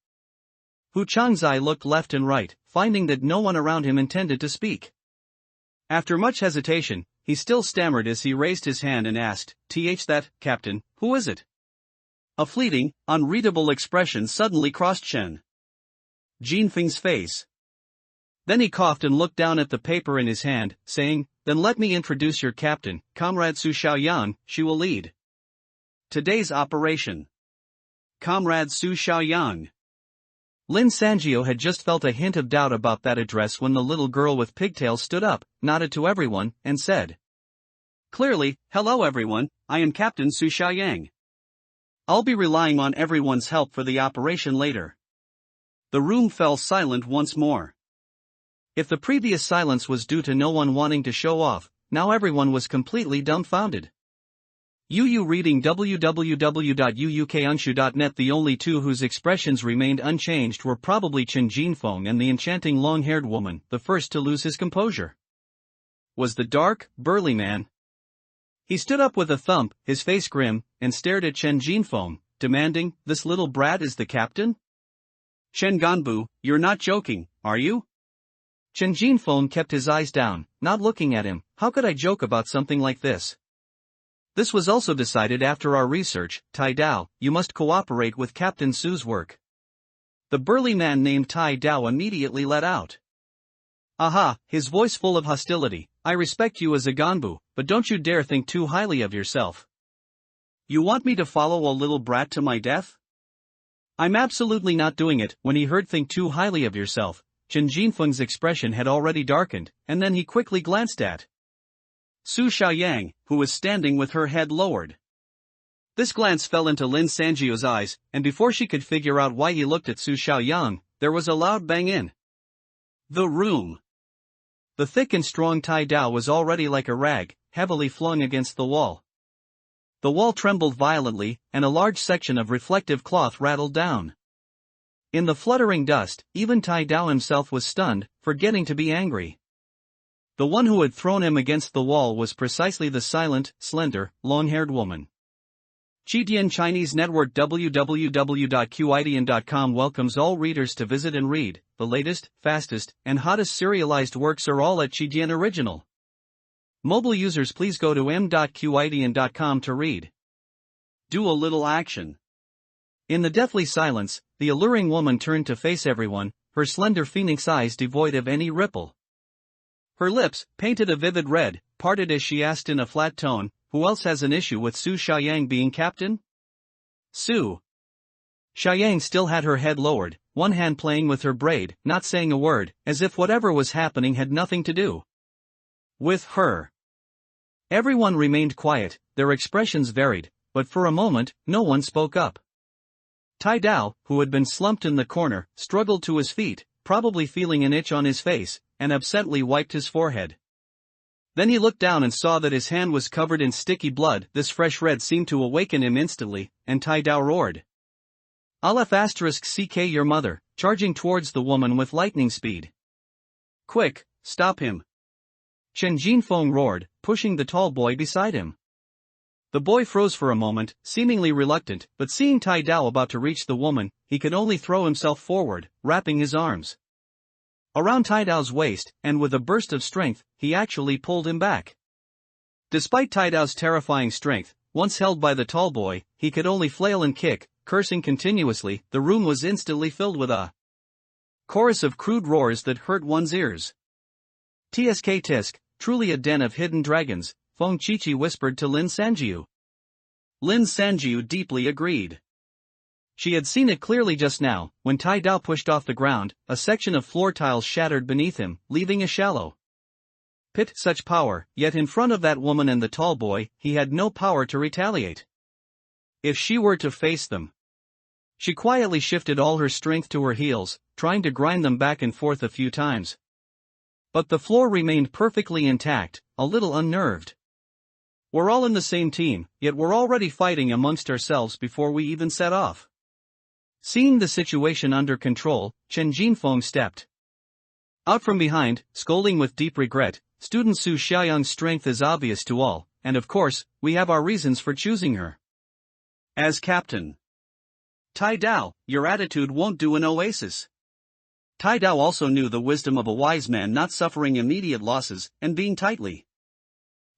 Hu Changzai looked left and right, finding that no one around him intended to speak. After much hesitation, he still stammered as he raised his hand and asked, "That, Captain, who is it?" A fleeting, unreadable expression suddenly crossed Chen Jinfeng's face. Then he coughed and looked down at the paper in his hand, saying, "Then let me introduce your captain, Comrade Su Xiaoyang. She will lead today's operation." Comrade Su Xiaoyang. Lin Sanjio had just felt a hint of doubt about that address when the little girl with pigtails stood up, nodded to everyone, and said clearly, "Hello everyone, I am Captain Su Xiaoyang. I'll be relying on everyone's help for the operation later." The room fell silent once more. If the previous silence was due to no one wanting to show off, now everyone was completely dumbfounded. UU reading www.uukunshu.net. The only two whose expressions remained unchanged were probably Chen Jinfeng and the enchanting long-haired woman. The first to lose his composure was the dark, burly man. He stood up with a thump, his face grim, and stared at Chen Jinfeng, demanding, "This little brat is the captain? Chen Ganbu, you're not joking, are you?" Chen Jinfeng kept his eyes down, not looking at him. "How could I joke about something like this? This was also decided after our research. Tai Dao, you must cooperate with Captain Su's work." The burly man named Tai Dao immediately let out. "Aha," his voice full of hostility, "I respect you as a Ganbu, but don't you dare think too highly of yourself. You want me to follow a little brat to my death? I'm absolutely not doing it." When he heard "think too highly of yourself," Chen Jinfeng's expression had already darkened, and then he quickly glanced at Su Xiaoyang, who was standing with her head lowered. This glance fell into Lin Sanjio's eyes, and before she could figure out why he looked at Su Xiaoyang, there was a loud bang in the room. The thick and strong Tai Dao was already like a rag, heavily flung against the wall. The wall trembled violently, and a large section of reflective cloth rattled down. In the fluttering dust, even Tai Dao himself was stunned, forgetting to be angry. The one who had thrown him against the wall was precisely the silent, slender, long-haired woman. Qidian Chinese Network. www.qidian.com welcomes all readers to visit and read. The latest, fastest, and hottest serialized works are all at Qidian Original. Mobile users, please go to m.qidian.com to read. Do a little action. In the deathly silence, the alluring woman turned to face everyone, her slender phoenix eyes devoid of any ripple. Her lips, painted a vivid red, parted as she asked in a flat tone, "Who else has an issue with Su Xiaoyang being captain?" Su Xiaoyang still had her head lowered, one hand playing with her braid, not saying a word, as if whatever was happening had nothing to do with her. Everyone remained quiet, their expressions varied, but for a moment, no one spoke up. Tai Dao, who had been slumped in the corner, struggled to his feet, probably feeling an itch on his face, and absently wiped his forehead. Then he looked down and saw that his hand was covered in sticky blood. This fresh red seemed to awaken him instantly, and Tai Dao roared, Aleph asterisk CK your mother, charging towards the woman with lightning speed. Quick, stop him! Chen Jinfeng roared, pushing the tall boy beside him. The boy froze for a moment, seemingly reluctant, but seeing Tai Dao about to reach the woman, he could only throw himself forward, wrapping his arms around Tai Dao's waist, and with a burst of strength, he actually pulled him back. Despite Tai Dao's terrifying strength, once held by the tall boy, he could only flail and kick, cursing continuously. The room was instantly filled with a chorus of crude roars that hurt one's ears. Tsk tisk, truly a den of hidden dragons, Feng Chichi whispered to Lin Sanjiu. Lin Sanjiu deeply agreed. She had seen it clearly just now, when Tai Dao pushed off the ground, a section of floor tiles shattered beneath him, leaving a shallow pit. Such power, yet in front of that woman and the tall boy, he had no power to retaliate. If she were to face them. She quietly shifted all her strength to her heels, trying to grind them back and forth a few times. But the floor remained perfectly intact, a little unnerved. We're all in the same team, yet we're already fighting amongst ourselves before we even set off. Seeing the situation under control, Chen Jinfeng stepped out from behind, scolding with deep regret. Student Su Xiaoyang's strength is obvious to all, and of course, we have our reasons for choosing her as captain. Tai Dao, your attitude won't do an oasis. Tai Dao also knew the wisdom of a wise man not suffering immediate losses and being tightly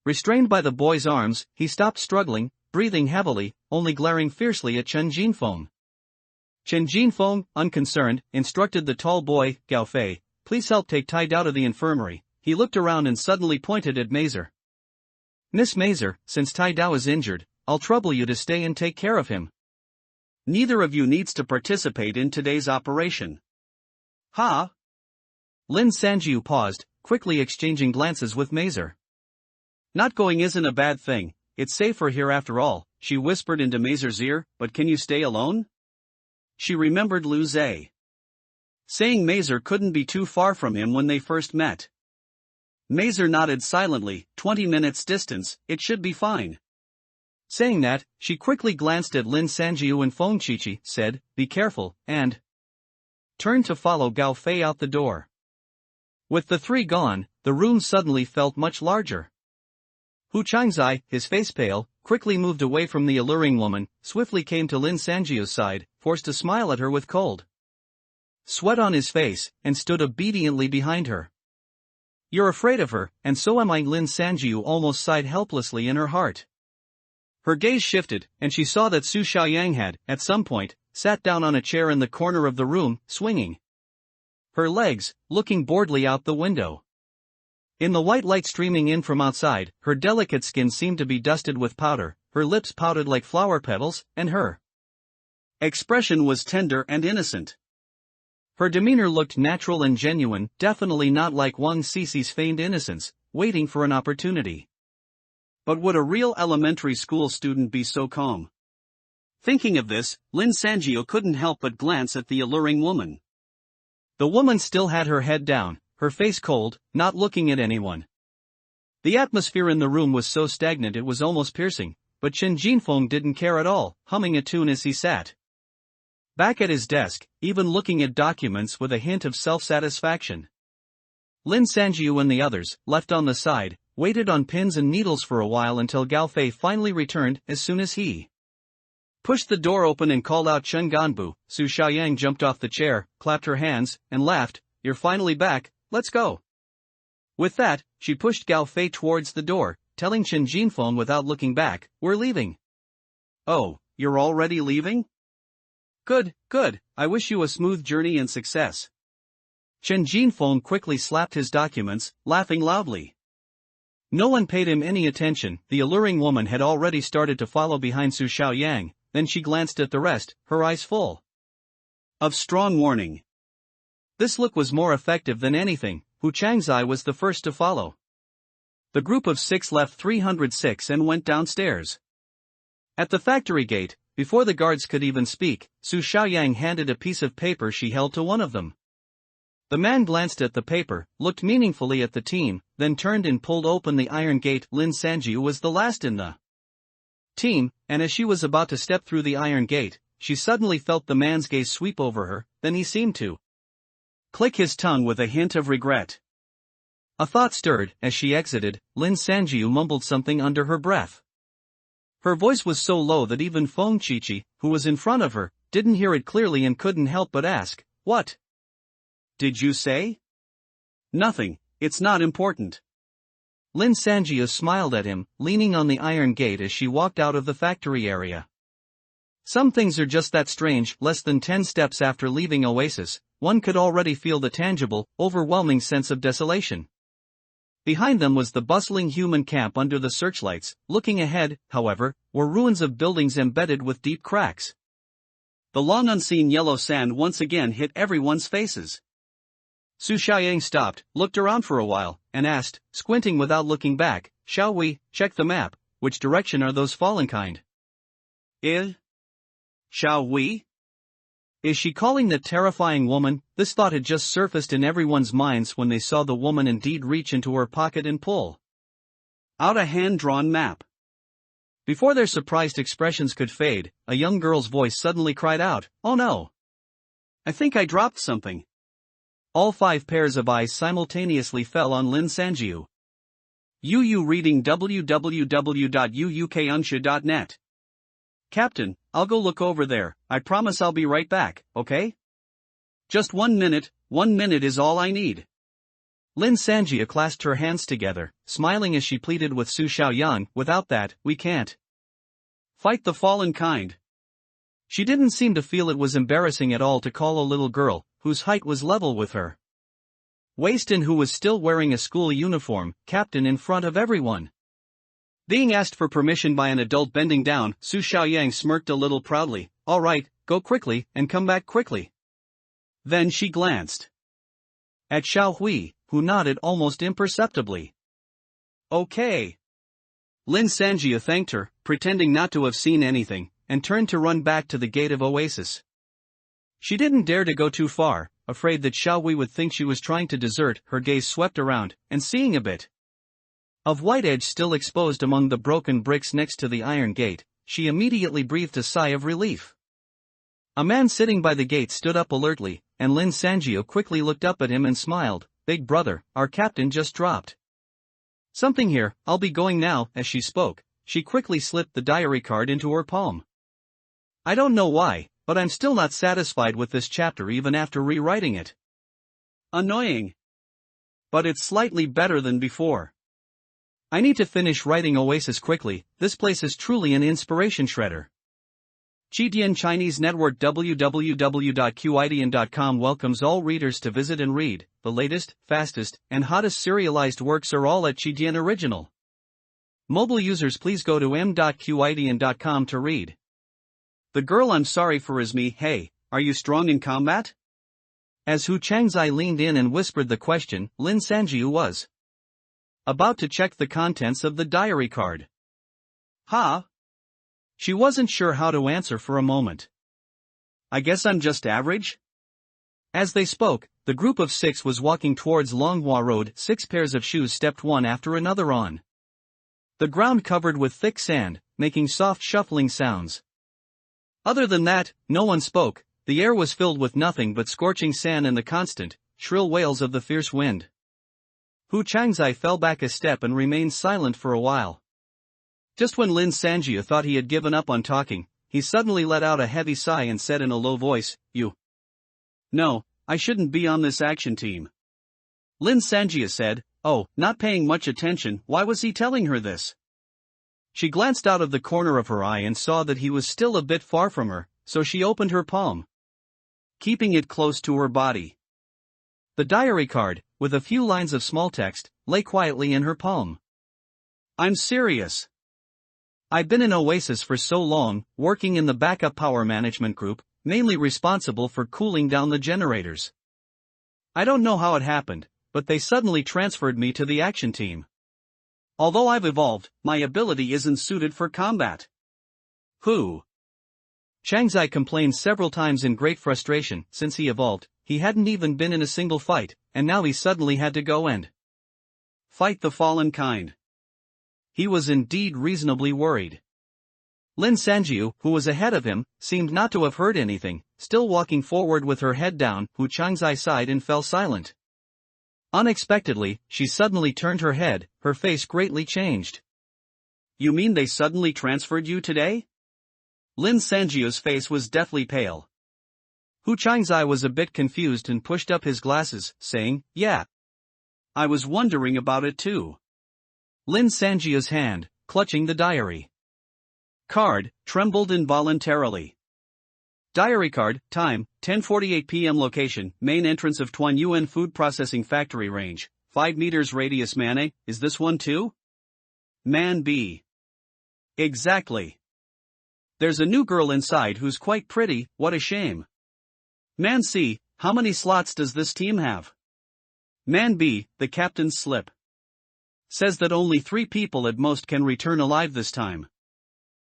restrained by the boy's arms. He stopped struggling, breathing heavily, only glaring fiercely at Chen Jinfeng. Chen Jinfeng, unconcerned, instructed the tall boy, Gao Fei, please help take Tai Dao to the infirmary. He looked around and suddenly pointed at Mazer. Miss Mazer, since Tai Dao is injured, I'll trouble you to stay and take care of him. Neither of you needs to participate in today's operation. Ha! Lin Sanjiu paused, quickly exchanging glances with Mazer. Not going isn't a bad thing, it's safer here after all, she whispered into Mazer's ear, but can you stay alone? She remembered Lu Zhe saying Mazer couldn't be too far from him when they first met. Mazer nodded silently, 20 minutes distance, it should be fine. Saying that, she quickly glanced at Lin Sanjiu and Feng Chichi, said, be careful, and turned to follow Gao Fei out the door. With the three gone, the room suddenly felt much larger. Hu Changzai, his face pale, quickly moved away from the alluring woman, swiftly came to Lin Sanjiu's side, forced to smile at her with cold sweat on his face, and stood obediently behind her. You're afraid of her, and so am I. Lin Sanjiu almost sighed helplessly in her heart. Her gaze shifted, and she saw that Su Xiaoyang had, at some point, sat down on a chair in the corner of the room, swinging her legs, looking boredly out the window. In the white light streaming in from outside, her delicate skin seemed to be dusted with powder, her lips pouted like flower petals, and her expression was tender and innocent. Her demeanor looked natural and genuine, definitely not like Wang Cici's feigned innocence, waiting for an opportunity. But would a real elementary school student be so calm? Thinking of this, Lin Sanjiu couldn't help but glance at the alluring woman. The woman still had her head down, her face cold, not looking at anyone. The atmosphere in the room was so stagnant it was almost piercing, but Chen Jinfeng didn't care at all, humming a tune as he sat back at his desk, even looking at documents with a hint of self-satisfaction. Lin Sanjiu and the others, left on the side, waited on pins and needles for a while until Gao Fei finally returned. As soon as he pushed the door open and called out Chen Ganbu, Su Xiaoyang jumped off the chair, clapped her hands, and laughed, you're finally back, let's go. With that, she pushed Gao Fei towards the door, telling Chen Jinfeng without looking back, we're leaving. Oh, you're already leaving? Good, good, I wish you a smooth journey and success. Chen Jinfeng quickly slapped his documents, laughing loudly. No one paid him any attention. The alluring woman had already started to follow behind Su Xiaoyang, then she glanced at the rest, her eyes full of strong warning. This look was more effective than anything. Hu Changzai was the first to follow. The group of 6 left 306 and went downstairs. At the factory gate, before the guards could even speak, Su Xiaoyang handed a piece of paper she held to one of them. The man glanced at the paper, looked meaningfully at the team, then turned and pulled open the iron gate. Lin Sanjiu was the last in the team, and as she was about to step through the iron gate, she suddenly felt the man's gaze sweep over her, then he seemed to click his tongue with a hint of regret. A thought stirred. As she exited, Lin Sanjiu mumbled something under her breath. Her voice was so low that even Feng Chichi, who was in front of her, didn't hear it clearly and couldn't help but ask, "What did you say?" "Nothing, it's not important." Lin Sanjiu smiled at him, leaning on the iron gate as she walked out of the factory area. Some things are just that strange. Less than 10 steps after leaving Oasis, one could already feel the tangible, overwhelming sense of desolation. Behind them was the bustling human camp under the searchlights. Looking ahead, however, were ruins of buildings embedded with deep cracks. The long unseen yellow sand once again hit everyone's faces. Su Xiaoyang stopped, looked around for a while, and asked, squinting without looking back, "Shall we check the map? Which direction are those fallen kind?" Shall we? Is she calling the terrifying woman? This thought had just surfaced in everyone's minds when they saw the woman indeed reach into her pocket and pull out a hand-drawn map. Before their surprised expressions could fade, a young girl's voice suddenly cried out, "Oh no! I think I dropped something." All 5 pairs of eyes simultaneously fell on Lin Sanjiu. Yu reading www.uukunsha.net. "Captain, I'll go look over there. I promise I'll be right back, okay? Just 1 minute, 1 minute is all I need." Lin Sanjiu clasped her hands together, smiling as she pleaded with Su Xiaoyang, "Without that, we can't fight the fallen kind." She didn't seem to feel it was embarrassing at all to call a little girl, whose height was level with her waist and who was still wearing a school uniform, captain in front of everyone. Being asked for permission by an adult bending down, Su Xiaoyang smirked a little proudly. "All right, go quickly, and come back quickly." Then she glanced at Xiao Hui, who nodded almost imperceptibly. "Okay." Lin Sanjiu thanked her, pretending not to have seen anything, and turned to run back to the gate of Oasis. She didn't dare to go too far, afraid that Xiao Hui would think she was trying to desert. Her gaze swept around, and seeing a bit of white edge still exposed among the broken bricks next to the iron gate, she immediately breathed a sigh of relief. A man sitting by the gate stood up alertly, and Lin Sanjiu quickly looked up at him and smiled. "Big brother, our captain just dropped something here, I'll be going now." As she spoke, she quickly slipped the diary card into her palm. "I don't know why, but I'm still not satisfied with this chapter even after rewriting it. Annoying. But it's slightly better than before. I need to finish writing Oasis quickly. This place is truly an inspiration shredder." Jidian Chinese Network www.qidian.com welcomes all readers to visit and read. The latest, fastest, and hottest serialized works are all at Jidian Original. Mobile users, please go to m.qidian.com to read. "The girl I'm sorry for is me. Hey, are you strong in combat?" As Hu Changzai leaned in and whispered the question, Lin Sanjiu was about to check the contents of the diary card. "Huh?" She wasn't sure how to answer for a moment. "I guess I'm just average?" As they spoke, the group of 6 was walking towards Longhua Road. 6 pairs of shoes stepped one after another on the ground covered with thick sand, making soft shuffling sounds. Other than that, no one spoke. The air was filled with nothing but scorching sand and the constant, shrill wails of the fierce wind. Hu Changzai fell back a step and remained silent for a while. Just when Lin Sanjiu thought he had given up on talking, he suddenly let out a heavy sigh and said in a low voice, "You No, I shouldn't be on this action team." Lin Sanjiu said, "Oh," not paying much attention. Why was he telling her this? She glanced out of the corner of her eye and saw that he was still a bit far from her, so she opened her palm, keeping it close to her body. The diary card, with a few lines of small text, lay quietly in her palm. "I'm serious. I've been in Oasis for so long, working in the backup power management group, mainly responsible for cooling down the generators. I don't know how it happened, but they suddenly transferred me to the action team. Although I've evolved, my ability isn't suited for combat." Hu Changzai complained several times in great frustration. Since he evolved, he hadn't even been in a single fight, and now he suddenly had to go and fight the fallen kind. He was indeed reasonably worried. Lin Sanjiu, who was ahead of him, seemed not to have heard anything, still walking forward with her head down. Hu Changzai sighed and fell silent. Unexpectedly, she suddenly turned her head, her face greatly changed. You mean they suddenly transferred you today? Lin Sanjiu's face was deathly pale. Hu Changzai was a bit confused and pushed up his glasses, saying, "Yeah. I was wondering about it too." Lin Sanjiu's hand, clutching the diary card, trembled involuntarily. Diary card, time, 10:48 p.m. Location, main entrance of Tuan Yuan Food Processing Factory Range, 5 meters radius. Man A, is this one too? Man B. Exactly. There's a new girl inside who's quite pretty, what a shame. Man C, how many slots does this team have? Man B, the captain's slip says that only 3 people at most can return alive this time.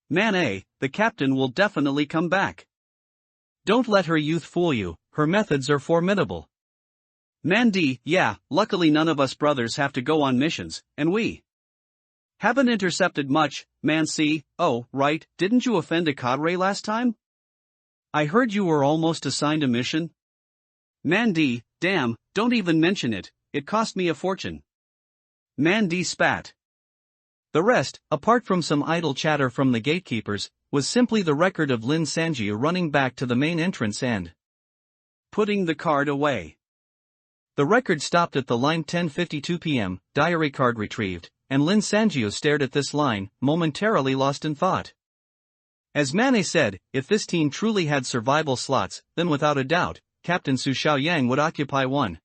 Man A, the captain will definitely come back. Don't let her youth fool you, her methods are formidable. Man D, yeah, luckily none of us brothers have to go on missions, and we haven't intercepted much. Man C, oh, right, didn't you offend a cadre last time? I heard you were almost assigned a mission. Man D, damn, don't even mention it, it cost me a fortune. Man D spat. The rest, apart from some idle chatter from the gatekeepers, was simply the record of Lin Sanjiu running back to the main entrance and putting the card away. The record stopped at the line 10:52 p.m., diary card retrieved, and Lin Sanjiu stared at this line, momentarily lost in thought. As Mane said, if this team truly had survival slots, then without a doubt, Captain Su Xiaoyang would occupy one.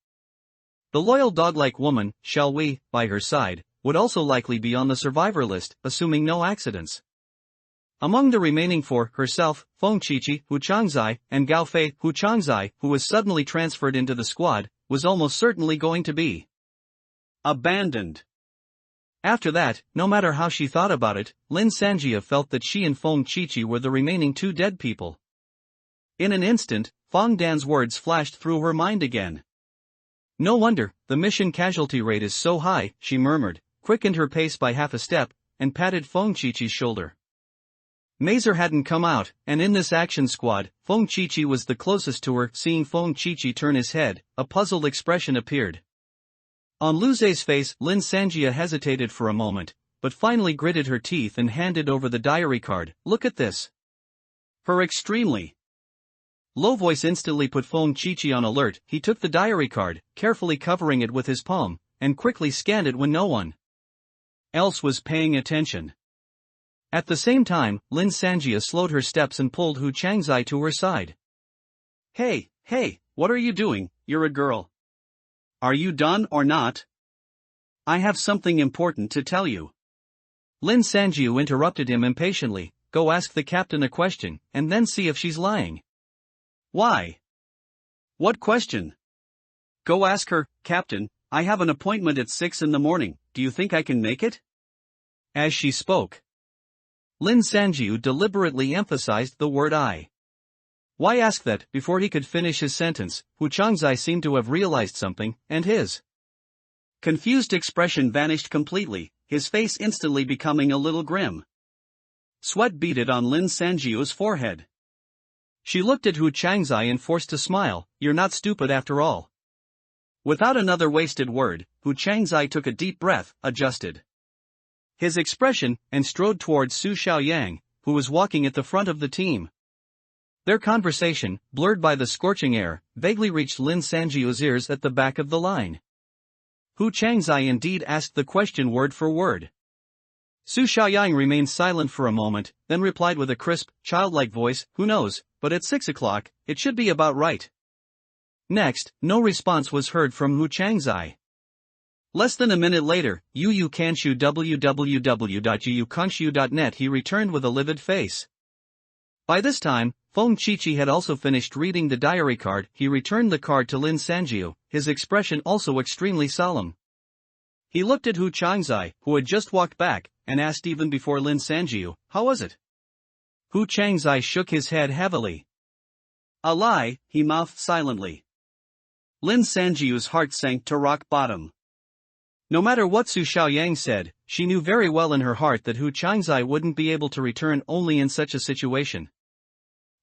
The loyal dog-like woman, Xiao Wei, by her side, would also likely be on the survivor list, assuming no accidents. Among the remaining 4, herself, Feng Qiqi, Hu Changzai, and Gao Fei, Hu Changzai, who was suddenly transferred into the squad, was almost certainly going to be abandoned. After that, no matter how she thought about it, Lin Sanjia felt that she and Feng Qiqi were the remaining 2 dead people. In an instant, Feng Dan's words flashed through her mind again. No wonder, the mission casualty rate is so high, she murmured, quickened her pace by half a step, and patted Feng Qiqi's shoulder. Mazer hadn't come out, and in this action squad, Feng Qiqi was the closest to her. Seeing Feng Qiqi turn his head, a puzzled expression appeared on Luze's face. Lin Sanjia hesitated for a moment, but finally gritted her teeth and handed over the diary card. Look at this. Her extremely low voice instantly put Feng Qiqi on alert. He took the diary card, carefully covering it with his palm, and quickly scanned it when no one else was paying attention. At the same time, Lin Sanjia slowed her steps and pulled Hu Changzai to her side. Hey, what are you doing? You're a girl. Are you done or not? I have something important to tell you. Lin Sanjiu interrupted him impatiently. Go ask the captain a question, and then see if she's lying. Why? What question? Go ask her, Captain, I have an appointment at 6 in the morning, do you think I can make it? As she spoke, Lin Sanjiu deliberately emphasized the word I. Why ask that? Before he could finish his sentence, Hu Changzai seemed to have realized something, and his confused expression vanished completely, his face instantly becoming a little grim. Sweat beaded on Lin Sanjiu's forehead. She looked at Hu Changzai and forced a smile. You're not stupid after all. Without another wasted word, Hu Changzai took a deep breath, adjusted his expression, and strode towards Su Xiaoyang, who was walking at the front of the team. Their conversation, blurred by the scorching air, vaguely reached Lin Sanjiu's ears at the back of the line. Hu Changzai indeed asked the question word for word. Su Xiaoyang remained silent for a moment, then replied with a crisp, childlike voice, who knows, but at 6 o'clock, it should be about right. Next, no response was heard from Hu Changzai. Less than a minute later, Yu Kanshu www.yukanshu.net he returned with a livid face. By this time, Feng Qiqi had also finished reading the diary card. He returned the card to Lin Sanjiu, his expression also extremely solemn. He looked at Hu Changzai, who had just walked back, and asked even before Lin Sanjiu, how was it? Hu Changzai shook his head heavily. A lie, he mouthed silently. Lin Sanjiu's heart sank to rock bottom. No matter what Su Xiaoyang said, she knew very well in her heart that Hu Changzai wouldn't be able to return only in such a situation.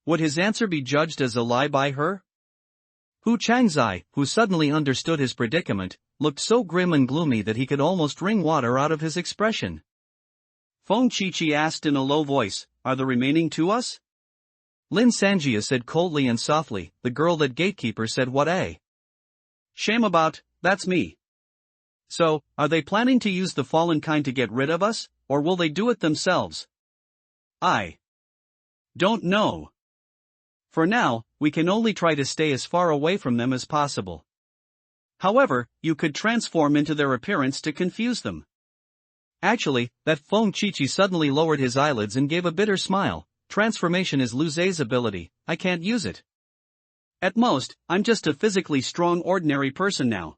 Would his answer be judged as a lie by her? Hu Changzai, who suddenly understood his predicament, looked so grim and gloomy that he could almost wring water out of his expression. Feng Qiqi asked in a low voice, "Are the remaining to us?" Lin Sanjia said coldly and softly, "The girl that gatekeeper said what eh? Shame about, that's me. So, are they planning to use the fallen kind to get rid of us, or will they do it themselves? I don't know. For now, we can only try to stay as far away from them as possible. However, you could transform into their appearance to confuse them." Actually, that Feng Qiqi suddenly lowered his eyelids and gave a bitter smile. Transformation is Lu Zhe's ability, I can't use it. At most, I'm just a physically strong ordinary person now.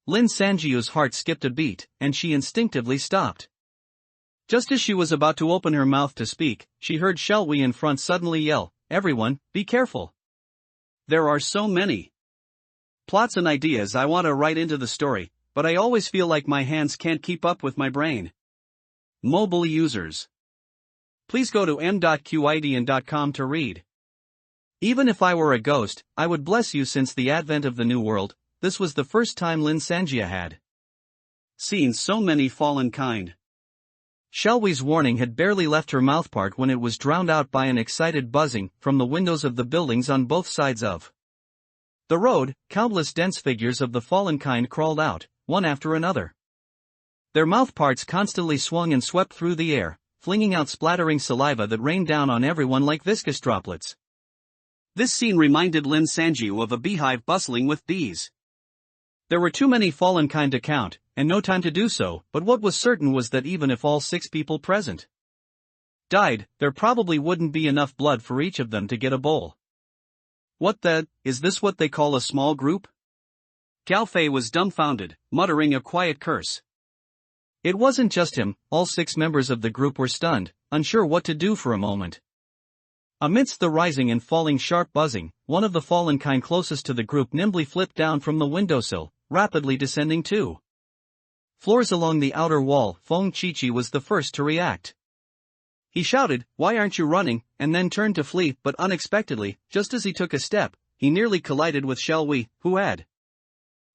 Lin Sanjiu's heart skipped a beat, and she instinctively stopped. Just as she was about to open her mouth to speak, she heard Xiao Wei in front suddenly yell, "Everyone, be careful. There are so many plots and ideas I want to write into the story, but I always feel like my hands can't keep up with my brain." Mobile users, please go to m.qidian.com to read. Even if I were a ghost, I would bless you. Since the advent of the new world, this was the first time Lin Sanjia had seen so many fallen kind. Xiao Wei's warning had barely left her mouthpart when it was drowned out by an excited buzzing from the windows of the buildings on both sides of the road. Countless dense figures of the fallen kind crawled out, one after another. Their mouthparts constantly swung and swept through the air, flinging out splattering saliva that rained down on everyone like viscous droplets. This scene reminded Lin Sanjiu of a beehive bustling with bees. There were too many fallen kind to count, and no time to do so, but what was certain was that even if all 6 people present died, there probably wouldn't be enough blood for each of them to get a bowl. Is this what they call a small group? Gao Fei was dumbfounded, muttering a quiet curse. It wasn't just him, all 6 members of the group were stunned, unsure what to do for a moment. Amidst the rising and falling sharp buzzing, one of the fallen kind closest to the group nimbly flipped down from the windowsill, rapidly descending 2 floors along the outer wall. Feng Qiqi was the first to react. He shouted, "Why aren't you running?" and then turned to flee, but unexpectedly, just as he took a step, he nearly collided with Xiao Wei, who had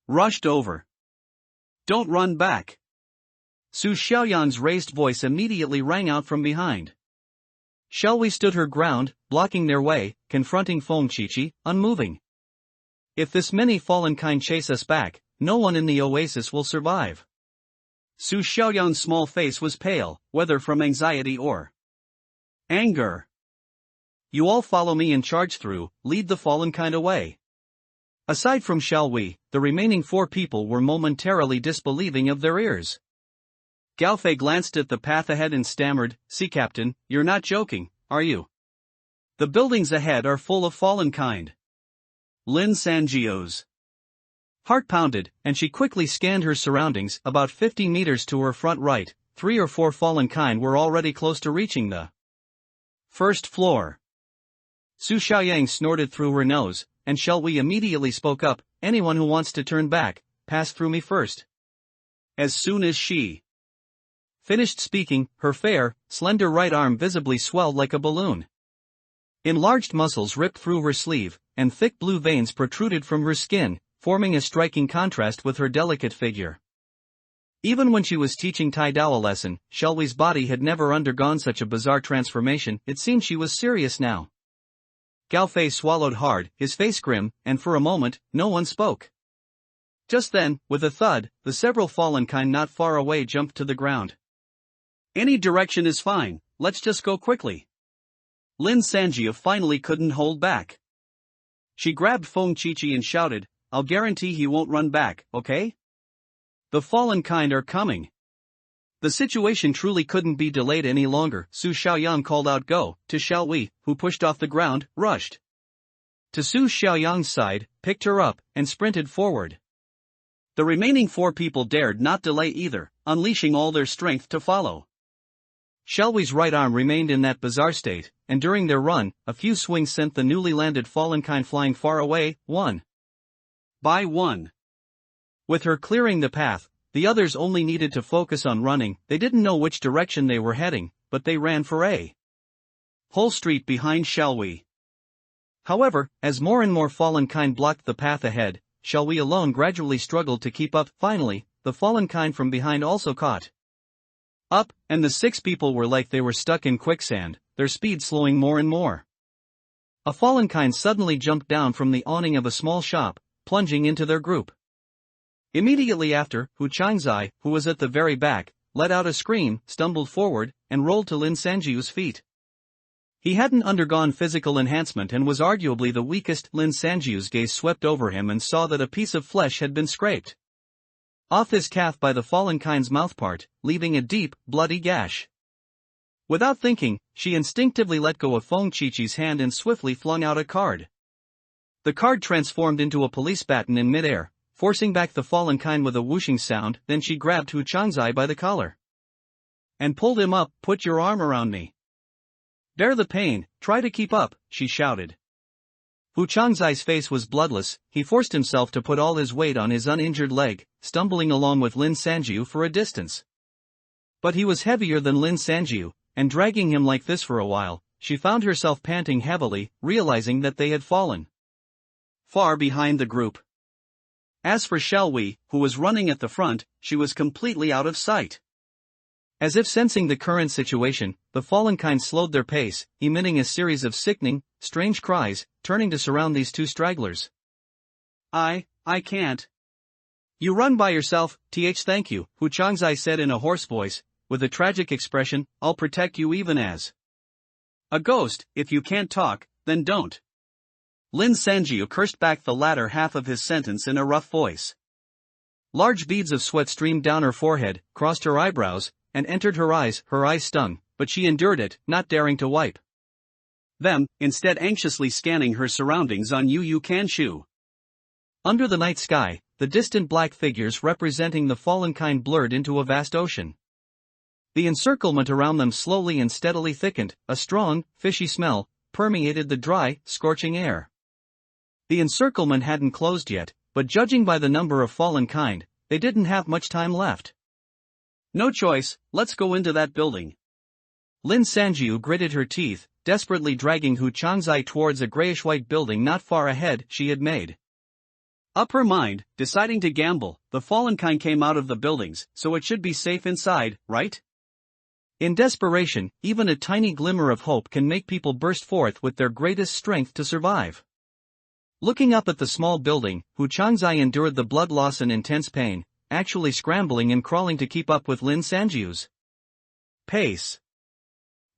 rushed over. "Don't run back." Su Xiaoyang's raised voice immediately rang out from behind. Xiao Wei stood her ground, blocking their way, confronting Feng Qiqi, unmoving. "If this many fallen kind chase us back, no one in the oasis will survive." Su Xiaoyang's small face was pale, whether from anxiety or anger. "You all follow me and charge through, lead the fallen kind away." Aside from Xiao Wei, the remaining 4 people were momentarily disbelieving of their ears. Gao Fei glanced at the path ahead and stammered, "See, Captain, you're not joking, are you? The buildings ahead are full of fallen kind." Lin Sanjiu's heart pounded, and she quickly scanned her surroundings. About 50 meters to her front right, 3 or 4 fallen kind were already close to reaching the first floor. Su Xiaoyang snorted through her nose, and Xiao Wei immediately spoke up, "Anyone who wants to turn back, pass through me first." As soon as she finished speaking, her fair, slender right arm visibly swelled like a balloon. Enlarged muscles ripped through her sleeve, and thick blue veins protruded from her skin, forming a striking contrast with her delicate figure. Even when she was teaching Tai Dao a lesson, Xiao Wei's body had never undergone such a bizarre transformation. It seemed she was serious now. Gao Fei swallowed hard, his face grim, and for a moment, no one spoke. Just then, with a thud, the several fallen kind not far away jumped to the ground. "Any direction is fine, let's just go quickly." Lin Sanjia finally couldn't hold back. She grabbed Feng Qiqi and shouted, "I'll guarantee he won't run back, okay? The fallen kind are coming." The situation truly couldn't be delayed any longer. Su Xiaoyang called out "Go!" to Xiao Wei, who pushed off the ground, rushed to Su Xiaoyang's side, picked her up, and sprinted forward. The remaining 4 people dared not delay either, unleashing all their strength to follow. Xiao Wei's right arm remained in that bizarre state, and during their run, a few swings sent the newly landed fallen kind flying far away, one by one. With her clearing the path, The others only needed to focus on running. They didn't know which direction they were heading, but they ran for a whole street behind. Shall we? However, as more and more fallen kind blocked the path ahead, Shall we alone gradually struggled to keep up. Finally, the fallen kind from behind also caught up, and the 6 people were like they were stuck in quicksand, their speed slowing more and more. A fallen kind suddenly jumped down from the awning of a small shop, plunging into their group. Immediately after, Hu Changzai, who was at the very back, let out a scream, stumbled forward, and rolled to Lin Sanjiu's feet. He hadn't undergone physical enhancement and was arguably the weakest. Lin Sanjiu's gaze swept over him and saw that a piece of flesh had been scraped off his calf by the fallen kind's mouthpart, leaving a deep, bloody gash. Without thinking, she instinctively let go of Feng Qiqi's hand and swiftly flung out a card. The card transformed into a police baton in midair, forcing back the fallen kind with a whooshing sound. Then she grabbed Hu Changzai by the collar and pulled him up. "Put your arm around me. Bear the pain, try to keep up," she shouted. Hu Changzai's face was bloodless. He forced himself to put all his weight on his uninjured leg, stumbling along with Lin Sanjiu for a distance. But he was heavier than Lin Sanjiu, and dragging him like this for a while, she found herself panting heavily, realizing that they had fallen far behind the group. As for Shall We, who was running at the front, she was completely out of sight. As if sensing the current situation, the fallen kind slowed their pace, emitting a series of sickening, strange cries, turning to surround these 2 stragglers. I can't. You run by yourself. Thank you, Hu Changzai said in a hoarse voice, with a tragic expression. I'll protect you even as a ghost. If you can't talk, then don't. Lin Sanjiu cursed back the latter half of his sentence in a rough voice. Large beads of sweat streamed down her forehead, crossed her eyebrows, and entered her eyes. Her eyes stung, but she endured it, not daring to wipe them, instead anxiously scanning her surroundings on Yu Kanshu. Under the night sky, the distant black figures representing the fallen kind blurred into a vast ocean. The encirclement around them slowly and steadily thickened. A strong, fishy smell permeated the dry, scorching air. The encirclement hadn't closed yet, but judging by the number of fallen kind, they didn't have much time left. No choice, let's go into that building. Lin Sanjiu gritted her teeth, desperately dragging Hu Changzai towards a grayish-white building not far ahead. She had made up her mind, deciding to gamble. The fallen kind came out of the buildings, so it should be safe inside, right? In desperation, even a tiny glimmer of hope can make people burst forth with their greatest strength to survive. Looking up at the small building, Hu Changzai endured the blood loss and intense pain, actually scrambling and crawling to keep up with Lin Sanjiu's pace.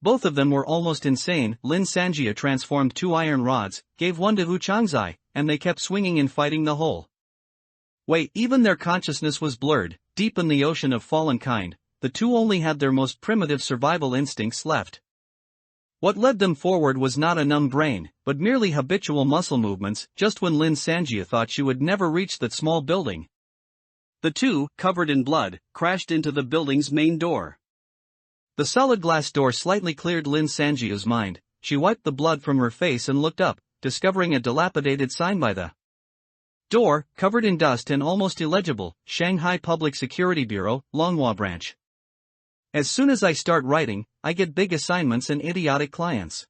Both of them were almost insane. Lin Sanjiu transformed 2 iron rods, gave one to Hu Changzai, and they kept swinging and fighting the whole way. Even their consciousness was blurred. Deep in the ocean of fallen kind, the 2 only had their most primitive survival instincts left. What led them forward was not a numb brain, but merely habitual muscle movements. Just when Lin Sanjiu thought she would never reach that small building, the 2, covered in blood, crashed into the building's main door. The solid glass door slightly cleared Lin Sanjiu's mind. She wiped the blood from her face and looked up, discovering a dilapidated sign by the door, covered in dust and almost illegible: Shanghai Public Security Bureau, Manhwa branch. As soon as I start writing, I get big assignments and idiotic clients.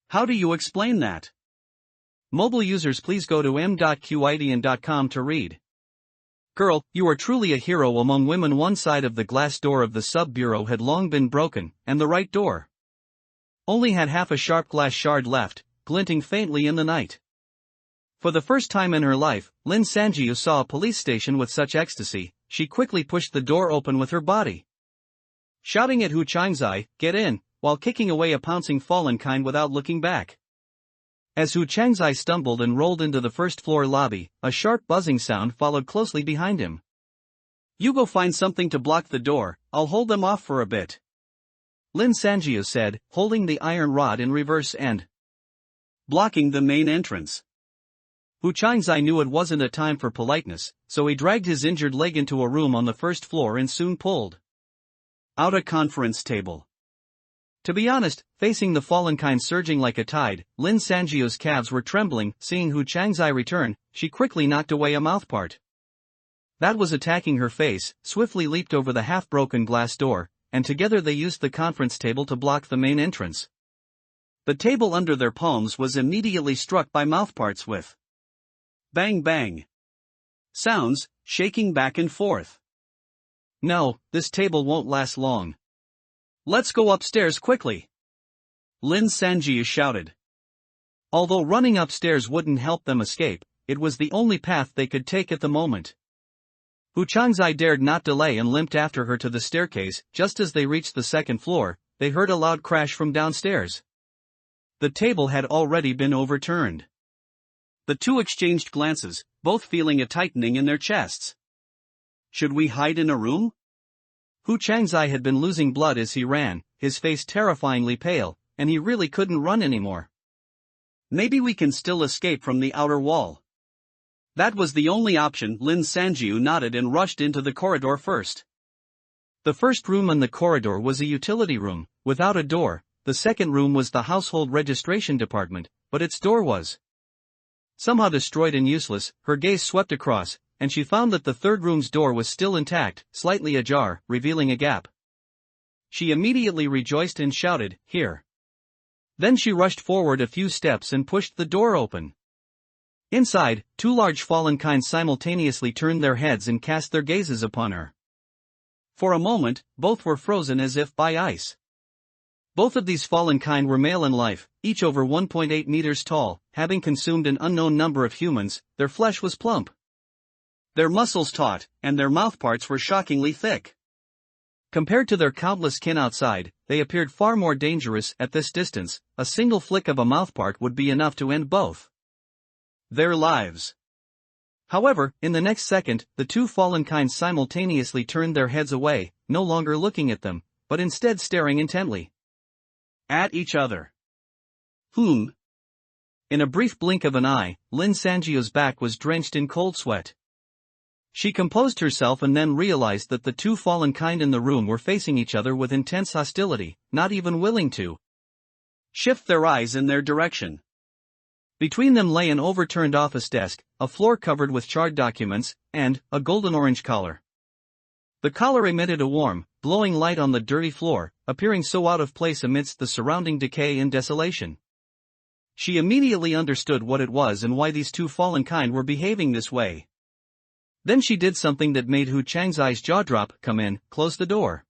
How do you explain that? Mobile users, please go to m.qidian.com to read. Girl, you are truly a hero among women. One side of the glass door of the sub-bureau had long been broken, and the right door only had half a sharp glass shard left, glinting faintly in the night. For the first time in her life, Lin Sanjiu saw a police station with such ecstasy. She quickly pushed the door open with her body, shouting at Hu Changzai, "Get in," while kicking away a pouncing fallen kind without looking back. As Hu Changzai stumbled and rolled into the first-floor lobby, a sharp buzzing sound followed closely behind him. "You go find something to block the door, I'll hold them off for a bit," Lin Sanjiu said, holding the iron rod in reverse and blocking the main entrance. Hu Changzai knew it wasn't a time for politeness, so he dragged his injured leg into a room on the first floor and soon pulled out a conference table. To be honest, facing the fallen kind surging like a tide, Lin Sanjiu's calves were trembling. Seeing Hu Changzai return, she quickly knocked away a mouthpart. that was attacking her face, swiftly leaped over the half-broken glass door, and together they used the conference table to block the main entrance. The table under their palms was immediately struck by mouthparts with bang bang sounds, shaking back and forth. No, this table won't last long. Let's go upstairs quickly, Lin Sanji shouted. Although running upstairs wouldn't help them escape, it was the only path they could take at the moment. Hu Changzai dared not delay and limped after her to the staircase. Just as they reached the second floor, they heard a loud crash from downstairs. The table had already been overturned. The two exchanged glances, both feeling a tightening in their chests. Should we hide in a room? Hu Changzai had been losing blood as he ran, his face terrifyingly pale, and he really couldn't run anymore. Maybe we can still escape from the outer wall. That was the only option. Lin Sanjiu nodded and rushed into the corridor first. The first room in the corridor was a utility room, without a door. The second room was the household registration department, but its door was somehow destroyed and useless. Her gaze swept across, and she found that the third room's door was still intact, slightly ajar, revealing a gap. She immediately rejoiced and shouted, "Here!" Then she rushed forward a few steps and pushed the door open. Inside, two large fallen kinds simultaneously turned their heads and cast their gazes upon her. For a moment, both were frozen as if by ice. Both of these fallen kind were male in life, each over 1.8 meters tall, having consumed an unknown number of humans. Their flesh was plump, their muscles taut, and their mouthparts were shockingly thick. Compared to their countless kin outside, they appeared far more dangerous. At this distance, a single flick of a mouthpart would be enough to end both their lives. However, in the next second, the two fallen kinds simultaneously turned their heads away, no longer looking at them, but instead staring intently at each other. In a brief blink of an eye, Lin Sanjiu's back was drenched in cold sweat. She composed herself and then realized that the two fallen kind in the room were facing each other with intense hostility, not even willing to shift their eyes in their direction. Between them lay an overturned office desk, a floor covered with charred documents, and a golden-orange collar. The collar emitted a warm, glowing light on the dirty floor, appearing so out of place amidst the surrounding decay and desolation. She immediately understood what it was and why these two fallen kind were behaving this way. Then she did something that made Hu Changzai's jaw drop. "Come in, close the door."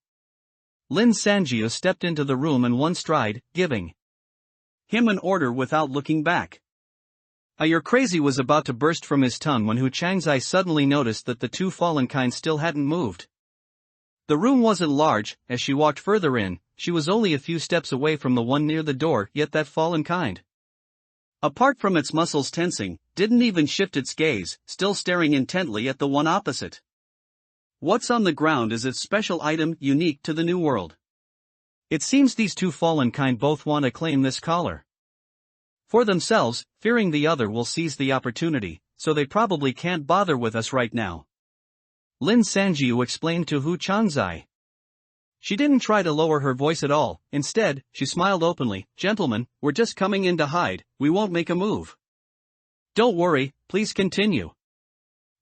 Lin Sanjiu stepped into the room in one stride, giving him an order without looking back. "You're crazy" was about to burst from his tongue when Hu Changzai suddenly noticed that the two fallen kind still hadn't moved. The room wasn't large. As she walked further in, she was only a few steps away from the one near the door, yet that fallen kind, apart from its muscles tensing, didn't even shift its gaze, still staring intently at the one opposite. What's on the ground is its special item, unique to the New World. It seems these two fallen kind both want to claim this collar for themselves, fearing the other will seize the opportunity, so they probably can't bother with us right now, Lin Sanjiu explained to Hu Changzai. She didn't try to lower her voice at all. Instead, she smiled openly. "Gentlemen, we're just coming in to hide, we won't make a move. Don't worry, please continue."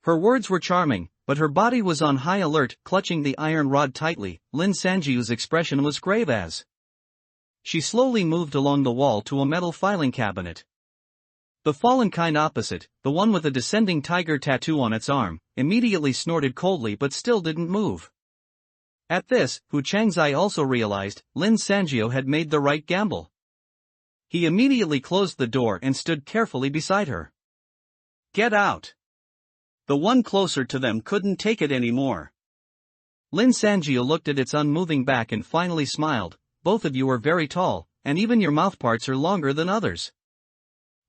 Her words were charming, but her body was on high alert, clutching the iron rod tightly. Lin Sanjiu's expression was grave as she slowly moved along the wall to a metal filing cabinet. The fallen kind opposite, the one with a descending tiger tattoo on its arm, immediately snorted coldly but still didn't move. At this, Hu Changzai also realized Lin Sanjiu had made the right gamble. He immediately closed the door and stood carefully beside her. "Get out!" The one closer to them couldn't take it anymore. Lin Sanjiu looked at its unmoving back and finally smiled. "Both of you are very tall, and even your mouthparts are longer than others.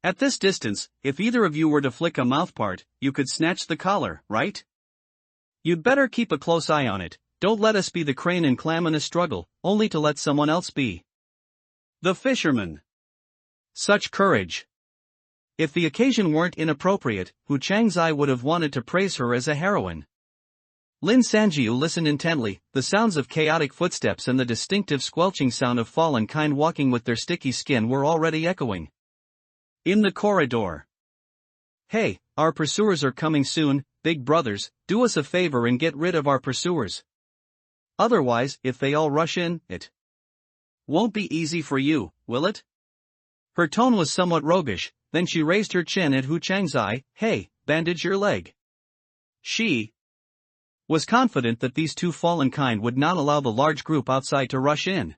At this distance, if either of you were to flick a mouthpart, you could snatch the collar, right? You'd better keep a close eye on it. Don't let us be the crane and clam in a struggle, only to let someone else be the fisherman." Such courage! If the occasion weren't inappropriate, Hu Changzai would have wanted to praise her as a heroine. Lin Sanjiu listened intently. The sounds of chaotic footsteps and the distinctive squelching sound of fallen kind walking with their sticky skin were already echoing in the corridor. "Hey, our pursuers are coming soon," big brothers, do us a favor and get rid of our pursuers. Otherwise, if they all rush in, it won't be easy for you, will it? Her tone was somewhat roguish, then she raised her chin at Hu Changzai. Hey, bandage your leg. She was confident that these two fallen kind would not allow the large group outside to rush in.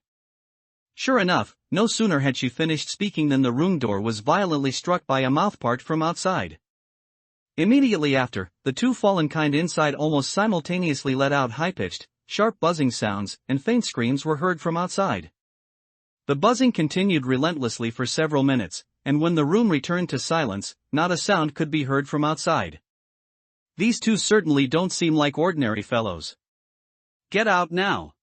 Sure enough, no sooner had she finished speaking than the room door was violently struck by a mouthpart from outside. Immediately after, the two fallen kind inside almost simultaneously let out high-pitched, sharp buzzing sounds, and faint screams were heard from outside. The buzzing continued relentlessly for several minutes, and when the room returned to silence, not a sound could be heard from outside. These two certainly don't seem like ordinary fellows. Get out now.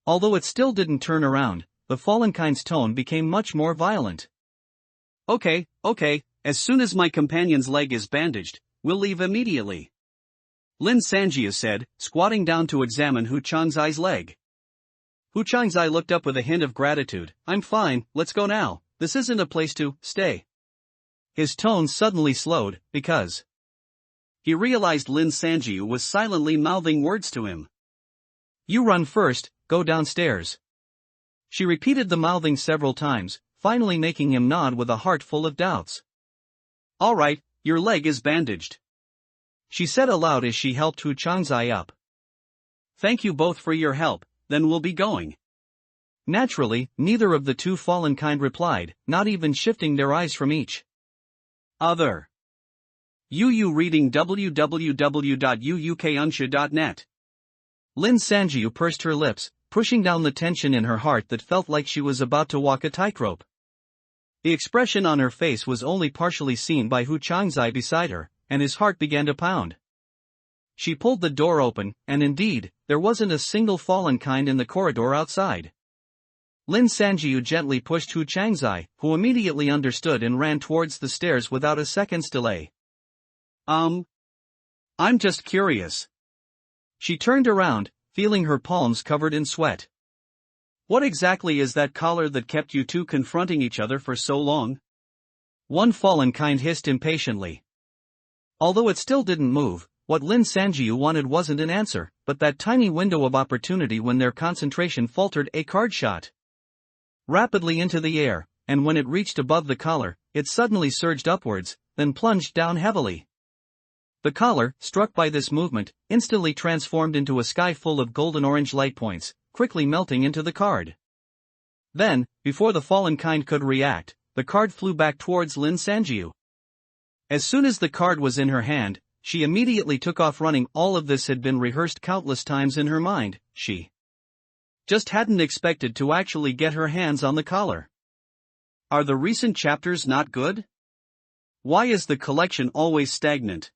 Although it still didn't turn around, the fallen kind's tone became much more violent. Okay, as soon as my companion's leg is bandaged, we'll leave immediately. Lin Sanjiu said, squatting down to examine Hu Changzai's leg. Hu Changzai looked up with a hint of gratitude. I'm fine, let's go now, this isn't a place to stay. His tone suddenly slowed, because he realized Lin Sanjiu was silently mouthing words to him. You run first, go downstairs. She repeated the mouthing several times, finally making him nod with a heart full of doubts. All right, your leg is bandaged, she said aloud as she helped Hu Changzai up. Thank you both for your help, then we'll be going. Naturally, neither of the two fallen kind replied, not even shifting their eyes from each other. UU reading www.uukunsha.net. Lin Sanjiu pursed her lips, pushing down the tension in her heart that felt like she was about to walk a tightrope. The expression on her face was only partially seen by Hu Changzai beside her, and his heart began to pound. She pulled the door open, and indeed, there wasn't a single fallen kind in the corridor outside. Lin Sanjiu gently pushed Hu Changzai, who immediately understood and ran towards the stairs without a second's delay. I'm just curious. She turned around, feeling her palms covered in sweat. What exactly is that collar that kept you two confronting each other for so long? One fallen kind hissed impatiently. Although it still didn't move, what Lin Sanjiu wanted wasn't an answer, but that tiny window of opportunity when their concentration faltered. A card shot rapidly into the air, and when it reached above the collar, it suddenly surged upwards, then plunged down heavily. The collar, struck by this movement, instantly transformed into a sky full of golden-orange light points, quickly melting into the card. Then, before the fallen kind could react, the card flew back towards Lin Sanjiu. As soon as the card was in her hand, she immediately took off running. All of this had been rehearsed countless times in her mind. She just hadn't expected to actually get her hands on the collar. Are the recent chapters not good? Why is the collection always stagnant?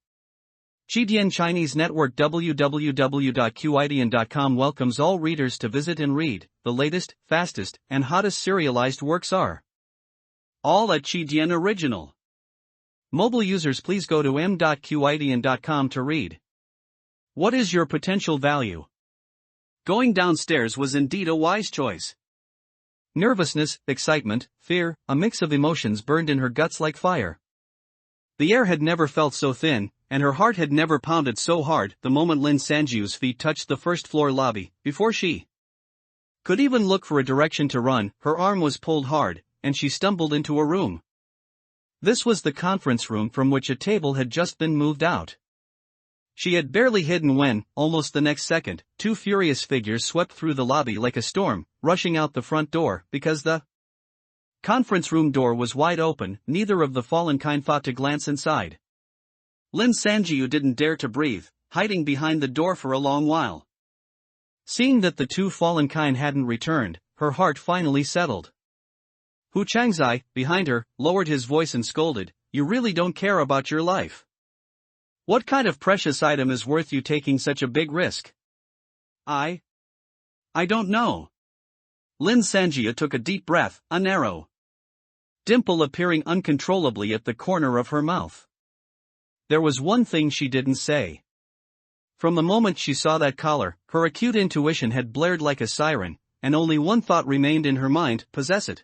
Jidian Chinese Network www.qidian.com welcomes all readers to visit and read. The latest, fastest, and hottest serialized works are all at Jidian Original. Mobile users, please go to m.qidian.com to read. What is your potential value? Going downstairs was indeed a wise choice. Nervousness, excitement, fear, a mix of emotions burned in her guts like fire. The air had never felt so thin, and her heart had never pounded so hard. The moment Lin Sanjiu's feet touched the first-floor lobby, before she could even look for a direction to run, her arm was pulled hard, and she stumbled into a room. This was the conference room from which a table had just been moved out. She had barely hidden when, almost the next second, two furious figures swept through the lobby like a storm, rushing out the front door, because the conference room door was wide open. Neither of the fallen kind thought to glance inside. Lin Sanjiu didn't dare to breathe, hiding behind the door for a long while. Seeing that the two fallen kind hadn't returned, her heart finally settled. Hu Changzai, behind her, lowered his voice and scolded, "You really don't care about your life? What kind of precious item is worth you taking such a big risk?" I don't know. Lin Sanjiu took a deep breath, a narrow dimple appearing uncontrollably at the corner of her mouth. There was one thing she didn't say. From the moment she saw that collar, her acute intuition had blared like a siren, and only one thought remained in her mind: possess it.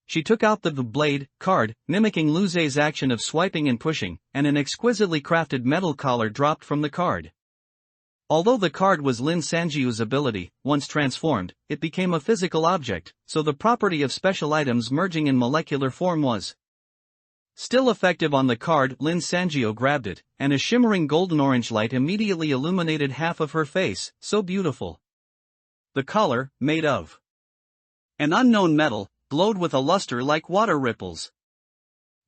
she took out the blade card, mimicking Luze's action of swiping and pushing, and an exquisitely crafted metal collar dropped from the card. Although the card was Lin Sanjiu's ability, once transformed, it became a physical object, so the property of special items merging in molecular form was still effective on the card. Lin Sanjiu grabbed it, and a shimmering golden-orange light immediately illuminated half of her face, so beautiful. The collar, made of an unknown metal, glowed with a luster like water ripples.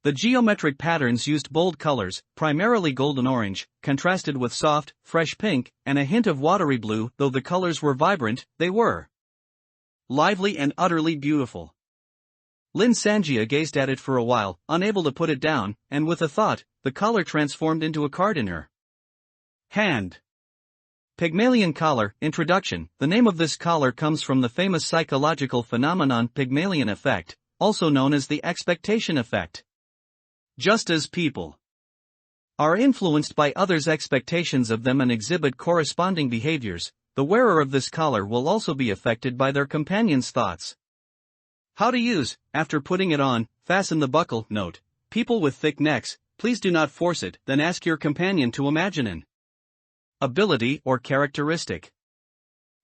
The geometric patterns used bold colors, primarily golden-orange, contrasted with soft, fresh pink, and a hint of watery blue. Though the colors were vibrant, they were lively and utterly beautiful. Lin Sanjia gazed at it for a while, unable to put it down, and with a thought, the collar transformed into a card in her hand. Pygmalion collar. Introduction. The name of this collar comes from the famous psychological phenomenon Pygmalion effect, also known as the expectation effect. Just as people are influenced by others' expectations of them and exhibit corresponding behaviors, the wearer of this collar will also be affected by their companion's thoughts. How to use. After putting it on, fasten the buckle. Note: people with thick necks, please do not force it, then ask your companion to imagine an ability or characteristic.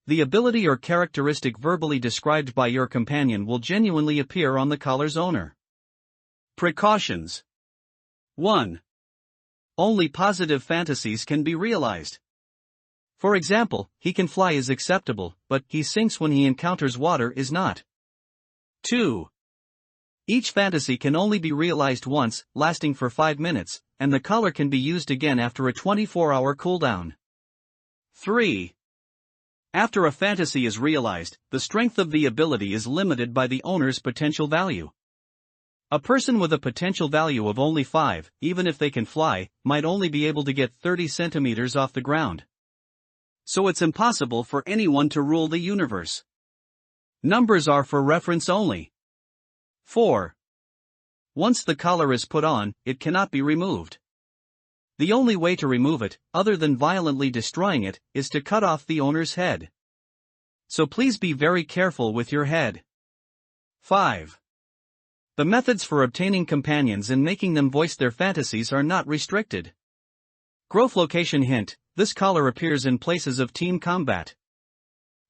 The ability or characteristic verbally described by your companion will genuinely appear on the collar's owner. Precautions. 1. Only positive fantasies can be realized. For example, he can fly is acceptable, but he sinks when he encounters water is not. 2. Each fantasy can only be realized once, lasting for 5 minutes, and the collar can be used again after a 24-hour cooldown. 3. After a fantasy is realized, the strength of the ability is limited by the owner's potential value. A person with a potential value of only 5, even if they can fly, might only be able to get 30 centimeters off the ground. So it's impossible for anyone to rule the universe. Numbers are for reference only. 4. Once the collar is put on, it cannot be removed. The only way to remove it, other than violently destroying it, is to cut off the owner's head. So please be very careful with your head. 5. The methods for obtaining companions and making them voice their fantasies are not restricted. Growth location hint: this collar appears in places of team combat.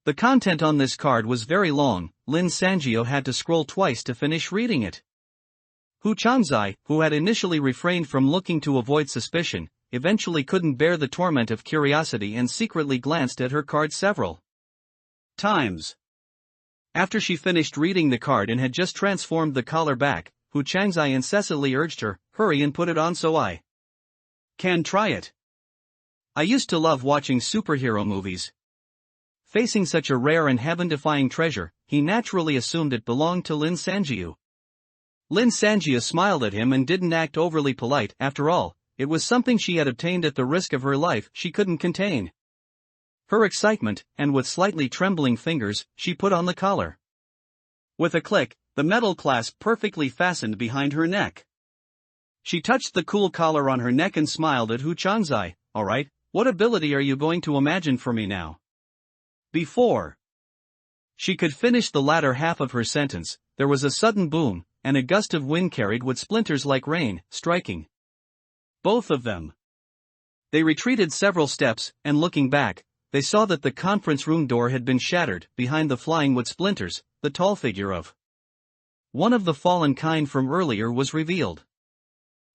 The content on this card was very long. Lin Sanjiu had to scroll twice to finish reading it. Hu Changzai, who had initially refrained from looking to avoid suspicion, eventually couldn't bear the torment of curiosity and secretly glanced at her card several times. After she finished reading the card and had just transformed the collar back, Hu Changzai incessantly urged her, "Hurry and put it on so I can try it. I used to love watching superhero movies." Facing such a rare and heaven-defying treasure, he naturally assumed it belonged to Lin Sanjiu. Lin Sanjiu smiled at him and didn't act overly polite. After all, it was something she had obtained at the risk of her life. She couldn't contain her excitement, and with slightly trembling fingers, she put on the collar. With a click, the metal clasp perfectly fastened behind her neck. She touched the cool collar on her neck and smiled at Hu Changzai. "Alright, what ability are you going to imagine for me now?" Before she could finish the latter half of her sentence, there was a sudden boom, and a gust of wind carried with splinters like rain, striking both of them. They retreated several steps, and looking back, they saw that the conference room door had been shattered. Behind the flying wood splinters, the tall figure of one of the fallen kind from earlier was revealed.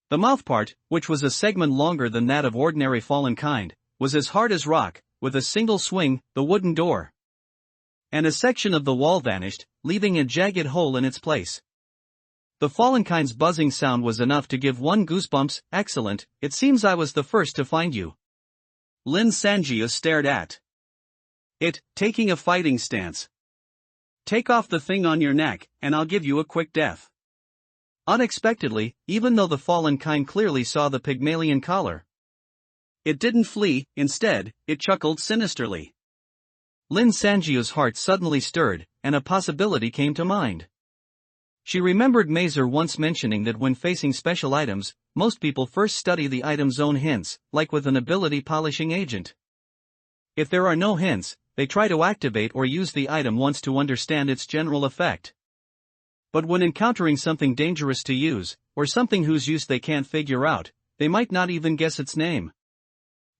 The mouthpart, which was a segment longer than that of ordinary fallen kind, was as hard as rock. With a single swing, the wooden door and a section of the wall vanished, leaving a jagged hole in its place. The fallen kind's buzzing sound was enough to give one goosebumps. "Excellent, it seems I was the first to find you." Lin Sanjiu stared at it, taking a fighting stance. "Take off the thing on your neck, and I'll give you a quick death." Unexpectedly, even though the fallen kind clearly saw the Pygmalion collar, it didn't flee. Instead, it chuckled sinisterly. Lin Sanjiu's heart suddenly stirred, and a possibility came to mind. She remembered Mazer once mentioning that when facing special items, most people first study the item's own hints, like with an ability polishing agent. If there are no hints, they try to activate or use the item once to understand its general effect. But when encountering something dangerous to use, or something whose use they can't figure out, they might not even guess its name.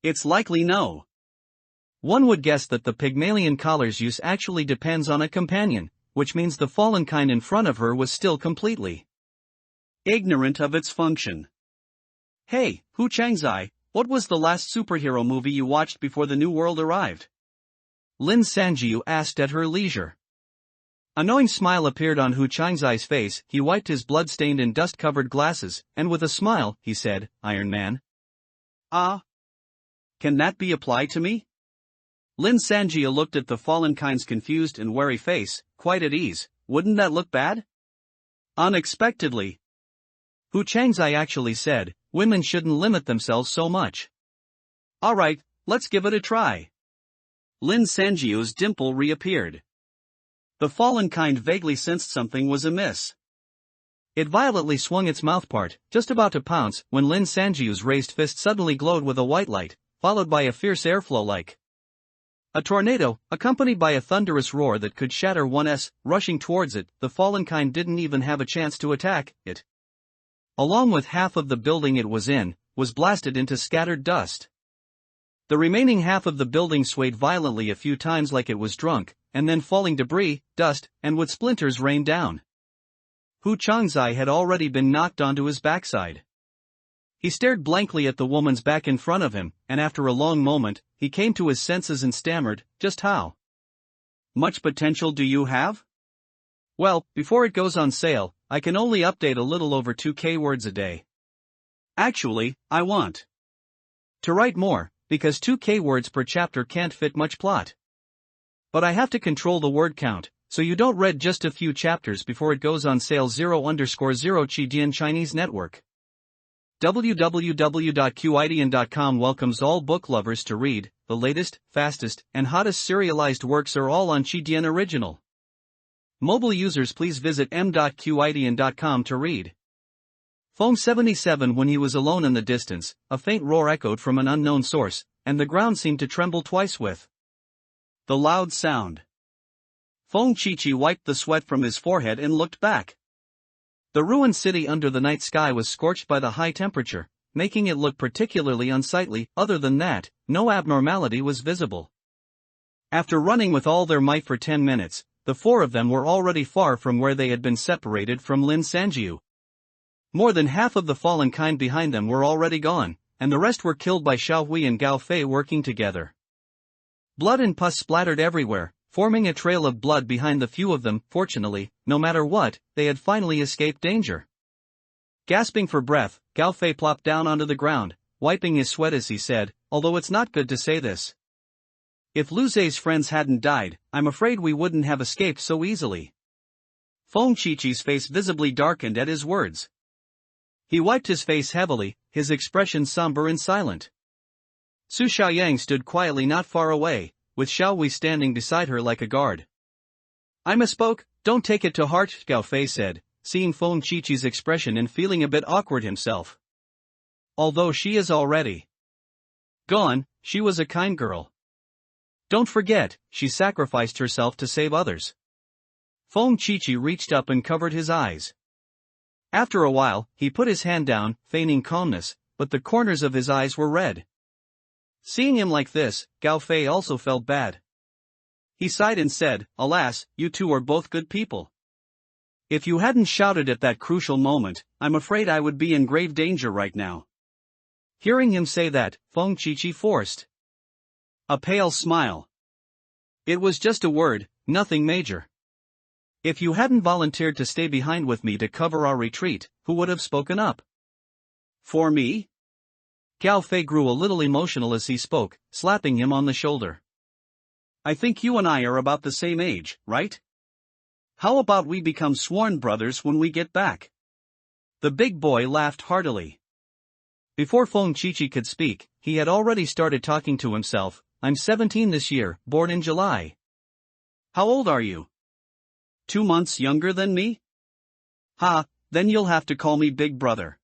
It's likely no. One would guess that the Pygmalion collar's use actually depends on a companion, which means the fallen kind in front of her was still completely ignorant of its function. Hey, Hu Changzai, what was the last superhero movie you watched before the New World arrived? Lin Sanjiu asked at her leisure. A knowing smile appeared on Hu Changzai's face. He wiped his blood-stained and dust-covered glasses, and with a smile, he said, Iron Man. Ah. Can that be applied to me? Lin Sanjiu looked at the fallen kind's confused and wary face, quite at ease. Wouldn't that look bad? Unexpectedly, Hu Changzai actually said, women shouldn't limit themselves so much. Alright, let's give it a try. Lin Sanjiu's dimple reappeared. The fallen kind vaguely sensed something was amiss. It violently swung its mouthpart, just about to pounce, when Lin Sanjiu's raised fist suddenly glowed with a white light, followed by a fierce airflow like a tornado, accompanied by a thunderous roar that could shatter one's, rushing towards it. The fallen kind didn't even have a chance to attack it. Along with half of the building it was in, was blasted into scattered dust. The remaining half of the building swayed violently a few times like it was drunk, and then falling debris, dust, and wood splinters rained down. Hu Changzai had already been knocked onto his backside. He stared blankly at the woman's back in front of him, and after a long moment, he came to his senses and stammered, just how much potential do you have? Well, before it goes on sale, I can only update a little over 2K words a day. Actually, I want to write more, because 2K words per chapter can't fit much plot. But I have to control the word count, so you don't read just a few chapters before it goes on sale. 0_0 Qidian Chinese Network. www.qidian.com welcomes all book lovers to read. The latest, fastest, and hottest serialized works are all on Qidian Original. Mobile users please visit m.qidian.com to read. Phone 77. When he was alone in the distance, a faint roar echoed from an unknown source, and the ground seemed to tremble twice with the loud sound. Feng Chichi wiped the sweat from his forehead and looked back. The ruined city under the night sky was scorched by the high temperature, making it look particularly unsightly. Other than that, no abnormality was visible. After running with all their might for 10 minutes, the four of them were already far from where they had been separated from Lin Sanjiu. More than half of the fallen kind behind them were already gone, and the rest were killed by Xiao Hui and Gao Fei working together. Blood and pus splattered everywhere, forming a trail of blood behind the few of them. Fortunately, no matter what, they had finally escaped danger. Gasping for breath, Gao Fei plopped down onto the ground, wiping his sweat as he said, although it's not good to say this. If Lu Zhe's friends hadn't died, I'm afraid we wouldn't have escaped so easily. Feng Chichi's face visibly darkened at his words. He wiped his face heavily, his expression somber and silent. Su Xiaoyang stood quietly not far away, with Xiao Hui standing beside her like a guard. I misspoke, don't take it to heart, Gao Fei said, seeing Feng Chichi's expression and feeling a bit awkward himself. Although she is already gone, she was a kind girl. Don't forget, she sacrificed herself to save others. Feng Chichi reached up and covered his eyes. After a while, he put his hand down, feigning calmness, but the corners of his eyes were red. Seeing him like this, Gao Fei also felt bad. He sighed and said, alas, you two are both good people. If you hadn't shouted at that crucial moment, I'm afraid I would be in grave danger right now. Hearing him say that, Feng Chichi forced a pale smile. It was just a word, nothing major. If you hadn't volunteered to stay behind with me to cover our retreat, who would have spoken up? For me? Gao Fei grew a little emotional as he spoke, slapping him on the shoulder. I think you and I are about the same age, right? How about we become sworn brothers when we get back? The big boy laughed heartily. Before Feng Chichi could speak, he had already started talking to himself. I'm 17 this year, born in July. How old are you? 2 months younger than me? Ha, then you'll have to call me big brother.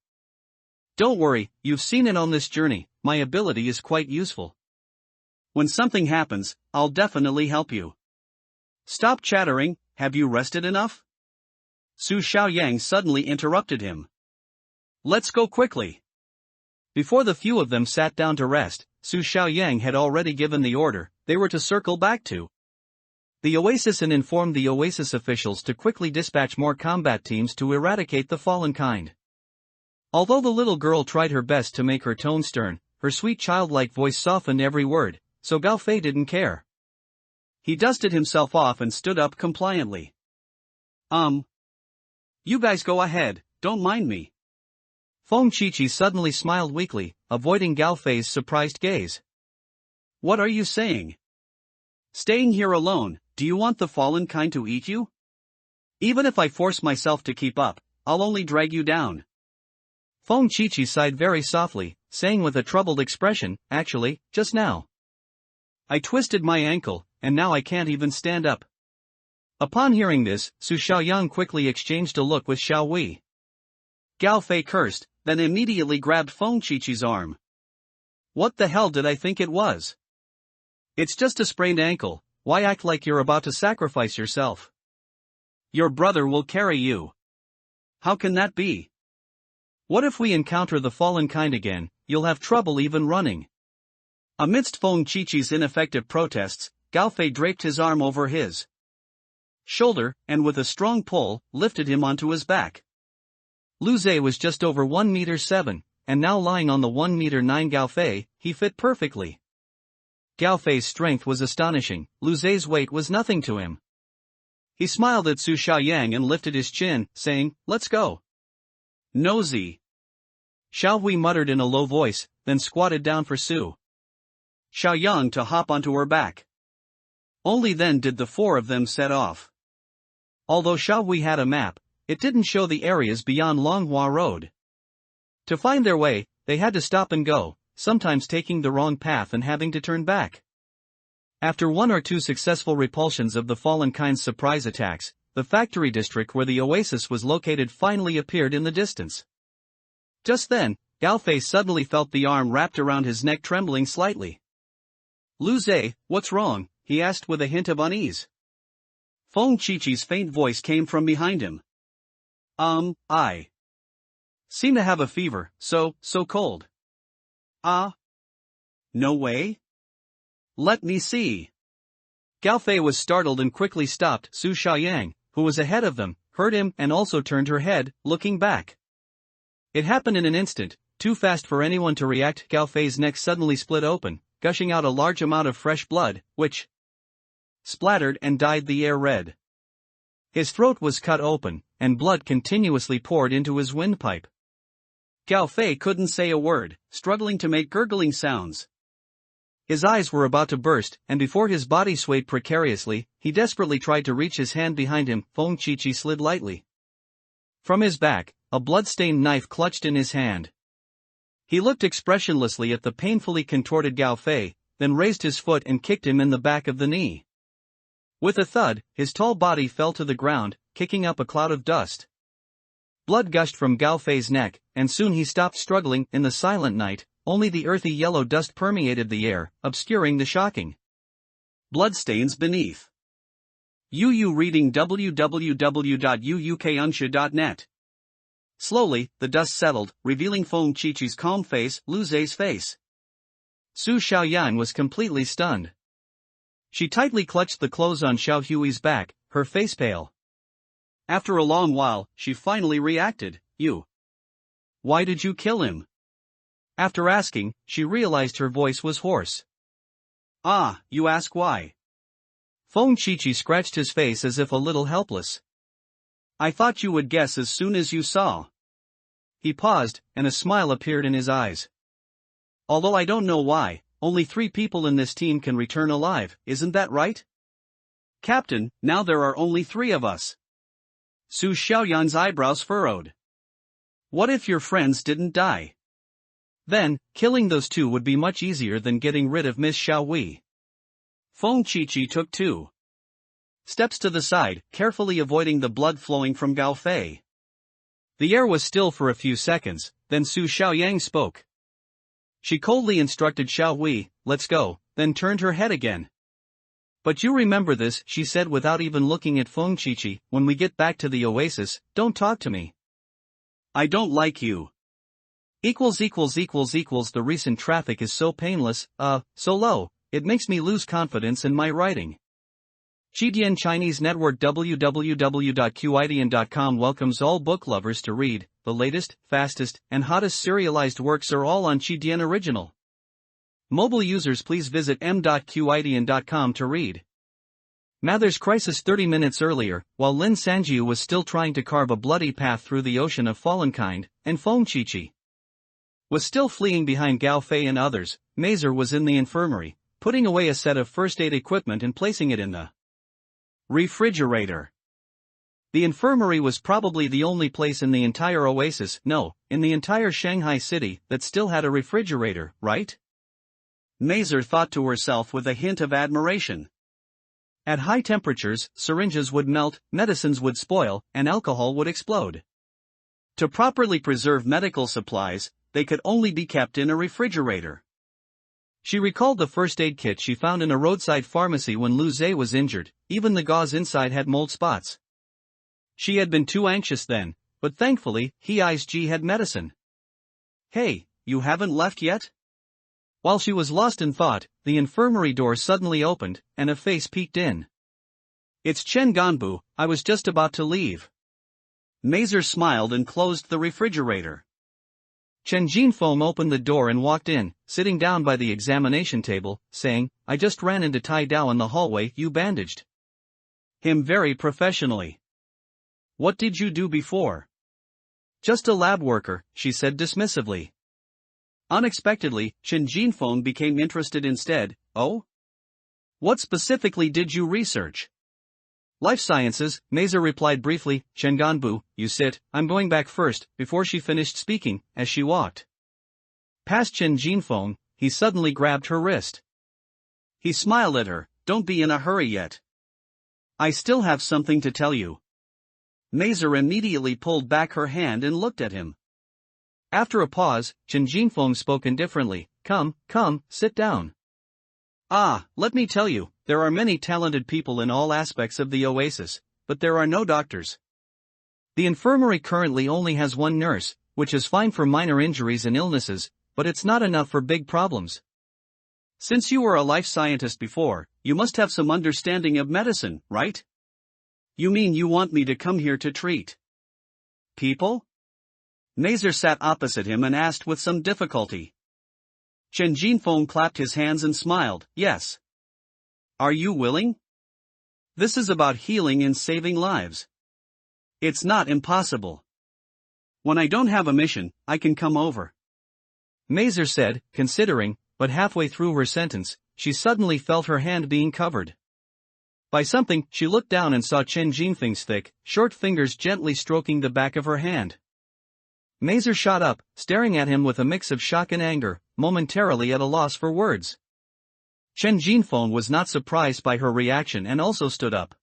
Don't worry, you've seen it on this journey, my ability is quite useful. When something happens, I'll definitely help you. Stop chattering, have you rested enough? Su Xiaoyang suddenly interrupted him. Let's go quickly. Before the few of them sat down to rest, Su Xiaoyang had already given the order. They were to circle back to the oasis and inform the oasis officials to quickly dispatch more combat teams to eradicate the fallen kind. Although the little girl tried her best to make her tone stern, her sweet childlike voice softened every word, so Gao Fei didn't care. He dusted himself off and stood up compliantly. You guys go ahead, don't mind me. Feng Qiqi suddenly smiled weakly, avoiding Gao Fei's surprised gaze. What are you saying? Staying here alone, do you want the fallen kind to eat you? Even if I force myself to keep up, I'll only drag you down. Feng Qiqi sighed very softly, saying with a troubled expression, actually, just now I twisted my ankle, and now I can't even stand up. Upon hearing this, Su Xiaoyang quickly exchanged a look with Xiao Wei. Gao Fei cursed, then immediately grabbed Feng Qiqi's arm. What the hell did I think it was? It's just a sprained ankle, why act like you're about to sacrifice yourself? Your brother will carry you. How can that be? What if we encounter the fallen kind again? You'll have trouble even running. Amidst Feng Qiqi's ineffective protests, Gao Fei draped his arm over his shoulder, and with a strong pull, lifted him onto his back. Lu Zhe was just over 1.7 meters, and now lying on the 1.9 meters Gao Fei, he fit perfectly. Gao Fei's strength was astonishing, Lu Zhe's weight was nothing to him. He smiled at Su Xiaoyang and lifted his chin, saying, "Let's go." Nosy. Xiao Hui muttered in a low voice, then squatted down for Su Xiaoyang to hop onto her back. Only then did the four of them set off. Although Xiao Hui had a map, it didn't show the areas beyond Longhua Road. To find their way, they had to stop and go, sometimes taking the wrong path and having to turn back. After one or two successful repulsions of the fallen kind's surprise attacks, the factory district where the oasis was located finally appeared in the distance. Just then, Gao Fei suddenly felt the arm wrapped around his neck trembling slightly. Lu Zhe, what's wrong? He asked with a hint of unease. Feng Qiqi's faint voice came from behind him. I seem to have a fever, so cold. No way? Let me see. Gao Fei was startled and quickly stopped. Su Xiaoyang, who was ahead of them, heard him and also turned her head, looking back. It happened in an instant, too fast for anyone to react. Gao Fei's neck suddenly split open, gushing out a large amount of fresh blood, which splattered and dyed the air red. His throat was cut open, and blood continuously poured into his windpipe. Gao Fei couldn't say a word, struggling to make gurgling sounds. His eyes were about to burst, and before his body swayed precariously, he desperately tried to reach his hand behind him. Feng Qiqi slid lightly from his back, a blood-stained knife clutched in his hand. He looked expressionlessly at the painfully contorted Gao Fei, then raised his foot and kicked him in the back of the knee. With a thud, his tall body fell to the ground, kicking up a cloud of dust. Blood gushed from Gao Fei's neck, and soon he stopped struggling. In the silent night, only the earthy yellow dust permeated the air, obscuring the shocking bloodstains beneath. UU reading www.uukunsha.net. Slowly, the dust settled, revealing Feng Qiqi's calm face, Lu Zhe's face. Su Xiaoyang was completely stunned. She tightly clutched the clothes on Xiao Hui's back, her face pale. After a long while, she finally reacted. Why did you kill him? After asking, she realized her voice was hoarse. You ask why? Feng Qiqi scratched his face as if a little helpless. I thought you would guess as soon as you saw. He paused, and a smile appeared in his eyes. Although I don't know why, only 3 people in this team can return alive, isn't that right? Captain, now there are only 3 of us. Su Xiaoyang's eyebrows furrowed. What if your friends didn't die? Then, killing those 2 would be much easier than getting rid of Miss Xiao Wei. Feng Qiqi took 2 steps to the side, carefully avoiding the blood flowing from Gao Fei. The air was still for a few seconds, then Su Xiaoyang spoke. She coldly instructed Xiao Wei, "Let's go," then turned her head again. But you remember this, she said without even looking at Feng Chichi, when we get back to the oasis, don't talk to me. I don't like you. The recent traffic is so painless, so low, it makes me lose confidence in my writing. Jidian Chinese Network www.qidian.com welcomes all book lovers to read. The latest, fastest, and hottest serialized works are all on Jidian Original. Mobile users please visit m.qidian.com to read. Mother's Crisis 30 minutes earlier, while Lin Sanjiu was still trying to carve a bloody path through the ocean of fallenkind, and Feng Chichi was still fleeing behind Gao Fei and others, Mazer was in the infirmary, putting away a set of first aid equipment and placing it in the refrigerator. The infirmary was probably the only place in the entire oasis, no, in the entire Shanghai city, that still had a refrigerator, right? Mazer thought to herself with a hint of admiration. At high temperatures, syringes would melt, medicines would spoil, and alcohol would explode. To properly preserve medical supplies, they could only be kept in a refrigerator. She recalled the first aid kit she found in a roadside pharmacy when Lu Zhe was injured. Even the gauze inside had mold spots. She had been too anxious then, but thankfully, Ji had medicine. Hey, you haven't left yet? While she was lost in thought, the infirmary door suddenly opened, and a face peeked in. It's Chen Ganbu, I was just about to leave. Mazer smiled and closed the refrigerator. Chen Jinfeng opened the door and walked in, sitting down by the examination table, saying, I just ran into Tai Dao in the hallway, you bandaged him very professionally. What did you do before? Just a lab worker, she said dismissively. Unexpectedly, Chen Jinfeng became interested instead. Oh? What specifically did you research? Life sciences, Mazer replied briefly. Chen Ganbu, you sit, I'm going back first. Before she finished speaking, as she walked past Chen Jinfeng, he suddenly grabbed her wrist. He smiled at her, don't be in a hurry yet. I still have something to tell you. Mazer immediately pulled back her hand and looked at him. After a pause, Chen Jinfeng spoke indifferently, come, sit down. Let me tell you, there are many talented people in all aspects of the oasis, but there are no doctors. The infirmary currently only has one nurse, which is fine for minor injuries and illnesses, but it's not enough for big problems. Since you were a life scientist before, you must have some understanding of medicine, right? You mean you want me to come here to treat people? Mazer sat opposite him and asked with some difficulty. Chen Jinfeng clapped his hands and smiled, yes. Are you willing? This is about healing and saving lives. It's not impossible. When I don't have a mission, I can come over. Mazer said, considering, but halfway through her sentence, she suddenly felt her hand being covered by something. She looked down and saw Chen Jinfeng's thick, short fingers gently stroking the back of her hand. Mazer shot up, staring at him with a mix of shock and anger, momentarily at a loss for words. Chen Jinfeng was not surprised by her reaction and also stood up.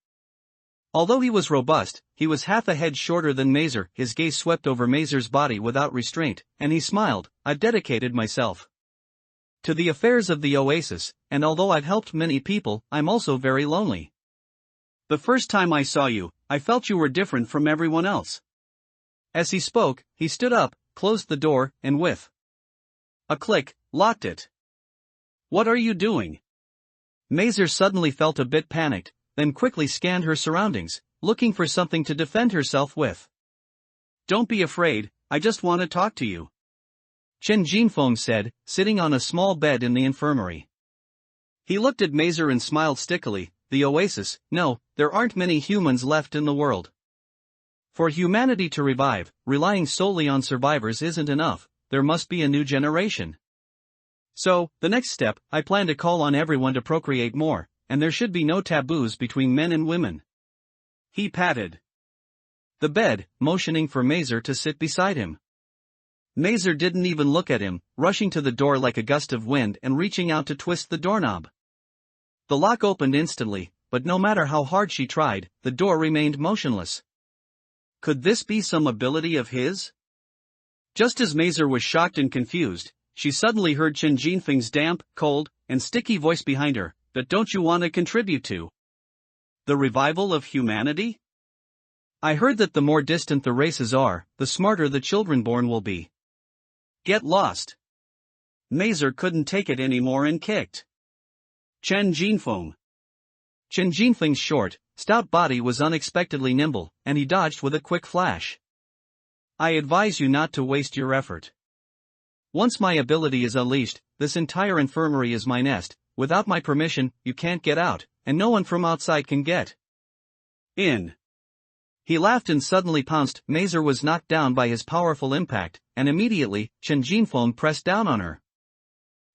Although he was robust, he was half a head shorter than Mazer. His gaze swept over Mazer's body without restraint, and he smiled. I've dedicated myself to the affairs of the oasis, and although I've helped many people, I'm also very lonely. The first time I saw you, I felt you were different from everyone else. As he spoke, he stood up, closed the door, and with a click, locked it. What are you doing? Mazer suddenly felt a bit panicked, then quickly scanned her surroundings, looking for something to defend herself with. Don't be afraid, I just want to talk to you. Chen Jinfeng said, sitting on a small bed in the infirmary. He looked at Mazer and smiled stickily. The oasis, no, there aren't many humans left in the world. For humanity to revive, relying solely on survivors isn't enough, there must be a new generation. So, the next step, I plan to call on everyone to procreate more, and there should be no taboos between men and women. He patted the bed, motioning for Mazer to sit beside him. Mazer didn't even look at him, rushing to the door like a gust of wind and reaching out to twist the doorknob. The lock opened instantly, but no matter how hard she tried, the door remained motionless. Could this be some ability of his? Just as Mazer was shocked and confused, she suddenly heard Chen Jinfeng's damp, cold, and sticky voice behind her. that don't you want to contribute to? The revival of humanity? I heard that the more distant the races are, the smarter the children born will be. Get lost. Mazer couldn't take it anymore and kicked Chen Jinfeng. Chen Jinfeng's short, stout body was unexpectedly nimble, and he dodged with a quick flash. I advise you not to waste your effort. Once my ability is unleashed, this entire infirmary is my nest. Without my permission, you can't get out, and no one from outside can get in. He laughed and suddenly pounced. Mazer was knocked down by his powerful impact, and immediately, Chen Jinfeng pressed down on her.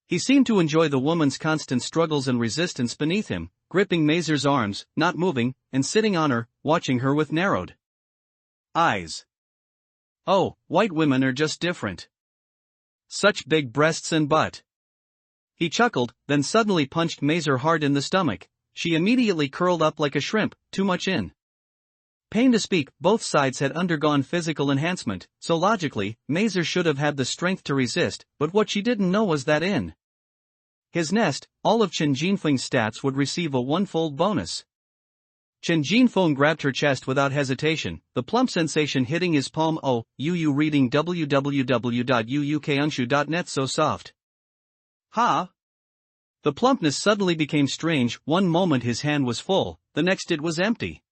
He seemed to enjoy the woman's constant struggles and resistance beneath him, gripping Mazer's arms, not moving, and sitting on her, watching her with narrowed eyes. Oh, white women are just different. Such big breasts and butt. He chuckled, then suddenly punched Mazer hard in the stomach. She immediately curled up like a shrimp, too much in pain to speak. Both sides had undergone physical enhancement, so logically, Mazer should have had the strength to resist, but what she didn't know was that in his nest, all of Chen Jinfeng's stats would receive a one-fold bonus. Chen Jinfeng grabbed her chest without hesitation, the plump sensation hitting his palm. Oh, you reading www.uukanshu.net so soft. Ha! The plumpness suddenly became strange. One moment his hand was full, the next it was empty.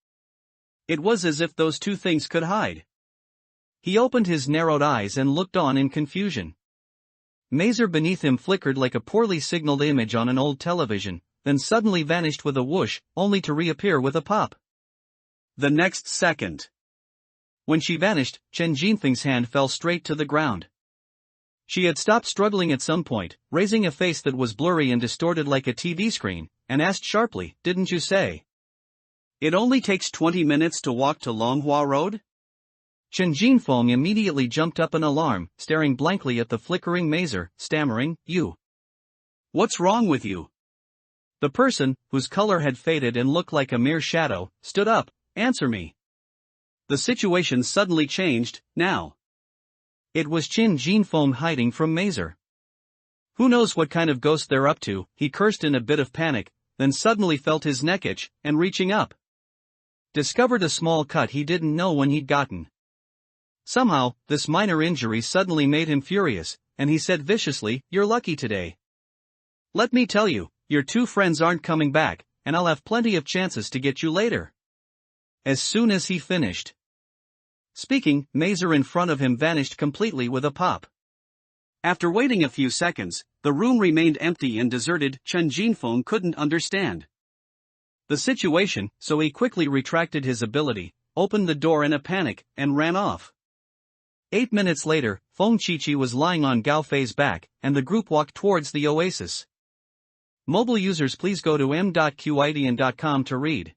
It was as if those two things could hide. He opened his narrowed eyes and looked on in confusion. Mazer beneath him flickered like a poorly signaled image on an old television, then suddenly vanished with a whoosh, only to reappear with a pop the next second. When she vanished, Chen Jinfeng's hand fell straight to the ground. She had stopped struggling at some point, raising a face that was blurry and distorted like a TV screen, and asked sharply, "Didn't you say it only takes 20 minutes to walk to Manhwa Road?" Chen Jinfeng immediately jumped up in alarm, staring blankly at the flickering Mazer, stammering, "You. What's wrong with you?" The person, whose color had faded and looked like a mere shadow, stood up. "Answer me." The situation suddenly changed, now. It was Chen Jinfeng hiding from Mazer. Who knows what kind of ghost they're up to, he cursed in a bit of panic, then suddenly felt his neck itch, and reaching up, discovered a small cut he didn't know when he'd gotten. Somehow, this minor injury suddenly made him furious, and he said viciously, "You're lucky today. Let me tell you, your two friends aren't coming back, and I'll have plenty of chances to get you later." As soon as he finished speaking, Mazer in front of him vanished completely with a pop. After waiting a few seconds, the room remained empty and deserted. Chen Jinfeng couldn't understand the situation, so he quickly retracted his ability, opened the door in a panic, and ran off. 8 minutes later, Feng Qiqi was lying on Gao Fei's back, and the group walked towards the oasis. Mobile users please go to m.qidian.com to read.